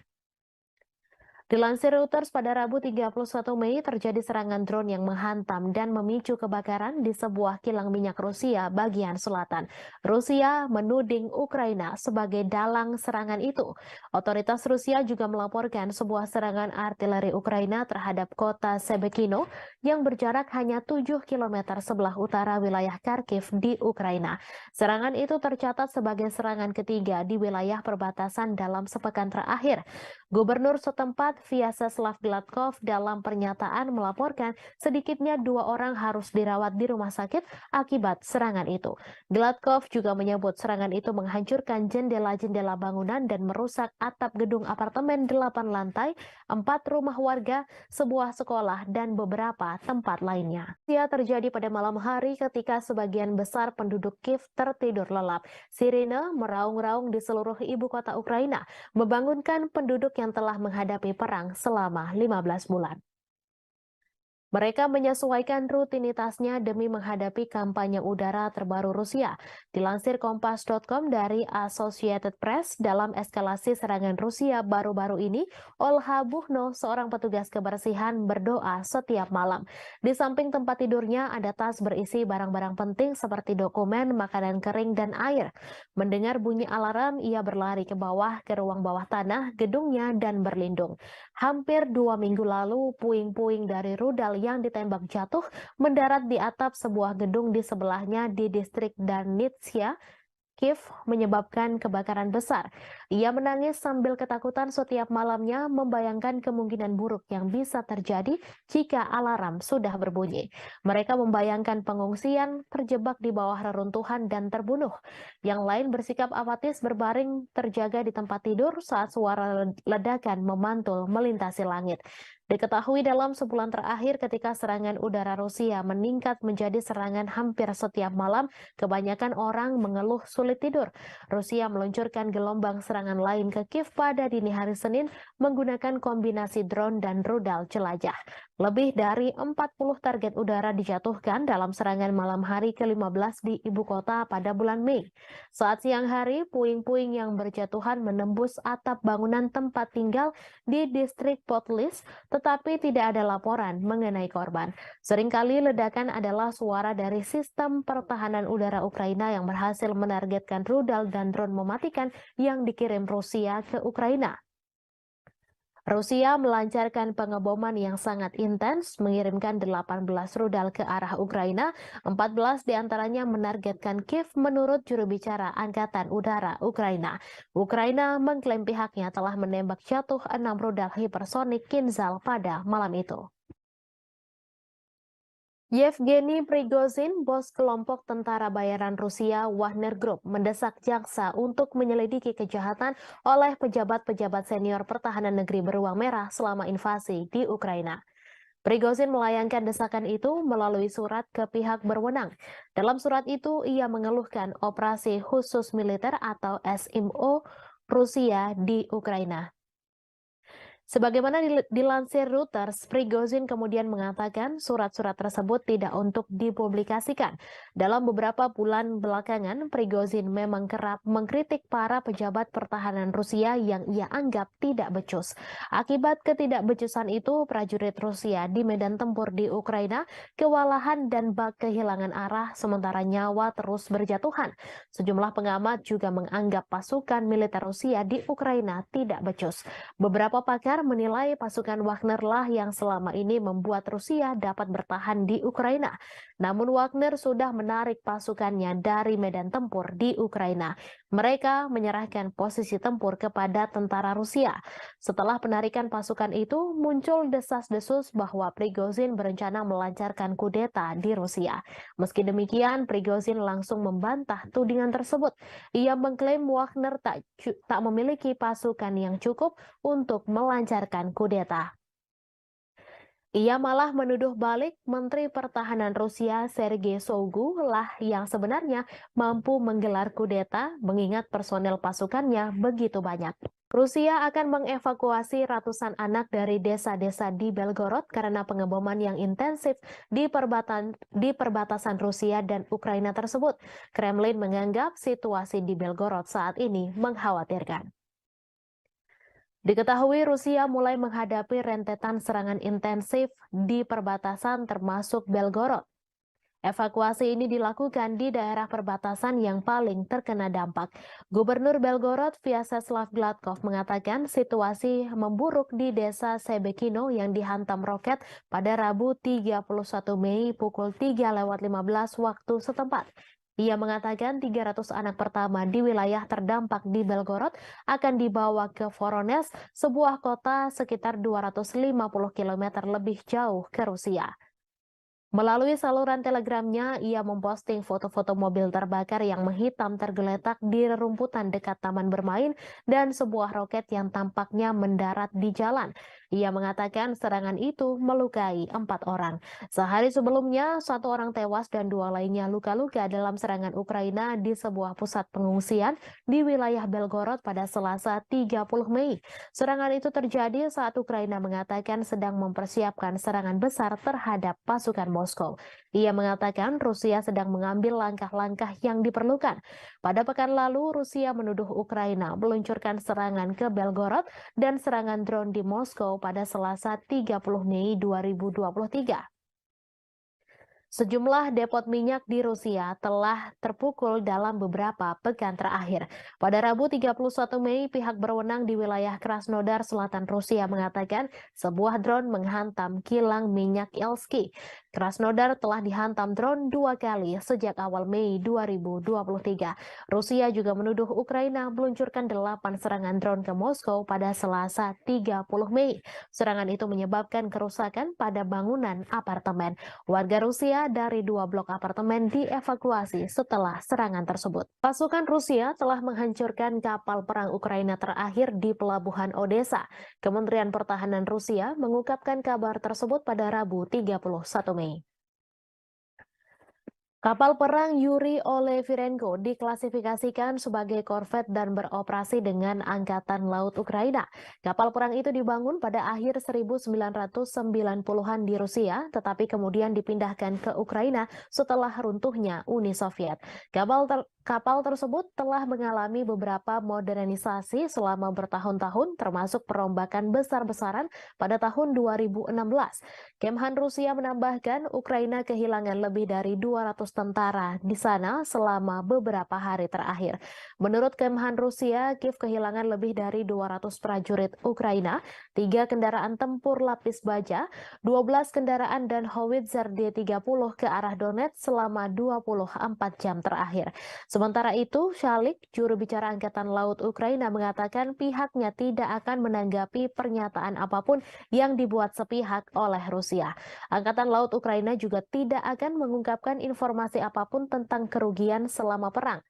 Dilansir Reuters, pada Rabu 31 Mei terjadi serangan drone yang menghantam dan memicu kebakaran di sebuah kilang minyak Rusia bagian selatan. Rusia menuding Ukraina sebagai dalang serangan itu. Otoritas Rusia juga melaporkan sebuah serangan artileri Ukraina terhadap kota Shebekino yang berjarak hanya 7 km sebelah utara wilayah Kharkiv di Ukraina. Serangan itu tercatat sebagai serangan ketiga di wilayah perbatasan dalam sepekan terakhir. Gubernur setempat Vyacheslav Gladkov dalam pernyataan melaporkan sedikitnya 2 orang harus dirawat di rumah sakit akibat serangan itu. Gladkov juga menyebut serangan itu menghancurkan jendela-jendela bangunan dan merusak atap gedung apartemen 8 lantai, 4 rumah warga, sebuah sekolah, dan beberapa tempat lainnya. Ia terjadi pada malam hari ketika sebagian besar penduduk Kiev tertidur lelap. Sirine meraung-raung di seluruh ibu kota Ukraina, membangunkan penduduk yang telah menghadapi perang selama 15 bulan. Mereka menyesuaikan rutinitasnya demi menghadapi kampanye udara terbaru Rusia. Dilansir Kompas.com dari Associated Press, dalam eskalasi serangan Rusia baru-baru ini, Olha Buchno, seorang petugas kebersihan, berdoa setiap malam. Di samping tempat tidurnya ada tas berisi barang-barang penting seperti dokumen, makanan kering, dan air. Mendengar bunyi alarm, ia berlari ke bawah ke ruang bawah tanah gedungnya dan berlindung. Hampir 2 minggu lalu, puing-puing dari rudal yang ditembak jatuh mendarat di atap sebuah gedung di sebelahnya di distrik Darnitsia, Kiev, menyebabkan kebakaran besar. Ia menangis sambil ketakutan setiap malamnya, membayangkan kemungkinan buruk yang bisa terjadi jika alarm sudah berbunyi. Mereka membayangkan pengungsian, terjebak di bawah reruntuhan, dan terbunuh. Yang lain bersikap apatis berbaring terjaga di tempat tidur saat suara ledakan memantul melintasi langit. Diketahui dalam sebulan terakhir ketika serangan udara Rusia meningkat menjadi serangan hampir setiap malam, kebanyakan orang mengeluh sulit tidur. Rusia meluncurkan gelombang serangan lain ke Kiev pada dini hari Senin menggunakan kombinasi drone dan rudal jelajah. Lebih dari 40 target udara dijatuhkan dalam serangan malam hari ke-15 di ibu kota pada bulan Mei. Saat siang hari, puing-puing yang berjatuhan menembus atap bangunan tempat tinggal di distrik Potlis, tetapi tidak ada laporan mengenai korban. Seringkali ledakan adalah suara dari sistem pertahanan udara Ukraina yang berhasil menargetkan rudal dan drone mematikan yang dikirim Rusia ke Ukraina. Rusia melancarkan pengeboman yang sangat intens, mengirimkan 18 rudal ke arah Ukraina, 14 diantaranya menargetkan Kiev menurut juru bicara Angkatan Udara Ukraina. Ukraina mengklaim pihaknya telah menembak jatuh 6 rudal hipersonik Kinzhal pada malam itu. Yevgeny Prigozhin, bos kelompok tentara bayaran Rusia Wagner Group, mendesak jaksa untuk menyelidiki kejahatan oleh pejabat-pejabat senior pertahanan negeri beruang merah selama invasi di Ukraina. Prigozhin melayangkan desakan itu melalui surat ke pihak berwenang. Dalam surat itu, ia mengeluhkan operasi khusus militer atau SMO Rusia di Ukraina. Sebagaimana dilansir Reuters, Prigozhin kemudian mengatakan surat-surat tersebut tidak untuk dipublikasikan. Dalam beberapa bulan belakangan, Prigozhin memang kerap mengkritik para pejabat pertahanan Rusia yang ia anggap tidak becus. Akibat ketidakbecusan itu, prajurit Rusia di medan tempur di Ukraina kewalahan dan bak kehilangan arah, sementara nyawa terus berjatuhan. Sejumlah pengamat juga menganggap pasukan militer Rusia di Ukraina tidak becus. Beberapa pakar menilai pasukan Wagner lah yang selama ini membuat Rusia dapat bertahan di Ukraina. Namun Wagner sudah menarik pasukannya dari medan tempur di Ukraina. Mereka menyerahkan posisi tempur kepada tentara Rusia. Setelah penarikan pasukan itu, muncul desas-desus bahwa Prigozhin berencana melancarkan kudeta di Rusia. Meski demikian, Prigozhin langsung membantah tudingan tersebut. Ia mengklaim Wagner tak memiliki pasukan yang cukup untuk melancarkan kudeta. Ia malah menuduh balik Menteri Pertahanan Rusia Sergei Shoigu lah yang sebenarnya mampu menggelar kudeta mengingat personel pasukannya begitu banyak. Rusia akan mengevakuasi ratusan anak dari desa-desa di Belgorod karena pengeboman yang intensif di perbatasan Rusia dan Ukraina tersebut. Kremlin menganggap situasi di Belgorod saat ini mengkhawatirkan. Diketahui Rusia mulai menghadapi rentetan serangan intensif di perbatasan termasuk Belgorod. Evakuasi ini dilakukan di daerah perbatasan yang paling terkena dampak. Gubernur Belgorod, Vyacheslav Gladkov, mengatakan situasi memburuk di desa Sebekino yang dihantam roket pada Rabu 31 Mei pukul 3:15 waktu setempat. Ia mengatakan 300 anak pertama di wilayah terdampak di Belgorod akan dibawa ke Voronezh, sebuah kota sekitar 250 km lebih jauh ke Rusia. Melalui saluran telegramnya, ia memposting foto-foto mobil terbakar yang menghitam tergeletak di rerumputan dekat taman bermain dan sebuah roket yang tampaknya mendarat di jalan. Ia mengatakan serangan itu melukai 4 orang. Sehari sebelumnya, 1 orang tewas dan 2 lainnya luka-luka dalam serangan Ukraina di sebuah pusat pengungsian di wilayah Belgorod pada Selasa 30 Mei. Serangan itu terjadi saat Ukraina mengatakan sedang mempersiapkan serangan besar terhadap pasukan Moskow. Ia mengatakan Rusia sedang mengambil langkah-langkah yang diperlukan. Pada pekan lalu, Rusia menuduh Ukraina meluncurkan serangan ke Belgorod dan serangan drone di Moskow pada Selasa 30 Mei 2023. Sejumlah depot minyak di Rusia telah terpukul dalam beberapa pekan terakhir. Pada Rabu 31 Mei, pihak berwenang di wilayah Krasnodar Selatan Rusia mengatakan sebuah drone menghantam kilang minyak Elsky. Krasnodar telah dihantam drone 2 kali sejak awal Mei 2023. Rusia juga menuduh Ukraina meluncurkan 8 serangan drone ke Moskow pada Selasa 30 Mei. Serangan itu menyebabkan kerusakan pada bangunan apartemen. Warga Rusia dari 2 blok apartemen dievakuasi setelah serangan tersebut. Pasukan Rusia telah menghancurkan kapal perang Ukraina terakhir di pelabuhan Odessa. Kementerian Pertahanan Rusia mengungkapkan kabar tersebut pada Rabu 31 Mei. Kapal perang Yuri Olefirenko diklasifikasikan sebagai korvet dan beroperasi dengan Angkatan Laut Ukraina. Kapal perang itu dibangun pada akhir 1990-an di Rusia, tetapi kemudian dipindahkan ke Ukraina setelah runtuhnya Uni Soviet. Kapal tersebut telah mengalami beberapa modernisasi selama bertahun-tahun, termasuk perombakan besar-besaran pada tahun 2016. Kemhan Rusia menambahkan Ukraina kehilangan lebih dari 200 tentara di sana selama beberapa hari terakhir. Menurut Kemhan Rusia, Kiev kehilangan lebih dari 200 prajurit Ukraina, 3 kendaraan tempur lapis baja, 12 kendaraan dan howitzer D-30 ke arah Donetsk selama 24 jam terakhir. Sementara itu, Shalik, juru bicara Angkatan Laut Ukraina, mengatakan pihaknya tidak akan menanggapi pernyataan apapun yang dibuat sepihak oleh Rusia. Angkatan Laut Ukraina juga tidak akan mengungkapkan informasi apapun tentang kerugian selama perang.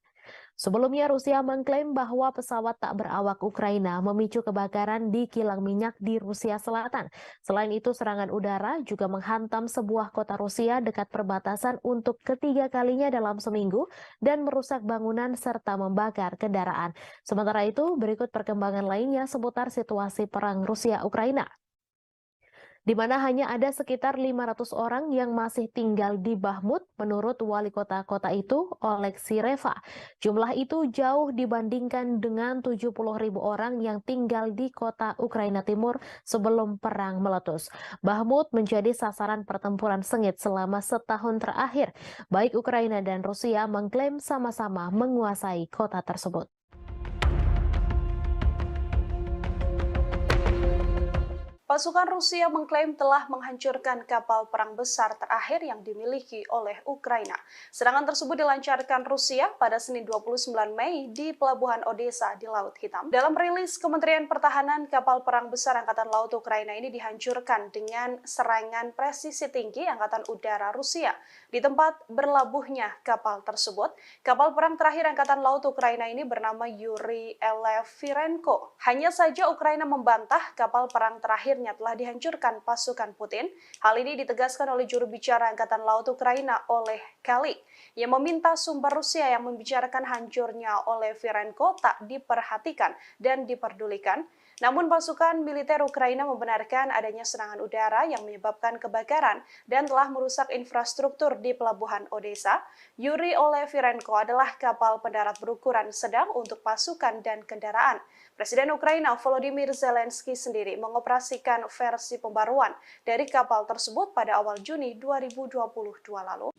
Sebelumnya, Rusia mengklaim bahwa pesawat tak berawak Ukraina memicu kebakaran di kilang minyak di Rusia Selatan. Selain itu, serangan udara juga menghantam sebuah kota Rusia dekat perbatasan untuk ketiga kalinya dalam seminggu dan merusak bangunan serta membakar kendaraan. Sementara itu, berikut perkembangan lainnya seputar situasi perang Rusia-Ukraina, di mana hanya ada sekitar 500 orang yang masih tinggal di Bakhmut menurut wali kota itu, Oleksiy Reva. Jumlah itu jauh dibandingkan dengan 70.000 orang yang tinggal di kota Ukraina Timur sebelum perang meletus. Bakhmut menjadi sasaran pertempuran sengit selama setahun terakhir. Baik Ukraina dan Rusia mengklaim sama-sama menguasai kota tersebut. Pasukan Rusia mengklaim telah menghancurkan kapal perang besar terakhir yang dimiliki oleh Ukraina. Serangan tersebut dilancarkan Rusia pada Senin 29 Mei di Pelabuhan Odessa di Laut Hitam. Dalam rilis Kementerian Pertahanan, kapal perang besar Angkatan Laut Ukraina ini dihancurkan dengan serangan presisi tinggi Angkatan Udara Rusia. Di tempat berlabuhnya kapal tersebut, kapal perang terakhir Angkatan Laut Ukraina ini bernama Yuri Olefirenko. Hanya saja Ukraina membantah kapal perang terakhirnya akhirnya telah dihancurkan pasukan Putin. Hal ini ditegaskan oleh juru bicara Angkatan Laut Ukraina Oleg Kali, yang meminta sumber Rusia yang membicarakan hancurnya oleh Virenko tak diperhatikan dan diperdulikan. Namun pasukan militer Ukraina membenarkan adanya serangan udara yang menyebabkan kebakaran dan telah merusak infrastruktur di pelabuhan Odessa. Yuri Olefirenko adalah kapal pendarat berukuran sedang untuk pasukan dan kendaraan. Presiden Ukraina Volodymyr Zelensky sendiri mengoperasikan versi pembaruan dari kapal tersebut pada awal Juni 2022 lalu.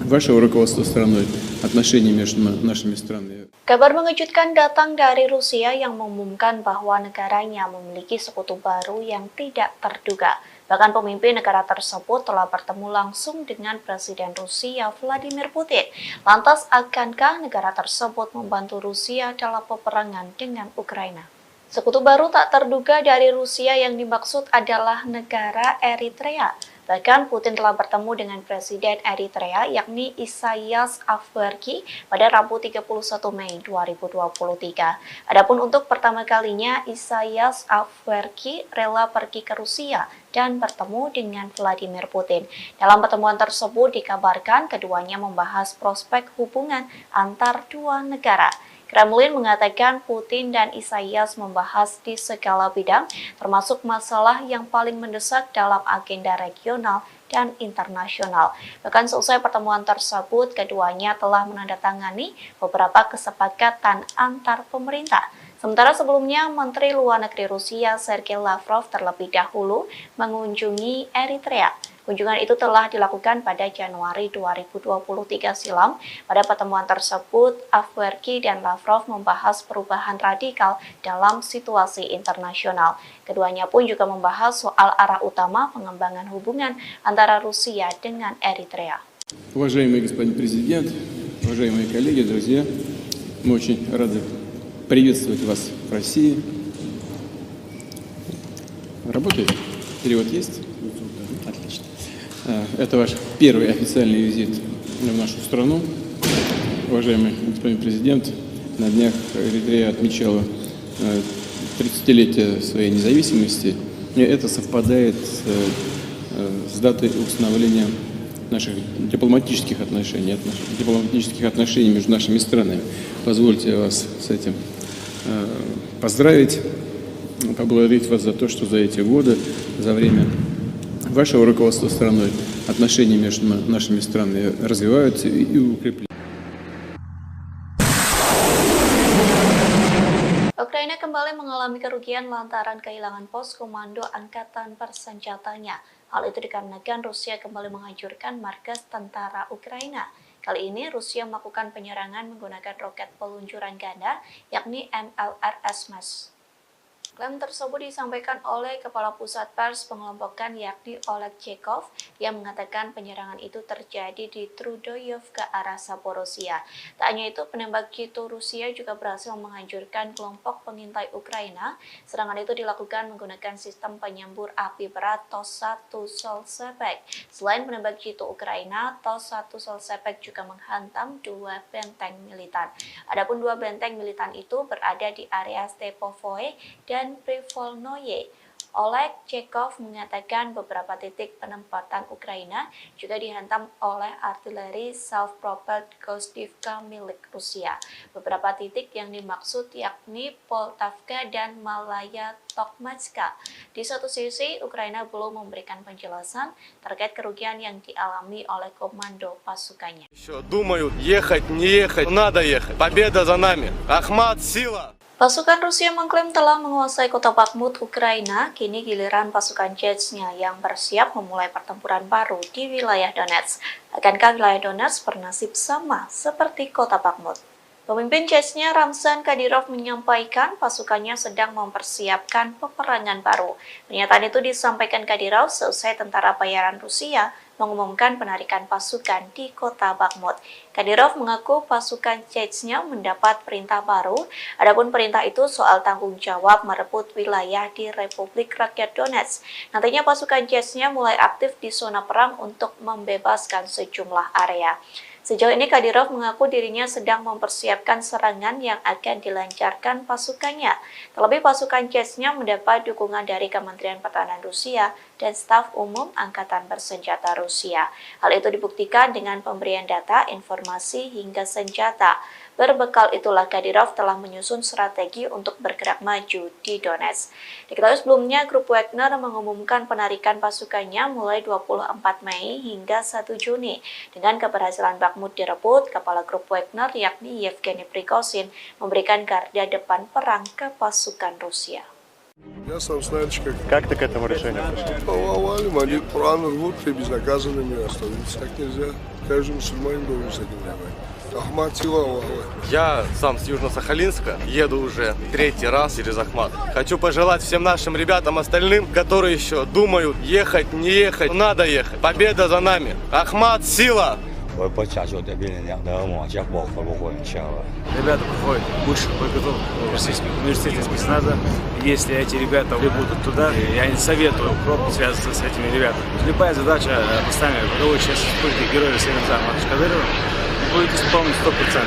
Вашего руководства страной, отношения между нашими странами. Kabar mengejutkan datang dari Rusia yang mengumumkan bahwa negaranya memiliki sekutu baru yang tidak terduga. Bahkan pemimpin negara tersebut telah bertemu langsung dengan Presiden Rusia Vladimir Putin. Lantas, akankah negara tersebut membantu Rusia dalam peperangan dengan Ukraina? Sekutu baru tak terduga dari Rusia yang dimaksud adalah negara Eritrea. Bahkan Putin telah bertemu dengan Presiden Eritrea yakni Isaias Afwerki pada Rabu 31 Mei 2023. Adapun untuk pertama kalinya Isaias Afwerki rela pergi ke Rusia dan bertemu dengan Vladimir Putin. Dalam pertemuan tersebut dikabarkan keduanya membahas prospek hubungan antar dua negara. Kremlin mengatakan Putin dan Isaias membahas di segala bidang, termasuk masalah yang paling mendesak dalam agenda regional dan internasional. Bahkan selesai pertemuan tersebut, keduanya telah menandatangani beberapa kesepakatan antar pemerintah. Sementara sebelumnya, Menteri Luar Negeri Rusia Sergei Lavrov terlebih dahulu mengunjungi Eritrea. Kunjungan itu telah dilakukan pada Januari 2023 silam. Pada pertemuan tersebut, Afwerki dan Lavrov membahas perubahan radikal dalam situasi internasional. Keduanya pun juga membahas soal arah utama pengembangan hubungan antara Rusia dengan Eritrea. Уважаемый господин президент, уважаемые коллеги, друзья, мы очень рады приветствовать вас в России. Работает? Перевод есть? Отлично. Это ваш первый официальный визит в нашу страну. Уважаемый господин президент, на днях Эритрея отмечала 30-летие своей независимости. И это совпадает с датой установления наших дипломатических отношений между нашими странами. Позвольте вас с этим поздравить, поблагодарить вас за то, что за эти годы, за время вашего руководства страной, отношения между нашими странами развиваются и укрепляются. Ukraina kembali mengalami kerugian lantaran kehilangan pos komando angkatan bersenjatanya. Hal itu dikarenakan Rusia kembali menghancurkan markas tentara Ukraina. Kali ini Rusia melakukan penyerangan menggunakan roket peluncuran ganda, yakni MLRS. Klaim tersebut disampaikan oleh Kepala Pusat Pers Pengelompokan yakni Oleg Chekov yang mengatakan penyerangan itu terjadi di Trudoyov ke arah Zaporozhia. Tak hanya itu, penembak jitu Rusia juga berhasil menghancurkan kelompok pengintai Ukraina. Serangan itu dilakukan menggunakan sistem penyembur api berat TOS-1 Solsepek. Selain penembak jitu Ukraina, TOS-1 Solsepek juga menghantam dua benteng militan. Adapun dua benteng militan itu berada di area Stepovoe dan Privolnoye. Oleg Chekov mengatakan beberapa titik penempatan Ukraina juga dihantam oleh artileri self-propelled Gostivka milik Rusia. Beberapa titik yang dimaksud yakni Poltavka dan Malaya Tokmatska. Di satu sisi, Ukraina belum memberikan penjelasan terkait kerugian yang dialami oleh komando pasukannya. Думают, ехать, не ехать, надо ехать. Победа за нами. Ахмат, сила! Pasukan Rusia mengklaim telah menguasai kota Bakhmut, Ukraina. Kini giliran pasukan Chechnya yang bersiap memulai pertempuran baru di wilayah Donetsk. Akankah wilayah Donetsk bernasib sama seperti kota Bakhmut? Pemimpin Chechnya Ramzan Kadyrov menyampaikan pasukannya sedang mempersiapkan peperangan baru. Pernyataan itu disampaikan Kadyrov seusai tentara bayaran Rusia mengumumkan penarikan pasukan di kota Bakhmut. Kadyrov mengaku pasukan Chechnya mendapat perintah baru. Adapun perintah itu soal tanggung jawab merebut wilayah di Republik Rakyat Donetsk. Nantinya pasukan Chechnya mulai aktif di zona perang untuk membebaskan sejumlah area. Sejauh ini Kadyrov mengaku dirinya sedang mempersiapkan serangan yang akan dilancarkan pasukannya. Terlebih pasukan Chechnya mendapat dukungan dari Kementerian Pertahanan Rusia dan staf umum Angkatan Bersenjata Rusia. Hal itu dibuktikan dengan pemberian data, informasi, hingga senjata. Berbekal itulah Kadyrov telah menyusun strategi untuk bergerak maju di Donetsk. Diketahui sebelumnya, grup Wagner mengumumkan penarikan pasukannya mulai 24 Mei hingga 1 Juni. Dengan keberhasilan Bakhmut direbut, kepala grup Wagner yakni Yevgeny Prigozhin memberikan garda depan perang ke pasukan Rusia. Я сам знаешь, как Как ты к этому решению пришел? повалим, они Коран рвут и безнаказанными остановиться так нельзя. Каждый мусульманин должен с этим воевать. Ахмат сила Аллаха. Я сам с Южно-Сахалинска, еду уже третий раз через Ахмат. Хочу пожелать всем нашим ребятам остальным, которые еще думают, ехать, не ехать, надо ехать. Победа за нами. Ахмат, сила! 我不假就这边人家的往家报会不会笑了？ Ребята проходят высшую подготовку в российском университете спецназа. Если эти ребята будут туда, я не советую пробовать связываться с этими ребятами. Любая задача поставлена в части республики Героя Селенза Ахмата Кадырова будет исполнена 100%.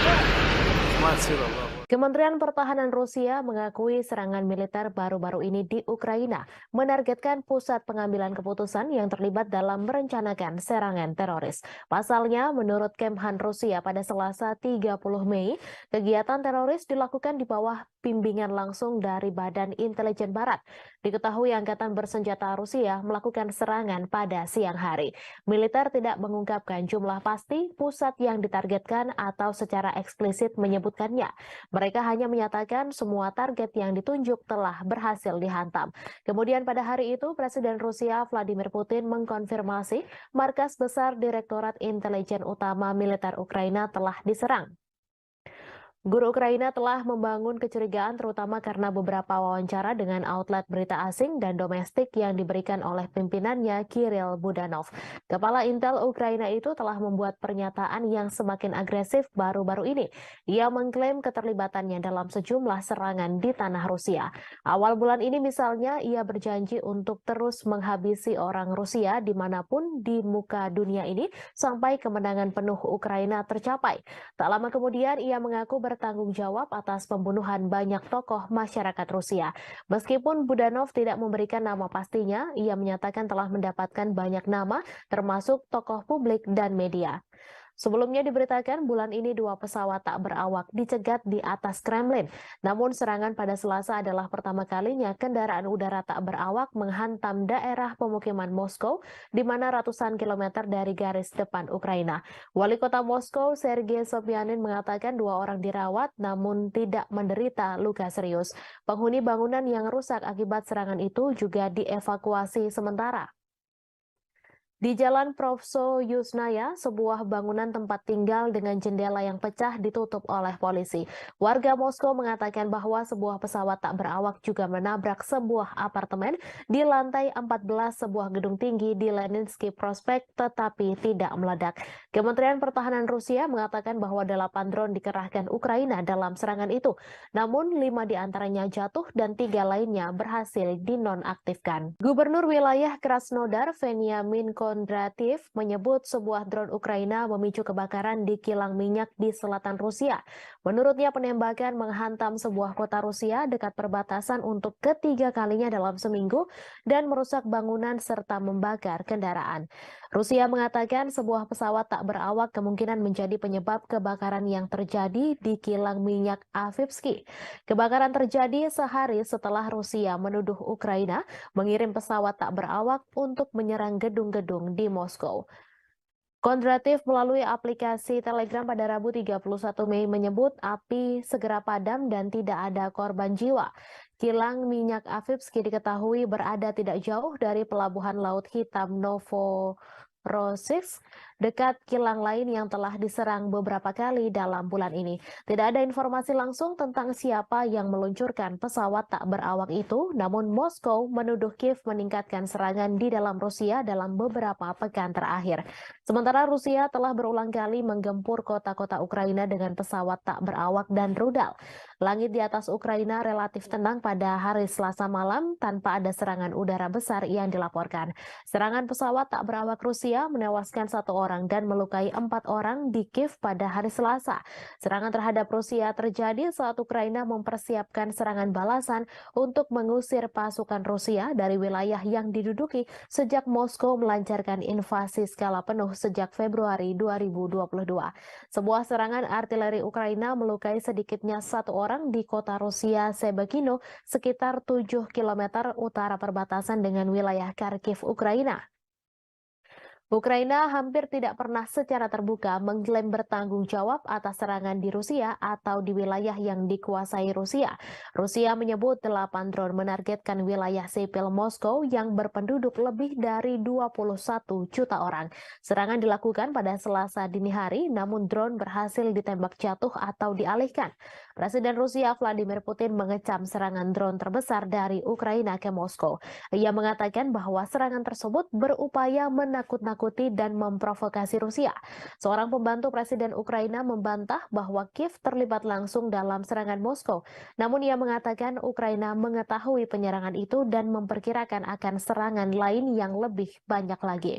Ахмат, сила, Аллах. Kementerian Pertahanan Rusia mengakui serangan militer baru-baru ini di Ukraina menargetkan pusat pengambilan keputusan yang terlibat dalam merencanakan serangan teroris. Pasalnya, menurut Kemhan Rusia pada Selasa 30 Mei, kegiatan teroris dilakukan di bawah bimbingan langsung dari Badan Intelijen Barat. Diketahui Angkatan Bersenjata Rusia melakukan serangan pada siang hari. Militer tidak mengungkapkan jumlah pasti pusat yang ditargetkan atau secara eksplisit menyebutkannya. Mereka hanya menyatakan semua target yang ditunjuk telah berhasil dihantam. Kemudian pada hari itu, Presiden Rusia Vladimir Putin mengkonfirmasi markas besar Direktorat Intelijen Utama Militer Ukraina telah diserang. Guru Ukraina telah membangun kecurigaan terutama karena beberapa wawancara dengan outlet berita asing dan domestik yang diberikan oleh pimpinannya Kirill Budanov. Kepala Intel Ukraina itu telah membuat pernyataan yang semakin agresif baru-baru ini. Ia mengklaim keterlibatannya dalam sejumlah serangan di tanah Rusia. Awal bulan ini misalnya ia berjanji untuk terus menghabisi orang Rusia dimanapun di muka dunia ini sampai kemenangan penuh Ukraina tercapai. Tak lama kemudian ia mengaku bertanggung jawab atas pembunuhan banyak tokoh masyarakat Rusia. Meskipun Budanov tidak memberikan nama pastinya, ia menyatakan telah mendapatkan banyak nama, termasuk tokoh publik dan media. Sebelumnya diberitakan bulan ini 2 pesawat tak berawak dicegat di atas Kremlin. Namun serangan pada Selasa adalah pertama kalinya kendaraan udara tak berawak menghantam daerah pemukiman Moskow, di mana ratusan kilometer dari garis depan Ukraina. Wali kota Moskow, Sergei Sobyanin, mengatakan 2 orang dirawat namun tidak menderita luka serius. Penghuni bangunan yang rusak akibat serangan itu juga dievakuasi sementara. Di Jalan Provso Yusnaya, sebuah bangunan tempat tinggal dengan jendela yang pecah ditutup oleh polisi. Warga Moskow mengatakan bahwa sebuah pesawat tak berawak juga menabrak sebuah apartemen di lantai 14 sebuah gedung tinggi di Leninsky Prospect tetapi tidak meledak. Kementerian Pertahanan Rusia mengatakan bahwa 8 drone dikerahkan Ukraina dalam serangan itu. Namun 5 diantaranya jatuh dan 3 lainnya berhasil dinonaktifkan. Gubernur wilayah Krasnodar, Veniamin Kondratiev, menyebut sebuah drone Ukraina memicu kebakaran di kilang minyak di selatan Rusia. Menurutnya penembakan menghantam sebuah kota Rusia dekat perbatasan untuk ketiga kalinya dalam seminggu dan merusak bangunan serta membakar kendaraan. Rusia mengatakan sebuah pesawat tak berawak kemungkinan menjadi penyebab kebakaran yang terjadi di kilang minyak Avivsky. Kebakaran terjadi sehari setelah Rusia menuduh Ukraina mengirim pesawat tak berawak untuk menyerang gedung-gedung di Moskow. Kondratiev melalui aplikasi Telegram pada Rabu 31 Mei menyebut api segera padam dan tidak ada korban jiwa. Kilang minyak Avivsky diketahui berada tidak jauh dari pelabuhan Laut Hitam Novorossiysk, dekat kilang lain yang telah diserang beberapa kali dalam bulan ini. Tidak ada informasi langsung tentang siapa yang meluncurkan pesawat tak berawak itu, namun Moskow menuduh Kiev meningkatkan serangan di dalam Rusia dalam beberapa pekan terakhir. Sementara Rusia telah berulang kali menggempur kota-kota Ukraina dengan pesawat tak berawak dan rudal. Langit di atas Ukraina relatif tenang pada hari Selasa malam tanpa ada serangan udara besar yang dilaporkan. Serangan pesawat tak berawak Rusia menewaskan 1 orang dan melukai 4 orang di Kiev pada hari Selasa. Serangan terhadap Rusia terjadi saat Ukraina mempersiapkan serangan balasan untuk mengusir pasukan Rusia dari wilayah yang diduduki sejak Moskow melancarkan invasi skala penuh sejak Februari 2022. Sebuah serangan artileri Ukraina melukai sedikitnya 1 orang di kota Rusia Sebekino, sekitar 7 km utara perbatasan dengan wilayah Kharkiv, Ukraina. Ukraina hampir tidak pernah secara terbuka mengklaim bertanggung jawab atas serangan di Rusia atau di wilayah yang dikuasai Rusia. Rusia menyebut 8 drone menargetkan wilayah sipil Moskow yang berpenduduk lebih dari 21 juta orang. Serangan dilakukan pada Selasa dini hari, namun drone berhasil ditembak jatuh atau dialihkan. Presiden Rusia Vladimir Putin mengecam serangan drone terbesar dari Ukraina ke Moskow. Ia mengatakan bahwa serangan tersebut berupaya menakut-nakuti dan memprovokasi Rusia. Seorang pembantu Presiden Ukraina membantah bahwa Kiev terlibat langsung dalam serangan Moskow. Namun ia mengatakan Ukraina mengetahui penyerangan itu dan memperkirakan akan serangan lain yang lebih banyak lagi.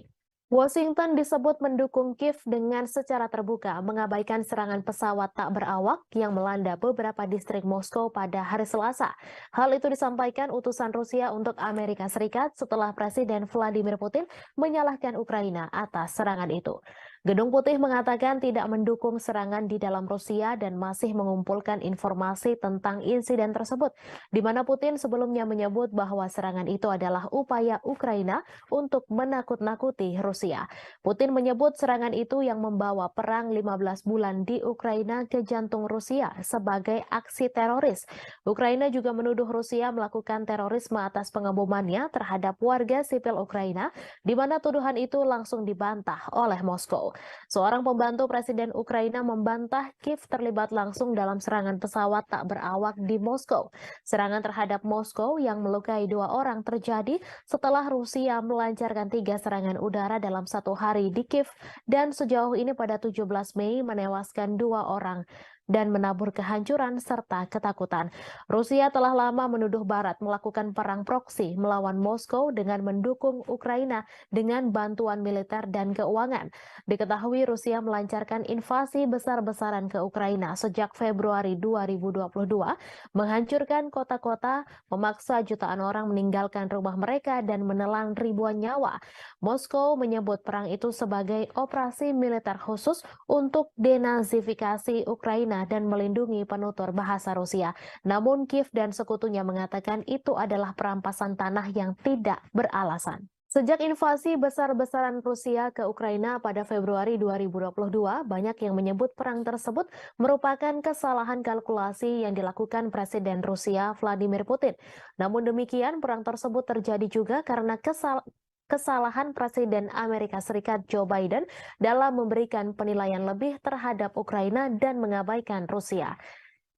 Washington disebut mendukung Kiev dengan secara terbuka mengabaikan serangan pesawat tak berawak yang melanda beberapa distrik Moskow pada hari Selasa. Hal itu disampaikan utusan Rusia untuk Amerika Serikat setelah Presiden Vladimir Putin menyalahkan Ukraina atas serangan itu. Gedung Putih mengatakan tidak mendukung serangan di dalam Rusia dan masih mengumpulkan informasi tentang insiden tersebut, di mana Putin sebelumnya menyebut bahwa serangan itu adalah upaya Ukraina untuk menakut-nakuti Rusia. Putin menyebut serangan itu yang membawa perang 15 bulan di Ukraina ke jantung Rusia sebagai aksi teroris. Ukraina juga menuduh Rusia melakukan terorisme atas pengebomannya terhadap warga sipil Ukraina, di mana tuduhan itu langsung dibantah oleh Moskow. Seorang pembantu Presiden Ukraina membantah Kiev terlibat langsung dalam serangan pesawat tak berawak di Moskow. Serangan terhadap Moskow yang melukai 2 orang terjadi setelah Rusia melancarkan 3 serangan udara dalam 1 hari di Kiev dan sejauh ini pada 17 Mei menewaskan 2 orang dan menabur kehancuran serta ketakutan. Rusia telah lama menuduh Barat melakukan perang proksi melawan Moskow dengan mendukung Ukraina dengan bantuan militer dan keuangan. Diketahui Rusia melancarkan invasi besar-besaran ke Ukraina sejak Februari 2022, menghancurkan kota-kota, memaksa jutaan orang meninggalkan rumah mereka dan menelan ribuan nyawa. Moskow menyebut perang itu sebagai operasi militer khusus untuk denazifikasi Ukraina dan melindungi penutur bahasa Rusia. Namun Kiev dan sekutunya mengatakan itu adalah perampasan tanah yang tidak beralasan. Sejak invasi besar-besaran Rusia ke Ukraina pada Februari 2022, banyak yang menyebut perang tersebut merupakan kesalahan kalkulasi yang dilakukan Presiden Rusia Vladimir Putin. Namun demikian, perang tersebut terjadi juga karena kesalahan Presiden Amerika Serikat Joe Biden dalam memberikan penilaian lebih terhadap Ukraina dan mengabaikan Rusia.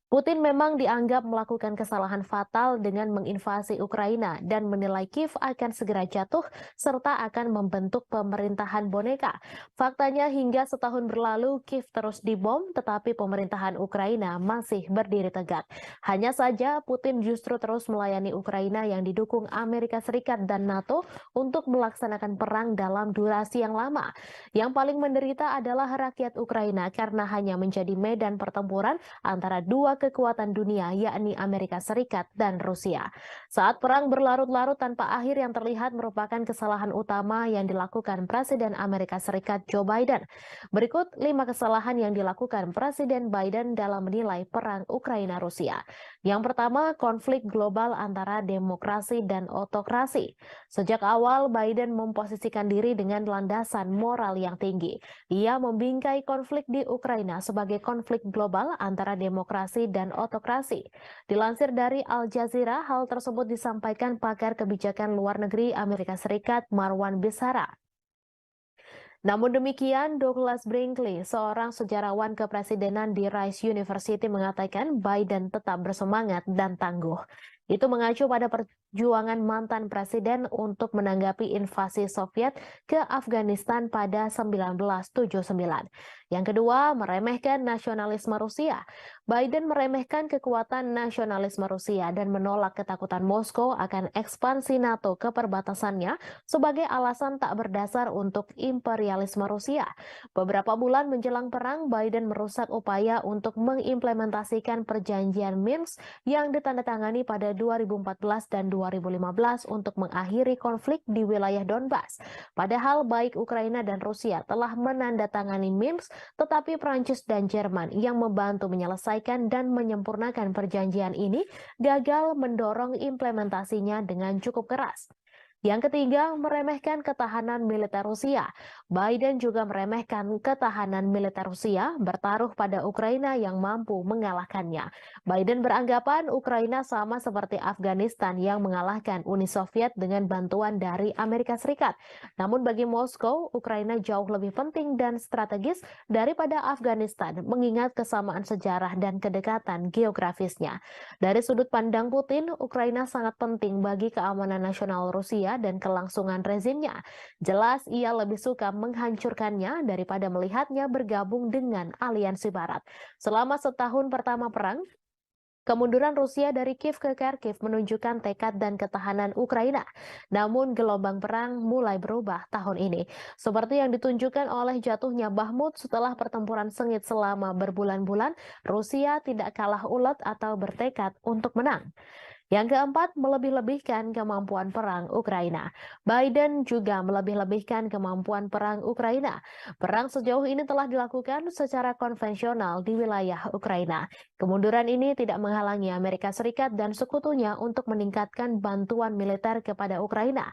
Putin memang dianggap melakukan kesalahan fatal dengan menginvasi Ukraina dan menilai Kiev akan segera jatuh serta akan membentuk pemerintahan boneka. Faktanya hingga setahun berlalu Kiev terus dibom tetapi pemerintahan Ukraina masih berdiri tegak. Hanya saja Putin justru terus melayani Ukraina yang didukung Amerika Serikat dan NATO untuk melaksanakan perang dalam durasi yang lama. Yang paling menderita adalah rakyat Ukraina karena hanya menjadi medan pertempuran antara dua kekuatan dunia yakni Amerika Serikat dan Rusia. Saat perang berlarut-larut tanpa akhir yang terlihat merupakan kesalahan utama yang dilakukan Presiden Amerika Serikat Joe Biden. Berikut 5 kesalahan yang dilakukan Presiden Biden dalam menilai perang Ukraina-Rusia. Yang pertama, konflik global antara demokrasi dan otokrasi. Sejak awal Biden memposisikan diri dengan landasan moral yang tinggi. Ia membingkai konflik di Ukraina sebagai konflik global antara demokrasi dan otokrasi. Dilansir dari Al Jazeera, hal tersebut disampaikan pakar kebijakan luar negeri Amerika Serikat Marwan Bisara. Namun demikian, Douglas Brinkley, seorang sejarawan kepresidenan di Rice University mengatakan Biden tetap bersemangat dan tangguh. Itu mengacu pada perjuangan mantan presiden untuk menanggapi invasi Soviet ke Afghanistan pada 1979. Yang kedua, meremehkan nasionalisme Rusia. Biden meremehkan kekuatan nasionalisme Rusia dan menolak ketakutan Moskow akan ekspansi NATO ke perbatasannya sebagai alasan tak berdasar untuk imperialisme Rusia. Beberapa bulan menjelang perang, Biden merusak upaya untuk mengimplementasikan perjanjian Minsk yang ditandatangani pada 2014 dan 2015 untuk mengakhiri konflik di wilayah Donbas. Padahal baik Ukraina dan Rusia telah menandatangani Minsk, tetapi Prancis dan Jerman yang membantu menyelesaikan dan menyempurnakan perjanjian ini gagal mendorong implementasinya dengan cukup keras. Yang ketiga, meremehkan ketahanan militer Rusia. Biden juga meremehkan ketahanan militer Rusia bertaruh pada Ukraina yang mampu mengalahkannya. Biden beranggapan Ukraina sama seperti Afghanistan yang mengalahkan Uni Soviet dengan bantuan dari Amerika Serikat. Namun bagi Moskow, Ukraina jauh lebih penting dan strategis daripada Afghanistan, mengingat kesamaan sejarah dan kedekatan geografisnya. Dari sudut pandang Putin, Ukraina sangat penting bagi keamanan nasional Rusia dan kelangsungan rezimnya. Jelas ia lebih suka menghancurkannya daripada melihatnya bergabung dengan aliansi Barat. Selama setahun pertama perang, kemunduran Rusia dari Kiev ke Kharkiv menunjukkan tekad dan ketahanan Ukraina. Namun gelombang perang mulai berubah tahun ini. Seperti yang ditunjukkan oleh jatuhnya Bakhmut setelah pertempuran sengit selama berbulan-bulan, Rusia tidak kalah ulet atau bertekad untuk menang. Yang keempat, melebih-lebihkan kemampuan perang Ukraina. Biden juga melebih-lebihkan kemampuan perang Ukraina. Perang sejauh ini telah dilakukan secara konvensional di wilayah Ukraina. Kemunduran ini tidak menghalangi Amerika Serikat dan sekutunya untuk meningkatkan bantuan militer kepada Ukraina.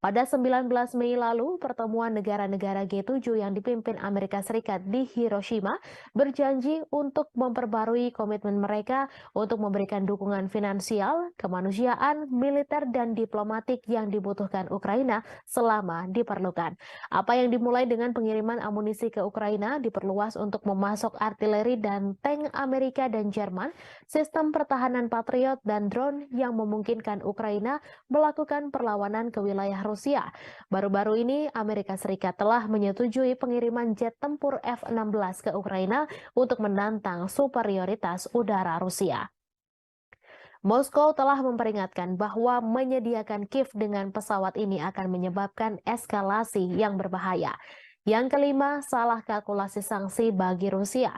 Pada 19 Mei lalu, pertemuan negara-negara G7 yang dipimpin Amerika Serikat di Hiroshima berjanji untuk memperbarui komitmen mereka untuk memberikan dukungan finansial, kemanusiaan, militer, dan diplomatik yang dibutuhkan Ukraina selama diperlukan. Apa yang dimulai dengan pengiriman amunisi ke Ukraina diperluas untuk memasok artileri dan tank Amerika dan Jerman, sistem pertahanan Patriot, dan drone yang memungkinkan Ukraina melakukan perlawanan ke wilayah Rusia. Baru-baru ini, Amerika Serikat telah menyetujui pengiriman jet tempur F-16 ke Ukraina untuk menantang superioritas udara Rusia. Moskow telah memperingatkan bahwa menyediakan Kiev dengan pesawat ini akan menyebabkan eskalasi yang berbahaya. Yang kelima, salah kalkulasi sanksi bagi Rusia.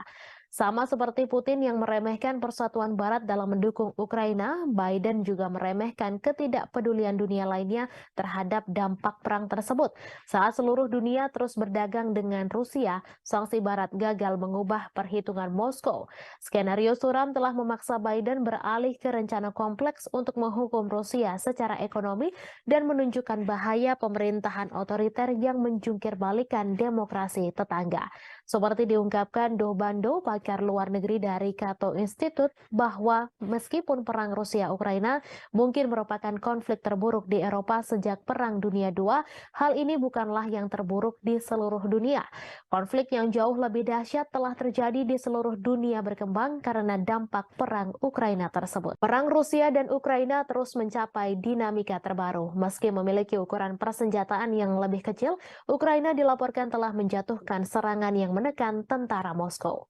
Sama seperti Putin yang meremehkan persatuan Barat dalam mendukung Ukraina, Biden juga meremehkan ketidakpedulian dunia lainnya terhadap dampak perang tersebut. Saat seluruh dunia terus berdagang dengan Rusia, sanksi Barat gagal mengubah perhitungan Moskow. Skenario suram telah memaksa Biden beralih ke rencana kompleks untuk menghukum Rusia secara ekonomi dan menunjukkan bahaya pemerintahan otoriter yang menjungkir balikan demokrasi tetangga. Seperti diungkapkan Do Bando, pakar luar negeri dari Cato Institute, bahwa meskipun perang Rusia-Ukraina mungkin merupakan konflik terburuk di Eropa sejak Perang Dunia II, hal ini bukanlah yang terburuk di seluruh dunia. Konflik yang jauh lebih dahsyat telah terjadi di seluruh dunia berkembang karena dampak perang Ukraina tersebut. Perang Rusia dan Ukraina terus mencapai dinamika terbaru. Meski memiliki ukuran persenjataan yang lebih kecil, Ukraina dilaporkan telah menjatuhkan serangan yang menekan tentara Moskow.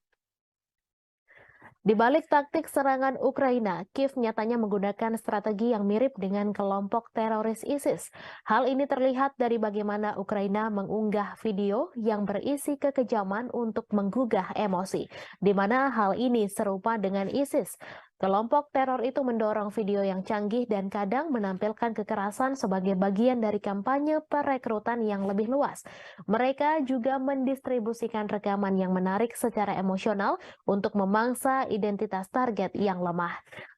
Di balik taktik serangan Ukraina, Kiev nyatanya menggunakan strategi yang mirip dengan kelompok teroris ISIS. Hal ini terlihat dari bagaimana Ukraina mengunggah video yang berisi kekejaman untuk menggugah emosi, di mana hal ini serupa dengan ISIS. Kelompok teror itu mendorong video yang canggih dan kadang menampilkan kekerasan sebagai bagian dari kampanye perekrutan yang lebih luas. Mereka juga mendistribusikan rekaman yang menarik secara emosional untuk memangsa identitas target yang lemah.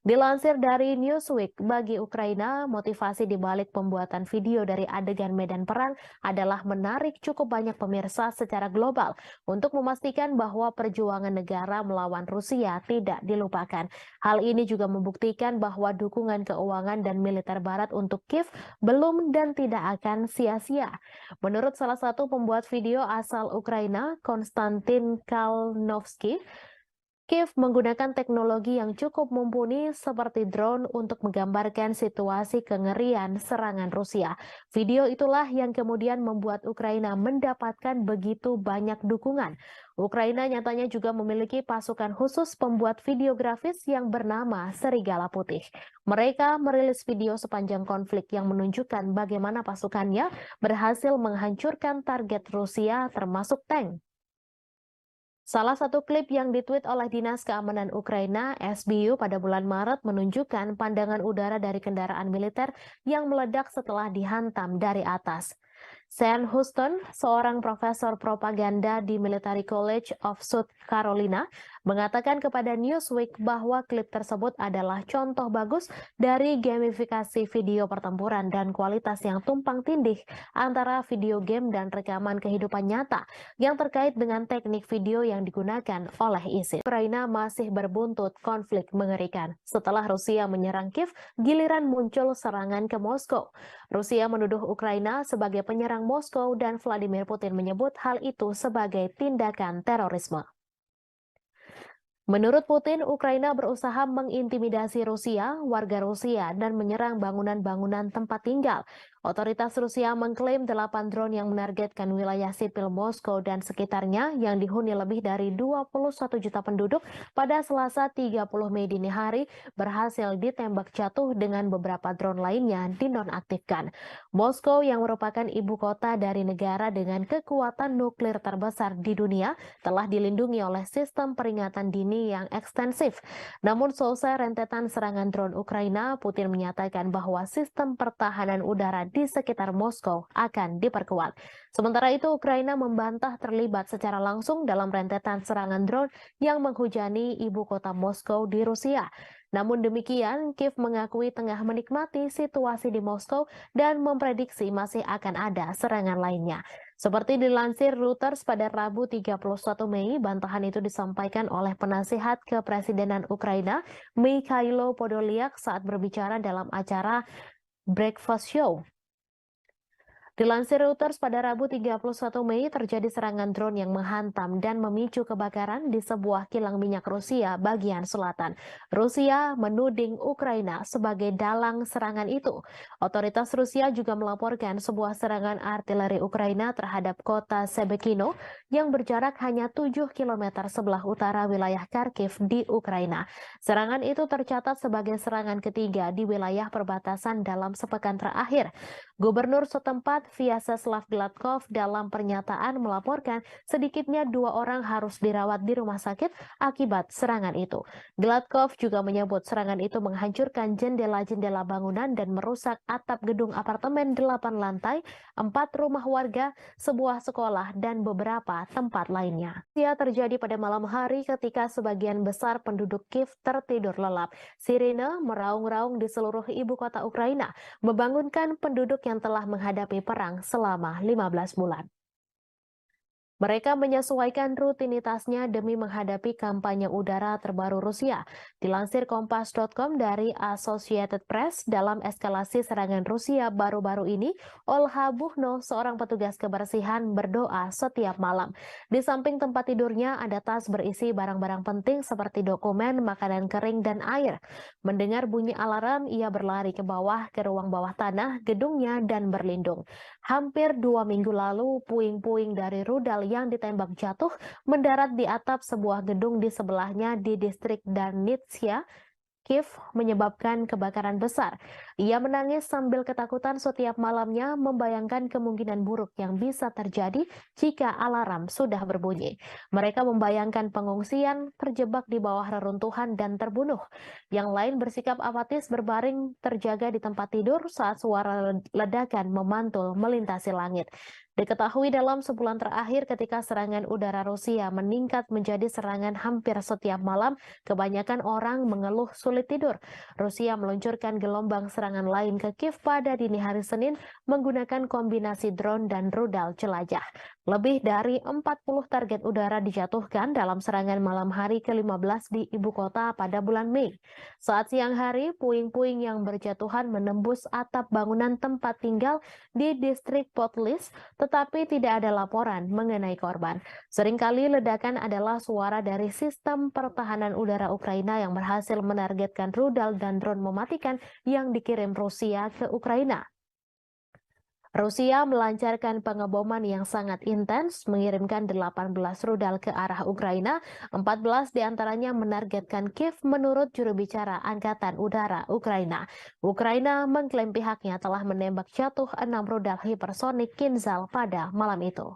Dilansir dari Newsweek, bagi Ukraina, motivasi di balik pembuatan video dari adegan medan perang adalah menarik cukup banyak pemirsa secara global untuk memastikan bahwa perjuangan negara melawan Rusia tidak dilupakan. Hal ini juga membuktikan bahwa dukungan keuangan dan militer Barat untuk Kiev belum dan tidak akan sia-sia. Menurut salah satu pembuat video asal Ukraina, Konstantin Kalnovsky, Kiev menggunakan teknologi yang cukup mumpuni seperti drone untuk menggambarkan situasi kengerian serangan Rusia. Video itulah yang kemudian membuat Ukraina mendapatkan begitu banyak dukungan. Ukraina nyatanya juga memiliki pasukan khusus pembuat video grafis yang bernama Serigala Putih. Mereka merilis video sepanjang konflik yang menunjukkan bagaimana pasukannya berhasil menghancurkan target Rusia termasuk tank. Salah satu klip yang ditweet oleh Dinas Keamanan Ukraina, SBU, pada bulan Maret menunjukkan pandangan udara dari kendaraan militer yang meledak setelah dihantam dari atas. Sean Houston, seorang profesor propaganda di Military College of South Carolina, mengatakan kepada Newsweek bahwa klip tersebut adalah contoh bagus dari gamifikasi video pertempuran dan kualitas yang tumpang tindih antara video game dan rekaman kehidupan nyata yang terkait dengan teknik video yang digunakan oleh ISIS. Ukraina masih berbuntut konflik mengerikan. Setelah Rusia menyerang Kiev, giliran muncul serangan ke Moskow. Rusia menuduh Ukraina sebagai penyerang Moskow dan Vladimir Putin menyebut hal itu sebagai tindakan terorisme. Menurut Putin, Ukraina berusaha mengintimidasi Rusia, warga Rusia, dan menyerang bangunan-bangunan tempat tinggal. Otoritas Rusia mengklaim 8 drone yang menargetkan wilayah sipil Moskow dan sekitarnya yang dihuni lebih dari 21 juta penduduk pada Selasa 30 Mei dini hari berhasil ditembak jatuh dengan beberapa drone lainnya dinonaktifkan. Moskow yang merupakan ibu kota dari negara dengan kekuatan nuklir terbesar di dunia telah dilindungi oleh sistem peringatan dini yang ekstensif. Namun selesai rentetan serangan drone Ukraina, Putin menyatakan bahwa sistem pertahanan udara di sekitar Moskow akan diperkuat. Sementara itu, Ukraina membantah terlibat secara langsung dalam rentetan serangan drone yang menghujani ibu kota Moskow di Rusia. Namun demikian, Kiev mengakui tengah menikmati situasi di Moskow dan memprediksi masih akan ada serangan lainnya. Seperti dilansir Reuters pada Rabu 31 Mei, bantahan itu disampaikan oleh penasihat kepresidenan Ukraina, Mikhailo Podolyak, saat berbicara dalam acara Breakfast Show. Dilansir Reuters pada Rabu 31 Mei terjadi serangan drone yang menghantam dan memicu kebakaran di sebuah kilang minyak Rusia bagian selatan. Rusia menuding Ukraina sebagai dalang serangan itu. Otoritas Rusia juga melaporkan sebuah serangan artileri Ukraina terhadap kota Shebekino yang berjarak hanya 7 km sebelah utara wilayah Kharkiv di Ukraina. Serangan itu tercatat sebagai serangan ketiga di wilayah perbatasan dalam sepekan terakhir. Gubernur setempat Vyacheslav Gladkov dalam pernyataan melaporkan sedikitnya 2 orang harus dirawat di rumah sakit akibat serangan itu. Gladkov juga menyebut serangan itu menghancurkan jendela-jendela bangunan dan merusak atap gedung apartemen 8 lantai, 4 rumah warga, sebuah sekolah, dan beberapa tempat lainnya. Ia terjadi pada malam hari ketika sebagian besar penduduk Kiev tertidur lelap. Sirine meraung-raung di seluruh ibu kota Ukraina, membangunkan penduduk yang telah menghadapi perang selama 15 bulan. Mereka menyesuaikan rutinitasnya demi menghadapi kampanye udara terbaru Rusia. Dilansir Kompas.com dari Associated Press, dalam eskalasi serangan Rusia baru-baru ini, Olha Buchno, seorang petugas kebersihan, berdoa setiap malam. Di samping tempat tidurnya ada tas berisi barang-barang penting seperti dokumen, makanan kering, dan air. Mendengar bunyi alarm, ia berlari ke bawah ke ruang bawah tanah gedungnya dan berlindung. Hampir 2 minggu lalu, puing-puing dari rudal yang ditembak jatuh mendarat di atap sebuah gedung di sebelahnya di distrik Darnitsia, Kiev, menyebabkan kebakaran besar. Ia menangis sambil ketakutan setiap malamnya, membayangkan kemungkinan buruk yang bisa terjadi jika alarm sudah berbunyi. Mereka membayangkan pengungsian, terjebak di bawah reruntuhan, dan terbunuh. Yang lain bersikap apatis berbaring terjaga di tempat tidur saat suara ledakan memantul melintasi langit. Diketahui dalam sebulan terakhir ketika serangan udara Rusia meningkat menjadi serangan hampir setiap malam, kebanyakan orang mengeluh sulit tidur. Rusia meluncurkan gelombang serangan lain ke Kiev pada dini hari Senin menggunakan kombinasi drone dan rudal jelajah. Lebih dari 40 target udara dijatuhkan dalam serangan malam hari ke-15 di ibu kota pada bulan Mei. Saat siang hari, puing-puing yang berjatuhan menembus atap bangunan tempat tinggal di distrik Potlis, tetapi tidak ada laporan mengenai korban. Seringkali ledakan adalah suara dari sistem pertahanan udara Ukraina yang berhasil menargetkan rudal dan drone mematikan yang dikirim Rusia ke Ukraina. Rusia melancarkan pengeboman yang sangat intens, mengirimkan 18 rudal ke arah Ukraina, 14 diantaranya menargetkan Kiev menurut juru bicara Angkatan Udara Ukraina. Ukraina mengklaim pihaknya telah menembak jatuh 6 rudal hipersonik Kinzhal pada malam itu.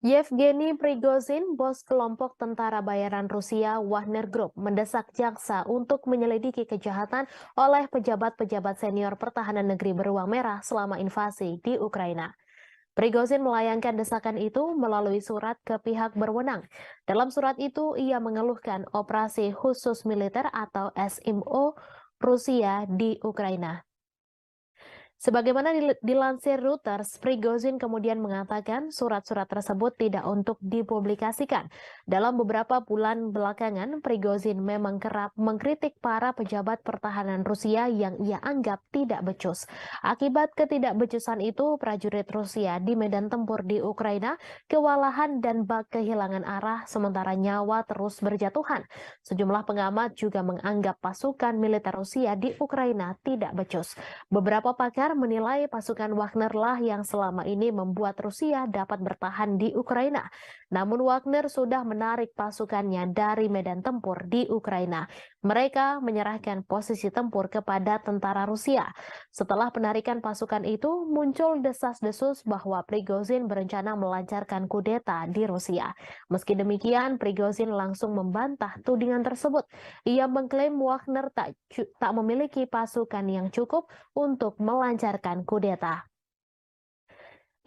Yevgeny Prigozhin, bos kelompok tentara bayaran Rusia Wagner Group, mendesak jaksa untuk menyelidiki kejahatan oleh pejabat-pejabat senior pertahanan negeri beruang merah selama invasi di Ukraina. Prigozhin melayangkan desakan itu melalui surat ke pihak berwenang. Dalam surat itu, ia mengeluhkan operasi khusus militer atau SMO Rusia di Ukraina. Sebagaimana dilansir Reuters, Prigozhin kemudian mengatakan surat-surat tersebut tidak untuk dipublikasikan. Dalam beberapa bulan belakangan, Prigozhin memang kerap mengkritik para pejabat pertahanan Rusia yang ia anggap tidak becus. Akibat ketidakbecusan itu, prajurit Rusia di medan tempur di Ukraina kewalahan dan kehilangan arah sementara nyawa terus berjatuhan. Sejumlah pengamat juga menganggap pasukan militer Rusia di Ukraina tidak becus. Beberapa pakar menilai pasukan Wagner lah yang selama ini membuat Rusia dapat bertahan di Ukraina. Namun Wagner sudah menarik pasukannya dari medan tempur di Ukraina. Mereka menyerahkan posisi tempur kepada tentara Rusia. Setelah penarikan pasukan itu, muncul desas-desus bahwa Prigozhin berencana melancarkan kudeta di Rusia. Meski demikian, Prigozhin langsung membantah tudingan tersebut. Ia mengklaim Wagner tak memiliki pasukan yang cukup untuk melancarkan kudeta.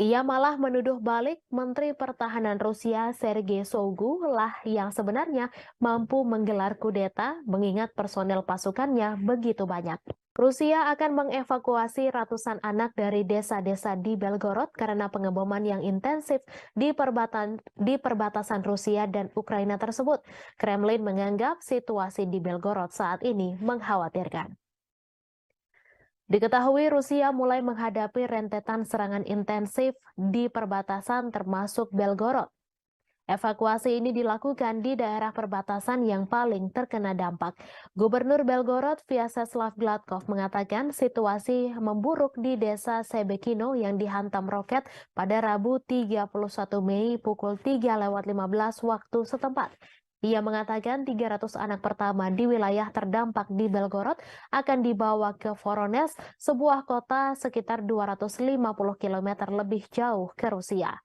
Ia malah menuduh balik Menteri Pertahanan Rusia Sergei Shoigu lah yang sebenarnya mampu menggelar kudeta mengingat personel pasukannya begitu banyak. Rusia akan mengevakuasi ratusan anak dari desa-desa di Belgorod karena pengeboman yang intensif di perbatasan Rusia dan Ukraina tersebut. Kremlin menganggap situasi di Belgorod saat ini mengkhawatirkan. Diketahui Rusia mulai menghadapi rentetan serangan intensif di perbatasan termasuk Belgorod. Evakuasi ini dilakukan di daerah perbatasan yang paling terkena dampak. Gubernur Belgorod Vyacheslav Gladkov mengatakan situasi memburuk di desa Sebekino yang dihantam roket pada Rabu 31 Mei pukul 3:15 waktu setempat. Ia mengatakan 300 anak pertama di wilayah terdampak di Belgorod akan dibawa ke Voronezh, sebuah kota sekitar 250 km lebih jauh ke Rusia.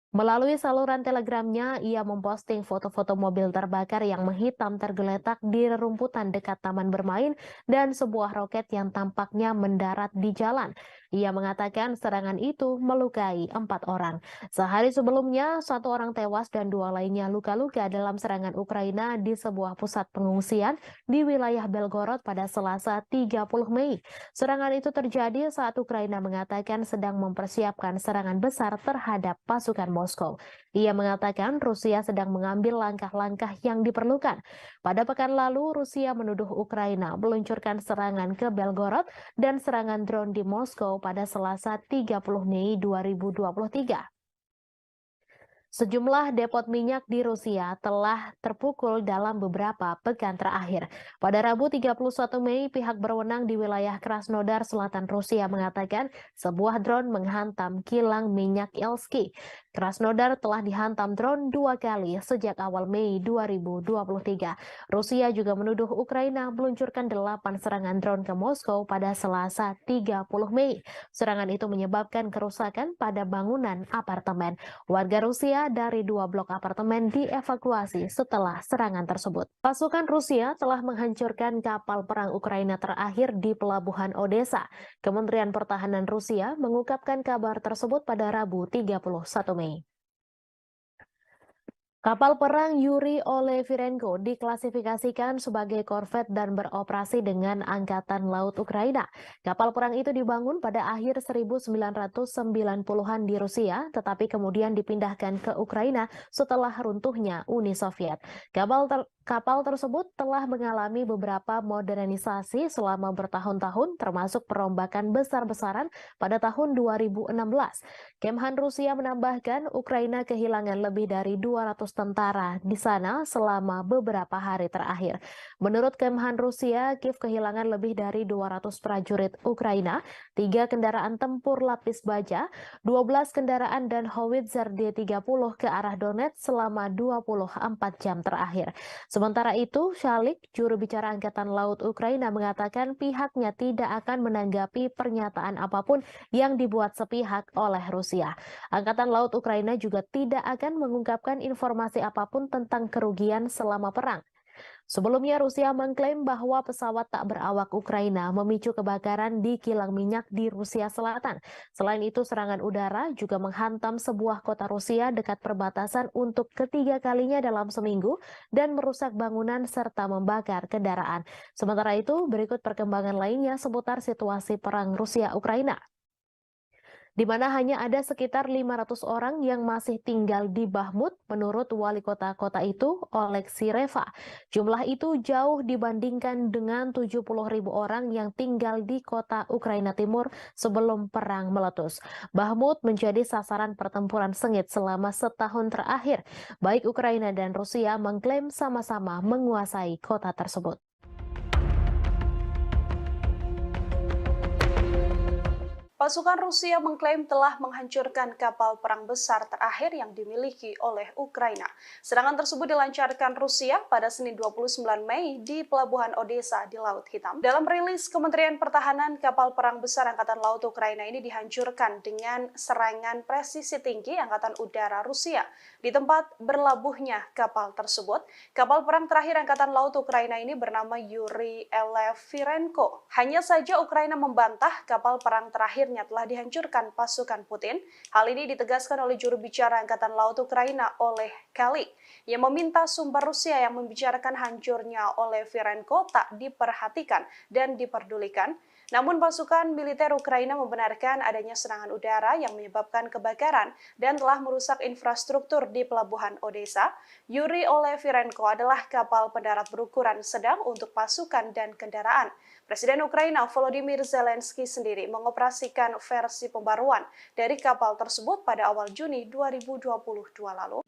Melalui saluran telegramnya, ia memposting foto-foto mobil terbakar yang menghitam tergeletak di rerumputan dekat taman bermain dan sebuah roket yang tampaknya mendarat di jalan. Ia mengatakan serangan itu melukai 4 orang. Sehari sebelumnya, 1 orang tewas dan 2 lainnya luka-luka dalam serangan Ukraina di sebuah pusat pengungsian di wilayah Belgorod pada Selasa 30 Mei. Serangan itu terjadi saat Ukraina mengatakan sedang mempersiapkan serangan besar terhadap pasukan Moskow. Ia mengatakan Rusia sedang mengambil langkah-langkah yang diperlukan. Pada pekan lalu, Rusia menuduh Ukraina meluncurkan serangan ke Belgorod dan serangan drone di Moskow pada Selasa 30 Mei 2023. Sejumlah depot minyak di Rusia telah terpukul dalam beberapa pekan terakhir. Pada Rabu 31 Mei, pihak berwenang di wilayah Krasnodar Selatan Rusia mengatakan sebuah drone menghantam kilang minyak Elsky. Krasnodar telah dihantam drone 2 kali sejak awal Mei 2023. Rusia juga menuduh Ukraina meluncurkan 8 serangan drone ke Moskow pada Selasa 30 Mei. Serangan itu menyebabkan kerusakan pada bangunan apartemen. Warga Rusia dari 2 blok apartemen dievakuasi setelah serangan tersebut. Pasukan Rusia telah menghancurkan kapal perang Ukraina terakhir di pelabuhan Odessa. Kementerian Pertahanan Rusia mengungkapkan kabar tersebut pada Rabu 31 Mei. Kapal perang Yuri Olefirenko diklasifikasikan sebagai korvet dan beroperasi dengan Angkatan Laut Ukraina. Kapal perang itu dibangun pada akhir 1990-an di Rusia, tetapi kemudian dipindahkan ke Ukraina setelah runtuhnya Uni Soviet. Kapal tersebut telah mengalami beberapa modernisasi selama bertahun-tahun, termasuk perombakan besar-besaran pada tahun 2016. Kemhan Rusia menambahkan Ukraina kehilangan lebih dari 200 tentara di sana selama beberapa hari terakhir. Menurut Kemhan Rusia, Kiev kehilangan lebih dari 200 prajurit Ukraina, 3 kendaraan tempur lapis baja, 12 kendaraan dan howitzer D-30 ke arah Donetsk selama 24 jam terakhir. Sementara itu, Shalik, juru bicara Angkatan Laut Ukraina, mengatakan pihaknya tidak akan menanggapi pernyataan apapun yang dibuat sepihak oleh Rusia. Angkatan Laut Ukraina juga tidak akan mengungkapkan informasi apapun tentang kerugian selama perang. Sebelumnya, Rusia mengklaim bahwa pesawat tak berawak Ukraina memicu kebakaran di kilang minyak di Rusia Selatan. Selain itu, serangan udara juga menghantam sebuah kota Rusia dekat perbatasan untuk ketiga kalinya dalam seminggu dan merusak bangunan serta membakar kendaraan. Sementara itu, berikut perkembangan lainnya seputar situasi perang Rusia-Ukraina, di mana hanya ada sekitar 500 orang yang masih tinggal di Bakhmut menurut wali kota itu, Oleksiy Reva. Jumlah itu jauh dibandingkan dengan 70.000 orang yang tinggal di kota Ukraina Timur sebelum perang meletus. Bakhmut menjadi sasaran pertempuran sengit selama setahun terakhir. Baik Ukraina dan Rusia mengklaim sama-sama menguasai kota tersebut. Pasukan Rusia mengklaim telah menghancurkan kapal perang besar terakhir yang dimiliki oleh Ukraina. Serangan tersebut dilancarkan Rusia pada Senin 29 Mei di Pelabuhan Odessa di Laut Hitam. Dalam rilis Kementerian Pertahanan, kapal perang besar Angkatan Laut Ukraina ini dihancurkan dengan serangan presisi tinggi Angkatan Udara Rusia. Di tempat berlabuhnya kapal tersebut, kapal perang terakhir Angkatan Laut Ukraina ini bernama Yuri Olefirenko. Hanya saja Ukraina membantah kapal perang terakhir telah dihancurkan pasukan Putin. Hal ini ditegaskan oleh juru bicara Angkatan Laut Ukraina, Oleh Kalik, yang meminta sumber Rusia yang membicarakan hancurnya Olefirenko tak diperhatikan dan diperdulikan. Namun pasukan militer Ukraina membenarkan adanya serangan udara yang menyebabkan kebakaran dan telah merusak infrastruktur di Pelabuhan Odessa. Yuri Olefirenko adalah kapal pendarat berukuran sedang untuk pasukan dan kendaraan. Presiden Ukraina Volodymyr Zelensky sendiri mengoperasikan versi pembaruan dari kapal tersebut pada awal Juni 2022 lalu.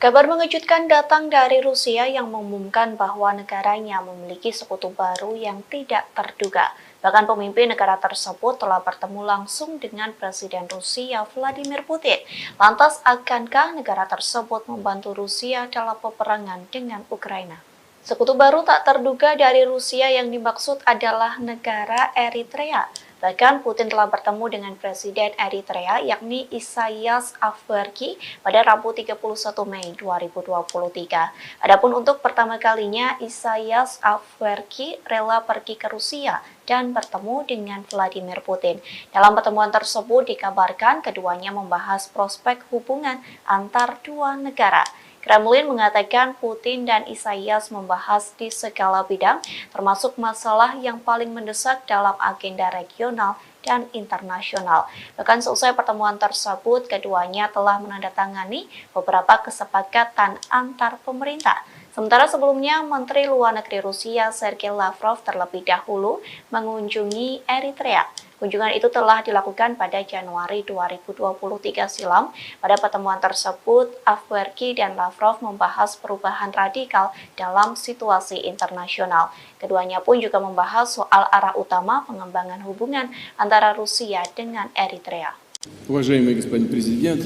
Kabar mengejutkan datang dari Rusia yang mengumumkan bahwa negaranya memiliki sekutu baru yang tidak terduga. Bahkan pemimpin negara tersebut telah bertemu langsung dengan Presiden Rusia Vladimir Putin. Lantas, akankah negara tersebut membantu Rusia dalam peperangan dengan Ukraina? Sekutu baru tak terduga dari Rusia yang dimaksud adalah negara Eritrea. Bahkan Putin telah bertemu dengan Presiden Eritrea yakni Isaias Afwerki pada Rabu 31 Mei 2023. Adapun untuk pertama kalinya Isaias Afwerki rela pergi ke Rusia dan bertemu dengan Vladimir Putin. Dalam pertemuan tersebut dikabarkan keduanya membahas prospek hubungan antar dua negara. Kremlin mengatakan Putin dan Isaias membahas di segala bidang, termasuk masalah yang paling mendesak dalam agenda regional dan internasional. Bahkan seusai pertemuan tersebut, keduanya telah menandatangani beberapa kesepakatan antar pemerintah. Sementara sebelumnya, Menteri Luar Negeri Rusia Sergei Lavrov terlebih dahulu mengunjungi Eritrea. Kunjungan itu telah dilakukan pada Januari 2023 silam. Pada pertemuan tersebut, Afwerki dan Lavrov membahas perubahan radikal dalam situasi internasional. Keduanya pun juga membahas soal arah utama pengembangan hubungan antara Rusia dengan Eritrea. Уважаемый господин президент,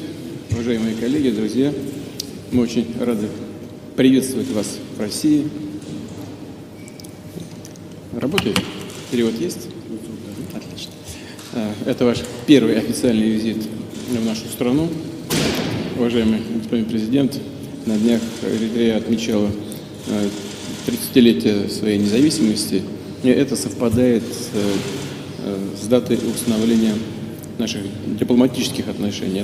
уважаемые коллеги, друзья, мы очень рады приветствовать вас в России. Работает? Перевод есть? Отлично. Это ваш первый официальный визит в нашу страну. Уважаемый господин президент, на днях Эритрея отмечала 30-летие своей независимости. И это совпадает с датой установления наших дипломатических отношений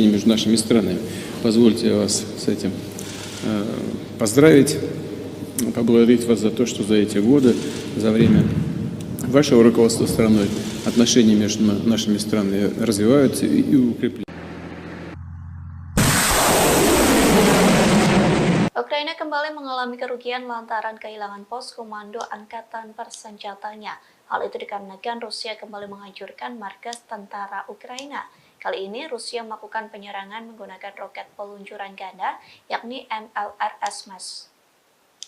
между нашими странами. Позвольте вас с этим поздравить, поблагодарить вас за то, что за эти годы, за время вашего руководства страной, отношения между нашими странами развиваются и укрепляются. Ukraina kembali mengalami kerugian lantaran kehilangan pos komando angkatan bersenjatanya. Hal itu dikarenakan Rusia kembali menghancurkan markas tentara Ukraina. Kali ini Rusia melakukan penyerangan menggunakan roket peluncuran ganda, yakni MLRS.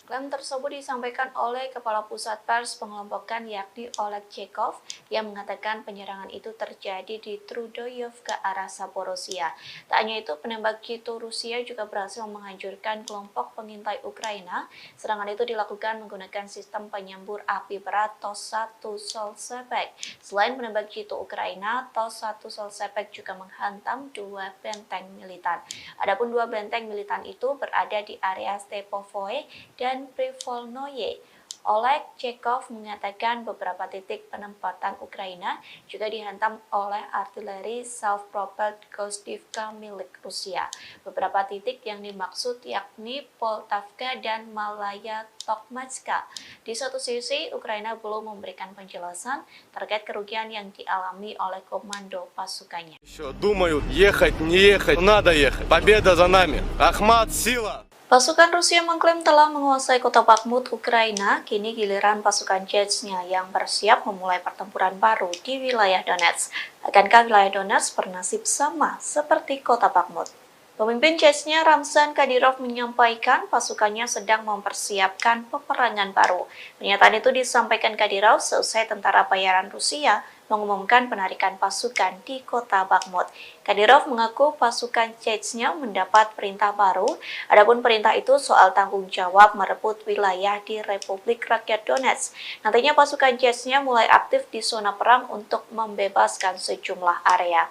Klaim tersebut disampaikan oleh Kepala Pusat Pers Pengelompokan yakni Oleg Chekov yang mengatakan penyerangan itu terjadi di Trudoyov ke arah Zaporozhia. Tak hanya itu, penembak jitu Rusia juga berhasil menghancurkan kelompok pengintai Ukraina. Serangan itu dilakukan menggunakan sistem penyembur api berat TOS-1 Solsepek. Selain penembak jitu Ukraina, TOS-1 Solsepek juga menghantam 2 benteng militan. Adapun 2 benteng militan itu berada di area Stepovoe dan Privolnoye. Oleg Chekov mengatakan beberapa titik penempatan Ukraina juga dihantam oleh artileri self-propelled Gostivka milik Rusia. Beberapa titik yang dimaksud yakni Poltavka dan Malaya Tokmatska. Di satu sisi, Ukraina belum memberikan penjelasan terkait kerugian yang dialami oleh komando pasukannya. Думают, ехать, не ехать, надо ехать. Победа за нами. Ахмат, сила! Pasukan Rusia mengklaim telah menguasai kota Bakhmut, Ukraina. Kini giliran pasukan Chechnya yang bersiap memulai pertempuran baru di wilayah Donetsk. Akankah wilayah Donetsk bernasib sama seperti kota Bakhmut? Pemimpin Chechnya Ramzan Kadyrov menyampaikan pasukannya sedang mempersiapkan peperangan baru. Pernyataan itu disampaikan Kadyrov seusai tentara bayaran Rusia mengumumkan penarikan pasukan di kota Bakhmut. Kadyrov mengaku pasukan Chechnya mendapat perintah baru, adapun perintah itu soal tanggung jawab merebut wilayah di Republik Rakyat Donetsk. Nantinya pasukan Chechnya mulai aktif di zona perang untuk membebaskan sejumlah area.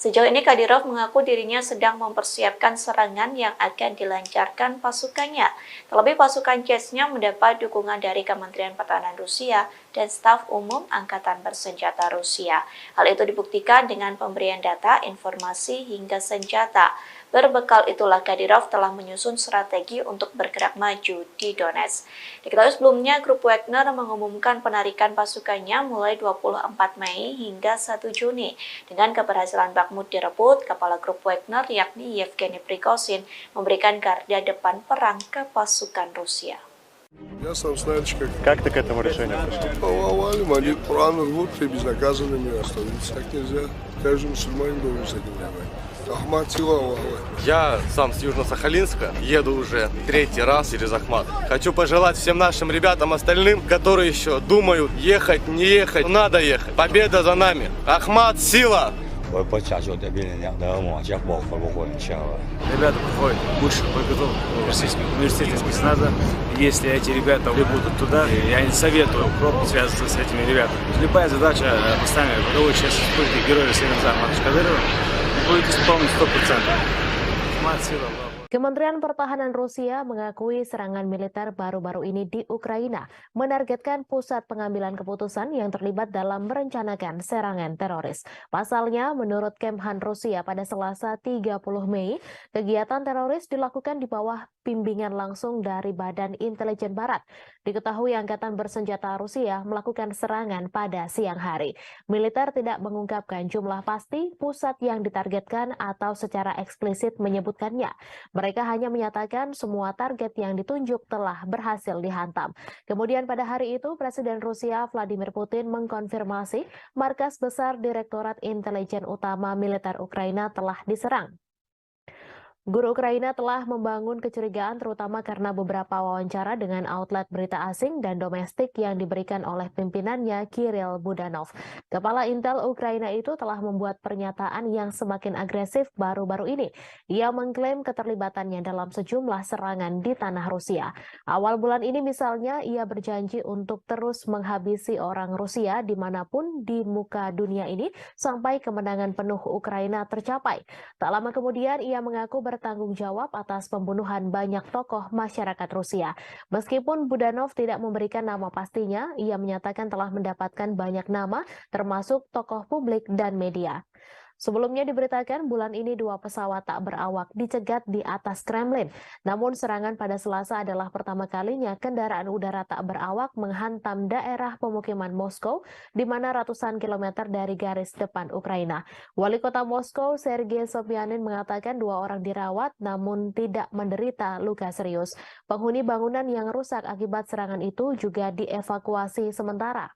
Sejauh ini Kadyrov mengaku dirinya sedang mempersiapkan serangan yang akan dilancarkan pasukannya. Terlebih pasukan Chechnya mendapat dukungan dari Kementerian Pertahanan Rusia dan staf umum Angkatan Bersenjata Rusia. Hal itu dibuktikan dengan pemberian data, informasi, hingga senjata. Berbekal itulah Kadyrov telah menyusun strategi untuk bergerak maju di Donetsk. Diketahui sebelumnya, grup Wagner mengumumkan penarikan pasukannya mulai 24 Mei hingga 1 Juni. Dengan keberhasilan Bakhmut direbut, kepala grup Wagner yakni Yevgeny Prigozhin memberikan garda depan perang ke pasukan Rusia. Я сам знаешь, Как ты к этому решению пришел? повалим, они Коран рвут и безнаказанными останутся. Так нельзя. Каждый мусульманин должен с этим воевать. Ахмат, сила, Аллаху Акбар. Я сам с Южно-Сахалинска, еду уже 3-й раз через Ахмат. Хочу пожелать всем нашим ребятам остальным, которые еще думают, ехать, не ехать, надо ехать. Победа за нами. Ахмат, сила! Ребята проходят высшую подготовку в Российском университете спецназа. Если эти ребята прибудут туда, я не советую пробовать связываться с этими ребятами. Любая задача поставлена в сейчас республики Героя России Ахмата Кадырова будет исполнена 100%. Ахмат, сила, Аллах. Kementerian Pertahanan Rusia mengakui serangan militer baru-baru ini di Ukraina menargetkan pusat pengambilan keputusan yang terlibat dalam merencanakan serangan teroris. Pasalnya, menurut Kemhan Rusia pada Selasa 30 Mei, kegiatan teroris dilakukan di bawah bimbingan langsung dari Badan Intelijen Barat. Diketahui Angkatan Bersenjata Rusia melakukan serangan pada siang hari. Militer tidak mengungkapkan jumlah pasti pusat yang ditargetkan atau secara eksplisit menyebutkannya. Mereka hanya menyatakan semua target yang ditunjuk telah berhasil dihantam. Kemudian pada hari itu, Presiden Rusia Vladimir Putin mengkonfirmasi markas besar Direktorat Intelijen Utama Militer Ukraina telah diserang. Guru Ukraina telah membangun kecurigaan terutama karena beberapa wawancara dengan outlet berita asing dan domestik yang diberikan oleh pimpinannya Kirill Budanov. Kepala Intel Ukraina itu telah membuat pernyataan yang semakin agresif baru-baru ini. Ia mengklaim keterlibatannya dalam sejumlah serangan di tanah Rusia. Awal bulan ini misalnya ia berjanji untuk terus menghabisi orang Rusia dimanapun di muka dunia ini sampai kemenangan penuh Ukraina tercapai. Tak lama kemudian ia mengaku bertanggung jawab atas pembunuhan banyak tokoh masyarakat Rusia. Meskipun Budanov tidak memberikan nama pastinya, ia menyatakan telah mendapatkan banyak nama, termasuk tokoh publik dan media. Sebelumnya diberitakan bulan ini 2 pesawat tak berawak dicegat di atas Kremlin. Namun serangan pada Selasa adalah pertama kalinya kendaraan udara tak berawak menghantam daerah pemukiman Moskow, di mana ratusan kilometer dari garis depan Ukraina. Wali kota Moskow, Sergei Sobyanin, mengatakan 2 orang dirawat namun tidak menderita luka serius. Penghuni bangunan yang rusak akibat serangan itu juga dievakuasi sementara.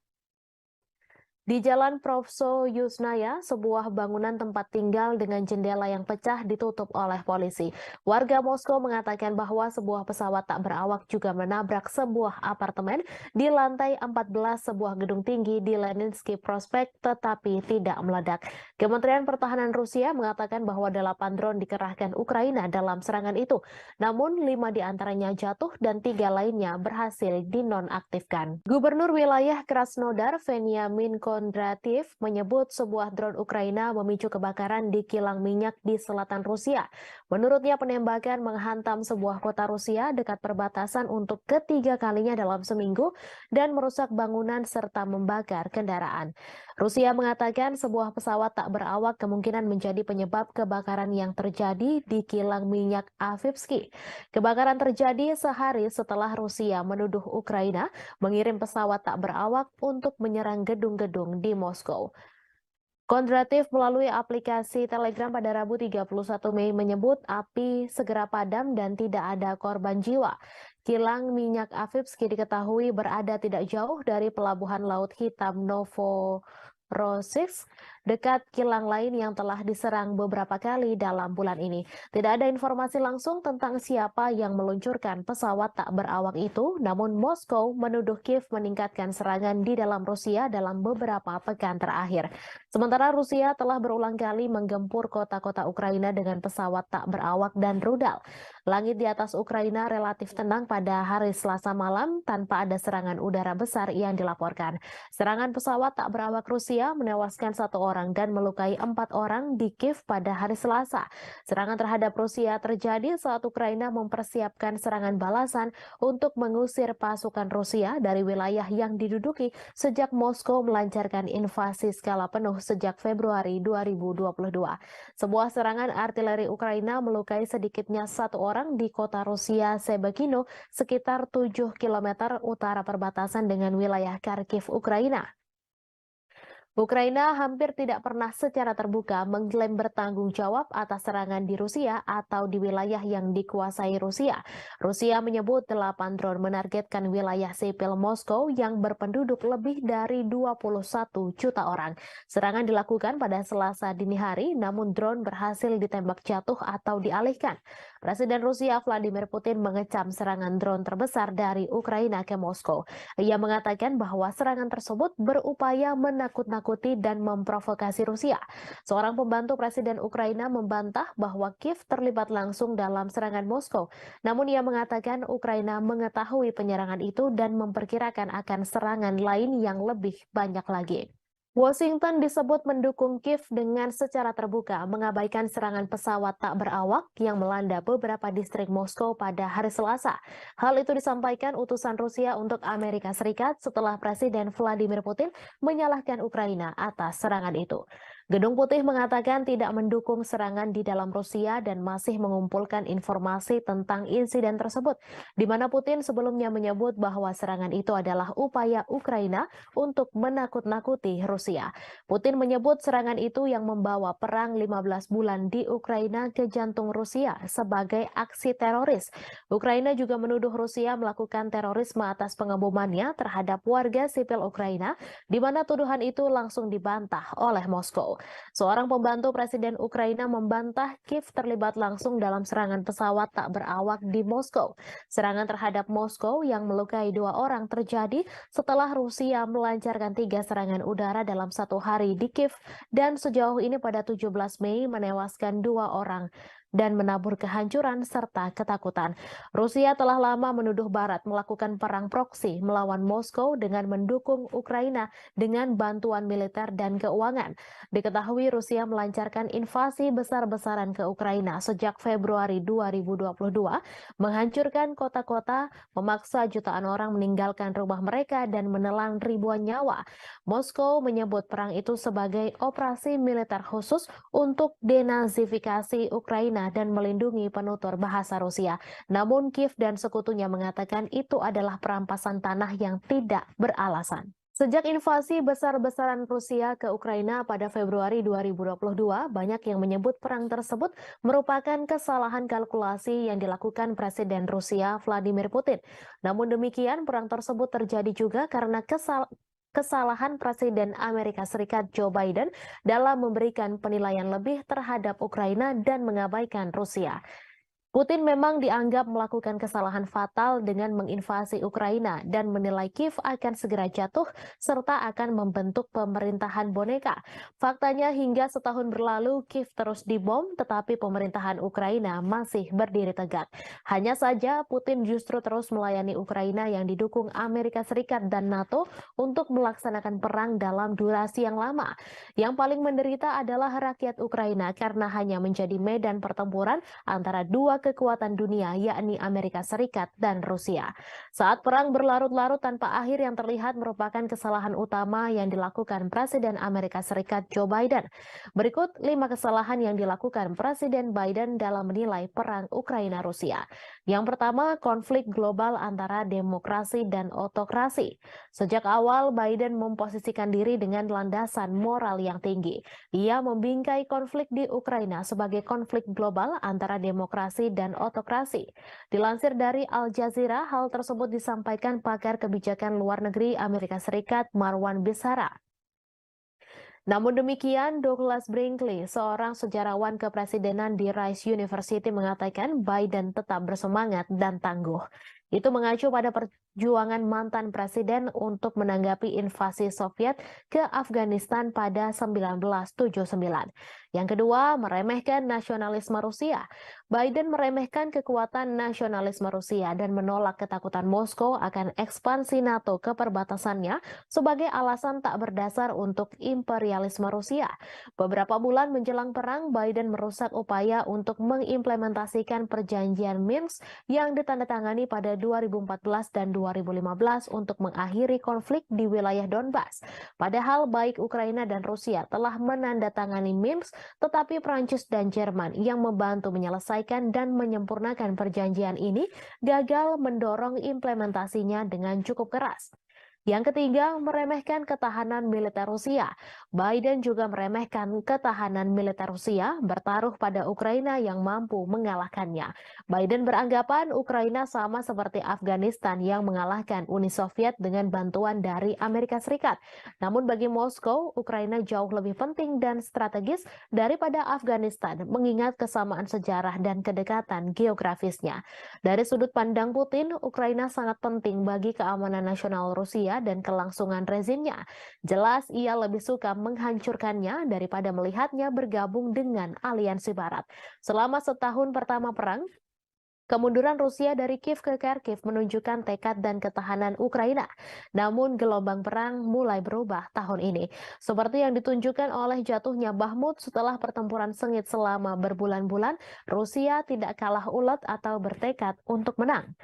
Di Jalan Provso-Yuzhnaya, sebuah bangunan tempat tinggal dengan jendela yang pecah ditutup oleh polisi. Warga Moskow mengatakan bahwa sebuah pesawat tak berawak juga menabrak sebuah apartemen di lantai 14 sebuah gedung tinggi di Leninsky Prospect, tetapi tidak meledak. Kementerian Pertahanan Rusia mengatakan bahwa 8 drone dikerahkan Ukraina dalam serangan itu, namun 5 diantaranya jatuh dan 3 lainnya berhasil dinonaktifkan. Gubernur wilayah Krasnodar, Veniamin Kondratiev, menyebut sebuah drone Ukraina memicu kebakaran di kilang minyak di selatan Rusia. Menurutnya, penembakan menghantam sebuah kota Rusia dekat perbatasan untuk ketiga kalinya dalam seminggu dan merusak bangunan serta membakar kendaraan. Rusia mengatakan sebuah pesawat tak berawak kemungkinan menjadi penyebab kebakaran yang terjadi di kilang minyak Avivsky. Kebakaran terjadi sehari setelah Rusia menuduh Ukraina mengirim pesawat tak berawak untuk menyerang gedung-gedung di Moskow. Kondratiev melalui aplikasi Telegram pada Rabu 31 Mei menyebut api segera padam dan tidak ada korban jiwa. Kilang minyak Avivsky diketahui berada tidak jauh dari pelabuhan Laut Hitam Novorossiysk, dekat kilang lain yang telah diserang beberapa kali dalam bulan ini. Tidak ada informasi langsung tentang siapa yang meluncurkan pesawat tak berawak itu, namun Moskow menuduh Kiev meningkatkan serangan di dalam Rusia dalam beberapa pekan terakhir. Sementara Rusia telah berulang kali menggempur kota-kota Ukraina dengan pesawat tak berawak dan rudal. Langit di atas Ukraina relatif tenang pada hari Selasa malam tanpa ada serangan udara besar yang dilaporkan. Serangan pesawat tak berawak Rusia menewaskan 1 orang dan melukai 4 orang di Kiev pada hari Selasa. Serangan terhadap Rusia terjadi saat Ukraina mempersiapkan serangan balasan untuk mengusir pasukan Rusia dari wilayah yang diduduki sejak Moskow melancarkan invasi skala penuh sejak Februari 2022. Sebuah serangan artileri Ukraina melukai sedikitnya 1 orang di kota Rusia Sebekino, sekitar 7 km utara perbatasan dengan wilayah Kharkiv, Ukraina. Ukraina hampir tidak pernah secara terbuka mengklaim bertanggung jawab atas serangan di Rusia atau di wilayah yang dikuasai Rusia. Rusia menyebut 8 drone menargetkan wilayah sipil Moskow yang berpenduduk lebih dari 21 juta orang. Serangan dilakukan pada Selasa dini hari, namun drone berhasil ditembak jatuh atau dialihkan. Presiden Rusia Vladimir Putin mengecam serangan drone terbesar dari Ukraina ke Moskow. Ia mengatakan bahwa serangan tersebut berupaya menakut-nakuti dan memprovokasi Rusia. Seorang pembantu Presiden Ukraina membantah bahwa Kiev terlibat langsung dalam serangan Moskow. Namun ia mengatakan Ukraina mengetahui penyerangan itu dan memperkirakan akan serangan lain yang lebih banyak lagi. Washington disebut mendukung Kiev dengan secara terbuka mengabaikan serangan pesawat tak berawak yang melanda beberapa distrik Moskow pada hari Selasa. Hal itu disampaikan utusan Rusia untuk Amerika Serikat setelah Presiden Vladimir Putin menyalahkan Ukraina atas serangan itu. Gedung Putih mengatakan tidak mendukung serangan di dalam Rusia dan masih mengumpulkan informasi tentang insiden tersebut, di mana Putin sebelumnya menyebut bahwa serangan itu adalah upaya Ukraina untuk menakut-nakuti Rusia. Putin menyebut serangan itu yang membawa perang 15 bulan di Ukraina ke jantung Rusia sebagai aksi teroris. Ukraina juga menuduh Rusia melakukan terorisme atas pengebomannya terhadap warga sipil Ukraina, di mana tuduhan itu langsung dibantah oleh Moskow. Seorang pembantu Presiden Ukraina membantah Kiev terlibat langsung dalam serangan pesawat tak berawak di Moskow. Serangan terhadap Moskow yang melukai 2 orang terjadi setelah Rusia melancarkan 3 serangan udara dalam 1 hari di Kiev dan sejauh ini pada 17 Mei menewaskan 2 orang. dan menabur kehancuran serta ketakutan. Rusia telah lama menuduh Barat melakukan perang proksi melawan Moskow dengan mendukung Ukraina dengan bantuan militer dan keuangan. Diketahui Rusia melancarkan invasi besar-besaran ke Ukraina sejak Februari 2022, menghancurkan kota-kota, memaksa jutaan orang meninggalkan rumah mereka dan menelan ribuan nyawa. Moskow menyebut perang itu sebagai operasi militer khusus untuk denazifikasi Ukraina dan melindungi penutur bahasa Rusia. Namun Kiev dan sekutunya mengatakan itu adalah perampasan tanah yang tidak beralasan. Sejak invasi besar-besaran Rusia ke Ukraina pada Februari 2022, banyak yang menyebut perang tersebut merupakan kesalahan kalkulasi yang dilakukan Presiden Rusia Vladimir Putin. Namun demikian, perang tersebut terjadi juga karena kesalahan Presiden Amerika Serikat Joe Biden dalam memberikan penilaian lebih terhadap Ukraina dan mengabaikan Rusia. Putin memang dianggap melakukan kesalahan fatal dengan menginvasi Ukraina dan menilai Kiev akan segera jatuh serta akan membentuk pemerintahan boneka. Faktanya hingga setahun berlalu Kiev terus dibom tetapi pemerintahan Ukraina masih berdiri tegak. Hanya saja Putin justru terus melayani Ukraina yang didukung Amerika Serikat dan NATO untuk melaksanakan perang dalam durasi yang lama. Yang paling menderita adalah rakyat Ukraina karena hanya menjadi medan pertempuran antara dua kekuatan dunia yakni Amerika Serikat dan Rusia. Saat perang berlarut-larut tanpa akhir yang terlihat merupakan kesalahan utama yang dilakukan Presiden Amerika Serikat Joe Biden. Berikut 5 kesalahan yang dilakukan Presiden Biden dalam menilai perang Ukraina-Rusia. Yang pertama, konflik global antara demokrasi dan otokrasi. Sejak awal Biden memposisikan diri dengan landasan moral yang tinggi. Ia membingkai konflik di Ukraina sebagai konflik global antara demokrasi dan otokrasi. Dilansir dari Al Jazeera, hal tersebut disampaikan pakar kebijakan luar negeri Amerika Serikat Marwan Bisara. Namun demikian, Douglas Brinkley, seorang sejarawan kepresidenan di Rice University mengatakan Biden tetap bersemangat dan tangguh. Itu mengacu pada perjuangan mantan presiden untuk menanggapi invasi Soviet ke Afghanistan pada 1979. Yang kedua, meremehkan nasionalisme Rusia. Biden meremehkan kekuatan nasionalisme Rusia dan menolak ketakutan Moskow akan ekspansi NATO ke perbatasannya sebagai alasan tak berdasar untuk imperialisme Rusia. Beberapa bulan menjelang perang, Biden merusak upaya untuk mengimplementasikan perjanjian Minsk yang ditandatangani pada 2014 dan 2015 untuk mengakhiri konflik di wilayah Donbas. Padahal baik Ukraina dan Rusia telah menandatangani Minsk, tetapi Prancis dan Jerman yang membantu menyelesaikan dan menyempurnakan perjanjian ini gagal mendorong implementasinya dengan cukup keras. Yang ketiga, meremehkan ketahanan militer Rusia. Biden juga meremehkan ketahanan militer Rusia bertaruh pada Ukraina yang mampu mengalahkannya. Biden beranggapan Ukraina sama seperti Afghanistan yang mengalahkan Uni Soviet dengan bantuan dari Amerika Serikat. Namun bagi Moskow, Ukraina jauh lebih penting dan strategis daripada Afghanistan, mengingat kesamaan sejarah dan kedekatan geografisnya. Dari sudut pandang Putin, Ukraina sangat penting bagi keamanan nasional Rusia dan kelangsungan rezimnya. Jelas ia lebih suka menghancurkannya daripada melihatnya bergabung dengan aliansi Barat. Selama setahun pertama perang, kemunduran Rusia dari Kiev ke Kharkiv menunjukkan tekad dan ketahanan Ukraina. Namun gelombang perang mulai berubah tahun ini. Seperti yang ditunjukkan oleh jatuhnya Bakhmut setelah pertempuran sengit selama berbulan-bulan, Rusia tidak kalah ulet atau bertekad untuk menang.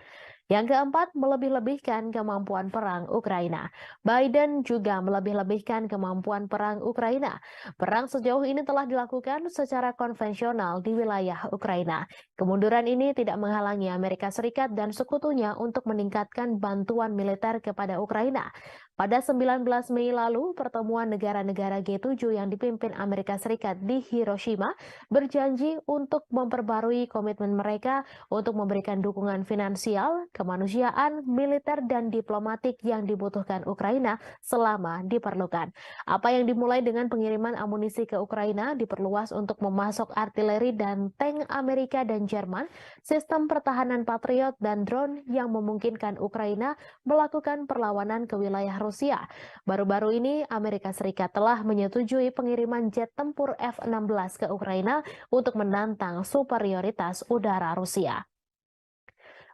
Yang keempat, melebih-lebihkan kemampuan perang Ukraina. Biden juga melebih-lebihkan kemampuan perang Ukraina. Perang sejauh ini telah dilakukan secara konvensional di wilayah Ukraina. Kemunduran ini tidak menghalangi Amerika Serikat dan sekutunya untuk meningkatkan bantuan militer kepada Ukraina. Pada 19 Mei lalu, pertemuan negara-negara G7 yang dipimpin Amerika Serikat di Hiroshima berjanji untuk memperbarui komitmen mereka untuk memberikan dukungan finansial, kemanusiaan, militer, dan diplomatik yang dibutuhkan Ukraina selama diperlukan. Apa yang dimulai dengan pengiriman amunisi ke Ukraina diperluas untuk memasok artileri dan tank Amerika dan Jerman, sistem pertahanan Patriot, dan drone yang memungkinkan Ukraina melakukan perlawanan ke wilayah Rusia. Baru-baru ini Amerika Serikat telah menyetujui pengiriman jet tempur F-16 ke Ukraina untuk menantang superioritas udara Rusia.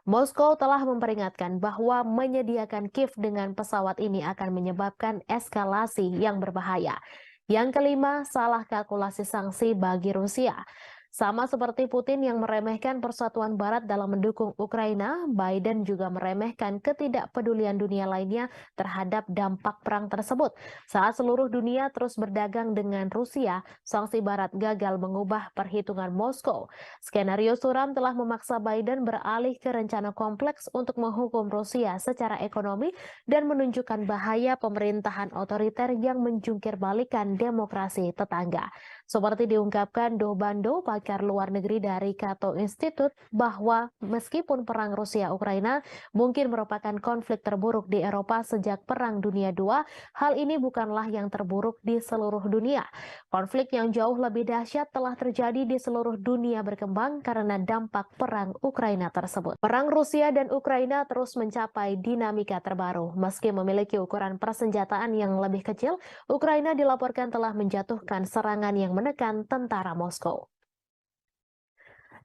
Moskow telah memperingatkan bahwa menyediakan Kiev dengan pesawat ini akan menyebabkan eskalasi yang berbahaya. Yang kelima, salah kalkulasi sanksi bagi Rusia. Sama seperti Putin yang meremehkan persatuan Barat dalam mendukung Ukraina, Biden juga meremehkan ketidakpedulian dunia lainnya terhadap dampak perang tersebut. Saat seluruh dunia terus berdagang dengan Rusia, sanksi Barat gagal mengubah perhitungan Moskow. Skenario suram telah memaksa Biden beralih ke rencana kompleks untuk menghukum Rusia secara ekonomi dan menunjukkan bahaya pemerintahan otoriter yang menjungkir balikan demokrasi tetangga. Seperti diungkapkan Do Bando, pakar luar negeri dari Cato Institute, bahwa meskipun perang Rusia-Ukraina mungkin merupakan konflik terburuk di Eropa sejak Perang Dunia II, hal ini bukanlah yang terburuk di seluruh dunia. Konflik yang jauh lebih dahsyat telah terjadi di seluruh dunia berkembang karena dampak perang Ukraina tersebut. Perang Rusia dan Ukraina terus mencapai dinamika terbaru. Meski memiliki ukuran persenjataan yang lebih kecil, Ukraina dilaporkan telah menjatuhkan serangan yang menekan tentara Moskow.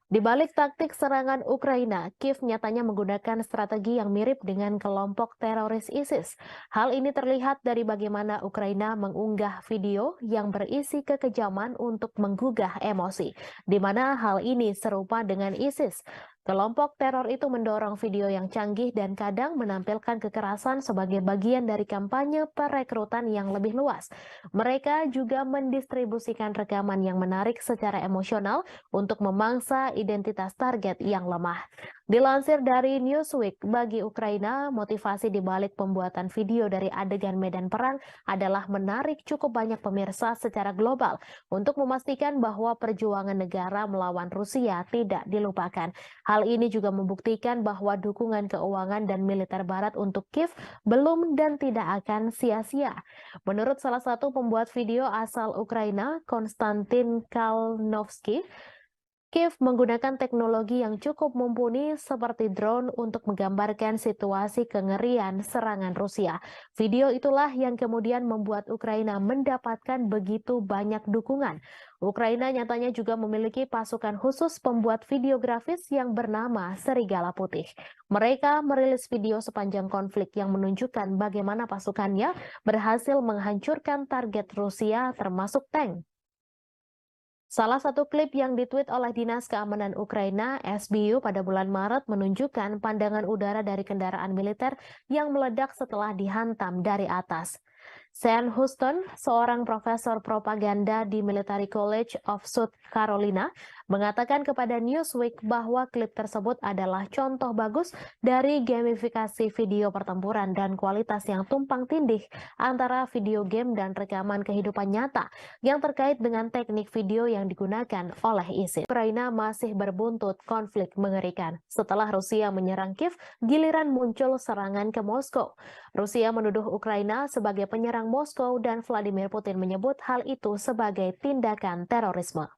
Di balik taktik serangan Ukraina, Kiev nyatanya menggunakan strategi yang mirip dengan kelompok teroris ISIS. Hal ini terlihat dari bagaimana Ukraina mengunggah video yang berisi kekejaman untuk menggugah emosi, di mana hal ini serupa dengan ISIS. Kelompok teror itu mendorong video yang canggih dan kadang menampilkan kekerasan sebagai bagian dari kampanye perekrutan yang lebih luas. Mereka juga mendistribusikan rekaman yang menarik secara emosional untuk memangsa identitas target yang lemah. Dilansir dari Newsweek, bagi Ukraina, motivasi di balik pembuatan video dari adegan medan perang adalah menarik cukup banyak pemirsa secara global untuk memastikan bahwa perjuangan negara melawan Rusia tidak dilupakan. Hal ini juga membuktikan bahwa dukungan keuangan dan militer Barat untuk Kiev belum dan tidak akan sia-sia. Menurut salah satu pembuat video asal Ukraina, Konstantin Kalnovsky, Kiev menggunakan teknologi yang cukup mumpuni seperti drone untuk menggambarkan situasi kengerian serangan Rusia. Video itulah yang kemudian membuat Ukraina mendapatkan begitu banyak dukungan. Ukraina nyatanya juga memiliki pasukan khusus pembuat video grafis yang bernama Serigala Putih. Mereka merilis video sepanjang konflik yang menunjukkan bagaimana pasukannya berhasil menghancurkan target Rusia termasuk tank. Salah satu klip yang ditweet oleh Dinas Keamanan Ukraina, SBU, pada bulan Maret menunjukkan pandangan udara dari kendaraan militer yang meledak setelah dihantam dari atas. Sean Houston, seorang profesor propaganda di Military College of South Carolina, mengatakan kepada Newsweek bahwa klip tersebut adalah contoh bagus dari gamifikasi video pertempuran dan kualitas yang tumpang tindih antara video game dan rekaman kehidupan nyata yang terkait dengan teknik video yang digunakan oleh ISIS. Ukraina masih berbuntut konflik mengerikan. Setelah Rusia menyerang Kiev, giliran muncul serangan ke Moskow. Rusia menuduh Ukraina sebagai penyerang Moskow dan Vladimir Putin menyebut hal itu sebagai tindakan terorisme.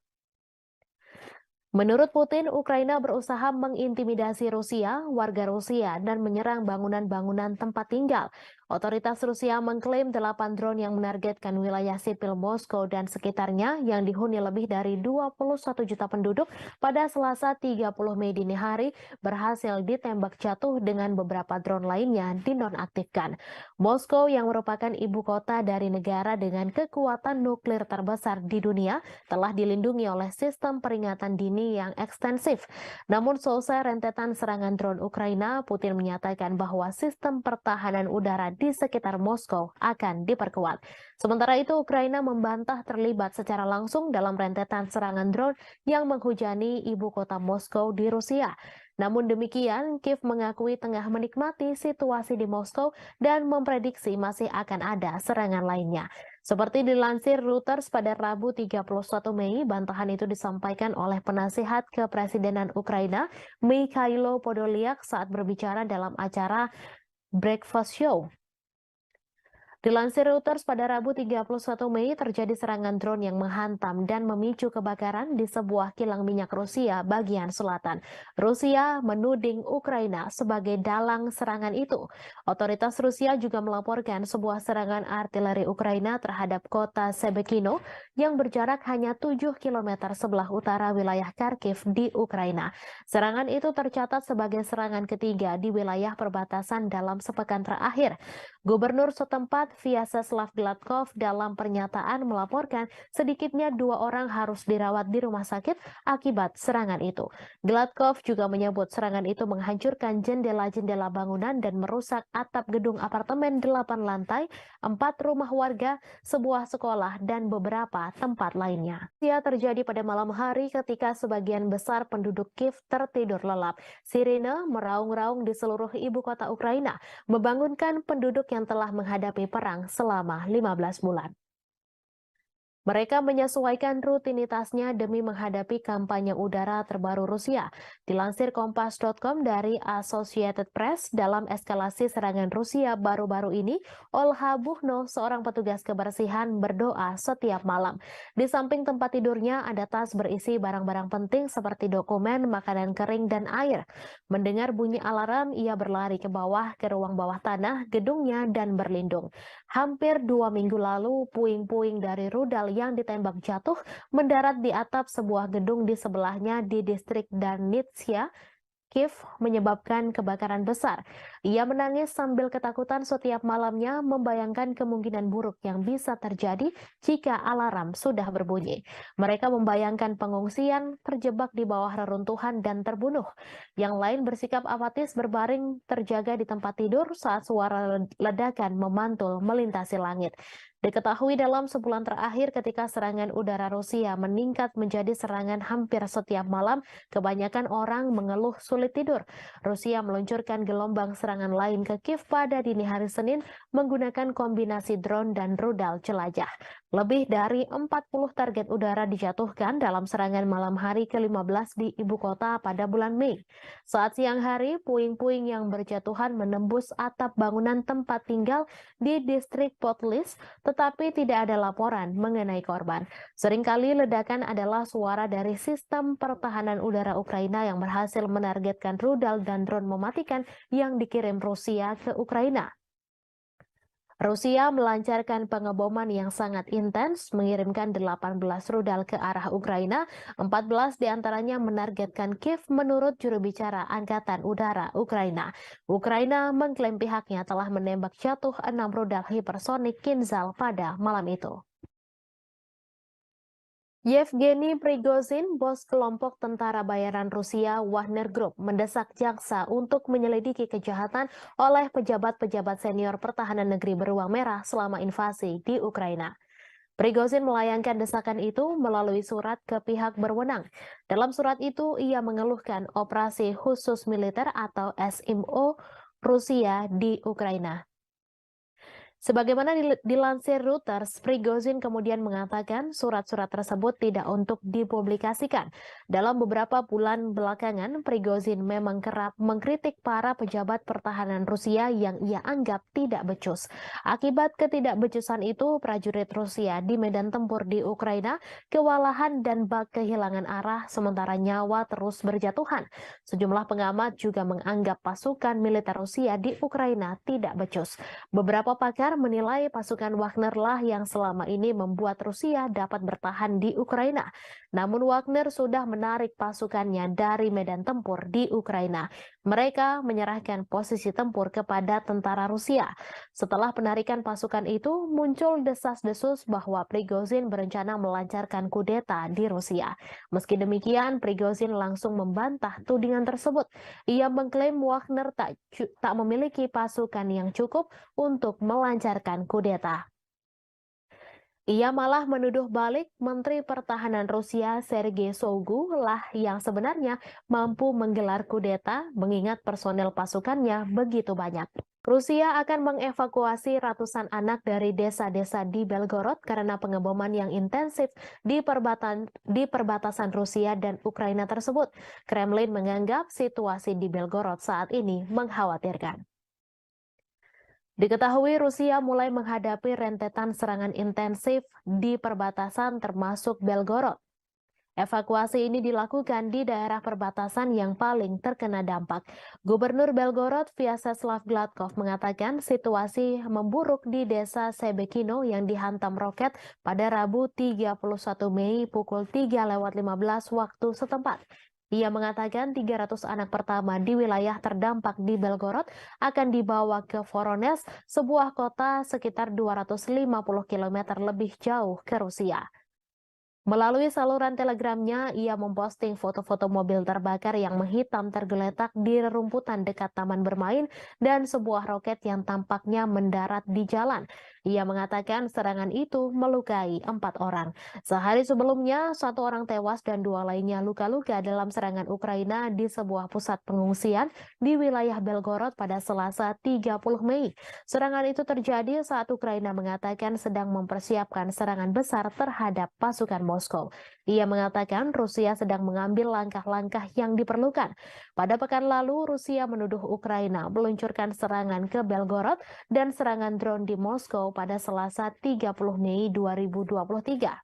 Menurut Putin, Ukraina berusaha mengintimidasi Rusia, warga Rusia, dan menyerang bangunan-bangunan tempat tinggal. Otoritas Rusia mengklaim 8 drone yang menargetkan wilayah sipil Moskow dan sekitarnya yang dihuni lebih dari 21 juta penduduk pada Selasa 30 Mei dini hari berhasil ditembak jatuh dengan beberapa drone lainnya dinonaktifkan. Moskow yang merupakan ibu kota dari negara dengan kekuatan nuklir terbesar di dunia telah dilindungi oleh sistem peringatan dini yang ekstensif. Namun selesai rentetan serangan drone Ukraina, Putin menyatakan bahwa sistem pertahanan udara di sekitar Moskow akan diperkuat. Sementara itu, Ukraina membantah terlibat secara langsung dalam rentetan serangan drone yang menghujani ibu kota Moskow di Rusia. Namun demikian, Kiev mengakui tengah menikmati situasi di Moskow dan memprediksi masih akan ada serangan lainnya. Seperti dilansir Reuters pada Rabu 31 Mei, bantahan itu disampaikan oleh penasihat kepresidenan Ukraina, Mikhailo Podolyak, saat berbicara dalam acara Breakfast Show. Dilansir Reuters, pada Rabu 31 Mei terjadi serangan drone yang menghantam dan memicu kebakaran di sebuah kilang minyak Rusia bagian selatan. Rusia menuding Ukraina sebagai dalang serangan itu. Otoritas Rusia juga melaporkan sebuah serangan artileri Ukraina terhadap kota Sebekino yang berjarak hanya 7 km sebelah utara wilayah Kharkiv di Ukraina. Serangan itu tercatat sebagai serangan ketiga di wilayah perbatasan dalam sepekan terakhir. Gubernur setempat Vyacheslav Gladkov dalam pernyataan melaporkan sedikitnya 2 orang harus dirawat di rumah sakit akibat serangan itu. Gladkov juga menyebut serangan itu menghancurkan jendela-jendela bangunan dan merusak atap gedung apartemen 8 lantai, 4 rumah warga, sebuah sekolah, dan beberapa tempat lainnya. Ia terjadi pada malam hari ketika sebagian besar penduduk Kiev tertidur lelap. Sirine meraung-raung di seluruh ibu kota Ukraina, membangunkan penduduk yang telah menghadapi perang selama 15 bulan. Mereka menyesuaikan rutinitasnya demi menghadapi kampanye udara terbaru Rusia. Dilansir Kompas.com dari Associated Press, dalam eskalasi serangan Rusia baru-baru ini, Olha Buchno, seorang petugas kebersihan, berdoa setiap malam. Di samping tempat tidurnya ada tas berisi barang-barang penting seperti dokumen, makanan kering, dan air. Mendengar bunyi alarm, ia berlari ke bawah ke ruang bawah tanah gedungnya dan berlindung. Hampir 2 minggu lalu, puing-puing dari rudal yang ditembak jatuh mendarat di atap sebuah gedung di sebelahnya di distrik Darnitsia, Kiev, menyebabkan kebakaran besar. Ia menangis sambil ketakutan setiap malamnya, membayangkan kemungkinan buruk yang bisa terjadi jika alarm sudah berbunyi. Mereka membayangkan pengungsian, terjebak di bawah reruntuhan, dan terbunuh. Yang lain bersikap apatis berbaring terjaga di tempat tidur saat suara ledakan memantul melintasi langit. Diketahui dalam sebulan terakhir ketika serangan udara Rusia meningkat menjadi serangan hampir setiap malam, kebanyakan orang mengeluh sulit tidur. Rusia meluncurkan gelombang serangan lain ke Kiev pada dini hari Senin menggunakan kombinasi drone dan rudal jelajah. Lebih dari 40 target udara dijatuhkan dalam serangan malam hari ke-15 di ibu kota pada bulan Mei. Saat siang hari, puing-puing yang berjatuhan menembus atap bangunan tempat tinggal di distrik Potlis, tetapi tidak ada laporan mengenai korban. Seringkali ledakan adalah suara dari sistem pertahanan udara Ukraina yang berhasil menargetkan rudal dan drone mematikan yang dikirim Rusia ke Ukraina. Rusia melancarkan pengeboman yang sangat intens, mengirimkan 18 rudal ke arah Ukraina, 14 diantaranya menargetkan Kiev menurut juru bicara Angkatan Udara Ukraina. Ukraina mengklaim pihaknya telah menembak jatuh 6 rudal hipersonik Kinzhal pada malam itu. Yevgeny Prigozhin, bos kelompok tentara bayaran Rusia Wagner Group, mendesak jaksa untuk menyelidiki kejahatan oleh pejabat-pejabat senior pertahanan negeri beruang merah selama invasi di Ukraina. Prigozhin melayangkan desakan itu melalui surat ke pihak berwenang. Dalam surat itu, ia mengeluhkan operasi khusus militer atau SMO Rusia di Ukraina. Sebagaimana dilansir Reuters, Prigozhin kemudian mengatakan surat-surat tersebut tidak untuk dipublikasikan. Dalam beberapa bulan belakangan, Prigozhin memang kerap mengkritik para pejabat pertahanan Rusia yang ia anggap tidak becus. Akibat ketidakbecusan itu, prajurit Rusia di medan tempur di Ukraina kewalahan dan bak kehilangan arah, sementara nyawa terus berjatuhan. Sejumlah pengamat juga menganggap pasukan militer Rusia di Ukraina tidak becus. Beberapa pakar menilai pasukan Wagner lah yang selama ini membuat Rusia dapat bertahan di Ukraina. Namun Wagner sudah menarik pasukannya dari medan tempur di Ukraina. Mereka menyerahkan posisi tempur kepada tentara Rusia. Setelah penarikan pasukan itu, muncul desas-desus bahwa Prigozhin berencana melancarkan kudeta di Rusia. Meski demikian, Prigozhin langsung membantah tudingan tersebut. Ia mengklaim Wagner tak memiliki pasukan yang cukup untuk melancarkan kudeta. Ia malah menuduh balik Menteri Pertahanan Rusia Sergei Shoigu lah yang sebenarnya mampu menggelar kudeta mengingat personel pasukannya begitu banyak. Rusia akan mengevakuasi ratusan anak dari desa-desa di Belgorod karena pengeboman yang intensif di perbatasan Rusia dan Ukraina tersebut. Kremlin menganggap situasi di Belgorod saat ini mengkhawatirkan. Diketahui Rusia mulai menghadapi rentetan serangan intensif di perbatasan termasuk Belgorod. Evakuasi ini dilakukan di daerah perbatasan yang paling terkena dampak. Gubernur Belgorod, Vyacheslav Gladkov, mengatakan situasi memburuk di desa Sebekino yang dihantam roket pada Rabu 31 Mei pukul 3:15 waktu setempat. Ia mengatakan 300 anak pertama di wilayah terdampak di Belgorod akan dibawa ke Voronezh, sebuah kota sekitar 250 km lebih jauh ke Rusia. Melalui saluran telegramnya, ia memposting foto-foto mobil terbakar yang menghitam tergeletak di rerumputan dekat taman bermain dan sebuah roket yang tampaknya mendarat di jalan. Ia mengatakan serangan itu melukai 4 orang. Sehari sebelumnya, 1 orang tewas dan 2 lainnya luka-luka dalam serangan Ukraina di sebuah pusat pengungsian di wilayah Belgorod pada Selasa 30 Mei. Serangan itu terjadi saat Ukraina mengatakan sedang mempersiapkan serangan besar terhadap pasukan Moskow. Ia mengatakan Rusia sedang mengambil langkah-langkah yang diperlukan. Pada pekan lalu, Rusia menuduh Ukraina meluncurkan serangan ke Belgorod dan serangan drone di Moskow pada Selasa 30 Mei 2023.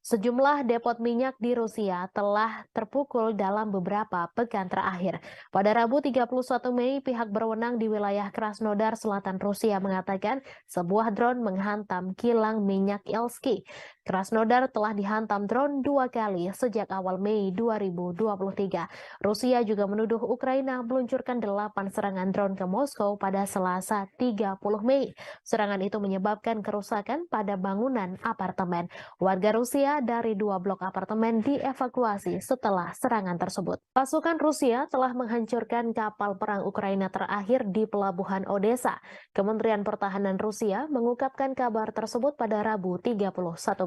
Sejumlah depot minyak di Rusia telah terpukul dalam beberapa pekan terakhir. Pada Rabu 31 Mei, pihak berwenang di wilayah Krasnodar Selatan Rusia mengatakan sebuah drone menghantam kilang minyak Ilsky. Krasnodar telah dihantam drone 2 kali sejak awal Mei 2023. Rusia juga menuduh Ukraina meluncurkan 8 serangan drone ke Moskow pada Selasa 30 Mei. Serangan itu menyebabkan kerusakan pada bangunan apartemen. Warga Rusia dari 2 blok apartemen dievakuasi setelah serangan tersebut. Pasukan Rusia telah menghancurkan kapal perang Ukraina terakhir di pelabuhan Odessa. Kementerian Pertahanan Rusia mengungkapkan kabar tersebut pada Rabu 31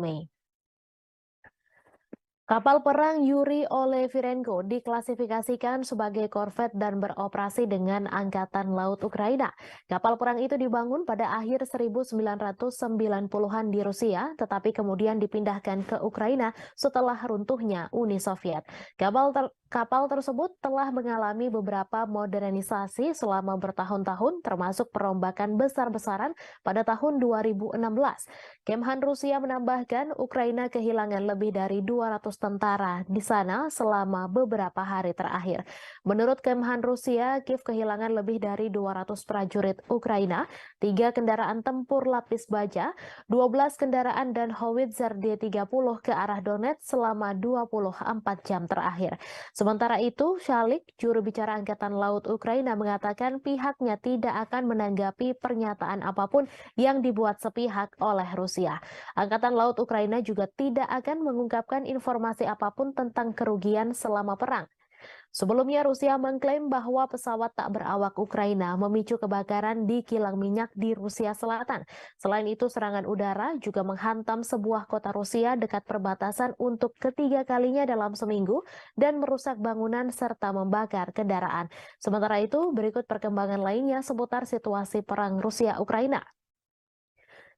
Mei. Kapal perang Yuri Olefirenko diklasifikasikan sebagai korvet dan beroperasi dengan Angkatan Laut Ukraina. Kapal perang itu dibangun pada akhir 1990-an di Rusia, tetapi kemudian dipindahkan ke Ukraina setelah runtuhnya Uni Soviet. Kapal tersebut telah mengalami beberapa modernisasi selama bertahun-tahun, termasuk perombakan besar-besaran pada tahun 2016. Kemhan Rusia menambahkan Ukraina kehilangan lebih dari 200 tentara di sana selama beberapa hari terakhir. Menurut Kemhan Rusia, Kiev kehilangan lebih dari 200 prajurit Ukraina, 3 kendaraan tempur lapis baja, 12 kendaraan dan howitzer D-30 ke arah Donetsk selama 24 jam terakhir. Sementara itu, Shalik, juru bicara Angkatan Laut Ukraina, mengatakan pihaknya tidak akan menanggapi pernyataan apapun yang dibuat sepihak oleh Rusia. Angkatan Laut Ukraina juga tidak akan mengungkapkan informasi apapun tentang kerugian selama perang. Sebelumnya Rusia mengklaim bahwa pesawat tak berawak Ukraina memicu kebakaran di kilang minyak di Rusia Selatan. Selain itu, serangan udara juga menghantam sebuah kota Rusia dekat perbatasan untuk ketiga kalinya dalam seminggu dan merusak bangunan serta membakar kendaraan. Sementara itu, berikut perkembangan lainnya seputar situasi perang Rusia-Ukraina,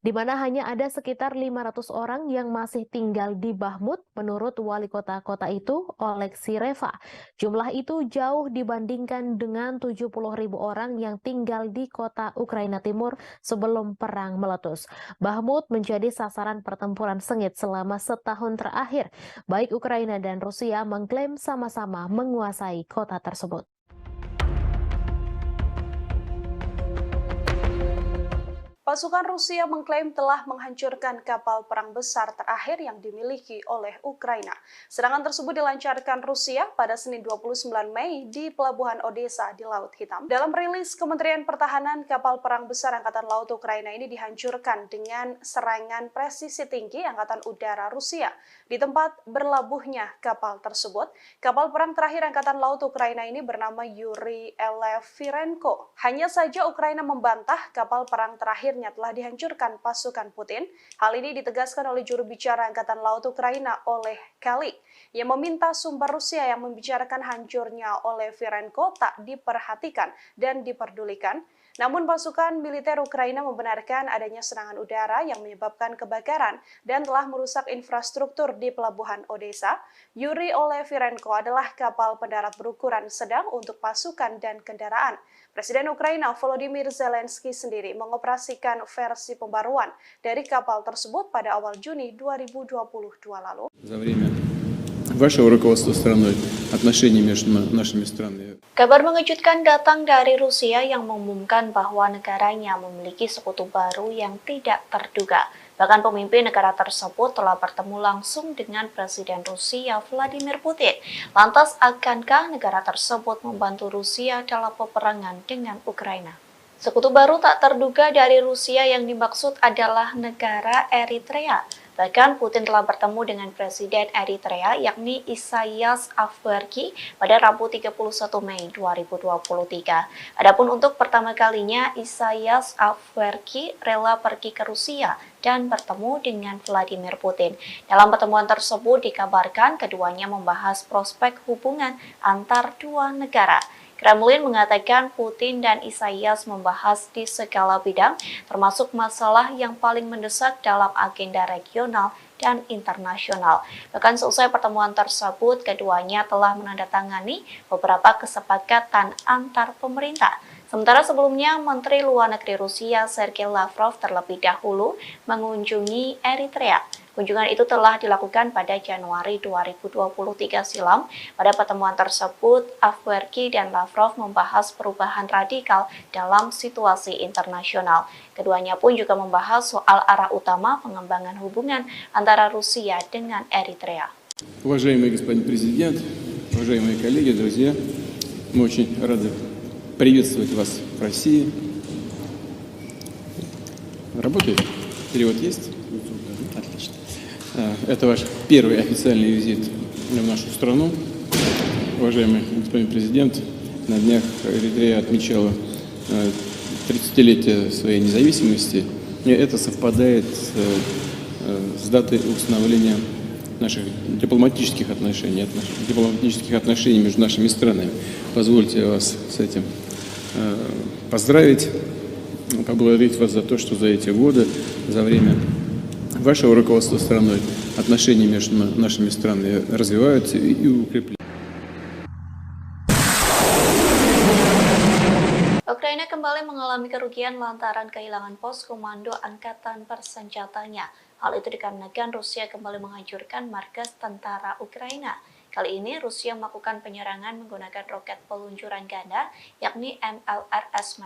di mana hanya ada sekitar 500 orang yang masih tinggal di Bakhmut menurut wali kota itu, Oleksiy Reva. Jumlah itu jauh dibandingkan dengan 70.000 orang yang tinggal di kota Ukraina Timur sebelum perang meletus. Bakhmut menjadi sasaran pertempuran sengit selama setahun terakhir. Baik Ukraina dan Rusia mengklaim sama-sama menguasai kota tersebut. Pasukan Rusia mengklaim telah menghancurkan kapal perang besar terakhir yang dimiliki oleh Ukraina. Serangan tersebut dilancarkan Rusia pada Senin 29 Mei di Pelabuhan Odessa di Laut Hitam. Dalam rilis Kementerian Pertahanan, kapal perang besar Angkatan Laut Ukraina ini dihancurkan dengan serangan presisi tinggi Angkatan Udara Rusia. Di tempat berlabuhnya kapal tersebut, kapal perang terakhir Angkatan Laut Ukraina ini bernama Yuri Olefirenko. Hanya saja Ukraina membantah kapal perang terakhir telah dihancurkan pasukan Putin. Hal ini ditegaskan oleh juru bicara Angkatan Laut Ukraina oleh Kali. Ia meminta sumber Rusia yang membicarakan hancurnya Olefirenko tak diperhatikan dan diperdulikan. Namun pasukan militer Ukraina membenarkan adanya serangan udara yang menyebabkan kebakaran dan telah merusak infrastruktur di pelabuhan Odessa. Yuri Olefirenko adalah kapal pendarat berukuran sedang untuk pasukan dan kendaraan. Presiden Ukraina Volodymyr Zelensky sendiri mengoperasikan versi pembaruan dari kapal tersebut pada awal Juni 2022 lalu. Вашего руководства страной, отношения между нашими странами. Kabar mengejutkan datang dari Rusia yang mengumumkan bahwa negaranya memiliki sekutu baru yang tidak terduga. Bahkan pemimpin negara tersebut telah bertemu langsung dengan Presiden Rusia Vladimir Putin. Lantas, akankah negara tersebut membantu Rusia dalam peperangan dengan Ukraina? Sekutu baru tak terduga dari Rusia yang dimaksud adalah negara Eritrea. Bahkan Putin telah bertemu dengan Presiden Eritrea yakni Isaias Afwerki pada Rabu 31 Mei 2023. Adapun untuk pertama kalinya Isaias Afwerki rela pergi ke Rusia dan bertemu dengan Vladimir Putin. Dalam pertemuan tersebut dikabarkan keduanya membahas prospek hubungan antar dua negara. Kremlin mengatakan Putin dan Isaias membahas di segala bidang, termasuk masalah yang paling mendesak dalam agenda regional dan internasional. Bahkan selesai pertemuan tersebut, keduanya telah menandatangani beberapa kesepakatan antar pemerintah. Sementara sebelumnya, Menteri Luar Negeri Rusia Sergei Lavrov terlebih dahulu mengunjungi Eritrea. Kunjungan itu telah dilakukan pada Januari 2023 silam. Pada pertemuan tersebut, Afwerki dan Lavrov membahas perubahan radikal dalam situasi internasional. Keduanya pun juga membahas soal arah utama pengembangan hubungan antara Rusia dengan Eritrea. Уважаемый господин президент, уважаемые коллеги, друзья, мы очень рады приветствовать вас в России. Работает? Перевод есть? Отлично. Это ваш первый официальный визит в нашу страну. Уважаемый господин президент, на днях Эритрея отмечала 30-летие своей независимости. И это совпадает с датой установления наших дипломатических отношений между нашими странами. Позвольте вас с этим поздравить, поблагодарить вас за то, что за эти годы, за время вашего руководства страной, отношения между нашими странами развиваются и укрепляются. Ukraina kembali mengalami kerugian lantaran kehilangan pos komando angkatan bersenjatanya. Hal itu dikarenakan Rusia kembali menghancurkan markas tentara Ukraina. Kali ini Rusia melakukan penyerangan menggunakan roket peluncuran ganda, yakni MLRS.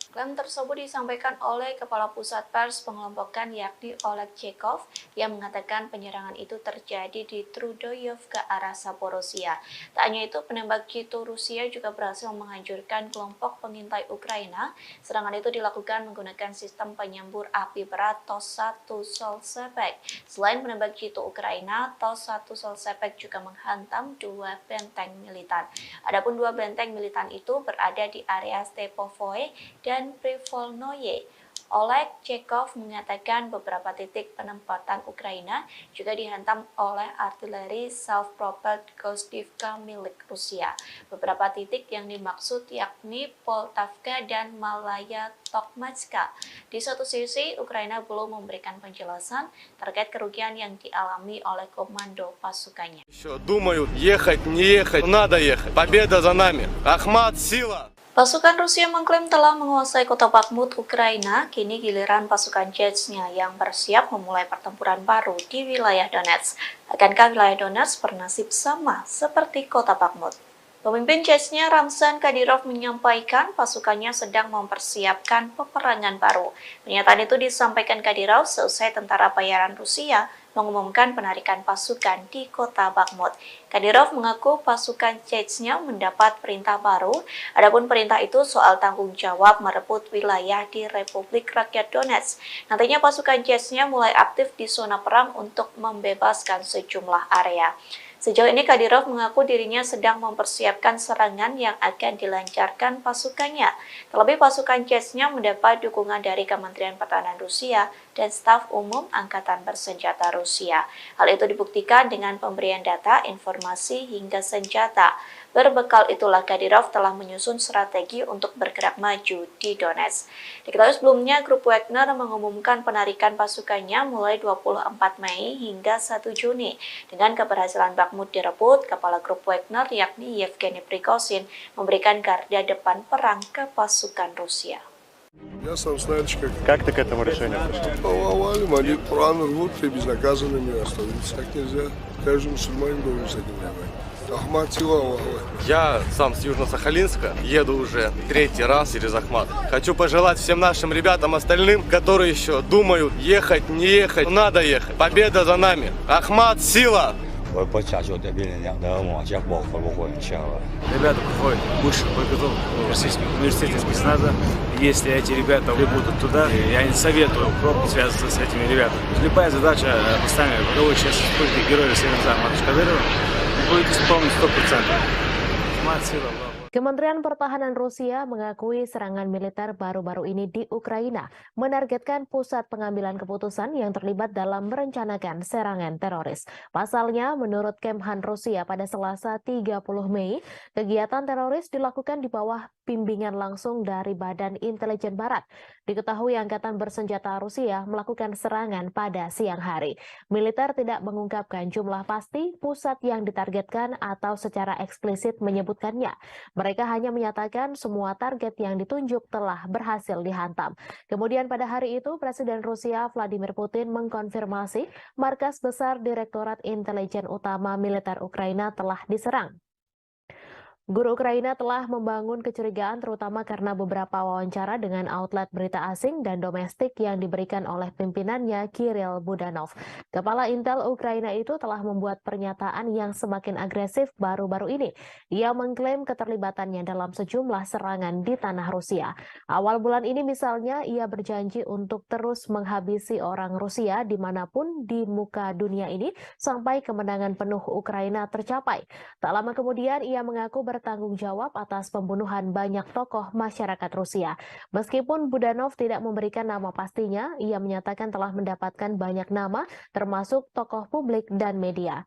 Klaim tersebut disampaikan oleh Kepala Pusat Pers Pengelompokan yakni Oleg Chekov yang mengatakan penyerangan itu terjadi di Trudoyov ke arah Zaporozhia. Tak hanya itu, penembak jitu Rusia juga berhasil menghancurkan kelompok pengintai Ukraina. Serangan itu dilakukan menggunakan sistem penyembur api berat TOS-1 Solsepek. Selain penembak jitu Ukraina, TOS-1 Solsepek juga menghantam dua benteng militan. Adapun dua benteng militan itu berada di area Stepovoe dan Privolnoye. Oleg Chekov mengatakan beberapa titik penempatan Ukraina juga dihantam oleh artileri self-propelled Gostivka milik Rusia. Beberapa titik yang dimaksud yakni Poltavka dan Malaya Tokmatska. Di satu sisi, Ukraina belum memberikan penjelasan terkait kerugian yang dialami oleh komando pasukannya. Думают, ехать, не ехать, надо ехать. Победа за нами. Ахмат, сила. Pasukan Rusia mengklaim telah menguasai kota Bakhmut, Ukraina. Kini giliran pasukan Chechnya yang bersiap memulai pertempuran baru di wilayah Donetsk. Akankah wilayah Donetsk bernasib sama seperti kota Bakhmut? Pemimpin Chechnya Ramzan Kadyrov menyampaikan pasukannya sedang mempersiapkan peperangan baru. Pernyataan itu disampaikan Kadyrov seusai tentara bayaran Rusia mengumumkan penarikan pasukan di kota Bakhmut. Kadyrov mengaku pasukan Chechnya mendapat perintah baru. Adapun perintah itu soal tanggung jawab merebut wilayah di Republik Rakyat Donetsk. Nantinya pasukan Chechnya mulai aktif di zona perang untuk membebaskan sejumlah area. Sejauh ini Kadyrov mengaku dirinya sedang mempersiapkan serangan yang akan dilancarkan pasukannya. Terlebih pasukan Chechnya mendapat dukungan dari Kementerian Pertahanan Rusia dan staf umum Angkatan Bersenjata Rusia. Hal itu dibuktikan dengan pemberian data, informasi, hingga senjata. Berbekal itulah Kadyrov telah menyusun strategi untuk bergerak maju di Donetsk. Diketahui sebelumnya, grup Wagner mengumumkan penarikan pasukannya mulai 24 Mei hingga 1 Juni. Dengan keberhasilan Bakhmut direbut, kepala grup Wagner yakni Yevgeny Prigozhin memberikan garda depan perang ke pasukan Rusia. Я сам знаешь, Как ты к этому решению пришел? повалим, они Коран рвут, и безнаказанными остановиться так нельзя. Каждый мусульманин должен с этим воевать. Ахмат Сила, Я сам с Южно-Сахалинска, еду уже третий раз через Ахмат. Хочу пожелать всем нашим ребятам остальным, которые еще думают, ехать, не ехать, надо ехать. Победа за нами. Ахмат, сила! 我不下就这边的往家报会不会下了？ Ребята проходят высшую подготовку в Российском университете спецназа. Если эти ребята прибудут туда, я не советую пробовать связываться с этими ребятами. Любая задача, поставленная в боевой части республики Героя Северного Ахмата Кадырова, будет исполнена 100%. Ахмат, сила, Allah. Kementerian Pertahanan Rusia mengakui serangan militer baru-baru ini di Ukraina menargetkan pusat pengambilan keputusan yang terlibat dalam merencanakan serangan teroris. Pasalnya, menurut Kemhan Rusia pada Selasa 30 Mei, kegiatan teroris dilakukan di bawah bimbingan langsung dari Badan Intelijen Barat. Diketahui Angkatan Bersenjata Rusia melakukan serangan pada siang hari. Militer tidak mengungkapkan jumlah pasti pusat yang ditargetkan atau secara eksplisit menyebutkannya. Mereka hanya menyatakan semua target yang ditunjuk telah berhasil dihantam. Kemudian pada hari itu, Presiden Rusia Vladimir Putin mengkonfirmasi markas besar Direktorat Intelijen Utama Militer Ukraina telah diserang. Guru Ukraina telah membangun kecurigaan terutama karena beberapa wawancara dengan outlet berita asing dan domestik yang diberikan oleh pimpinannya Kirill Budanov. Kepala Intel Ukraina itu telah membuat pernyataan yang semakin agresif baru-baru ini. Ia mengklaim keterlibatannya dalam sejumlah serangan di tanah Rusia. Awal bulan ini misalnya ia berjanji untuk terus menghabisi orang Rusia dimanapun di muka dunia ini sampai kemenangan penuh Ukraina tercapai. Tak lama kemudian ia mengaku bertanggung jawab atas pembunuhan banyak tokoh masyarakat Rusia. Meskipun Budanov tidak memberikan nama pastinya, ia menyatakan telah mendapatkan banyak nama, termasuk tokoh publik dan media.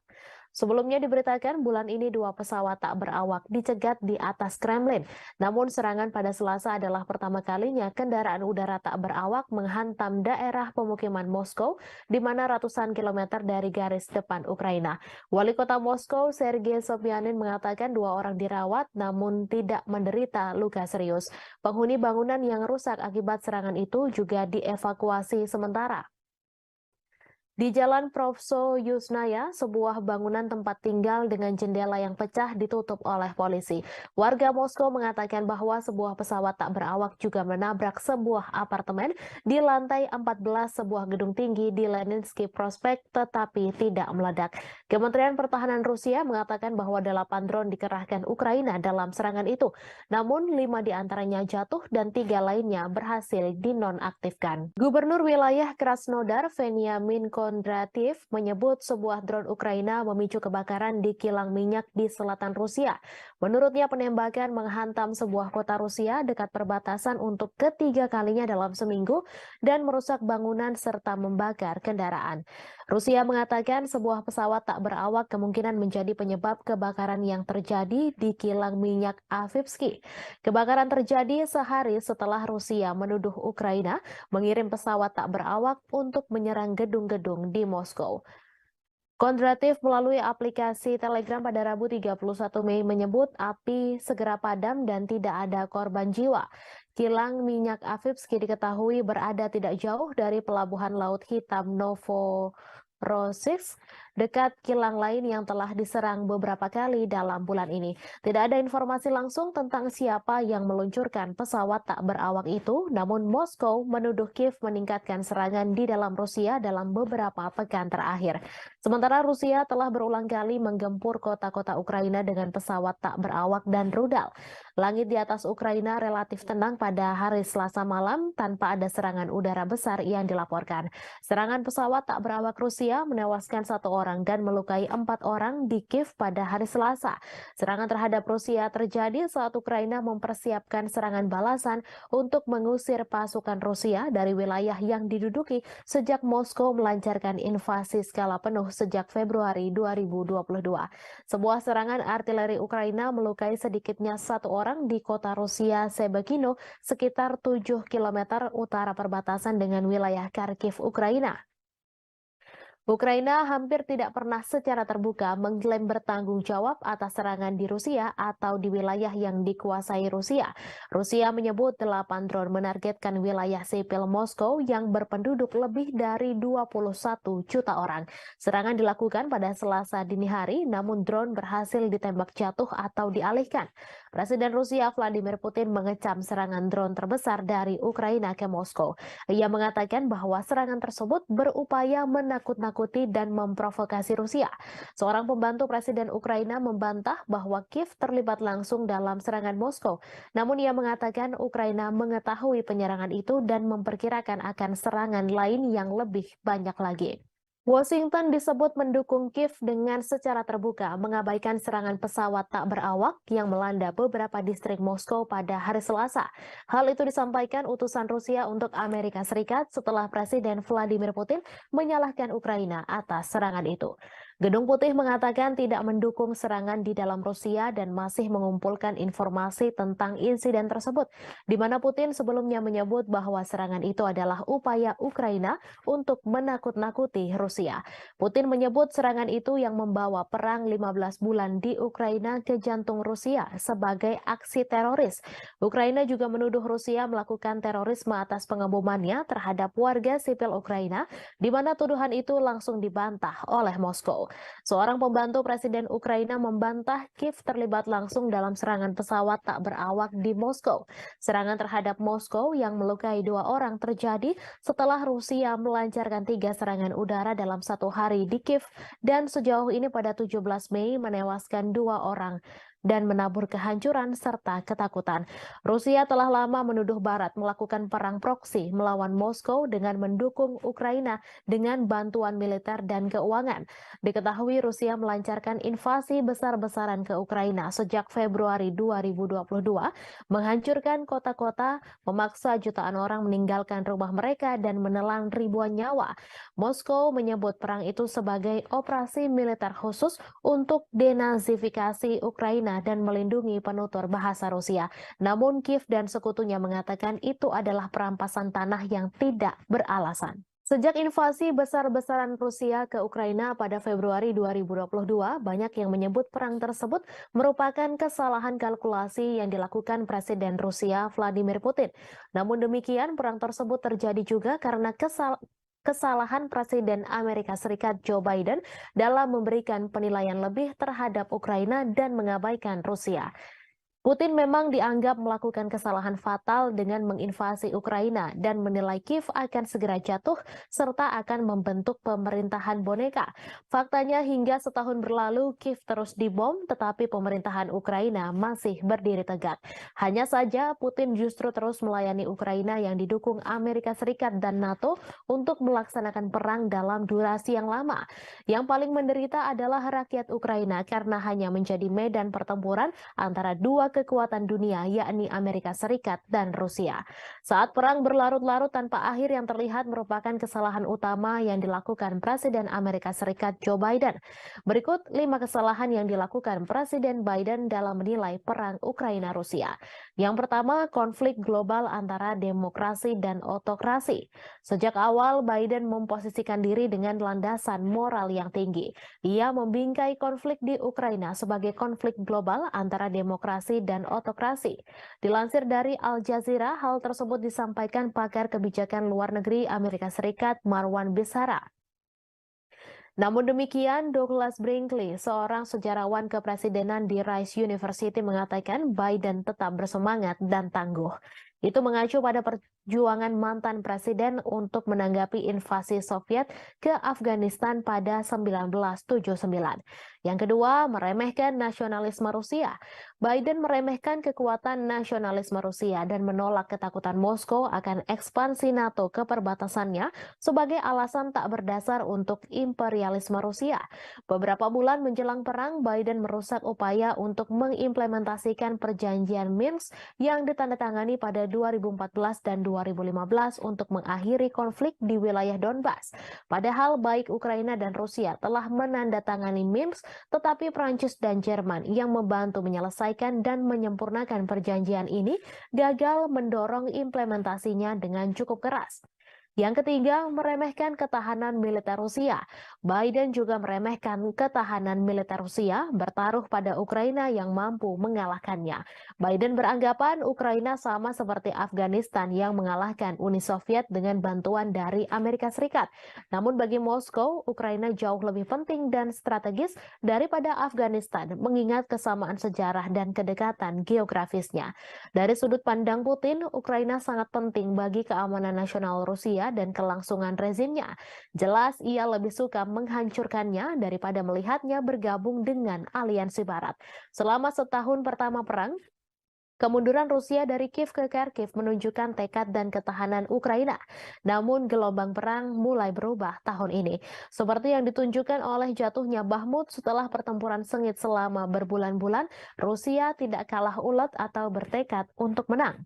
Sebelumnya diberitakan bulan ini 2 pesawat tak berawak dicegat di atas Kremlin. Namun serangan pada Selasa adalah pertama kalinya kendaraan udara tak berawak menghantam daerah pemukiman Moskow, di mana ratusan kilometer dari garis depan Ukraina. Wali kota Moskow, Sergei Sobyanin, mengatakan 2 orang dirawat namun tidak menderita luka serius. Penghuni bangunan yang rusak akibat serangan itu juga dievakuasi sementara. Di Jalan Provso Yusnaya, sebuah bangunan tempat tinggal dengan jendela yang pecah ditutup oleh polisi. Warga Moskow mengatakan bahwa sebuah pesawat tak berawak juga menabrak sebuah apartemen di lantai 14 sebuah gedung tinggi di Leninsky Prospect tetapi tidak meledak. Kementerian Pertahanan Rusia mengatakan bahwa 8 drone dikerahkan Ukraina dalam serangan itu. Namun 5 diantaranya jatuh dan 3 lainnya berhasil dinonaktifkan. Gubernur wilayah Krasnodar, Veniamin Kondratiev, menyebut sebuah drone Ukraina memicu kebakaran di kilang minyak di selatan Rusia. Menurutnya penembakan menghantam sebuah kota Rusia dekat perbatasan untuk ketiga kalinya dalam seminggu dan merusak bangunan serta membakar kendaraan. Rusia mengatakan sebuah pesawat tak berawak kemungkinan menjadi penyebab kebakaran yang terjadi di kilang minyak Avivsky. Kebakaran terjadi sehari setelah Rusia menuduh Ukraina mengirim pesawat tak berawak untuk menyerang gedung-gedung di Moskow. Kondratiev melalui aplikasi Telegram pada Rabu 31 Mei menyebut api segera padam dan tidak ada korban jiwa. Kilang minyak Avivsky diketahui berada tidak jauh dari pelabuhan Laut Hitam Novorossiysk, dekat kilang lain yang telah diserang beberapa kali dalam bulan ini. Tidak ada informasi langsung tentang siapa yang meluncurkan pesawat tak berawak itu, namun Moskow menuduh Kiev meningkatkan serangan di dalam Rusia dalam beberapa pekan terakhir. Sementara Rusia telah berulang kali menggempur kota-kota Ukraina dengan pesawat tak berawak dan rudal. Langit di atas Ukraina relatif tenang pada hari Selasa malam tanpa ada serangan udara besar yang dilaporkan. Serangan pesawat tak berawak Rusia menewaskan 1 orang orang dan melukai 4 orang di Kiev pada hari Selasa. Serangan terhadap Rusia terjadi saat Ukraina mempersiapkan serangan balasan untuk mengusir pasukan Rusia dari wilayah yang diduduki sejak Moskow melancarkan invasi skala penuh sejak Februari 2022. Sebuah serangan artileri Ukraina melukai sedikitnya 1 orang di kota Rusia Sebekino, sekitar 7 km utara perbatasan dengan wilayah Kharkiv, Ukraina. Ukraina hampir tidak pernah secara terbuka mengklaim bertanggung jawab atas serangan di Rusia atau di wilayah yang dikuasai Rusia. Rusia menyebut 8 drone menargetkan wilayah sipil Moskow yang berpenduduk lebih dari 21 juta orang. Serangan dilakukan pada Selasa dini hari, namun drone berhasil ditembak jatuh atau dialihkan. Presiden Rusia Vladimir Putin mengecam serangan drone terbesar dari Ukraina ke Moskow. Ia mengatakan bahwa serangan tersebut berupaya menakut-nakuti dan memprovokasi Rusia. Seorang pembantu Presiden Ukraina membantah bahwa Kiev terlibat langsung dalam serangan Moskow. Namun ia mengatakan Ukraina mengetahui penyerangan itu dan memperkirakan akan serangan lain yang lebih banyak lagi. Washington disebut mendukung Kiev dengan secara terbuka mengabaikan serangan pesawat tak berawak yang melanda beberapa distrik Moskow pada hari Selasa. Hal itu disampaikan utusan Rusia untuk Amerika Serikat setelah Presiden Vladimir Putin menyalahkan Ukraina atas serangan itu. Gedung Putih mengatakan tidak mendukung serangan di dalam Rusia dan masih mengumpulkan informasi tentang insiden tersebut, di mana Putin sebelumnya menyebut bahwa serangan itu adalah upaya Ukraina untuk menakut-nakuti Rusia. Putin menyebut serangan itu yang membawa perang 15 bulan di Ukraina ke jantung Rusia sebagai aksi teroris. Ukraina juga menuduh Rusia melakukan terorisme atas pengebomannya terhadap warga sipil Ukraina, di mana tuduhan itu langsung dibantah oleh Moskow. Seorang pembantu Presiden Ukraina membantah Kiev terlibat langsung dalam serangan pesawat tak berawak di Moskow. Serangan terhadap Moskow yang melukai 2 orang terjadi setelah Rusia melancarkan 3 serangan udara dalam 1 hari di Kiev dan sejauh ini pada 17 Mei menewaskan 2 orang dan menabur kehancuran serta ketakutan. Rusia telah lama menuduh Barat melakukan perang proksi melawan Moskow dengan mendukung Ukraina dengan bantuan militer dan keuangan. Diketahui Rusia melancarkan invasi besar-besaran ke Ukraina sejak Februari 2022, menghancurkan kota-kota, memaksa jutaan orang meninggalkan rumah mereka dan menelan ribuan nyawa. Moskow menyebut perang itu sebagai operasi militer khusus untuk denazifikasi Ukraina dan melindungi penutur bahasa Rusia. Namun Kiev dan sekutunya mengatakan itu adalah perampasan tanah yang tidak beralasan. Sejak invasi besar-besaran Rusia ke Ukraina pada Februari 2022, banyak yang menyebut perang tersebut merupakan kesalahan kalkulasi yang dilakukan Presiden Rusia Vladimir Putin. Namun demikian, perang tersebut terjadi juga karena kesalahan Presiden Amerika Serikat Joe Biden dalam memberikan penilaian lebih terhadap Ukraina dan mengabaikan Rusia. Putin memang dianggap melakukan kesalahan fatal dengan menginvasi Ukraina dan menilai Kiev akan segera jatuh serta akan membentuk pemerintahan boneka. Faktanya hingga setahun berlalu Kiev terus dibom tetapi pemerintahan Ukraina masih berdiri tegak. Hanya saja Putin justru terus melayani Ukraina yang didukung Amerika Serikat dan NATO untuk melaksanakan perang dalam durasi yang lama. Yang paling menderita adalah rakyat Ukraina karena hanya menjadi medan pertempuran antara dua kekuatan dunia yakni Amerika Serikat dan Rusia. Saat perang berlarut-larut tanpa akhir yang terlihat merupakan kesalahan utama yang dilakukan Presiden Amerika Serikat Joe Biden. Berikut 5 kesalahan yang dilakukan Presiden Biden dalam menilai perang Ukraina-Rusia. Yang pertama, konflik global antara demokrasi dan otokrasi. Sejak awal Biden memposisikan diri dengan landasan moral yang tinggi. Ia membingkai konflik di Ukraina sebagai konflik global antara demokrasi dan otokrasi. Dilansir dari Al Jazeera, hal tersebut disampaikan pakar kebijakan luar negeri Amerika Serikat Marwan Bisara. Namun demikian, Douglas Brinkley, seorang sejarawan kepresidenan di Rice University mengatakan Biden tetap bersemangat dan tangguh. Itu mengacu pada perjuangan mantan presiden untuk menanggapi invasi Soviet ke Afghanistan pada 1979. Yang kedua, meremehkan nasionalisme Rusia. Biden meremehkan kekuatan nasionalisme Rusia dan menolak ketakutan Moskow akan ekspansi NATO ke perbatasannya sebagai alasan tak berdasar untuk imperialisme Rusia. Beberapa bulan menjelang perang, Biden merusak upaya untuk mengimplementasikan perjanjian Minsk yang ditandatangani pada 2014 dan 2015 untuk mengakhiri konflik di wilayah Donbas. Padahal baik Ukraina dan Rusia telah menandatangani Minsk, tetapi Prancis dan Jerman yang membantu menyelesaikan dan menyempurnakan perjanjian ini gagal mendorong implementasinya dengan cukup keras. Yang ketiga, meremehkan ketahanan militer Rusia. Biden juga meremehkan ketahanan militer Rusia bertaruh pada Ukraina yang mampu mengalahkannya. Biden beranggapan Ukraina sama seperti Afghanistan yang mengalahkan Uni Soviet dengan bantuan dari Amerika Serikat. Namun bagi Moskow, Ukraina jauh lebih penting dan strategis daripada Afghanistan, mengingat kesamaan sejarah dan kedekatan geografisnya. Dari sudut pandang Putin, Ukraina sangat penting bagi keamanan nasional Rusia dan kelangsungan rezimnya. Jelas ia lebih suka menghancurkannya daripada melihatnya bergabung dengan aliansi Barat. Selama setahun pertama perang, kemunduran Rusia dari Kiev ke Kharkiv menunjukkan tekad dan ketahanan Ukraina. Namun gelombang perang mulai berubah tahun ini. Seperti yang ditunjukkan oleh jatuhnya Bakhmut setelah pertempuran sengit selama berbulan-bulan, Rusia tidak kalah ulet atau bertekad untuk menang.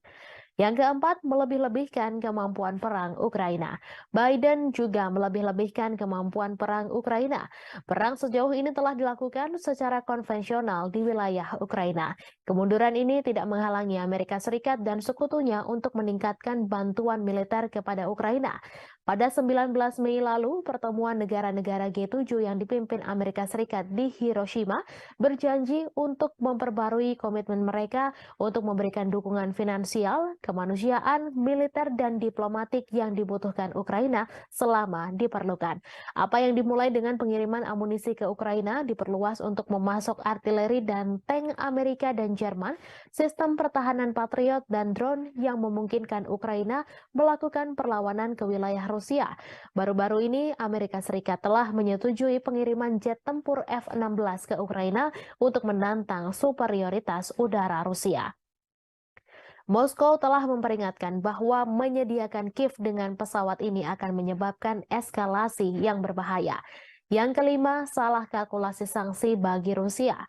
Yang keempat, melebih-lebihkan kemampuan perang Ukraina. Biden juga melebih-lebihkan kemampuan perang Ukraina. Perang sejauh ini telah dilakukan secara konvensional di wilayah Ukraina. Kemunduran ini tidak menghalangi Amerika Serikat dan sekutunya untuk meningkatkan bantuan militer kepada Ukraina. Pada 19 Mei lalu, pertemuan negara-negara G7 yang dipimpin Amerika Serikat di Hiroshima berjanji untuk memperbarui komitmen mereka untuk memberikan dukungan finansial, kemanusiaan, militer, dan diplomatik yang dibutuhkan Ukraina selama diperlukan. Apa yang dimulai dengan pengiriman amunisi ke Ukraina diperluas untuk memasok artileri dan tank Amerika dan Jerman, sistem pertahanan Patriot, dan drone yang memungkinkan Ukraina melakukan perlawanan ke wilayah Rusia. Baru-baru ini, Amerika Serikat telah menyetujui pengiriman jet tempur F-16 ke Ukraina untuk menantang superioritas udara Rusia. Moskow telah memperingatkan bahwa menyediakan Kiev dengan pesawat ini akan menyebabkan eskalasi yang berbahaya. Yang kelima, salah kalkulasi sanksi bagi Rusia.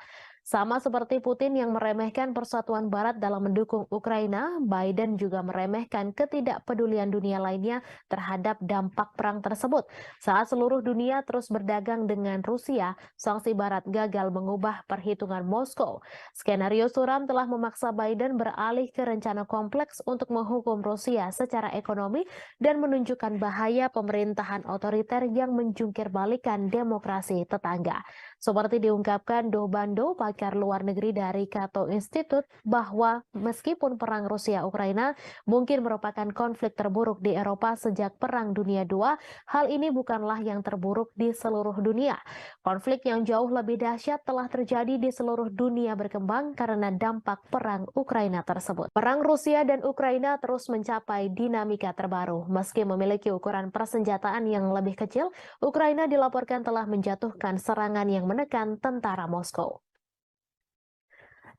Sama seperti Putin yang meremehkan persatuan Barat dalam mendukung Ukraina, Biden juga meremehkan ketidakpedulian dunia lainnya terhadap dampak perang tersebut. Saat seluruh dunia terus berdagang dengan Rusia, sanksi Barat gagal mengubah perhitungan Moskow. Skenario suram telah memaksa Biden beralih ke rencana kompleks untuk menghukum Rusia secara ekonomi dan menunjukkan bahaya pemerintahan otoriter yang menjungkir balikan demokrasi tetangga. Seperti diungkapkan Do Bando, pakar luar negeri dari Cato Institute, bahwa meskipun perang Rusia-Ukraina mungkin merupakan konflik terburuk di Eropa sejak Perang Dunia II, hal ini bukanlah yang terburuk di seluruh dunia. Konflik yang jauh lebih dahsyat telah terjadi di seluruh dunia berkembang karena dampak perang Ukraina tersebut. Perang Rusia dan Ukraina terus mencapai dinamika terbaru. Meski memiliki ukuran persenjataan yang lebih kecil, Ukraina dilaporkan telah menjatuhkan serangan yang menekan tentara Moskow.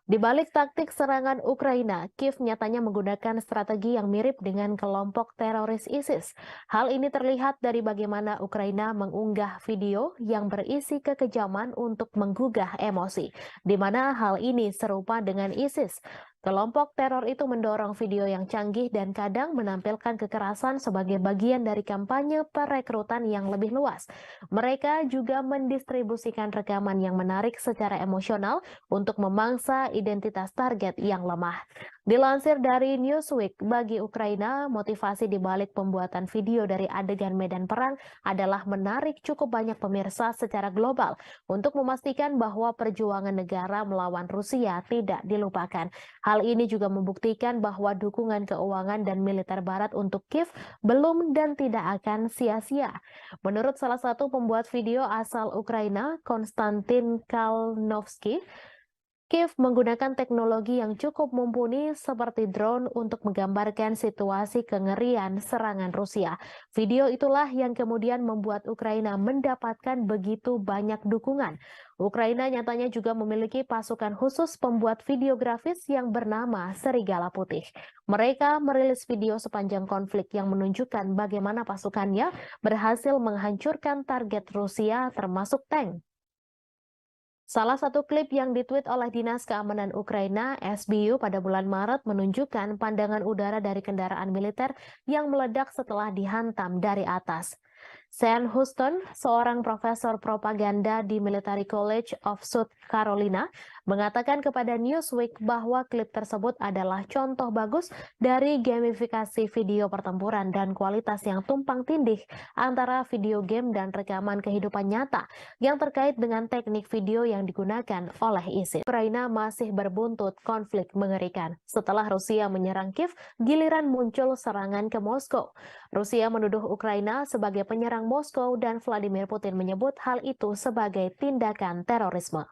Di balik taktik serangan Ukraina, Kiev nyatanya menggunakan strategi yang mirip dengan kelompok teroris ISIS. Hal ini terlihat dari bagaimana Ukraina mengunggah video yang berisi kekejaman untuk menggugah emosi, di mana hal ini serupa dengan ISIS. Kelompok teror itu mendorong video yang canggih dan kadang menampilkan kekerasan sebagai bagian dari kampanye perekrutan yang lebih luas. Mereka juga mendistribusikan rekaman yang menarik secara emosional untuk memangsa identitas target yang lemah. Dilansir dari Newsweek, bagi Ukraina, motivasi di balik pembuatan video dari adegan medan perang adalah menarik cukup banyak pemirsa secara global untuk memastikan bahwa perjuangan negara melawan Rusia tidak dilupakan. Hal ini juga membuktikan bahwa dukungan keuangan dan militer Barat untuk Kiev belum dan tidak akan sia-sia. Menurut salah satu pembuat video asal Ukraina, Konstantin Kalnovsky, Kiev menggunakan teknologi yang cukup mumpuni seperti drone untuk menggambarkan situasi kengerian serangan Rusia. Video itulah yang kemudian membuat Ukraina mendapatkan begitu banyak dukungan. Ukraina nyatanya juga memiliki pasukan khusus pembuat video grafis yang bernama Serigala Putih. Mereka merilis video sepanjang konflik yang menunjukkan bagaimana pasukannya berhasil menghancurkan target Rusia termasuk tank. Salah satu klip yang ditweet oleh Dinas Keamanan Ukraina, SBU, pada bulan Maret menunjukkan pandangan udara dari kendaraan militer yang meledak setelah dihantam dari atas. Sean Houston, seorang profesor propaganda di Military College of South Carolina, mengatakan kepada Newsweek bahwa klip tersebut adalah contoh bagus dari gamifikasi video pertempuran dan kualitas yang tumpang tindih antara video game dan rekaman kehidupan nyata yang terkait dengan teknik video yang digunakan oleh ISIS. Ukraina masih berbuntut konflik mengerikan. Setelah Rusia menyerang Kiev, giliran muncul serangan ke Moskow. Rusia menuduh Ukraina sebagai penyerang Moskow dan Vladimir Putin menyebut hal itu sebagai tindakan terorisme.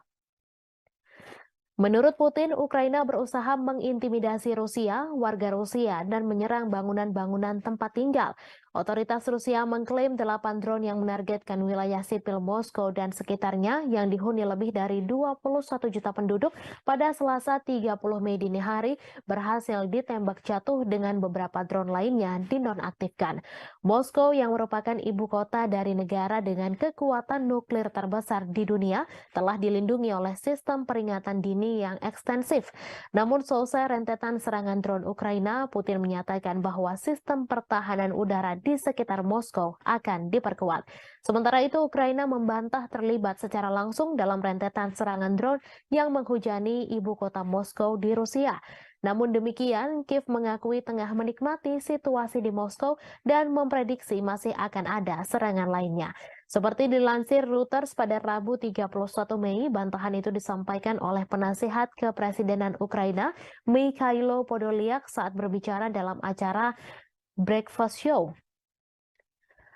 Menurut Putin, Ukraina berusaha mengintimidasi Rusia, warga Rusia, dan menyerang bangunan-bangunan tempat tinggal. Otoritas Rusia mengklaim 8 drone yang menargetkan wilayah sipil Moskow dan sekitarnya yang dihuni lebih dari 21 juta penduduk pada Selasa 30 Mei dini hari berhasil ditembak jatuh dengan beberapa drone lainnya dinonaktifkan. Moskow yang merupakan ibu kota dari negara dengan kekuatan nuklir terbesar di dunia telah dilindungi oleh sistem peringatan dini yang ekstensif. Namun selesai rentetan serangan drone Ukraina, Putin menyatakan bahwa sistem pertahanan udara di sekitar Moskow akan diperkuat. Sementara itu, Ukraina membantah terlibat secara langsung dalam rentetan serangan drone yang menghujani ibu kota Moskow di Rusia. Namun demikian, Kiev mengakui tengah menikmati situasi di Moskow dan memprediksi masih akan ada serangan lainnya. Seperti dilansir Reuters pada Rabu 31 Mei, bantahan itu disampaikan oleh penasihat kepresidenan Ukraina, Mikhailo Podolyak, saat berbicara dalam acara Breakfast Show.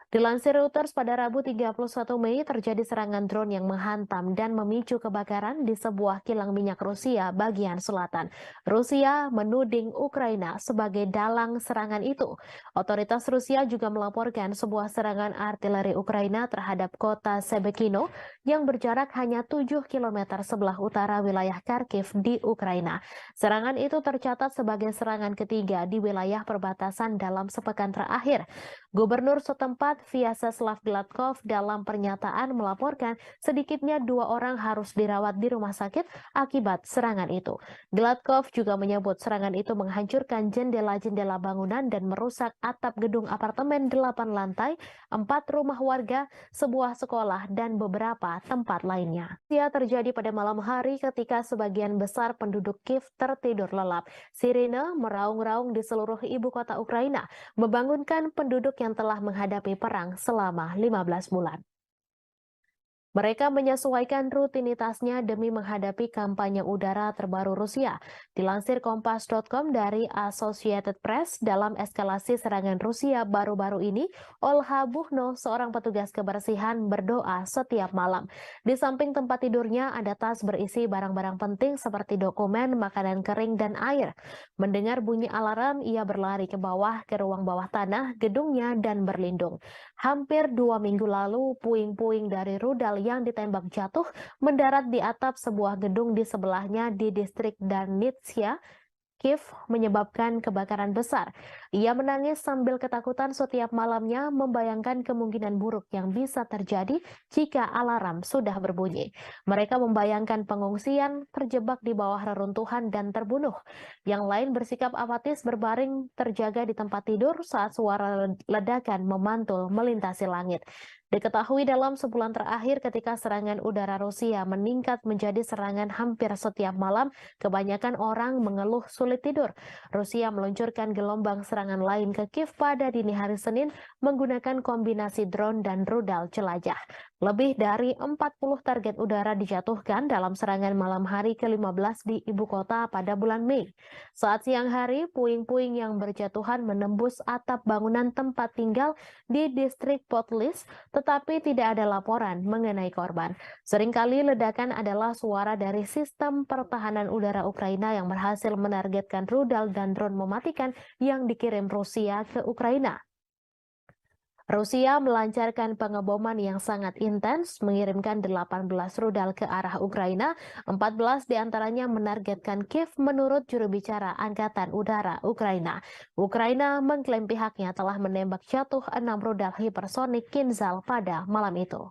Dilansir Reuters pada Rabu 31 Mei terjadi serangan drone yang menghantam dan memicu kebakaran di sebuah kilang minyak Rusia bagian selatan. Rusia menuding Ukraina sebagai dalang serangan itu. Otoritas Rusia juga melaporkan sebuah serangan artileri Ukraina terhadap kota Shebekino yang berjarak hanya 7 km sebelah utara wilayah Kharkiv di Ukraina. Serangan itu tercatat sebagai serangan ketiga di wilayah perbatasan dalam sepekan terakhir. Gubernur setempat Vyacheslav Gladkov dalam pernyataan melaporkan sedikitnya 2 orang harus dirawat di rumah sakit akibat serangan itu. Gladkov juga menyebut serangan itu menghancurkan jendela-jendela bangunan dan merusak atap gedung apartemen 8 lantai, 4 rumah warga, sebuah sekolah, dan beberapa tempat lainnya. Ia terjadi pada malam hari ketika sebagian besar penduduk Kiev tertidur lelap. Sirine meraung-raung di seluruh ibu kota Ukraina, membangunkan penduduk yang telah menghadapi perang selama 15 bulan. Mereka menyesuaikan rutinitasnya demi menghadapi kampanye udara terbaru Rusia. Dilansir Kompas.com dari Associated Press, dalam eskalasi serangan Rusia baru-baru ini, Olha Buchno, seorang petugas kebersihan, berdoa setiap malam. Di samping tempat tidurnya ada tas berisi barang-barang penting seperti dokumen, makanan kering, dan air. Mendengar bunyi alarm, ia berlari ke bawah ke ruang bawah tanah gedungnya dan berlindung. Hampir 2 minggu lalu, puing-puing dari rudal yang ditembak jatuh mendarat di atap sebuah gedung di sebelahnya di distrik Darnitsia, Kiev, menyebabkan kebakaran besar. Ia menangis sambil ketakutan setiap malamnya, membayangkan kemungkinan buruk yang bisa terjadi jika alarm sudah berbunyi. Mereka membayangkan pengungsian, terjebak di bawah reruntuhan, dan terbunuh. Yang lain bersikap apatis berbaring terjaga di tempat tidur saat suara ledakan memantul melintasi langit. Diketahui dalam sebulan terakhir ketika serangan udara Rusia meningkat menjadi serangan hampir setiap malam, kebanyakan orang mengeluh sulit tidur. Rusia meluncurkan gelombang serangan lain ke Kiev pada dini hari Senin menggunakan kombinasi drone dan rudal jelajah. Lebih dari 40 target udara dijatuhkan dalam serangan malam hari ke-15 di ibu kota pada bulan Mei. Saat siang hari, puing-puing yang berjatuhan menembus atap bangunan tempat tinggal di distrik Potlis, tetapi tidak ada laporan mengenai korban. Seringkali ledakan adalah suara dari sistem pertahanan udara Ukraina yang berhasil menargetkan rudal dan drone mematikan yang dikirim Rusia ke Ukraina. Rusia melancarkan pengeboman yang sangat intens, mengirimkan 18 rudal ke arah Ukraina, 14 diantaranya menargetkan Kiev menurut juru bicara Angkatan Udara Ukraina. Ukraina mengklaim pihaknya telah menembak jatuh 6 rudal hipersonik Kinzhal pada malam itu.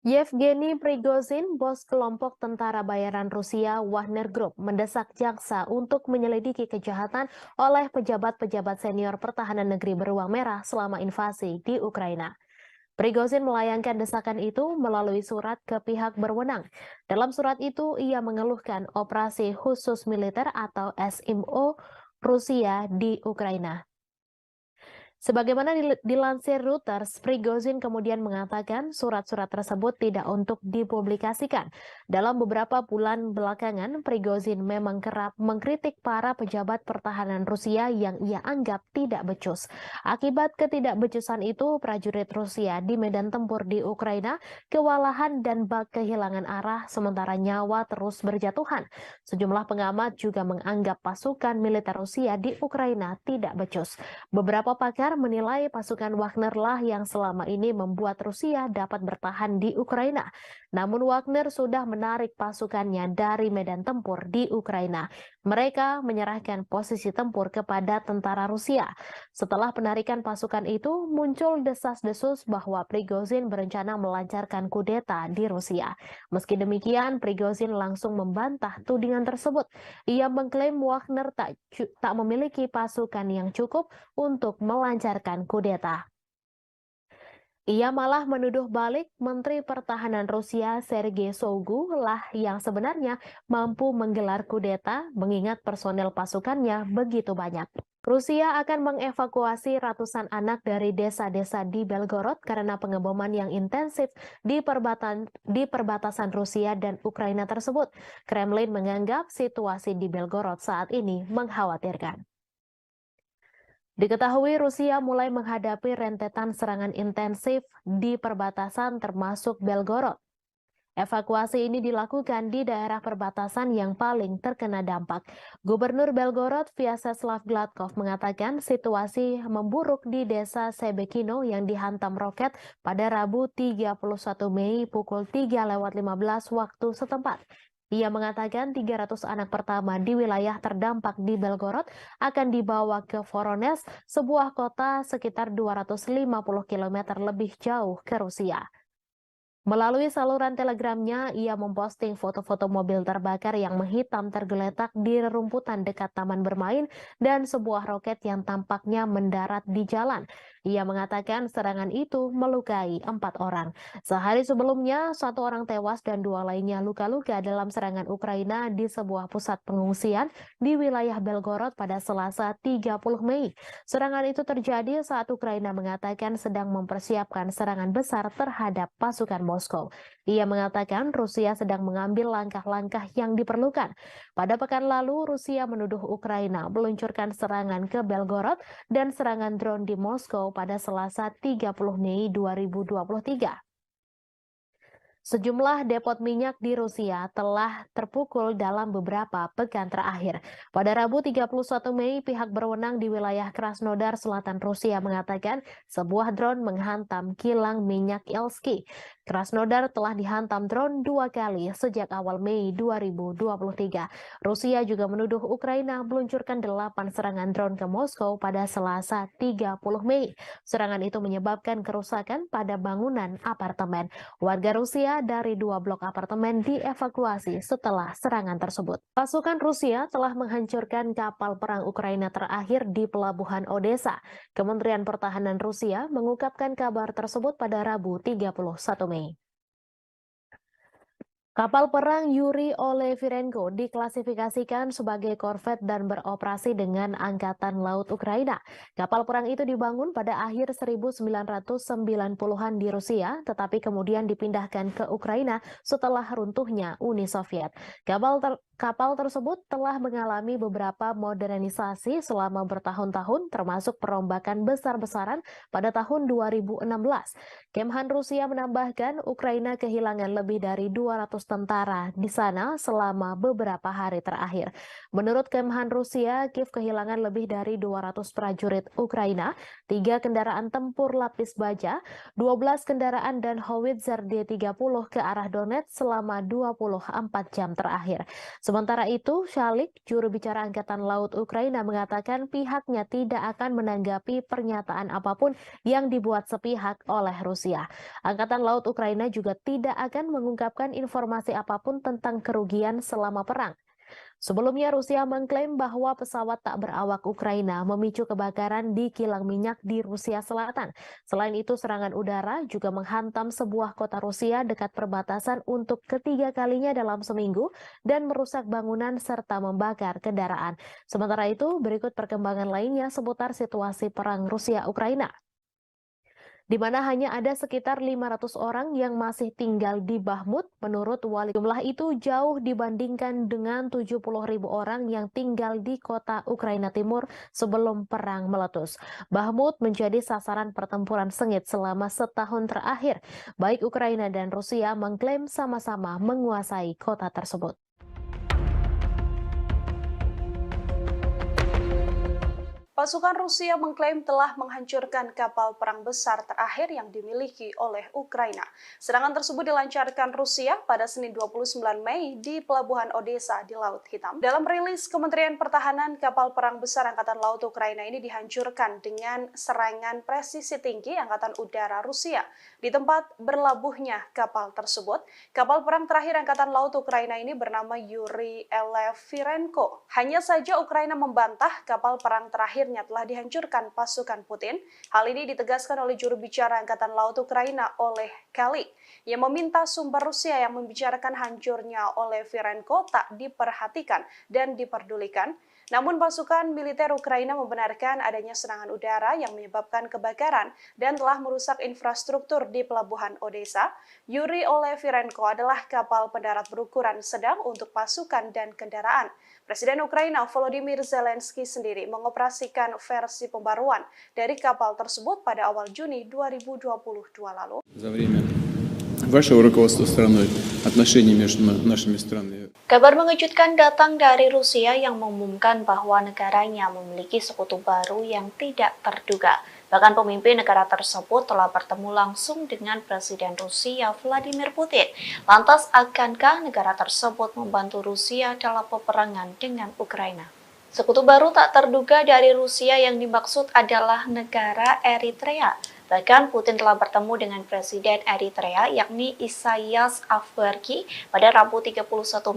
Yevgeny Prigozhin, bos kelompok tentara bayaran Rusia Wagner Group, mendesak jaksa untuk menyelidiki kejahatan oleh pejabat-pejabat senior pertahanan negeri beruang merah selama invasi di Ukraina. Prigozhin melayangkan desakan itu melalui surat ke pihak berwenang. Dalam surat itu, ia mengeluhkan operasi khusus militer atau SMO Rusia di Ukraina. Sebagaimana dilansir Reuters, Prigozhin kemudian mengatakan surat-surat tersebut tidak untuk dipublikasikan. Dalam beberapa bulan belakangan, Prigozhin memang kerap mengkritik para pejabat pertahanan Rusia yang ia anggap tidak becus. Akibat ketidakbecusan itu, prajurit Rusia di medan tempur di Ukraina kewalahan dan kehilangan arah sementara nyawa terus berjatuhan. Sejumlah pengamat juga menganggap pasukan militer Rusia di Ukraina tidak becus. Beberapa pakar menilai pasukan Wagner lah yang selama ini membuat Rusia dapat bertahan di Ukraina. Namun Wagner sudah menarik pasukannya dari medan tempur di Ukraina. Mereka menyerahkan posisi tempur kepada tentara Rusia. Setelah penarikan pasukan itu, muncul desas-desus bahwa Prigozhin berencana melancarkan kudeta di Rusia. Meski demikian, Prigozhin langsung membantah tudingan tersebut. Ia mengklaim Wagner tak memiliki pasukan yang cukup untuk melancarkan kudeta. Ia malah menuduh balik Menteri Pertahanan Rusia Sergei Shoigu lah yang sebenarnya mampu menggelar kudeta mengingat personel pasukannya begitu banyak. Rusia akan mengevakuasi ratusan anak dari desa-desa di Belgorod karena pengeboman yang intensif di perbatasan Rusia dan Ukraina tersebut. Kremlin menganggap situasi di Belgorod saat ini mengkhawatirkan. Diketahui Rusia mulai menghadapi rentetan serangan intensif di perbatasan termasuk Belgorod. Evakuasi ini dilakukan di daerah perbatasan yang paling terkena dampak. Gubernur Belgorod Vyacheslav Gladkov mengatakan situasi memburuk di desa Sebekino yang dihantam roket pada Rabu 31 Mei pukul 3:15 waktu setempat. Ia mengatakan 300 anak pertama di wilayah terdampak di Belgorod akan dibawa ke Voronezh, sebuah kota sekitar 250 km lebih jauh ke Rusia. Melalui saluran telegramnya, ia memposting foto-foto mobil terbakar yang menghitam tergeletak di rerumputan dekat taman bermain dan sebuah roket yang tampaknya mendarat di jalan. Ia mengatakan serangan itu melukai 4 orang. Sehari sebelumnya, 1 orang tewas dan 2 lainnya luka-luka dalam serangan Ukraina di sebuah pusat pengungsian di wilayah Belgorod pada Selasa 30 Mei. Serangan itu terjadi saat Ukraina mengatakan sedang mempersiapkan serangan besar terhadap pasukan Moskow. Ia mengatakan Rusia sedang mengambil langkah-langkah yang diperlukan. Pada pekan lalu, Rusia menuduh Ukraina meluncurkan serangan ke Belgorod dan serangan drone di Moskow pada Selasa 30 Mei 2023. Sejumlah depot minyak di Rusia telah terpukul dalam beberapa pekan terakhir. Pada Rabu 31 Mei, pihak berwenang di wilayah Krasnodar Selatan Rusia mengatakan sebuah drone menghantam kilang minyak Elsky. Krasnodar telah dihantam drone 2 kali sejak awal Mei 2023. Rusia juga menuduh Ukraina meluncurkan 8 serangan drone ke Moskow pada Selasa 30 Mei. Serangan itu menyebabkan kerusakan pada bangunan apartemen. Warga Rusia dari 2 blok apartemen dievakuasi setelah serangan tersebut. Pasukan Rusia telah menghancurkan kapal perang Ukraina terakhir di pelabuhan Odessa. Kementerian Pertahanan Rusia mengungkapkan kabar tersebut pada Rabu 31 Mei. Kapal perang Yuri Olefirenko diklasifikasikan sebagai korvet dan beroperasi dengan Angkatan Laut Ukraina. Kapal perang itu dibangun pada akhir 1990-an di Rusia, tetapi kemudian dipindahkan ke Ukraina setelah runtuhnya Uni Soviet. Kapal Kapal tersebut telah mengalami beberapa modernisasi selama bertahun-tahun, termasuk perombakan besar-besaran pada tahun 2016. Kemhan Rusia menambahkan Ukraina kehilangan lebih dari 200 tentara di sana selama beberapa hari terakhir. Menurut Kemhan Rusia, Kiev kehilangan lebih dari 200 prajurit Ukraina, 3 kendaraan tempur lapis baja, 12 kendaraan dan howitzer D-30 ke arah Donetsk selama 24 jam terakhir. Sementara itu, Shalik, juru bicara Angkatan Laut Ukraina, mengatakan pihaknya tidak akan menanggapi pernyataan apapun yang dibuat sepihak oleh Rusia. Angkatan Laut Ukraina juga tidak akan mengungkapkan informasi apapun tentang kerugian selama perang. Sebelumnya, Rusia mengklaim bahwa pesawat tak berawak Ukraina memicu kebakaran di kilang minyak di Rusia Selatan. Selain itu, serangan udara juga menghantam sebuah kota Rusia dekat perbatasan untuk ketiga kalinya dalam seminggu dan merusak bangunan serta membakar kendaraan. Sementara itu, berikut perkembangan lainnya seputar situasi perang Rusia-Ukraina, di mana hanya ada sekitar 500 orang yang masih tinggal di Bakhmut. Menurut wali, jumlah itu jauh dibandingkan dengan 70.000 orang yang tinggal di kota Ukraina Timur sebelum perang meletus. Bakhmut menjadi sasaran pertempuran sengit selama setahun terakhir. Baik Ukraina dan Rusia mengklaim sama-sama menguasai kota tersebut. Pasukan Rusia mengklaim telah menghancurkan kapal perang besar terakhir yang dimiliki oleh Ukraina. Serangan tersebut dilancarkan Rusia pada Senin 29 Mei di Pelabuhan Odessa di Laut Hitam. Dalam rilis Kementerian Pertahanan, kapal perang besar Angkatan Laut Ukraina ini dihancurkan dengan serangan presisi tinggi Angkatan Udara Rusia. Di tempat berlabuhnya kapal tersebut, kapal perang terakhir Angkatan Laut Ukraina ini bernama Yuri Elefirenko. Hanya saja Ukraina membantah kapal perang terakhir telah dihancurkan pasukan Putin. Hal ini ditegaskan oleh juru bicara Angkatan Laut Ukraina oleh Kalik, yang meminta sumber Rusia yang membicarakan hancurnya oleh Firenko tak diperhatikan dan diperdulikan. Namun pasukan militer Ukraina membenarkan adanya serangan udara yang menyebabkan kebakaran dan telah merusak infrastruktur di Pelabuhan Odessa. Yuri Olefirenko adalah kapal pendarat berukuran sedang untuk pasukan dan kendaraan. Presiden Ukraina Volodymyr Zelensky sendiri mengoperasikan versi pembaruan dari kapal tersebut pada awal Juni 2022 lalu. Kabar mengejutkan datang dari Rusia yang mengumumkan bahwa negaranya memiliki sekutu baru yang tidak terduga. Bahkan pemimpin negara tersebut telah bertemu langsung dengan Presiden Rusia Vladimir Putin. Lantas, akankah negara tersebut membantu Rusia dalam peperangan dengan Ukraina? Sekutu baru tak terduga dari Rusia yang dimaksud adalah negara Eritrea. Bahkan Putin telah bertemu dengan Presiden Eritrea yakni Isaias Afwerki pada Rabu 31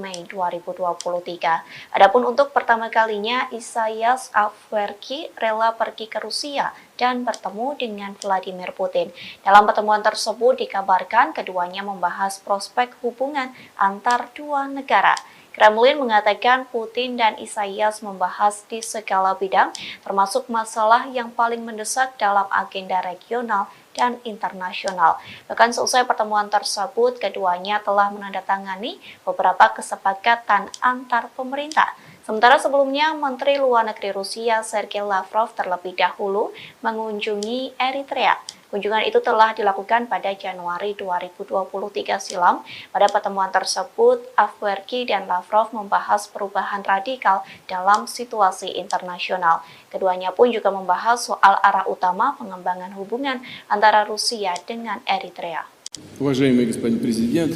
Mei 2023. Adapun untuk pertama kalinya Isaias Afwerki rela pergi ke Rusia dan bertemu dengan Vladimir Putin. Dalam pertemuan tersebut dikabarkan keduanya membahas prospek hubungan antar dua negara. Kremlin mengatakan Putin dan Isaias membahas di segala bidang, termasuk masalah yang paling mendesak dalam agenda regional dan internasional. Bahkan selesai pertemuan tersebut, keduanya telah menandatangani beberapa kesepakatan antar pemerintah. Sementara sebelumnya, Menteri Luar Negeri Rusia Sergei Lavrov terlebih dahulu mengunjungi Eritrea. Kunjungan itu telah dilakukan pada Januari 2023 silam. Pada pertemuan tersebut, Afwerki dan Lavrov membahas perubahan radikal dalam situasi internasional. Keduanya pun juga membahas soal arah utama pengembangan hubungan antara Rusia dengan Eritrea. Уважаемый господин президент,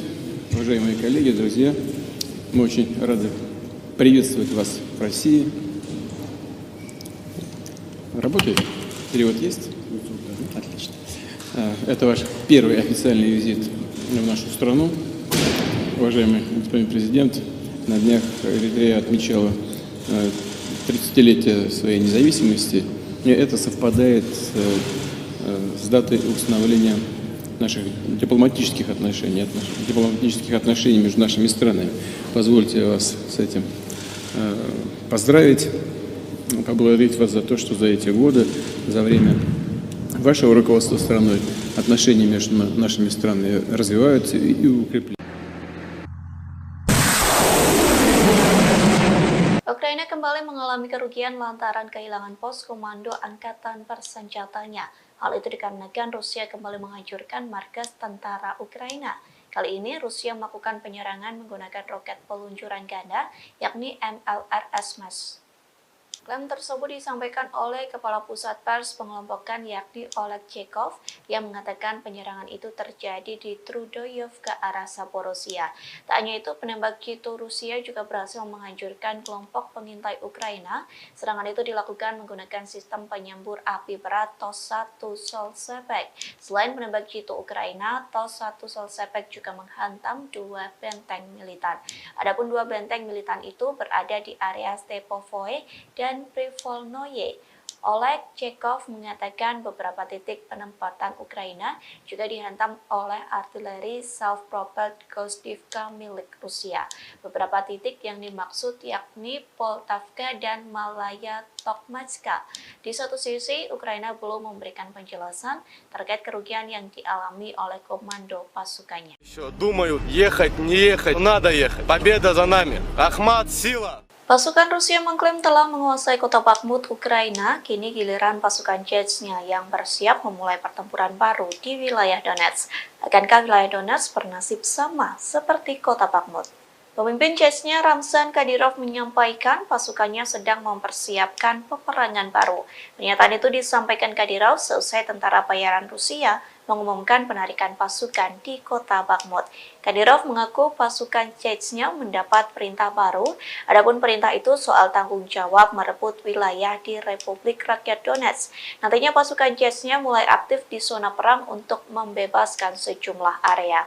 уважаемые коллеги, друзья, мы очень рады приветствовать вас в России. Работает? Перевод есть? Отлично. Это ваш первый официальный визит в нашу страну. Уважаемый господин президент, на днях Эритрея отмечала 30-летие своей независимости. И это совпадает с датой установления наших дипломатических отношений между нашими странами. Позвольте вас с этим поздравить, поблагодарить вас за то, что за эти годы, за время вашего руководства страной отношения между нашими странами развиваются и укрепляются. Ukraina kembali mengalami kerugian lantaran kehilangan pos komando angkatan bersenjatanya. Hal itu dikarenakan Rusia kembali menghancurkan markas tentara Ukraina. Kali ini Rusia melakukan penyerangan menggunakan roket peluncuran ganda, yakni MLRS-MES. Klaim tersebut disampaikan oleh Kepala Pusat Pers Pengelompokan yakni Oleg Chekov yang mengatakan penyerangan itu terjadi di Trudoyov ke arah Zaporozhia. Tak hanya itu, penembak jitu Rusia juga berhasil menghancurkan kelompok pengintai Ukraina. Serangan itu dilakukan menggunakan sistem penyembur api berat TOS-1 Solsepek. Selain penembak jitu Ukraina, TOS-1 Solsepek juga menghantam 2 benteng militan. Adapun 2 benteng militan itu berada di area Stepovoe dan Privolnoye. Oleg Chekov mengatakan beberapa titik penempatan Ukraina juga dihantam oleh artileri self-propelled Gostivka milik Rusia. Beberapa titik yang dimaksud yakni Poltavka dan Malaya Tokmatska. Di satu sisi, Ukraina belum memberikan penjelasan terkait kerugian yang dialami oleh komando pasukannya. Думают, ехать, не ехать, надо ехать. Победа за нами. Ахмат, сила! Pasukan Rusia mengklaim telah menguasai kota Bakhmut, Ukraina. Kini giliran pasukan Chechnya yang bersiap memulai pertempuran baru di wilayah Donetsk. Akankah wilayah Donetsk bernasib sama seperti kota Bakhmut? Pemimpin Chechnya Ramzan Kadyrov menyampaikan pasukannya sedang mempersiapkan peperangan baru. Pernyataan itu disampaikan Kadyrov seusai tentara bayaran Rusia mengumumkan penarikan pasukan di kota Bakhmut. Kadyrov mengaku pasukan Chechnya mendapat perintah baru. Adapun perintah itu soal tanggung jawab merebut wilayah di Republik Rakyat Donetsk. Nantinya pasukan Chechnya mulai aktif di zona perang untuk membebaskan sejumlah area.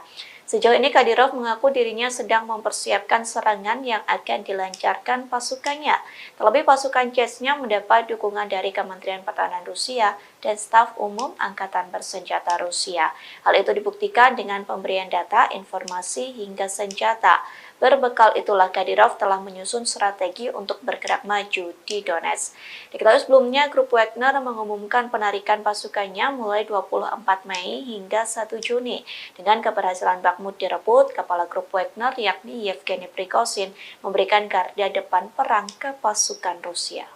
Sejauh ini Kadyrov mengaku dirinya sedang mempersiapkan serangan yang akan dilancarkan pasukannya. Terlebih pasukan Chechnya mendapat dukungan dari Kementerian Pertahanan Rusia dan staf umum Angkatan Bersenjata Rusia. Hal itu dibuktikan dengan pemberian data, informasi, hingga senjata. Berbekal itulah Kadyrov telah menyusun strategi untuk bergerak maju di Donetsk. Diketahui sebelumnya, grup Wagner mengumumkan penarikan pasukannya mulai 24 Mei hingga 1 Juni. Dengan keberhasilan Bakhmut direbut, kepala grup Wagner yakni Yevgeny Prigozhin memberikan garda depan perang ke pasukan Rusia.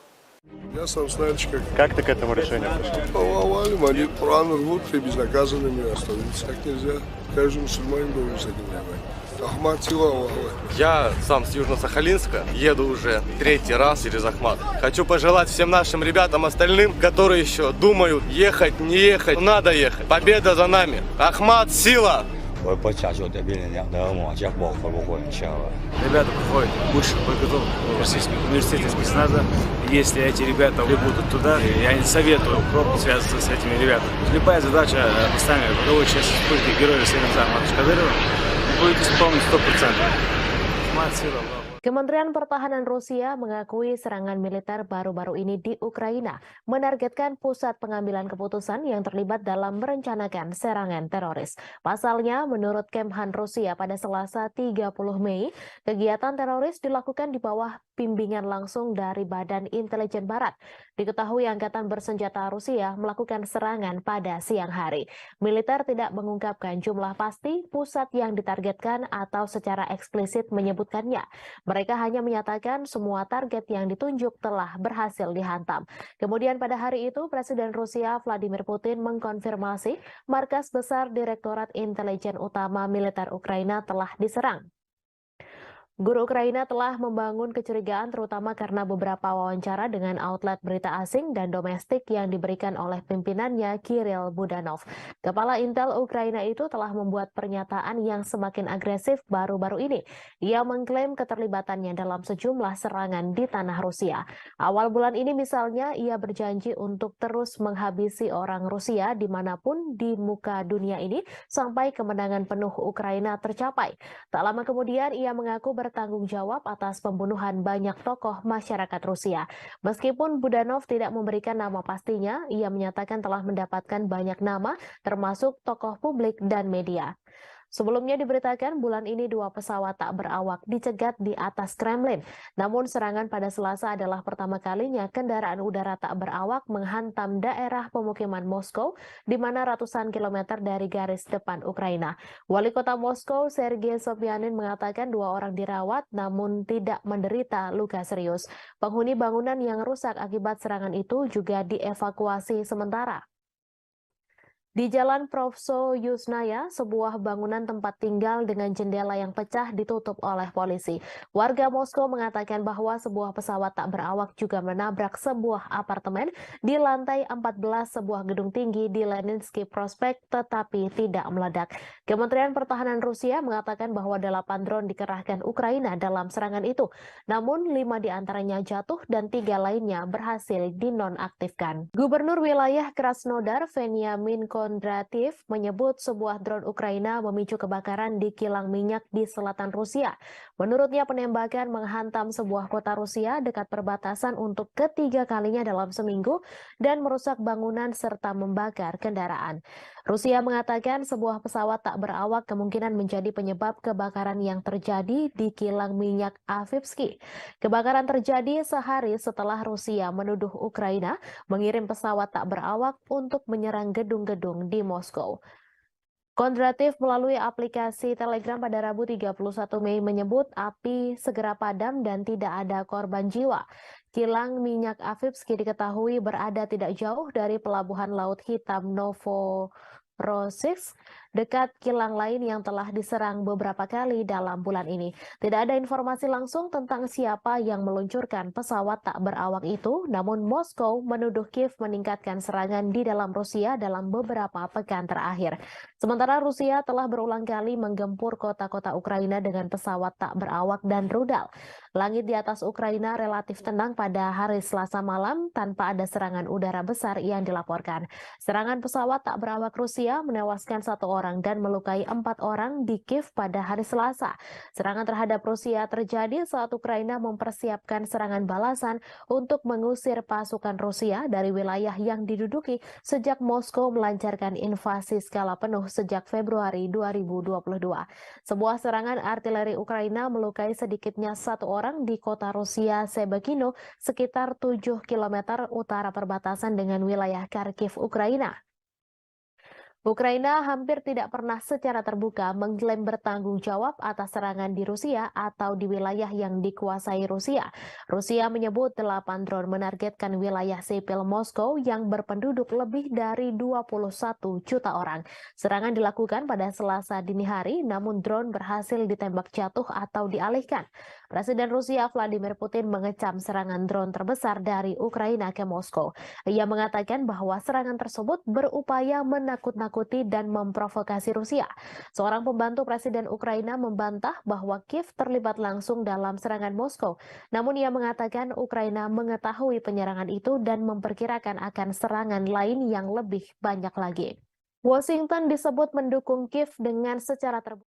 Я сам знаете, Как ты к этому решению пришел? повалим, они рано рвут и безнаказанными остановиться так нельзя. Каждый мусульманин должен с этим воевать. Ахмат, сила, Аллах. Я сам с Южно-Сахалинска, еду уже 3-й раз через Ахмат. Хочу пожелать всем нашим ребятам остальным, которые еще думают, ехать, не ехать, надо ехать. Победа за нами. Ахмат, сила!我不假就这边人的往家跑会不会很强啊？ Ребята проходят высшую подготовку в Российском университете спецназа. Если эти ребята прибудут туда, я не советую пробовать связываться с этими ребятами. Любая задача, поставленная боевой части республики Героя России Кадырова, будет исполнена 100%. Мать сила, Аллах. Kementerian Pertahanan Rusia mengakui serangan militer baru-baru ini di Ukraina menargetkan pusat pengambilan keputusan yang terlibat dalam merencanakan serangan teroris. Pasalnya, menurut Kemhan Rusia pada Selasa 30 Mei, kegiatan teroris dilakukan di bawah bimbingan langsung dari Badan Intelijen Barat. Diketahui Angkatan Bersenjata Rusia melakukan serangan pada siang hari. Militer tidak mengungkapkan jumlah pasti pusat yang ditargetkan atau secara eksplisit menyebutkannya. Mereka hanya menyatakan semua target yang ditunjuk telah berhasil dihantam. Kemudian pada hari itu, Presiden Rusia Vladimir Putin mengkonfirmasi markas besar Direktorat Intelijen Utama Militer Ukraina telah diserang. Guru Ukraina telah membangun kecurigaan terutama karena beberapa wawancara dengan outlet berita asing dan domestik yang diberikan oleh pimpinannya Kirill Budanov. Kepala Intel Ukraina itu telah membuat pernyataan yang semakin agresif baru-baru ini. Ia mengklaim keterlibatannya dalam sejumlah serangan di tanah Rusia. Awal bulan ini misalnya, ia berjanji untuk terus menghabisi orang Rusia dimanapun di muka dunia ini sampai kemenangan penuh Ukraina tercapai. Tak lama kemudian, ia mengaku bertanggung jawab atas pembunuhan banyak tokoh masyarakat Rusia. Meskipun Budanov tidak memberikan nama pastinya, ia menyatakan telah mendapatkan banyak nama, termasuk tokoh publik dan media. Sebelumnya diberitakan bulan ini 2 pesawat tak berawak dicegat di atas Kremlin. Namun serangan pada Selasa adalah pertama kalinya kendaraan udara tak berawak menghantam daerah pemukiman Moskow, di mana ratusan kilometer dari garis depan Ukraina. Wali kota Moskow, Sergei Sobyanin, mengatakan 2 orang dirawat namun tidak menderita luka serius. Penghuni bangunan yang rusak akibat serangan itu juga dievakuasi sementara. Di Jalan Provso Yusnaya, sebuah bangunan tempat tinggal dengan jendela yang pecah ditutup oleh polisi. Warga Moskow mengatakan bahwa sebuah pesawat tak berawak juga menabrak sebuah apartemen di lantai 14 sebuah gedung tinggi di Leninsky Prospect, tetapi tidak meledak. Kementerian Pertahanan Rusia mengatakan bahwa 8 drone dikerahkan Ukraina dalam serangan itu. Namun 5 diantaranya jatuh dan 3 lainnya berhasil dinonaktifkan. Gubernur wilayah Krasnodar, Veniamin Kondrativ, menyebut sebuah drone Ukraina memicu kebakaran di kilang minyak di selatan Rusia. Menurutnya penembakan menghantam sebuah kota Rusia dekat perbatasan untuk ketiga kalinya dalam seminggu dan merusak bangunan serta membakar kendaraan. Rusia mengatakan sebuah pesawat tak berawak kemungkinan menjadi penyebab kebakaran yang terjadi di kilang minyak Avivsky. Kebakaran terjadi sehari setelah Rusia menuduh Ukraina mengirim pesawat tak berawak untuk menyerang gedung-gedung di Moskow. Kondrativ melalui aplikasi Telegram pada Rabu 31 Mei menyebut api segera padam dan tidak ada korban jiwa. Kilang minyak Avivsky diketahui berada tidak jauh dari pelabuhan Laut Hitam Novorossiysk, dekat kilang lain yang telah diserang beberapa kali dalam bulan ini. Tidak ada informasi langsung tentang siapa yang meluncurkan pesawat tak berawak itu, namun Moskow menuduh Kiev meningkatkan serangan di dalam Rusia dalam beberapa pekan terakhir. Sementara Rusia telah berulang kali menggempur kota-kota Ukraina dengan pesawat tak berawak dan rudal. Langit di atas Ukraina relatif tenang pada hari Selasa malam tanpa ada serangan udara besar yang dilaporkan. Serangan pesawat tak berawak Rusia menewaskan 1 orang dan melukai 4 orang di Kiev pada hari Selasa. Serangan terhadap Rusia terjadi saat Ukraina mempersiapkan serangan balasan untuk mengusir pasukan Rusia dari wilayah yang diduduki sejak Moskow melancarkan invasi skala penuh sejak Februari 2022. Sebuah serangan artileri Ukraina melukai sedikitnya 1 orang di kota Rusia Sebekino, sekitar 7 km utara perbatasan dengan wilayah Kharkiv, Ukraina. Ukraina hampir tidak pernah secara terbuka mengklaim bertanggung jawab atas serangan di Rusia atau di wilayah yang dikuasai Rusia. Rusia menyebut 8 drone menargetkan wilayah sipil Moskow yang berpenduduk lebih dari 21 juta orang. Serangan dilakukan pada Selasa dini hari, namun drone berhasil ditembak jatuh atau dialihkan. Presiden Rusia Vladimir Putin mengecam serangan drone terbesar dari Ukraina ke Moskow. Ia mengatakan bahwa serangan tersebut berupaya menakut-nakuti dan memprovokasi Rusia. Seorang pembantu Presiden Ukraina membantah bahwa Kiev terlibat langsung dalam serangan Moskow. Namun ia mengatakan Ukraina mengetahui penyerangan itu dan memperkirakan akan serangan lain yang lebih banyak lagi. Washington disebut mendukung Kiev dengan secara terbuka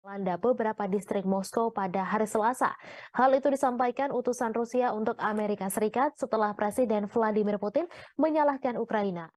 melanda beberapa distrik Moskow pada hari Selasa. Hal itu disampaikan utusan Rusia untuk Amerika Serikat setelah Presiden Vladimir Putin menyalahkan Ukraina